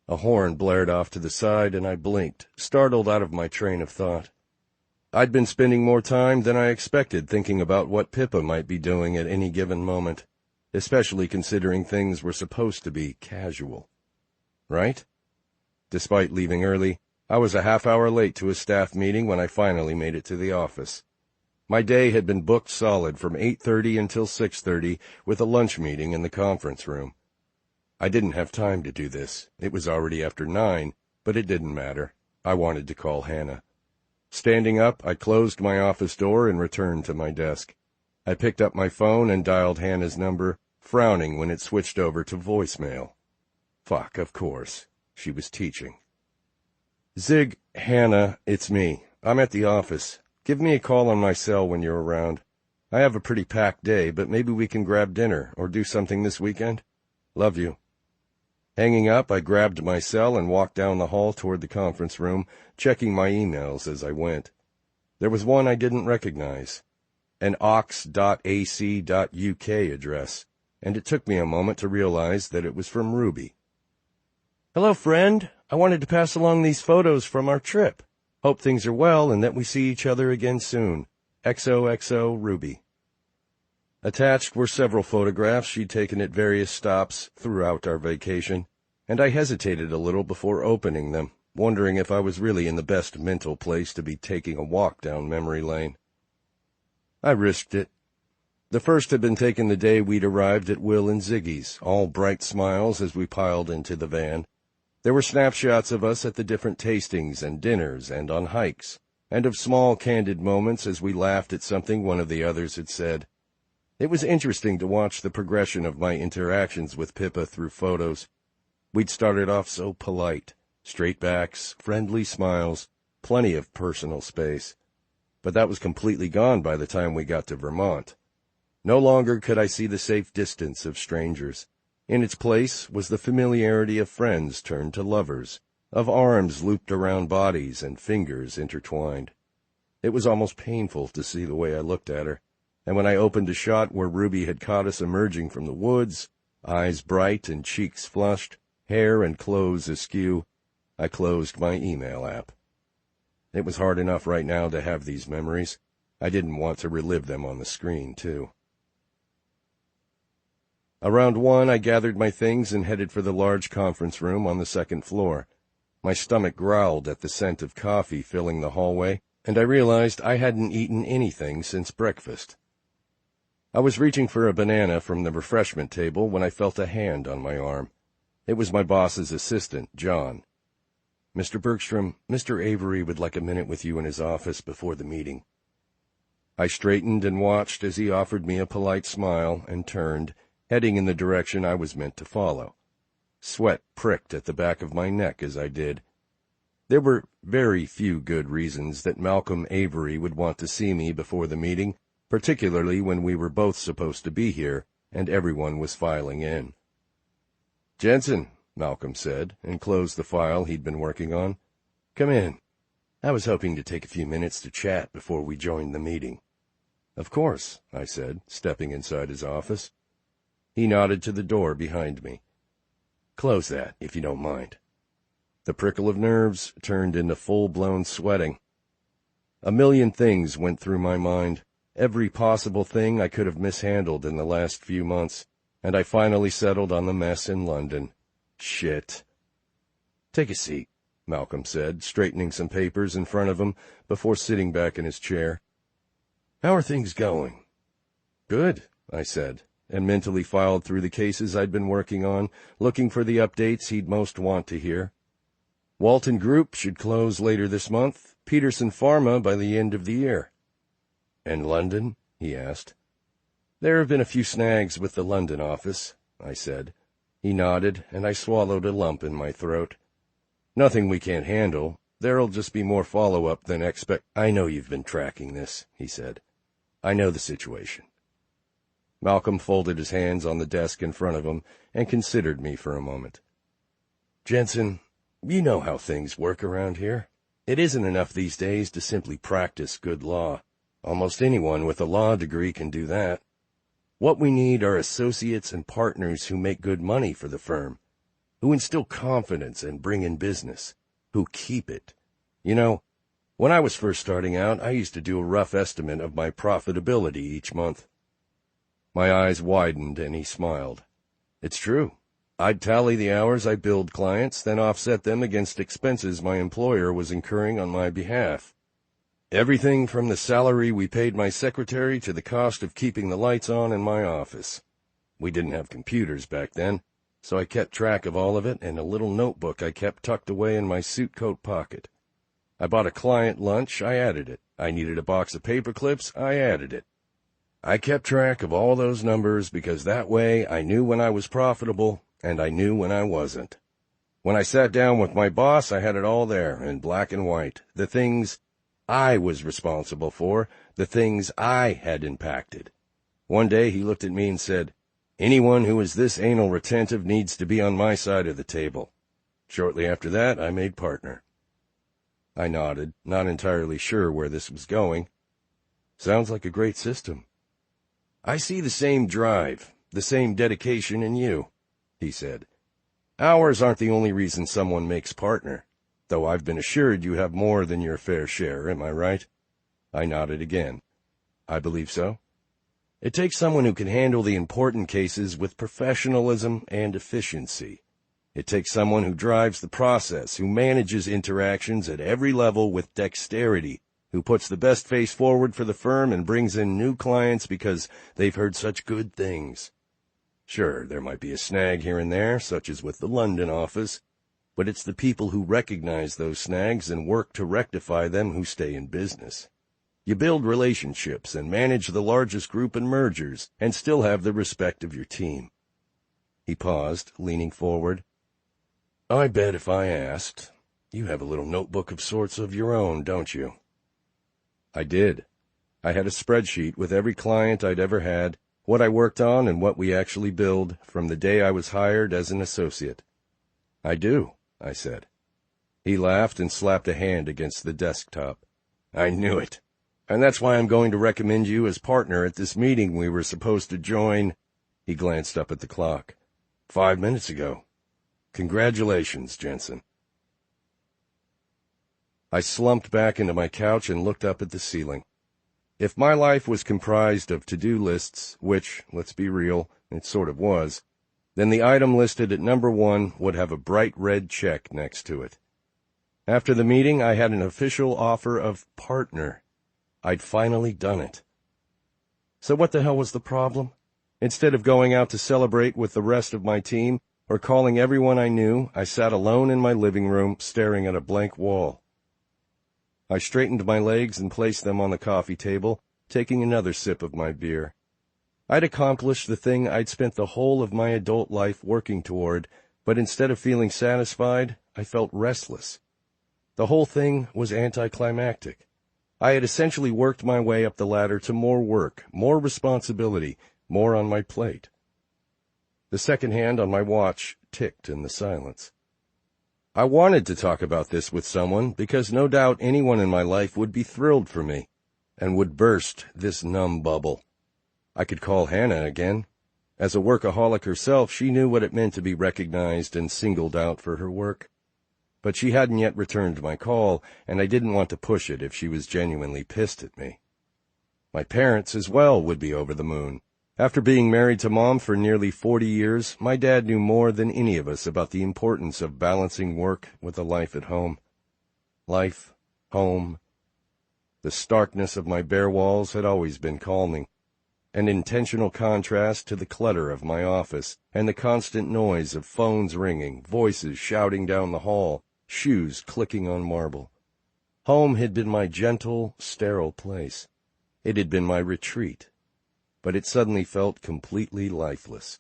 A horn blared off to the side and I blinked, startled out of my train of thought. I'd been spending more time than I expected thinking about what Pippa might be doing at any given moment, especially considering things were supposed to be casual. Right? Despite leaving early, I was a half-hour late to a staff meeting when I finally made it to the office. My day had been booked solid from 8:30 until 6:30 with a lunch meeting in the conference room. I didn't have time to do this. It was already after 9, but it didn't matter. I wanted to call Hannah. Standing up, I closed my office door and returned to my desk. I picked up my phone and dialed Hannah's number, frowning when it switched over to voicemail. Fuck, of course. She was teaching. Zig, Hannah, it's me. I'm at the office. Give me a call on my cell when you're around. I have a pretty packed day, but maybe we can grab dinner or do something this weekend. Love you. Hanging up, I grabbed my cell and walked down the hall toward the conference room, checking my emails as I went. There was one I didn't recognize, an ox.ac.uk address, and it took me a moment to realize that it was from Ruby. Hello, friend. I wanted to pass along these photos from our trip. Hope things are well and that we see each other again soon. XOXO Ruby. Attached were several photographs she'd taken at various stops throughout our vacation, and I hesitated a little before opening them, wondering if I was really in the best mental place to be taking a walk down memory lane. I risked it. The first had been taken the day we'd arrived at Will and Ziggy's, all bright smiles as we piled into the van. There were snapshots of us at the different tastings and dinners and on hikes, and of small candid moments as we laughed at something one of the others had said. It was interesting to watch the progression of my interactions with Pippa through photos. We'd started off so polite, straight backs, friendly smiles, plenty of personal space. But that was completely gone by the time we got to Vermont. No longer could I see the safe distance of strangers. In its place was the familiarity of friends turned to lovers, of arms looped around bodies and fingers intertwined. It was almost painful to see the way I looked at her, and when I opened a shot where Ruby had caught us emerging from the woods, eyes bright and cheeks flushed, hair and clothes askew, I closed my email app. It was hard enough right now to have these memories. I didn't want to relive them on the screen, too. Around 1, I gathered my things and headed for the large conference room on the second floor. My stomach growled at the scent of coffee filling the hallway, and I realized I hadn't eaten anything since breakfast. I was reaching for a banana from the refreshment table when I felt a hand on my arm. It was my boss's assistant, John. "Mr. Bergstrom, Mr. Avery would like a minute with you in his office before the meeting." I straightened and watched as he offered me a polite smile and turned, heading in the direction I was meant to follow. Sweat pricked at the back of my neck as I did. There were very few good reasons that Malcolm Avery would want to see me before the meeting, particularly when we were both supposed to be here and everyone was filing in. "Jensen," Malcolm said, and closed the file he'd been working on. "Come in. I was hoping to take a few minutes to chat before we joined the meeting." "Of course," I said, stepping inside his office. He nodded to the door behind me. "Close that, if you don't mind." The prickle of nerves turned into full-blown sweating. A million things went through my mind, every possible thing I could have mishandled in the last few months, and I finally settled on the mess in London. Shit. "Take a seat," Malcolm said, straightening some papers in front of him before sitting back in his chair. "How are things going?" "Good," I said, and mentally filed through the cases I'd been working on, looking for the updates he'd most want to hear. Walton Group should close later this month, Peterson Pharma by the end of the year. "And London?" he asked. "There have been a few snags with the London office," I said. He nodded, and I swallowed a lump in my throat. "Nothing we can't handle. There'll just be more follow-up than expect." "I know you've been tracking this," he said. "I know the situation." Malcolm folded his hands on the desk in front of him and considered me for a moment. "Jensen, you know how things work around here. It isn't enough these days to simply practice good law. Almost anyone with a law degree can do that. What we need are associates and partners who make good money for the firm, who instill confidence and bring in business, who keep it. You know, when I was first starting out, I used to do a rough estimate of my profitability each month." My eyes widened, and he smiled. "It's true. I'd tally the hours I billed clients, then offset them against expenses my employer was incurring on my behalf. Everything from the salary we paid my secretary to the cost of keeping the lights on in my office. We didn't have computers back then, so I kept track of all of it in a little notebook I kept tucked away in my suit coat pocket. I bought a client lunch, I added it. I needed a box of paper clips, I added it. I kept track of all those numbers because that way I knew when I was profitable and I knew when I wasn't. When I sat down with my boss, I had it all there in black and white, the things I was responsible for, the things I had impacted. One day he looked at me and said, "Anyone who is this anal retentive needs to be on my side of the table." Shortly after that, I made partner. I nodded, not entirely sure where this was going. "Sounds like a great system." "I see the same drive, the same dedication in you," he said. "Hours aren't the only reason someone makes partner, though I've been assured you have more than your fair share, am I right?" I nodded again. "I believe so." "It takes someone who can handle the important cases with professionalism and efficiency. It takes someone who drives the process, who manages interactions at every level with dexterity, who puts the best face forward for the firm and brings in new clients because they've heard such good things. Sure, there might be a snag here and there, such as with the London office, but it's the people who recognize those snags and work to rectify them who stay in business. You build relationships and manage the largest group in mergers and still have the respect of your team." He paused, leaning forward. "I bet if I asked, you have a little notebook of sorts of your own, don't you?" I did. I had a spreadsheet with every client I'd ever had, what I worked on and what we actually billed from the day I was hired as an associate. "I do," I said. He laughed and slapped a hand against the desktop. "I knew it. And that's why I'm going to recommend you as partner at this meeting we were supposed to join." He glanced up at the clock. 5 minutes ago. Congratulations, Jensen." I slumped back into my couch and looked up at the ceiling. If my life was comprised of to-do lists, which, let's be real, it sort of was, then the item listed at number 1 would have a bright red check next to it. After the meeting, I had an official offer of partner. I'd finally done it. So what the hell was the problem? Instead of going out to celebrate with the rest of my team or calling everyone I knew, I sat alone in my living room staring at a blank wall. I straightened my legs and placed them on the coffee table, taking another sip of my beer. I'd accomplished the thing I'd spent the whole of my adult life working toward, but instead of feeling satisfied, I felt restless. The whole thing was anticlimactic. I had essentially worked my way up the ladder to more work, more responsibility, more on my plate. The second hand on my watch ticked in the silence. I wanted to talk about this with someone because no doubt anyone in my life would be thrilled for me and would burst this numb bubble. I could call Hannah again. As a workaholic herself, she knew what it meant to be recognized and singled out for her work. But she hadn't yet returned my call, and I didn't want to push it if she was genuinely pissed at me. My parents, as well, would be over the moon. After being married to Mom for nearly 40 years, my dad knew more than any of us about the importance of balancing work with a life at home. Life, home. The starkness of my bare walls had always been calming, an intentional contrast to the clutter of my office and the constant noise of phones ringing, voices shouting down the hall, shoes clicking on marble. Home had been my gentle, sterile place. It had been my retreat, but it suddenly felt completely lifeless.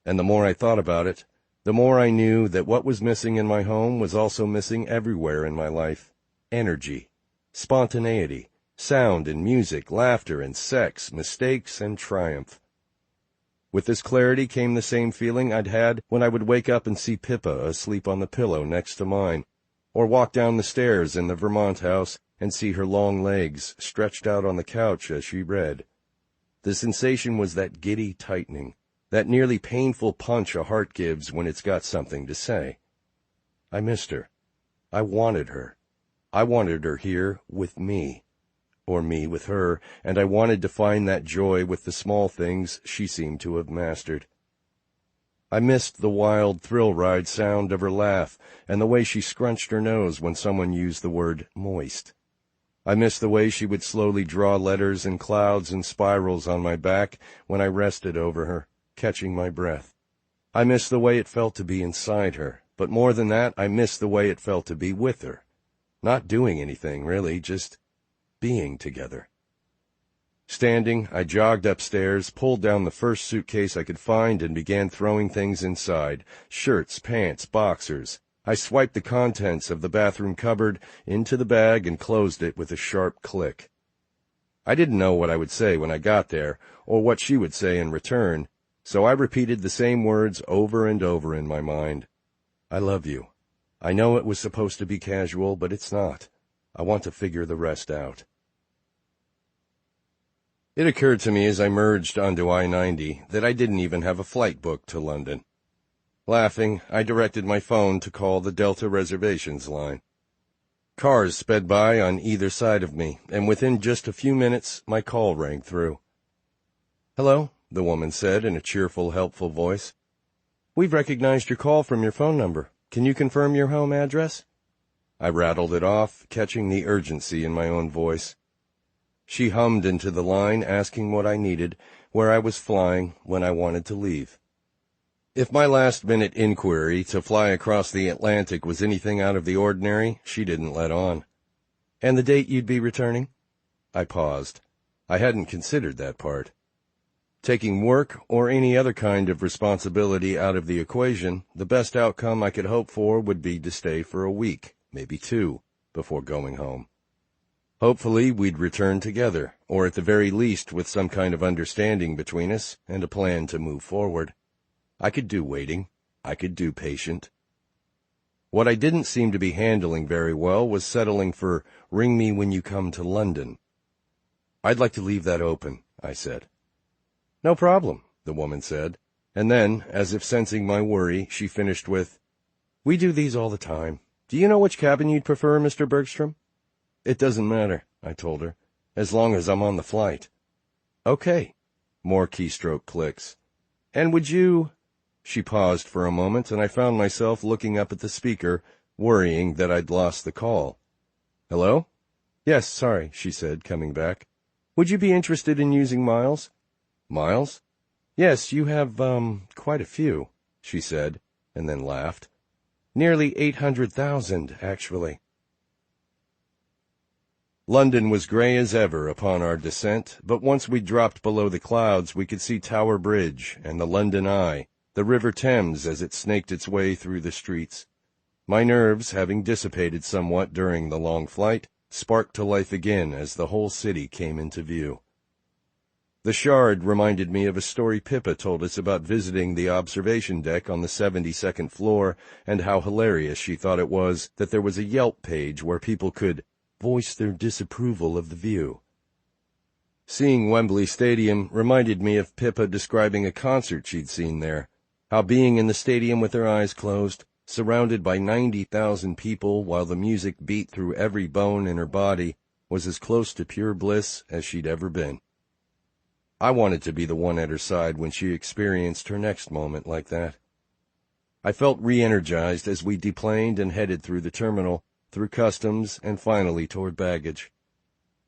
And the more I thought about it, the more I knew that what was missing in my home was also missing everywhere in my life. Energy, spontaneity, sound and music, laughter and sex, mistakes and triumph. With this clarity came the same feeling I'd had when I would wake up and see Pippa asleep on the pillow next to mine, or walk down the stairs in the Vermont house and see her long legs stretched out on the couch as she read. The sensation was that giddy tightening, that nearly painful punch a heart gives when it's got something to say. I missed her. I wanted her. I wanted her here with me. Or me with her, and I wanted to find that joy with the small things she seemed to have mastered. I missed the wild thrill-ride sound of her laugh and the way she scrunched her nose when someone used the word moist. I missed the way she would slowly draw letters and clouds and spirals on my back when I rested over her, catching my breath. I missed the way it felt to be inside her, but more than that, I missed the way it felt to be with her. Not doing anything, really, just being together. Standing, I jogged upstairs, pulled down the first suitcase I could find, and began throwing things inside. Shirts, pants, boxers. I swiped the contents of the bathroom cupboard into the bag and closed it with a sharp click. I didn't know what I would say when I got there, or what she would say in return, so I repeated the same words over and over in my mind. I love you. I know it was supposed to be casual, but it's not. I want to figure the rest out. It occurred to me as I merged onto I-90 that I didn't even have a flight booked to London. Laughing, I directed my phone to call the Delta reservations line. Cars sped by on either side of me, and within just a few minutes, my call rang through. "Hello," the woman said in a cheerful, helpful voice. "We've recognized your call from your phone number. Can you confirm your home address?" I rattled it off, catching the urgency in my own voice. She hummed into the line, asking what I needed, where I was flying, when I wanted to leave. If my last-minute inquiry to fly across the Atlantic was anything out of the ordinary, she didn't let on. "And the date you'd be returning?" I paused. I hadn't considered that part. Taking work or any other kind of responsibility out of the equation, the best outcome I could hope for would be to stay for a week, maybe 2, before going home. Hopefully we'd return together, or at the very least with some kind of understanding between us and a plan to move forward. I could do waiting. I could do patient. What I didn't seem to be handling very well was settling for "ring me when you come to London." "I'd like to leave that open," I said. "No problem," the woman said, and then, as if sensing my worry, she finished with, "We do these all the time. Do you know which cabin you'd prefer, Mr. Bergstrom?" "It doesn't matter," I told her, "as long as I'm on the flight." "Okay." More keystroke clicks. And would you—" She paused for a moment, and I found myself looking up at the speaker, worrying that I'd lost the call. "Hello?" "Yes, sorry," she said, coming back. "Would you be interested in using miles?" "Miles?" "Yes, you have, quite a few," she said, and then laughed. "Nearly 800,000, actually." London was gray as ever upon our descent, but once we dropped below the clouds we could see Tower Bridge and the London Eye, the River Thames as it snaked its way through the streets. My nerves, having dissipated somewhat during the long flight, sparked to life again as the whole city came into view. The Shard reminded me of a story Pippa told us about visiting the observation deck on the 72nd floor, and how hilarious she thought it was that there was a Yelp page where people could voice their disapproval of the view. Seeing Wembley Stadium reminded me of Pippa describing a concert she'd seen there, how being in the stadium with her eyes closed, surrounded by 90,000 people while the music beat through every bone in her body, was as close to pure bliss as she'd ever been. I wanted to be the one at her side when she experienced her next moment like that. I felt re-energized as we deplaned and headed through the terminal, through customs, and finally toward baggage.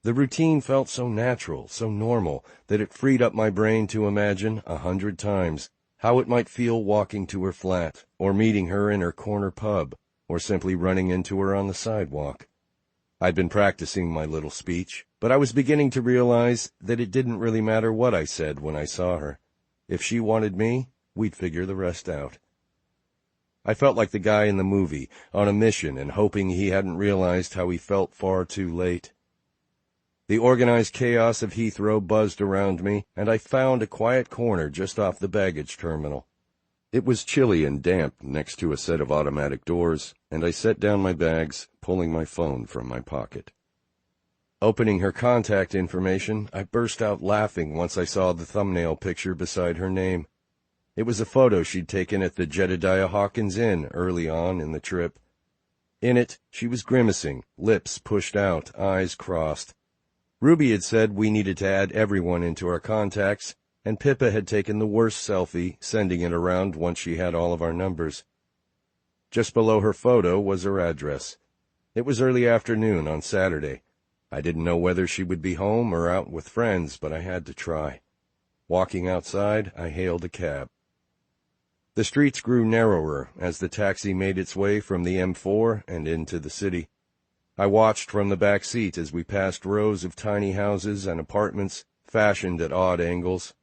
The routine felt so natural, so normal, that it freed up my brain to imagine 100 times how it might feel walking to her flat, or meeting her in her corner pub, or simply running into her on the sidewalk. I'd been practicing my little speech, but I was beginning to realize that it didn't really matter what I said when I saw her. If she wanted me, we'd figure the rest out. I felt like the guy in the movie, on a mission and hoping he hadn't realized how he felt far too late. The organized chaos of Heathrow buzzed around me, and I found a quiet corner just off the baggage terminal. It was chilly and damp next to a set of automatic doors, and I set down my bags, pulling my phone from my pocket. Opening her contact information, I burst out laughing once I saw the thumbnail picture beside her name. It was a photo she'd taken at the Jedediah Hawkins Inn early on in the trip. In it, she was grimacing, lips pushed out, eyes crossed. Ruby had said we needed to add everyone into our contacts, and Pippa had taken the worst selfie, sending it around once she had all of our numbers. Just below her photo was her address. It was early afternoon on Saturday. I didn't know whether she would be home or out with friends, but I had to try. Walking outside, I hailed a cab. The streets grew narrower as the taxi made its way from the M4 and into the city. I watched from the back seat as we passed rows of tiny houses and apartments fashioned at odd angles.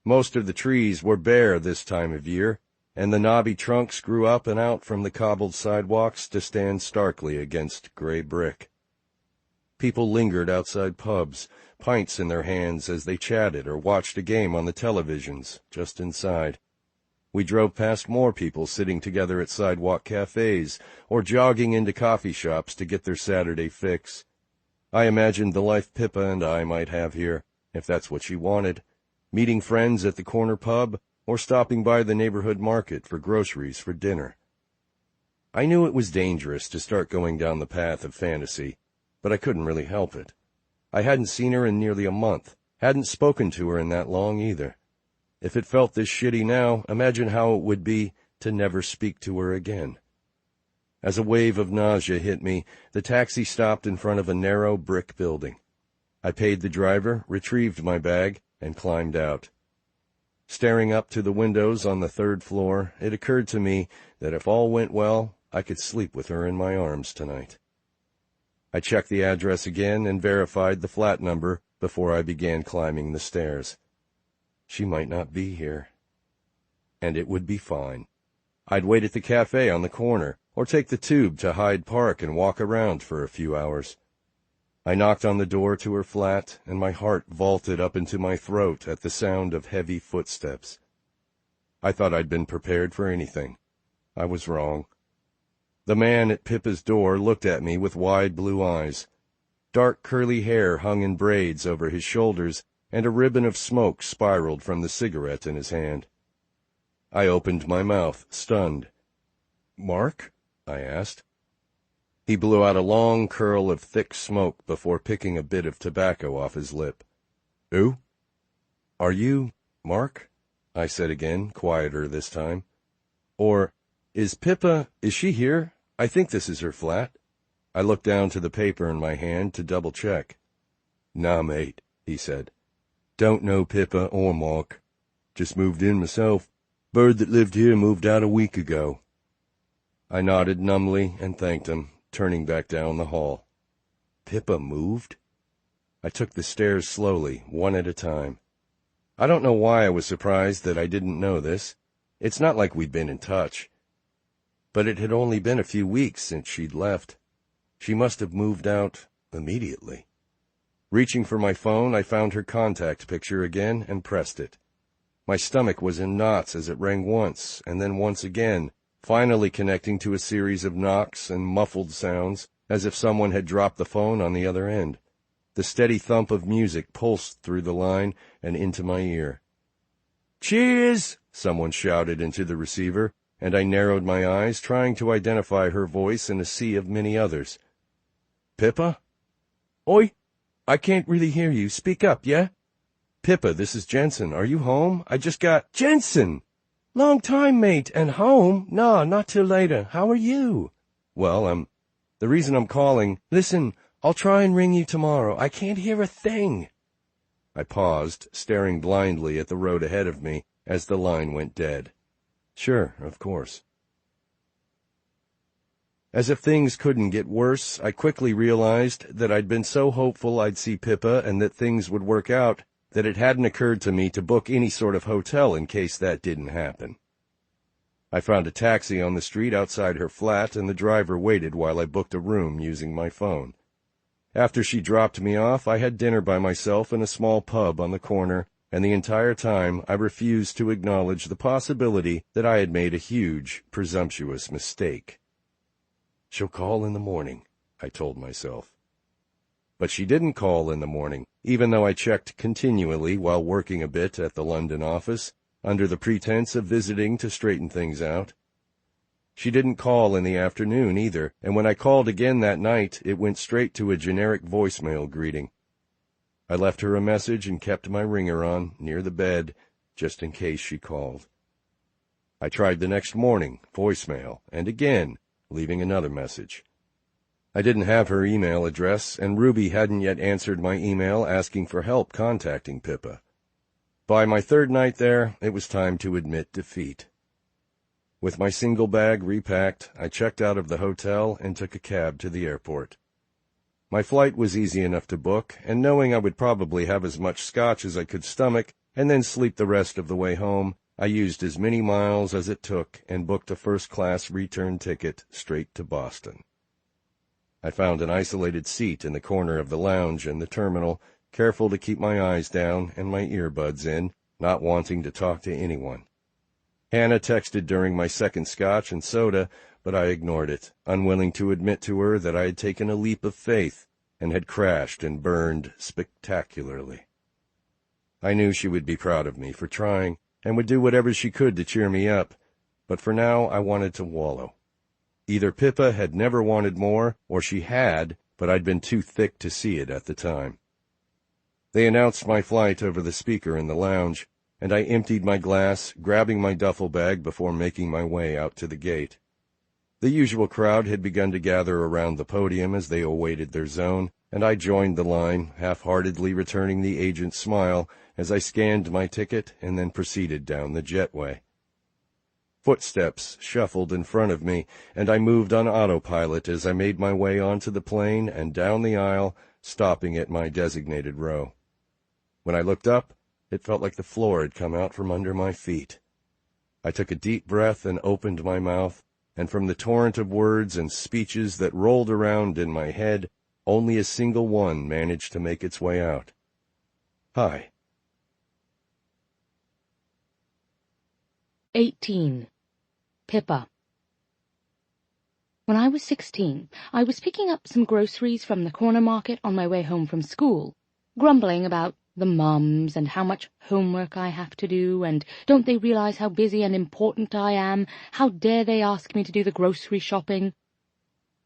Most of the trees were bare this time of year, and the knobby trunks grew up and out from the cobbled sidewalks to stand starkly against gray brick. People lingered outside pubs, pints in their hands as they chatted or watched a game on the televisions just inside. We drove past more people sitting together at sidewalk cafes or jogging into coffee shops to get their Saturday fix. I imagined the life Pippa and I might have here, if that's what she wanted, meeting friends at the corner pub or stopping by the neighborhood market for groceries for dinner. I knew it was dangerous to start going down the path of fantasy, but I couldn't really help it. I hadn't seen her in nearly a month, hadn't spoken to her in that long either. If it felt this shitty now, imagine how it would be to never speak to her again. As a wave of nausea hit me, the taxi stopped in front of a narrow brick building. I paid the driver, retrieved my bag, and climbed out. Staring up to the windows on the 3rd floor, it occurred to me that if all went well, I could sleep with her in my arms tonight. I checked the address again and verified the flat number before I began climbing the stairs. She might not be here. And it would be fine. I'd wait at the cafe on the corner, or take the tube to Hyde Park and walk around for a few hours. I knocked on the door to her flat, and my heart vaulted up into my throat at the sound of heavy footsteps. I thought I'd been prepared for anything. I was wrong. The man at Pippa's door looked at me with wide blue eyes. Dark curly hair hung in braids over his shoulders, and a ribbon of smoke spiraled from the cigarette in his hand. I opened my mouth, stunned. "Mark?" I asked. He blew out a long curl of thick smoke before picking a bit of tobacco off his lip. "Who? Are you Mark?" I said again, quieter this time. Or, is she here? I think this is her flat. I looked down to the paper in my hand to double-check. Nah, mate, he said. Don't know Pippa or Mark. Just moved in myself. Bird that lived here moved out a week ago. I nodded numbly and thanked him, turning back down the hall. Pippa moved? I took the stairs slowly, one at a time. I don't know why I was surprised that I didn't know this. It's not like we'd been in touch. But it had only been a few weeks since she'd left. She must have moved out immediately. Reaching for my phone, I found her contact picture again and pressed it. My stomach was in knots as it rang once, and then once again, finally connecting to a series of knocks and muffled sounds, as if someone had dropped the phone on the other end. The steady thump of music pulsed through the line and into my ear. "Cheers!" someone shouted into the receiver, and I narrowed my eyes, trying to identify her voice in a sea of many others. "Pippa? Oi! I can't really hear you. Speak up, yeah? Pippa, this is Jensen. Are you home? I just got—" "Jensen! Long time, mate. And home? Nah, not till later. How are you?" "Well, the reason I'm calling—" "Listen, I'll try and ring you tomorrow. I can't hear a thing." I paused, staring blindly at the road ahead of me as the line went dead. Sure, of course. As if things couldn't get worse, I quickly realized that I'd been so hopeful I'd see Pippa and that things would work out that it hadn't occurred to me to book any sort of hotel in case that didn't happen. I found a taxi on the street outside her flat, and the driver waited while I booked a room using my phone. After she dropped me off, I had dinner by myself in a small pub on the corner, and the entire time I refused to acknowledge the possibility that I had made a huge, presumptuous mistake. She'll call in the morning, I told myself. But she didn't call in the morning, even though I checked continually while working a bit at the London office, under the pretense of visiting to straighten things out. She didn't call in the afternoon either, and when I called again that night, it went straight to a generic voicemail greeting. I left her a message and kept my ringer on, near the bed, just in case she called. I tried the next morning, voicemail, and again, leaving another message. I didn't have her email address, and Ruby hadn't yet answered my email asking for help contacting Pippa. By my third night there, it was time to admit defeat. With my single bag repacked, I checked out of the hotel and took a cab to the airport. My flight was easy enough to book, and knowing I would probably have as much scotch as I could stomach and then sleep the rest of the way home, I used as many miles as it took and booked a first-class return ticket straight to Boston. I found an isolated seat in the corner of the lounge in the terminal, careful to keep my eyes down and my earbuds in, not wanting to talk to anyone. Hannah texted during my second scotch and soda, but I ignored it, unwilling to admit to her that I had taken a leap of faith and had crashed and burned spectacularly. I knew she would be proud of me for trying, and would do whatever she could to cheer me up, but for now I wanted to wallow. Either Pippa had never wanted more, or she had, but I'd been too thick to see it at the time. They announced my flight over the speaker in the lounge, and I emptied my glass, grabbing my duffel bag before making my way out to the gate. The usual crowd had begun to gather around the podium as they awaited their zone, and I joined the line, half-heartedly returning the agent's smile as I scanned my ticket and then proceeded down the jetway. Footsteps shuffled in front of me, and I moved on autopilot as I made my way onto the plane and down the aisle, stopping at my designated row. When I looked up, it felt like the floor had come out from under my feet. I took a deep breath and opened my mouth, and from the torrent of words and speeches that rolled around in my head, only a single one managed to make its way out. Hi. 18. Pippa. When I was 16, I was picking up some groceries from the corner market on my way home from school, grumbling about the mums and how much homework I have to do, and don't they realize how busy and important I am? How dare they ask me to do the grocery shopping?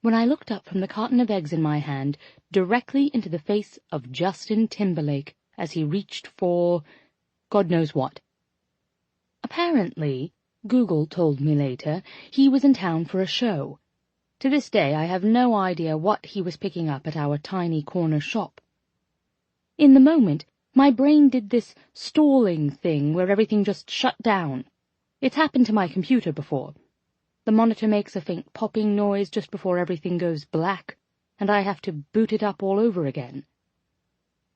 When I looked up from the carton of eggs in my hand, directly into the face of Justin Timberlake as he reached for God knows what. Apparently, Google told me later, he was in town for a show. To this day I have no idea what he was picking up at our tiny corner shop. In the moment, my brain did this stalling thing where everything just shut down. It's happened to my computer before. The monitor makes a faint popping noise just before everything goes black, and I have to boot it up all over again.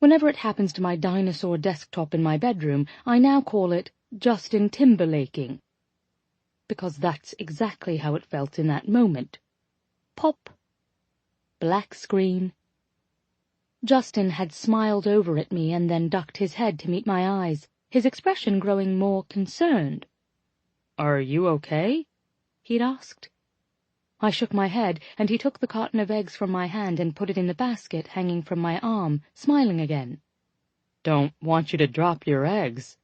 Whenever it happens to my dinosaur desktop in my bedroom, I now call it Justin Timberlaking, because that's exactly how it felt in that moment. Pop. Black screen. Justin had smiled over at me and then ducked his head to meet my eyes, his expression growing more concerned. "Are you okay?" he'd asked. I shook my head, and he took the carton of eggs from my hand and put it in the basket hanging from my arm, smiling again. "Don't want you to drop your eggs."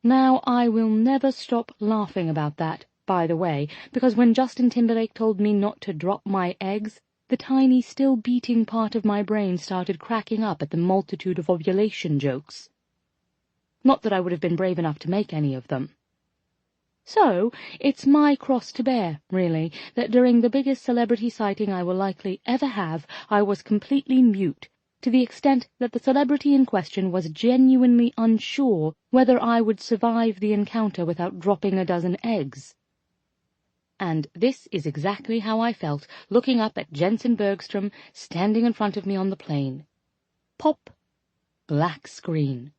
Now I will never stop laughing about that, by the way, because when Justin Timberlake told me not to drop my eggs, the tiny, still beating part of my brain started cracking up at the multitude of ovulation jokes. Not that I would have been brave enough to make any of them. So, it's my cross to bear, really, that during the biggest celebrity sighting I will likely ever have, I was completely mute, to the extent that the celebrity in question was genuinely unsure whether I would survive the encounter without dropping a dozen eggs. And this is exactly how I felt, looking up at Jensen Bergstrom standing in front of me on the plane. Pop. Black screen.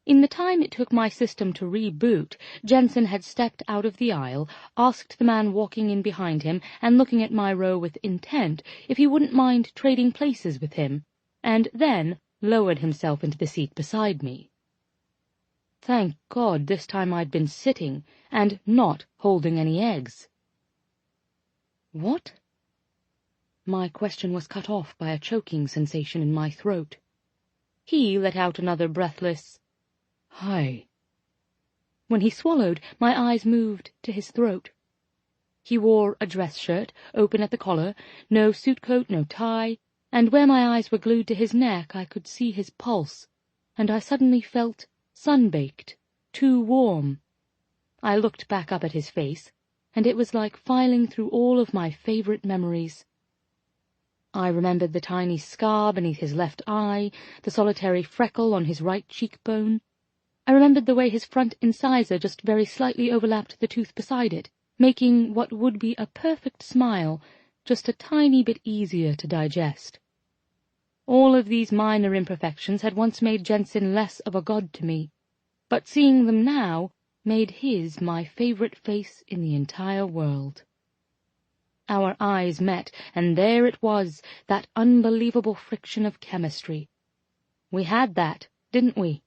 In the time it took my system to reboot, Jensen had stepped out of the aisle, asked the man walking in behind him and looking at my row with intent if he wouldn't mind trading places with him, and then lowered himself into the seat beside me. Thank God this time I'd been sitting, and not holding any eggs. What? My question was cut off by a choking sensation in my throat. He let out another breathless, "Hi." When he swallowed, my eyes moved to his throat. He wore a dress shirt, open at the collar, no suit coat, no tie, and where my eyes were glued to his neck I could see his pulse, and I suddenly felt sun-baked, too warm. I looked back up at his face, and it was like filing through all of my favorite memories. I remembered the tiny scar beneath his left eye, the solitary freckle on his right cheekbone. I remembered the way his front incisor just very slightly overlapped the tooth beside it, making what would be a perfect smile just a tiny bit easier to digest. All of these minor imperfections had once made Jensen less of a god to me, but seeing them now made his my favorite face in the entire world. Our eyes met, and there it was, that unbelievable friction of chemistry. We had that, didn't we?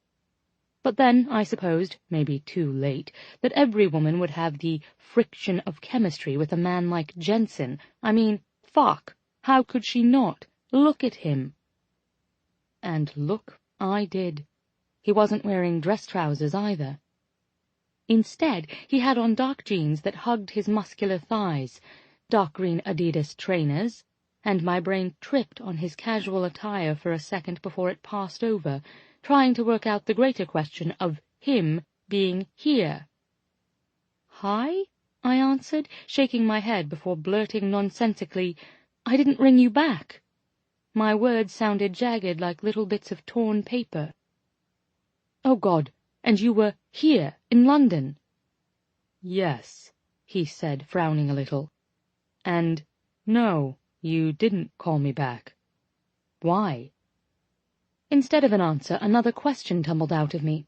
But then I supposed, maybe too late, that every woman would have the friction of chemistry with a man like Jensen. I mean, fuck, how could she not? Look at him. And look I did. He wasn't wearing dress trousers either. Instead, he had on dark jeans that hugged his muscular thighs, dark green Adidas trainers, and my brain tripped on his casual attire for a second before it passed over, trying to work out the greater question of him being here. "Hi?" I answered, shaking my head before blurting nonsensically, "I didn't ring you back." My words sounded jagged like little bits of torn paper. "Oh, God, and you were here, in London?" "Yes," he said, frowning a little. "And no, you didn't call me back." "Why?" Instead of an answer, another question tumbled out of me.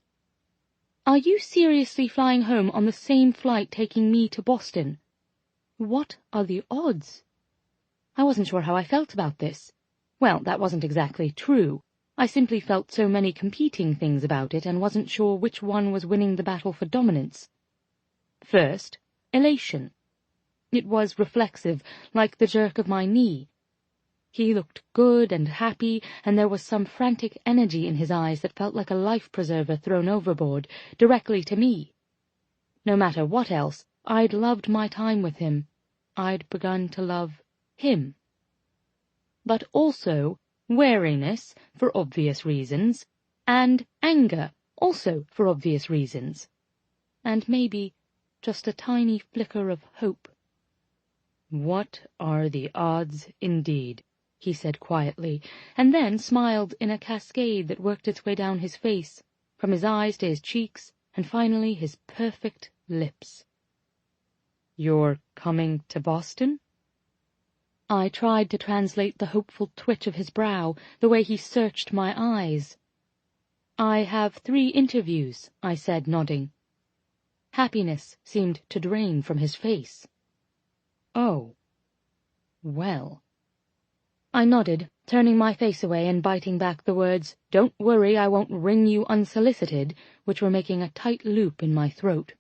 "Are you seriously flying home on the same flight taking me to Boston?" What are the odds? I wasn't sure how I felt about this. Well, that wasn't exactly true. I simply felt so many competing things about it and wasn't sure which one was winning the battle for dominance. First, elation. It was reflexive, like the jerk of my knee. He looked good and happy, and there was some frantic energy in his eyes that felt like a life-preserver thrown overboard, directly to me. No matter what else, I'd loved my time with him. I'd begun to love him. But also wariness, for obvious reasons, and anger, also for obvious reasons. and maybe just a tiny flicker of hope. "What are the odds, indeed?" he said quietly, and then smiled in a cascade that worked its way down his face, from his eyes to his cheeks, and finally his perfect lips. "You're coming to Boston?" I tried to translate the hopeful twitch of his brow, the way he searched my eyes. "I have 3 interviews," I said, nodding. Happiness seemed to drain from his face. "Oh. Well." I nodded, turning my face away and biting back the words, "Don't worry, I won't ring you unsolicited," which were making a tight loop in my throat.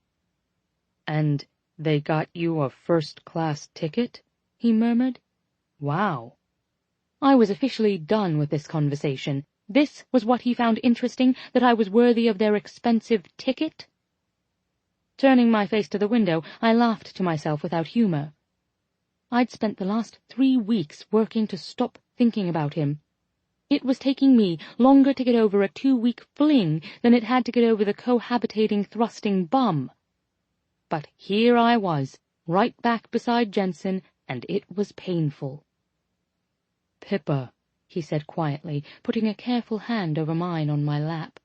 "And they got you a first-class ticket?" he murmured. "Wow." I was officially done with this conversation. This was what he found interesting, that I was worthy of their expensive ticket? Turning my face to the window, I laughed to myself without humor. I'd spent the last 3 weeks working to stop thinking about him. It was taking me longer to get over a 2-week fling than it had to get over the cohabitating, thrusting bum. But here I was, right back beside Jensen, and it was painful. "Pippa," he said quietly, putting a careful hand over mine on my lap.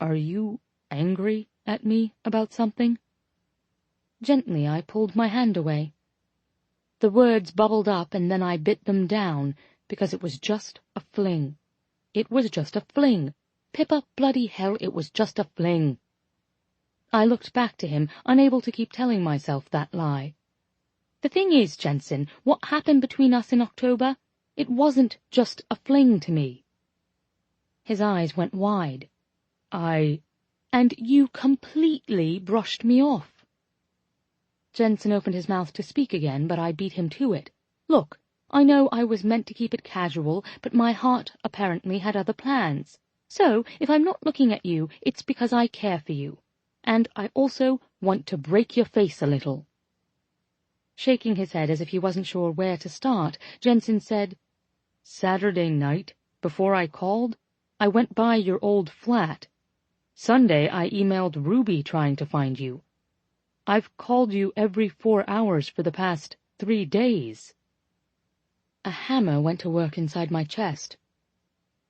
"Are you angry at me about something?" Gently I pulled my hand away. The words bubbled up, and then I bit them down, because it was just a fling. It was just a fling. Pippa, bloody hell, it was just a fling. I looked back to him, unable to keep telling myself that lie. "The thing is, Jensen, what happened between us in October, it wasn't just a fling to me." His eyes went wide. "And you completely brushed me off." Jensen opened his mouth to speak again, but I beat him to it. "Look, I know I was meant to keep it casual, but my heart apparently had other plans. So, if I'm not looking at you, it's because I care for you. And I also want to break your face a little." Shaking his head as if he wasn't sure where to start, Jensen said, "Saturday night, before I called, I went by your old flat. Sunday I emailed Ruby trying to find you. I've called you every 4 hours for the past 3 days. A hammer went to work inside my chest.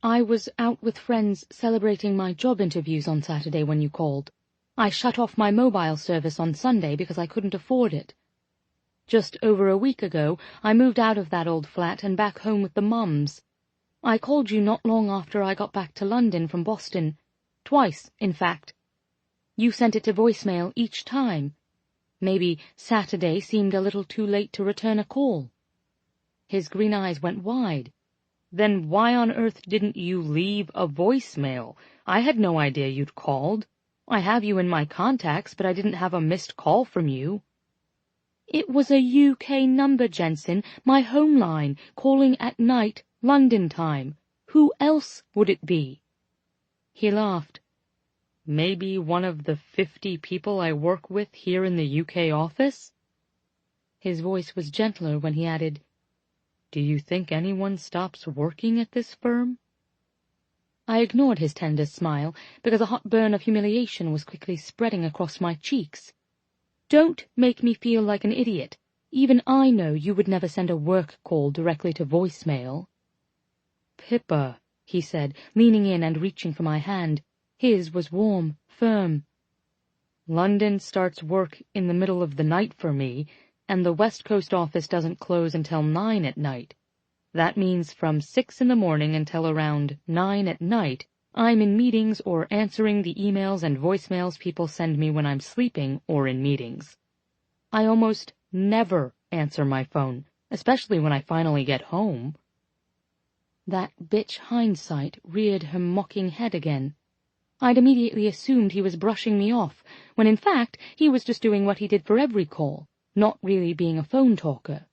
"I was out with friends celebrating my job interviews on Saturday when you called. I shut off my mobile service on Sunday because I couldn't afford it. Just over a week ago, I moved out of that old flat and back home with the mums. I called you not long after I got back to London from Boston. Twice, in fact. You sent it to voicemail each time. Maybe Saturday seemed a little too late to return a call." His green eyes went wide. "Then why on earth didn't you leave a voicemail? I had no idea you'd called. I have you in my contacts, but I didn't have a missed call from you." "It was a UK number, Jensen, my home line, calling at night, London time. Who else would it be?" He laughed. "Maybe one of the 50 people I work with here in the UK office?" His voice was gentler when he added, "Do you think anyone stops working at this firm?" I ignored his tender smile, because a hot burn of humiliation was quickly spreading across my cheeks. "Don't make me feel like an idiot. Even I know you would never send a work call directly to voicemail." "Pippa," he said, leaning in and reaching for my hand. His was warm, firm. "London starts work in the middle of the night for me, and the West Coast office doesn't close until 9 at night. That means from 6 in the morning until around 9 at night, I'm in meetings or answering the emails and voicemails people send me when I'm sleeping or in meetings. I almost never answer my phone, especially when I finally get home." That bitch hindsight reared her mocking head again. I'd immediately assumed he was brushing me off, when in fact he was just doing what he did for every call, not really being a phone talker.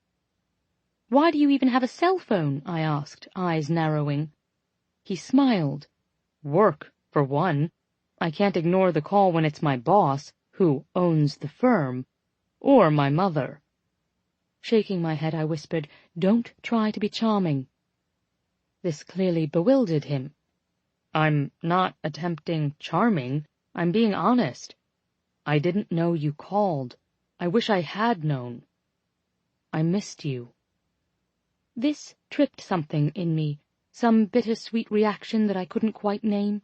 "Why do you even have a cell phone?" I asked, eyes narrowing. He smiled. "Work, for one. I can't ignore the call when it's my boss, who owns the firm, or my mother." Shaking my head, I whispered, "Don't try to be charming." This clearly bewildered him. "I'm not attempting charming. I'm being honest." I didn't know you called. I wish I had known. I missed you." This tripped something in me, some bittersweet reaction that I couldn't quite name.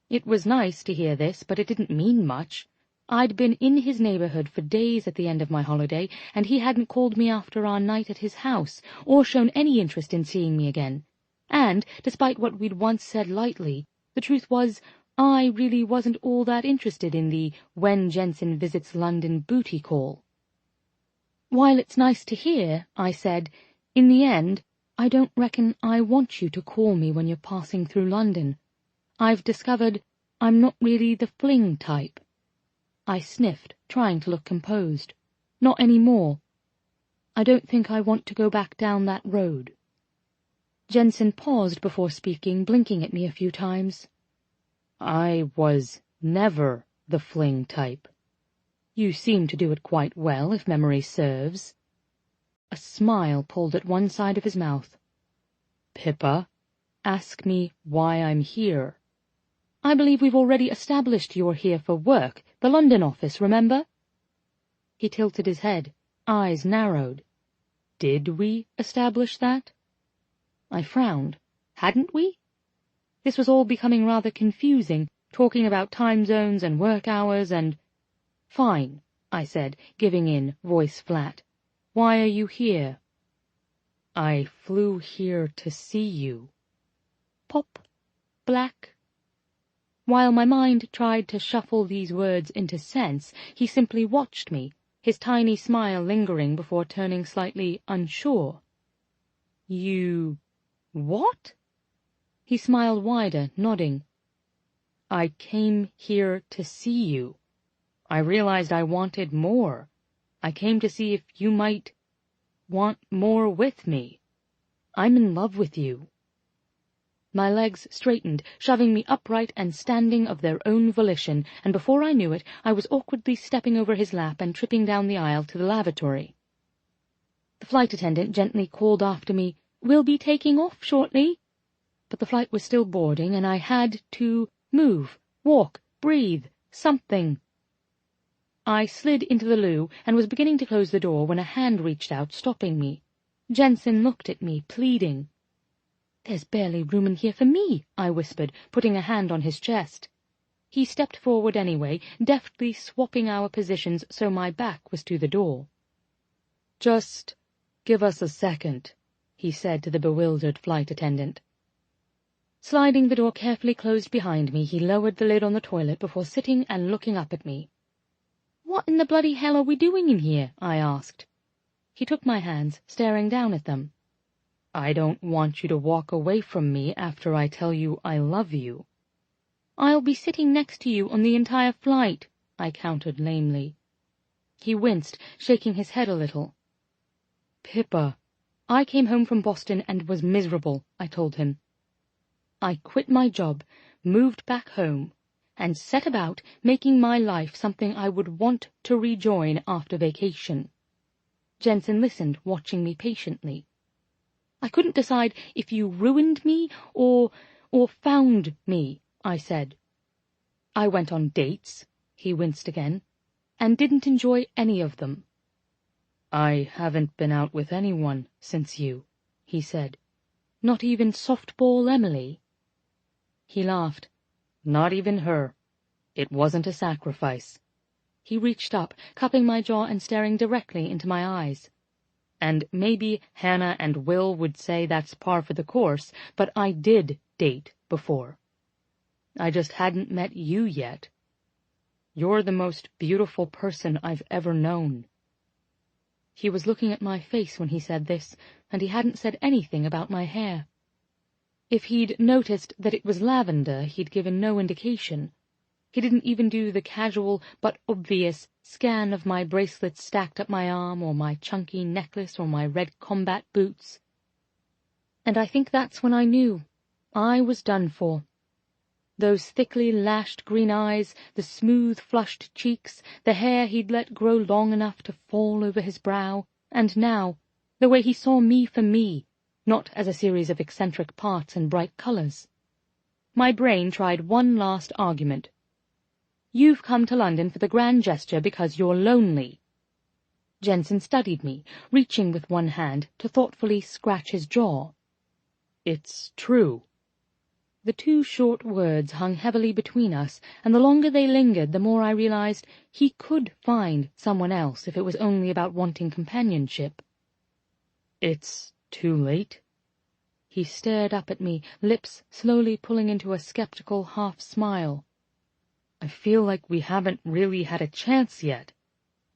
It was nice to hear this, but it didn't mean much. I'd been in his neighborhood for days at the end of my holiday, and he hadn't called me after our night at his house, or shown any interest in seeing me again. And, despite what we'd once said lightly, the truth was, I really wasn't all that interested in the "when Jensen visits London" booty call. "While it's nice to hear," I said, "in the end, I don't reckon I want you to call me when you're passing through London. I've discovered I'm not really the fling type." I sniffed, trying to look composed. "Not any more. I don't think I want to go back down that road." Jensen paused before speaking, blinking at me a few times. "I was never the fling type. You seem to do it quite well, if memory serves." A smile pulled at one side of his mouth. "Pippa, ask me why I'm here." "I believe we've already established you're here for work, the London office, remember?" He tilted his head, eyes narrowed. "Did we establish that?" I frowned. Hadn't we? This was all becoming rather confusing, talking about time zones and work hours and— "Fine," I said, giving in, voice flat. "Why are you here?" "I flew here to see you." Pop. Black. While my mind tried to shuffle these words into sense, he simply watched me, his tiny smile lingering before turning slightly unsure. "You— what?" He smiled wider, nodding. "I came here to see you. I realized I wanted more. I came to see if you might want more with me. I'm in love with you." My legs straightened, shoving me upright and standing of their own volition, and before I knew it, I was awkwardly stepping over his lap and tripping down the aisle to the lavatory. The flight attendant gently called after me, "We'll be taking off shortly." But the flight was still boarding, and I had to move, walk, breathe, something. I slid into the loo and was beginning to close the door when a hand reached out, stopping me. Jensen looked at me, pleading. "There's barely room in here for me," I whispered, putting a hand on his chest. He stepped forward anyway, deftly swapping our positions so my back was to the door. "Just give us a second," he said to the bewildered flight attendant. Sliding the door carefully closed behind me, he lowered the lid on the toilet before sitting and looking up at me. "What in the bloody hell are we doing in here?" I asked. He took my hands, staring down at them. "I don't want you to walk away from me after I tell you I love you." "I'll be sitting next to you on the entire flight," I countered lamely. He winced, shaking his head a little. "Pippa, I came home from Boston and was miserable," I told him. I quit my job, moved back home, and set about making my life something I would want to rejoin after vacation. Jensen listened, watching me patiently. "I couldn't decide if you ruined me or found me," I said. "I went on dates," he winced again, "and didn't enjoy any of them." "I haven't been out with anyone since you," he said. "Not even softball Emily?" He laughed. "Not even her. It wasn't a sacrifice." He reached up, cupping my jaw and staring directly into my eyes. "And maybe Hannah and Will would say that's par for the course, but I did date before. I just hadn't met you yet. You're the most beautiful person I've ever known." He was looking at my face when he said this, and he hadn't said anything about my hair. If he'd noticed that it was lavender, he'd given no indication. He didn't even do the casual but obvious scan of my bracelets stacked up my arm, or my chunky necklace, or my red combat boots. And I think that's when I knew I was done for. Those thickly lashed green eyes, the smooth flushed cheeks, the hair he'd let grow long enough to fall over his brow, and now, the way he saw me for me, not as a series of eccentric parts and bright colors. My brain tried one last argument. You've come to London for the grand gesture because you're lonely." Jensen studied me, reaching with one hand to thoughtfully scratch his jaw. "It's true." The two short words hung heavily between us, and the longer they lingered, the more I realized he could find someone else if it was only about wanting companionship. "It's too late?" He stared up at me, lips slowly pulling into a skeptical half-smile. "I feel like we haven't really had a chance yet.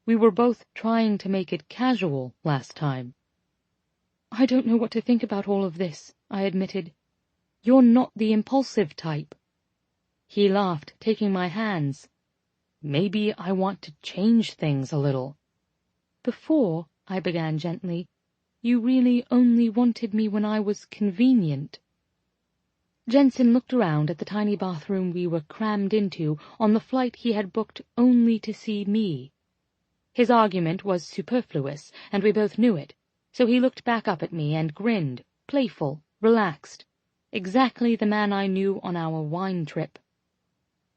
We were both trying to make it casual last time." "I don't know what to think about all of this," I admitted. "You're not the impulsive type." He laughed, taking my hands. "Maybe I want to change things a little." "Before," I began gently, "you really only wanted me when I was convenient." Jensen looked around at the tiny bathroom we were crammed into on the flight he had booked only to see me. His argument was superfluous, and we both knew it, so he looked back up at me and grinned, playful, relaxed, exactly the man I knew on our wine trip.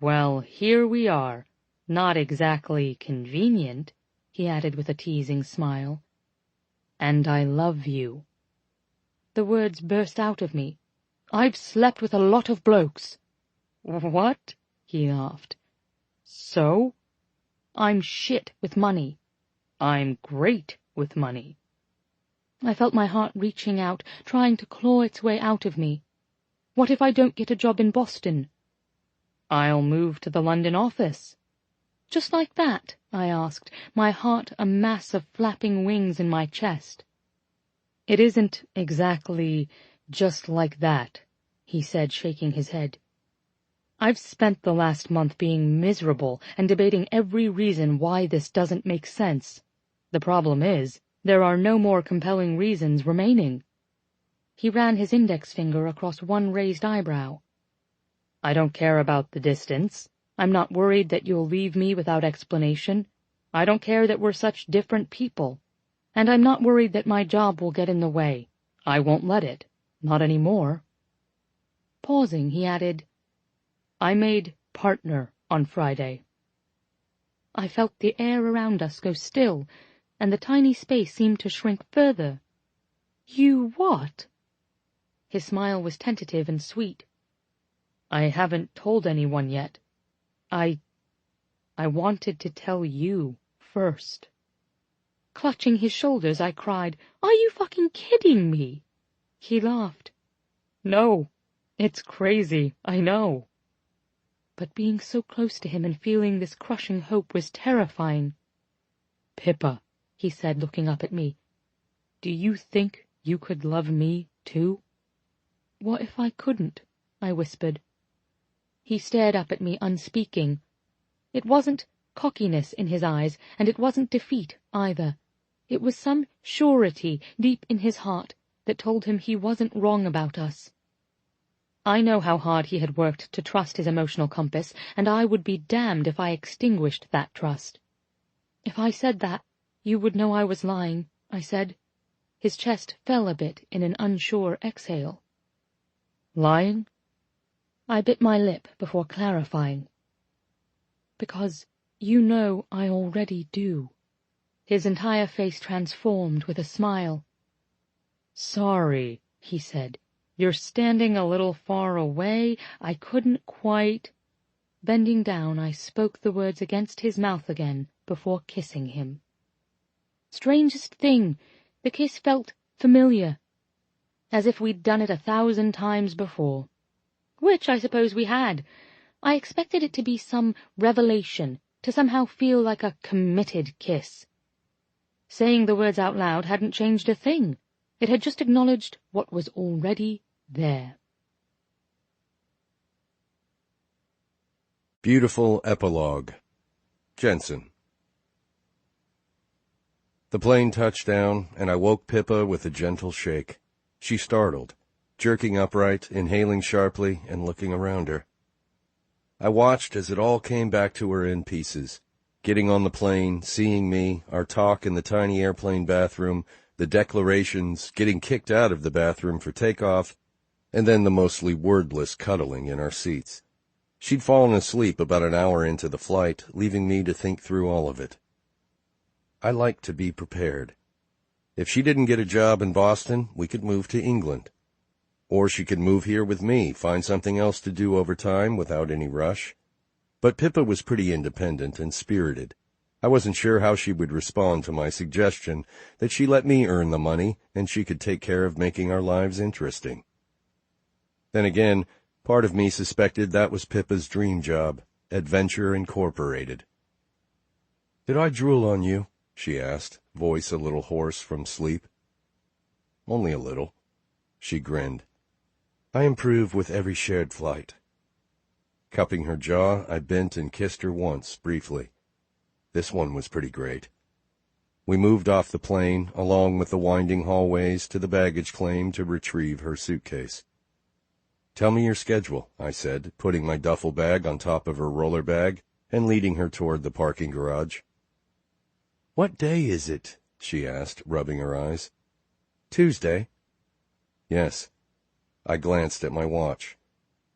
"Well, here we are. Not exactly convenient," he added with a teasing smile. "And I love you." The words burst out of me. "I've slept with a lot of blokes." "What?" he laughed. "So?" "I'm shit with money." "I'm great with money." I felt my heart reaching out, trying to claw its way out of me. "What if I don't get a job in Boston?" "I'll move to the London office." "Just like that?" I asked, my heart a mass of flapping wings in my chest. "It isn't exactly just like that," he said, shaking his head. "I've spent the last month being miserable and debating every reason why this doesn't make sense. The problem is, there are no more compelling reasons remaining." He ran his index finger across one raised eyebrow. "I don't care about the distance. I'm not worried that you'll leave me without explanation. I don't care that we're such different people. And I'm not worried that my job will get in the way. I won't let it. Not anymore." Pausing, he added, "I made partner on Friday." I felt the air around us go still, and the tiny space seemed to shrink further. "You what?" His smile was tentative and sweet. "I haven't told anyone yet. I wanted to tell you first." Clutching his shoulders, I cried, "Are you fucking kidding me?" He laughed. "No, it's crazy, I know." But being so close to him and feeling this crushing hope was terrifying. "Pippa," he said, looking up at me, "do you think you could love me, too?" "What if I couldn't?" I whispered. He stared up at me, unspeaking. It wasn't cockiness in his eyes, and it wasn't defeat, either. It was some surety deep in his heart that told him he wasn't wrong about us. I know how hard he had worked to trust his emotional compass, and I would be damned if I extinguished that trust. "If I said that, you would know I was lying," I said. His chest fell a bit in an unsure exhale. "Lying?" I bit my lip before clarifying. "Because you know I already do." His entire face transformed with a smile. "Sorry," he said. "You're standing a little far away. I couldn't quite—" Bending down, I spoke the words against his mouth again before kissing him. Strangest thing, the kiss felt familiar, as if we'd done it 1,000 times before. Which I suppose we had. I expected it to be some revelation, to somehow feel like a committed kiss. Saying the words out loud hadn't changed a thing. It had just acknowledged what was already there. Beautiful epilogue. Jensen. The plane touched down, and I woke Pippa with a gentle shake. She startled, jerking upright, inhaling sharply, and looking around her. I watched as it all came back to her in pieces. Getting on the plane, seeing me, our talk in the tiny airplane bathroom, the declarations, getting kicked out of the bathroom for takeoff, and then the mostly wordless cuddling in our seats. She'd fallen asleep about an hour into the flight, leaving me to think through all of it. I like to be prepared. If she didn't get a job in Boston, we could move to England. Or she could move here with me, find something else to do over time without any rush. But Pippa was pretty independent and spirited. I wasn't sure how she would respond to my suggestion that she let me earn the money and she could take care of making our lives interesting. Then again, part of me suspected that was Pippa's dream job, Adventure Incorporated. "Did I drool on you?" she asked, voice a little hoarse from sleep. "Only a little." She grinned. "I improve with every shared flight." Cupping her jaw, I bent and kissed her once, briefly. This one was pretty great. We moved off the plane, along with the winding hallways, to the baggage claim to retrieve her suitcase. "Tell me your schedule," I said, putting my duffel bag on top of her roller bag and leading her toward the parking garage. "What day is it?" she asked, rubbing her eyes. "Tuesday." "Yes." I glanced at my watch.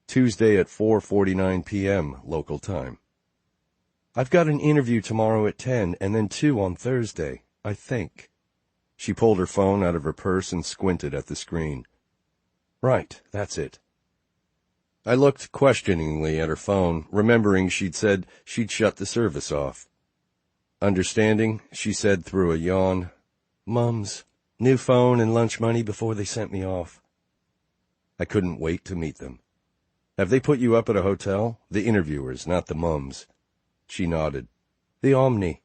Tuesday at 4:49 p.m. local time. "I've got an interview tomorrow at 10 and then 2 on Thursday, I think." She pulled her phone out of her purse and squinted at the screen. "Right, that's it." I looked questioningly at her phone, remembering she'd said she'd shut the service off. Understanding, she said through a yawn, "Mum's, new phone and lunch money before they sent me off." I couldn't wait to meet them. "Have they put you up at a hotel? The interviewers, not the mums." She nodded. "The Omni."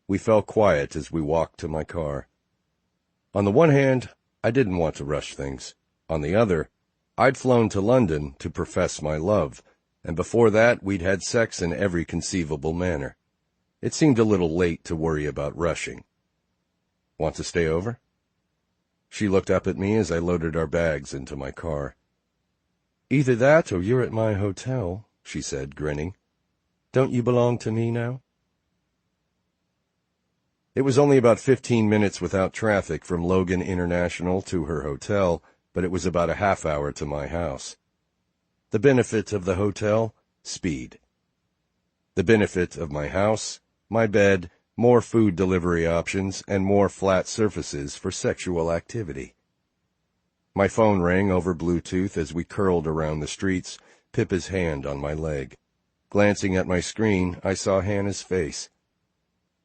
We fell quiet as we walked to my car. On the one hand, I didn't want to rush things. On the other, I'd flown to London to profess my love, and before that we'd had sex in every conceivable manner. It seemed a little late to worry about rushing. "Want to stay over?" She looked up at me as I loaded our bags into my car. "Either that or you're at my hotel," she said, grinning. "Don't you belong to me now?" It was only about 15 minutes without traffic from Logan International to her hotel, but it was about a half hour to my house. The benefit of the hotel? Speed. The benefit of my house? My bed, more food delivery options, and more flat surfaces for sexual activity. My phone rang over Bluetooth as we curled around the streets, Pippa's hand on my leg. Glancing at my screen, I saw Hannah's face.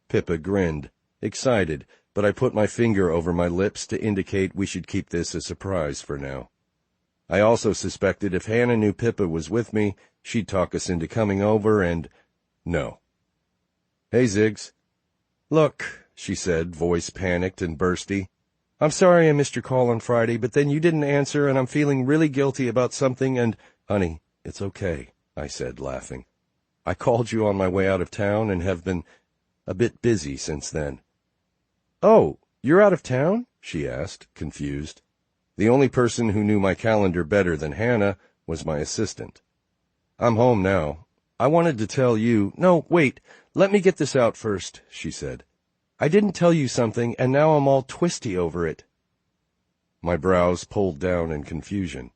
Pippa grinned, excited, but I put my finger over my lips to indicate we should keep this a surprise for now. I also suspected if Hannah knew Pippa was with me, she'd talk us into coming over and... No. "Hey, Ziggs." "Look," she said, voice panicked and bursty. "I'm sorry I missed your call on Friday, but then you didn't answer and I'm feeling really guilty about something and—" "Honey, it's okay," I said, laughing. "I called you on my way out of town and have been a bit busy since then." "Oh, you're out of town?" she asked, confused. The only person who knew my calendar better than Hannah was my assistant. "I'm home now. I wanted to tell you—" "No, wait, let me get this out first," she said. "I didn't tell you something, and now I'm all twisty over it." My brows pulled down in confusion.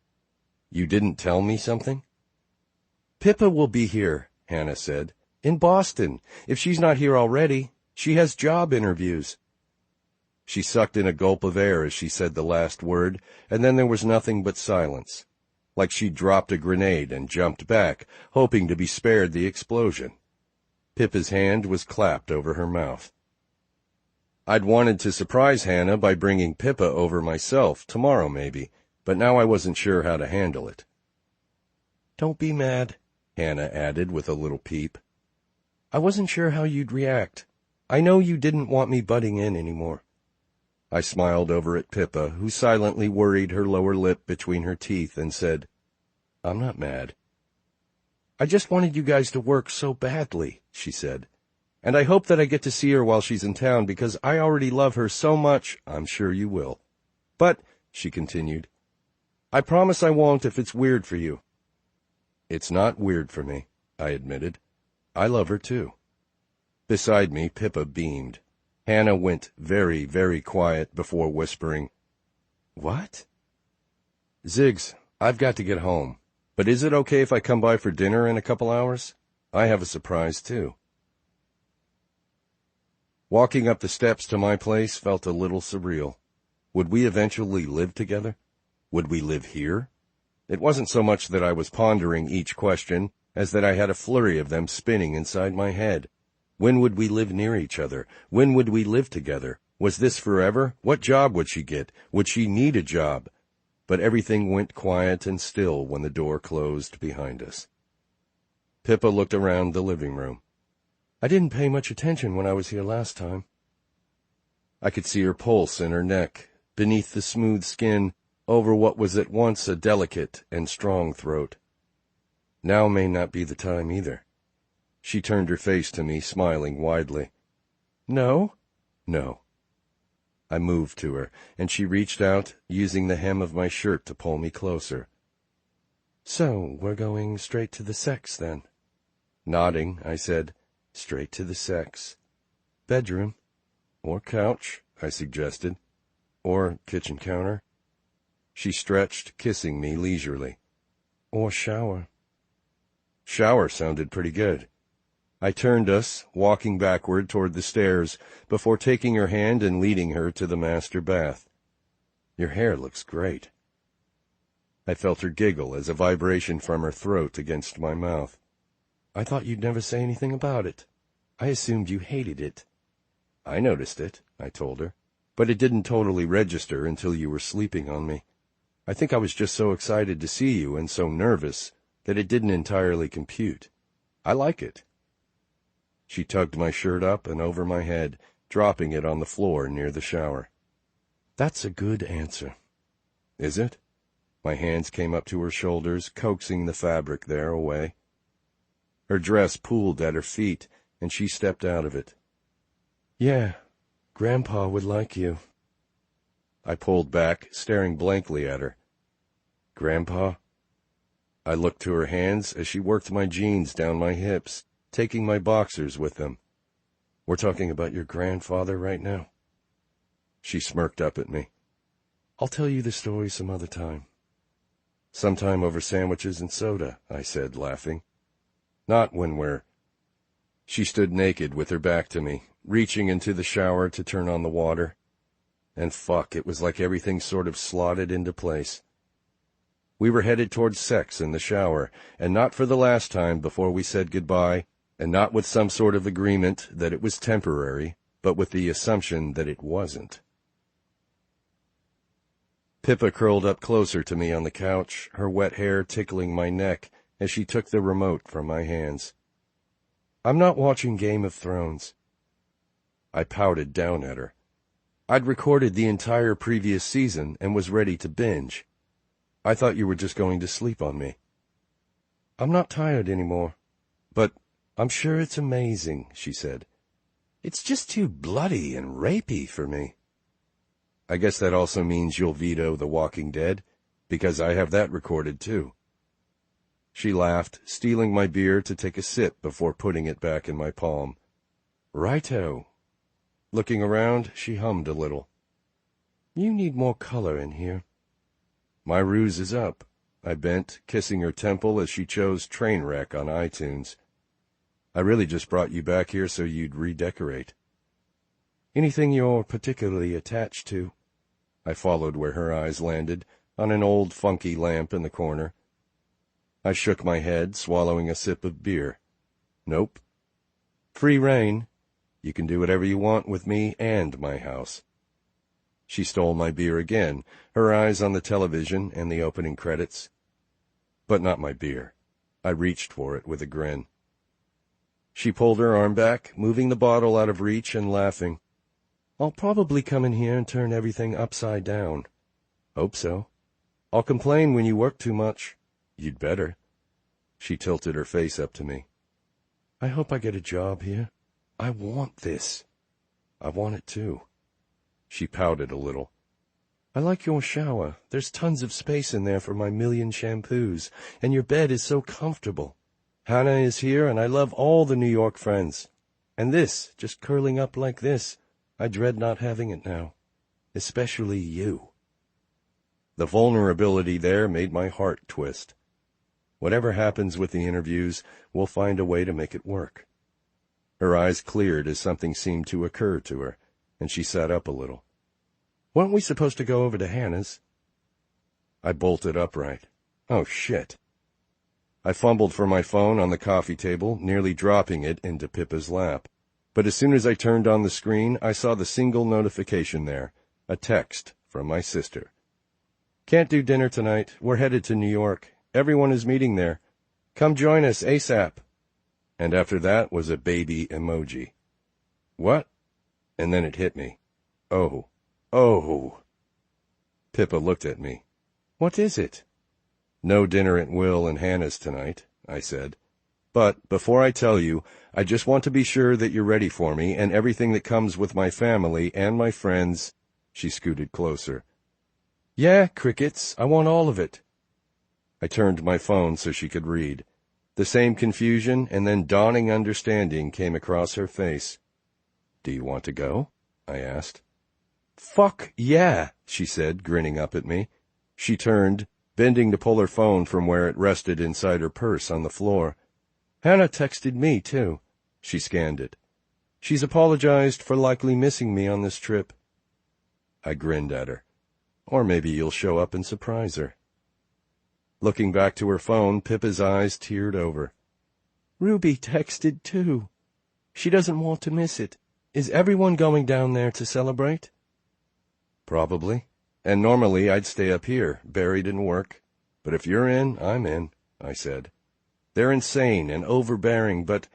"You didn't tell me something?" "Pippa will be here," Hannah said. "In Boston, if she's not here already. She has job interviews." She sucked in a gulp of air as she said the last word, and then there was nothing but silence, like she'd dropped a grenade and jumped back, hoping to be spared the explosion. Pippa's hand was clapped over her mouth. I'd wanted to surprise Hannah by bringing Pippa over myself, tomorrow maybe, but now I wasn't sure how to handle it. "Don't be mad," Hannah added with a little peep. "I wasn't sure how you'd react. I know you didn't want me butting in anymore." I smiled over at Pippa, who silently worried her lower lip between her teeth and said, "I'm not mad." "I just wanted you guys to work so badly," she said. "And I hope that I get to see her while she's in town because I already love her so much." "I'm sure you will. But," she continued, "I promise I won't if it's weird for you." "It's not weird for me," I admitted. "I love her too." Beside me, Pippa beamed. Hannah went very, very quiet before whispering, "What?" "Ziggs, I've got to get home. But is it okay if I come by for dinner in a couple hours? I have a surprise, too. Walking up the steps to my place felt a little surreal. Would we eventually live together? Would we live here? It wasn't so much that I was pondering each question as that I had a flurry of them spinning inside my head. When would we live near each other? When would we live together? Was this forever? What job would she get? Would she need a job? But everything went quiet and still when the door closed behind us. Pippa looked around the living room. I didn't pay much attention when I was here last time. I could see her pulse in her neck, beneath the smooth skin, over what was at once a delicate and strong throat. Now may not be the time either. She turned her face to me, smiling widely. No? No. I moved to her, and she reached out, using the hem of my shirt to pull me closer. So, we're going straight to the sex, then? Nodding, I said, straight to the sex. Bedroom? Or couch, I suggested. Or kitchen counter. She stretched, kissing me leisurely. Or shower. Shower sounded pretty good. I turned us, walking backward toward the stairs, before taking her hand and leading her to the master bath. Your hair looks great. I felt her giggle as a vibration from her throat against my mouth. I thought you'd never say anything about it. I assumed you hated it. I noticed it, I told her, but it didn't totally register until you were sleeping on me. I think I was just so excited to see you and so nervous that it didn't entirely compute. I like it. She tugged my shirt up and over my head, dropping it on the floor near the shower. That's a good answer. Is it? My hands came up to her shoulders, coaxing the fabric there away. Her dress pooled at her feet, and she stepped out of it. Yeah, Grandpa would like you. I pulled back, staring blankly at her. Grandpa? I looked to her hands as she worked my jeans down my hips, taking my boxers with them. We're talking about your grandfather right now? She smirked up at me. I'll tell you the story some other time. Sometime over sandwiches and soda, I said, laughing. Not when we're... She stood naked with her back to me, reaching into the shower to turn on the water. And fuck, it was like everything sort of slotted into place. We were headed towards sex in the shower, and not for the last time before we said goodbye, and not with some sort of agreement that it was temporary, but with the assumption that it wasn't. Pippa curled up closer to me on the couch, her wet hair tickling my neck as she took the remote from my hands. I'm not watching Game of Thrones. I pouted down at her. I'd recorded the entire previous season and was ready to binge. I thought you were just going to sleep on me. I'm not tired anymore. But I'm sure it's amazing, she said. It's just too bloody and rapey for me. I guess that also means you'll veto The Walking Dead, because I have that recorded too. She laughed, stealing my beer to take a sip before putting it back in my palm. Righto. Looking around, she hummed a little. You need more color in here. My ruse is up. I bent, kissing her temple as she chose Trainwreck on iTunes. I really just brought you back here so you'd redecorate. Anything you're particularly attached to? I followed where her eyes landed, on an old funky lamp in the corner. I shook my head, swallowing a sip of beer. Nope. Free rein. You can do whatever you want with me and my house. She stole my beer again, her eyes on the television and the opening credits. But not my beer. I reached for it with a grin. She pulled her arm back, moving the bottle out of reach and laughing. I'll probably come in here and turn everything upside down. Hope so. I'll complain when you work too much. You'd better. She tilted her face up to me. I hope I get a job here. I want this. I want it too. She pouted a little. I like your shower. There's tons of space in there for my million shampoos, and your bed is so comfortable. Hannah is here, and I love all the New York friends. And this, just curling up like this, I dread not having it now. Especially you. The vulnerability there made my heart twist. Whatever happens with the interviews, we'll find a way to make it work." Her eyes cleared as something seemed to occur to her, and she sat up a little. "Weren't we supposed to go over to Hannah's?" I bolted upright. Oh, shit. I fumbled for my phone on the coffee table, nearly dropping it into Pippa's lap. But as soon as I turned on the screen, I saw the single notification there, a text from my sister. "Can't do dinner tonight. We're headed to New York. Everyone is meeting there. Come join us ASAP." And after that was a baby emoji. What? And then it hit me. Oh. Pippa looked at me. "What is it?" "No dinner at Will and Hannah's tonight," I said. "But before I tell you, I just want to be sure that you're ready for me and everything that comes with my family and my friends." She scooted closer. "Yeah, crickets, I want all of it." I turned my phone so she could read. The same confusion and then dawning understanding came across her face. "Do you want to go?" I asked. "Fuck yeah," she said, grinning up at me. She turned, bending to pull her phone from where it rested inside her purse on the floor. "Hannah texted me, too." She scanned it. "She's apologized for likely missing me on this trip." I grinned at her. "Or maybe you'll show up and surprise her." Looking back to her phone, Pippa's eyes teared over. "Ruby texted, too. She doesn't want to miss it. Is everyone going down there to celebrate?" "Probably. And normally I'd stay up here, buried in work. But if you're in, I'm in," I said. "They're insane and overbearing, but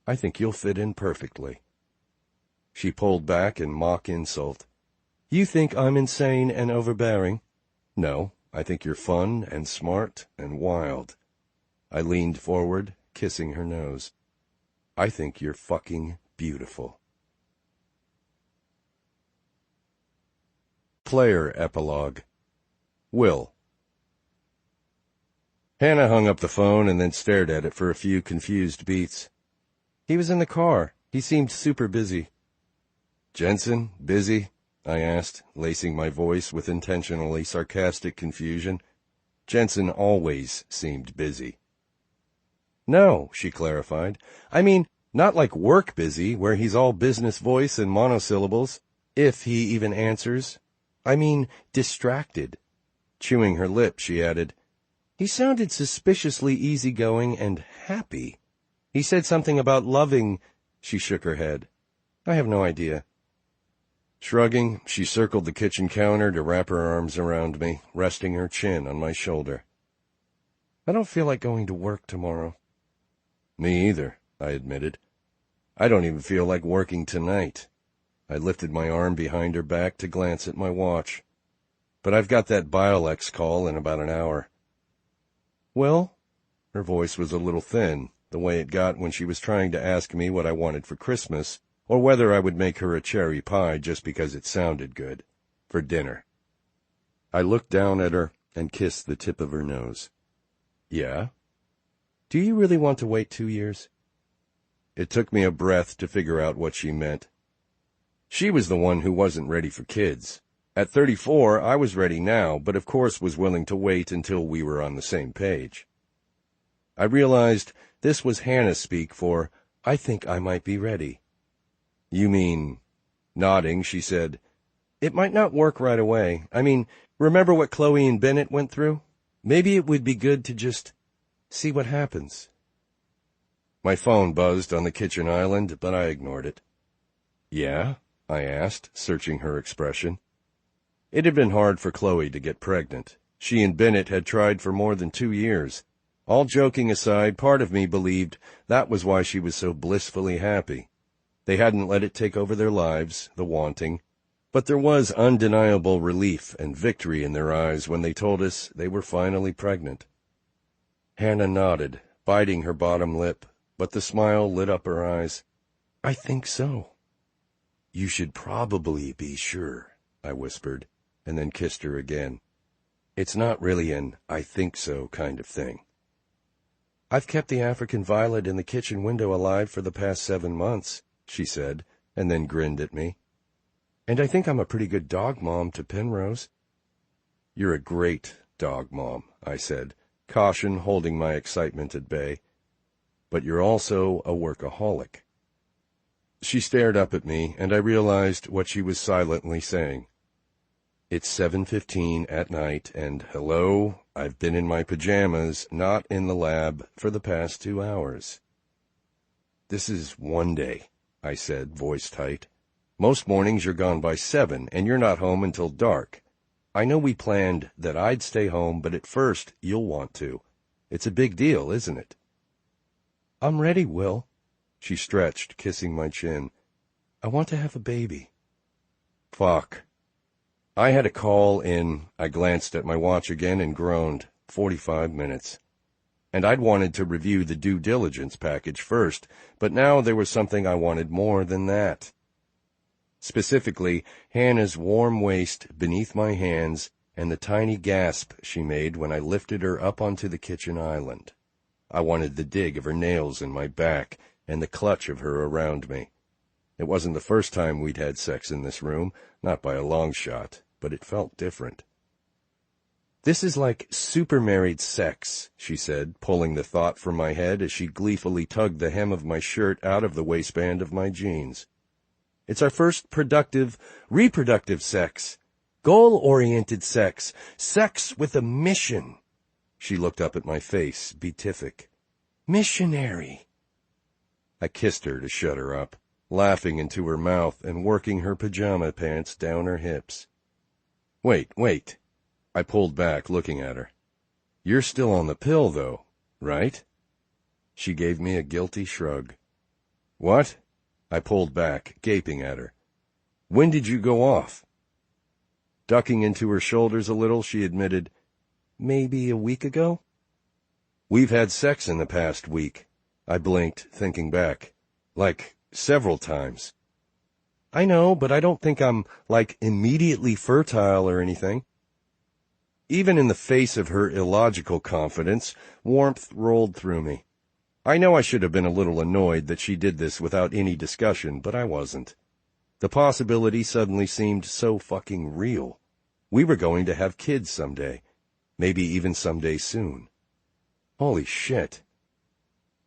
I think you'll fit in perfectly." She pulled back in mock insult. "You think I'm insane and overbearing?" "No, I think you're fun and smart and wild." I leaned forward, kissing her nose. "I think you're fucking beautiful." Player Epilogue. Will. Hannah hung up the phone and then stared at it for a few confused beats. "He was in the car. He seemed super busy." "Jensen, busy?" I asked, lacing my voice with intentionally sarcastic confusion. Jensen always seemed busy. "No," she clarified. "I mean, not like work busy, where he's all business voice and monosyllables, if he even answers. I mean, distracted." Chewing her lip, she added, "He sounded suspiciously easygoing and happy. He said something about loving—" She shook her head. "I have no idea." Shrugging, she circled the kitchen counter to wrap her arms around me, resting her chin on my shoulder. "I don't feel like going to work tomorrow." "Me either," I admitted. "I don't even feel like working tonight." I lifted my arm behind her back to glance at my watch. "But I've got that Biolex call in about an hour." "Well?" Her voice was a little thin, the way it got when she was trying to ask me what I wanted for Christmas, or whether I would make her a cherry pie just because it sounded good, for dinner. I looked down at her and kissed the tip of her nose. "Yeah?" "Do you really want to wait 2 years?" It took me a breath to figure out what she meant. She was the one who wasn't ready for kids. At 34, I was ready now, but of course was willing to wait until we were on the same page. I realized this was Hannah speak for, "I think I might be ready." "You mean—" Nodding, she said, "It might not work right away. I mean, remember what Chloe and Bennett went through? Maybe it would be good to just see what happens." My phone buzzed on the kitchen island, but I ignored it. "Yeah?" I asked, searching her expression. It had been hard for Chloe to get pregnant. She and Bennett had tried for more than 2 years. All joking aside, part of me believed that was why she was so blissfully happy. They hadn't let it take over their lives, the wanting, but there was undeniable relief and victory in their eyes when they told us they were finally pregnant. Hannah nodded, biting her bottom lip, but the smile lit up her eyes. "I think so." "You should probably be sure," I whispered, and then kissed her again. "It's not really an I think so kind of thing." "I've kept the African violet in the kitchen window alive for the past 7 months, she said, and then grinned at me. "And I think I'm a pretty good dog mom to Penrose." "You're a great dog mom," I said, caution holding my excitement at bay. But you're also a workaholic. She stared up at me, and I realized what she was silently saying. It's 7:15 at night, and hello, I've been in my pajamas, not in the lab, for the past 2 hours. This is one day, I said, voice tight. Most mornings you're gone by 7, and you're not home until dark. I know we planned that I'd stay home, but at first you'll want to. It's a big deal, isn't it? I'm ready, Will. She stretched, kissing my chin. I want to have a baby. Fuck. I had a call in. I glanced at my watch again and groaned. 45 minutes. And I'd wanted to review the due diligence package first, but now there was something I wanted more than that. Specifically, Hannah's warm waist beneath my hands and the tiny gasp she made when I lifted her up onto the kitchen island. I wanted the dig of her nails in my back and the clutch of her around me. It wasn't the first time we'd had sex in this room, not by a long shot, but it felt different. This is like super-married sex, she said, pulling the thought from my head as she gleefully tugged the hem of my shirt out of the waistband of my jeans. It's our first productive, reproductive sex. Goal-oriented sex. Sex with a mission. She looked up at my face, beatific. Missionary. I kissed her to shut her up, laughing into her mouth and working her pajama pants down her hips. Wait. I pulled back, looking at her. You're still on the pill, though, right? She gave me a guilty shrug. What? I pulled back, gaping at her. When did you go off? Ducking into her shoulders a little, she admitted, Maybe a week ago? We've had sex in the past week. I blinked, thinking back. Like, several times. I know, but I don't think I'm, immediately fertile or anything. Even in the face of her illogical confidence, warmth rolled through me. I know I should have been a little annoyed that she did this without any discussion, but I wasn't. The possibility suddenly seemed so fucking real. We were going to have kids someday. Maybe even someday soon. Holy shit.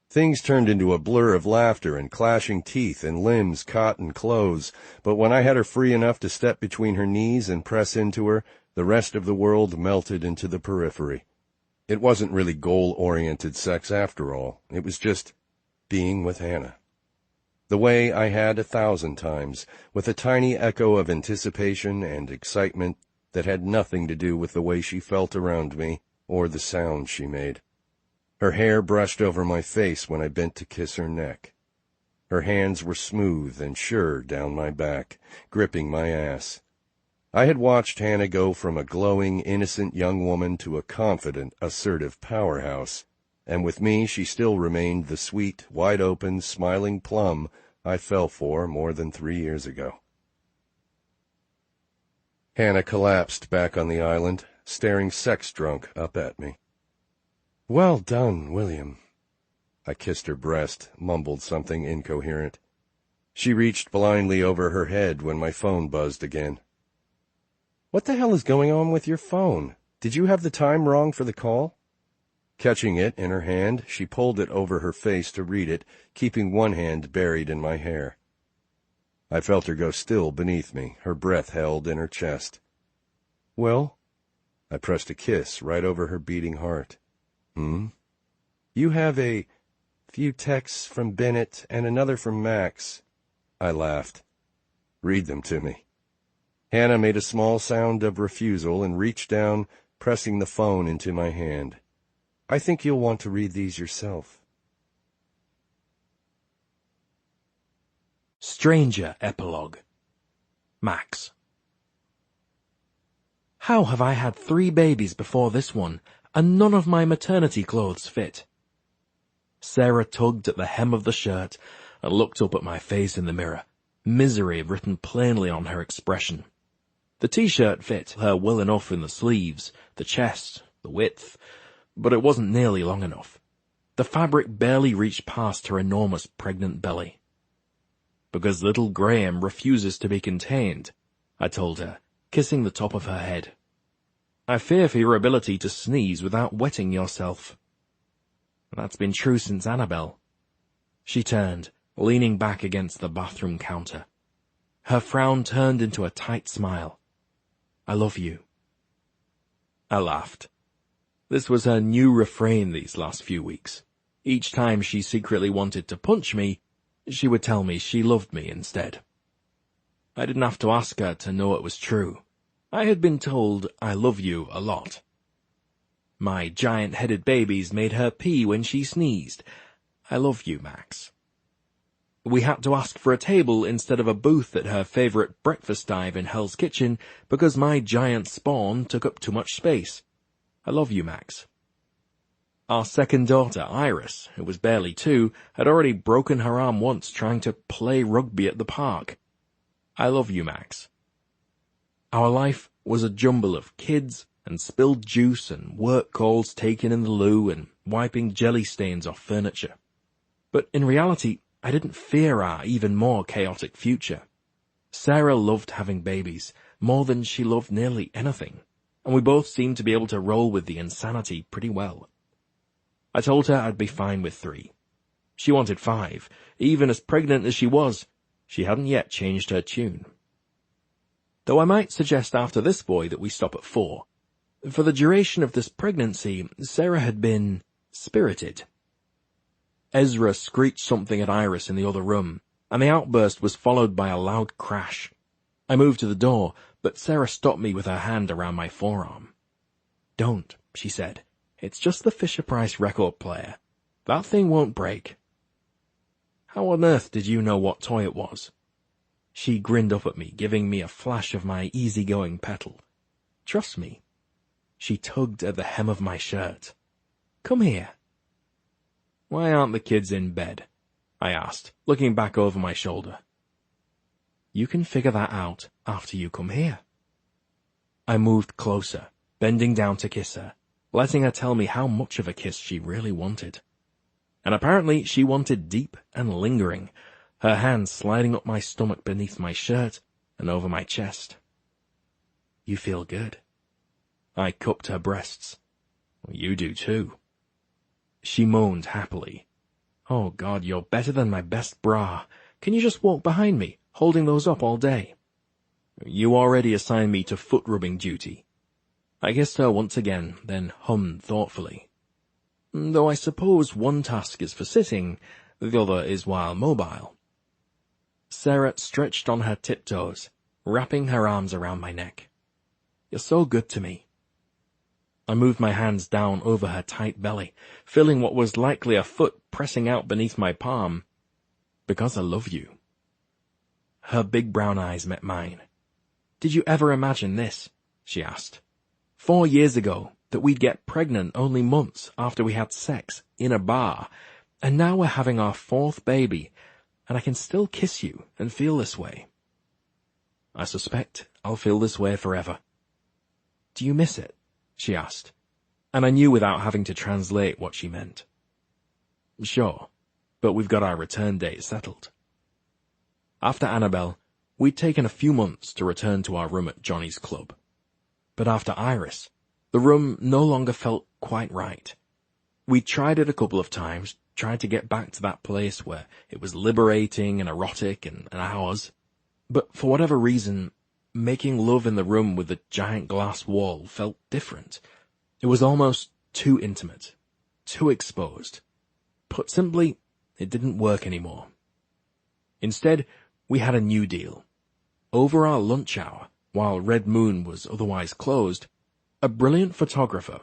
Things turned into a blur of laughter and clashing teeth and limbs caught in clothes, but when I had her free enough to step between her knees and press into her, the rest of the world melted into the periphery. It wasn't really goal-oriented sex after all. It was just being with Hannah. The way I had 1,000 times, with a tiny echo of anticipation and excitement that had nothing to do with the way she felt around me or the sound she made. Her hair brushed over my face when I bent to kiss her neck. Her hands were smooth and sure down my back, gripping my ass. I had watched Hannah go from a glowing, innocent young woman to a confident, assertive powerhouse, and with me she still remained the sweet, wide-open, smiling plum I fell for more than 3 years ago. Hannah collapsed back on the island, staring sex-drunk up at me. Well done, William. I kissed her breast, mumbled something incoherent. She reached blindly over her head when my phone buzzed again. What the hell is going on with your phone? Did you have the time wrong for the call? Catching it in her hand, she pulled it over her face to read it, keeping one hand buried in my hair. I felt her go still beneath me, her breath held in her chest. Well? I pressed a kiss right over her beating heart. You have a few texts from Bennett and another from Max. I laughed. Read them to me. Hannah made a small sound of refusal and reached down, pressing the phone into my hand. I think you'll want to read these yourself. Stranger Epilogue. Max. How have I had 3 babies before this one, and none of my maternity clothes fit? Sarah tugged at the hem of the shirt and looked up at my face in the mirror, misery written plainly on her expression. The T-shirt fit her well enough in the sleeves, the chest, the width, but it wasn't nearly long enough. The fabric barely reached past her enormous pregnant belly. Because little Graham refuses to be contained, I told her, kissing the top of her head. I fear for your ability to sneeze without wetting yourself. That's been true since Annabelle. She turned, leaning back against the bathroom counter. Her frown turned into a tight smile. I love you. I laughed. This was her new refrain these last few weeks. Each time she secretly wanted to punch me, she would tell me she loved me instead. I didn't have to ask her to know it was true. I had been told I love you a lot. My giant-headed babies made her pee when she sneezed. I love you, Max. We had to ask for a table instead of a booth at her favorite breakfast dive in Hell's Kitchen because my giant spawn took up too much space. I love you, Max. Our second daughter, Iris, who was barely 2, had already broken her arm once trying to play rugby at the park. I love you, Max. Our life was a jumble of kids and spilled juice and work calls taken in the loo and wiping jelly stains off furniture. But in reality, I didn't fear our even more chaotic future. Sarah loved having babies more than she loved nearly anything, and we both seemed to be able to roll with the insanity pretty well. I told her I'd be fine with 3. She wanted 5. Even as pregnant as she was, she hadn't yet changed her tune. Though I might suggest after this boy that we stop at 4. For the duration of this pregnancy, Sarah had been spirited. Ezra screeched something at Iris in the other room, and the outburst was followed by a loud crash. I moved to the door, but Sarah stopped me with her hand around my forearm. Don't, she said. It's just the Fisher-Price record player. That thing won't break. How on earth did you know what toy it was? She grinned up at me, giving me a flash of my easygoing petal. Trust me. She tugged at the hem of my shirt. Come here. Why aren't the kids in bed? I asked, looking back over my shoulder. You can figure that out after you come here. I moved closer, bending down to kiss her, letting her tell me how much of a kiss she really wanted. And apparently she wanted deep and lingering, her hands sliding up my stomach beneath my shirt and over my chest. You feel good. I cupped her breasts. You do too. She moaned happily. Oh God, you're better than my best bra. Can you just walk behind me, holding those up all day? You already assigned me to foot-rubbing duty. I kissed her once again, then hummed thoughtfully. Though I suppose one task is for sitting, the other is while mobile. Sarah stretched on her tiptoes, wrapping her arms around my neck. You're so good to me. I moved my hands down over her tight belly, feeling what was likely a foot pressing out beneath my palm. Because I love you. Her big brown eyes met mine. Did you ever imagine this? She asked. 4 years ago, that we'd get pregnant only months after we had sex in a bar, and now we're having our 4th baby, and I can still kiss you and feel this way. I suspect I'll feel this way forever. Do you miss it? She asked, and I knew without having to translate what she meant. Sure, but we've got our return date settled. After Annabelle, we'd taken a few months to return to our room at Johnny's club. But after Iris, the room no longer felt quite right. We tried it a couple of times, tried to get back to that place where it was liberating and erotic and ours. But for whatever reason, making love in the room with the giant glass wall felt different. It was almost too intimate, too exposed. Put simply, it didn't work anymore. Instead, we had a new deal. Over our lunch hour, while Red Moon was otherwise closed, a brilliant photographer,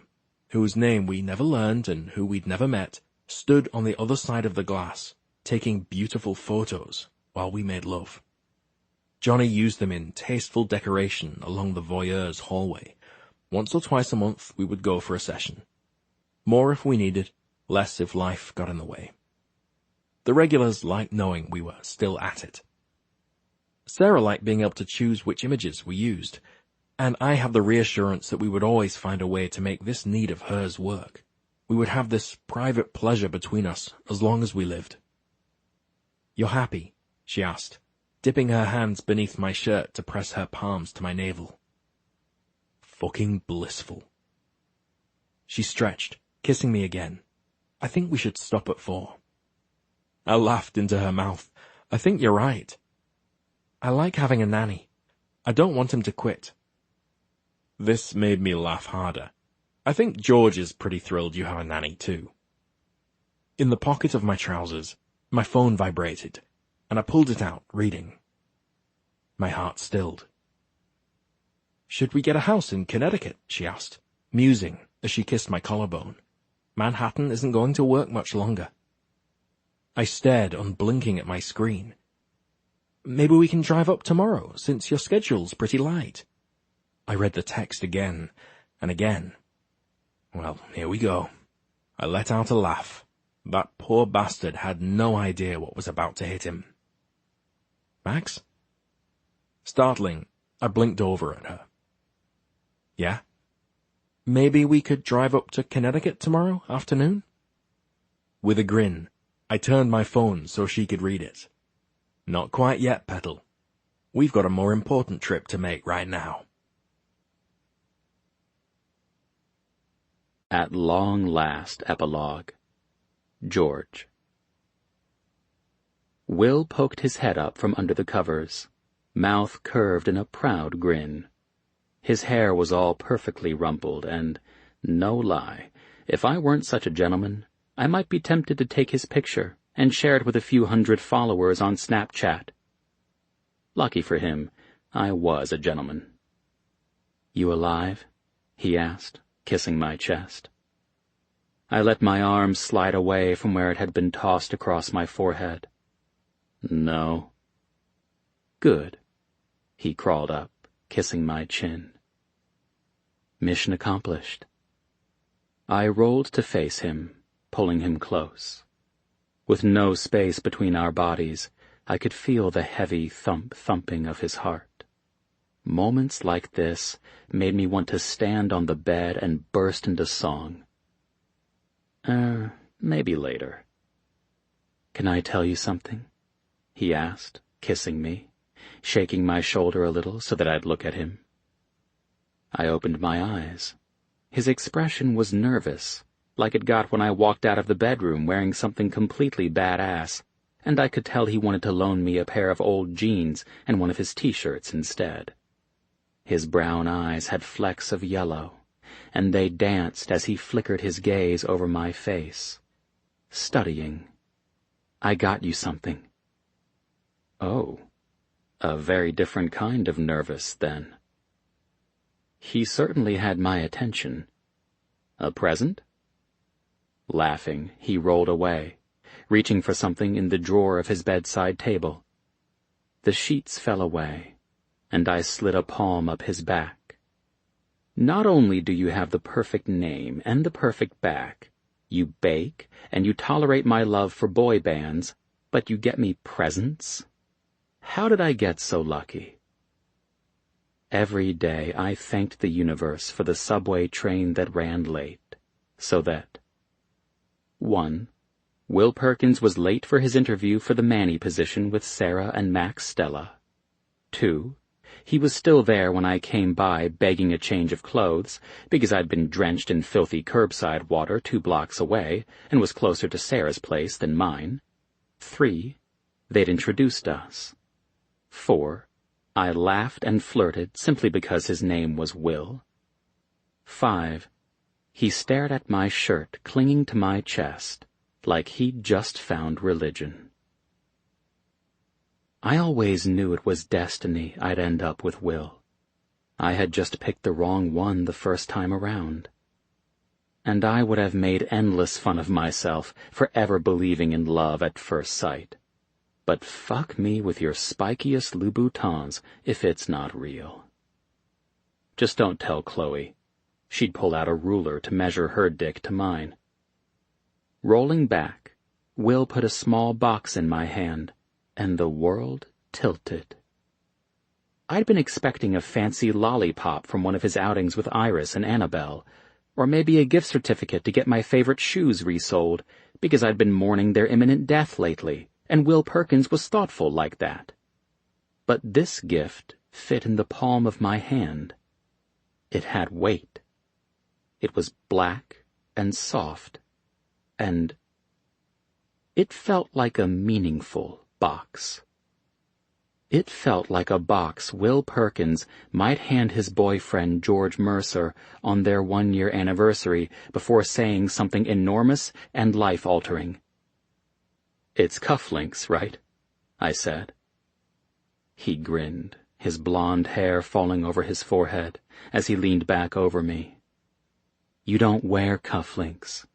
whose name we never learned and who we'd never met, stood on the other side of the glass, taking beautiful photos while we made love. Johnny used them in tasteful decoration along the voyeur's hallway. Once or twice a month we would go for a session. More if we needed, less if life got in the way. The regulars liked knowing we were still at it. Sarah liked being able to choose which images we used, and I had the reassurance that we would always find a way to make this need of hers work. We would have this private pleasure between us as long as we lived. You're happy? She asked, dipping her hands beneath my shirt to press her palms to my navel. fucking blissful. She stretched, kissing me again. I think we should stop at 4. I laughed into her mouth. I think you're right. I like having a nanny. I don't want him to quit. This made me laugh harder. I think George is pretty thrilled you have a nanny too. In the pocket of my trousers, my phone vibrated, and I pulled it out, reading. My heart stilled. Should we get a house in Connecticut? She asked, musing as she kissed my collarbone. Manhattan isn't going to work much longer. I stared, unblinking at my screen. Maybe we can drive up tomorrow, since your schedule's pretty light. I read the text again and again. Well, here we go. I let out a laugh. That poor bastard had no idea what was about to hit him. Max? Startling, I blinked over at her. Yeah? Maybe we could drive up to Connecticut tomorrow afternoon? With a grin, I turned my phone so she could read it. Not quite yet, Petal. We've got a more important trip to make right now. At long last, epilogue. George. Will poked his head up from under the covers, mouth curved in a proud grin. His hair was all perfectly rumpled, and, no lie, if I weren't such a gentleman, I might be tempted to take his picture and share it with a few hundred followers on Snapchat. Lucky for him, I was a gentleman. "You alive?" he asked, kissing my chest. I let my arm slide away from where it had been tossed across my forehead. No. Good. He crawled up, kissing my chin. Mission accomplished. I rolled to face him, pulling him close. With no space between our bodies, I could feel the heavy thumping of his heart. Moments like this made me want to stand on the bed and burst into song. Maybe later. "Can I tell you something?" he asked, kissing me, shaking my shoulder a little so that I'd look at him. I opened my eyes. His expression was nervous, like it got when I walked out of the bedroom wearing something completely badass, and I could tell he wanted to loan me a pair of old jeans and one of his t-shirts instead. His brown eyes had flecks of yellow, and they danced as he flickered his gaze over my face, studying. "I got you something." Oh, a very different kind of nervous, then. He certainly had my attention. A present? Laughing, he rolled away, reaching for something in the drawer of his bedside table. The sheets fell away, and I slid a palm up his back. "Not only do you have the perfect name and the perfect back, you bake and you tolerate my love for boy bands, but you get me presents? How did I get so lucky?" Every day I thanked the universe for the subway train that ran late, so that 1. Will Perkins was late for his interview for the Manny position with Sarah and Max Stella. 2. He was still there when I came by begging a change of clothes, because I'd been drenched in filthy curbside water 2 blocks away and was closer to Sarah's place than mine. 3. They'd introduced us. 4. I laughed and flirted simply because his name was Will. 5. He stared at my shirt clinging to my chest, like he'd just found religion. I always knew it was destiny I'd end up with Will. I had just picked the wrong one the first time around. And I would have made endless fun of myself for ever believing in love at first sight. But fuck me with your spikiest Louboutins if it's not real. Just don't tell Chloe. She'd pull out a ruler to measure her dick to mine. Rolling back, Will put a small box in my hand, and the world tilted. I'd been expecting a fancy lollipop from one of his outings with Iris and Annabelle, or maybe a gift certificate to get my favorite shoes resold, because I'd been mourning their imminent death lately, and Will Perkins was thoughtful like that. But this gift fit in the palm of my hand. It had weight. It was black and soft, and it felt like a meaningful box. It felt like a box Will Perkins might hand his boyfriend George Mercer on their 1-year anniversary before saying something enormous and life-altering. "It's cufflinks, right?" I said. He grinned, his blonde hair falling over his forehead as he leaned back over me. "You don't wear cufflinks."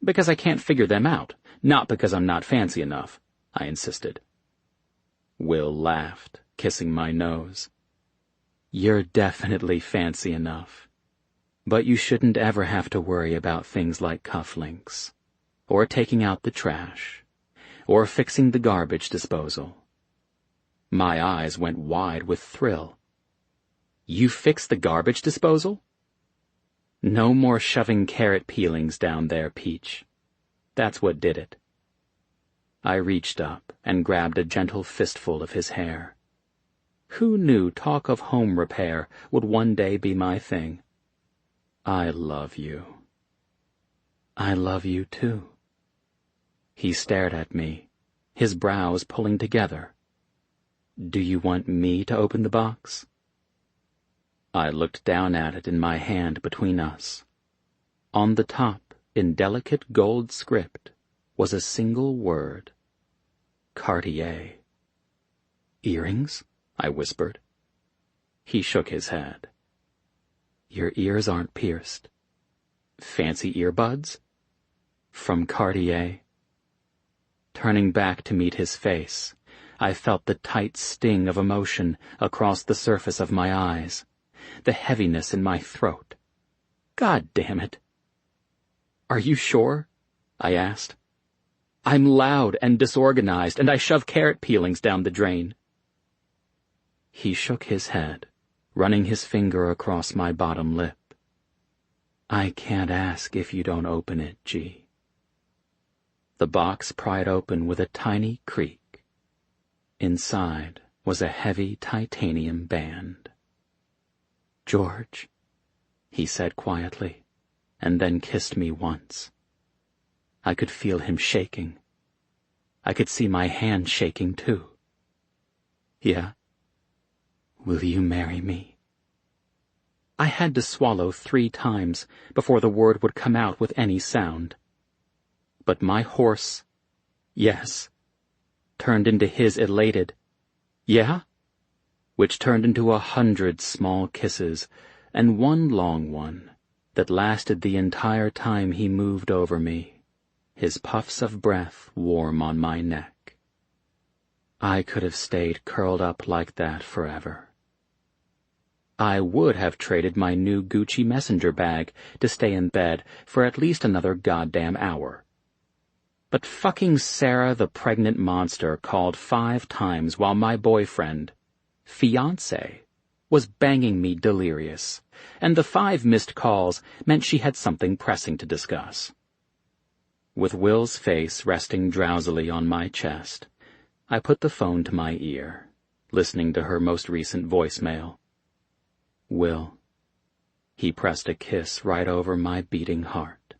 "Because I can't figure them out, not because I'm not fancy enough," I insisted. Will laughed, kissing my nose. "You're definitely fancy enough. But you shouldn't ever have to worry about things like cufflinks, or taking out the trash, or fixing the garbage disposal." My eyes went wide with thrill. "You fix the garbage disposal?" "No more shoving carrot peelings down there, Peach. That's what did it." I reached up and grabbed a gentle fistful of his hair. Who knew talk of home repair would one day be my thing? "I love you." "I love you too." He stared at me, his brows pulling together. "Do you want me to open the box?" I looked down at it in my hand between us. On the top, in delicate gold script, was a single word: Cartier. "Earrings?" I whispered. He shook his head. "Your ears aren't pierced." "Fancy earbuds?" "From Cartier." Turning back to meet his face, I felt the tight sting of emotion across the surface of my eyes, the heaviness in my throat. God damn it. "Are you sure?" I asked. "I'm loud and disorganized, and I shove carrot peelings down the drain." He shook his head, running his finger across my bottom lip. "I can't ask if you don't open it, G." The box pried open with a tiny creak. Inside was a heavy titanium band. "George," he said quietly, and then kissed me once. I could feel him shaking. I could see my hand shaking too. "Yeah? Will you marry me?" I had to swallow 3 times before the word would come out with any sound. But my hoarse "yes" turned into his elated "yeah?" which turned into 100 small kisses, and one long one that lasted the entire time he moved over me, his puffs of breath warm on my neck. I could have stayed curled up like that forever. I would have traded my new Gucci messenger bag to stay in bed for at least another goddamn hour. But fucking Sarah the pregnant monster called 5 times while my boyfriend, fiancé, was banging me delirious, and the 5 missed calls meant she had something pressing to discuss. With Will's face resting drowsily on my chest, I put the phone to my ear, listening to her most recent voicemail. "Will." He pressed a kiss right over my beating heart.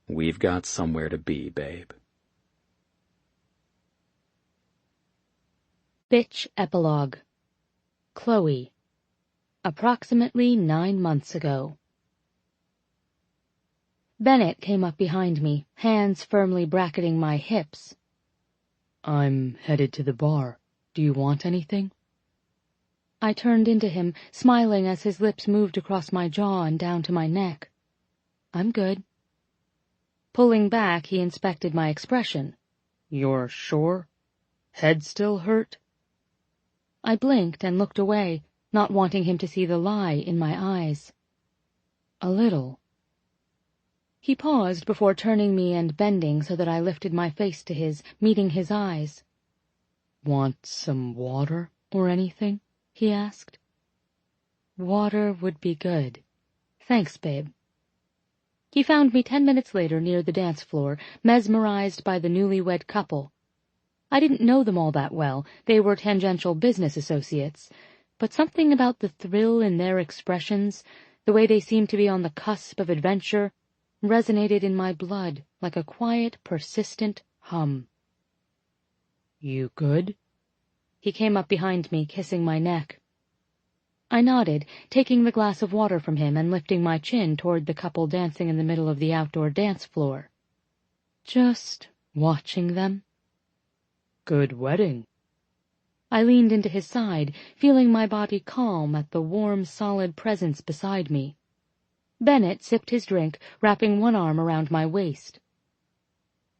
"We've got somewhere to be, babe." Bitch Epilogue. Chloe. Approximately 9 months ago. Bennett came up behind me, hands firmly bracketing my hips. "I'm headed to the bar. Do you want anything?" I turned into him, smiling as his lips moved across my jaw and down to my neck. "I'm good." Pulling back, he inspected my expression. "You're sure? Head still hurt?" I blinked and looked away, not wanting him to see the lie in my eyes. "A little." He paused before turning me and bending so that I lifted my face to his, meeting his eyes. "Want some water or anything?" he asked. "Water would be good. Thanks, babe." He found me 10 minutes later near the dance floor, mesmerized by the newlywed couple. I didn't know them all that well. They were tangential business associates, but something about the thrill in their expressions, the way they seemed to be on the cusp of adventure, resonated in my blood like a quiet, persistent hum. "You good?" He came up behind me, kissing my neck. I nodded, taking the glass of water from him and lifting my chin toward the couple dancing in the middle of the outdoor dance floor. "Just watching them." "Good wedding." I leaned into his side, feeling my body calm at the warm, solid presence beside me. Bennett sipped his drink, wrapping one arm around my waist.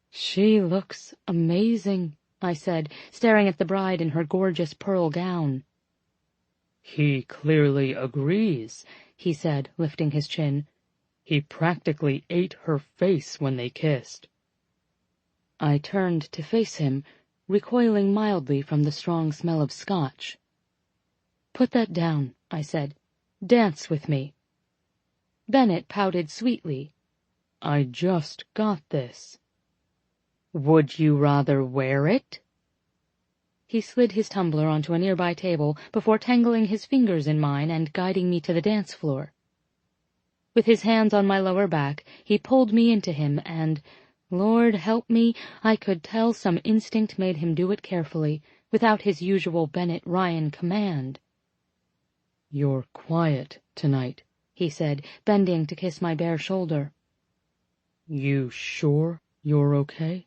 "She looks amazing," I said, staring at the bride in her gorgeous pearl gown. "He clearly agrees," he said, lifting his chin. "He practically ate her face when they kissed." I turned to face him, recoiling mildly from the strong smell of scotch. "Put that down," I said. "Dance with me." Bennett pouted sweetly. "I just got this." "Would you rather wear it?" He slid his tumbler onto a nearby table before tangling his fingers in mine and guiding me to the dance floor. With his hands on my lower back, he pulled me into him, and, Lord help me, I could tell some instinct made him do it carefully, without his usual Bennett-Ryan command. "You're quiet tonight," he said, bending to kiss my bare shoulder. "You sure you're okay?"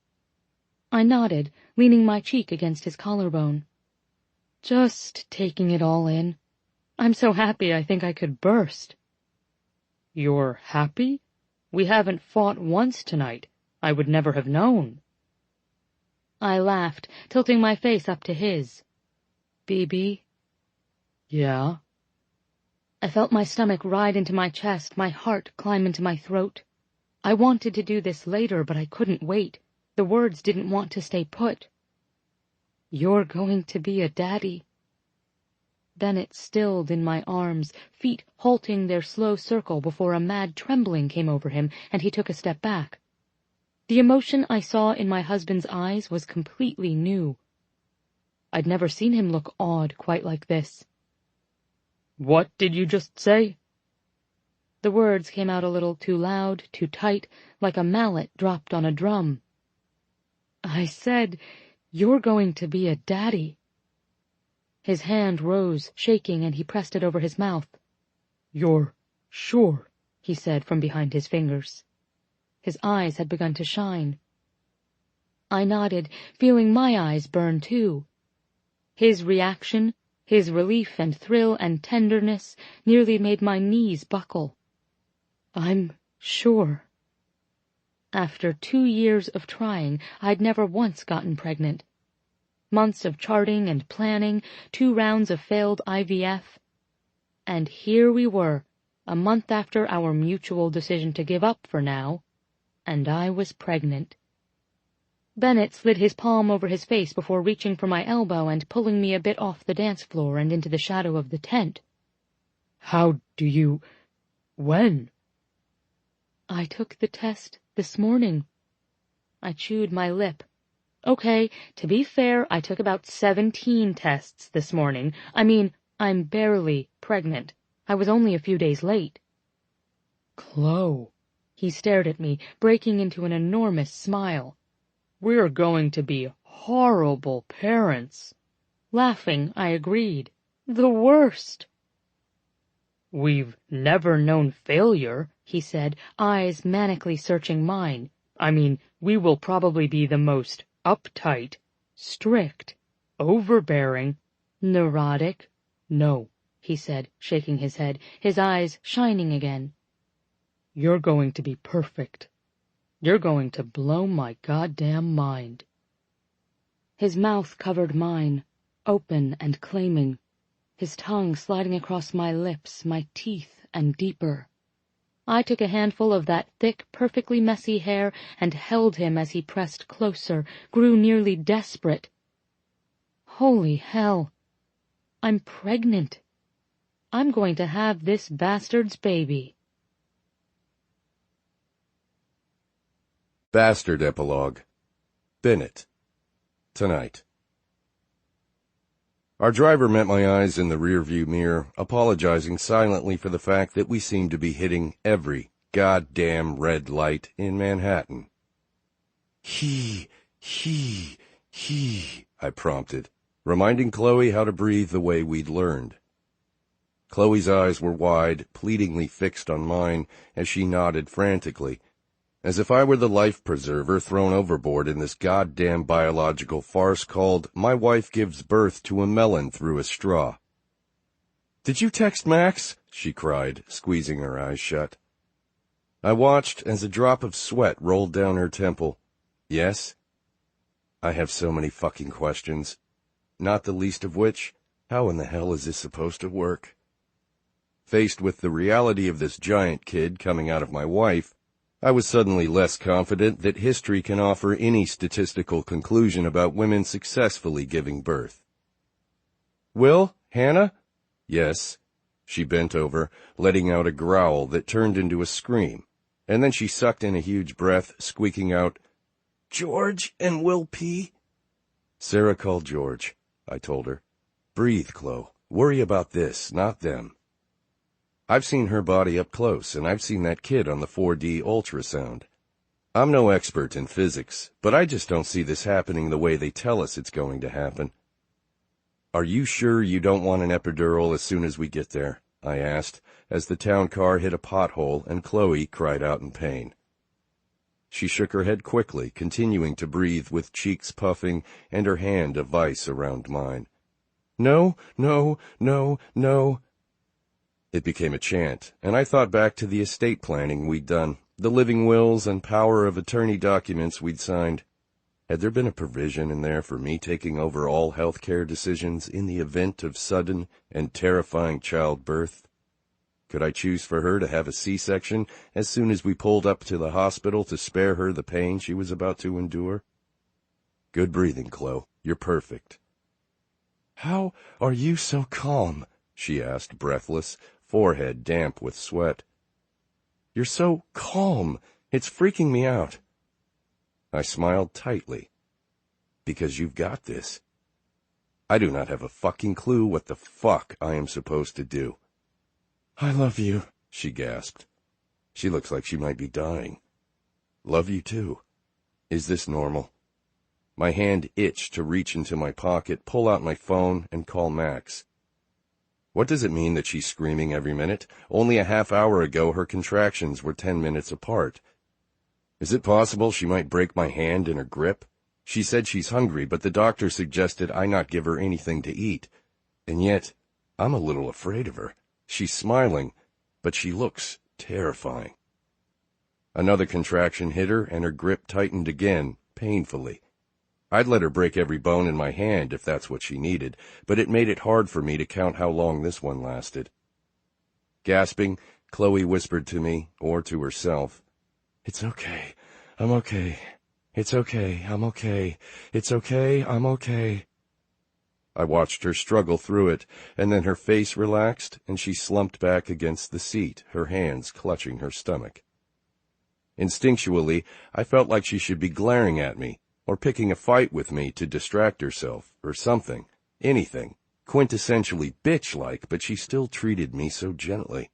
I nodded, leaning my cheek against his collarbone. "Just taking it all in. I'm so happy I think I could burst." "You're happy? We haven't fought once tonight. I would never have known." I laughed, tilting my face up to his. "BB?" "Yeah?" I felt my stomach ride into my chest, my heart climb into my throat. I wanted to do this later, but I couldn't wait. The words didn't want to stay put. "You're going to be a daddy." Bennett stilled in my arms, feet halting their slow circle before a mad trembling came over him, and he took a step back. The emotion I saw in my husband's eyes was completely new. I'd never seen him look awed quite like this. "What did you just say?" The words came out a little too loud, too tight, like a mallet dropped on a drum. "I said, you're going to be a daddy." His hand rose, shaking, and he pressed it over his mouth. "You're sure?" he said from behind his fingers. His eyes had begun to shine. I nodded, feeling my eyes burn too. His reaction, his relief and thrill and tenderness, nearly made my knees buckle. "I'm sure." After 2 years of trying, I'd never once gotten pregnant. Months of charting and planning, 2 rounds of failed IVF. And here we were, a month after our mutual decision to give up for now, and I was pregnant. Bennett slid his palm over his face before reaching for my elbow and pulling me a bit off the dance floor and into the shadow of the tent. "How do you... when?" "I took the test this morning." I chewed my lip. "Okay, to be fair, I took about 17 tests this morning. I mean, I'm barely pregnant. I was only a few days late." "Chloe," he stared at me, breaking into an enormous smile. "We're going to be horrible parents." Laughing, I agreed. "The worst." "We've never known failure," he said, eyes manically searching mine. "I mean, we will probably be the most uptight, strict, overbearing, neurotic." "No," he said, shaking his head, his eyes shining again. "You're going to be perfect. You're going to blow my goddamn mind." His mouth covered mine, open and claiming, his tongue sliding across my lips, my teeth, and deeper. I took a handful of that thick, perfectly messy hair and held him as he pressed closer, grew nearly desperate. Holy hell! I'm pregnant. I'm going to have this bastard's baby. Bastard Epilogue. Bennett. Tonight. Our driver met my eyes in the rearview mirror, apologizing silently for the fact that we seemed to be hitting every goddamn red light in Manhattan. He, I prompted, reminding Chloe how to breathe the way we'd learned. Chloe's eyes were wide, pleadingly fixed on mine as she nodded frantically, as if I were the life preserver thrown overboard in this goddamn biological farce called My Wife Gives Birth to a Melon Through a Straw. "Did you text Max?" she cried, squeezing her eyes shut. I watched as a drop of sweat rolled down her temple. Yes? I have so many fucking questions, not the least of which, how in the hell is this supposed to work? Faced with the reality of this giant kid coming out of my wife, I was suddenly less confident that history can offer any statistical conclusion about women successfully giving birth. "Will? Hannah?" "Yes." She bent over, letting out a growl that turned into a scream, and then she sucked in a huge breath, squeaking out, "George and Will P?" "Sarah called George," I told her. "Breathe, Chloe. Worry about this, not them. I've seen her body up close, and I've seen that kid on the 4D ultrasound. I'm no expert in physics, but I just don't see this happening the way they tell us it's going to happen." "Are you sure you don't want an epidural as soon as we get there?" I asked, as the town car hit a pothole and Chloe cried out in pain. She shook her head quickly, continuing to breathe with cheeks puffing and her hand a vice around mine. "No, no, no, no." It became a chant, and I thought back to the estate planning we'd done, the living wills and power of attorney documents we'd signed. Had there been a provision in there for me taking over all health care decisions in the event of sudden and terrifying childbirth? Could I choose for her to have a C-section as soon as we pulled up to the hospital to spare her the pain she was about to endure? "Good breathing, Chloe. You're perfect." "How are you so calm?" she asked, breathless, forehead damp with sweat. "You're so calm. It's freaking me out." I smiled tightly. "Because you've got this. I do not have a fucking clue what the fuck I am supposed to do." "I love you," she gasped. She looks like she might be dying. "Love you too. Is this normal?" My hand itched to reach into my pocket, pull out my phone, and call Max. What does it mean that she's screaming every minute? Only a half hour ago her contractions were 10 minutes apart. Is it possible she might break my hand in her grip? She said she's hungry, but the doctor suggested I not give her anything to eat. And yet, I'm a little afraid of her. She's smiling, but she looks terrifying. Another contraction hit her, and her grip tightened again, painfully. I'd let her break every bone in my hand if that's what she needed, but it made it hard for me to count how long this one lasted. Gasping, Chloe whispered to me, or to herself, "It's okay. I'm okay. It's okay. I'm okay. It's okay. I'm okay." I watched her struggle through it, and then her face relaxed, and she slumped back against the seat, her hands clutching her stomach. Instinctually, I felt like she should be glaring at me, or picking a fight with me to distract herself, or something, anything, quintessentially bitch-like, but she still treated me so gently.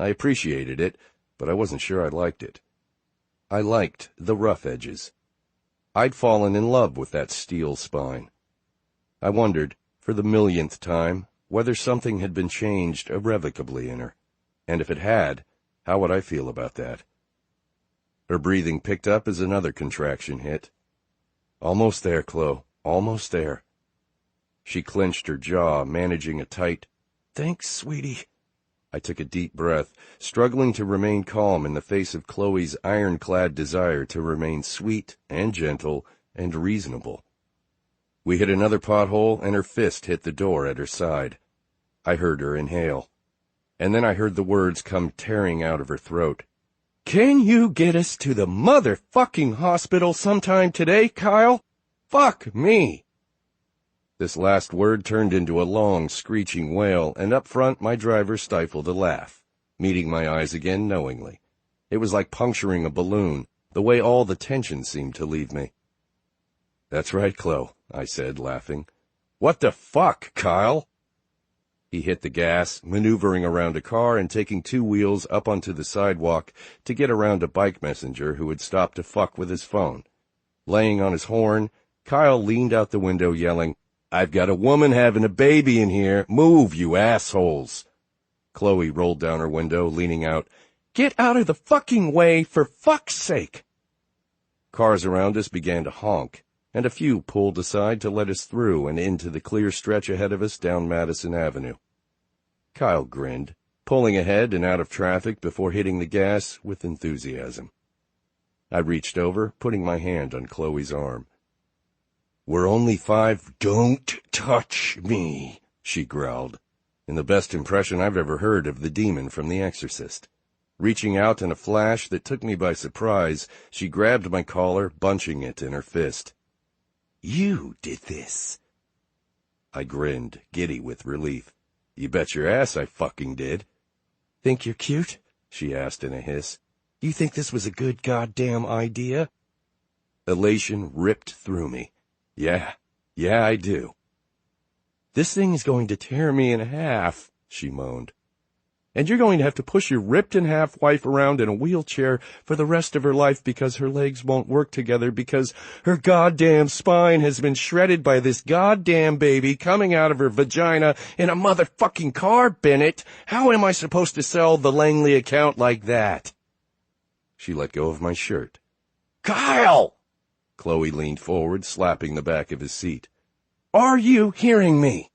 I appreciated it, but I wasn't sure I liked it. I liked the rough edges. I'd fallen in love with that steel spine. I wondered, for the millionth time, whether something had been changed irrevocably in her, and if it had, how would I feel about that? Her breathing picked up as another contraction hit. "Almost there, Chloe, almost there." She clenched her jaw, managing a tight, "Thanks, sweetie." I took a deep breath, struggling to remain calm in the face of Chloe's ironclad desire to remain sweet and gentle and reasonable. We hit another pothole, and her fist hit the door at her side. I heard her inhale, and then I heard the words come tearing out of her throat. "Can you get us to the motherfucking hospital sometime today, Kyle? Fuck me!" This last word turned into a long, screeching wail, and up front my driver stifled a laugh, meeting my eyes again knowingly. It was like puncturing a balloon, the way all the tension seemed to leave me. "That's right, Chloe," I said, laughing. What the fuck, Kyle? He hit the gas, maneuvering around a car and taking 2 wheels up onto the sidewalk to get around a bike messenger who had stopped to fuck with his phone. Laying on his horn, Kyle leaned out the window yelling, "I've got a woman having a baby in here. Move, you assholes." Chloe rolled down her window, leaning out. "Get out of the fucking way, for fuck's sake!" Cars around us began to honk, and a few pulled aside to let us through and into the clear stretch ahead of us down Madison Avenue. Kyle grinned, pulling ahead and out of traffic before hitting the gas with enthusiasm. I reached over, putting my hand on Chloe's arm. "We're only 5. Don't touch me," she growled, in the best impression I've ever heard of the demon from The Exorcist. Reaching out in a flash that took me by surprise, she grabbed my collar, bunching it in her fist. "You did this." I grinned, giddy with relief. "You bet your ass I fucking did." "Think you're cute?" she asked in a hiss. "You think this was a good goddamn idea?" Elation ripped through me. Yeah, I do." "This thing is going to tear me in half," she moaned. "And you're going to have to push your ripped-in-half wife around in a wheelchair for the rest of her life because her legs won't work together because her goddamn spine has been shredded by this goddamn baby coming out of her vagina in a motherfucking car, Bennett. How am I supposed to sell the Langley account like that?" She let go of my shirt. "Kyle!" Chloe leaned forward, slapping the back of his seat. "Are you hearing me?"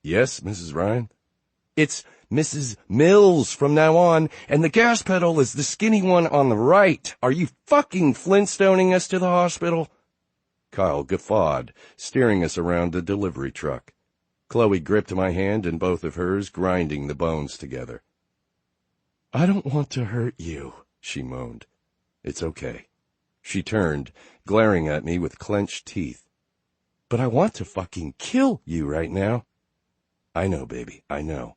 "Yes, Mrs. Ryan." "It's Mrs. Mills from now on, and the gas pedal is the skinny one on the right. Are you fucking Flintstoning us to the hospital?" Kyle guffawed, steering us around the delivery truck. Chloe gripped my hand in both of hers, grinding the bones together. "I don't want to hurt you," she moaned. "It's okay." She turned, glaring at me with clenched teeth. "But I want to fucking kill you right now." "I know, baby, I know."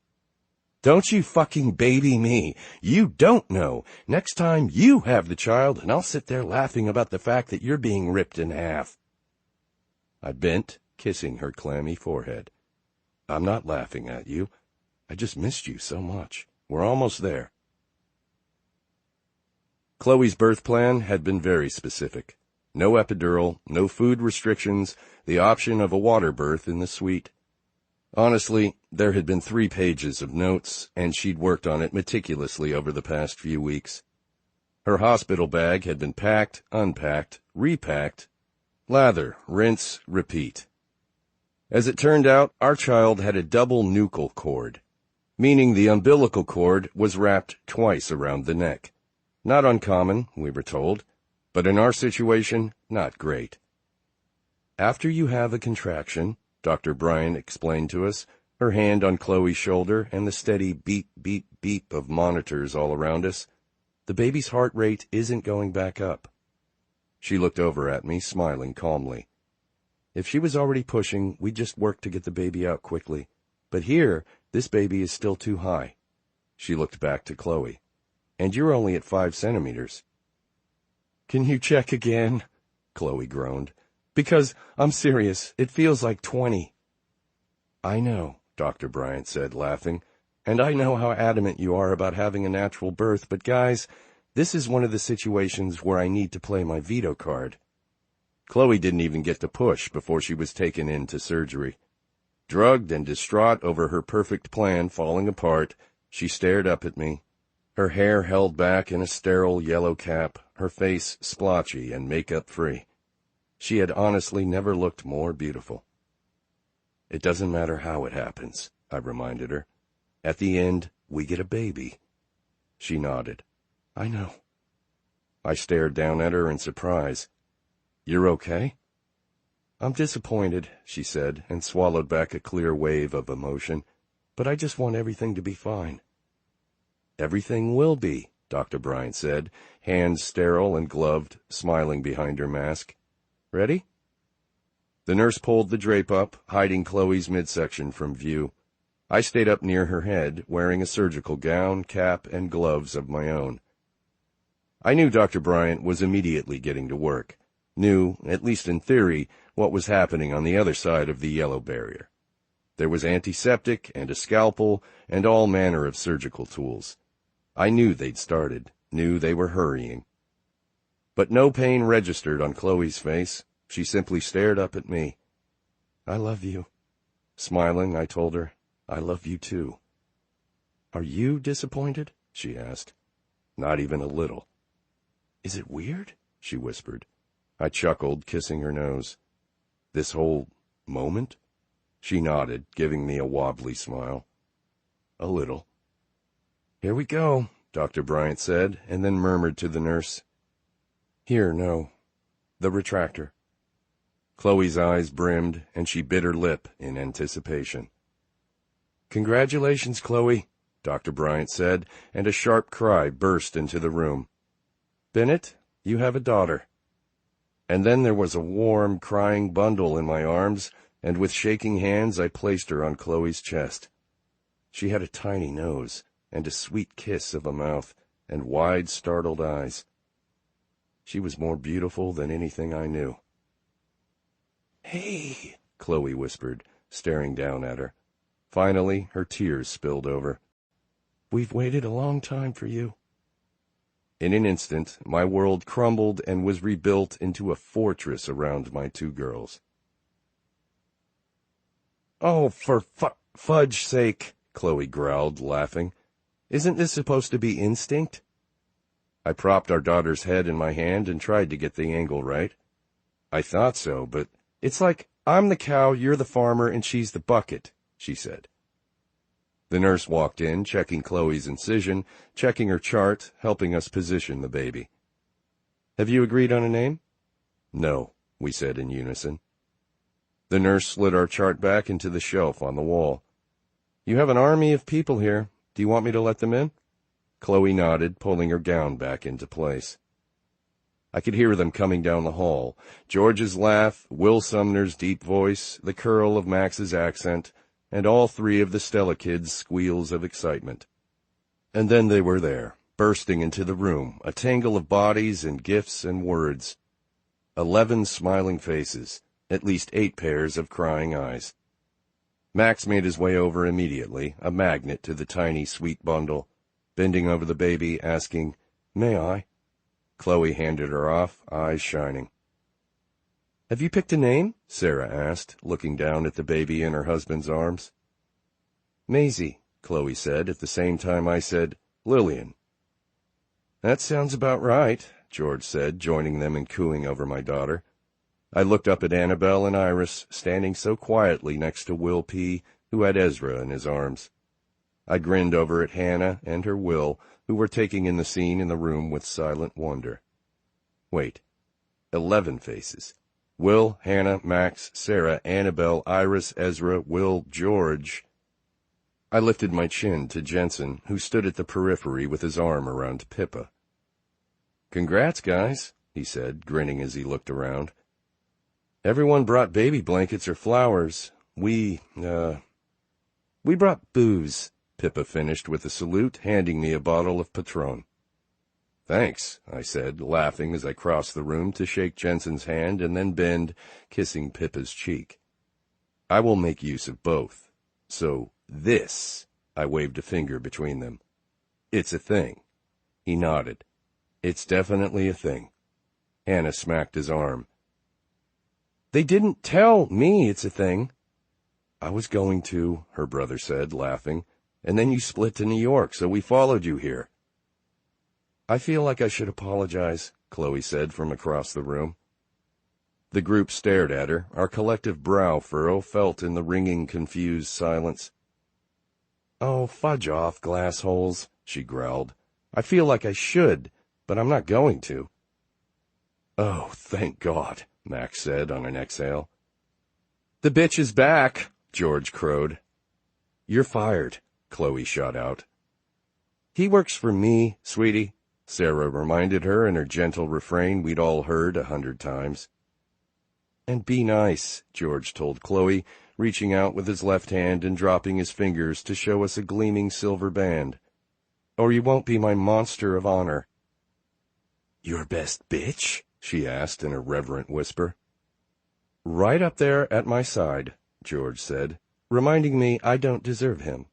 "Don't you fucking baby me. You don't know. Next time you have the child, and I'll sit there laughing about the fact that you're being ripped in half." I bent, kissing her clammy forehead. "I'm not laughing at you. I just missed you so much. We're almost there." Chloe's birth plan had been very specific. No epidural, no food restrictions, the option of a water birth in the suite. Honestly, there had been 3 pages of notes, and she'd worked on it meticulously over the past few weeks. Her hospital bag had been packed, unpacked, repacked, lather, rinse, repeat. As it turned out, our child had a double nuchal cord, meaning the umbilical cord was wrapped twice around the neck. Not uncommon, we were told, but in our situation, not great. "After you have a contraction," Dr. Bryant explained to us, her hand on Chloe's shoulder and the steady beep, beep, beep of monitors all around us, "the baby's heart rate isn't going back up." She looked over at me, smiling calmly. If she was already pushing, we'd just work to get the baby out quickly. But here, this baby is still too high. She looked back to Chloe. "And you're only at 5 centimeters. "Can you check again?" Chloe groaned. "Because, I'm serious, it feels like 20. "I know," Dr. Bryant said, laughing, "and I know how adamant you are about having a natural birth, but guys, this is one of the situations where I need to play my veto card." Chloe didn't even get to push before she was taken into surgery. Drugged and distraught over her perfect plan falling apart, she stared up at me, her hair held back in a sterile yellow cap, her face splotchy and makeup-free. She had honestly never looked more beautiful. "It doesn't matter how it happens," I reminded her. "At the end, we get a baby." She nodded. "I know." I stared down at her in surprise. "You're okay?" "I'm disappointed," she said, and swallowed back a clear wave of emotion. "But I just want everything to be fine." "Everything will be," Dr. Bryant said, hands sterile and gloved, smiling behind her mask. "Ready?" The nurse pulled the drape up, hiding Chloe's midsection from view. I stayed up near her head, wearing a surgical gown, cap, and gloves of my own. I knew Dr. Bryant was immediately getting to work. knew, at least in theory, what was happening on the other side of the yellow barrier. There was antiseptic and a scalpel and all manner of surgical tools. I knew they'd started, knew they were hurrying. But no pain registered on Chloe's face. She simply stared up at me. "I love you." Smiling, I told her, "I love you too." "Are you disappointed?" she asked. "Not even a little." "Is it weird?" she whispered. I chuckled, kissing her nose. "This whole moment?" She nodded, giving me a wobbly smile. "A little." "Here we go," Dr. Bryant said, and then murmured to the nurse, "Here, no. The retractor." Chloe's eyes brimmed, and she bit her lip in anticipation. "Congratulations, Chloe," Dr. Bryant said, and a sharp cry burst into the room. "Bennett, you have a daughter." And then there was a warm, crying bundle in my arms, and with shaking hands I placed her on Chloe's chest. She had a tiny nose, and a sweet kiss of a mouth, and wide, startled eyes. She was more beautiful than anything I knew. "Hey," Chloe whispered, staring down at her. Finally, her tears spilled over. "We've waited a long time for you." In an instant, my world crumbled and was rebuilt into a fortress around my two girls. "Oh, for fudge's sake," Chloe growled, laughing. "Isn't this supposed to be instinct?" I propped our daughter's head in my hand and tried to get the angle right. "I thought so, but it's like I'm the cow, you're the farmer, and she's the bucket," she said. The nurse walked in, checking Chloe's incision, checking her chart, helping us position the baby. "Have you agreed on a name?" "No," we said in unison. The nurse slid our chart back into the shelf on the wall. "You have an army of people here. Do you want me to let them in?" Chloe nodded, pulling her gown back into place. I could hear them coming down the hall. George's laugh, Will Sumner's deep voice, the curl of Max's accent, and all three of the Stella kids' squeals of excitement. And then they were there, bursting into the room, a tangle of bodies and gifts and words. 11 smiling faces, at least 8 pairs of crying eyes. Max made his way over immediately, a magnet to the tiny, sweet bundle, bending over the baby, asking, "May I?" Chloe handed her off, eyes shining. "Have you picked a name?" Sarah asked, looking down at the baby in her husband's arms. "Maisie," Chloe said, at the same time I said, "Lillian." "That sounds about right," George said, joining them in cooing over my daughter. I looked up at Annabelle and Iris, standing so quietly next to Will P., who had Ezra in his arms. I grinned over at Hannah and her Will, who were taking in the scene in the room with silent wonder. Wait, 11 faces. Will, Hannah, Max, Sarah, Annabelle, Iris, Ezra, Will, George. I lifted my chin to Jensen, who stood at the periphery with his arm around Pippa. "Congrats, guys," he said, grinning as he looked around. "Everyone brought baby blankets or flowers. We brought booze," Pippa finished with a salute, handing me a bottle of Patron. "Thanks," I said, laughing as I crossed the room to shake Jensen's hand and then bend, kissing Pippa's cheek. "I will make use of both. So this," I waved a finger between them. "It's a thing." He nodded. "It's definitely a thing." Hannah smacked his arm. "They didn't tell me it's a thing." "I was going to," her brother said, laughing, "and then you split to New York, so we followed you here." "I feel like I should apologize," Chloe said from across the room. The group stared at her, our collective brow furrow felt in the ringing, confused silence. "Oh, fudge off, glass holes," she growled. "I feel like I should, but I'm not going to." "Oh, thank God," Max said on an exhale. "The bitch is back," George crowed. "You're fired," Chloe shot out. "He works for me, sweetie," Sarah reminded her in her gentle refrain we'd all heard 100 times. "And be nice," George told Chloe, reaching out with his left hand and dropping his fingers to show us a gleaming silver band. "Or you won't be my monster of honor." "Your best bitch?" she asked in a reverent whisper. Right up there at my side, George said, reminding me I don't deserve him.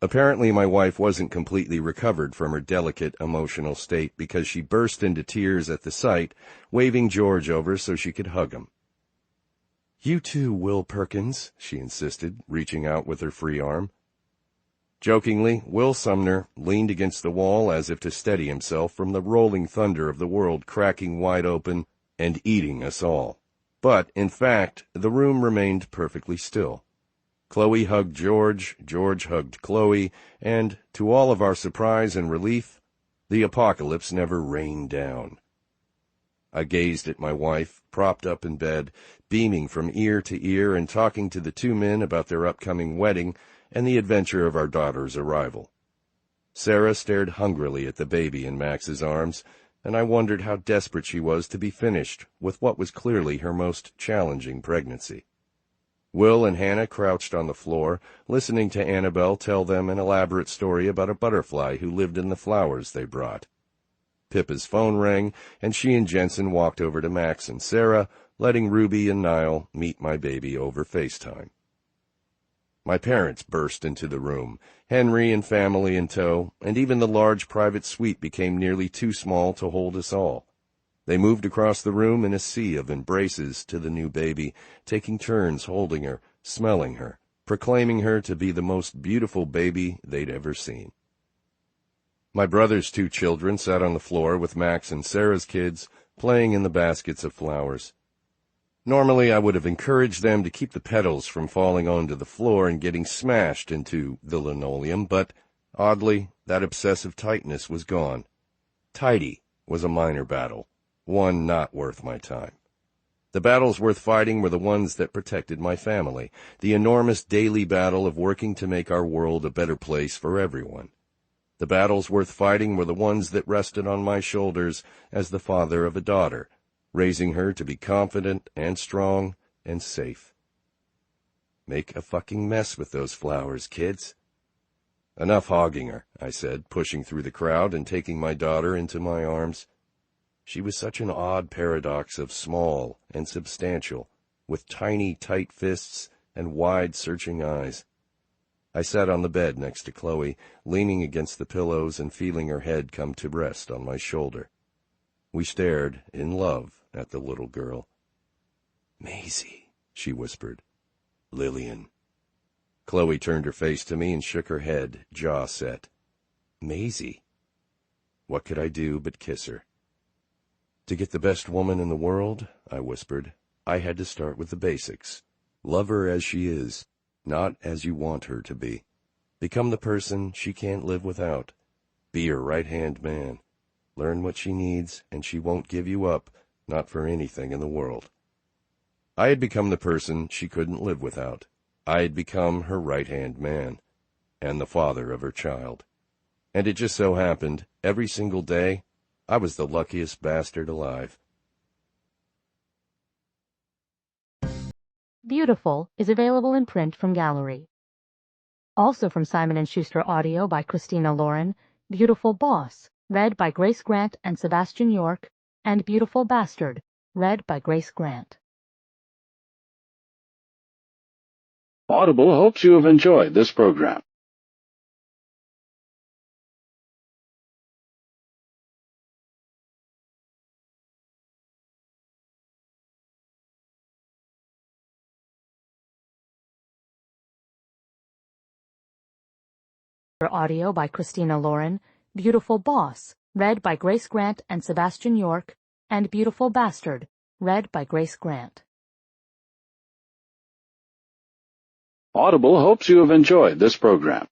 Apparently my wife wasn't completely recovered from her delicate emotional state because she burst into tears at the sight, waving George over so she could hug him. You too, Will Perkins, she insisted, reaching out with her free arm. Jokingly, Will Sumner leaned against the wall as if to steady himself from the rolling thunder of the world cracking wide open and eating us all. But, in fact, the room remained perfectly still. Chloe hugged George, George hugged Chloe, and, to all of our surprise and relief, the apocalypse never rained down. I gazed at my wife, propped up in bed, beaming from ear to ear and talking to the two men about their upcoming wedding and the adventure of our daughter's arrival. Sarah stared hungrily at the baby in Max's arms, and I wondered how desperate she was to be finished with what was clearly her most challenging pregnancy. Will and Hannah crouched on the floor, listening to Annabelle tell them an elaborate story about a butterfly who lived in the flowers they brought. Pippa's phone rang, and she and Jensen walked over to Max and Sarah, letting Ruby and Niall meet my baby over FaceTime. My parents burst into the room, Henry and family in tow, and even the large private suite became nearly too small to hold us all. They moved across the room in a sea of embraces to the new baby, taking turns holding her, smelling her, proclaiming her to be the most beautiful baby they'd ever seen. My brother's two children sat on the floor with Max and Sarah's kids, playing in the baskets of flowers. Normally I would have encouraged them to keep the petals from falling onto the floor and getting smashed into the linoleum, but, oddly, that obsessive tightness was gone. Tidy was a minor battle, one not worth my time. The battles worth fighting were the ones that protected my family, the enormous daily battle of working to make our world a better place for everyone. The battles worth fighting were the ones that rested on my shoulders as the father of a daughter, raising her to be confident and strong and safe. Make a fucking mess with those flowers, kids. Enough hogging her, I said, pushing through the crowd and taking my daughter into my arms. She was such an odd paradox of small and substantial, with tiny, tight fists and wide, searching eyes. I sat on the bed next to Chloe, leaning against the pillows and feeling her head come to rest on my shoulder. We stared, in love, at the little girl. Maisie, she whispered. Lillian. Chloe turned her face to me and shook her head, jaw set. Maisie. What could I do but kiss her? To get the best woman in the world, I whispered, I had to start with the basics. Love her as she is, not as you want her to be. Become the person she can't live without. Be her right-hand man. Learn what she needs, and she won't give you up, not for anything in the world. I had become the person she couldn't live without. I had become her right-hand man, and the father of her child. And it just so happened, every single day, I was the luckiest bastard alive. Beautiful is available in print from Gallery. Also from Simon & Schuster Audio by Christina Lauren, Beautiful Boss, read by Grace Grant and Sebastian York, and Beautiful Bastard, read by Grace Grant. Audible hopes you have enjoyed this program. Audio by Christina Lauren, Beautiful Boss, read by Grace Grant and Sebastian York, and Beautiful Bastard, read by Grace Grant. Audible hopes you have enjoyed this program.